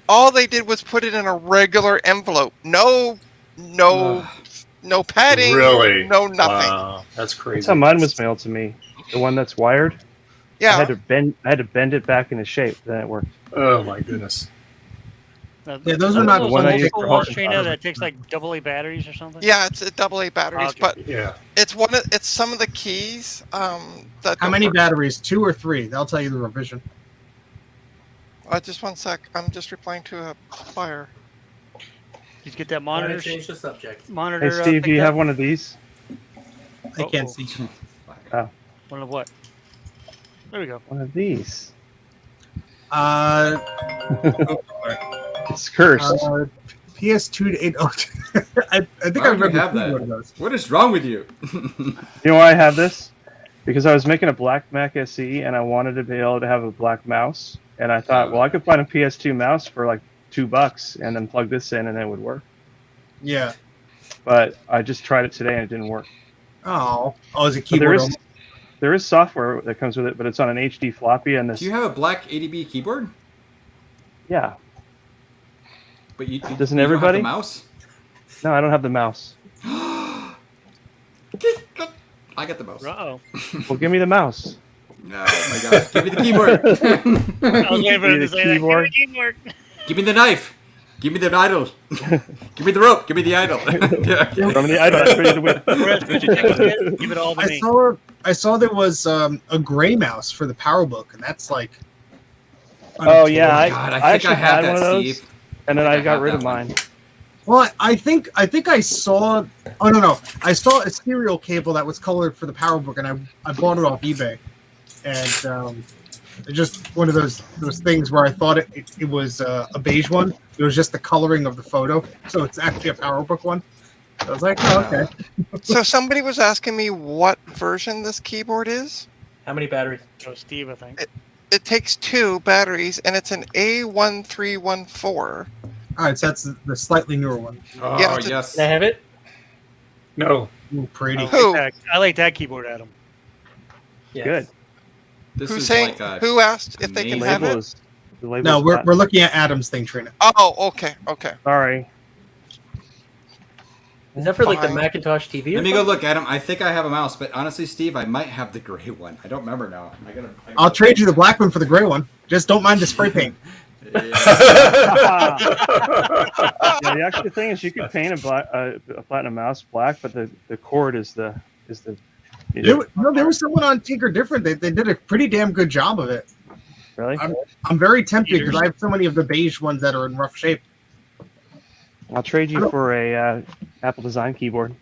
Speaker 10: All they did was put it in a regular envelope. No padding.
Speaker 1: Really?
Speaker 10: No nothing.
Speaker 1: Wow, that's crazy.
Speaker 3: That's how mine was mailed to me. The one that's wired.
Speaker 10: Yeah.
Speaker 3: I had to bend it back into shape. Then it worked.
Speaker 1: Oh my goodness.
Speaker 9: Yeah, those are not
Speaker 3: the one I used
Speaker 11: old
Speaker 3: for
Speaker 11: school
Speaker 3: Hudson
Speaker 11: Trina
Speaker 3: Power.
Speaker 11: that takes like AA batteries or something.
Speaker 10: Yeah, it's a AA batteries,
Speaker 11: Okay.
Speaker 10: but
Speaker 1: Yeah.
Speaker 10: it's it's some of the keys that.
Speaker 9: How many batteries? 2 or 3? They'll tell you the revision.
Speaker 10: Just one sec. I'm just replying to a supplier.
Speaker 11: Just get that
Speaker 12: I'm
Speaker 11: monitor.
Speaker 12: gonna change the subject.
Speaker 11: Monitor.
Speaker 3: Hey Steve, do you
Speaker 11: picked
Speaker 3: have
Speaker 11: up?
Speaker 3: one of these?
Speaker 9: I can't see.
Speaker 3: Oh,
Speaker 11: One of what? There we go.
Speaker 3: one of these.
Speaker 9: It's
Speaker 3: cursed.
Speaker 9: PS2 to 8. Oh, I think
Speaker 4: Why
Speaker 9: I
Speaker 4: would you
Speaker 9: remember
Speaker 4: have
Speaker 9: seeing one of
Speaker 4: that?
Speaker 9: those.
Speaker 4: What is wrong with you?
Speaker 3: You know why I have this? Because I was making a black Mac SE and I wanted to be able to have a black mouse. And I thought, well, I could find a PS2 mouse for like $2 and then plug this in and it would work.
Speaker 9: Yeah.
Speaker 3: But I just tried it today and it didn't work.
Speaker 9: Oh, is it
Speaker 3: But
Speaker 9: keyboard?
Speaker 3: there is software that comes with it, but it's on an HD floppy and this.
Speaker 4: Do you have a black ADB keyboard?
Speaker 3: Yeah.
Speaker 4: But you
Speaker 3: Doesn't
Speaker 4: you don't have
Speaker 3: everybody?
Speaker 4: the mouse?
Speaker 3: No, I don't have the mouse.
Speaker 4: I got the mouse.
Speaker 11: Uh-oh.
Speaker 3: Well, give me the mouse.
Speaker 4: No, oh my god. Give me the keyboard.
Speaker 11: I was waiting for him to say that.
Speaker 3: keyboard.
Speaker 11: Give me the keyboard.
Speaker 4: Give me the knife. Give me the idol. Give me the rope. Give me the idol.
Speaker 3: From the idol, that's ready to win.
Speaker 11: Give it all to me.
Speaker 9: I saw there was a gray mouse for the PowerBook, and that's like.
Speaker 3: Oh yeah,
Speaker 4: God,
Speaker 3: I
Speaker 4: I think
Speaker 3: actually
Speaker 4: I have
Speaker 3: had one of
Speaker 4: that,
Speaker 3: those,
Speaker 4: Steve.
Speaker 3: and then
Speaker 4: I
Speaker 3: I
Speaker 4: think I
Speaker 3: got
Speaker 4: have
Speaker 3: rid
Speaker 4: that
Speaker 3: of
Speaker 4: one.
Speaker 3: mine.
Speaker 9: Well, I think I saw. Oh no, I saw a serial cable that was colored for the PowerBook, and I bought it off eBay, and it's just one of those things where I thought it was a beige one. It was just the coloring of the photo, so it's actually a PowerBook one. So I was like, oh, okay.
Speaker 10: So somebody was asking me what version this keyboard is.
Speaker 12: How many batteries?
Speaker 11: Oh, Steve, I think.
Speaker 10: It takes 2 batteries, and it's an A1314.
Speaker 9: All right, so that's the slightly newer one.
Speaker 4: Oh,
Speaker 10: Yeah, it's a-
Speaker 4: yes.
Speaker 12: Can I have it?
Speaker 1: No.
Speaker 9: Ooh, pretty.
Speaker 11: I like that keyboard, Adam.
Speaker 12: Yes.
Speaker 3: Good.
Speaker 4: This
Speaker 10: Who's
Speaker 4: is
Speaker 10: saying?
Speaker 4: like
Speaker 10: Who asked if they can
Speaker 4: amazing.
Speaker 10: have
Speaker 3: Label
Speaker 10: it?
Speaker 3: is, the label
Speaker 9: No,
Speaker 3: is
Speaker 9: we're
Speaker 3: flat.
Speaker 9: looking at Adam's thing, Trina.
Speaker 10: Oh, okay.
Speaker 3: Sorry.
Speaker 12: Is that for like the
Speaker 10: Fine.
Speaker 12: Macintosh TV? or
Speaker 4: Let me go
Speaker 12: something?
Speaker 4: look, Adam. I think I have a mouse, but honestly, Steve, I might have the gray one. I don't remember now.
Speaker 9: I'll trade you the black one for the gray one. Just don't mind the spray paint.
Speaker 3: Yeah, the actual thing is you could paint a platinum mouse black, but the cord is the.
Speaker 9: There was someone on Tinker Different. They did a pretty damn good job of it.
Speaker 3: Really?
Speaker 9: I'm very tempted because I have so many of the beige ones that are in rough shape.
Speaker 3: I'll trade you for a Apple Design keyboard.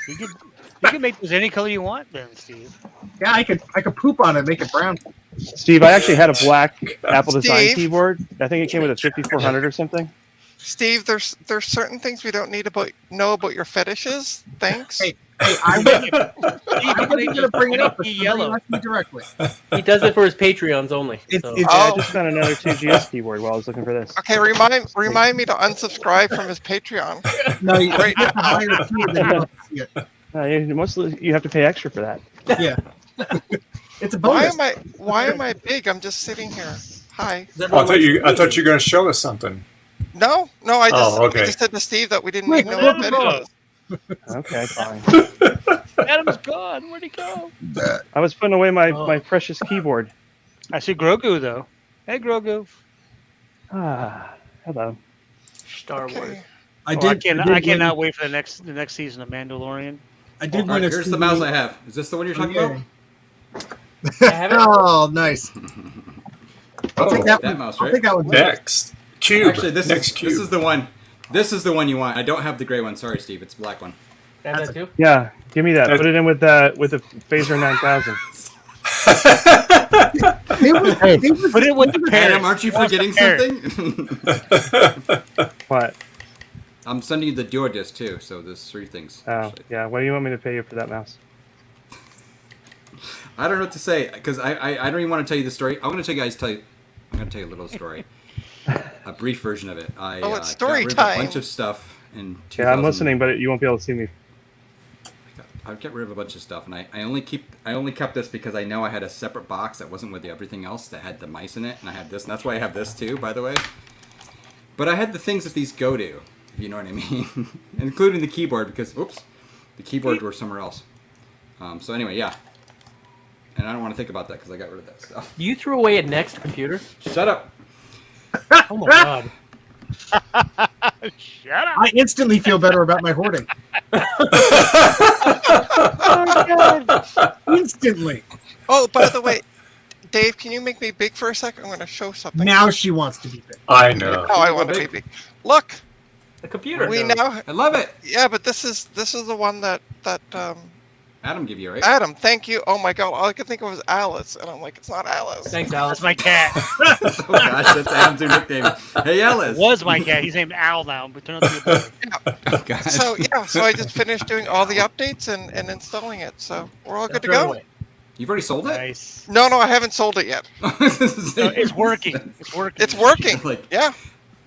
Speaker 11: You can make those any color you want, then, Steve.
Speaker 9: Yeah, I could poop on it, and make it brown.
Speaker 3: Steve, I actually had a black Apple Design
Speaker 10: Steve?
Speaker 3: keyboard. I think it came with a 5400 or something.
Speaker 10: Steve, there's certain things we don't need know about your fetishes. Thanks.
Speaker 9: Hey, I wasn't going to bring it up, but
Speaker 11: Yellow.
Speaker 9: ask me directly.
Speaker 12: He does it for his Patreons only.
Speaker 9: It's,
Speaker 12: so.
Speaker 9: it's,
Speaker 3: I just found another 2GS keyboard while I was looking for this.
Speaker 10: Okay, remind me to unsubscribe from his Patreon.
Speaker 9: No, you
Speaker 10: Right.
Speaker 9: have to hire a key, then you don't see it.
Speaker 3: Mostly, you have to pay extra for that.
Speaker 9: Yeah. It's a
Speaker 10: Why
Speaker 9: bonus.
Speaker 10: am I big? I'm just sitting here. Hi.
Speaker 1: Oh, I thought you were going to show us something.
Speaker 10: No, I just,
Speaker 1: okay.
Speaker 10: I just said to Steve that we didn't even know what that was.
Speaker 3: Okay, fine.
Speaker 11: Adam's gone. Where'd he go?
Speaker 3: I was putting away my precious keyboard.
Speaker 11: I see Grogu though. Hey, Grogu.
Speaker 3: Ah, hello.
Speaker 12: Star Wars.
Speaker 9: I
Speaker 11: cannot wait for the next season of Mandalorian.
Speaker 9: I did
Speaker 4: All right,
Speaker 9: win a
Speaker 4: here's the
Speaker 9: CD.
Speaker 4: mouse I have. Is this the one you're talking about?
Speaker 12: I have it.
Speaker 9: Oh, nice. I'll take that
Speaker 4: That
Speaker 9: one.
Speaker 4: mouse,
Speaker 9: I'll
Speaker 4: right?
Speaker 9: take that one.
Speaker 1: Next cube.
Speaker 4: Actually, this
Speaker 1: cube.
Speaker 4: is the one. This is the one you want. I don't have the gray one. Sorry, Steve. It's the black one.
Speaker 12: Have that too?
Speaker 3: Yeah, give me that. Put it in with the Phaser 9000.
Speaker 11: Put it with the parrot.
Speaker 4: Adam, aren't you forgetting something?
Speaker 3: What?
Speaker 4: I'm sending you the Duo disc too. So there's 3 things.
Speaker 3: Oh, yeah. What do you want me to pay you for that mouse?
Speaker 4: I don't know what to say because I don't even want to tell you the story. I'm going to tell you a little story. A brief version of it. I
Speaker 10: it's story
Speaker 4: got rid
Speaker 10: time.
Speaker 4: of a bunch of stuff in 2000.
Speaker 3: Yeah, I'm listening, but you won't be able to see me.
Speaker 4: I get rid of a bunch of stuff, and I only kept this because I know I had a separate box that wasn't with everything else that had the mice in it, and I had this, and that's why I have this too, by the way. But I had the things that these go to, if you know what I mean, including the keyboard because the keyboard were somewhere else. So anyway, yeah. And I don't want to think about that because I got rid of that stuff.
Speaker 12: You threw away a Next computer?
Speaker 4: Shut up.
Speaker 12: Oh my god.
Speaker 11: Shut up.
Speaker 9: I instantly feel better about my hoarding. Instantly.
Speaker 10: Oh, by the way, Dave, can you make me big for a second? I'm going to show something.
Speaker 9: Now she wants to be big.
Speaker 1: I know.
Speaker 10: Oh, I want to be big. Look,
Speaker 12: The computer.
Speaker 10: we
Speaker 12: does.
Speaker 10: now.
Speaker 4: I love it.
Speaker 10: Yeah, but this is the one that
Speaker 4: Adam give you, right?
Speaker 10: Adam, thank you. Oh my god, all I could think of was Alice, and I'm like, it's not Alice.
Speaker 12: Thanks, Alice.
Speaker 11: That's my cat.
Speaker 4: Oh gosh, that's Adam's new nickname. Hey, Alice.
Speaker 11: Was my cat. He's named Al now, but turned out to be a boy.
Speaker 4: Oh, gosh.
Speaker 10: So I just finished doing all the updates and installing it, so we're all good to
Speaker 12: Throw it
Speaker 10: go.
Speaker 12: away.
Speaker 4: You've already sold it?
Speaker 11: Nice.
Speaker 10: No, I haven't sold it yet.
Speaker 11: No, it's working. It's working.
Speaker 10: It's working.
Speaker 4: Like,
Speaker 10: Yeah.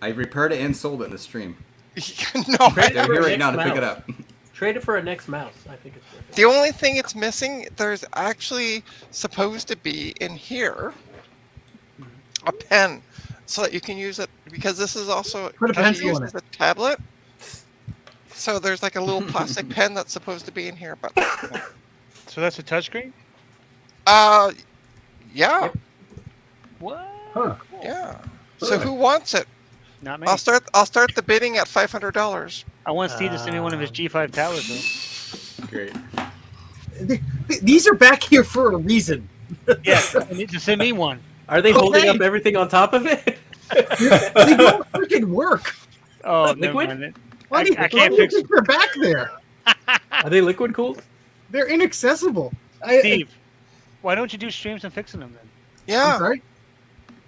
Speaker 4: I repaired it and sold it in the stream.
Speaker 10: No,
Speaker 12: Trade
Speaker 4: They're
Speaker 12: it for
Speaker 4: here
Speaker 12: a
Speaker 4: right now to
Speaker 12: next
Speaker 4: pick it
Speaker 12: mouse.
Speaker 4: up.
Speaker 12: Trade it for a next mouse. I think it's worth it.
Speaker 10: the only thing it's missing, there's actually supposed to be in here a pen, so that you can use it because this is also
Speaker 9: Put a
Speaker 10: can be
Speaker 9: pencil
Speaker 10: used
Speaker 9: in
Speaker 10: as a tablet. So there's like a little plastic pen that's supposed to be in here, but
Speaker 11: So that's a touchscreen?
Speaker 10: yeah,
Speaker 11: What?
Speaker 1: Huh.
Speaker 10: yeah. So who wants it?
Speaker 11: Not me.
Speaker 10: I'll start the bidding at $500.
Speaker 11: I want Steve to send me one of his G5 towers, though.
Speaker 4: Great.
Speaker 9: These are back here for a reason.
Speaker 11: Yeah, I need to send me one.
Speaker 12: Are they holding
Speaker 9: Okay.
Speaker 12: up everything on top of it?
Speaker 9: They don't freaking work.
Speaker 11: Oh, never
Speaker 12: Liquid?
Speaker 11: mind.
Speaker 9: Why
Speaker 11: I
Speaker 9: do you
Speaker 11: can't
Speaker 9: why do you
Speaker 11: fix
Speaker 9: think they're back there?
Speaker 12: Are they liquid cooled?
Speaker 9: They're inaccessible.
Speaker 11: Steve, why don't you do streams and fixing them then?
Speaker 9: I'm
Speaker 10: Yeah.
Speaker 9: sorry.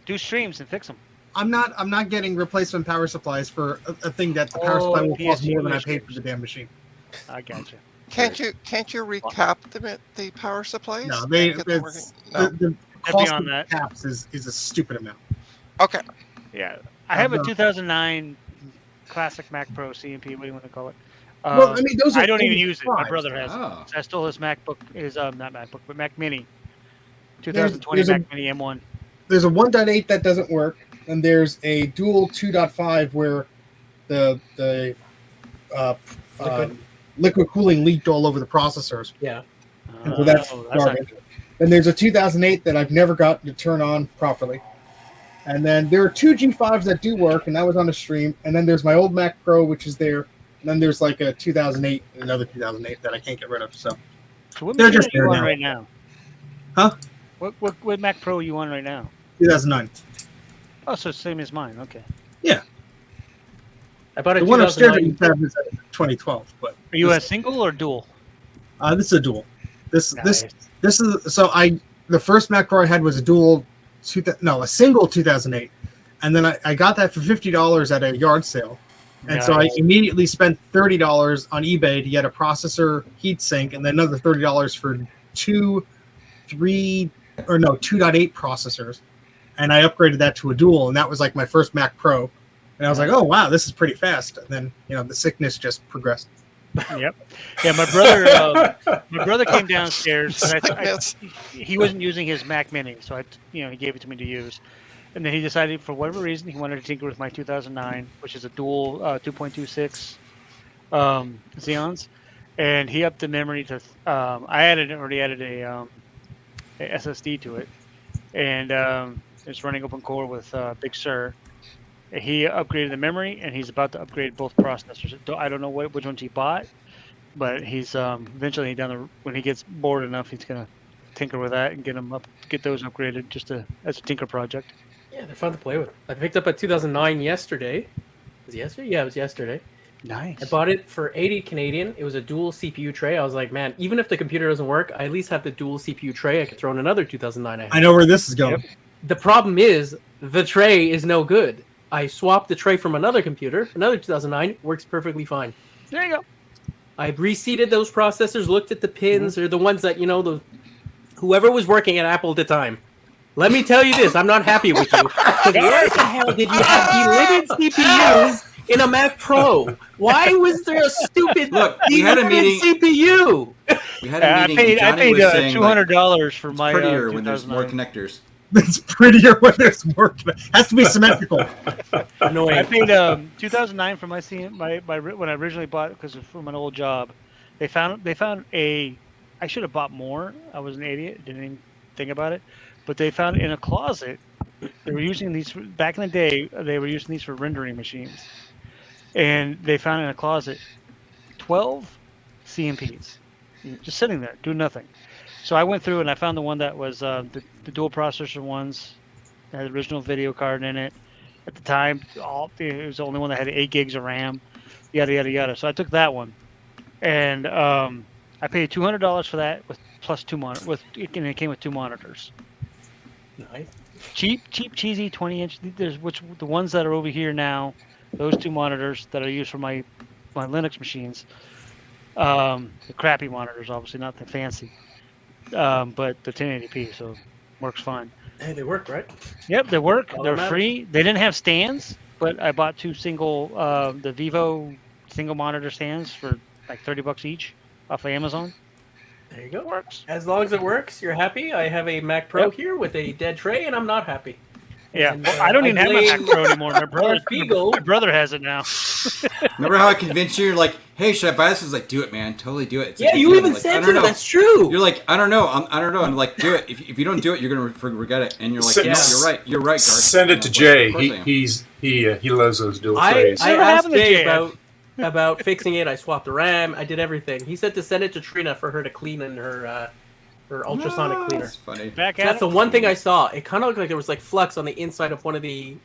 Speaker 11: Do streams and fix them.
Speaker 9: I'm not getting replacement power supplies for a thing that the power supply will cost
Speaker 11: PSG
Speaker 9: more than I
Speaker 11: machines.
Speaker 9: paid for the damn machine.
Speaker 11: I gotcha.
Speaker 10: Can't you recap the power supplies?
Speaker 9: No, they
Speaker 10: Get them
Speaker 9: it's,
Speaker 10: working? No.
Speaker 9: the cost
Speaker 11: beyond
Speaker 9: of
Speaker 11: that.
Speaker 9: caps is a stupid amount.
Speaker 10: Okay.
Speaker 11: Yeah, I have a
Speaker 9: no.
Speaker 11: 2009 classic Mac Pro CMP. What do you want to call it?
Speaker 9: Well, I mean, those are
Speaker 11: I don't even
Speaker 9: only
Speaker 11: use it. My
Speaker 9: fives.
Speaker 11: brother has
Speaker 4: Oh.
Speaker 11: it. So I stole his MacBook. His not MacBook, but Mac Mini.
Speaker 9: There's
Speaker 11: 2020
Speaker 9: a-
Speaker 11: Mac Mini M1.
Speaker 9: There's a 1.8 that doesn't work, and there's a dual 2.5 where the liquid cooling leaked all over the processors.
Speaker 12: Yeah.
Speaker 9: And so that's
Speaker 11: Oh, that's not
Speaker 9: garbage. And there's a 2008 that I've never gotten to turn on properly. And then there are 2 G5s that do work, and that was on a stream. And then there's my old Mac Pro, which is there. And then there's like a 2008 and another 2008 that I can't get rid of. So
Speaker 11: So what
Speaker 9: They're
Speaker 11: machine
Speaker 9: just
Speaker 11: are you
Speaker 9: there
Speaker 11: on
Speaker 9: now.
Speaker 11: right now?
Speaker 9: Huh?
Speaker 11: What Mac Pro are you on right now?
Speaker 9: 2009.
Speaker 11: Oh, so same as mine. Okay.
Speaker 9: Yeah.
Speaker 12: I bought a
Speaker 9: The one upstairs that
Speaker 12: 2009.
Speaker 9: you have is 2012. But
Speaker 11: Are you a single or dual?
Speaker 9: this is a dual. This
Speaker 11: Nice.
Speaker 9: is so the first Mac Pro I had was a dual, a single 2008, and then I got that for $50 at a yard sale, and so I
Speaker 11: Nice.
Speaker 9: immediately spent $30 on eBay to get a processor, heatsink, and then another $30 for 2.8 processors, and I upgraded that to a dual, and that was like my first Mac Pro, and I was like, oh wow, this is pretty fast. And then the sickness just progressed.
Speaker 11: Yep. Yeah, my brother came downstairs. And he wasn't using his Mac Mini, so he gave it to me to use. And then he decided, for whatever reason, he wanted to tinker with my 2009, which is a dual 2.26 Xeons, and he upped the memory to. I already added a SSD to it, and it's running open core with Big Sur. He upgraded the memory, and he's about to upgrade both processors. I don't know which ones he bought, but he's eventually when he gets bored enough, he's gonna tinker with that and get those upgraded just as a tinker project.
Speaker 12: Yeah, they're fun to play with. I picked up a 2009 yesterday. Was it yesterday? Yeah, it was yesterday.
Speaker 11: Nice.
Speaker 12: I bought it for 80 Canadian. It was a dual CPU tray. I was like, man, even if the computer doesn't work, I at least have the dual CPU tray. I could throw in another 2009.
Speaker 9: I know where this is going.
Speaker 12: Yep. The problem is the tray is no good. I swapped the tray from another computer, another 2009, works perfectly fine.
Speaker 11: There you go.
Speaker 12: I reseated those processors, looked at the pins, or the ones that, whoever was working at Apple at the time. Let me tell you this, I'm not happy with you. Why the hell did you have deleted CPUs in a Mac Pro? Why was there a stupid
Speaker 4: we had a meeting.
Speaker 12: CPU?
Speaker 4: We had a meeting.
Speaker 11: I paid $200 for my
Speaker 4: prettier when there's more connectors.
Speaker 9: It's prettier when there's more. Has to be symmetrical.
Speaker 12: Annoying.
Speaker 11: I paid 2009 for my when I originally bought it because from an old job. They found I should have bought more. I was an idiot. Didn't even think about it. But they found in a closet. They were using these back in the day. They were using these for rendering machines, and they found in a closet 12 CMPs just sitting there doing nothing. So I went through and I found the one that was the dual processor ones. It had the original video card in it. At the time, it was the only one that had 8 gigs of RAM. Yada yada yada. So I took that one, and I paid $200 for that with plus 2 monitors. And it came with 2 monitors.
Speaker 12: Nice.
Speaker 11: Cheap, cheesy 20-inch. There's the ones that are over here now. Those 2 monitors that I use for my Linux machines. The crappy monitors, obviously not the fancy. But the 1080p, so works fine.
Speaker 12: Hey, they work, right?
Speaker 11: Yep, they work.
Speaker 12: All
Speaker 11: They're
Speaker 12: that
Speaker 11: free. They didn't have stands, but I bought 2 single, the Vivo single monitor stands for like $30 each off of Amazon.
Speaker 12: There you go.
Speaker 11: It works.
Speaker 12: As long as it works, you're happy. I have a Mac Pro here with a dead tray, and I'm not happy.
Speaker 11: Yeah,
Speaker 12: And,
Speaker 11: well, I don't even have my Mac
Speaker 12: blame
Speaker 11: Pro anymore. My
Speaker 12: Spiegel.
Speaker 11: brother has it now.
Speaker 4: Remember how I convinced you? You're like, hey, should I buy this? I was like, do it, man. Totally do it. It's a
Speaker 12: Yeah,
Speaker 4: good
Speaker 12: you
Speaker 4: deal.
Speaker 12: even
Speaker 4: Like,
Speaker 12: said
Speaker 4: I don't
Speaker 12: to
Speaker 4: know.
Speaker 12: that's true.
Speaker 4: You're like, I don't know. I don't know. I'm like, do it. If you don't do it, you're gonna regret it. And you're like,
Speaker 1: Send-
Speaker 4: no, you're right. You're right, Garth.
Speaker 1: Send it to
Speaker 4: And I was
Speaker 1: Jay.
Speaker 4: like, of course I am.
Speaker 1: He loves those dual
Speaker 12: I
Speaker 1: trays.
Speaker 12: asked Jay about fixing it. I swapped the RAM. I did everything. He said to send it to Trina for her to clean in her ultrasonic cleaner.
Speaker 4: That's funny.
Speaker 11: Back
Speaker 12: So
Speaker 11: at
Speaker 12: that's the
Speaker 11: it.
Speaker 12: one thing I saw. It kind of looked like there was like flux on the inside of one of the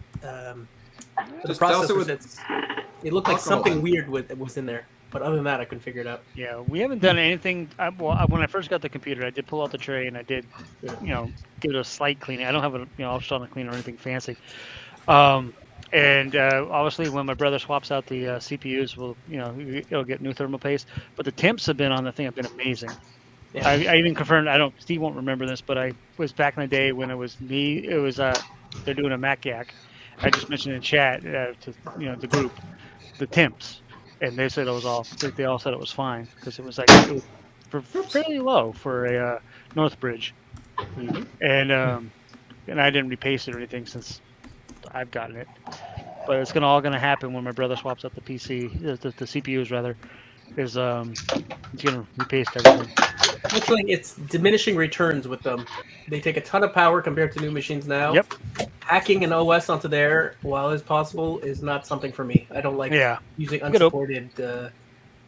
Speaker 4: Just douse it
Speaker 12: processors.
Speaker 4: with
Speaker 12: It looked like
Speaker 4: alcohol.
Speaker 12: something weird was in there. But other than that, I couldn't figure it out.
Speaker 11: Yeah, we haven't done anything. When I first got the computer, I did pull out the tray and I did, give it a slight cleaning. I don't have a ultrasonic cleaner or anything fancy. And obviously, when my brother swaps out the CPUs, it'll get new thermal paste. But the temps have been on the thing have been amazing.
Speaker 12: Yeah.
Speaker 11: I even confirmed. Steve won't remember this, but I was back in the day when it was me. It was they're doing a Mac Yak. I just mentioned in chat to the group, the temps, and they said it was all. They all said it was fine because it was fairly low for a Northbridge, and I didn't repaste it or anything since I've gotten it. But it's all gonna happen when my brother swaps out the PC, the CPUs rather. He's gonna repaste everything.
Speaker 12: Looks like it's diminishing returns with them. They take a ton of power compared to new machines now.
Speaker 11: Yep.
Speaker 12: Hacking an OS onto there, while it's possible, is not something for me. I don't like using unsupported,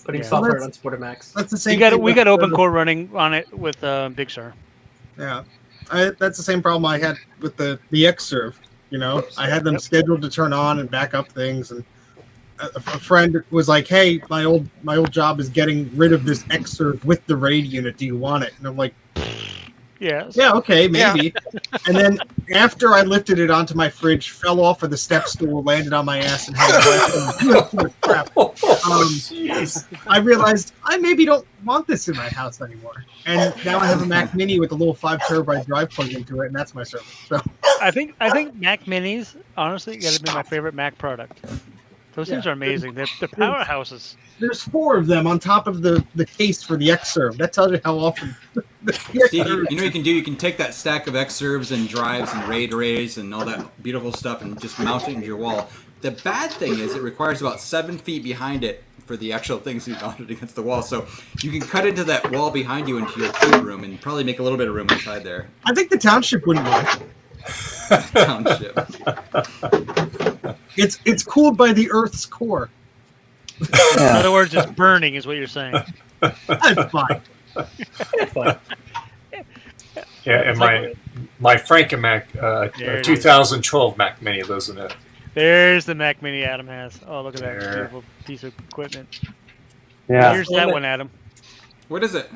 Speaker 12: putting software on unsupported Macs.
Speaker 9: That's the same.
Speaker 11: We got open core running on it with Big Sur.
Speaker 9: Yeah, that's the same problem I had with the Xserve. I had them scheduled to turn on and back up things, and a friend was like, "Hey, my old job is getting rid of this Xserve with the RAID unit. Do you want it?" And I'm like,
Speaker 11: Yes.
Speaker 9: "Yeah, okay, maybe." And then after I lifted it onto my fridge, fell off of the step stool, landed on my ass, and had crap. I realized I maybe don't want this in my house anymore. And now I have a Mac Mini with a little 5 terabyte drive plugged into it, and that's my server. So
Speaker 11: I think Mac Minis, honestly, got to be my favorite Mac product. Those things are amazing. They're powerhouses.
Speaker 9: there's 4 of them on top of the case for the Xserve. That tells you how often.
Speaker 4: Steve, you know what you can do? You can take that stack of Xserves and drives and RAID arrays and all that beautiful stuff and just mount it into your wall. The bad thing is it requires about 7 feet behind it for the actual things to be mounted against the wall. So you can cut into that wall behind you into your cube room and probably make a little bit of room inside there.
Speaker 9: I think the township wouldn't mind.
Speaker 4: Township.
Speaker 9: It's cooled by the Earth's core.
Speaker 11: In other words, it's burning, is what you're saying.
Speaker 9: That's fine.
Speaker 1: Yeah, and my Franken-Mac 2012 Mac Mini lives in it.
Speaker 11: There's the Mac Mini Adam has. Oh, look at that beautiful piece of equipment.
Speaker 3: Yeah.
Speaker 11: Here's that one, Adam.
Speaker 4: What is it?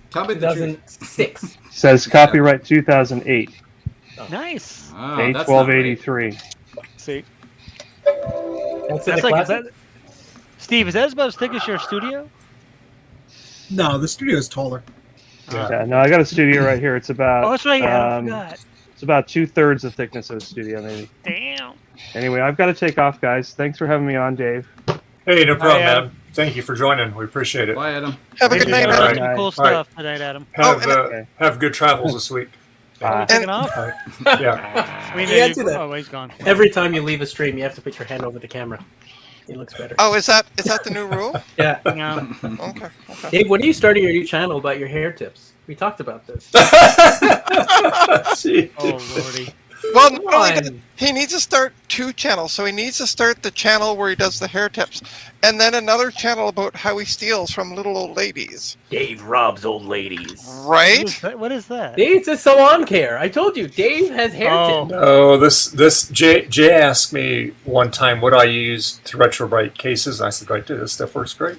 Speaker 4: Tell me the truth.
Speaker 12: 2006.
Speaker 3: Says copyright 2008.
Speaker 11: Nice.
Speaker 4: Oh,
Speaker 3: A1283.
Speaker 11: See?
Speaker 12: That's
Speaker 11: like, Steve, is that about as thick as your studio?
Speaker 9: No, the studio's taller.
Speaker 3: Yeah, no, I got a studio right here. It's about.
Speaker 11: Oh, that's right. Yeah, I forgot.
Speaker 3: It's about 2/3 the thickness of a studio, maybe.
Speaker 11: Damn.
Speaker 3: Anyway, I've got to take off, guys. Thanks for having me on, Dave.
Speaker 1: Hey, no problem,
Speaker 11: Adam.
Speaker 1: man. Thank you for joining. We appreciate it.
Speaker 4: Bye, Adam.
Speaker 10: Have a good night,
Speaker 1: All
Speaker 10: Adam.
Speaker 1: right.
Speaker 11: Cool
Speaker 1: All
Speaker 11: stuff
Speaker 1: right.
Speaker 11: tonight, Adam.
Speaker 1: Have good travels this week.
Speaker 11: Taking off?
Speaker 1: Yeah.
Speaker 11: I mean,
Speaker 12: You can't do that.
Speaker 11: Oh, he's gone.
Speaker 12: Every time you leave a stream, you have to put your hand over the camera. It looks better.
Speaker 10: Oh, is that the new rule?
Speaker 12: Yeah.
Speaker 11: No.
Speaker 10: Okay.
Speaker 12: Dave, when are you starting your new channel about your hair tips? We talked about this.
Speaker 11: Oh, lordy.
Speaker 10: Well, not only that, he needs to start 2 channels. So he needs to start the channel where he does the hair tips, and then another channel about how he steals from little old ladies.
Speaker 15: Dave robs old ladies.
Speaker 10: Right?
Speaker 11: What is that?
Speaker 12: Dave's a salon care. I told you, Dave has hair tips.
Speaker 1: No, this Jay asked me one time what I use to retrobrite cases. And I said, right, dude, this stuff works great.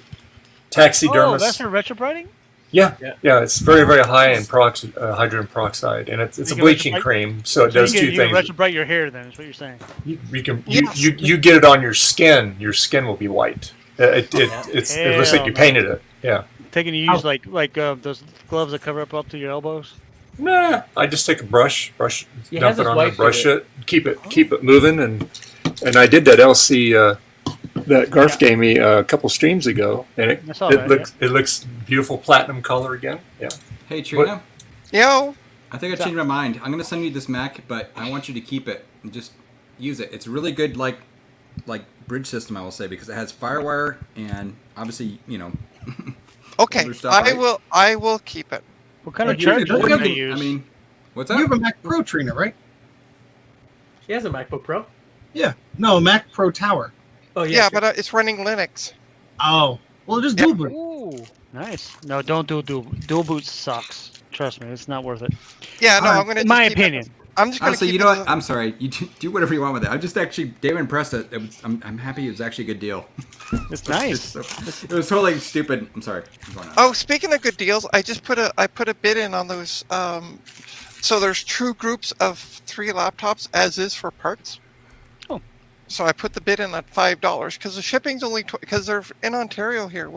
Speaker 1: Taxidermist.
Speaker 11: Oh, that's for retrobriting?
Speaker 1: Yeah, it's very, very high in hydrogen peroxide, and it's a bleaching cream, so it does 2
Speaker 11: You
Speaker 1: things.
Speaker 11: can retrobrite your hair, then, is what you're saying.
Speaker 1: You get it on your skin will be white. It looks like you painted it. Yeah.
Speaker 11: Taking you use like those gloves that cover up to your elbows.
Speaker 1: Nah, I just take a brush,
Speaker 11: He
Speaker 1: dump
Speaker 11: has
Speaker 1: it
Speaker 11: his
Speaker 1: on
Speaker 11: wife
Speaker 1: there, brush
Speaker 11: do
Speaker 1: it, keep it moving, and I did that LC that Garth gave me a couple streams ago, and it looks beautiful platinum color again. Yeah.
Speaker 4: Hey, Trina.
Speaker 10: Yo.
Speaker 4: I think I changed my mind. I'm gonna send you this Mac, but I want you to keep it and just use it. It's really good, like bridge system, I will say, because it has FireWire and obviously
Speaker 10: Okay,
Speaker 4: older stuff, right?
Speaker 10: I will keep it.
Speaker 11: What kind of
Speaker 9: you
Speaker 11: charger
Speaker 9: have-
Speaker 11: do you
Speaker 9: you have-
Speaker 11: use?
Speaker 4: I mean, what's that?
Speaker 9: You have a Mac Pro, Trina, right?
Speaker 12: She has a MacBook Pro.
Speaker 9: Yeah. No, Mac Pro Tower.
Speaker 12: Oh,
Speaker 10: Yeah, but it's running Linux.
Speaker 9: Oh. Well, just dual boot.
Speaker 11: Ooh, nice. No, don't do dual boot sucks. Trust me, it's not worth it.
Speaker 10: Yeah, no, I'm gonna.
Speaker 11: In my
Speaker 10: just keep it.
Speaker 11: opinion.
Speaker 10: I'm just gonna
Speaker 4: Honestly,
Speaker 10: keep
Speaker 4: you know
Speaker 10: it
Speaker 4: what? I'm sorry. You do whatever you want with it. I'm just actually David impressed that I'm happy it was actually a good deal.
Speaker 11: It's nice.
Speaker 4: It was totally stupid. I'm sorry. I'm going on.
Speaker 10: Oh, speaking of good deals, I put a bid in on those. So there's 2 groups of 3 laptops, as is for parts.
Speaker 11: Oh.
Speaker 10: So I put the bid in at $5 because the shipping's only because they're in Ontario here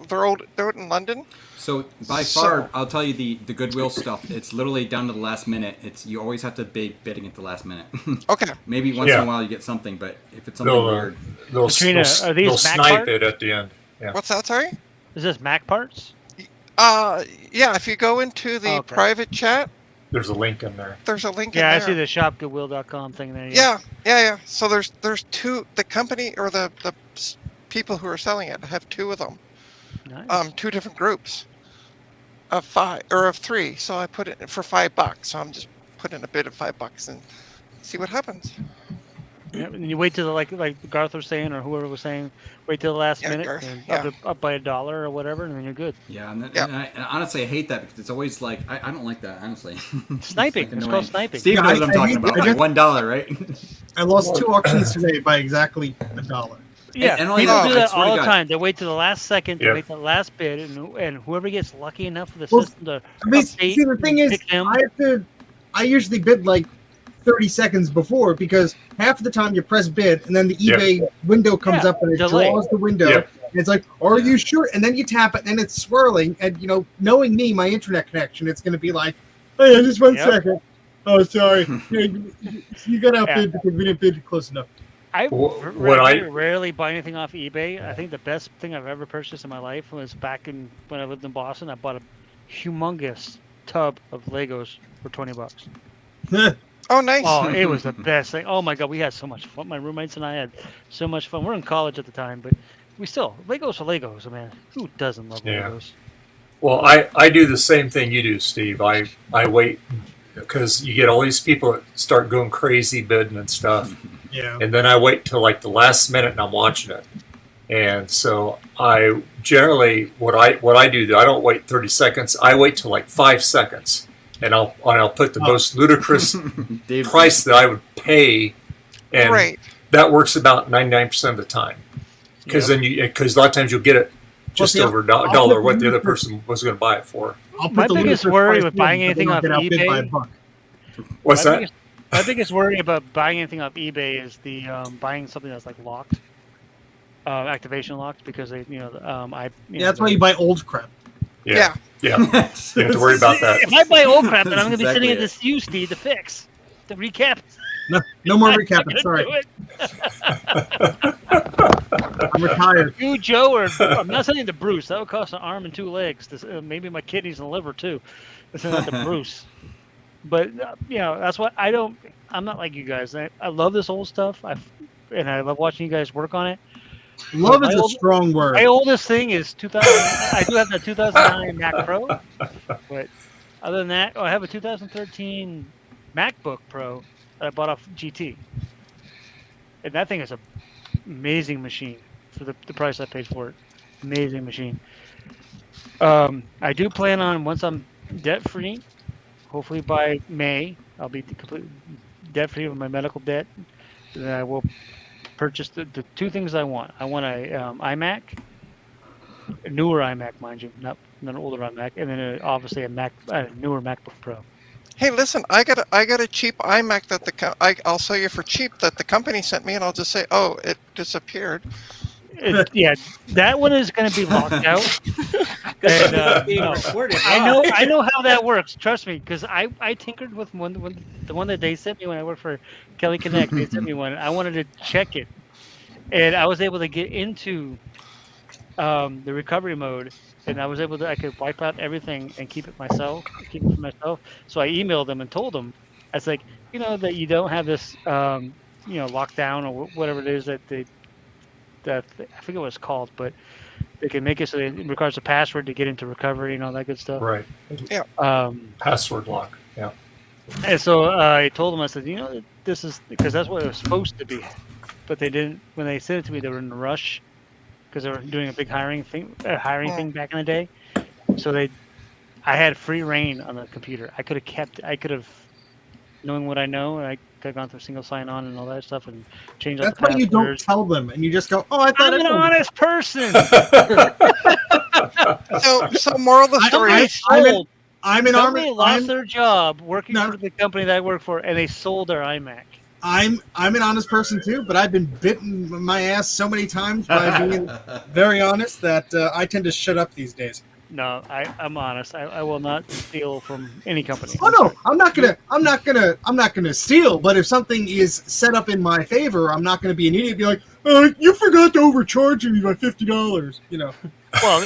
Speaker 10: they're out in London.
Speaker 4: So by far, I'll tell you the Goodwill stuff. It's literally down to the last minute. You always have to be bidding at the last minute.
Speaker 10: Okay.
Speaker 4: Maybe once in a while you get something, but if it's something weird,
Speaker 1: they'll
Speaker 11: Katrina, are these
Speaker 1: they'll
Speaker 11: Mac
Speaker 1: snipe
Speaker 11: parts?
Speaker 1: it at the end. Yeah.
Speaker 10: What's that? Sorry.
Speaker 11: Is this Mac parts?
Speaker 10: Yeah. If you go into the private chat,
Speaker 1: There's a link in there.
Speaker 10: there's a link.
Speaker 11: Yeah,
Speaker 10: in
Speaker 11: I
Speaker 10: there.
Speaker 11: see the shopgoodwill.com thing there.
Speaker 10: Yeah. So there's 2. The company or the people who are selling it have 2 of them.
Speaker 11: Nice.
Speaker 10: 2 different groups of 5 or of 3. So I put it for $5. So I'm just putting a bid of $5 and see what happens.
Speaker 11: Yeah, and you wait till like Garth was saying or whoever was saying, wait till the last minute
Speaker 10: Garth,
Speaker 11: and up by $1 or whatever, and then you're good.
Speaker 4: yeah. And honestly, I hate that because it's always like I don't like that. Honestly,
Speaker 11: Sniping. It's called sniping.
Speaker 4: Steve knows what I'm talking about. Like $1, right?
Speaker 9: I lost 2 auctions today by exactly $1.
Speaker 11: Yeah,
Speaker 4: and only
Speaker 11: people
Speaker 4: that,
Speaker 11: do
Speaker 4: I
Speaker 11: that
Speaker 4: swear
Speaker 11: all
Speaker 4: to
Speaker 11: the
Speaker 4: God.
Speaker 11: time. They wait to the last second to
Speaker 1: Yep.
Speaker 11: make the last bid, and whoever gets lucky enough for the
Speaker 9: Well,
Speaker 11: system to
Speaker 9: I mean,
Speaker 11: update
Speaker 9: see, the thing is,
Speaker 11: pick them.
Speaker 9: I usually bid like 30 seconds before because half of the time you press bid and then the eBay window comes up and it
Speaker 11: delay.
Speaker 9: draws the window.
Speaker 1: Yep.
Speaker 9: And it's like, are you sure? And then you tap it and it's swirling. And, knowing me, my internet connection, it's going to be like, oh, yeah, just 1 second. Oh, sorry. You got outbid because we didn't bid close enough.
Speaker 11: I
Speaker 1: When
Speaker 11: rarely buy anything off eBay. I think the best thing I've ever purchased in my life was back when I lived in Boston. I bought a humongous tub of Legos for $20.
Speaker 10: Oh, nice.
Speaker 11: Oh, it was the best thing. Oh my God, we had so much fun. My roommates and I had so much fun. We're in college at the time, but Legos are Legos, man. Who doesn't love
Speaker 1: Yeah.
Speaker 11: Legos?
Speaker 1: Well, I do the same thing you do, Steve. I wait because you get all these people that start going crazy bidding and stuff.
Speaker 9: Yeah.
Speaker 1: And then I wait till like the last minute and I'm watching it. And so I generally what I do, I don't wait 30 seconds. I wait till like 5 seconds. And I'll put the most ludicrous price that I would pay, and
Speaker 10: Right.
Speaker 1: that works about 99% of the time. Because then because a lot of times you'll get it just over a dollar what the other person was going to buy it for.
Speaker 11: My biggest worry with buying anything off eBay.
Speaker 1: What's that?
Speaker 11: My biggest worry about buying anything off eBay is the buying something that's like locked, activation locked, because they,
Speaker 9: That's why you buy old crap.
Speaker 1: Yeah. You have to worry about that.
Speaker 11: If I buy old crap, then I'm going to be
Speaker 9: Exactly
Speaker 11: sitting at this you, Steve, to fix, to recap.
Speaker 9: No more
Speaker 11: I'm
Speaker 9: recapping.
Speaker 11: not
Speaker 9: Sorry.
Speaker 11: gonna do
Speaker 9: I'm retired.
Speaker 11: You, Joe, or I'm not sending it to Bruce. That would cost an arm and 2 legs. Maybe my kidneys and liver too. I send that to Bruce. But that's what I'm not like you guys. I love this old stuff. And I love watching you guys work on it.
Speaker 9: Love is a strong word.
Speaker 11: My oldest thing is 2000. I do have the 2009 Mac Pro, but other than that, I have a 2013 MacBook Pro that I bought off GT, and that thing is an amazing machine for the price I paid for it. Amazing machine. I do plan on, once I'm debt free, hopefully by May, I'll be completely debt free of my medical debt. Then I will purchase the 2 things I want. I want a iMac, a newer iMac, mind you, not an older iMac, and then obviously a newer MacBook Pro.
Speaker 10: Hey, listen, I got a cheap iMac that I'll sell you for cheap that the company sent me, and I'll just say, oh, it disappeared.
Speaker 11: That one is going to be locked out. And, I know how that works. Trust me, because I tinkered with the one that they sent me when I worked for Kelly Connect. They sent me one. I wanted to check it, and I was able to get into the recovery mode, and I could wipe out everything and keep it for myself. So I emailed them and told them, I was like, that you don't have this, lockdown or whatever it is that I forget what it's called, but they can make it so it requires a password to get into recovery and all that good stuff.
Speaker 1: Right.
Speaker 10: Yeah.
Speaker 1: Password lock. Yeah.
Speaker 11: And so I told them, I said, this is because that's what it was supposed to be, but they didn't. When they sent it to me, they were in a rush because they were doing a big hiring thing back in the day. So I had free reign on the computer. I could have, knowing what I know, and I could have gone through single sign-on and all that stuff and changed
Speaker 9: That's
Speaker 11: up the
Speaker 9: why you don't
Speaker 11: passwords.
Speaker 9: tell them, and you just go, "Oh, I thought
Speaker 11: I'm an honest person."
Speaker 10: So moral of the story.
Speaker 11: Somebody lost their job working for the company that I work for, and they sold their iMac.
Speaker 9: I'm an honest person too, but I've been bitten my ass so many times by being very honest that I tend to shut up these days.
Speaker 11: No, I'm honest. I will not steal from any company.
Speaker 9: Oh no, I'm not gonna steal. But if something is set up in my favor, I'm not gonna be an idiot. And be like, you forgot to overcharge me by $50.
Speaker 11: Well,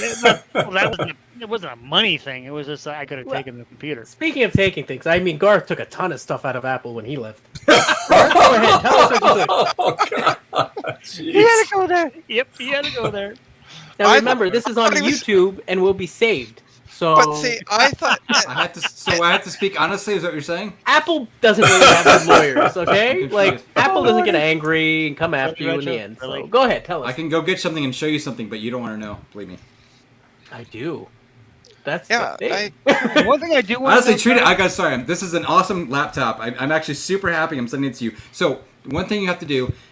Speaker 11: it wasn't a money thing. It was just I could have taken the computer.
Speaker 12: Speaking of taking things, I mean, Garth took a ton of stuff out of Apple when he left. Garth, go ahead, tell us what you took.
Speaker 11: He had to go there. Yep, he had to go there.
Speaker 12: Now remember, this is on YouTube and will be saved. So,
Speaker 10: but see, I thought
Speaker 4: I have to speak honestly. Is that what you're saying?
Speaker 12: Apple doesn't really have good lawyers, okay? Like Apple doesn't get angry and come after you in the end. So go ahead, tell us.
Speaker 4: I can go get something and show you something, but you don't want to know. Believe me.
Speaker 12: I do. That's
Speaker 10: the
Speaker 12: thing.
Speaker 11: One thing I do want
Speaker 4: honestly
Speaker 11: to
Speaker 4: treat it. Sorry, this is an awesome laptop. I'm actually super happy. I'm sending it to you. So one thing you have to do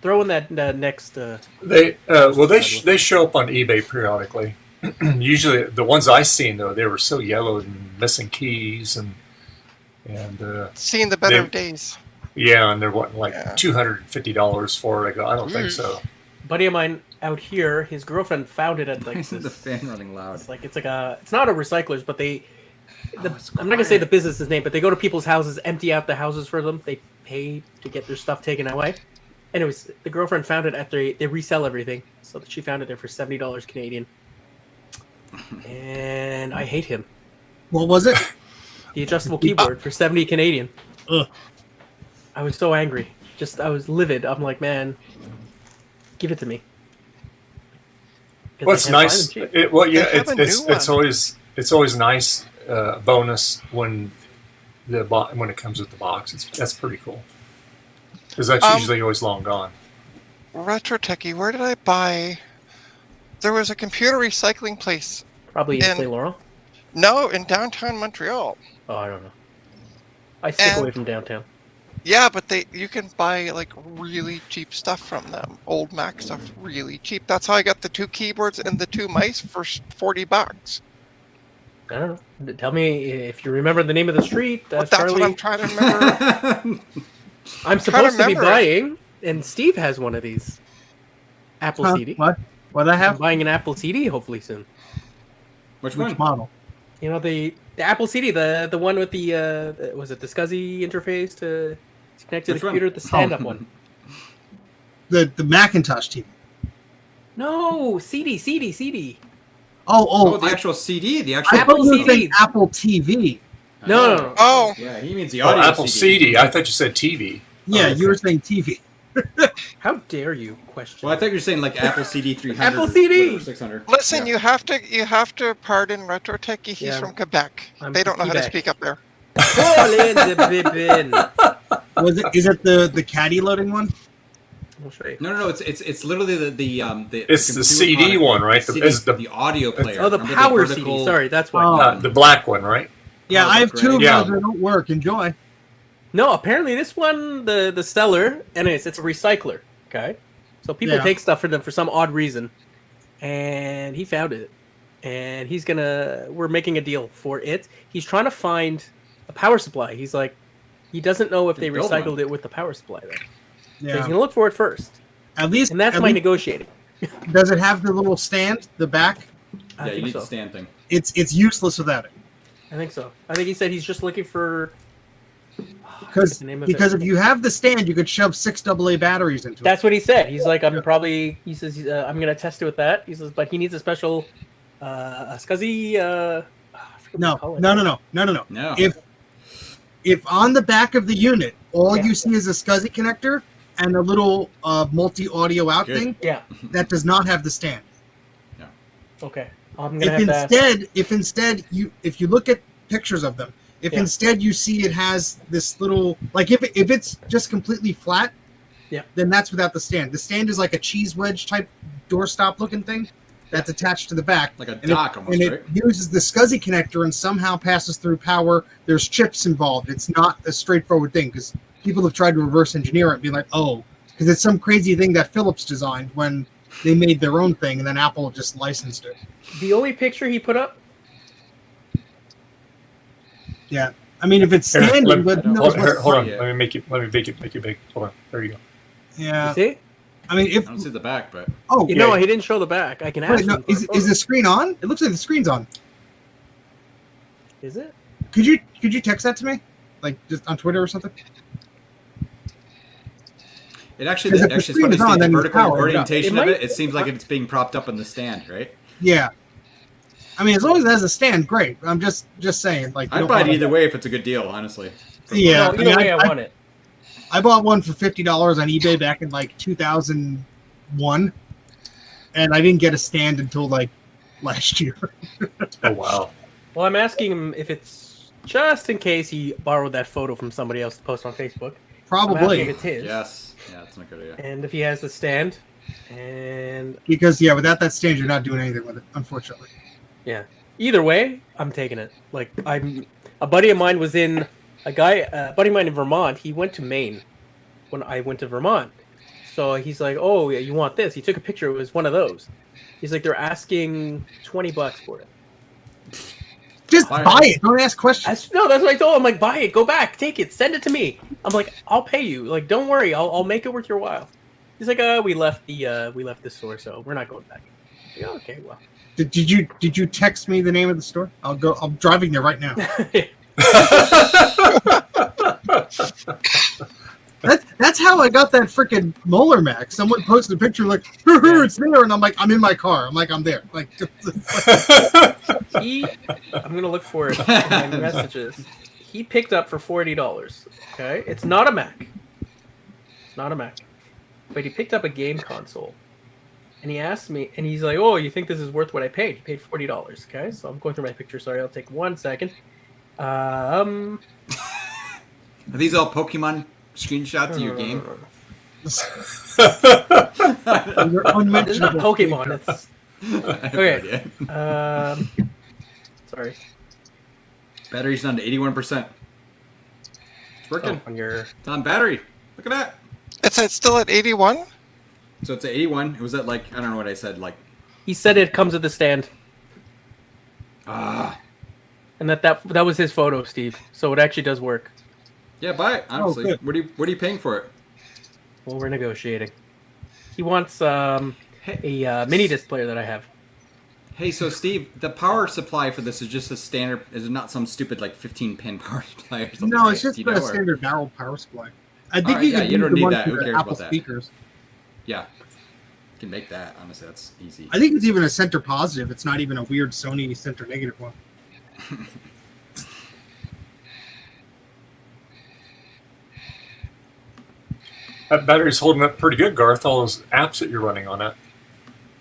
Speaker 12: Throw in that next.
Speaker 1: They they show up on eBay periodically. Usually, the ones I seen though, they were so yellowed and missing keys and
Speaker 10: Seen the better
Speaker 1: they-
Speaker 10: days.
Speaker 1: yeah, and they're wanting like $250 for it. I go, I don't think so.
Speaker 12: Buddy of mine out here, his girlfriend found it at like
Speaker 4: Isn't the
Speaker 12: this.
Speaker 4: fan running loud?
Speaker 12: It's like it's not a recyclers, but I'm not gonna say the business's name, but they go to people's houses, empty out the houses for them. They pay to get their stuff taken away. And it was the girlfriend found it after they resell everything, so she found it there for $70 Canadian. And I hate him.
Speaker 9: What was it?
Speaker 12: The adjustable keyboard for 70 Canadian.
Speaker 9: Ugh.
Speaker 12: I was so angry. I was livid. I'm like, man, give it to me. 'Cause
Speaker 1: What's
Speaker 12: I can't buy
Speaker 1: nice?
Speaker 12: them cheap.
Speaker 1: It's always nice bonus when when it comes with the box. That's pretty cool because that's usually always long gone.
Speaker 10: Retro Techie, where did I buy? There was a computer recycling place.
Speaker 12: Probably in St. Laurent?
Speaker 10: No, in downtown Montreal.
Speaker 12: Oh, I don't know. I stick
Speaker 10: And-
Speaker 12: away from downtown.
Speaker 10: Yeah, but you can buy like really cheap stuff from them. Old Mac stuff, really cheap. That's how I got the 2 keyboards and the 2 mice for $40.
Speaker 12: I don't know. Tell me if you remember the name of the street.
Speaker 10: That's
Speaker 12: Charlie.
Speaker 10: what I'm trying to remember.
Speaker 12: I'm supposed to be buying, and Steve has one of these. Apple
Speaker 9: Huh?
Speaker 12: CD.
Speaker 9: What? What I have?
Speaker 12: I'm buying an Apple CD hopefully soon.
Speaker 4: Which
Speaker 9: model?
Speaker 12: You know the Apple CD, the one with the was it the SCSI interface to connect to
Speaker 9: Which
Speaker 12: the
Speaker 9: one?
Speaker 12: computer, the stand-up one.
Speaker 9: The Macintosh TV.
Speaker 12: No, CD.
Speaker 9: Oh,
Speaker 4: the actual CD, the actual
Speaker 9: I thought you were
Speaker 12: CD.
Speaker 9: saying Apple TV.
Speaker 12: No.
Speaker 10: Oh.
Speaker 4: Yeah, he means the
Speaker 1: Oh,
Speaker 4: audio
Speaker 1: Apple
Speaker 4: CD.
Speaker 1: CD. I thought you said TV.
Speaker 9: Yeah, you were saying TV.
Speaker 12: How dare you question?
Speaker 4: Well, I thought you were saying like Apple CD 300.
Speaker 12: Apple CD!
Speaker 4: or 600.
Speaker 10: Listen,
Speaker 4: Yeah.
Speaker 10: you have to pardon Retro Techie. He's
Speaker 12: Yeah.
Speaker 10: from Quebec.
Speaker 12: I'm
Speaker 10: They don't know how to
Speaker 12: Quebec.
Speaker 10: speak up there.
Speaker 9: Is it the caddy loading one?
Speaker 12: I'll show you.
Speaker 4: No. It's literally the
Speaker 1: It's the
Speaker 4: consumer
Speaker 1: CD
Speaker 4: product,
Speaker 1: one, right?
Speaker 4: The,
Speaker 1: The- it's
Speaker 4: CD, the audio player.
Speaker 12: Oh, the
Speaker 4: Remember
Speaker 12: power
Speaker 4: vertical-
Speaker 12: CD. Sorry, that's why.
Speaker 9: Oh.
Speaker 1: The black one, right?
Speaker 9: Yeah,
Speaker 4: Oh,
Speaker 9: I have
Speaker 4: great.
Speaker 9: two of
Speaker 1: Yeah.
Speaker 9: those that don't work. Enjoy.
Speaker 12: No, apparently this one, the Stellar, anyways, it's a recycler. Okay, so people
Speaker 9: Yeah.
Speaker 12: take stuff for them for some odd reason, and he found it, and we're making a deal for it. He's trying to find a power supply. He's like, he doesn't know if they
Speaker 4: build
Speaker 12: recycled
Speaker 4: one.
Speaker 12: it with the power supply though. So
Speaker 9: Yeah.
Speaker 12: he's gonna look for it first,
Speaker 9: At least,
Speaker 12: and that's
Speaker 9: at
Speaker 12: my
Speaker 9: least-
Speaker 12: negotiating.
Speaker 9: Does it have the little stand, the back?
Speaker 12: I
Speaker 4: Yeah, you
Speaker 12: think
Speaker 4: need
Speaker 12: so.
Speaker 4: the stand thing.
Speaker 9: It's useless without it.
Speaker 12: I think so. I think he said he's just looking for.
Speaker 9: Because
Speaker 12: the name of it.
Speaker 9: if you have the stand, you could shove 6 AA batteries into it.
Speaker 12: That's what he said. He's like, he says, I'm gonna test it with that. He says, but he needs a special, a SCSI.
Speaker 9: No.
Speaker 4: No.
Speaker 9: If on the back of the unit, all you see is a SCSI connector and a little multi-audio out
Speaker 4: Good.
Speaker 9: thing,
Speaker 12: Yeah.
Speaker 9: that does not have the stand.
Speaker 12: Okay. I'm gonna have to ask.
Speaker 9: If instead if you look at pictures of them, if
Speaker 12: Yeah.
Speaker 9: instead you see it has this little, like if it's just completely flat,
Speaker 12: Yeah.
Speaker 9: then that's without the stand. The stand is like a cheese wedge type doorstop looking thing that's attached to the back.
Speaker 4: Like a
Speaker 9: And
Speaker 4: dock
Speaker 9: it,
Speaker 4: almost,
Speaker 9: and
Speaker 4: right?
Speaker 9: it uses the SCSI connector and somehow passes through power. There's chips involved. It's not a straightforward thing because people have tried to reverse engineer it and be like, oh, because it's some crazy thing that Philips designed when they made their own thing and then Apple just licensed it.
Speaker 12: The only picture he put up.
Speaker 9: Yeah, I mean, if it's
Speaker 1: Here,
Speaker 9: standing, but who knows what's
Speaker 1: hold on.
Speaker 4: Yeah.
Speaker 1: Let me make it big. Hold on. There you go.
Speaker 9: Yeah,
Speaker 12: You see?
Speaker 9: I mean, if
Speaker 4: I don't see the back, but
Speaker 9: oh,
Speaker 12: You
Speaker 9: yeah.
Speaker 12: know, he didn't show the back. I can ask
Speaker 9: Wait, no,
Speaker 12: him. for a
Speaker 9: is
Speaker 12: photo.
Speaker 9: the screen on? It looks like the screen's on.
Speaker 12: Is it?
Speaker 9: Could you text that to me, like just on Twitter or something?
Speaker 4: it actually
Speaker 9: Because if the
Speaker 4: it's
Speaker 9: screen
Speaker 4: funny
Speaker 9: is
Speaker 4: to see
Speaker 9: on,
Speaker 4: the
Speaker 9: then it's
Speaker 4: vertical
Speaker 9: powered up.
Speaker 4: orientation
Speaker 12: It
Speaker 4: of
Speaker 12: might-
Speaker 4: it. It seems like it's being propped up on the stand, right?
Speaker 9: Yeah. I mean, as long as it has a stand, great. I'm just saying, like. you
Speaker 4: I'd
Speaker 9: don't
Speaker 4: buy it
Speaker 9: wanna-
Speaker 4: either way if it's a good deal, honestly.
Speaker 9: Yeah,
Speaker 12: No, either way, I want it.
Speaker 9: I bought one for $50 on eBay back in like 2001, and I didn't get a stand until like last year.
Speaker 1: Oh wow.
Speaker 12: Well, I'm asking him if it's just in case he borrowed that photo from somebody else to post on Facebook. I'm asking
Speaker 9: Probably
Speaker 12: if it's his.
Speaker 4: Yes. Yeah, that's not a good idea.
Speaker 12: And if he has the stand. And
Speaker 9: because without that stand, you're not doing anything with it, unfortunately.
Speaker 12: yeah. Either way, I'm taking it. Like a buddy of mine was in a buddy of mine in Vermont. He went to Maine when I went to Vermont. So he's like, "Oh, yeah, you want this?" He took a picture. It was one of those. He's like, "They're asking $20 for it."
Speaker 9: Just buy it. Don't ask questions.
Speaker 12: That's what I told him. I'm like, "Buy it. Go back. Take it. Send it to me." I'm like, "I'll pay you. Like, don't worry. I'll make it worth your while." He's like, we left the store, so we're not going back." I'm like, okay, well.
Speaker 9: Did you text me the name of the store? I'll go. I'm driving there right now. That's how I got that freaking Molar Max. Someone posted a picture like, it's there, and I'm like, I'm in my car. I'm like, I'm there. Like,
Speaker 12: I'm gonna look for it in my messages. He picked up for $40. Okay, it's not a Mac. It's not a Mac, but he picked up a game console, and he asked me, and he's like, "Oh, you think this is worth what I paid?" He paid $40. Okay, so I'm going through my picture. Sorry, I'll take 1 second.
Speaker 13: Are these all Pokemon screenshots of your game?
Speaker 12: This is not Pokemon. It's okay. Sorry.
Speaker 13: Battery's down to 81%. It's working. It's on battery. Look at that.
Speaker 10: It's still at 81?
Speaker 13: So it's at 81. It was at like, I don't know what I said, like.
Speaker 12: He said it comes with the stand. And that was his photo, Steve. So it actually does work.
Speaker 13: Yeah, buy it. Honestly, what are you paying for it?
Speaker 12: Well, we're negotiating. He wants a mini disc player that I have.
Speaker 13: Hey, so Steve, the power supply for this is just a standard. Is it not some stupid like 15-pin power supply or something?
Speaker 9: no, it's just a standard barrel power supply. I think
Speaker 13: you don't need that. Who
Speaker 9: for
Speaker 13: cares
Speaker 9: Apple
Speaker 13: about that?
Speaker 9: speakers.
Speaker 13: Yeah, you can make that. Honestly, that's easy.
Speaker 9: I think it's even a center positive. It's not even a weird Sony center negative one.
Speaker 1: That battery's holding up pretty good, Garth. All those apps that you're running on it.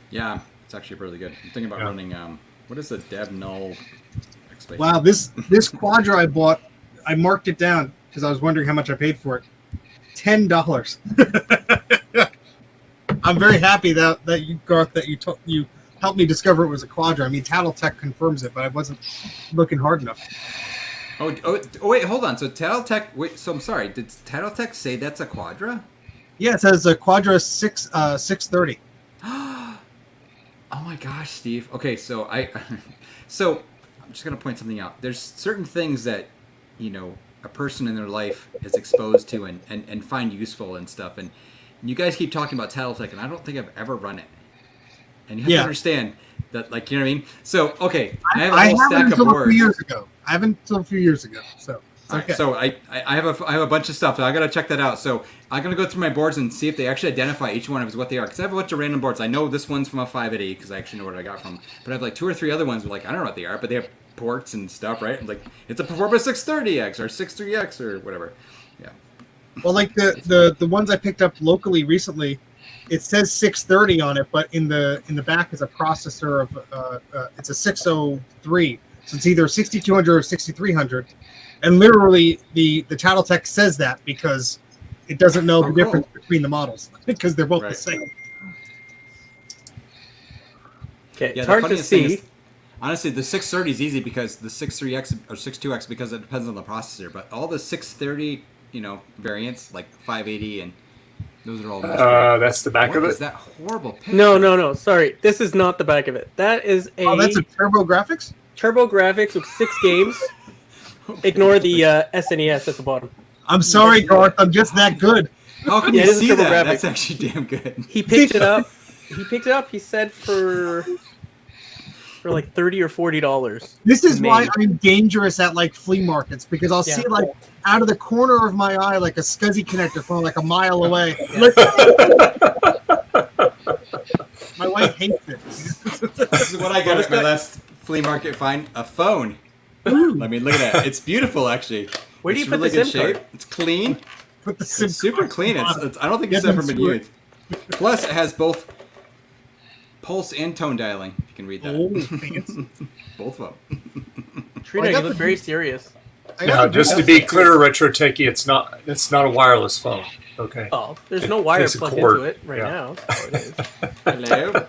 Speaker 13: Yeah, it's actually really good. I'm thinking about running. What is the dev null?
Speaker 9: Wow, this Quadra I bought, I marked it down because I was wondering how much I paid for it. $10. I'm very happy that you, Garth, that you helped me discover it was a Quadra. I mean, Tattletech confirms it, but I wasn't looking hard enough.
Speaker 13: Oh, wait, hold on. So Tattletech. Wait, so I'm sorry. Did Tattletech say that's a Quadra?
Speaker 9: Yeah, it says a Quadra 630.
Speaker 13: Oh my gosh, Steve. Okay, so so I'm just gonna point something out. There's certain things that, a person in their life is exposed to and find useful and stuff. And you guys keep talking about Tattletech, and I don't think I've ever run it. And you have to understand that, like, you know what I mean? So, okay, I have a whole stack of boards.
Speaker 9: A few years ago. I haven't until a few years ago. So,
Speaker 13: okay. So I have a bunch of stuff. So I got to check that out. So I'm gonna go through my boards and see if they actually identify each one as what they are. Because I have a bunch of random boards. I know this one's from a 580 because I actually know where I got from. But I have like 2 or 3 other ones where, like, I don't know what they are, but they have ports and stuff, right? Like, it's a Performance 630X or 63X or whatever. Yeah.
Speaker 9: Well, like the ones I picked up locally recently, it says 630 on it, but in the back is a processor of it's a 603. So it's either 6200 or 6300, and literally the Tattletech says that because it doesn't know the difference between the models because they're both the same.
Speaker 12: Okay, it's hard to see.
Speaker 13: Honestly, the 630 is easy because the 63X or 62X because it depends on the processor. But all the 630, variants like 580 and those are all.
Speaker 1: That's the back of it.
Speaker 13: Is that horrible picture?
Speaker 12: No. Sorry, this is not the back of it. That is a.
Speaker 9: Oh, that's a TurboGrafx.
Speaker 12: TurboGrafx with 6 games. Ignore the SNES at the bottom.
Speaker 9: I'm sorry, Garth. I'm just that good.
Speaker 13: How can you see that? That's actually damn good.
Speaker 12: He picked it up. He said for like $30 or $40.
Speaker 9: This is why I'm dangerous at like flea markets because I'll see like out of the corner of my eye like a SCSI connector from like a mile away. My wife hates it.
Speaker 13: This is what I got at my last flea market find: a phone. I mean, look at that. It's beautiful, actually.
Speaker 12: Where do you put
Speaker 13: really
Speaker 12: the
Speaker 13: good
Speaker 12: SIM card?
Speaker 13: shape. It's clean.
Speaker 9: Put the SIM
Speaker 13: it's super clean. It's I don't think it's ever been used. Plus, it has both pulse and tone dialing. If you can read that.
Speaker 9: Oh,
Speaker 13: both of them.
Speaker 12: Trina, you look very serious.
Speaker 1: Now, just to be clear, Retro Techie, it's not a wireless phone. Okay.
Speaker 12: Oh, there's no wire plugged into it right now. So it is.
Speaker 13: Hello.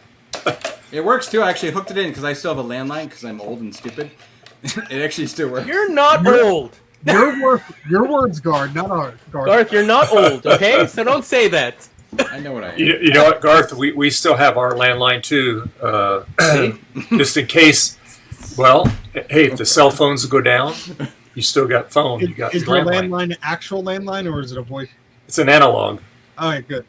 Speaker 13: It works too. I actually hooked it in because I still have a landline because I'm old and stupid. It actually still works.
Speaker 12: You're not old.
Speaker 9: Your words, Garth, not ours.
Speaker 12: Garth, you're not old, okay? So don't say that.
Speaker 13: I know what I am.
Speaker 1: You know what, Garth? We still have our landline too, just in case. Well, hey, if the cell phones go down, you still got phone. You got
Speaker 9: Is
Speaker 1: your
Speaker 9: your
Speaker 1: landline.
Speaker 9: landline an actual landline or is it a voice?
Speaker 1: It's an analog.
Speaker 9: All right, good.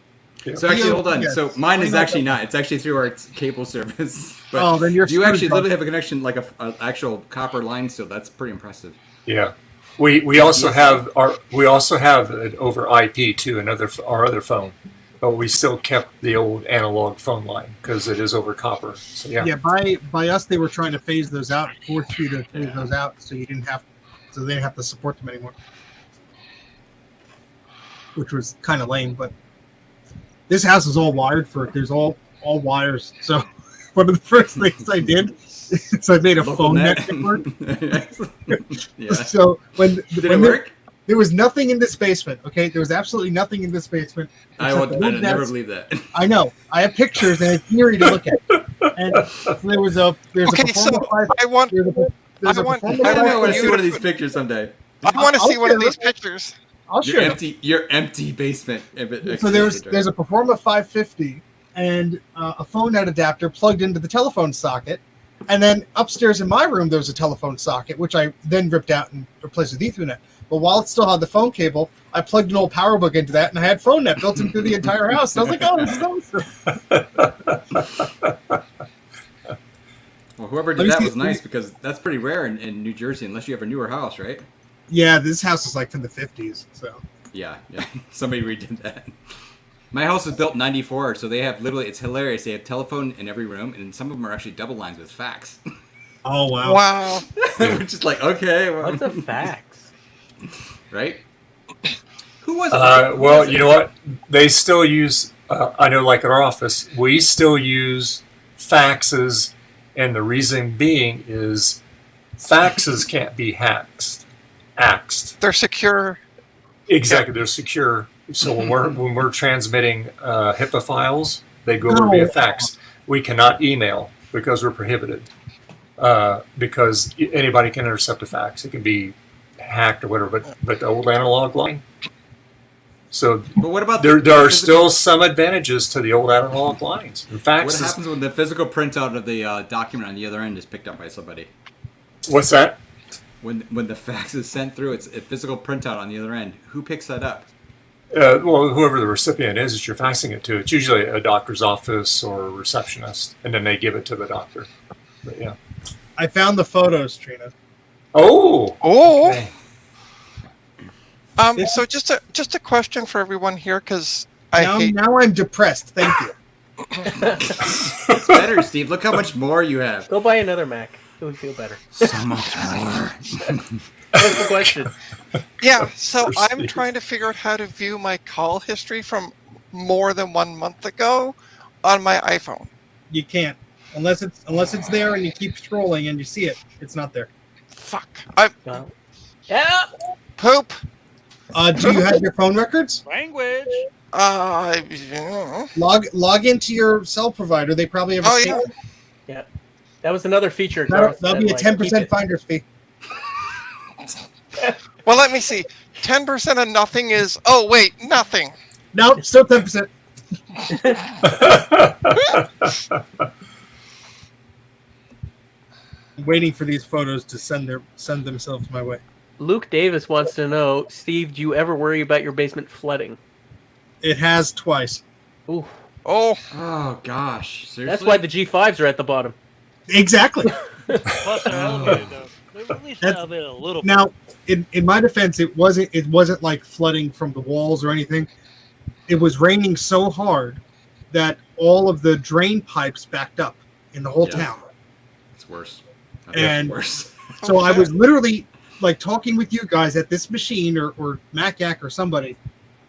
Speaker 13: So actually, hold on.
Speaker 9: Yes.
Speaker 13: So mine is actually not. It's actually through our cable service. But
Speaker 9: Oh, then you're
Speaker 13: you
Speaker 9: screwed,
Speaker 13: actually
Speaker 9: bud.
Speaker 13: literally have a connection, like an actual copper line. So that's pretty impressive.
Speaker 1: Yeah, we also have it over IP too. Our other phone, but we still kept the old analog phone line because it is over copper. So
Speaker 9: Yeah, by us, they were trying to phase those out, force you to phase those out, so they didn't have to support them anymore, which was kind of lame. But this house is all wired there's all wires. So one of the first things I did is I made a phone network.
Speaker 13: Yeah.
Speaker 9: So when
Speaker 13: it work?
Speaker 9: There was nothing in this basement. Okay, there was absolutely nothing in this basement.
Speaker 13: I
Speaker 9: except
Speaker 13: would
Speaker 9: the wood
Speaker 13: never
Speaker 9: desk.
Speaker 13: believe that.
Speaker 9: I know. I have pictures and it's eerie to look at. And there's a
Speaker 10: Okay, so
Speaker 9: Performa
Speaker 10: I want.
Speaker 9: there's a
Speaker 10: want-
Speaker 9: Performa
Speaker 13: I don't know. I want to
Speaker 10: you
Speaker 13: see one of
Speaker 10: to-
Speaker 13: these pictures someday.
Speaker 10: I want to
Speaker 9: I'll
Speaker 10: see one of
Speaker 9: share
Speaker 10: these
Speaker 9: it.
Speaker 10: pictures.
Speaker 9: I'll
Speaker 13: Your
Speaker 9: share it.
Speaker 13: empty basement.
Speaker 9: So there's a Performa 550 and a phone net adapter plugged into the telephone socket. And then upstairs in my room, there was a telephone socket, which I then ripped out and replaced with Ethernet. But while it still had the phone cable, I plugged an old PowerBook into that, and I had phone net built into the entire house. And I was like, oh, this is awesome.
Speaker 13: Well, whoever did that was nice because that's pretty rare in New Jersey, unless you have a newer house, right?
Speaker 9: Yeah, this house is like from the 50s. So
Speaker 13: Yeah. Somebody redid that. My house was built in '94, so they have literally, it's hilarious. They have telephone in every room, and some of them are actually double lines with fax.
Speaker 9: Oh, wow.
Speaker 10: Wow.
Speaker 13: Which is like, okay. Well,
Speaker 16: What's a fax?
Speaker 13: Right? Who was it?
Speaker 1: Well, you know what? They still use, I know like at our office, we still use faxes, and the reason being is faxes can't be axed.
Speaker 10: They're secure.
Speaker 1: Exactly, they're secure. So when we're transmitting HIPAA files, they go over via fax. We cannot email because we're prohibited. Because anybody can intercept a fax. It can be hacked or whatever. But the old analog line. So,
Speaker 13: but what about
Speaker 1: there are still some advantages to the old analog lines. In fact,
Speaker 13: what happens when the physical printout of the document on the other end is picked up by somebody?
Speaker 1: What's that?
Speaker 13: When the fax is sent through, it's a physical printout on the other end. Who picks that up?
Speaker 1: Well, whoever the recipient is that you're faxing it to, it's usually a doctor's office or a receptionist, and then they give it to the doctor. But yeah.
Speaker 9: I found the Trina.
Speaker 1: Oh.
Speaker 10: Okay. So just a question for everyone here, because
Speaker 9: now I'm depressed. Thank you.
Speaker 13: It's better, Steve. Look how much more you have.
Speaker 16: Go buy another Mac. It would feel better.
Speaker 13: So much more.
Speaker 16: What's the question?
Speaker 10: Yeah, so I'm trying to figure out how to view my call history from more than 1 month ago on my iPhone.
Speaker 9: You can't unless it's there and you keep scrolling and you see it. It's not there.
Speaker 10: Fuck.
Speaker 16: Yeah.
Speaker 10: Poop.
Speaker 9: Do you have your phone records?
Speaker 11: Language.
Speaker 9: Log into your cell provider. They probably have.
Speaker 16: Yeah. That was another feature.
Speaker 9: That'll be a 10% finder's fee.
Speaker 10: Well, let me see. 10% of nothing is. Oh wait, nothing.
Speaker 9: Nope, still 10%. I'm waiting for these photos to send themselves my way.
Speaker 16: Luke Davis wants to know, Steve, do you ever worry about your basement flooding?
Speaker 9: It has twice.
Speaker 16: Ooh.
Speaker 13: Oh gosh. Seriously?
Speaker 16: That's why the G5s are at the bottom.
Speaker 9: Exactly.
Speaker 11: Plus they're elevated though. They're at least elevated a little bit.
Speaker 9: Now, in my defense, it wasn't like flooding from the walls or anything. It was raining so hard that all of the drain pipes backed up in the whole town.
Speaker 13: It's worse.
Speaker 9: And
Speaker 13: worse.
Speaker 9: So I was literally like talking with you guys at this machine or Mac or somebody.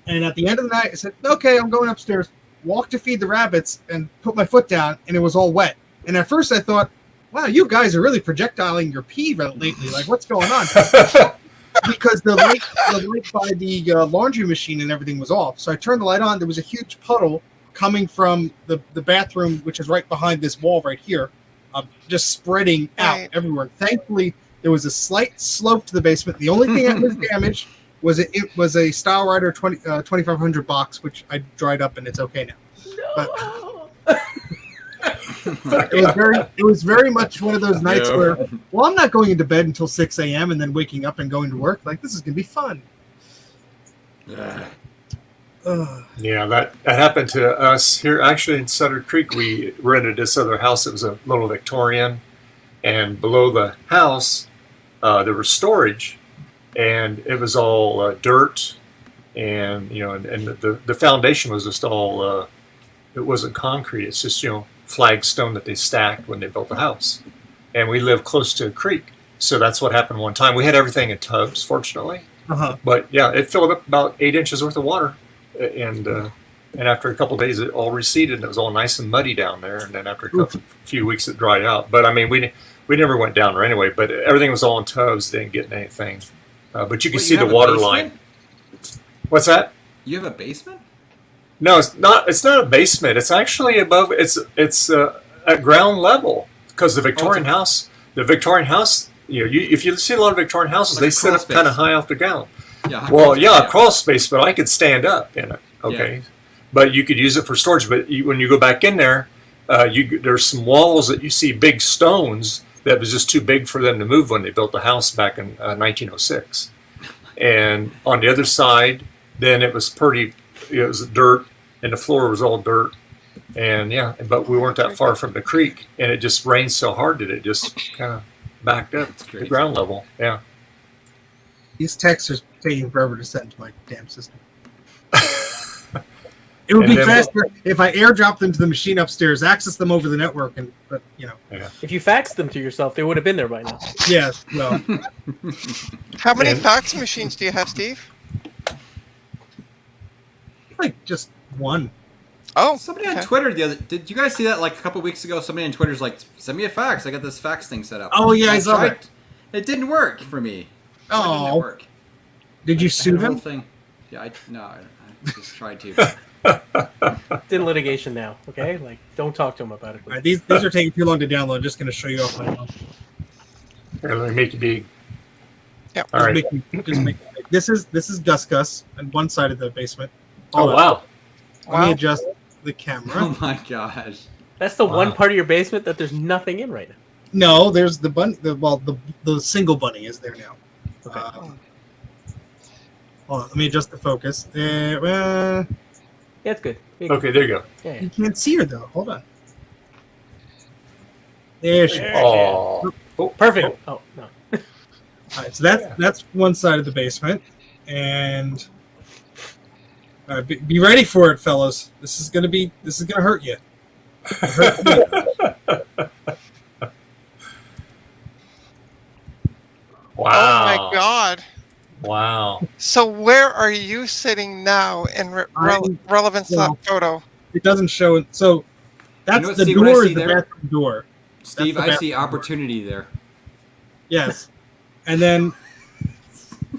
Speaker 9: And at the end of the night, I said, okay, I'm going upstairs, walk to feed the rabbits and put my foot down, and it was all wet. And at first I thought, wow, you guys are really projectiling your pee lately. Like, what's going on? Because the light by the laundry machine and everything was off. So I turned the light on. There was a huge puddle coming from the bathroom, which is right behind this wall right here, just spreading out everywhere. Thankfully, there was a slight slope to the basement. The only thing that was damaged it was a Style Rider 2500 box, which I dried up and it's okay now. But it was very much one of those nights where, well, I'm not going into bed until 6 a.m. and then waking up and going to work. Like, this is gonna be fun.
Speaker 1: Yeah, that happened to us here. Actually, in Sutter Creek, we rented this other house. It was a little Victorian, and below the house, there was storage, and it was all dirt, and and the foundation was just all. It wasn't concrete. It's just flagstone that they stacked when they built the house, and we lived close to a creek, so that's what happened one time. We had everything in tubs, fortunately, but yeah, it filled up about 8 inches worth of water. And after a couple of days, it all receded, and it was all nice and muddy down there. And then after a few weeks, it dried out. But I mean, we never went down there anyway. But everything was all in tubs; didn't get anything. But you could see the water line. What's that?
Speaker 13: You have a basement?
Speaker 1: No, it's not. It's not a basement. It's actually above. It's at ground level because the Victorian house. The Victorian house. If you see a lot of Victorian houses,
Speaker 13: Like
Speaker 1: they sit up kind of high off the ground.
Speaker 13: Yeah.
Speaker 1: Well, yeah, a crawl space, but I could stand up in it. Okay,
Speaker 13: Yeah.
Speaker 1: but you could use it for storage. But when you go back in there, there's some walls that you see big stones that was just too big for them to move when they built the house back in 1906. And on the other side, then it was pretty. It was dirt, and the floor was all dirt. And yeah, but we weren't that far from the creek, and it just rained so hard that it just kind of backed up to the ground level. Yeah.
Speaker 9: These texts are taking forever to send to my damn system. It would be faster if I airdrop them to the machine upstairs, access them over the network, but.
Speaker 16: If you faxed them to yourself, they would have been there by now.
Speaker 9: Yes, well.
Speaker 10: How many fax machines do you have, Steve?
Speaker 9: Like just one.
Speaker 10: Oh,
Speaker 13: somebody on Twitter did you guys see that like a couple weeks ago? Somebody on Twitter's like, send me a fax. I got this fax thing set up.
Speaker 9: Oh yeah, I saw that.
Speaker 13: It didn't work for me.
Speaker 9: Oh.
Speaker 13: It didn't work.
Speaker 9: Did you sue
Speaker 13: The whole
Speaker 9: them?
Speaker 13: thing. Yeah, I just tried to.
Speaker 16: It's in litigation now, okay? Like, don't talk to him about it.
Speaker 9: All right, these are taking too long to download. I'm just going to show you off my phone.
Speaker 1: Here, let me make it big.
Speaker 10: Yep.
Speaker 1: All right.
Speaker 9: Just make it big. This is Gus on one side of the basement.
Speaker 1: Oh wow.
Speaker 9: Let me adjust the camera.
Speaker 13: Oh my gosh.
Speaker 16: That's the one part of your basement that there's nothing in right now.
Speaker 9: No, there's the bunny. The single bunny is there now.
Speaker 16: Okay.
Speaker 9: Hold on, let me adjust the focus.
Speaker 16: Yeah, it's good.
Speaker 1: Okay, there you go.
Speaker 16: Yeah.
Speaker 9: You can't see her though. Hold on. There she is.
Speaker 1: Oh,
Speaker 16: perfect. Oh no.
Speaker 9: All right, so that's one side of the basement, and be ready for it, fellas. This is gonna hurt you.
Speaker 1: Wow.
Speaker 10: Oh my God.
Speaker 1: Wow.
Speaker 10: So where are you sitting now in relevance to that photo?
Speaker 9: It doesn't show it. So that's
Speaker 13: what,
Speaker 9: the
Speaker 13: Steve, what I
Speaker 9: door.
Speaker 13: see
Speaker 9: Is the
Speaker 13: there?
Speaker 9: bathroom door.
Speaker 13: Steve,
Speaker 9: That's the
Speaker 13: I see
Speaker 9: bathroom
Speaker 13: opportunity there.
Speaker 9: Yes, and then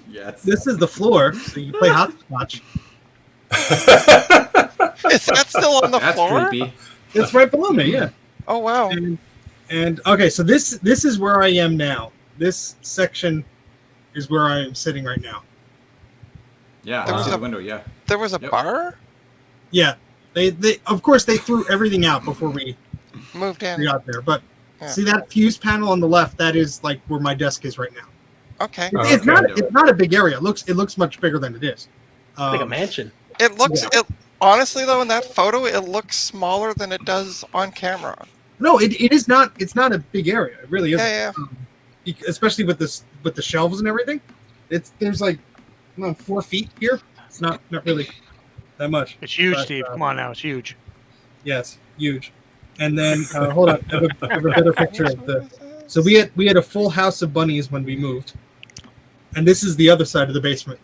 Speaker 13: Yes.
Speaker 9: this is the floor. So you play hopscotch.
Speaker 10: Is that still on the
Speaker 13: That's
Speaker 10: floor?
Speaker 13: creepy.
Speaker 9: It's right below me. Yeah.
Speaker 10: Oh wow.
Speaker 9: And okay, so this is where I am now. This section is where I am sitting right now.
Speaker 13: Yeah,
Speaker 10: There
Speaker 13: I
Speaker 10: was
Speaker 13: see
Speaker 10: a-
Speaker 13: the window, yeah.
Speaker 10: There was a bar?
Speaker 9: Yeah, they of course they threw everything out before we
Speaker 10: Moved in.
Speaker 9: got there. But
Speaker 10: Yeah.
Speaker 9: see that fuse panel on the left? That is like where my desk is right now.
Speaker 10: Okay.
Speaker 9: It's not a big area. It looks much bigger than it is.
Speaker 16: Like a mansion.
Speaker 10: It looks honestly though in that photo it looks smaller than it does on camera.
Speaker 9: No, it is not. It's not a big area. It really isn't.
Speaker 10: Yeah,
Speaker 9: Especially with the shelves and everything. There's like 4 feet here. It's not really that much.
Speaker 11: It's huge,
Speaker 9: But,
Speaker 11: Steve. Come on now, it's huge.
Speaker 9: Yes, huge. And then hold on, I have a better picture of the. So we had a full house of bunnies when we moved, and this is the other side of the basement.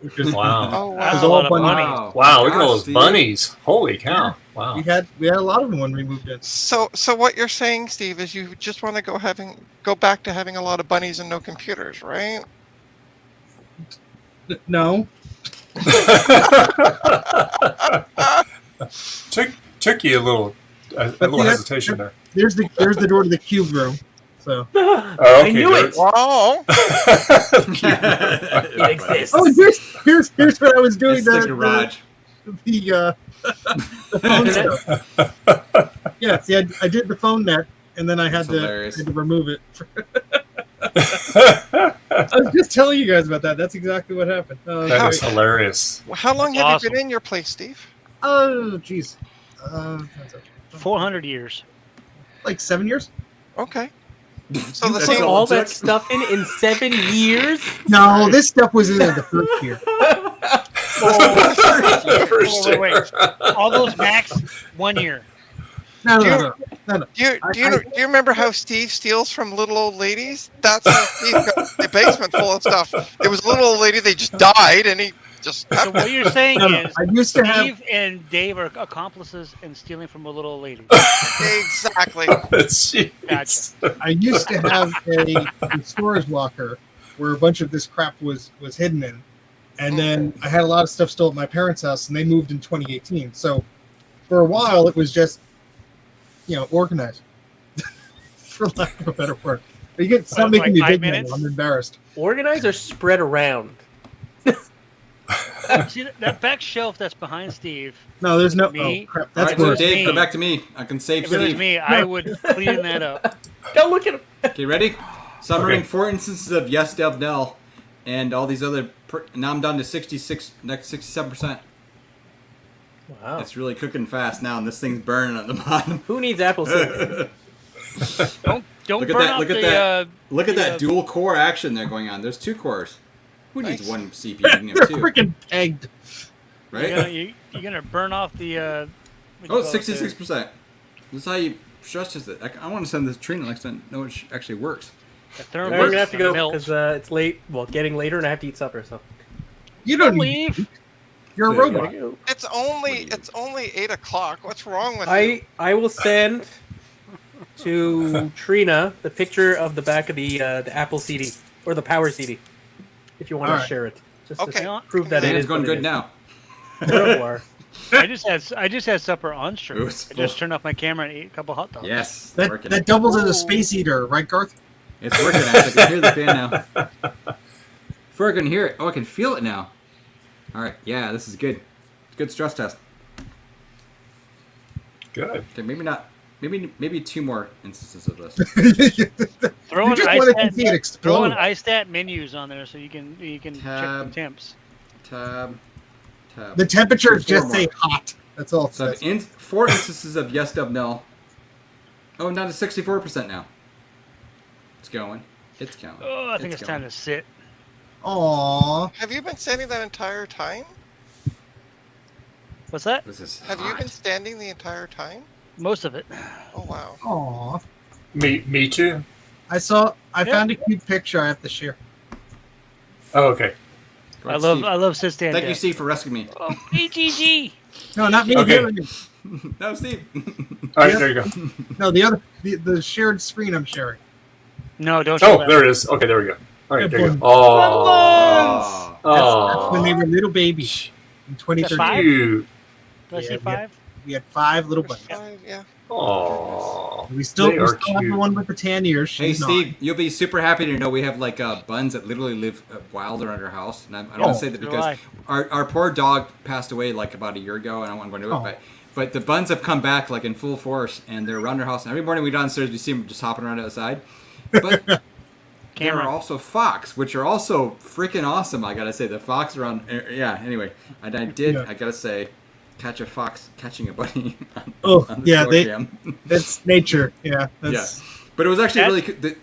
Speaker 9: Which is,
Speaker 1: Wow.
Speaker 10: Oh
Speaker 9: it was
Speaker 10: wow.
Speaker 9: all bunnies.
Speaker 1: Wow, look at all those
Speaker 13: Steve.
Speaker 1: bunnies. Holy cow. Wow.
Speaker 9: We had a lot of them when we moved in.
Speaker 10: So what you're saying, Steve, is you just want to go back to having a lot of bunnies and no computers, right?
Speaker 9: No,
Speaker 1: took you a little
Speaker 9: see,
Speaker 1: hesitation there.
Speaker 9: there's the door to the cube room. So
Speaker 1: Oh,
Speaker 16: I
Speaker 1: okay,
Speaker 16: knew
Speaker 1: good.
Speaker 16: it.
Speaker 10: Oh,
Speaker 16: It exists.
Speaker 9: oh, here's what I was doing.
Speaker 13: It's the garage.
Speaker 9: The phone stuff. Yeah, see, I did the phone net, and then I had
Speaker 13: That's
Speaker 9: to
Speaker 13: hilarious.
Speaker 9: remove it. I was just telling you guys about that. That's exactly what happened.
Speaker 1: That is hilarious.
Speaker 10: how long
Speaker 11: That's
Speaker 10: have
Speaker 11: awesome.
Speaker 10: you been in your place, Steve?
Speaker 9: Oh, jeez.
Speaker 11: 400 years.
Speaker 9: Like 7 years?
Speaker 10: Okay. So
Speaker 16: You
Speaker 10: the
Speaker 16: put
Speaker 10: same.
Speaker 16: all that stuff in 7 years?
Speaker 9: No, this stuff was in there the first year.
Speaker 11: Wait. All those Macs, 1 year.
Speaker 9: No.
Speaker 10: Do you remember how Steve steals from little old ladies? That's how Steve got the basement full of stuff. There was a little old lady, they just died, and he just.
Speaker 11: So what you're saying is
Speaker 9: I used to
Speaker 11: Steve and Dave are accomplices in stealing from a little old lady.
Speaker 10: Exactly.
Speaker 11: Gotcha.
Speaker 9: I used to have a storage locker where a bunch of this crap was hidden in. And then I had a lot of stuff still at my parents' house, and they moved in 2018. So for a while, it was just, organized, for lack of a better word. You get stop making me big now. I'm embarrassed.
Speaker 16: Organize or spread around?
Speaker 11: See that back shelf that's behind Steve?
Speaker 9: No, there's no.
Speaker 11: Me,
Speaker 9: Oh, crap.
Speaker 13: All
Speaker 9: That's
Speaker 13: right, so
Speaker 9: worse.
Speaker 13: Dave, go back to me. I can save
Speaker 11: If it was
Speaker 13: Steve.
Speaker 11: me, I would clean that up.
Speaker 16: Don't look at him.
Speaker 13: Okay, ready? So I'm
Speaker 1: Okay.
Speaker 13: running 4 instances of Yes Dev Nell, and all these other. Now I'm down to 67%.
Speaker 16: Wow.
Speaker 13: It's really cooking fast now, and this thing's burning at the bottom.
Speaker 16: Who needs apple cider?
Speaker 11: Don't
Speaker 13: Look at
Speaker 11: burn
Speaker 13: that!
Speaker 11: out
Speaker 13: Look at
Speaker 11: the,
Speaker 13: that! Look at
Speaker 11: the,
Speaker 13: that dual core action there going on. There's 2 cores. Who needs
Speaker 10: Nice.
Speaker 13: one CPU? You can
Speaker 9: They're
Speaker 13: have 2,
Speaker 9: freaking pegged.
Speaker 13: right?
Speaker 11: You're gonna burn off the.
Speaker 13: Oh,
Speaker 11: what do you call it,
Speaker 13: 66%. This is how you stress test it. I want to send this to Trina next time. Know it actually works.
Speaker 11: the
Speaker 16: I'm
Speaker 11: thermostat
Speaker 16: gonna have to go
Speaker 11: melt.
Speaker 16: because it's late. Well, getting later, and I have to eat supper. So
Speaker 9: You don't
Speaker 11: leave.
Speaker 9: need. You're a
Speaker 13: There you
Speaker 9: robot.
Speaker 10: It's only 8 o'clock. What's wrong with you?
Speaker 16: I will send to Trina the picture of the back of the Apple CD or the Power CD, if you want
Speaker 9: All
Speaker 16: to
Speaker 9: right.
Speaker 16: share it. Just
Speaker 10: Okay.
Speaker 16: to prove that
Speaker 13: I think
Speaker 16: it
Speaker 13: it's
Speaker 16: is
Speaker 13: going
Speaker 16: what
Speaker 13: good
Speaker 16: it is.
Speaker 13: now.
Speaker 16: Au revoir.
Speaker 11: I just had supper on stream.
Speaker 13: Ooh,
Speaker 11: I just turned off my camera and ate a couple hot dogs.
Speaker 13: Yes, it's
Speaker 9: That,
Speaker 13: working.
Speaker 9: that doubles as a space eater, right, Garth?
Speaker 13: It's working. I can hear the fan now. Before I can hear it, I can feel it now. All right, yeah, this is good. Good stress test.
Speaker 1: Good.
Speaker 13: Okay, maybe not. Maybe 2 more instances of this.
Speaker 11: Throw in
Speaker 9: just want to see it
Speaker 11: throw
Speaker 9: explode.
Speaker 11: in iStat menus on there so you can check the
Speaker 13: Tab.
Speaker 11: temps.
Speaker 13: Tab.
Speaker 9: The temperature just
Speaker 13: 4
Speaker 9: say
Speaker 13: more.
Speaker 9: hot. That's all it
Speaker 13: So I
Speaker 9: says.
Speaker 13: have 4 instances of Yes Dub Null. Oh, I'm down to 64% now. It's going. It's going.
Speaker 11: Oh, I think it's time to sit.
Speaker 9: Aww.
Speaker 10: Have you been standing that entire time?
Speaker 11: What's that?
Speaker 13: This is
Speaker 10: Have you been standing the entire time?
Speaker 11: Most of it.
Speaker 10: Oh wow.
Speaker 9: Aww.
Speaker 1: Me too.
Speaker 9: I found a cute picture I have to share.
Speaker 1: Oh, okay.
Speaker 13: Go
Speaker 11: I
Speaker 13: ahead,
Speaker 11: love
Speaker 13: Steve.
Speaker 11: sit stand.
Speaker 13: Thank you, Steve, for rescuing me.
Speaker 11: Oh, BGG.
Speaker 9: No, not me.
Speaker 1: Okay.
Speaker 9: the other-
Speaker 13: No, Steve.
Speaker 1: All right, there you go.
Speaker 9: No, the shared screen I'm sharing.
Speaker 11: No, don't. show
Speaker 1: Oh,
Speaker 11: that.
Speaker 1: there it is. Okay, there we go. All right, there you go.
Speaker 9: Good
Speaker 1: Oh,
Speaker 9: That's when they were little babies in 2013.
Speaker 11: five?
Speaker 1: cute.
Speaker 11: Do I see
Speaker 9: Yeah,
Speaker 11: 5?
Speaker 9: We had 5 little bunnies.
Speaker 10: Yeah.
Speaker 1: Oh,
Speaker 9: We still
Speaker 1: They are
Speaker 9: have the
Speaker 1: cute.
Speaker 9: one with the tan ears.
Speaker 13: Hey,
Speaker 9: She's
Speaker 13: Steve, you'll be super happy to know we have like buns that literally live wild around our house. And I don't want to say that
Speaker 11: so do
Speaker 13: because
Speaker 11: I.
Speaker 13: our poor dog passed away like about a year ago, and I don't want to go into it, but the buns have come back like in full force, and they're around our house. And every morning we go downstairs, we see them just hopping around outside. But there
Speaker 11: Camera.
Speaker 13: are also fox, which are also freaking awesome. I gotta say, the fox around. Yeah. Anyway, I gotta say, catch a fox catching a bunny. on the store cam.
Speaker 9: That's nature. Yeah.
Speaker 13: Yeah,
Speaker 9: That's,
Speaker 13: but it was actually really good.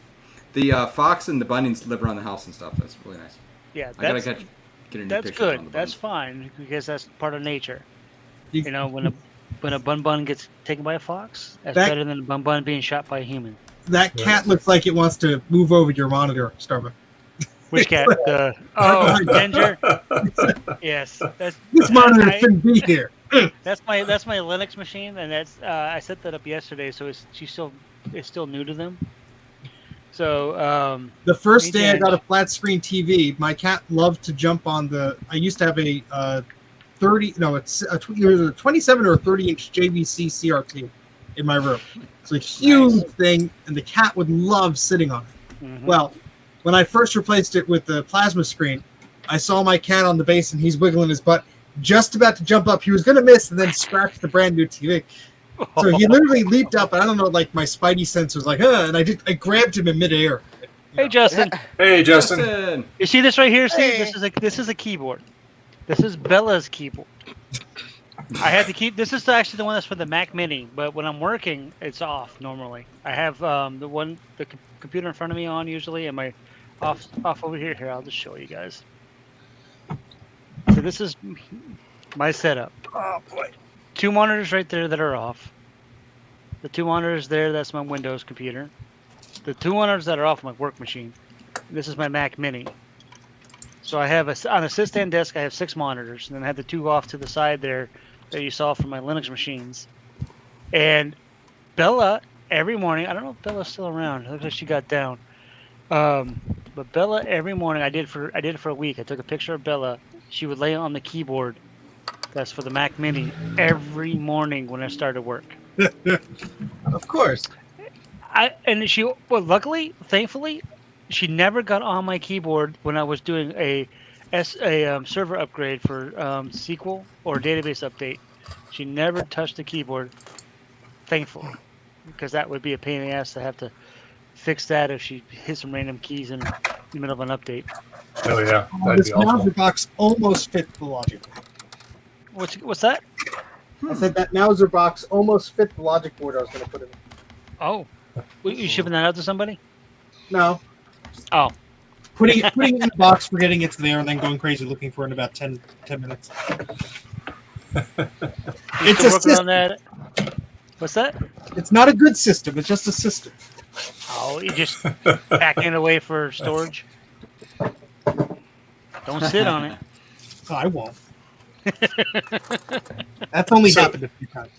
Speaker 13: The fox and the bunnies live around the house and stuff. That's really nice.
Speaker 11: Yeah,
Speaker 13: I gotta
Speaker 11: that's
Speaker 13: get a new
Speaker 11: that's
Speaker 13: picture on
Speaker 11: good.
Speaker 13: the
Speaker 11: That's
Speaker 13: buns.
Speaker 11: fine because that's part of nature. You know, when a bun gets taken by a fox, that's
Speaker 9: That-
Speaker 11: better than a bun being shot by a human.
Speaker 9: that cat looks like it wants to move over your monitor, Starbuck.
Speaker 11: Which cat? Ginger. Yes, that's
Speaker 9: This monitor
Speaker 11: I-
Speaker 9: shouldn't be here.
Speaker 11: That's my Linux machine, and that's I set that up yesterday, so it's still new to them. So
Speaker 9: The first day I
Speaker 11: Ginge.
Speaker 9: got a flat screen TV, my cat loved to jump on the. I used to have a 30. No, it's either a 27 or a 30-inch JVC CRT, in my room. It's a huge thing, and the cat would love sitting on it.
Speaker 11: Mhm.
Speaker 9: Well, when I first replaced it with the plasma screen, I saw my cat on the base, and he's wiggling his butt, just about to jump up. He was going to miss and then scratch the brand new TV. So he literally leaped up, and I don't know, like my spidey sense was like, and I grabbed him in midair.
Speaker 11: Hey, Justin.
Speaker 1: Hey, Justin.
Speaker 11: You see this right here? See,
Speaker 14: Hey.
Speaker 11: this is a keyboard. This is Bella's keyboard. I had to keep. This is actually the one that's for the Mac Mini, but when I'm working, it's off normally. I have the computer in front of me on usually, and my off over here. Here, I'll just show you guys. So this is my setup.
Speaker 9: Oh boy.
Speaker 11: 2 monitors right there that are off. The 2 monitors there, that's my Windows computer. The 2 monitors that are off my work machine. This is my Mac Mini. So I have on a sit-stand desk, I have 6 monitors, and then I have the 2 off to the side there that you saw from my Linux machines. And Bella, every morning, I don't know if Bella's still around. It looks like she got down. But Bella, every morning, I did it for a week. I took a picture of Bella. She would lay on the keyboard. That's for the Mac Mini every morning when I started work.
Speaker 9: Of course.
Speaker 11: Luckily, thankfully, she never got on my keyboard when I was doing a server upgrade for SQL or database update. She never touched the keyboard, thankfully, because that would be a pain in the ass to have to fix that if she hit some random keys in the middle of an update.
Speaker 1: Oh yeah,
Speaker 9: This Mauser box almost fit the logic.
Speaker 11: What's that?
Speaker 9: I said that Mauser box almost fit the logic board I was going to put in.
Speaker 11: Oh, you shipping that out to somebody?
Speaker 9: No.
Speaker 11: Oh.
Speaker 9: Putting it in the box, forgetting it's there, and then going crazy looking for it in about 10 minutes.
Speaker 11: It's a system. On that. What's that?
Speaker 9: It's not a good system. It's just a system.
Speaker 11: Oh, you just packing it away for storage? Don't sit on it.
Speaker 9: Oh, I won't. That's only happened a few times.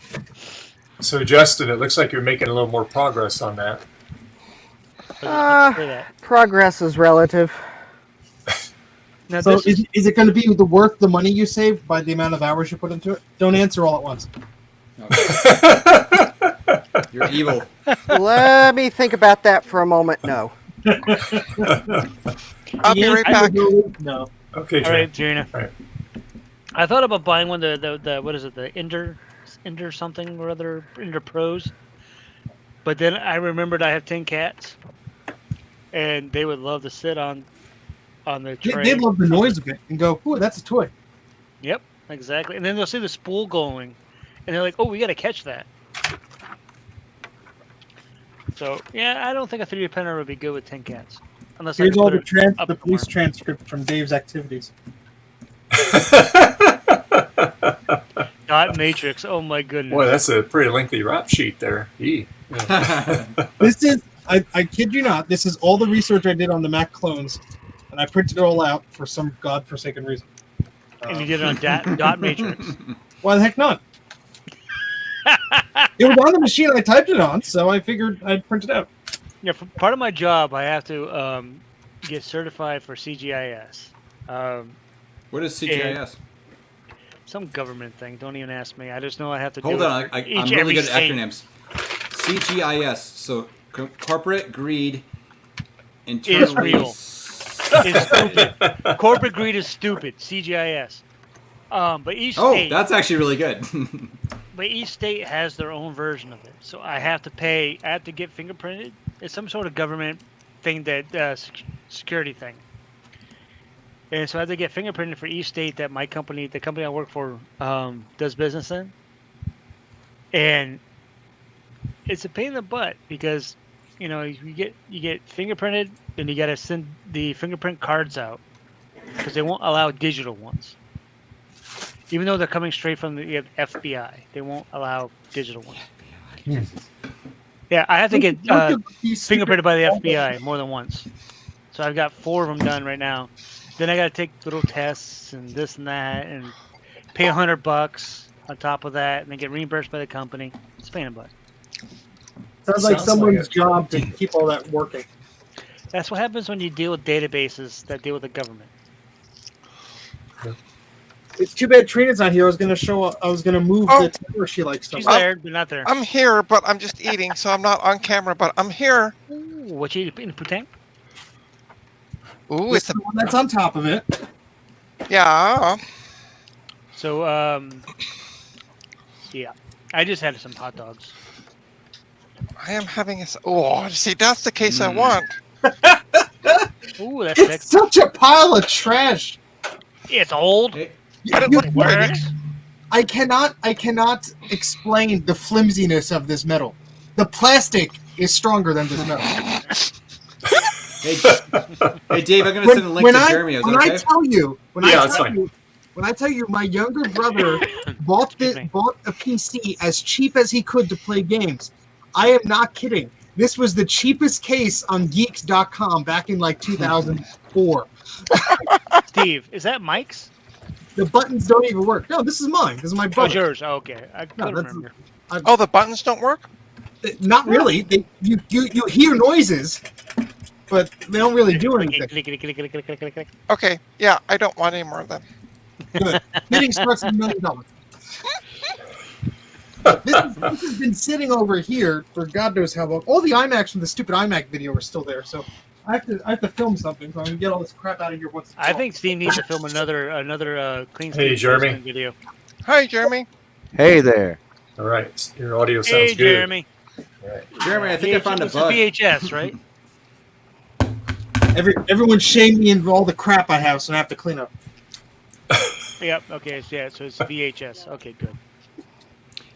Speaker 1: So, Justin, it looks like you're making a little more progress on that.
Speaker 5: Progress is relative.
Speaker 11: Now
Speaker 9: So is it going to be worth the money you save by the amount of hours you put into it? Don't answer all at once.
Speaker 13: You're evil.
Speaker 5: Let me think about that for a moment. No.
Speaker 10: I'll be right back.
Speaker 9: No.
Speaker 1: Okay,
Speaker 11: all right, Gina.
Speaker 1: All right.
Speaker 11: I thought about buying one the what is it, the Ender something or other, Ender Pros. But then I remembered I have 10 cats, and they would love to sit on the tray.
Speaker 9: They love the noise of it and go, "Ooh, that's a toy."
Speaker 11: Yep, exactly. And then they'll see the spool going, and they're like, "Oh, we got to catch that." So yeah, I don't think a 3D printer would be good with 10 cats, unless
Speaker 9: Here's
Speaker 11: I
Speaker 9: all
Speaker 11: could
Speaker 9: the police transcript from Dave's activities.
Speaker 11: Dot matrix. Oh my goodness.
Speaker 1: Boy, that's a pretty lengthy rap sheet there. Yeah.
Speaker 9: This is, I kid you not, this is all the research I did on the Mac clones, and I printed it all out for some godforsaken reason.
Speaker 11: And you did it on dot matrix.
Speaker 9: Why the heck not? It was on the machine I typed it on, so I figured I'd print it out.
Speaker 11: Yeah, for part of my job, I have to get certified for CGIS.
Speaker 13: What is CGIS?
Speaker 11: Some government thing. Don't even ask me. I just know I have to
Speaker 13: Hold
Speaker 11: do
Speaker 13: on,
Speaker 11: it.
Speaker 13: I'm really good at acronyms. CGIS, so corporate greed internally.
Speaker 11: Is real. It's stupid. Corporate greed is stupid. CGIS. But each state.
Speaker 13: Oh, that's actually really good.
Speaker 11: But each state has their own version of it, so I have to pay. I have to get fingerprinted. It's some sort of government thing that security thing. And so I have to get fingerprinted for each state that the company I work for, does business in. And it's a pain in the butt because, you get fingerprinted, and you got to send the fingerprint cards out because they won't allow digital ones. Even though they're coming straight from the FBI, they won't allow digital ones. Yeah, I have to get fingerprinted by the FBI more than once. So I've got 4 of them done right now. Then I got to take little tests and this and that, and pay $100 on top of that, and then get reimbursed by the company. It's a pain in the butt.
Speaker 9: Sounds like someone's job to keep all that working.
Speaker 11: That's what happens when you deal with databases that deal with the government.
Speaker 9: It's too bad Trina's not here. I was gonna move
Speaker 10: Oh.
Speaker 9: the tower she likes so
Speaker 11: She's
Speaker 9: much.
Speaker 11: there, but not there.
Speaker 10: I'm here, but I'm just eating, so I'm not on camera. But I'm here.
Speaker 11: Ooh, what you eating, Putang?
Speaker 10: Ooh,
Speaker 9: This
Speaker 10: it's
Speaker 9: is the one that's on top of it.
Speaker 10: yeah.
Speaker 11: So, yeah, I just had some hot dogs.
Speaker 10: I am having a. Oh, see, that's the case I want.
Speaker 11: Ooh, that's
Speaker 9: It's
Speaker 11: sick.
Speaker 9: such a pile of trash.
Speaker 11: It's old.
Speaker 9: You-
Speaker 11: But
Speaker 9: you-
Speaker 11: it works.
Speaker 9: I cannot explain the flimsiness of this metal. The plastic is stronger than this metal.
Speaker 13: Hey, Dave, I'm going to send a link to Jeremy. Is that okay?
Speaker 9: When I tell you, my younger brother bought a PC as cheap as he could to play games. I am not kidding. This was the cheapest case on Geeks.com back in like 2004.
Speaker 11: Steve, is that Mike's?
Speaker 9: The buttons don't even work. No, this is mine. This is my
Speaker 11: Oh,
Speaker 9: brother.
Speaker 11: yours. Oh, okay, I couldn't
Speaker 9: that's-
Speaker 11: remember.
Speaker 10: Oh, the buttons don't work?
Speaker 9: Not really. You hear noises, but they don't really do anything.
Speaker 10: Okay, yeah, I don't want any more of them.
Speaker 9: Good. Bidding starts at $1 million. This has been sitting over here for God knows how long. All the IMAX from the stupid iMac video are still there, so I have to film something so I can get all this crap out of here once.
Speaker 11: I think Steve needs to film another clean
Speaker 1: Hey,
Speaker 11: screen
Speaker 1: Jeremy.
Speaker 11: posting video.
Speaker 10: Hi, Jeremy.
Speaker 17: Hey there.
Speaker 1: All right, your audio sounds
Speaker 11: Hey,
Speaker 1: good.
Speaker 11: Jeremy.
Speaker 1: All right.
Speaker 13: Jeremy, I think I found a
Speaker 11: It's
Speaker 13: bug.
Speaker 11: VHS, right?
Speaker 9: Everyone shamed me into all the crap I have, so I have to clean up.
Speaker 11: Yep. Okay. Yeah. So it's VHS. Okay. Good.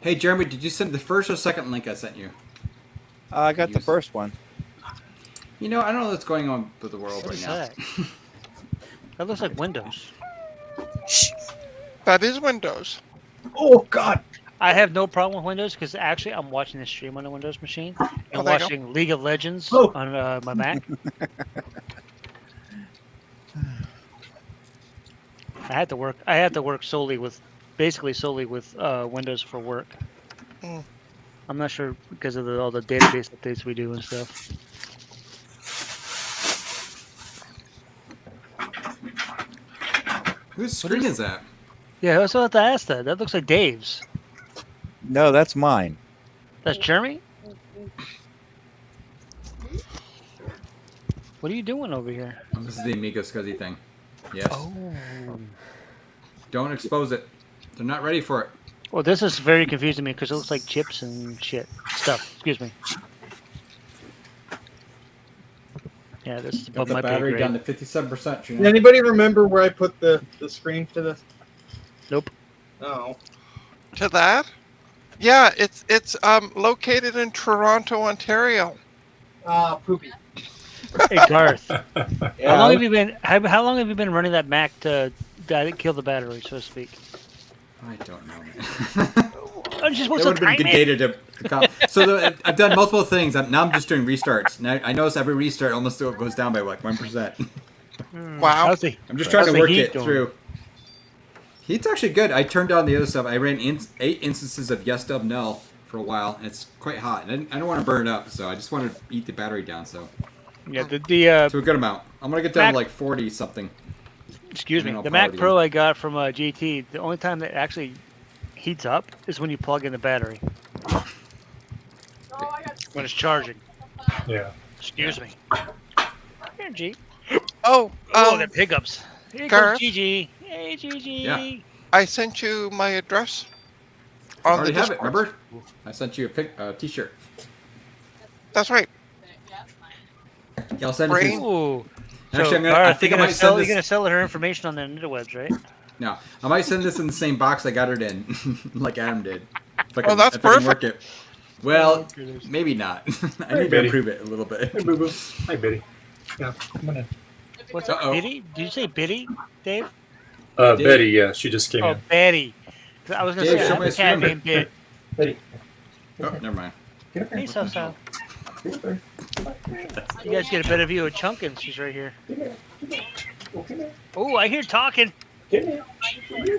Speaker 13: Hey, Jeremy, did you send the first or second link I sent you?
Speaker 17: I got the first one.
Speaker 13: You know, I don't know what's going on with the world
Speaker 11: What
Speaker 13: right
Speaker 11: is
Speaker 13: now.
Speaker 11: that? That looks like Windows.
Speaker 10: That is Windows.
Speaker 9: Oh God.
Speaker 11: I have no problem with Windows because actually I'm watching this stream on a Windows machine. I'm
Speaker 10: Oh, there you go.
Speaker 11: watching League of Legends
Speaker 9: Oh.
Speaker 11: on my Mac. I had to work basically solely with Windows for work.
Speaker 10: Mm.
Speaker 11: I'm not sure because of all the database updates we do and stuff.
Speaker 13: Whose screen is that?
Speaker 11: Yeah, I also have to ask that. That looks like Dave's.
Speaker 17: No, that's mine.
Speaker 11: That's Jeremy? What are you doing over here?
Speaker 13: This is the Amiga Scuzzy thing. Yes.
Speaker 11: Oh.
Speaker 13: Don't expose it. They're not ready for it.
Speaker 11: Well, this is very confusing me because it looks like chips and shit. Stuff. Excuse me. Yeah, this is
Speaker 13: Got
Speaker 11: above
Speaker 13: the
Speaker 11: my pay
Speaker 13: battery
Speaker 11: grade.
Speaker 13: down to 57%.
Speaker 9: Does anybody remember where I put the screen to this?
Speaker 11: Nope.
Speaker 9: Oh.
Speaker 10: To that? Yeah, it's located in Toronto, Ontario.
Speaker 9: Poopy.
Speaker 11: Hey Garth, how long have you been running that Mac to kill the battery, so to speak?
Speaker 13: I don't know, man.
Speaker 11: I just want
Speaker 13: That
Speaker 11: some
Speaker 13: would have been
Speaker 11: time
Speaker 13: good data to count. So I've done multiple things. Now I'm just doing restarts. Now I notice every restart almost goes down by like 1%.
Speaker 10: Wow.
Speaker 13: I'm just trying
Speaker 11: how's
Speaker 13: to
Speaker 11: the
Speaker 13: work
Speaker 11: heat
Speaker 13: it
Speaker 11: going?
Speaker 13: through. Heat's actually good. I turned on the other stuff. I ran 8 instances of Yes Dub Null for a while, and it's quite hot. And I don't want to burn it up, so I just want to eat the battery down. So
Speaker 11: Yeah,
Speaker 13: to a good amount. I'm gonna get down
Speaker 11: Mac-
Speaker 13: to like 40 something.
Speaker 11: Excuse me.
Speaker 13: And then I'll
Speaker 11: The
Speaker 13: power
Speaker 11: Mac
Speaker 13: it
Speaker 11: Pro
Speaker 13: again.
Speaker 11: I got from GT, the only time that actually heats up is when you plug in the battery. When it's charging.
Speaker 1: Yeah.
Speaker 11: Excuse me. Here, G.
Speaker 10: Oh,
Speaker 11: the pickups. Here
Speaker 10: Garth?
Speaker 11: comes GG. Hey, GG.
Speaker 13: Yeah.
Speaker 10: I sent you my address.
Speaker 13: I
Speaker 10: On
Speaker 13: already
Speaker 10: the
Speaker 13: have it.
Speaker 10: Discord.
Speaker 13: Remember? I sent you a T-shirt.
Speaker 10: That's right.
Speaker 13: Yeah, I'll send it.
Speaker 10: Brain?
Speaker 13: To
Speaker 11: Ooh.
Speaker 13: Actually,
Speaker 11: So,
Speaker 13: I'm gonna. I
Speaker 11: Garth,
Speaker 13: think
Speaker 11: you're
Speaker 13: I
Speaker 11: gonna
Speaker 13: might
Speaker 11: sell.
Speaker 13: send
Speaker 11: You're gonna
Speaker 13: this.
Speaker 11: sell her information on the interwebs, right?
Speaker 13: No, I might send this in the same box I got it in, like Adam did. If I
Speaker 10: Oh, that's
Speaker 13: if I can
Speaker 10: perfect.
Speaker 13: work it. Well,
Speaker 11: Oh, goodness.
Speaker 13: maybe not. I
Speaker 1: Hey,
Speaker 13: need to
Speaker 1: Betty.
Speaker 13: improve it a little bit.
Speaker 1: Hey, boo boo. Hi, Biddy. Yeah, come on in.
Speaker 11: What's up,
Speaker 13: Uh-oh.
Speaker 11: Biddy? Did you say Biddy, Dave?
Speaker 1: Betty,
Speaker 13: Dave.
Speaker 1: yeah, she just came
Speaker 11: Oh,
Speaker 1: in.
Speaker 11: Betty. 'Cause I was gonna
Speaker 13: Dave,
Speaker 11: say I
Speaker 13: show
Speaker 11: have
Speaker 13: my
Speaker 11: a cat
Speaker 13: screen.
Speaker 11: named Bit.
Speaker 1: Betty,
Speaker 13: Oh, never mind.
Speaker 1: get up here.
Speaker 11: Hey, so.
Speaker 1: Get up here.
Speaker 11: You guys get a better view of Chunkin. She's right here.
Speaker 1: Come here. Oh, come here.
Speaker 11: Oh, I hear talking.
Speaker 1: Come here.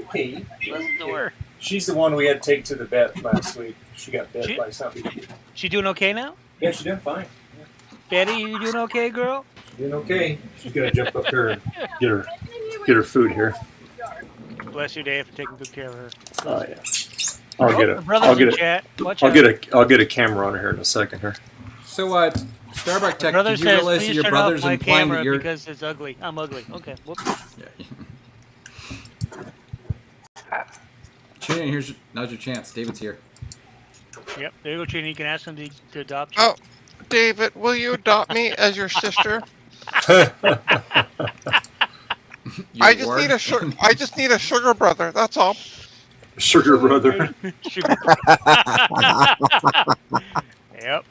Speaker 1: Okay.
Speaker 11: Listen to her.
Speaker 1: She's the one we had to take to the vet last week. She got bit
Speaker 11: She-
Speaker 1: by something.
Speaker 11: She doing okay now?
Speaker 1: Yeah, she's doing fine.
Speaker 11: Betty, you doing okay, girl?
Speaker 1: She's doing okay. She's gonna jump up here and get her food here.
Speaker 11: Bless you, Dave, for taking good care of her.
Speaker 1: Oh yeah. I'll get
Speaker 11: the
Speaker 1: it.
Speaker 11: brothers
Speaker 1: I'll get
Speaker 11: in
Speaker 1: it.
Speaker 11: chat. Watch
Speaker 1: I'll
Speaker 11: out.
Speaker 1: get a camera on her in a second here.
Speaker 13: So, Starbucktech,
Speaker 11: Brother
Speaker 13: did you
Speaker 11: says,
Speaker 13: realize that
Speaker 11: please
Speaker 13: your
Speaker 11: turn off
Speaker 13: brother's
Speaker 11: my
Speaker 13: implying
Speaker 11: camera
Speaker 13: that you're?
Speaker 11: because it's ugly. I'm ugly. Okay. Whoops.
Speaker 13: Trina, now's your chance. David's here.
Speaker 11: Yep. There you go, Trina. You can ask him to adopt you.
Speaker 10: Oh, David, will you adopt me as your sister? I just need a sugar brother. That's all.
Speaker 1: Sugar brother.
Speaker 11: Sugar. Yep.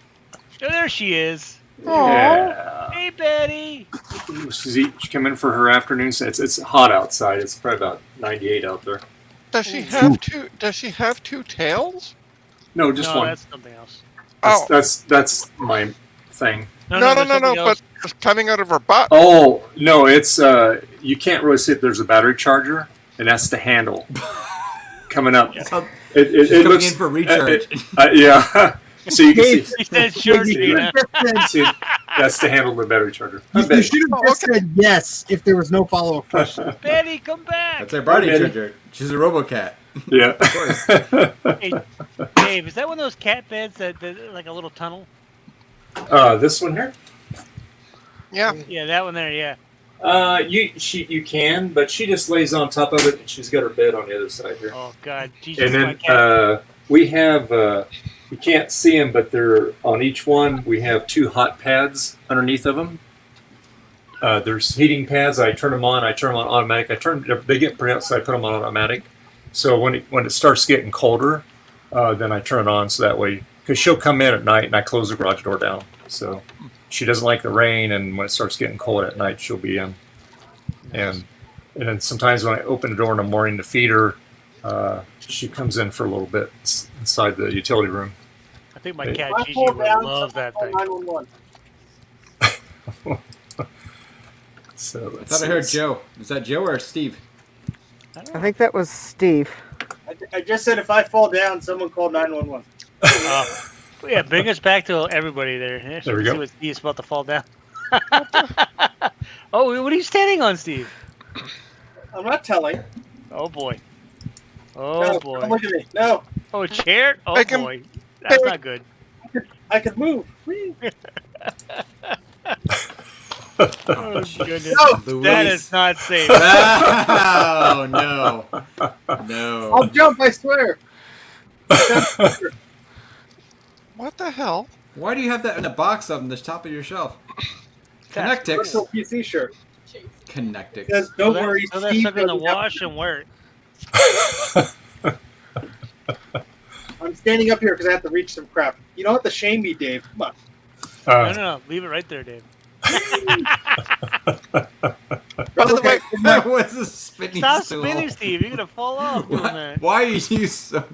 Speaker 11: Oh, there she is.
Speaker 1: Yeah.
Speaker 11: Hey, Betty.
Speaker 1: She come in for her afternoon. It's hot outside. It's probably about 98 out there.
Speaker 10: Does she have two? Does she have two tails?
Speaker 1: No, just one.
Speaker 11: That's something else.
Speaker 1: That's my thing.
Speaker 10: No. But it's coming out of her butt.
Speaker 1: Oh no, it's you can't really see if there's a battery charger, and that's the handle coming up.
Speaker 13: She's
Speaker 1: It
Speaker 13: coming
Speaker 1: looks
Speaker 13: in for recharge.
Speaker 1: Yeah. So you can see.
Speaker 11: He said sure, Trina.
Speaker 1: See, that's the handle of the battery charger.
Speaker 9: You should have just said yes if there was no follow-up question.
Speaker 11: Betty, come back.
Speaker 13: That's our body
Speaker 1: Betty.
Speaker 13: charger. She's a RoboCat.
Speaker 1: Yeah.
Speaker 13: Of course.
Speaker 11: Hey, Dave, is that one of those cat beds that like a little tunnel?
Speaker 1: This one here.
Speaker 10: Yeah.
Speaker 11: Yeah, that one there. Yeah.
Speaker 1: You can, but she just lays on top of it, and she's got her bed on the other side here.
Speaker 11: Oh God, Jesus,
Speaker 1: And
Speaker 11: my
Speaker 1: then
Speaker 11: cat.
Speaker 1: we have you can't see them, but they're on each one. We have 2 hot pads underneath of them. There's heating pads. I turn them on. I turn them on automatic. They get pretty hot, so I put them on automatic. So when it starts getting colder, then I turn it on. So that way, because she'll come in at night, and I close the garage door down. So she doesn't like the rain, and when it starts getting cold at night, she'll be in. And then sometimes when I open the door in the morning to feed her, she comes in for a little bit inside the utility room.
Speaker 11: I think my cat
Speaker 2: I
Speaker 11: Gigi
Speaker 2: pulled
Speaker 11: would
Speaker 2: down
Speaker 11: love that thing.
Speaker 2: 911.
Speaker 1: So
Speaker 13: I thought I heard Joe. Is that Joe or Steve?
Speaker 5: I think that was Steve.
Speaker 2: I just said if I fall down, someone call 911.
Speaker 11: Yeah, bring us back to everybody there. Yeah,
Speaker 1: There we
Speaker 11: see
Speaker 1: go.
Speaker 11: what Steve's about to fall down. Oh, what are you standing on, Steve?
Speaker 2: I'm not telling.
Speaker 11: Oh boy. Oh
Speaker 2: No,
Speaker 11: boy.
Speaker 2: don't look at me. No,
Speaker 11: Oh, a chair? Oh
Speaker 10: I can-
Speaker 11: boy. That's not good.
Speaker 2: I can move. Whee!
Speaker 11: Oh goodness.
Speaker 2: No!
Speaker 11: That is not safe.
Speaker 13: Oh no, no.
Speaker 2: I'll jump, I swear.
Speaker 10: What the hell?
Speaker 13: Why do you have that in a box up on the top of your shelf?
Speaker 11: That's
Speaker 13: Connectix.
Speaker 2: Virtual PC shirt.
Speaker 13: Connectix.
Speaker 2: Because don't worry,
Speaker 11: So that's
Speaker 2: Steve
Speaker 11: stuck in the
Speaker 2: doesn't have-
Speaker 11: wash and wear it.
Speaker 2: I'm standing up here because I have to reach some crap. You don't have to shame me, Dave. Come on.
Speaker 11: No. Leave it right there, Dave.
Speaker 2: Okay.
Speaker 13: That was a spinning
Speaker 11: Stop
Speaker 13: stool.
Speaker 11: spinning, Steve. You're gonna fall off doing that.
Speaker 13: Why are you so?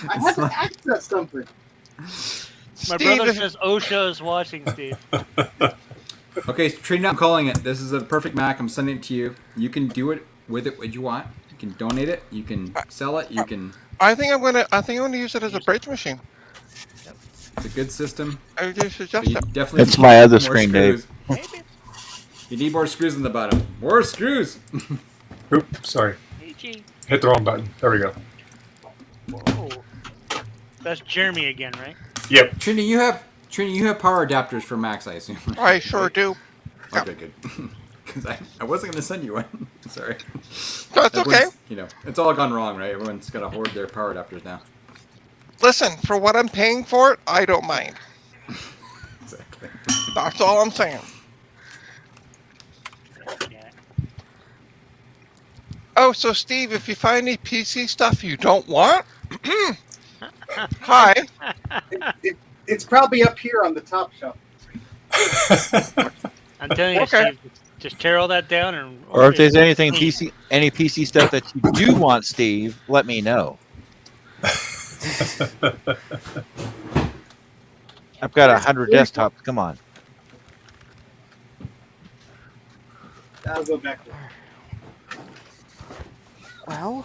Speaker 2: I had to access something.
Speaker 11: My
Speaker 10: Steve,
Speaker 11: brother
Speaker 10: if-
Speaker 11: says OSHA is watching, Steve.
Speaker 13: Okay, Trina, I'm calling it. This is a perfect Mac. I'm sending it to you. You can do it with it what you want. You can donate it. You can sell it. You can.
Speaker 10: I think I'm gonna use it as a bridge machine.
Speaker 13: It's a good system.
Speaker 10: I would suggest
Speaker 13: But you
Speaker 10: it.
Speaker 13: definitely
Speaker 17: It's
Speaker 13: need
Speaker 17: my other
Speaker 13: more
Speaker 17: screen,
Speaker 13: screws.
Speaker 17: Dave.
Speaker 13: You need more screws in the bottom. More screws.
Speaker 1: Oops, sorry.
Speaker 11: Hey, G.
Speaker 1: Hit the wrong button. There we go.
Speaker 11: Whoa. That's Jeremy again, right?
Speaker 1: Yep.
Speaker 13: Trina, you have power adapters for Macs, I assume.
Speaker 10: I sure do.
Speaker 13: Okay, good. Because I wasn't going to send you one. Sorry.
Speaker 10: That's okay.
Speaker 13: Everyone's- You know, it's all gone wrong, right? Everyone's got to hoard their power adapters now.
Speaker 10: Listen, for what I'm paying for it, I don't mind.
Speaker 13: Exactly.
Speaker 10: That's all I'm saying.
Speaker 11: Yeah.
Speaker 10: Oh, so Steve, if you find any PC stuff you don't want, hi.
Speaker 2: It's probably up here on the top shelf.
Speaker 11: I'm telling you,
Speaker 10: Okay.
Speaker 11: Steve, just tear all that down and.
Speaker 17: Or if there's any PC stuff that you do want, Steve, let me know. I've got 100 desktops. Come on.
Speaker 2: I'll go back there.
Speaker 5: Well,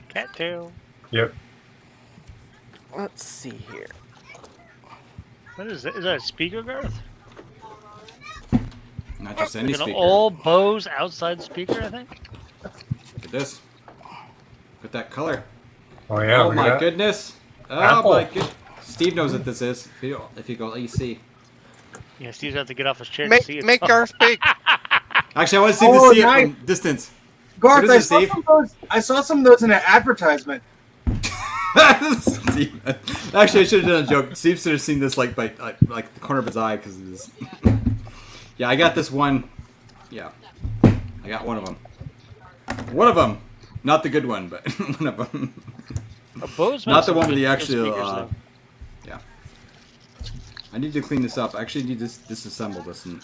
Speaker 11: Cattail.
Speaker 1: Yep.
Speaker 5: let's see here.
Speaker 11: What is that? Is that a speaker, Garth?
Speaker 4: Not just any
Speaker 11: Like an
Speaker 4: speaker.
Speaker 11: old Bose outside speaker, I think.
Speaker 4: Look at this. Look at that color.
Speaker 1: Oh yeah.
Speaker 4: Oh
Speaker 1: look at
Speaker 4: my
Speaker 1: that.
Speaker 4: goodness. Oh
Speaker 1: Apple.
Speaker 4: my goodness. Steve knows what this is. If you go EC.
Speaker 11: Yeah, Steve's have to get off his chair to
Speaker 10: Make
Speaker 11: see it.
Speaker 10: make Garth big.
Speaker 4: Actually, I want Steve
Speaker 9: Oh,
Speaker 4: to see
Speaker 9: nice.
Speaker 4: it from distance.
Speaker 9: Garth,
Speaker 4: What
Speaker 9: I
Speaker 4: is it,
Speaker 9: saw
Speaker 4: Steve?
Speaker 9: some of those. I saw some of those in an advertisement.
Speaker 4: Steve. Actually, I should have done a joke. Steve should have seen this like by like the corner of his eye because it was. Yeah, I got this one. Yeah, I got one of them. One of them, not the good one, but one of them.
Speaker 11: A Bose
Speaker 4: Not
Speaker 11: makes
Speaker 4: the
Speaker 11: some
Speaker 4: one with
Speaker 11: good-
Speaker 4: the
Speaker 11: good
Speaker 4: actual.
Speaker 11: speakers, though.
Speaker 4: Yeah. I need to clean this up. I actually need to disassemble this, and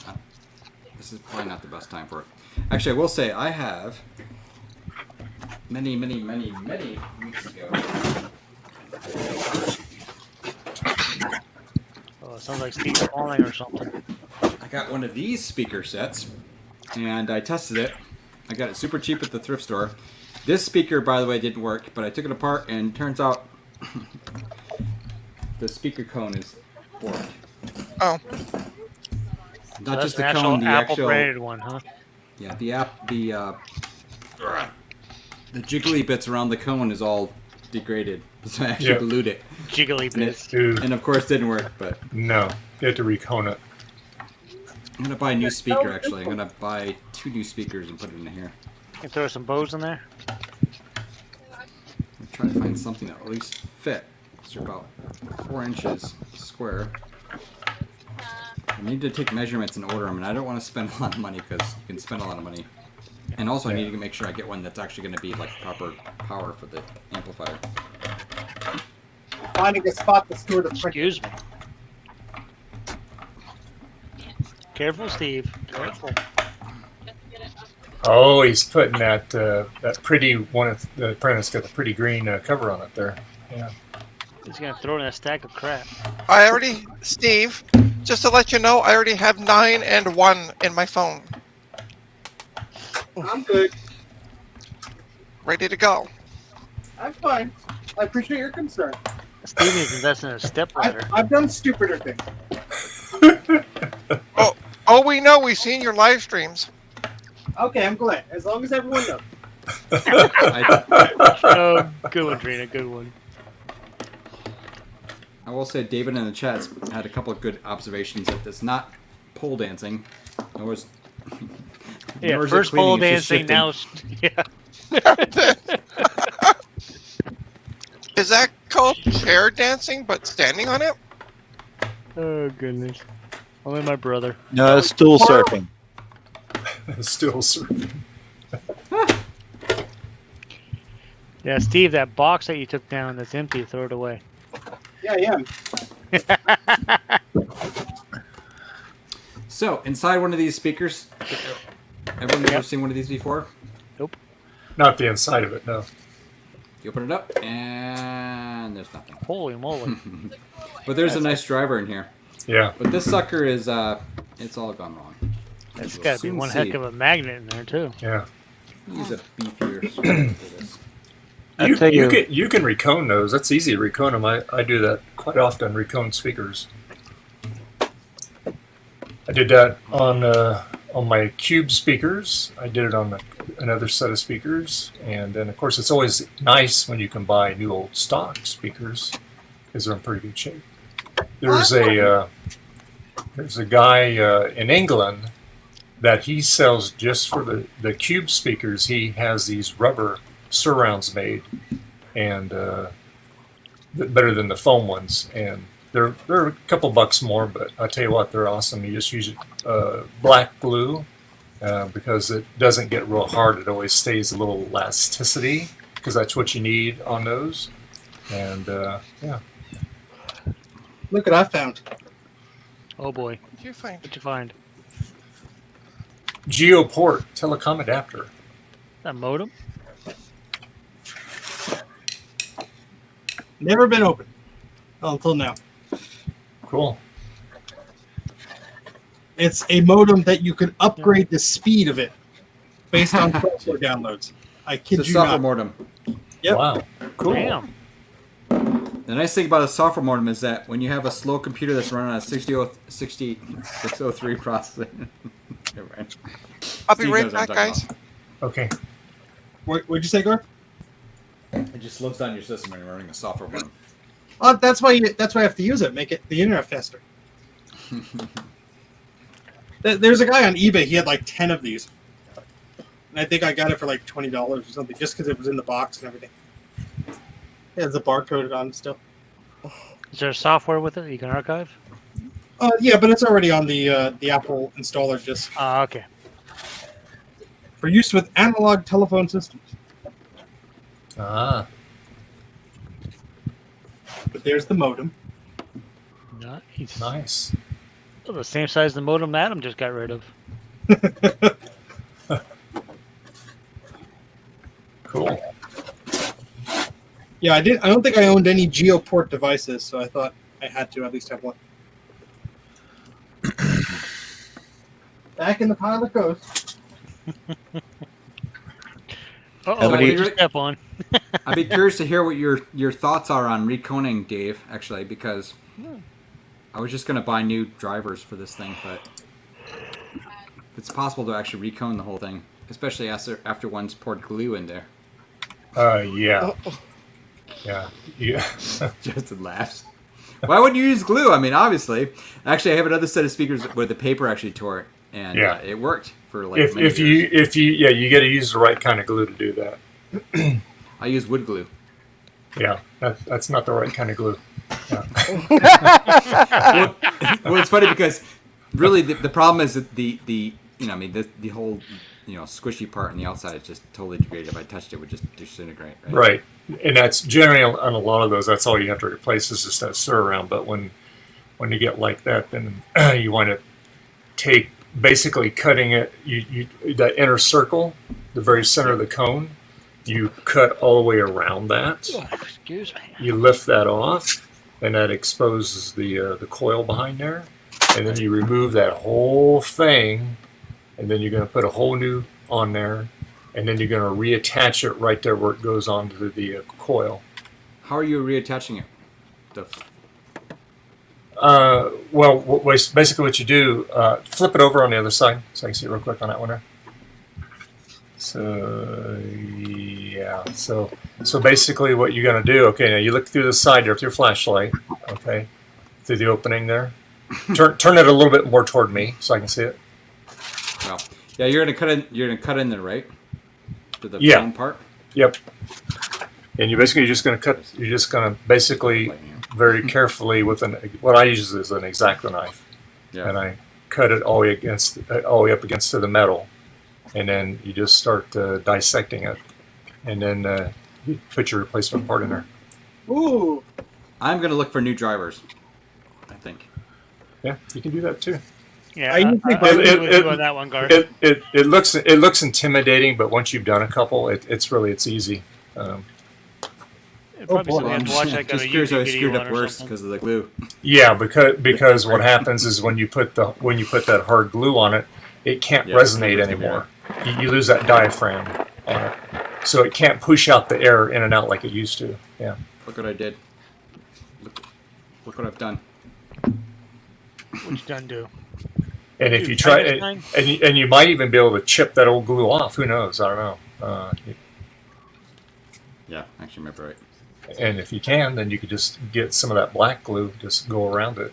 Speaker 4: this is probably not the best time for it. Actually, I will say I have many weeks ago.
Speaker 11: Oh, it sounds like Steve's falling or something.
Speaker 4: I got one of these speaker sets, and I tested it. I got it super cheap at the thrift store. This speaker, by the way, didn't work, but I took it apart, and turns out the speaker cone is forked.
Speaker 10: Oh.
Speaker 4: Not
Speaker 11: So
Speaker 4: just the
Speaker 11: that's an
Speaker 4: cone, the
Speaker 11: Apple
Speaker 4: actual.
Speaker 11: branded one, huh?
Speaker 4: Yeah, the jiggly bits around the cone is all degraded, so I actually
Speaker 1: Yeah.
Speaker 4: glued it.
Speaker 11: Jiggly
Speaker 4: And
Speaker 11: bits.
Speaker 4: and of course, didn't work. But
Speaker 1: No, you have to recone it.
Speaker 4: I'm gonna buy a new speaker. Actually, I'm gonna buy 2 new speakers and put it in here.
Speaker 11: You throw some Bose in there.
Speaker 4: I'm trying to find something that at least fit. They're about 4 inches square. I need to take measurements and order them, and I don't want to spend a lot of money because you can spend a lot of money. And also, I need to make sure I get one that's actually going to be like proper power for the amplifier.
Speaker 9: Finding a spot to store the print.
Speaker 11: Excuse me. Careful, Steve. Careful.
Speaker 1: Oh, he's putting that that pretty one. Of the apprentice got the pretty green cover on it there. Yeah.
Speaker 11: He's gonna throw it in a stack of crap.
Speaker 10: I already, Steve, just to let you know, I already have 9 and 1 in my phone.
Speaker 9: I'm good.
Speaker 10: Ready to go.
Speaker 9: I'm fine. I appreciate your concern.
Speaker 11: Steve needs to invest in a stepladder.
Speaker 9: I've done stupider things.
Speaker 10: Oh, we know. We've seen your live streams.
Speaker 9: Okay, I'm glad. As long as everyone knows.
Speaker 11: Oh, good one, Trina. Good one.
Speaker 4: I will say David in the chat had a couple of good observations that it's not pole dancing. Nor is,
Speaker 11: Yeah,
Speaker 4: nor is it
Speaker 11: first
Speaker 4: cleaning,
Speaker 11: pole
Speaker 4: it's just
Speaker 11: dancing,
Speaker 4: shifting.
Speaker 11: now. Yeah.
Speaker 10: Is that called chair dancing, but standing on it?
Speaker 11: Oh goodness. Only my brother.
Speaker 17: No, it's stool surfing.
Speaker 1: Still surfing.
Speaker 11: Yeah, Steve, that box that you took down that's empty, throw it away.
Speaker 9: Yeah.
Speaker 4: So, inside one of these speakers, everyone ever seen one of these before?
Speaker 11: Nope.
Speaker 1: Not the inside of it, no.
Speaker 4: You open it up, and there's nothing.
Speaker 11: Holy moly.
Speaker 4: But there's a nice driver in here.
Speaker 1: Yeah.
Speaker 4: But this sucker is, it's all gone wrong.
Speaker 11: That's
Speaker 4: You'll
Speaker 11: got to be
Speaker 4: soon
Speaker 11: one
Speaker 4: see.
Speaker 11: heck of a magnet in there, too.
Speaker 1: Yeah.
Speaker 4: Use a beefier screw for this.
Speaker 1: You can recone those. That's easy to recone them. I do that quite often. Recone speakers. I did that on my Cube speakers. I did it on another set of speakers, and then of course it's always nice when you can buy new old stock speakers because they're in pretty good shape. There's a guy in England that he sells just for the Cube speakers. He has these rubber surrounds made, and better than the foam ones, and they're a couple bucks more, but I tell you what, they're awesome. You just use black glue because it doesn't get real hard. It always stays a little elasticity because that's what you need on those, and yeah.
Speaker 9: Look what I found.
Speaker 11: Oh boy.
Speaker 10: What'd you find?
Speaker 11: What'd you find?
Speaker 1: Geoport telecom adapter.
Speaker 11: That modem?
Speaker 9: Never been open. Until now.
Speaker 1: Cool.
Speaker 9: It's a modem that you can upgrade the speed of it based on software downloads. I kid
Speaker 4: It's a
Speaker 9: you
Speaker 4: software
Speaker 9: not.
Speaker 4: modem.
Speaker 9: Yep.
Speaker 1: Wow. Cool.
Speaker 11: Damn.
Speaker 13: The nice thing about a software modem is that when you have a slow computer that's running on a 603 processor. Never mind.
Speaker 10: I'll be
Speaker 13: Steve
Speaker 10: right
Speaker 13: knows what I'm
Speaker 10: back,
Speaker 13: talking
Speaker 10: guys.
Speaker 13: about.
Speaker 1: Okay.
Speaker 9: What'd you say, Garth?
Speaker 13: It just slows down your system when you're running a software modem.
Speaker 9: Oh, that's why I have to use it. Make the internet faster. There's a guy on eBay. He had like 10 of these, and I think I got it for like $20 or something, just because it was in the box and everything. It has the barcode on still.
Speaker 11: Is there software with it you can archive?
Speaker 9: Yeah, but it's already on the Apple installer disk.
Speaker 11: Okay.
Speaker 9: For use with analog telephone systems.
Speaker 1: Ah.
Speaker 9: But there's the modem.
Speaker 11: Nice.
Speaker 1: Nice.
Speaker 11: Oh, the same size the modem Adam just got rid of.
Speaker 1: Cool.
Speaker 9: Yeah, I don't think I owned any GeoPort devices, so I thought I had to at least have one. Back in the pile it goes.
Speaker 11: Uh-oh, what did you step on?
Speaker 13: I'd be curious to hear what your thoughts are on reconing, Dave, actually, because I was just going to buy new drivers for this thing, but it's possible to actually recone the whole thing, especially after one's poured glue in there.
Speaker 1: Yeah. Yeah.
Speaker 13: Justin laughs. Why wouldn't you use glue? I mean, obviously. Actually, I have another set of speakers where the paper actually tore it, and it worked for like
Speaker 1: if
Speaker 13: many years.
Speaker 1: you got to use the right kind of glue to do that.
Speaker 13: I use wood glue.
Speaker 1: Yeah, that's not the right kind of glue. Yeah.
Speaker 13: well, it's funny because really the problem is that the whole squishy part on the outside is just totally degraded. If I touched it, it would just disintegrate.
Speaker 1: Right. And that's generally on a lot of those. That's all you have to replace is just that surround. But when you get like that, then you want to take basically cutting it. You that inner circle, the very center of the cone, you cut all the way around that.
Speaker 11: Oh, excuse me.
Speaker 1: You lift that off, and that exposes the coil behind there. And then you remove that whole thing, and then you're going to put a whole new on there. And then you're going to reattach it right there where it goes onto the coil.
Speaker 13: How are you reattaching it?
Speaker 1: Basically what you do, flip it over on the other side, so I can see it real quick on that one there. So, yeah. So basically what you're going to do, okay, now you look through the side there with your flashlight, okay, through the opening there. Turn it a little bit more toward me so I can see it.
Speaker 13: Well, yeah, you're going to cut in there, right? To the
Speaker 1: Yeah.
Speaker 13: foam part?
Speaker 1: Yep. And you're just going to basically very carefully with what I use is an X-Acto knife.
Speaker 13: Yeah.
Speaker 1: And I cut it all the way up against the metal. And then you just start dissecting it. And then you put your replacement part in there.
Speaker 9: Ooh.
Speaker 13: I'm going to look for new drivers, I think.
Speaker 1: Yeah, you can do that too.
Speaker 11: Yeah, I agree with you on that one, Garth.
Speaker 1: It looks intimidating, but once you've done a couple, it's easy.
Speaker 11: Probably something you have to watch like on a
Speaker 13: Just curious how I
Speaker 11: YouTube
Speaker 13: screwed
Speaker 11: video
Speaker 13: up
Speaker 11: on or
Speaker 13: worse
Speaker 11: something.
Speaker 13: because of the glue.
Speaker 1: Yeah, because what happens is when you put that hard glue on it, it can't resonate anymore. You lose that diaphragm on it, so it can't push out the air in and out like it used to. Yeah.
Speaker 13: Look what I did. Look what I've done.
Speaker 11: What you done do?
Speaker 1: And if you try, and you might even be able to chip that old glue off. Who knows? I don't know.
Speaker 13: Yeah, actually, maybe right.
Speaker 1: And if you can, then you could just get some of that black glue, just go around it.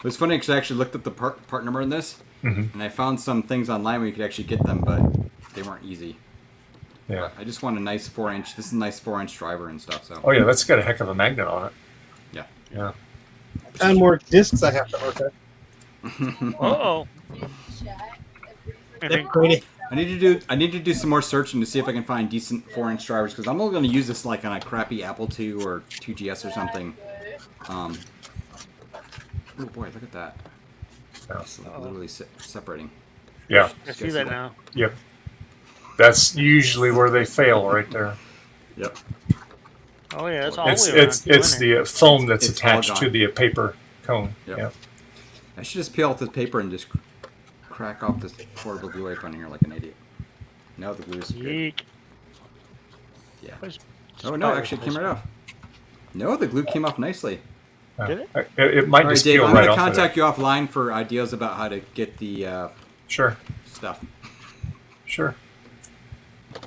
Speaker 13: It's funny because I actually looked up the part number in this, and I found some things online where you could actually get them, but they weren't easy.
Speaker 1: Yeah.
Speaker 13: But I just want a nice 4-inch. This is a nice 4-inch driver and stuff. So.
Speaker 1: Oh yeah, that's got a heck of a magnet on it.
Speaker 13: Yeah.
Speaker 1: Yeah.
Speaker 9: And more discs I have to archive.
Speaker 11: Uh-oh.
Speaker 13: I need to do some more searching to see if I can find decent 4-inch drivers because I'm only going to use this like on a crappy Apple II or 2GS or something. Oh boy, look at that. It's literally separating.
Speaker 1: Yeah.
Speaker 11: I see that now.
Speaker 1: Yep. That's usually where they fail, right there.
Speaker 13: Yep.
Speaker 11: Oh yeah, that's all the way around.
Speaker 1: It's the foam that's
Speaker 13: It's
Speaker 1: attached
Speaker 13: all
Speaker 1: to
Speaker 13: gone.
Speaker 1: the paper cone.
Speaker 13: Yep.
Speaker 1: Yep.
Speaker 13: I should just peel off this paper and just crack off this portable glue wipe on here like an idiot. No, the glue is good.
Speaker 11: Yeek.
Speaker 13: Yeah.
Speaker 11: Just
Speaker 13: Oh no,
Speaker 11: fire
Speaker 13: actually it
Speaker 11: this
Speaker 13: came right
Speaker 11: one.
Speaker 13: off.
Speaker 4: No, the glue came off nicely.
Speaker 11: Did it?
Speaker 1: It might
Speaker 4: All right,
Speaker 1: just
Speaker 4: Dave,
Speaker 1: peel
Speaker 4: I'm
Speaker 1: right
Speaker 4: going to
Speaker 1: off of
Speaker 4: contact you offline for ideas about how to get the
Speaker 1: Sure.
Speaker 4: stuff.
Speaker 1: Sure.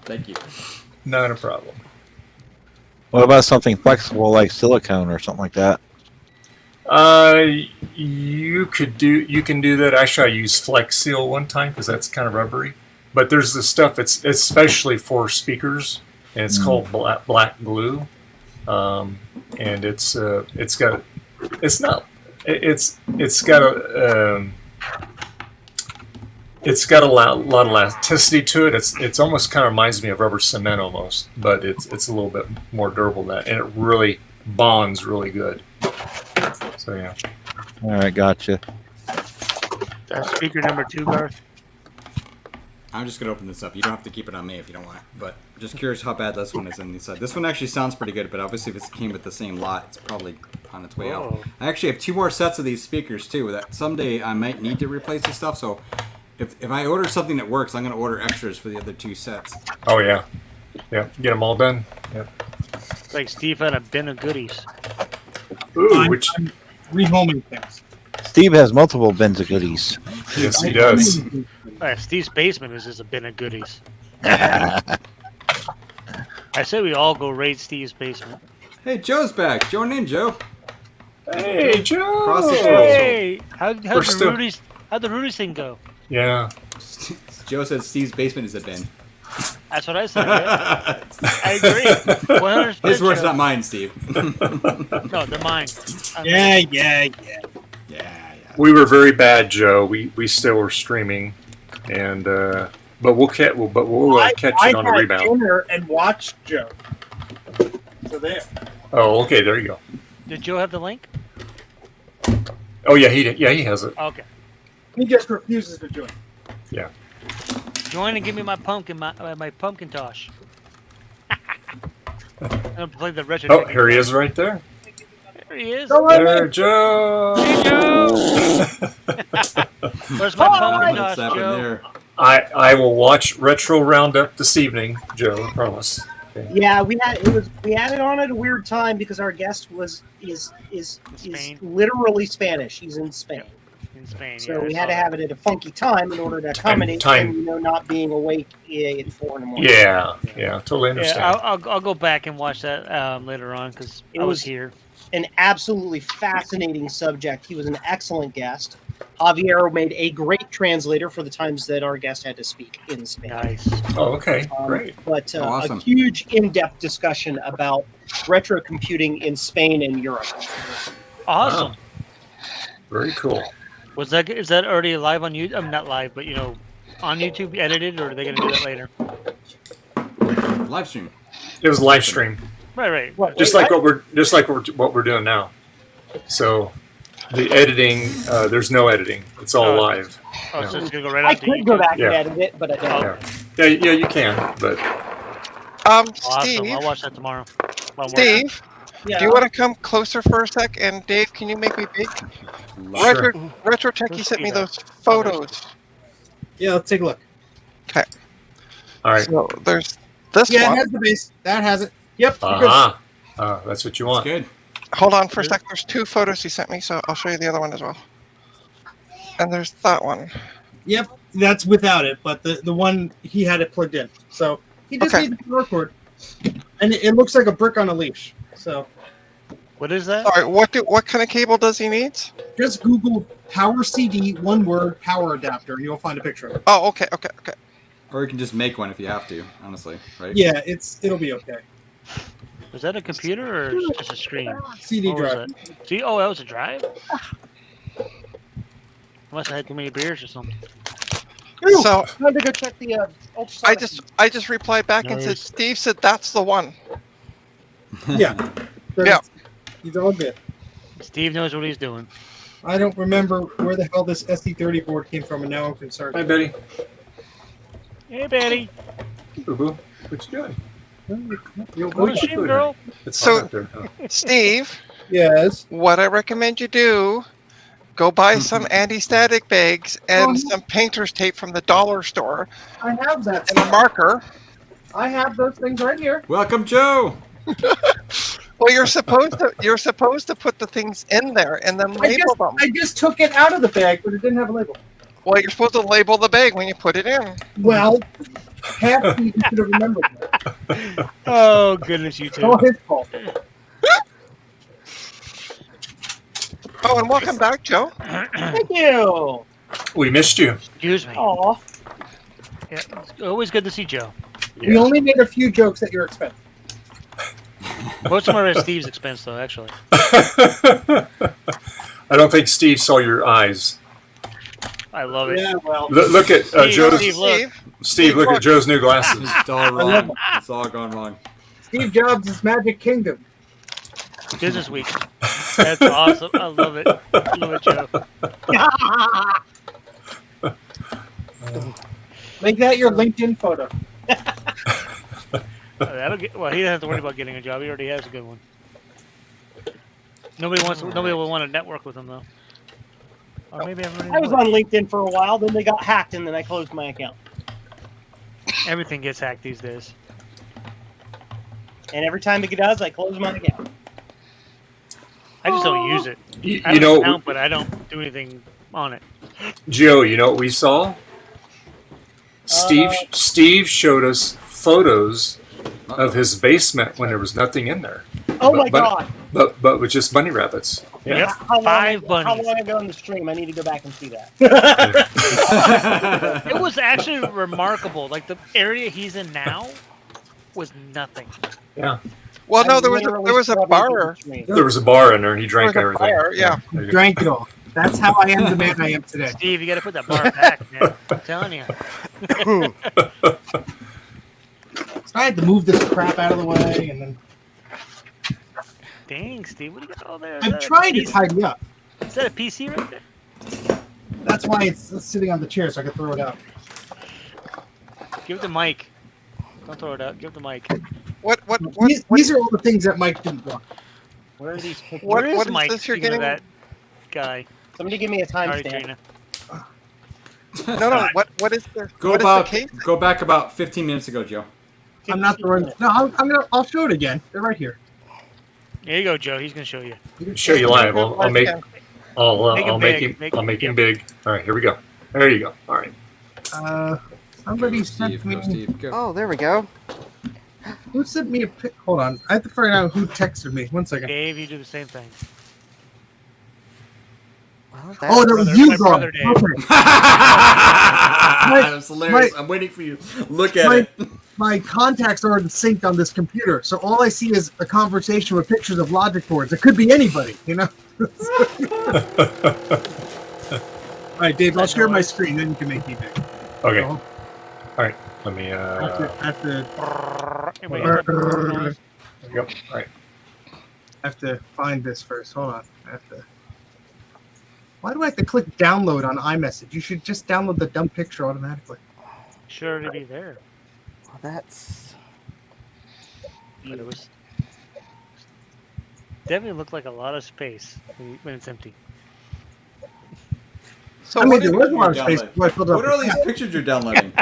Speaker 4: Thank you.
Speaker 1: Not a problem.
Speaker 17: What about something flexible like silicone or something like that?
Speaker 1: You can do that. Actually, I used Flex Seal one time because that's kind of rubbery. But there's this stuff. It's especially for speakers, and it's called black glue. And it's got a lot of elasticity to it. It's almost kind of reminds me of rubber cement almost, but it's a little bit more durable than that, and it really bonds really good. So yeah.
Speaker 17: All right, gotcha.
Speaker 11: That's speaker number 2, Garth.
Speaker 4: I'm just gonna open this up. You don't have to keep it on me if you don't want. But just curious how bad this one is on the side. This one actually sounds pretty good, but obviously if it came with the same lot, it's probably on its way out. I actually have 2 more sets of these speakers too. That someday I might need to replace this stuff. So if I order something that works, I'm gonna order extras for the other 2 sets.
Speaker 1: Oh yeah, yeah. Get them all done. Yeah.
Speaker 11: It's like Steve had a bin of goodies.
Speaker 1: Ooh,
Speaker 9: I'm rehoming things.
Speaker 17: Steve has multiple bins of goodies.
Speaker 1: Yes, he does.
Speaker 11: Steve's basement is just a bin of goodies. I say we all go raid Steve's basement.
Speaker 4: Hey, Joe's back. Join in, Joe.
Speaker 1: Hey, Joe.
Speaker 4: Cross the
Speaker 11: Hey, how'd the
Speaker 1: still-
Speaker 11: Rudy's thing go?
Speaker 1: Yeah.
Speaker 4: Joe said Steve's basement is a bin.
Speaker 11: That's what I said. Yeah. I agree. 100%.
Speaker 4: His words,
Speaker 11: Joe.
Speaker 4: not mine, Steve.
Speaker 11: No, they're mine.
Speaker 9: Yeah.
Speaker 1: We were very bad, Joe. We still were streaming, and but we'll catch it on the
Speaker 9: I
Speaker 1: rebound.
Speaker 9: had dinner and watched Joe. So there.
Speaker 1: Oh, okay. There you go.
Speaker 11: Did Joe have the link?
Speaker 1: Oh yeah, he did. Yeah, he has it.
Speaker 11: Okay.
Speaker 9: He just refuses to join.
Speaker 1: Yeah.
Speaker 11: Join and give me my pumpkin tosh. I'm gonna play the retro.
Speaker 1: Oh, here he is, right there.
Speaker 11: There he is.
Speaker 1: There, Joe.
Speaker 11: Hey, Joe. Where's my pumpkin tosh,
Speaker 4: What's happened
Speaker 11: Joe?
Speaker 4: there?
Speaker 1: I will watch Retro Roundup this evening, Joe. I promise. Okay.
Speaker 2: Yeah, we had it on at a weird time because our guest is literally Spanish. He's in Spain.
Speaker 11: In Spain,
Speaker 2: So
Speaker 11: yeah,
Speaker 2: we
Speaker 11: I
Speaker 2: had to
Speaker 11: saw
Speaker 2: have it at a funky time in order to accommodate him, not being awake at 4 in the morning.
Speaker 1: Yeah, totally understand.
Speaker 11: Yeah, I'll go back and watch that later on because I was here.
Speaker 2: An absolutely fascinating subject. He was an excellent guest. Javier made a great translator for the times that our guest had to speak in Spanish.
Speaker 11: Nice.
Speaker 1: Oh, okay, great.
Speaker 2: But
Speaker 4: awesome.
Speaker 2: a huge in-depth discussion about retro computing in Spain and Europe.
Speaker 11: Awesome.
Speaker 1: Wow. Very cool.
Speaker 11: Is that already live on YouTube? I'm not live, but on YouTube edited, or are they going to do that later?
Speaker 4: Live stream.
Speaker 1: It was live stream.
Speaker 11: Right.
Speaker 1: Just like what we're doing now. So the editing, there's no editing. It's all live.
Speaker 11: Oh,
Speaker 1: Yeah.
Speaker 11: so it's going to go right
Speaker 2: I
Speaker 11: out to
Speaker 2: could go
Speaker 11: YouTube.
Speaker 2: back
Speaker 1: Yeah.
Speaker 2: and edit it, but I don't.
Speaker 1: Yeah, you can, but
Speaker 11: Awesome.
Speaker 10: Steve.
Speaker 11: I'll watch that tomorrow.
Speaker 10: Steve,
Speaker 2: Yeah.
Speaker 10: do you want to come closer for a sec? And Dave, can you make me big?
Speaker 1: Sure.
Speaker 10: Retro Techie sent me those photos.
Speaker 9: Yeah, let's take a look.
Speaker 10: Okay.
Speaker 1: all right.
Speaker 10: So there's this
Speaker 9: Yeah, it
Speaker 10: one.
Speaker 9: has the base. That has it. Yep. we're good.
Speaker 1: That's what you want.
Speaker 4: Good.
Speaker 10: Hold on for a sec. There's 2 photos he sent me, so I'll show you the other one as well. And there's that one.
Speaker 9: Yep, that's without it, but the one he had it plugged in. So he just
Speaker 10: Okay.
Speaker 9: needs the power cord. And it looks like a brick on a leash. So
Speaker 11: What is that?
Speaker 10: Sorry, what kind of cable does he need?
Speaker 9: just Google power CD, one word, power adapter, and you'll find a picture of it.
Speaker 10: Oh, okay.
Speaker 4: Or you can just make one if you have to, honestly, right?
Speaker 9: Yeah, it'll be okay.
Speaker 11: Was that a computer or just a screen?
Speaker 9: CD
Speaker 11: What was
Speaker 9: drive.
Speaker 11: that? That was a drive? I must have had too many beers or something.
Speaker 2: Ooh,
Speaker 10: So
Speaker 2: time to go check the ultrasonic.
Speaker 10: I just replied back and said,
Speaker 11: Nice.
Speaker 10: Steve said that's the one.
Speaker 9: Yeah.
Speaker 10: Yeah.
Speaker 9: He's all good.
Speaker 11: Steve knows what he's doing.
Speaker 9: I don't remember where the hell this ST30 board came from, and now I'm concerned.
Speaker 1: Hi, Betty.
Speaker 11: Hey, Betty.
Speaker 1: Boo-boo. What you doing? You'll
Speaker 11: Go to
Speaker 1: eat your
Speaker 11: gym,
Speaker 1: food,
Speaker 11: girl.
Speaker 1: honey. It's
Speaker 10: So-
Speaker 1: hot out there. Oh.
Speaker 10: Steve,
Speaker 9: Yes.
Speaker 10: what I recommend you do, go buy some anti-static bags and some painter's tape from the dollar store
Speaker 9: I have that.
Speaker 10: and a marker.
Speaker 9: I have those things right here.
Speaker 4: Welcome, Joe.
Speaker 10: Well, you're supposed to put the things in there and then label them.
Speaker 9: I just took it out of the bag, but it didn't have a label.
Speaker 10: Well, you're supposed to label the bag when you put it in.
Speaker 9: Well, half Steve should have remembered that.
Speaker 11: Oh goodness, you two.
Speaker 9: All his fault.
Speaker 10: Oh, and welcome back, Joe.
Speaker 2: Thank you.
Speaker 1: We missed you.
Speaker 11: Excuse me.
Speaker 2: Aw.
Speaker 11: Yeah, it's always good to see Joe.
Speaker 9: We only made a few jokes at your expense.
Speaker 11: Most of them are at Steve's expense, though. Actually,
Speaker 1: I don't think Steve saw your eyes.
Speaker 11: I love it.
Speaker 2: Yeah, well.
Speaker 1: Look at Joe's.
Speaker 11: Steve, look.
Speaker 1: Steve, look at Joe's new glasses.
Speaker 4: It's all wrong. It's all gone wrong.
Speaker 9: Steve Jobs' Magic Kingdom.
Speaker 11: Business Week. That's awesome. I love it. I love it, Joe.
Speaker 9: Make that your LinkedIn photo.
Speaker 11: That'll get. Well, he doesn't have to worry about getting a job. He already has a good one. Nobody will want to network with him though. Or maybe
Speaker 2: I was on LinkedIn for a while, then they got hacked, and then I closed my account.
Speaker 11: Everything gets hacked these days.
Speaker 2: And every time it does, I close my account.
Speaker 11: I just don't use it.
Speaker 1: You
Speaker 11: I have
Speaker 1: know-
Speaker 11: an account, but I don't do anything on it.
Speaker 1: Joe, you know what we saw? Steve showed us photos of his basement when there was nothing in there.
Speaker 2: Oh my God.
Speaker 1: But with just bunny rabbits. Yeah.
Speaker 11: Yep.
Speaker 2: How
Speaker 11: Five
Speaker 2: long
Speaker 11: bunnies.
Speaker 2: ago in the stream? I need to go back and see that.
Speaker 11: It was actually remarkable. Like the area he's in now was nothing.
Speaker 1: Yeah.
Speaker 10: Well, no,
Speaker 2: I'm
Speaker 10: there was
Speaker 2: literally
Speaker 10: a bar.
Speaker 1: There was a bar in there. He drank
Speaker 10: There was a
Speaker 1: everything.
Speaker 10: bar, yeah.
Speaker 1: There you go.
Speaker 9: Drank it all. That's how I am the man I am today.
Speaker 11: Steve, you got to put that bar back, man. I'm telling you.
Speaker 9: So I had to move this crap out of the way, and then
Speaker 11: Dang, Steve, what do you got all there? Is
Speaker 9: I'm
Speaker 11: that a
Speaker 9: trying to
Speaker 11: PC?
Speaker 9: tidy up.
Speaker 11: Is that a PC right there?
Speaker 9: That's why it's sitting on the chair, so I can throw it out.
Speaker 11: Give it the mic. Don't throw it out. Give it the mic.
Speaker 9: These are all the things that Mike didn't want.
Speaker 2: Where are these pictures?
Speaker 11: Where is
Speaker 10: what is
Speaker 11: Mike?
Speaker 10: this you're
Speaker 11: Speaking of
Speaker 10: getting?
Speaker 11: that guy.
Speaker 2: Somebody give me a
Speaker 11: Sorry,
Speaker 2: timestamp.
Speaker 11: Trina.
Speaker 10: No. What is the
Speaker 4: Go
Speaker 10: what is
Speaker 4: about
Speaker 10: the case?
Speaker 4: go back about 15 minutes ago, Joe.
Speaker 9: I'm not throwing. No, I'll show it again. They're right here.
Speaker 11: There you go, Joe. He's gonna show you.
Speaker 1: Show you live. I'll make.
Speaker 11: Make him
Speaker 1: I'll make
Speaker 11: big.
Speaker 1: him.
Speaker 11: Make
Speaker 1: I'll
Speaker 11: him-
Speaker 1: make him big. All right, here we go. There you go. All right.
Speaker 9: Somebody sent me.
Speaker 5: Oh, there we go.
Speaker 9: Who sent me a pic? Hold on. I have to figure out who texted me. One second.
Speaker 11: Dave, you do the same thing.
Speaker 9: Oh, that was you,
Speaker 11: my
Speaker 9: bro.
Speaker 11: brother Dave.
Speaker 9: Okay.
Speaker 4: That's hilarious. I'm waiting for you. Look at it.
Speaker 9: My contacts are in sync on this computer, so all I see is a conversation with pictures of logic boards. It could be anybody, you know. All right, Dave. I'll share my screen, then you can make me big.
Speaker 1: Okay.
Speaker 9: So,
Speaker 1: All right. Let me.
Speaker 9: I have to.
Speaker 11: Anybody got that noise?
Speaker 1: There you go. All right.
Speaker 9: I have to find this first. Hold on. I have to. Why do I have to click download on iMessage? You should just download the dumb picture automatically.
Speaker 11: Sure to be there.
Speaker 5: That's.
Speaker 11: But it was definitely looked like a lot of space when it's empty.
Speaker 10: So
Speaker 9: I mean,
Speaker 10: what
Speaker 9: there
Speaker 10: is-
Speaker 9: was a lot of space. before I filled it up
Speaker 4: What are all
Speaker 9: with
Speaker 4: these pictures you're downloading?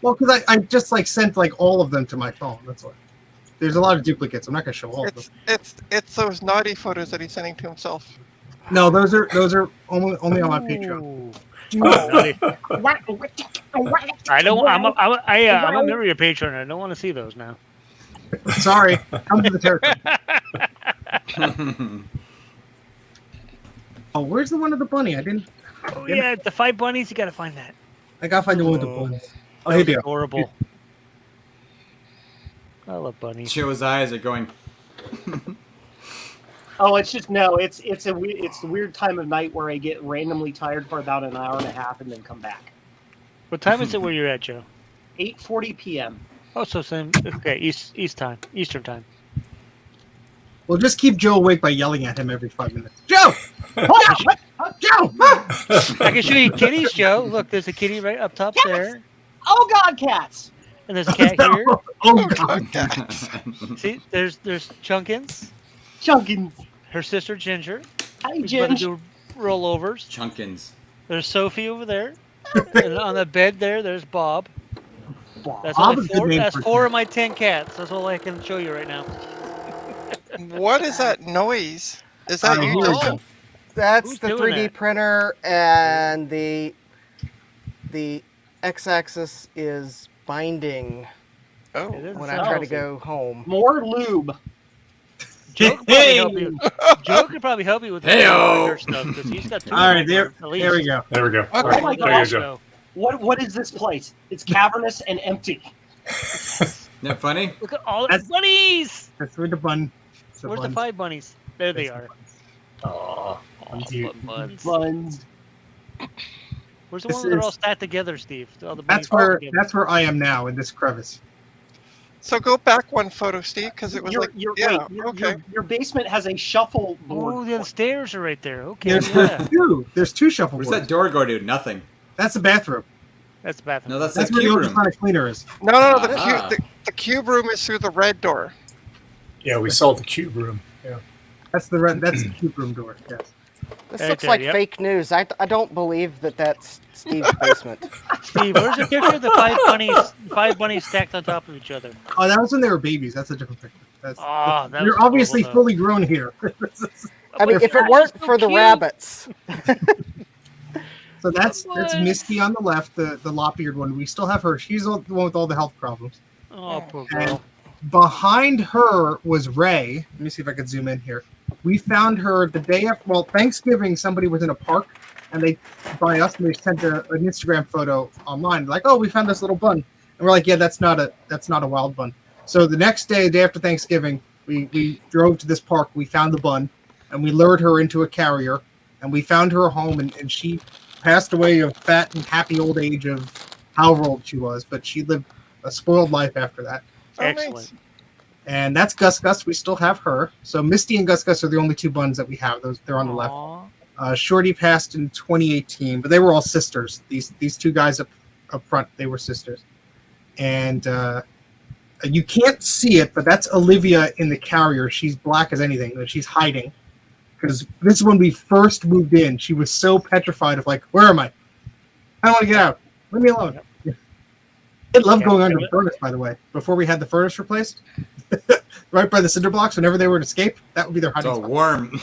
Speaker 9: Well, because I just like sent like all of them to my phone. That's why. There's a lot of duplicates. I'm not gonna show all of them.
Speaker 10: It's those naughty photos that he's sending to himself.
Speaker 9: No, those are only on my Patreon.
Speaker 11: I don't. I'm a member of your Patreon. I don't want to see those now.
Speaker 9: Sorry, come to the territory. Oh, where's the one of the bunny? I didn't.
Speaker 11: Oh yeah, the 5 bunnies. You gotta find that.
Speaker 9: I gotta find the one with the bunnies. Oh, here they are.
Speaker 11: Adorable. I love bunnies.
Speaker 4: Joe's eyes are going.
Speaker 2: Oh, it's just it's the weird time of night where I get randomly tired for about an hour and a half and then come back.
Speaker 11: What time is it where you're at, Joe?
Speaker 2: 8:40 p.m.
Speaker 11: Oh, so same. Okay, Eastern time.
Speaker 9: Well, just keep Joe awake by yelling at him every 5 minutes. Joe! Joe!
Speaker 11: I can show you kitties, Joe. Look, there's a kitty right up top there,
Speaker 2: Oh God, cats!
Speaker 11: and there's a cat here.
Speaker 9: Oh God!
Speaker 11: See, there's Chunkins,
Speaker 2: Chunkins.
Speaker 11: her sister Ginger.
Speaker 2: Hi,
Speaker 11: who's about to
Speaker 2: Ginger.
Speaker 11: do rollovers.
Speaker 4: Chunkins.
Speaker 11: There's Sophie over there, and on the bed there's Bob. That's
Speaker 9: Bob
Speaker 11: only
Speaker 9: is a good
Speaker 11: four.
Speaker 9: name
Speaker 11: That's
Speaker 9: for
Speaker 11: 4 of my 10 cats. That's all I can show you right now.
Speaker 10: What is that noise? Is that you?
Speaker 9: Here we
Speaker 10: Justin?
Speaker 9: go.
Speaker 5: That's
Speaker 11: Who's
Speaker 5: the
Speaker 11: doing
Speaker 5: 3D
Speaker 11: that?
Speaker 5: printer, and the x-axis is binding
Speaker 10: Oh,
Speaker 11: It doesn't
Speaker 5: when I
Speaker 11: sound
Speaker 5: try to
Speaker 11: healthy.
Speaker 5: go home.
Speaker 2: More lube.
Speaker 11: Joe could probably help you. Joe could probably help you with the
Speaker 13: Hey-o.
Speaker 11: larger stuff because he's got two.
Speaker 9: All right,
Speaker 11: of them,
Speaker 9: there
Speaker 11: at least.
Speaker 9: we go.
Speaker 1: There we go.
Speaker 2: Oh
Speaker 1: Right.
Speaker 2: my
Speaker 1: There you
Speaker 2: gosh.
Speaker 1: go.
Speaker 2: What is this place? It's cavernous and empty.
Speaker 13: Isn't that funny?
Speaker 11: Look at all the
Speaker 9: That's-
Speaker 11: bunnies.
Speaker 9: That's where the bun. it's the
Speaker 11: Where's
Speaker 9: buns.
Speaker 11: the 5 bunnies? There they are.
Speaker 1: Aw.
Speaker 11: Oh,
Speaker 9: You-
Speaker 11: buns.
Speaker 2: Buns.
Speaker 11: Where's the
Speaker 9: This
Speaker 11: ones that are all
Speaker 9: is-
Speaker 11: stacked together, Steve? All the bunnies
Speaker 9: That's where
Speaker 11: together.
Speaker 9: that's where I am now in this crevice.
Speaker 10: So go back one photo, Steve, because it was
Speaker 2: Your,
Speaker 10: like,
Speaker 2: your,
Speaker 10: yeah,
Speaker 2: wait, your,
Speaker 10: okay.
Speaker 2: your basement has a shuffle board.
Speaker 11: Oh, the stairs are right there. Okay,
Speaker 9: There's
Speaker 11: yeah.
Speaker 9: two. There's two shuffle
Speaker 4: Where's
Speaker 9: boards.
Speaker 4: that door go to? Nothing.
Speaker 9: That's the bathroom.
Speaker 11: That's the bathroom.
Speaker 4: No, that's
Speaker 9: That's
Speaker 4: the
Speaker 9: where the
Speaker 4: cube room.
Speaker 9: ultrasonic cleaner is.
Speaker 10: No, the,
Speaker 4: Ah.
Speaker 10: the cube room is through the red door.
Speaker 1: Yeah, we saw the cube room. Yeah.
Speaker 9: That's the cube room door. Yes.
Speaker 5: This
Speaker 11: Right
Speaker 5: looks
Speaker 11: there,
Speaker 5: like
Speaker 11: yep.
Speaker 5: fake news. I don't believe that that's Steve's basement.
Speaker 11: Steve, where's the picture of the 5 bunnies stacked on top of each other?
Speaker 9: Oh, that was when they were babies. That's a different picture. That's,
Speaker 11: Oh, that was
Speaker 9: you're obviously
Speaker 11: horrible, though.
Speaker 9: fully grown here.
Speaker 5: I mean, if it weren't for the rabbits.
Speaker 9: So that's Misty on the left, the lop-eared one. We still have her. She's the one with all the health problems.
Speaker 11: Oh, poor
Speaker 9: And
Speaker 11: girl.
Speaker 9: behind her was Ray. Let me see if I can zoom in here. We found her the day after, well, Thanksgiving, somebody was in a park, and they sent an Instagram photo online, like, oh, we found this little bun. And we're like, yeah, that's not a wild bun. So the next day, the day after Thanksgiving, we drove to this park, we found the bun, and we lured her into a carrier, and we found her a home, and she passed away of fat and happy old age of however old she was, but she lived a spoiled life after that.
Speaker 11: Excellent.
Speaker 9: And that's Gus Gus. We still have her. So Misty and Gus Gus are the only two buns that we have. They're on the left. Shorty passed in 2018, but they were all sisters. These two guys up front, they were sisters. And you can't see it, but that's Olivia in the carrier. She's black as anything, but she's hiding. Because this is when we first moved in. She was so petrified of like, where am I? I don't want to get out. Leave me alone. I love going under the furnace, by the way. Before we had the furnace replaced, right by the cinder blocks, whenever they would escape, that would be their hiding
Speaker 4: It's all
Speaker 9: spot.
Speaker 4: warm.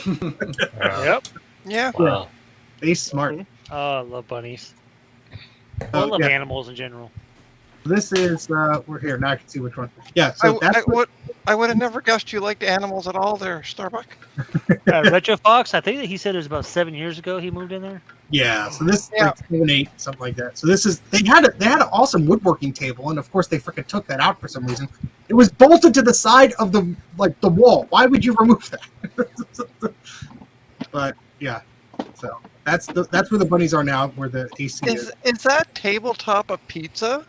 Speaker 11: Yep.
Speaker 10: Yeah.
Speaker 1: Wow.
Speaker 9: They smart.
Speaker 11: Oh, I love bunnies. I love animals in general.
Speaker 9: This is we're here now. I can see which one. Yeah, so
Speaker 10: I would have never guessed you liked animals at all, there, Starbuck.
Speaker 11: Retro Fox, I think that he said it was about 7 years ago he moved in there.
Speaker 9: yeah. So this like 7, 8, something like that. So this is they had an awesome woodworking table, and of course they freaking took that out for some reason. It was bolted to the side of the wall. Why would you remove that? But yeah, so that's where the bunnies are now, where the AC is.
Speaker 10: Is that tabletop a pizza?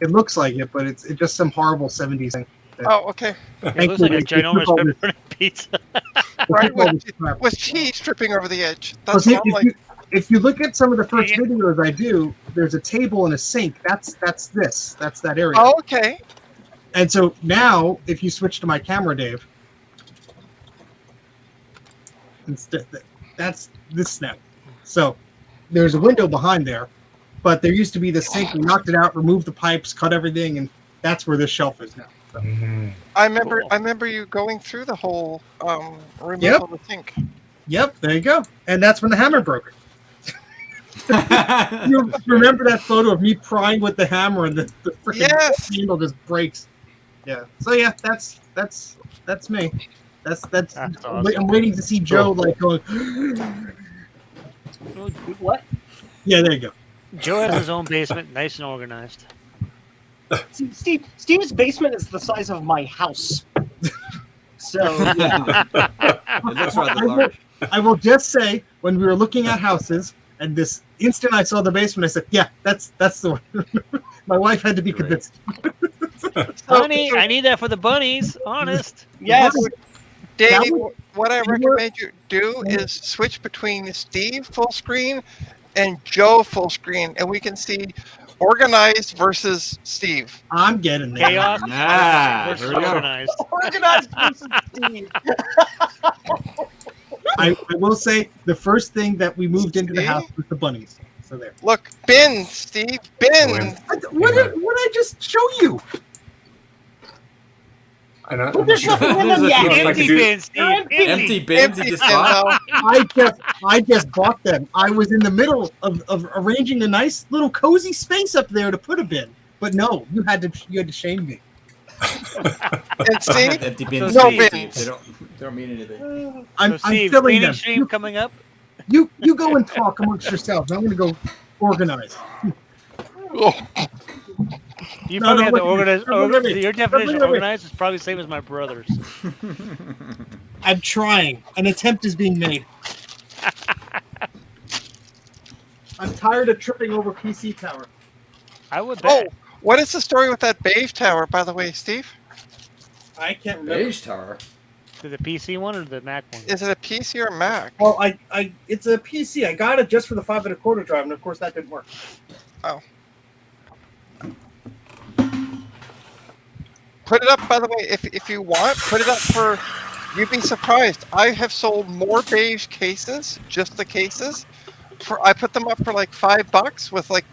Speaker 9: It looks like it, but it's just some horrible 70s thing.
Speaker 10: Oh, okay.
Speaker 11: It looks like a ginormous pepperoni pizza.
Speaker 10: Right, with cheese dripping over the edge.
Speaker 9: Because
Speaker 10: That's not like...
Speaker 9: if you look at some of the first videos I do, there's a table and a sink. That's that area.
Speaker 10: Oh, okay.
Speaker 9: And so now, if you switch to my camera, Dave, instead, that's this snap. So there's a window behind there, but there used to be the sink. We knocked it out, removed the pipes, cut everything, and that's where this shelf is now. So.
Speaker 10: I remember you going through the whole removal
Speaker 9: Yep.
Speaker 10: of the sink.
Speaker 9: Yep, there you go. And that's when the hammer broke. You remember that photo of me prying with the hammer and the freaking handle just breaks. Yeah. So yeah, that's me. That's
Speaker 11: awesome.
Speaker 9: I'm waiting to see Joe like going.
Speaker 2: What?
Speaker 9: Yeah, there you go.
Speaker 11: Joe has his own basement, nice and organized.
Speaker 2: See, Steve's basement is the size of my house. So yeah.
Speaker 4: It looks rather large.
Speaker 9: I will just say, when we were looking at houses, and this instant I saw the basement, I said, "Yeah, that's the one." My wife had to be convinced.
Speaker 11: Honey, I need that for the bunnies. Honest.
Speaker 2: Yes.
Speaker 10: Davey, what I recommend you do is switch between Steve full screen and Joe full screen, and we can see organized versus Steve.
Speaker 9: I'm getting there.
Speaker 11: Chaos versus organized.
Speaker 2: Organized versus Steve.
Speaker 9: I will say the first thing that we moved into the house was the bunnies. So there.
Speaker 10: Look, bin, Steve, bin.
Speaker 9: What did I just show you?
Speaker 2: But there's nothing in them yet.
Speaker 11: Empty bins, Steve.
Speaker 13: Empty bins you just bought?
Speaker 9: I just bought them. I was in the middle of arranging a nice little cozy space up there to put a bin. But no, you had to shame me.
Speaker 10: And Steve,
Speaker 13: Empty bins.
Speaker 10: no
Speaker 13: Steve,
Speaker 10: bins.
Speaker 13: They don't mean anything.
Speaker 9: I'm
Speaker 11: Steve,
Speaker 9: filling
Speaker 11: cleaning
Speaker 9: them.
Speaker 11: stream coming up.
Speaker 9: You go and talk amongst yourselves. I'm going to go organize.
Speaker 11: You
Speaker 9: No,
Speaker 11: probably
Speaker 9: no,
Speaker 11: have to
Speaker 9: wait,
Speaker 11: organize.
Speaker 9: wait, wait,
Speaker 11: Your definition of
Speaker 9: wait.
Speaker 11: organized is probably the same as my brother's.
Speaker 9: I'm trying. An attempt is being made. I'm tired of tripping over PC Tower.
Speaker 11: I would
Speaker 10: oh,
Speaker 11: bet.
Speaker 10: what is the story with that Beige Tower, by the way, Steve?
Speaker 9: I can't remember.
Speaker 13: Beige Tower.
Speaker 11: Is it the PC one or the Mac one?
Speaker 10: Is it a PC or a Mac?
Speaker 9: Well, it's a PC. I got it just for the 5 1/4 drive, and of course that didn't work.
Speaker 10: Oh. Put it up, by the way, if you want, put it up for, you'd be surprised. I have sold more beige cases, just the cases. I put them up for like $5 with like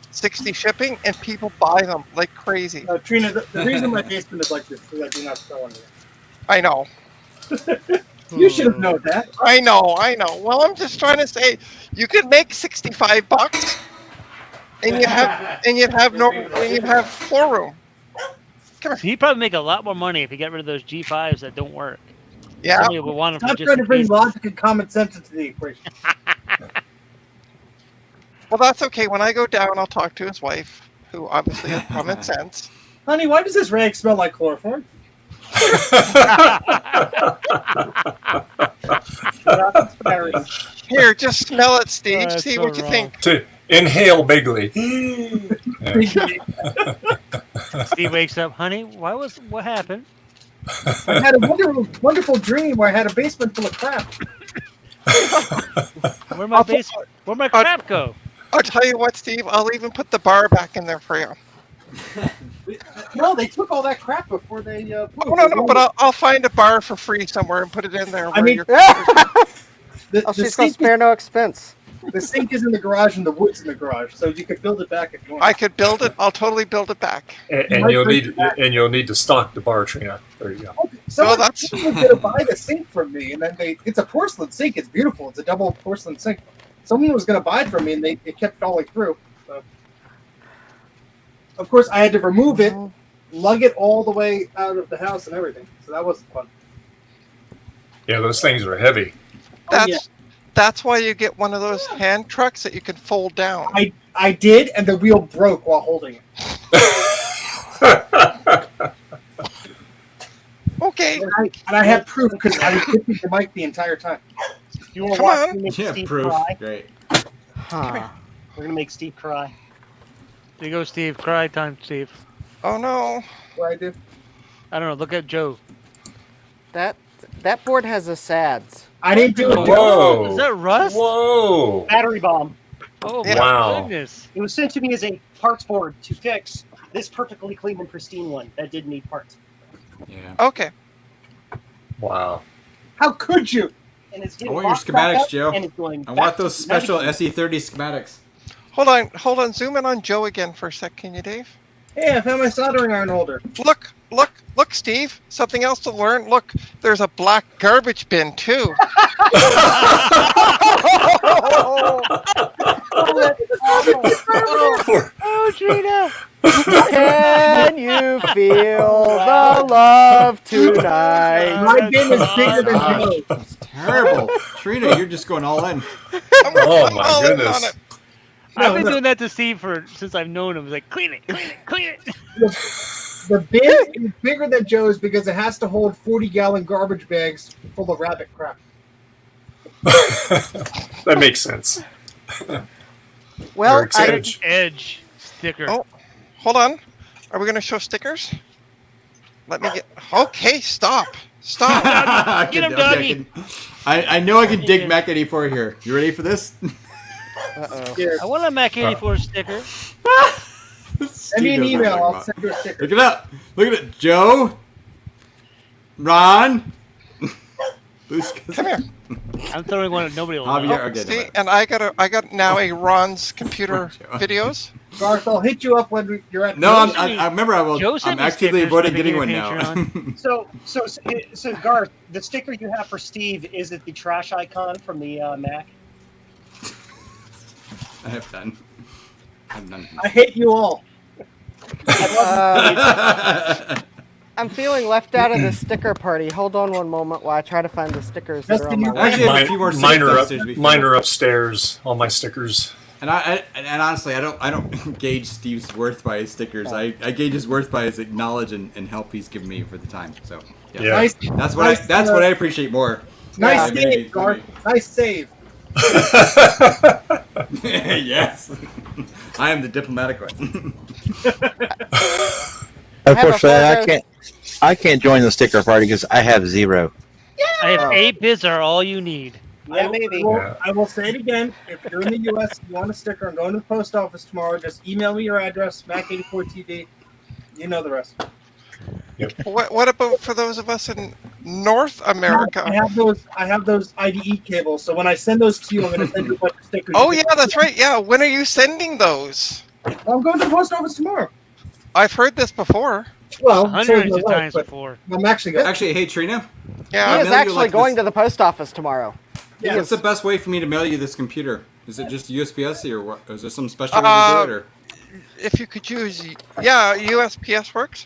Speaker 10: 60 shipping, and people buy them like crazy.
Speaker 9: Trina, the reason my basement is like this is I do not sell anything.
Speaker 10: I know.
Speaker 9: You should have known that.
Speaker 10: I know. Well, I'm just trying to say, you could make $65, and you'd have floor room.
Speaker 11: So he'd probably make a lot more money if he got rid of those G5s that don't work.
Speaker 10: Yeah.
Speaker 11: Somebody would want them for
Speaker 9: Stop
Speaker 11: just
Speaker 9: trying to
Speaker 11: in
Speaker 9: bring
Speaker 11: case.
Speaker 9: logic and common sense into the equation.
Speaker 10: Well, that's okay. When I go down, I'll talk to his wife, who obviously has common sense.
Speaker 9: Honey, why does this rag smell like chloroform?
Speaker 10: Here, just smell it, Steve.
Speaker 11: That's
Speaker 10: See
Speaker 11: so
Speaker 10: what you
Speaker 11: wrong.
Speaker 10: think.
Speaker 1: To inhale bigly.
Speaker 11: Steve wakes up, honey. What happened?
Speaker 9: I had a wonderful dream where I had a basement full of crap.
Speaker 11: Where'd my crap go?
Speaker 10: I'll tell you what, Steve. I'll even put the bar back in there for you.
Speaker 9: No, they took all that crap before they.
Speaker 10: Oh, no, but I'll find a bar for free somewhere and put it in there.
Speaker 5: I mean, she's gonna spare no expense.
Speaker 9: The sink is in the garage and the wood's in the garage, so you could build it back if you want.
Speaker 10: I could build it. I'll totally build it back.
Speaker 1: And you'll need to stock the bar, Trina. There you go.
Speaker 9: Someone was going to buy the sink from me, and then it's a porcelain sink. It's beautiful. It's a double porcelain sink. Someone was going to buy it from me, and it kept falling through. So. Of course, I had to remove it, lug it all the way out of the house and everything. So that wasn't fun.
Speaker 1: Yeah, those things are heavy.
Speaker 10: That's why you get one of those hand trucks that you can fold down.
Speaker 9: I did, and the wheel broke while holding it.
Speaker 10: Okay.
Speaker 9: And I had proof because I was gripping the mic the entire time.
Speaker 2: You want to
Speaker 10: Come
Speaker 2: watch
Speaker 10: on.
Speaker 2: me make
Speaker 13: Yeah,
Speaker 2: Steve
Speaker 13: proof.
Speaker 2: cry?
Speaker 13: Great.
Speaker 5: Huh.
Speaker 2: We're gonna make Steve cry.
Speaker 11: There you go, Steve. Cry time, Steve.
Speaker 10: Oh no.
Speaker 9: What I do?
Speaker 11: I don't know. Look at Joe.
Speaker 5: That board has a SADS.
Speaker 9: I didn't do it.
Speaker 1: Whoa.
Speaker 11: Is that rust?
Speaker 1: Whoa.
Speaker 2: Battery bomb.
Speaker 11: Oh
Speaker 10: Yeah.
Speaker 11: my
Speaker 1: Wow.
Speaker 11: goodness.
Speaker 2: It was sent to me as a parts board to fix this perfectly clean and pristine one that didn't need parts.
Speaker 13: Yeah.
Speaker 10: Okay.
Speaker 1: Wow.
Speaker 9: How could you?
Speaker 2: And it's
Speaker 13: I
Speaker 2: getting
Speaker 13: want your
Speaker 2: locked back
Speaker 13: schematics,
Speaker 2: up,
Speaker 13: Joe.
Speaker 2: and it's going
Speaker 13: I
Speaker 2: back
Speaker 13: want
Speaker 2: to
Speaker 13: those special
Speaker 2: schematic.
Speaker 13: SE30 schematics.
Speaker 10: Hold on. Zoom in on Joe again for a sec, can you, Dave?
Speaker 9: Hey, I found my soldering iron holder.
Speaker 10: Look, Steve. Something else to learn. Look, there's a black garbage bin too.
Speaker 11: Oh, Trina.
Speaker 5: Can you feel the love tonight?
Speaker 9: My bin is bigger than
Speaker 13: Gosh,
Speaker 9: Joe's.
Speaker 13: that's terrible. Trina, you're just going all in.
Speaker 1: Oh my
Speaker 10: all in on
Speaker 1: goodness.
Speaker 10: it.
Speaker 11: I've been doing that to Steve since I've known him. He's like, clean it.
Speaker 9: The bin is bigger than Joe's because it has to hold 40-gallon garbage bags full of rabbit crap.
Speaker 1: That makes sense.
Speaker 5: Well,
Speaker 1: Very excited.
Speaker 11: Edge sticker.
Speaker 10: Oh, hold on. Are we going to show stickers? Let me get. Okay, stop.
Speaker 13: I
Speaker 11: Get him,
Speaker 13: can- okay,
Speaker 11: doggy.
Speaker 13: I know I can dig Mac 84 here. You ready for this?
Speaker 11: I want a Mac 84 sticker.
Speaker 9: Send me an
Speaker 13: knows what I'm
Speaker 9: email.
Speaker 13: talking
Speaker 9: I'll
Speaker 13: about.
Speaker 9: send you a sticker.
Speaker 13: Look it up. Look at it. Joe. Ron.
Speaker 10: Come here.
Speaker 11: I'm throwing one at nobody will
Speaker 4: Javier,
Speaker 11: know.
Speaker 4: okay,
Speaker 10: See, and I got now a Ron's computer videos.
Speaker 9: Garth, I'll hit you up when you're at.
Speaker 4: No, I remember I'm actively avoiding getting one now.
Speaker 2: So Garth, the sticker you have for Steve, is it the trash icon from the Mac?
Speaker 4: I have done. I've done.
Speaker 9: I hate you all.
Speaker 5: I'm feeling left out of the sticker party. Hold on one moment while I try to find the stickers that are on my list.
Speaker 4: Actually, I have a few more
Speaker 1: Mine are upstairs. All my stickers.
Speaker 4: And honestly, I don't gauge Steve's worth by his stickers. I gauge his worth by his knowledge and help he's given me for the time. So yeah,
Speaker 9: Nice,
Speaker 4: that's what I appreciate more.
Speaker 9: Nice save, Garth. Nice save.
Speaker 4: Yes, I am the diplomatic one.
Speaker 17: Unfortunately, I can't join the sticker party because I have 0.
Speaker 11: I have 8 bits are all you need.
Speaker 2: Yeah, maybe.
Speaker 9: I will say it again. If you're in the U.S. and you want a sticker, I'm going to the post office tomorrow. Just email me your address, Mac84TV. You know the rest.
Speaker 10: What about for those of us in North America?
Speaker 9: I have those IDE cables. So when I send those to you, I'm going to send you a bunch of stickers.
Speaker 10: Oh yeah, that's right. Yeah, when are you sending those?
Speaker 9: I'm going to the post office tomorrow.
Speaker 10: I've heard this before.
Speaker 9: Well,
Speaker 11: hundreds of times before.
Speaker 9: I'm actually going.
Speaker 4: Actually, hey Trina.
Speaker 5: He is actually going to the post office tomorrow.
Speaker 4: Yeah, what's the best way for me to mail you this computer? Is it just USPS or what? Is there some special way to do it? Or?
Speaker 10: If you could use, USPS works.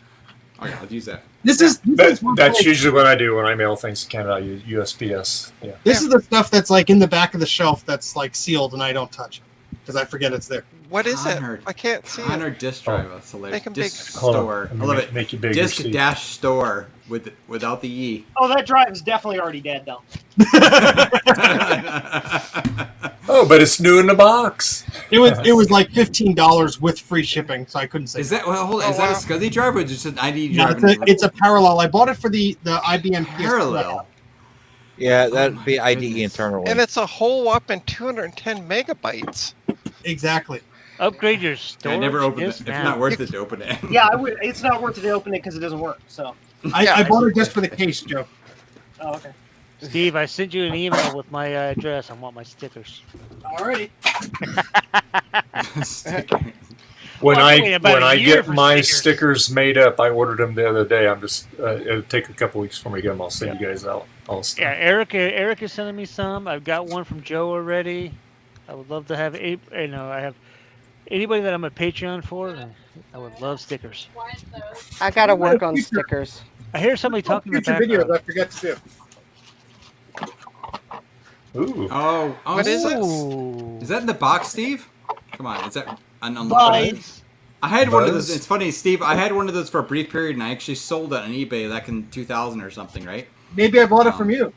Speaker 4: Okay, I'll use that.
Speaker 1: That's usually what I do when I mail things to Canada. I use USPS. Yeah.
Speaker 9: This is the stuff that's like in the back of the shelf that's like sealed, and I don't touch it because I forget it's there.
Speaker 10: What is it? I can't see
Speaker 4: Connor
Speaker 10: it.
Speaker 4: disk drive. That's hilarious.
Speaker 10: Make 'em big.
Speaker 4: Disk store. I love it.
Speaker 1: Make you bigger.
Speaker 4: Disk dash store without the E.
Speaker 2: Oh, that drive is definitely already dead, though.
Speaker 1: Oh, but it's new in the box.
Speaker 9: It was like $15 with free shipping, so I couldn't say.
Speaker 4: Is that is that a SCSI drive or just an ID
Speaker 9: No,
Speaker 4: drive?
Speaker 9: it's a parallel. I bought it for the IBM
Speaker 4: parallel.
Speaker 17: Yeah, that'd be IDE internally.
Speaker 10: And it's a whole whopping 210 megabytes.
Speaker 9: Exactly.
Speaker 11: Upgrade your storage.
Speaker 4: I never opened it.
Speaker 11: disk
Speaker 4: It's
Speaker 11: now.
Speaker 4: not worth it to open it.
Speaker 2: Yeah, it's not worth it to open it because it doesn't work. So.
Speaker 9: I bought it just for the case, Joe.
Speaker 2: Oh, okay.
Speaker 11: Steve, I sent you an email with my address. I want my stickers.
Speaker 9: Alrighty.
Speaker 1: When
Speaker 11: Well, wait, about
Speaker 1: when
Speaker 11: a
Speaker 1: I
Speaker 11: year
Speaker 1: get
Speaker 11: for
Speaker 1: my
Speaker 11: stickers.
Speaker 1: stickers made up, I ordered them the other day. I'm just it'll take a couple weeks for me to get them. I'll send you guys out all stuff.
Speaker 11: Yeah, Eric is sending me some. I've got one from Joe already. I would love to have I have anybody that I'm a Patreon for. I would love stickers.
Speaker 5: I gotta work on stickers.
Speaker 11: I hear somebody talking in the
Speaker 9: Future videos
Speaker 11: background.
Speaker 9: I forget to do.
Speaker 1: Ooh.
Speaker 4: Oh,
Speaker 10: What is it?
Speaker 4: Is that in the box, Steve? Come on, is that unlocked?
Speaker 2: Buzz.
Speaker 4: I had one of
Speaker 1: Buzz?
Speaker 4: those. It's funny, Steve. I had one of those for a brief period, and I actually sold it on eBay back in 2000 or something, right?
Speaker 9: Maybe I bought it from you.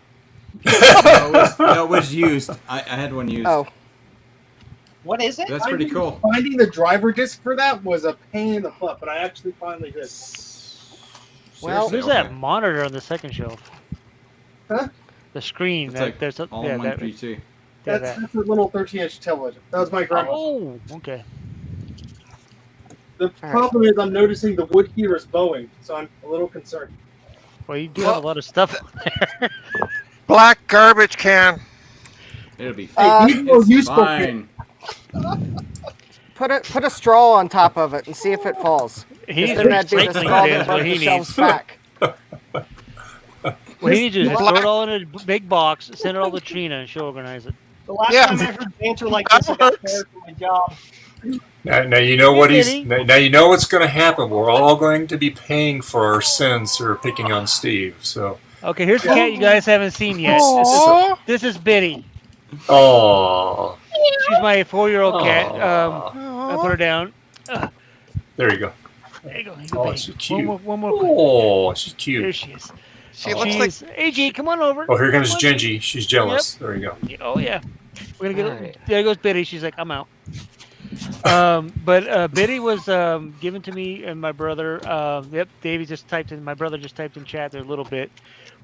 Speaker 4: No, it was used. I had one used.
Speaker 5: Oh,
Speaker 2: What is it?
Speaker 4: That's pretty cool.
Speaker 9: Finding the driver disc for that was a pain in the butt, but I actually finally did.
Speaker 5: well,
Speaker 11: There's
Speaker 4: Okay.
Speaker 11: that monitor on the second shelf.
Speaker 9: Huh?
Speaker 11: The screen.
Speaker 4: It's like
Speaker 11: there's a,
Speaker 4: all
Speaker 11: yeah,
Speaker 4: in one
Speaker 11: that,
Speaker 4: PC.
Speaker 11: yeah,
Speaker 9: That's
Speaker 11: that.
Speaker 9: a little 13-inch television. That was my grandma's.
Speaker 11: Oh, okay.
Speaker 9: The problem is I'm noticing the wood here is bowing, so I'm a little concerned.
Speaker 11: Well, you do have a lot of stuff on there.
Speaker 10: Black garbage can.
Speaker 4: It'll be
Speaker 9: It's
Speaker 5: useful.
Speaker 4: fine.
Speaker 5: put a straw on top of it and see if it falls.
Speaker 11: He needs
Speaker 5: Then that'd be the
Speaker 11: recycling
Speaker 5: straw
Speaker 11: bin
Speaker 5: that
Speaker 11: is what
Speaker 5: broke
Speaker 11: he
Speaker 5: the shelves
Speaker 11: needs.
Speaker 5: back.
Speaker 11: What he needs is just throw it all in a big box, send it all to Trina, and she'll organize it.
Speaker 2: The last
Speaker 10: Yeah.
Speaker 2: time I heard banter like this, I got fired from my job.
Speaker 1: Now you know what
Speaker 11: Hey,
Speaker 1: now you know what's going to happen. We're all going to be paying for our sins for picking on Steve. So,
Speaker 11: Okay, here's the cat you guys haven't seen yet. This is Biddy.
Speaker 1: oh,
Speaker 11: She's my 4-year-old cat.
Speaker 1: Aw.
Speaker 11: I put her down.
Speaker 1: there you go.
Speaker 11: There you go.
Speaker 1: Oh,
Speaker 11: Biddy.
Speaker 1: she's cute.
Speaker 11: One more quick.
Speaker 1: Oh, she's
Speaker 11: There
Speaker 1: cute.
Speaker 11: she is.
Speaker 10: She looks like
Speaker 11: AG, come on over.
Speaker 1: Oh, here comes
Speaker 11: Come on.
Speaker 1: Genji. She's jealous. There you go.
Speaker 11: Oh yeah. We're gonna get.
Speaker 5: Alright.
Speaker 11: There goes Biddy. She's like, I'm out. But Biddy was given to me and my brother. Yep, Davey just typed in. My brother just typed in chat there a little bit.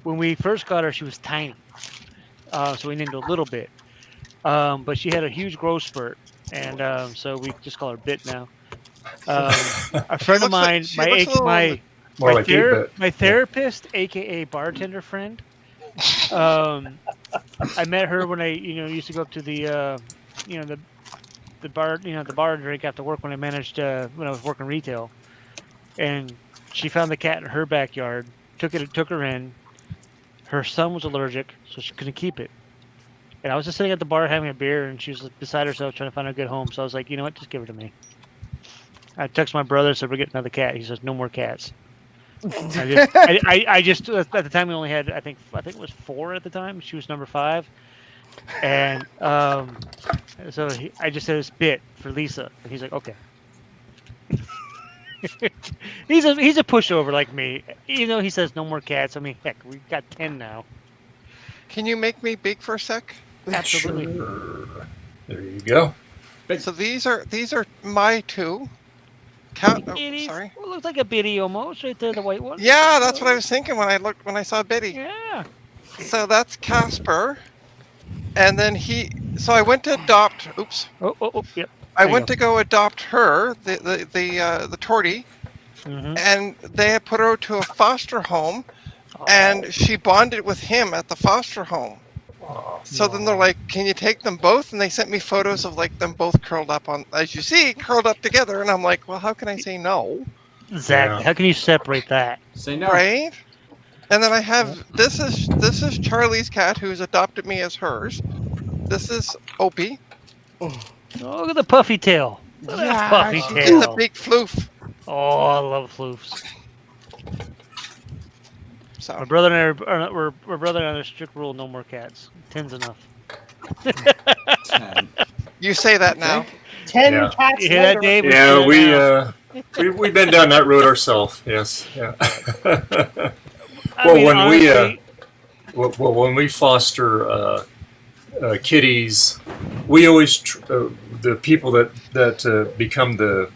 Speaker 11: When we first got her, she was tiny, so we named her Little Bit. But she had a huge growth spurt, and so we just call her Bit now. A friend of mine,
Speaker 1: More like 8-bit.
Speaker 11: my therapist, aka bartender friend, I met her when I used to go up to the the bar the bar and drink after work when I managed when I was working retail, and she found the cat in her backyard, took her in. Her son was allergic, so she couldn't keep it. And I was just sitting at the bar having a beer, and she was beside herself trying to find a good home. So I was like, you know what, just give her to me. I texted my brother, said we're getting another cat. He says no more cats. I just at the time we only had I think it was 4 at the time. She was number 5, and so I just said it's Bit for Lisa, and he's like okay. he's a pushover like me, even though he says no more cats. I mean, heck, we've got 10 now.
Speaker 10: Can you make me big for a sec?
Speaker 11: Absolutely.
Speaker 1: Sure. There you go.
Speaker 10: So these are my 2. Count. Oh,
Speaker 11: Bitties.
Speaker 10: sorry.
Speaker 11: Well, looks like a Biddy almost right there, the white one.
Speaker 10: Yeah, that's what I was thinking when I saw Biddy.
Speaker 11: Yeah.
Speaker 10: So that's Casper, and then So I went to adopt. Oops.
Speaker 11: Oh, yep.
Speaker 10: I went to go adopt her, the tortie, and they had put her to a foster home, and she bonded with him at the foster home. So then they're like, "Can you take them both?" And they sent me photos of like them both curled up as you see, curled up together. And I'm like, "Well, how can I say no?"
Speaker 11: Exactly. How can you separate that?
Speaker 13: Say no.
Speaker 10: Right? And then I have this is Charlie's cat who's adopted me as hers. This is Opie.
Speaker 11: Oh, look at the puffy tail. Look at that puffy
Speaker 10: It's
Speaker 11: tail.
Speaker 10: a big floof.
Speaker 11: Oh, I love floofs.
Speaker 10: So
Speaker 11: My brother and I are a strict rule: no more cats. 10's enough.
Speaker 13: 10.
Speaker 10: You say that now.
Speaker 2: 10
Speaker 1: Yeah.
Speaker 2: cats
Speaker 11: You hear that,
Speaker 2: later.
Speaker 11: Dave?
Speaker 1: Yeah, we've been down that road ourselves. Yes. Yeah. When we foster kitties, we always the people that become the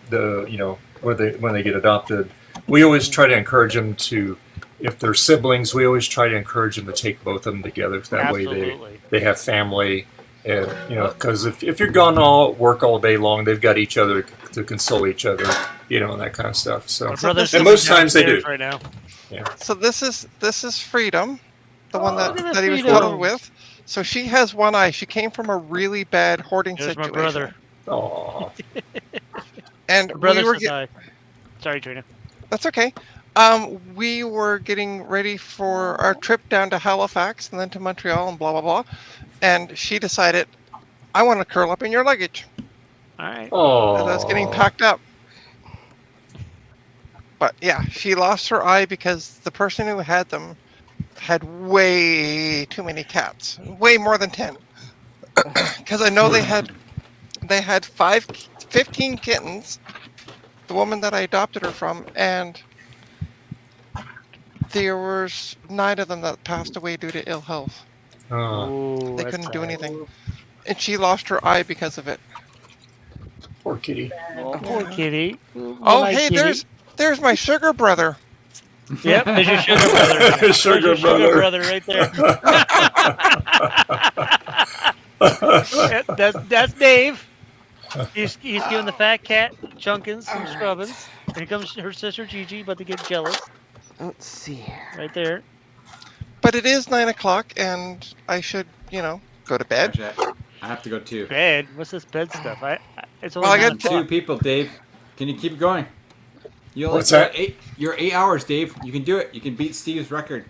Speaker 1: when they get adopted, we always try to encourage them to, if they're siblings, we always try to encourage them to take both of them together. That
Speaker 11: Absolutely.
Speaker 1: way they have family, and because if you're gone work all day long, they've got each other to console each other, and that kind of stuff. So, and most times they do.
Speaker 11: Right now.
Speaker 1: Yeah.
Speaker 10: So this is Freedom, the one
Speaker 11: look at
Speaker 10: that he was
Speaker 11: Freedom.
Speaker 10: cuddled with. So she has one eye. She came from a really bad hoarding
Speaker 11: There's my
Speaker 10: situation.
Speaker 11: brother.
Speaker 1: Oh.
Speaker 10: And
Speaker 11: My brother
Speaker 10: we were
Speaker 11: says hi. Sorry, Trina.
Speaker 10: That's okay. We were getting ready for our trip down to Halifax and then to Montreal and blah blah blah. And she decided, I want to curl up in your luggage.
Speaker 11: All right.
Speaker 1: Oh.
Speaker 10: As I was getting packed up. But yeah, she lost her eye because the person who had them had way too many cats, way more than 10. Because I know they had 15 kittens, the woman that I adopted her from, and there was 9 of them that passed away due to ill health.
Speaker 1: Oh.
Speaker 10: They couldn't do anything, and she lost her eye because of it.
Speaker 1: Poor kitty.
Speaker 11: Oh, poor kitty.
Speaker 10: Oh, hey, there's my sugar brother.
Speaker 11: Yep, there's your sugar brother.
Speaker 1: Sugar
Speaker 11: There's your
Speaker 1: brother.
Speaker 11: sugar brother right there. That's Dave. He's giving the fat cat chunkins and scrubbins. And here comes her sister Gigi, about to get jealous.
Speaker 5: Let's see here.
Speaker 11: Right there.
Speaker 10: But it is 9 o'clock, and I should, go to bed.
Speaker 13: Actually, I have to go too.
Speaker 11: Bed? What's this bed stuff? It's only
Speaker 10: Well, I
Speaker 11: 9
Speaker 10: got
Speaker 13: 2
Speaker 11: o'clock.
Speaker 13: people, Dave. Can you keep it going?
Speaker 1: What's that?
Speaker 13: You're 8 hours, Dave. You can do it. You can beat Steve's record.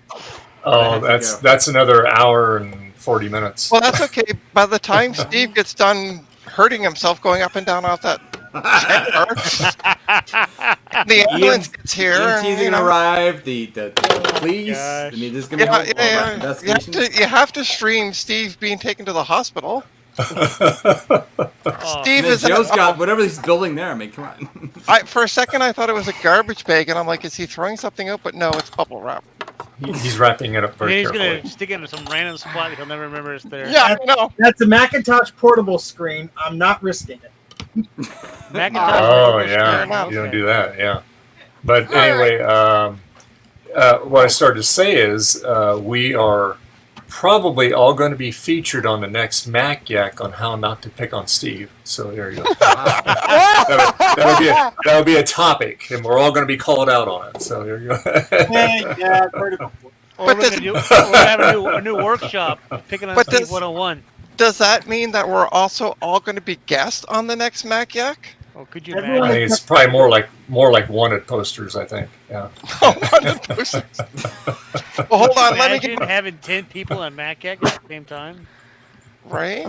Speaker 1: Oh, that's another hour and 40 minutes.
Speaker 10: Well, that's okay. By the time Steve gets done hurting himself going up and down off that the ambulance gets here.
Speaker 13: EMT's
Speaker 10: And,
Speaker 13: gonna arrive. The police. I mean, this is gonna be all that investigation.
Speaker 10: You have to stream Steve being taken to the hospital. Steve is.
Speaker 13: Joe's got whatever he's building there. I mean, come on.
Speaker 10: For a second, I thought it was a garbage bag, and I'm like, is he throwing something out? But no, it's bubble wrap.
Speaker 1: He's wrapping it up very
Speaker 11: He's
Speaker 1: carefully.
Speaker 11: going to stick it into some random spot he'll never remember it's there.
Speaker 10: Yeah, I know.
Speaker 9: That's a Macintosh portable screen. I'm not risking it.
Speaker 11: Macintosh
Speaker 1: Oh,
Speaker 11: portable
Speaker 1: yeah.
Speaker 11: screen.
Speaker 1: You don't
Speaker 11: Okay.
Speaker 1: do that, yeah. But anyway, what I started to say is we are probably all going to be featured on the next Mac Yak on how not to pick on Steve. So there you go. that'll be a topic, and we're all going to be called out on it. So there you go.
Speaker 2: Yeah, I've heard it before.
Speaker 11: Or we're gonna have a new workshop picking on
Speaker 10: But
Speaker 11: Steve
Speaker 10: does-
Speaker 11: 101.
Speaker 10: Does that mean that we're also all going to be guests on the next Mac Yak?
Speaker 11: Oh, could you
Speaker 1: I
Speaker 11: imagine?
Speaker 1: think it's probably more like wanted posters. I think. Yeah.
Speaker 10: Wanted posters. Well, hold on. Let me
Speaker 11: Imagine
Speaker 10: get
Speaker 11: having 10 people on MacYak at the same time.
Speaker 10: right.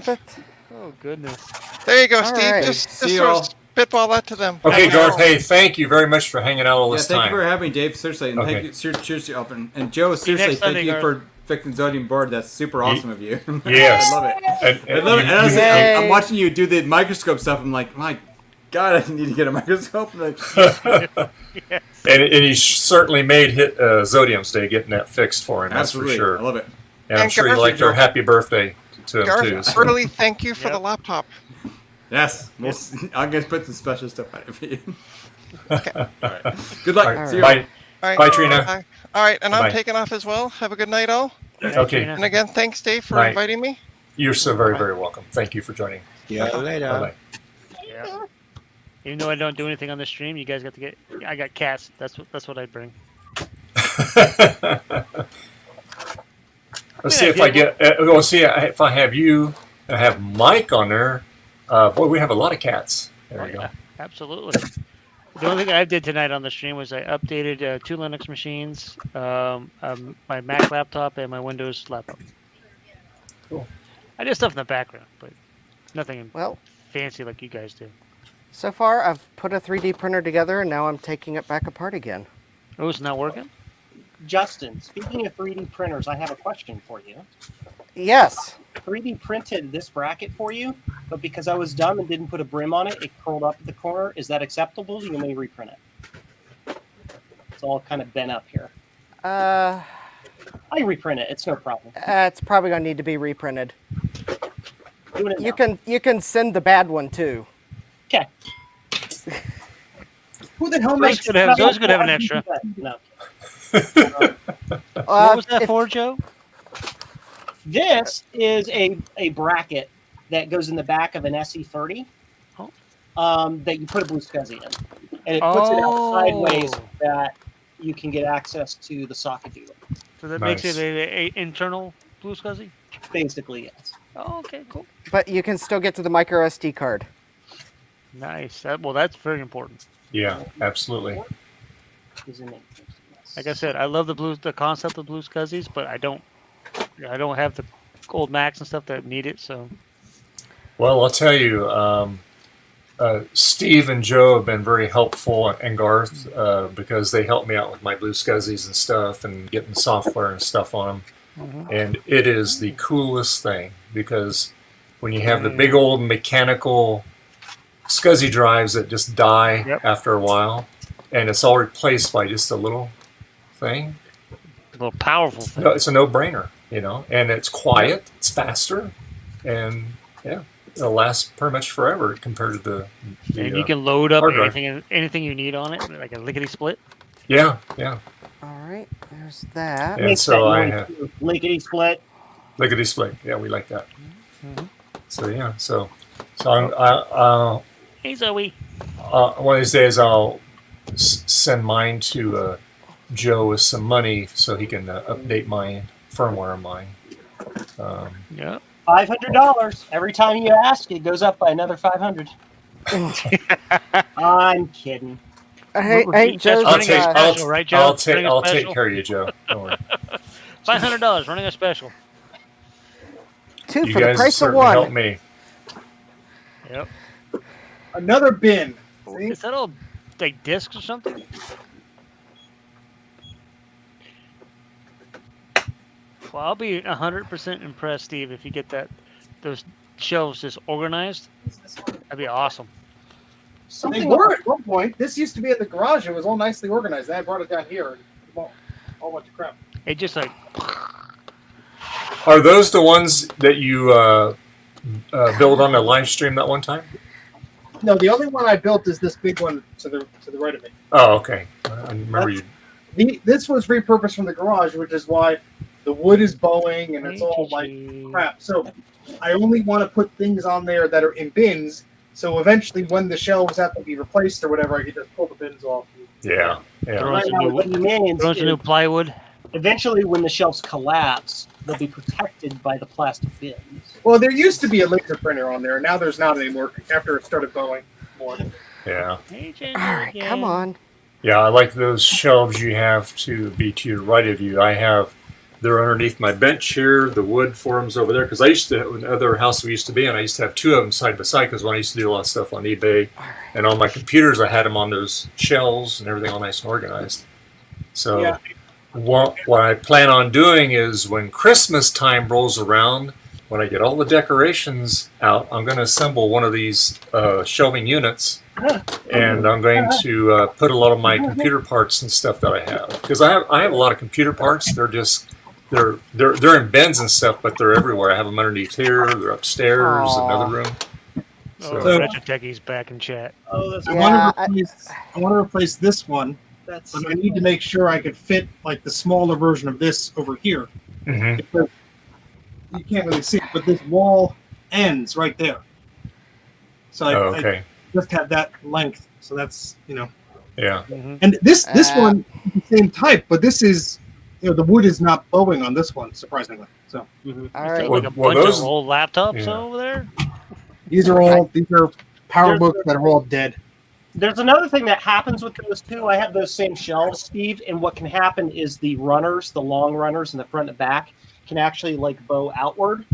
Speaker 11: Oh goodness.
Speaker 10: There you go,
Speaker 5: All
Speaker 10: Steve.
Speaker 5: right.
Speaker 10: Just
Speaker 13: See
Speaker 10: sort
Speaker 13: y'all.
Speaker 10: of spitball that to them.
Speaker 1: Okay,
Speaker 10: Happy
Speaker 1: Garth.
Speaker 10: hour.
Speaker 1: Hey, thank you very much for hanging out all
Speaker 13: Yeah,
Speaker 1: this
Speaker 13: thank
Speaker 1: time.
Speaker 13: you for having me, Dave. Seriously, and
Speaker 1: Okay.
Speaker 13: thank you. Cheers to you, Elvin. And Joe,
Speaker 11: See you
Speaker 13: seriously,
Speaker 11: next
Speaker 13: thank
Speaker 11: Sunday,
Speaker 13: you
Speaker 11: Garth.
Speaker 13: for fixing the Zodium board. That's super awesome of you.
Speaker 1: Yes.
Speaker 13: I love it.
Speaker 1: And
Speaker 13: I love it. And
Speaker 1: you-
Speaker 13: honestly,
Speaker 5: Yay.
Speaker 13: I'm watching you do the microscope stuff. I'm like, my God, I need to get a microscope. I'm like,
Speaker 11: Yes.
Speaker 1: and he certainly made Zodium's Day getting that fixed for him.
Speaker 13: absolutely,
Speaker 1: That's for sure.
Speaker 13: I love it.
Speaker 1: And I'm
Speaker 10: And
Speaker 1: sure you
Speaker 10: Garth-
Speaker 1: liked our happy birthday to him too.
Speaker 10: Garth,
Speaker 1: so.
Speaker 10: really thank you for
Speaker 11: Yep.
Speaker 10: the laptop.
Speaker 13: Yes, I'm gonna put some special stuff on it for you.
Speaker 10: Okay.
Speaker 13: All right. Good luck.
Speaker 1: All right.
Speaker 13: See you.
Speaker 1: Bye.
Speaker 10: All right.
Speaker 1: Bye, Trina.
Speaker 10: Bye. All right, and I'm
Speaker 1: Bye.
Speaker 10: taking off as well. Have a good night, all.
Speaker 1: Okay.
Speaker 11: Trina.
Speaker 10: And again, thanks, Dave, for
Speaker 1: Night.
Speaker 10: inviting me.
Speaker 1: You're so very, very welcome. Thank you for joining.
Speaker 17: Yeah, later.
Speaker 1: Bye-bye.
Speaker 11: Yeah. Even though I don't do anything on the stream, you guys got to get. I got cats. That's what I bring.
Speaker 1: Let's see if I get. We'll see if I have you. I have Mike on there. Boy, we have a lot of cats. There you go.
Speaker 11: Yeah, absolutely. The only thing I did tonight on the stream was I updated 2 Linux machines, my Mac laptop, and my Windows laptop.
Speaker 1: Cool.
Speaker 11: I did stuff in the background, but nothing
Speaker 5: Well,
Speaker 11: fancy like you guys do.
Speaker 5: so far I've put a 3D printer together, and now I'm taking it back apart again.
Speaker 11: Oh, it's not working?
Speaker 2: Justin, speaking of 3D printers, I have a question for you.
Speaker 5: Yes.
Speaker 2: 3D printed this bracket for you, but because I was dumb and didn't put a brim on it, it curled up at the corner. Is that acceptable? You may reprint it. It's all kind of bent up here. I reprint it. It's no problem.
Speaker 5: It's probably gonna need to be reprinted.
Speaker 2: Doing it
Speaker 5: You
Speaker 2: now.
Speaker 5: can send the bad one too.
Speaker 2: Okay.
Speaker 9: Who the hell
Speaker 11: Those
Speaker 9: makes
Speaker 11: could have an extra.
Speaker 2: No.
Speaker 11: What was that
Speaker 5: if-
Speaker 11: for, Joe?
Speaker 2: This is a bracket that goes in the back of an SE30 that you put a blue SCSI in. And it puts it out sideways so that you can get access to the socket viewer.
Speaker 11: So that makes it a internal blue SCSI?
Speaker 2: Basically, yes.
Speaker 11: Oh, okay, cool.
Speaker 5: But you can still get to the micro SD card.
Speaker 11: Nice. That's very important.
Speaker 1: Yeah, absolutely.
Speaker 11: Like I said, I love the concept of blue SCSIs, but I don't have the old Macs and stuff that need it. So
Speaker 1: Well, I'll tell you, Steve and Joe have been very helpful, and Garth, because they helped me out with my blue SCSIs and stuff, and getting software and stuff on them. And it is the coolest thing, because when you have the big old mechanical SCSI drives that just die after a while, and it's all replaced by just a little thing.
Speaker 11: a little powerful thing.
Speaker 1: No, it's a no-brainer, and it's quiet, it's faster, and yeah, it'll last pretty much forever compared to the
Speaker 11: And you can load up
Speaker 1: hard drive.
Speaker 11: anything you need on it, like a lickety split.
Speaker 1: Yeah.
Speaker 5: All right, there's that.
Speaker 1: And so I have
Speaker 2: lickety split.
Speaker 1: lickety split. Yeah, we like that. So yeah, so I'm,
Speaker 11: Hey Zoe.
Speaker 1: one of these days I'll send mine to Joe with some money so he can update my firmware on mine.
Speaker 11: Yeah.
Speaker 2: $500. Every time you ask, it goes up by another 500. I'm kidding.
Speaker 5: Hey, Joe's
Speaker 1: I'll take
Speaker 11: Running a
Speaker 1: I'll take
Speaker 11: special?
Speaker 1: care of you, Joe. Don't worry.
Speaker 11: $500 running a special.
Speaker 5: Two
Speaker 1: You
Speaker 5: for the
Speaker 1: guys
Speaker 5: price of
Speaker 1: certainly
Speaker 5: one.
Speaker 1: help me.
Speaker 11: Yep.
Speaker 9: Another bin.
Speaker 11: Is that all like discs or something? Well, I'll be 100% impressed, Steve, if you get those shelves just organized. That'd be awesome.
Speaker 9: They were at one point. This used to be at the garage. It was all nicely organized. Then I brought it down here. And all bunch of crap.
Speaker 11: It just like
Speaker 1: Are those the ones that you build on the live stream that one time?
Speaker 9: No, the only one I built is this big one to the right of me.
Speaker 1: Oh, okay. I remember you.
Speaker 9: This was repurposed from the garage, which is why the wood is bowing and it's all like crap. So I only want to put things on there that are in bins. So eventually, when the shelves have to be replaced or whatever, I can just pull the bins off.
Speaker 1: Yeah.
Speaker 11: throw in some new plywood.
Speaker 2: eventually, when the shelves collapse, they'll be protected by the plastic bins.
Speaker 9: Well, there used to be a laser printer on there. Now there's not anymore after it started going more.
Speaker 1: Yeah.
Speaker 5: All right, come on.
Speaker 1: Yeah, I like those shelves you have to be to your right of you. They're underneath my bench here, the wood forms over there. Because I used to, in the other house we used to be in, I used to have two of them side by side because when I used to do a lot of stuff on eBay and on my computers, I had them on those shelves and everything all nice and organized. So
Speaker 2: Yeah.
Speaker 1: what I plan on doing is when Christmas time rolls around, when I get all the decorations out, I'm going to assemble one of these shelving units. And I'm going to put a lot of my computer parts and stuff that I have because I have a lot of computer parts. They're just they're in bins and stuff, but they're everywhere. I have them underneath here. They're upstairs, another room.
Speaker 11: Oh,
Speaker 1: So,
Speaker 11: Retro Techie's back in chat.
Speaker 2: Oh, that's
Speaker 9: I want to replace this one, but I need to make sure I could fit like the smaller version of this over here.
Speaker 1: Mhm.
Speaker 9: Because you can't really see it, but this wall ends right there. So I just have that length. So that's
Speaker 1: yeah.
Speaker 9: And this one is the same type, but this is the wood is not bowing on this one, surprisingly. So
Speaker 5: All right.
Speaker 11: Like a bunch of old laptops over there.
Speaker 9: these are PowerBooks that are all dead.
Speaker 2: There's another thing that happens with those too. I have those same shelves, Steve, and what can happen is the runners, the long runners in the front and back, can actually like bow outward,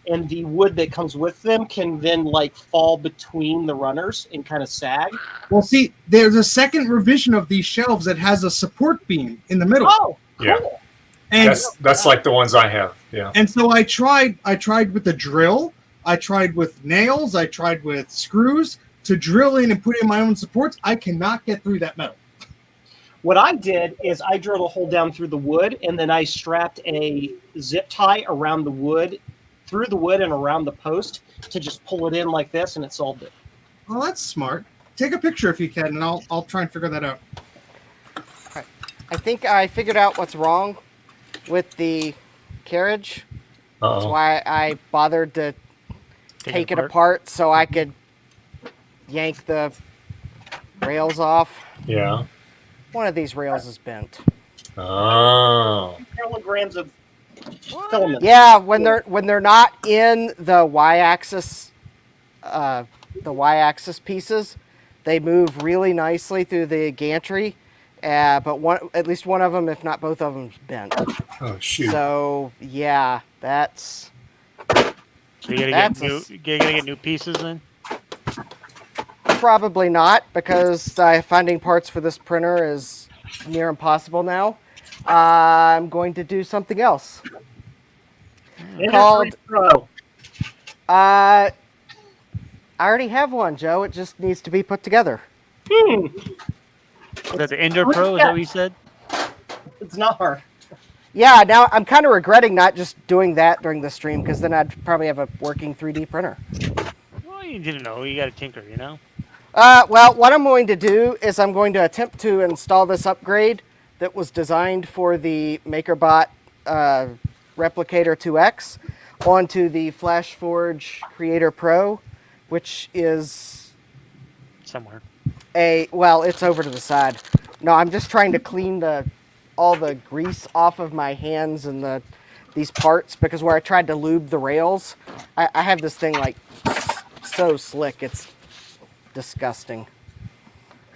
Speaker 2: and the wood that comes with them can then like fall between the runners and kind of sag.
Speaker 9: Well, see, there's a second revision of these shelves that has a support beam in the middle.
Speaker 2: Oh, cool.
Speaker 1: Yeah.
Speaker 9: And
Speaker 1: That's like the ones I have. Yeah.
Speaker 9: And so I tried with the drill, I tried with nails, I tried with screws to drill in and put in my own supports. I cannot get through that metal.
Speaker 2: What I did is I drilled a hole down through the wood, and then I strapped a zip tie around the wood, through the wood and around the post to just pull it in like this, and it solved it.
Speaker 9: Oh, that's smart. Take a picture if you can, and I'll try and figure that out.
Speaker 5: I think I figured out what's wrong with the carriage. That's why I bothered to take it apart so I could yank the rails off.
Speaker 1: Yeah.
Speaker 5: One of these rails is bent.
Speaker 1: Oh.
Speaker 2: Kilograms of filament.
Speaker 5: Yeah, when they're not in the y-axis, pieces, they move really nicely through the gantry. But at least one of them, if not both of them, is bent.
Speaker 1: Oh shoot!
Speaker 5: So yeah, that's.
Speaker 11: So you gotta get new pieces then.
Speaker 5: Probably not, because finding parts for this printer is near impossible now. I'm going to do something else. Called
Speaker 2: Pro.
Speaker 5: I already have one, Joe. It just needs to be put together.
Speaker 11: Is that the Ender Pro? Is that what you said?
Speaker 2: It's not hard.
Speaker 5: Yeah, now I'm kind of regretting not just doing that during the stream, because then I'd probably have a working 3D printer.
Speaker 11: Well, you didn't know. You got to tinker, you know?
Speaker 5: Well, what I'm going to do is I'm going to attempt to install this upgrade that was designed for the MakerBot Replicator 2X onto the FlashForge Creator Pro, which is
Speaker 11: somewhere.
Speaker 5: It's over to the side. No, I'm just trying to clean all the grease off of my hands and these parts, because where I tried to lube the rails, I have this thing like so slick, it's disgusting.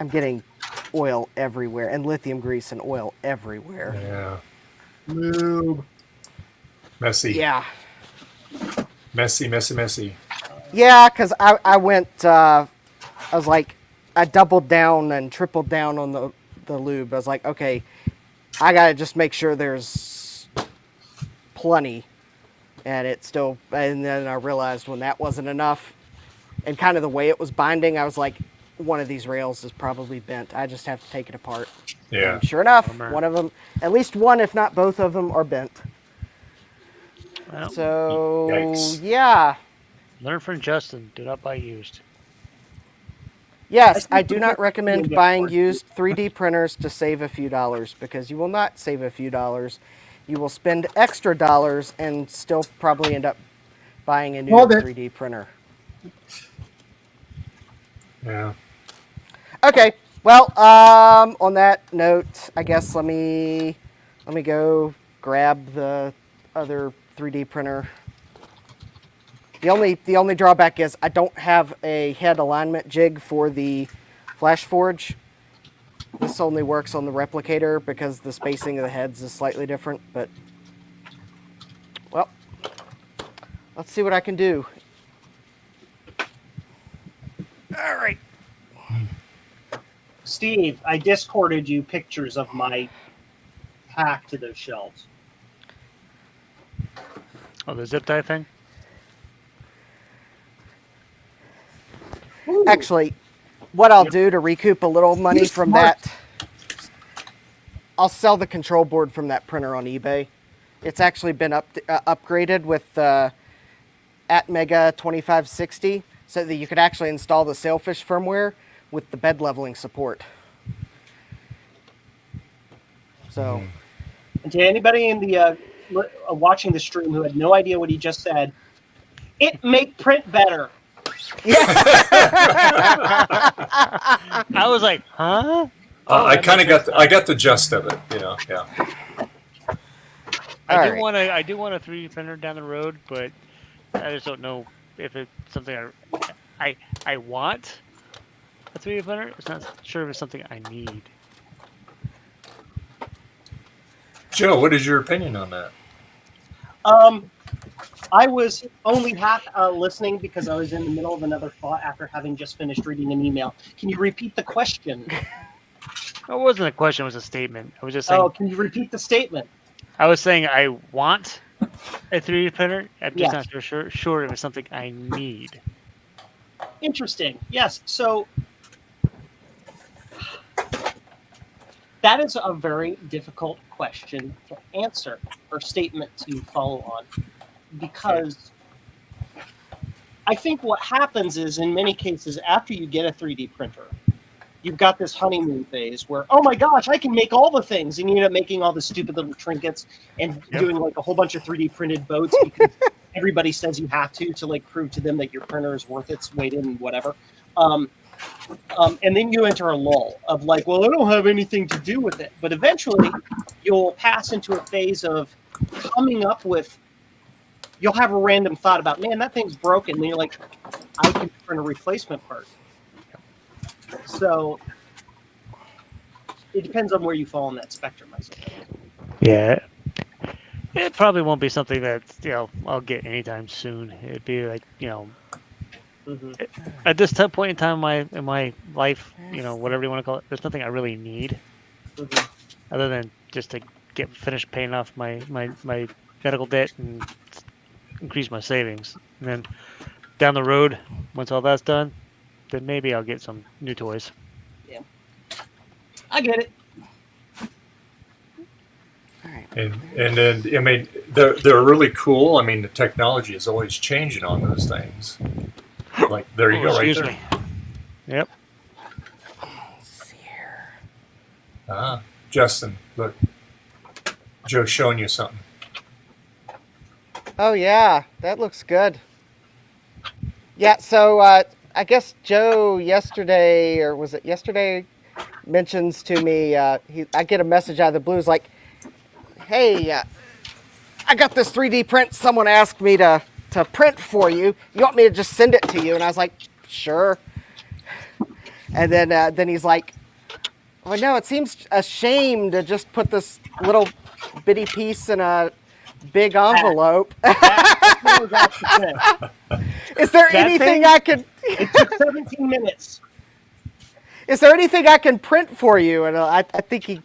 Speaker 5: I'm getting oil everywhere, and lithium grease and oil everywhere.
Speaker 1: Yeah.
Speaker 9: Lube.
Speaker 1: Messy.
Speaker 5: Yeah.
Speaker 1: Messy.
Speaker 5: Yeah, because I went, I was like, I doubled down and tripled down on the lube. I was like, okay, I got to just make sure there's plenty. And then I realized when that wasn't enough, and kind of the way it was binding, I was like, one of these rails is probably bent. I just have to take it apart.
Speaker 1: Yeah.
Speaker 5: And sure enough, one of them, at least one, if not both of them, are bent.
Speaker 11: Well,
Speaker 5: so,
Speaker 1: yikes.
Speaker 5: Yeah.
Speaker 11: Learn from Justin. Do not buy used.
Speaker 5: Yes, I do not recommend buying used 3D printers to save a few dollars, because you will not save a few dollars. You will spend extra dollars and still probably end up buying a new 3D printer.
Speaker 1: Yeah.
Speaker 5: Okay. Well, on that note, I guess let me Let me go grab the other 3D printer. The only drawback is I don't have a head alignment jig for the Flash Forge. This only works on the replicator because the spacing of the heads is slightly different, but well, let's see what I can do. All right.
Speaker 2: Steve, I discorded you pictures of my hack to those shelves.
Speaker 11: Oh, the zip tie thing?
Speaker 5: Actually, what I'll do to recoup a little money from that, I'll sell the control board from that printer on eBay. It's actually been upgraded with Atmega 2560 so that you could actually install the Sailfish firmware with the bed leveling support. So,
Speaker 2: and to anybody in the watching the stream who had no idea what he just said, it make print better.
Speaker 11: I was like, huh?
Speaker 1: I kind of got the gist of it, you know. Yeah.
Speaker 11: I do want a 3D printer down the road, but I just don't know if it's something I want a 3D printer. It's not sure if it's something I need.
Speaker 1: Joe, what is your opinion on that?
Speaker 2: I was only half listening because I was in the middle of another thought after having just finished reading an email. Can you repeat the question?
Speaker 11: It wasn't a question; it was a statement. I was just saying.
Speaker 2: Oh, can you repeat the statement?
Speaker 11: I was saying I want a 3D printer. I'm just not sure if it's something I need.
Speaker 2: Interesting. Yes. So that is a very difficult question to answer or statement to follow on, because I think what happens is in many cases after you get a 3D printer, you've got this honeymoon phase where, oh my gosh, I can make all the things, and you end up making all the stupid little trinkets and doing like a whole bunch of 3D printed boats because everybody says you have to like prove to them that your printer is worth its weight in whatever. And then you enter a lull of like, well, I don't have anything to do with it. But eventually you'll pass into a phase of coming up with, you'll have a random thought about, man, that thing's broken. And then you're like, I can print a replacement part. So it depends on where you fall on that spectrum, I suppose.
Speaker 11: Yeah. It probably won't be something that, I'll get anytime soon. It'd be like, at this point in time in my life, whatever you want to call it, there's nothing I really need other than just to get finished paying off my medical debt and increase my savings. And then down the road, once all that's done, then maybe I'll get some new toys.
Speaker 2: Yeah, I get it.
Speaker 1: And then I mean they're really cool. I mean the technology is always changing on those things. Like there you go, right there.
Speaker 11: Me. Yep.
Speaker 1: Justin, look, Joe's showing you something.
Speaker 5: Oh yeah, that looks good. Yeah, so I guess Joe yesterday, or was it yesterday, mentions to me, I get a message out of the blue, it's like, hey, I got this 3D print someone asked me to print for you. You want me to just send it to you? And I was like, sure. And then he's like, well, no, it seems a shame to just put this little bitty piece in a big envelope. Is there anything I could...
Speaker 2: It took 17 minutes.
Speaker 5: Is there anything I can print for you? And I think he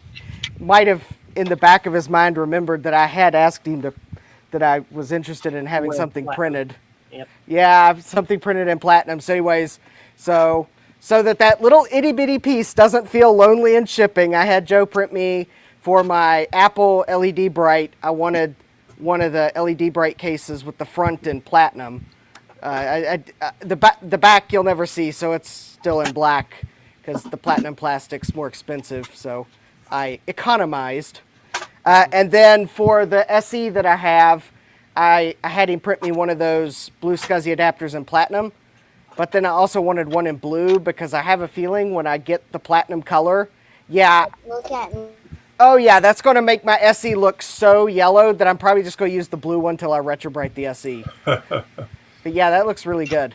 Speaker 5: might have, in the back of his mind, remembered that I had asked him that I was interested in having something printed.
Speaker 2: Yep.
Speaker 5: Yeah, something printed in platinum. So anyways, so that little itty bitty piece doesn't feel lonely in shipping, I had Joe print me for my Apple LED Bright. I wanted one of the LED Bright cases with the front in platinum. The back you'll never see, so it's still in black because the platinum plastic's more expensive. So I economized. And then for the SE that I have, I had him print me one of those blue SCSI adapters in platinum. But then I also wanted one in blue because I have a feeling when I get the platinum color, yeah,
Speaker 18: Look at me.
Speaker 5: Oh yeah, that's going to make my SE look so yellow that I'm probably just going to use the blue one till I retrobrite the SE. But yeah, that looks really good.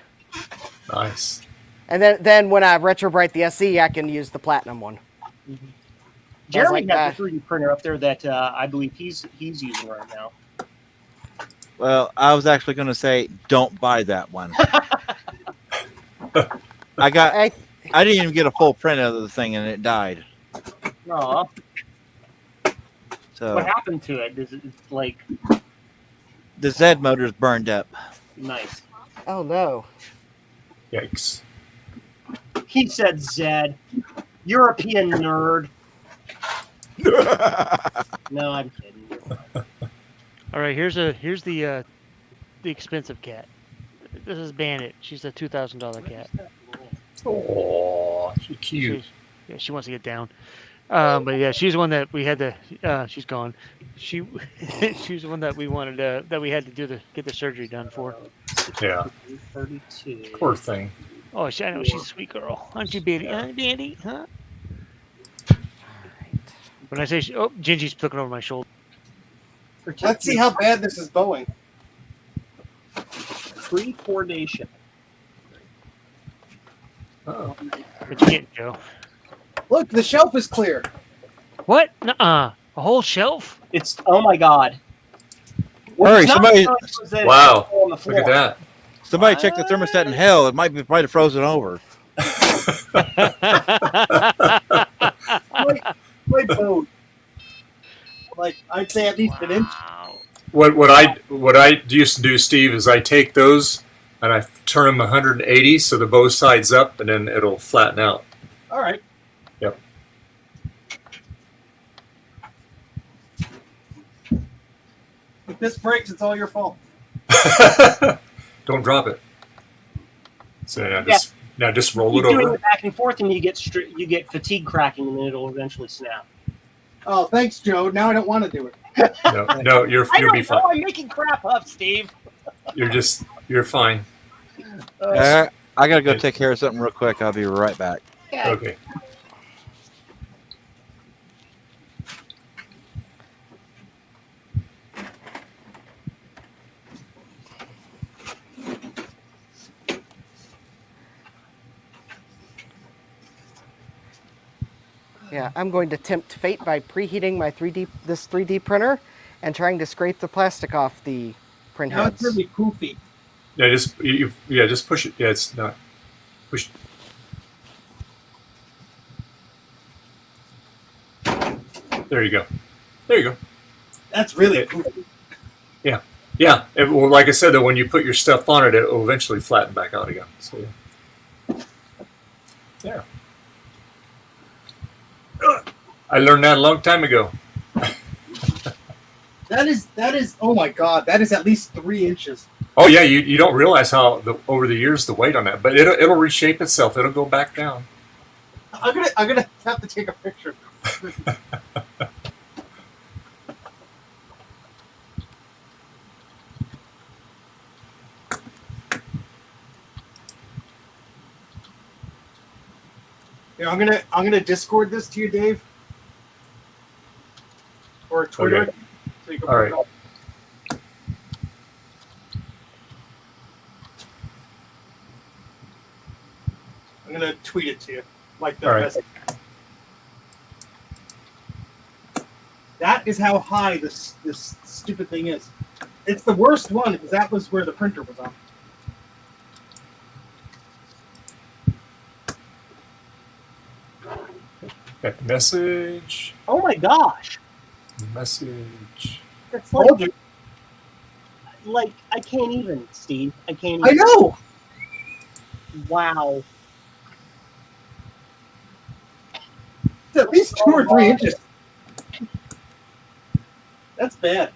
Speaker 1: Nice.
Speaker 5: And then when I retrobrite the SE, I can use the platinum one.
Speaker 2: Jeremy
Speaker 5: like,
Speaker 2: has a 3D printer up there that I believe he's using right now.
Speaker 17: Well, I was actually going to say, don't buy that one. I didn't even get a full print of the thing, and it died.
Speaker 2: Aw.
Speaker 17: So
Speaker 2: What happened to it? Is it like
Speaker 17: the Z motor's burned up.
Speaker 2: nice?
Speaker 5: Oh no!
Speaker 1: Yikes!
Speaker 2: He said Zed, European nerd. No, I'm kidding. You're fine.
Speaker 11: All right, here's the expensive cat. This is Bandit. She's a $2,000 cat.
Speaker 1: Oh, she's cute.
Speaker 11: She wants to get down. But yeah, she's the one that we had to. She's gone. She's the one that we wanted that we had to get the surgery done for.
Speaker 1: Yeah.
Speaker 2: 32.
Speaker 1: Poor thing.
Speaker 11: Oh, I know she's a sweet girl, aren't you, Bandit? Huh, Bandit? Huh? When I say, Gingy's looking over my shoulder.
Speaker 9: Let's see how bad this is going.
Speaker 2: Free 4-day shipping.
Speaker 1: Oh.
Speaker 11: But you can't go.
Speaker 9: Look, the shelf is clear.
Speaker 11: What? Nuh-uh. A whole shelf?
Speaker 2: It's oh my god.
Speaker 17: Hurry, somebody!
Speaker 1: Wow, look at that.
Speaker 17: Somebody check the thermostat in hell. It might be probably frozen over.
Speaker 9: My boat. Like I'd say at least an inch.
Speaker 1: What I used to do, Steve, is I take those and I turn them 180 so they're both sides up, and then it'll flatten out.
Speaker 9: All right.
Speaker 1: Yep.
Speaker 9: If this breaks, it's all your fault.
Speaker 1: Don't drop it. So now just roll
Speaker 2: Keep
Speaker 1: it
Speaker 2: doing
Speaker 1: over.
Speaker 2: it back and forth, and you get fatigue cracking, and then it'll eventually snap.
Speaker 9: Oh, thanks, Joe. Now I don't want to do it.
Speaker 1: No, you'll be fine.
Speaker 2: I'm making crap up, Steve.
Speaker 1: You're fine.
Speaker 17: I gotta go take care of something real quick. I'll be right back.
Speaker 1: Okay.
Speaker 5: Yeah, I'm going to tempt fate by preheating my 3D printer and trying to scrape the plastic off the print
Speaker 9: Now
Speaker 5: heads.
Speaker 9: it's really poofy.
Speaker 1: Yeah, just push it. Yeah, it's not push. There you go. There you go.
Speaker 9: That's really poofy.
Speaker 1: Yeah. Yeah. Well, like I said, though, when you put your stuff on it, it will eventually flatten back out again. So, yeah. I learned that a long time ago.
Speaker 9: That is. Oh my God! That is at least 3 inches.
Speaker 1: Oh yeah, you don't realize how over the years the weight on that, but it'll reshape itself. It'll go back down.
Speaker 9: I'm gonna have to take a picture. Yeah, I'm gonna Discord this to you, Dave, or Twitter.
Speaker 1: Okay.
Speaker 9: So you can
Speaker 1: All
Speaker 9: put
Speaker 1: right.
Speaker 9: it up. I'm gonna tweet it to you, like the
Speaker 1: All right.
Speaker 9: message. That is how high this stupid thing is. It's the worst one because that was where the printer was on.
Speaker 1: Got the message.
Speaker 2: Oh my gosh!
Speaker 1: Message.
Speaker 2: It's like I can't even, Steve. I can't. Even.
Speaker 9: I know.
Speaker 2: Wow.
Speaker 9: It's at least 2 or 3 inches. That's bad.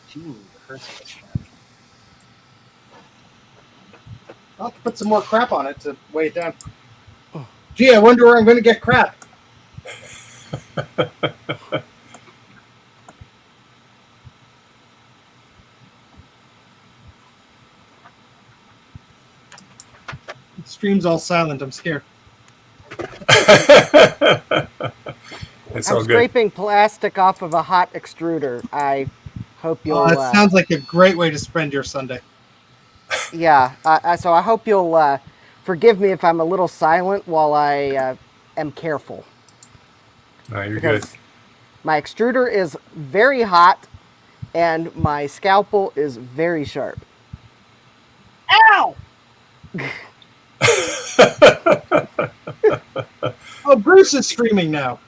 Speaker 2: Gee, Christmas.
Speaker 9: I'll have to put some more crap on it to weigh it down. Gee, I wonder where I'm going to get crap. The stream's all silent. I'm scared.
Speaker 1: It's
Speaker 5: I'm
Speaker 1: all good.
Speaker 5: scraping plastic off of a hot extruder. I hope you'll.
Speaker 9: That sounds like a great way to spend your Sunday.
Speaker 5: Yeah. So I hope you'll forgive me if I'm a little silent while I am careful.
Speaker 1: No, you're
Speaker 5: because
Speaker 1: good.
Speaker 5: my extruder is very hot, and my scalpel is very sharp.
Speaker 2: Ow!
Speaker 9: Oh, Bruce is streaming now.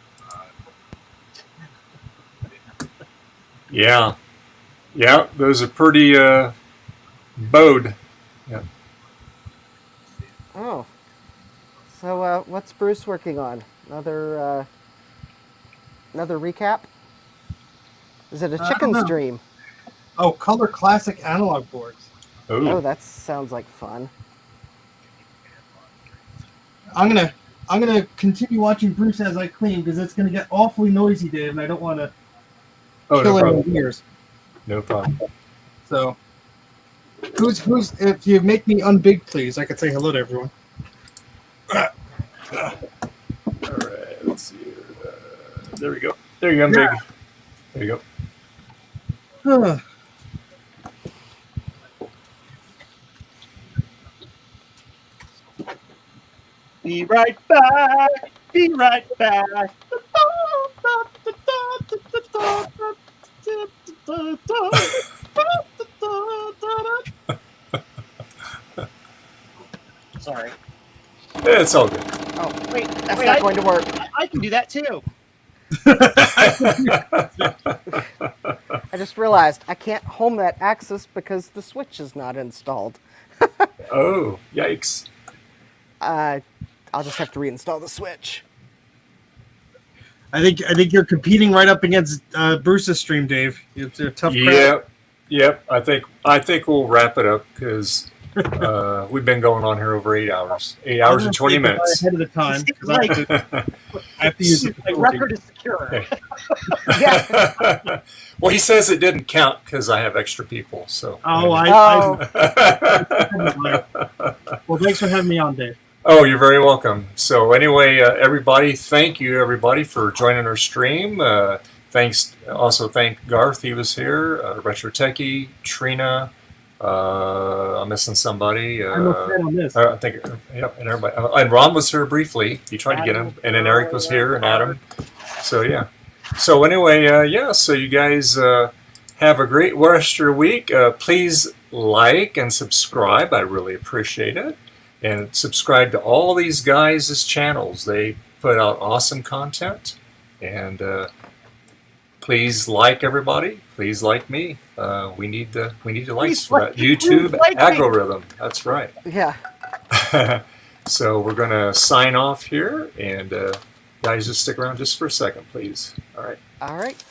Speaker 1: Yeah. Yeah, those are pretty bowed. Yeah.
Speaker 5: Oh. So what's Bruce working on? Another recap? Is it a
Speaker 9: I
Speaker 5: chicken
Speaker 9: don't know.
Speaker 5: stream?
Speaker 9: Oh, color classic analog boards.
Speaker 5: Oh, that sounds like fun.
Speaker 9: I'm gonna continue watching Bruce as I clean because it's gonna get awfully noisy, Dave, and I don't want to
Speaker 1: Oh,
Speaker 9: kill
Speaker 1: no
Speaker 9: anyone's
Speaker 1: problem.
Speaker 9: ears.
Speaker 1: No problem.
Speaker 9: So, who's if you make me unbig, please, I could say hello to everyone.
Speaker 1: All right, let's see here. There we go. There you go, big. There you go.
Speaker 2: Be right back. Be right back. Sorry.
Speaker 1: It's all good.
Speaker 5: Oh, wait, that's not going to work.
Speaker 2: I can do that too.
Speaker 5: I just realized I can't home that axis because the switch is not installed.
Speaker 1: Oh, yikes.
Speaker 5: I'll just have to reinstall the switch.
Speaker 9: I think you're competing right up against Bruce's stream, Dave. It's a tough crowd.
Speaker 1: Yep. I think we'll wrap it up because we've been going on here over 8 hours. 8 hours and 20 minutes.
Speaker 9: Ahead of the time. 'Cause I have to use
Speaker 2: My record is secure.
Speaker 5: Yeah.
Speaker 1: Well, he says it didn't count because I have extra people. So.
Speaker 9: Oh, well, thanks for having me on, Dave.
Speaker 1: Oh, you're very welcome. So anyway, everybody, thank you, everybody, for joining our stream. Thank Garth, he was here, Retro Techie, Trina, I'm missing somebody.
Speaker 9: I'm upset on this.
Speaker 1: I think, yep, and everybody. And Ron was here briefly. He tried to get him, and then Eric was here, and Adam. So yeah. So anyway, so you guys have a great rest of your week. Please like and subscribe. I really appreciate it. And subscribe to all these guys' channels. They put out awesome content. And please like everybody. Please like me. We need the likes for that YouTube algorithm. That's right.
Speaker 5: Yeah.
Speaker 1: So we're gonna sign off here, and guys, just stick around just for a second, please. All right.
Speaker 5: All right.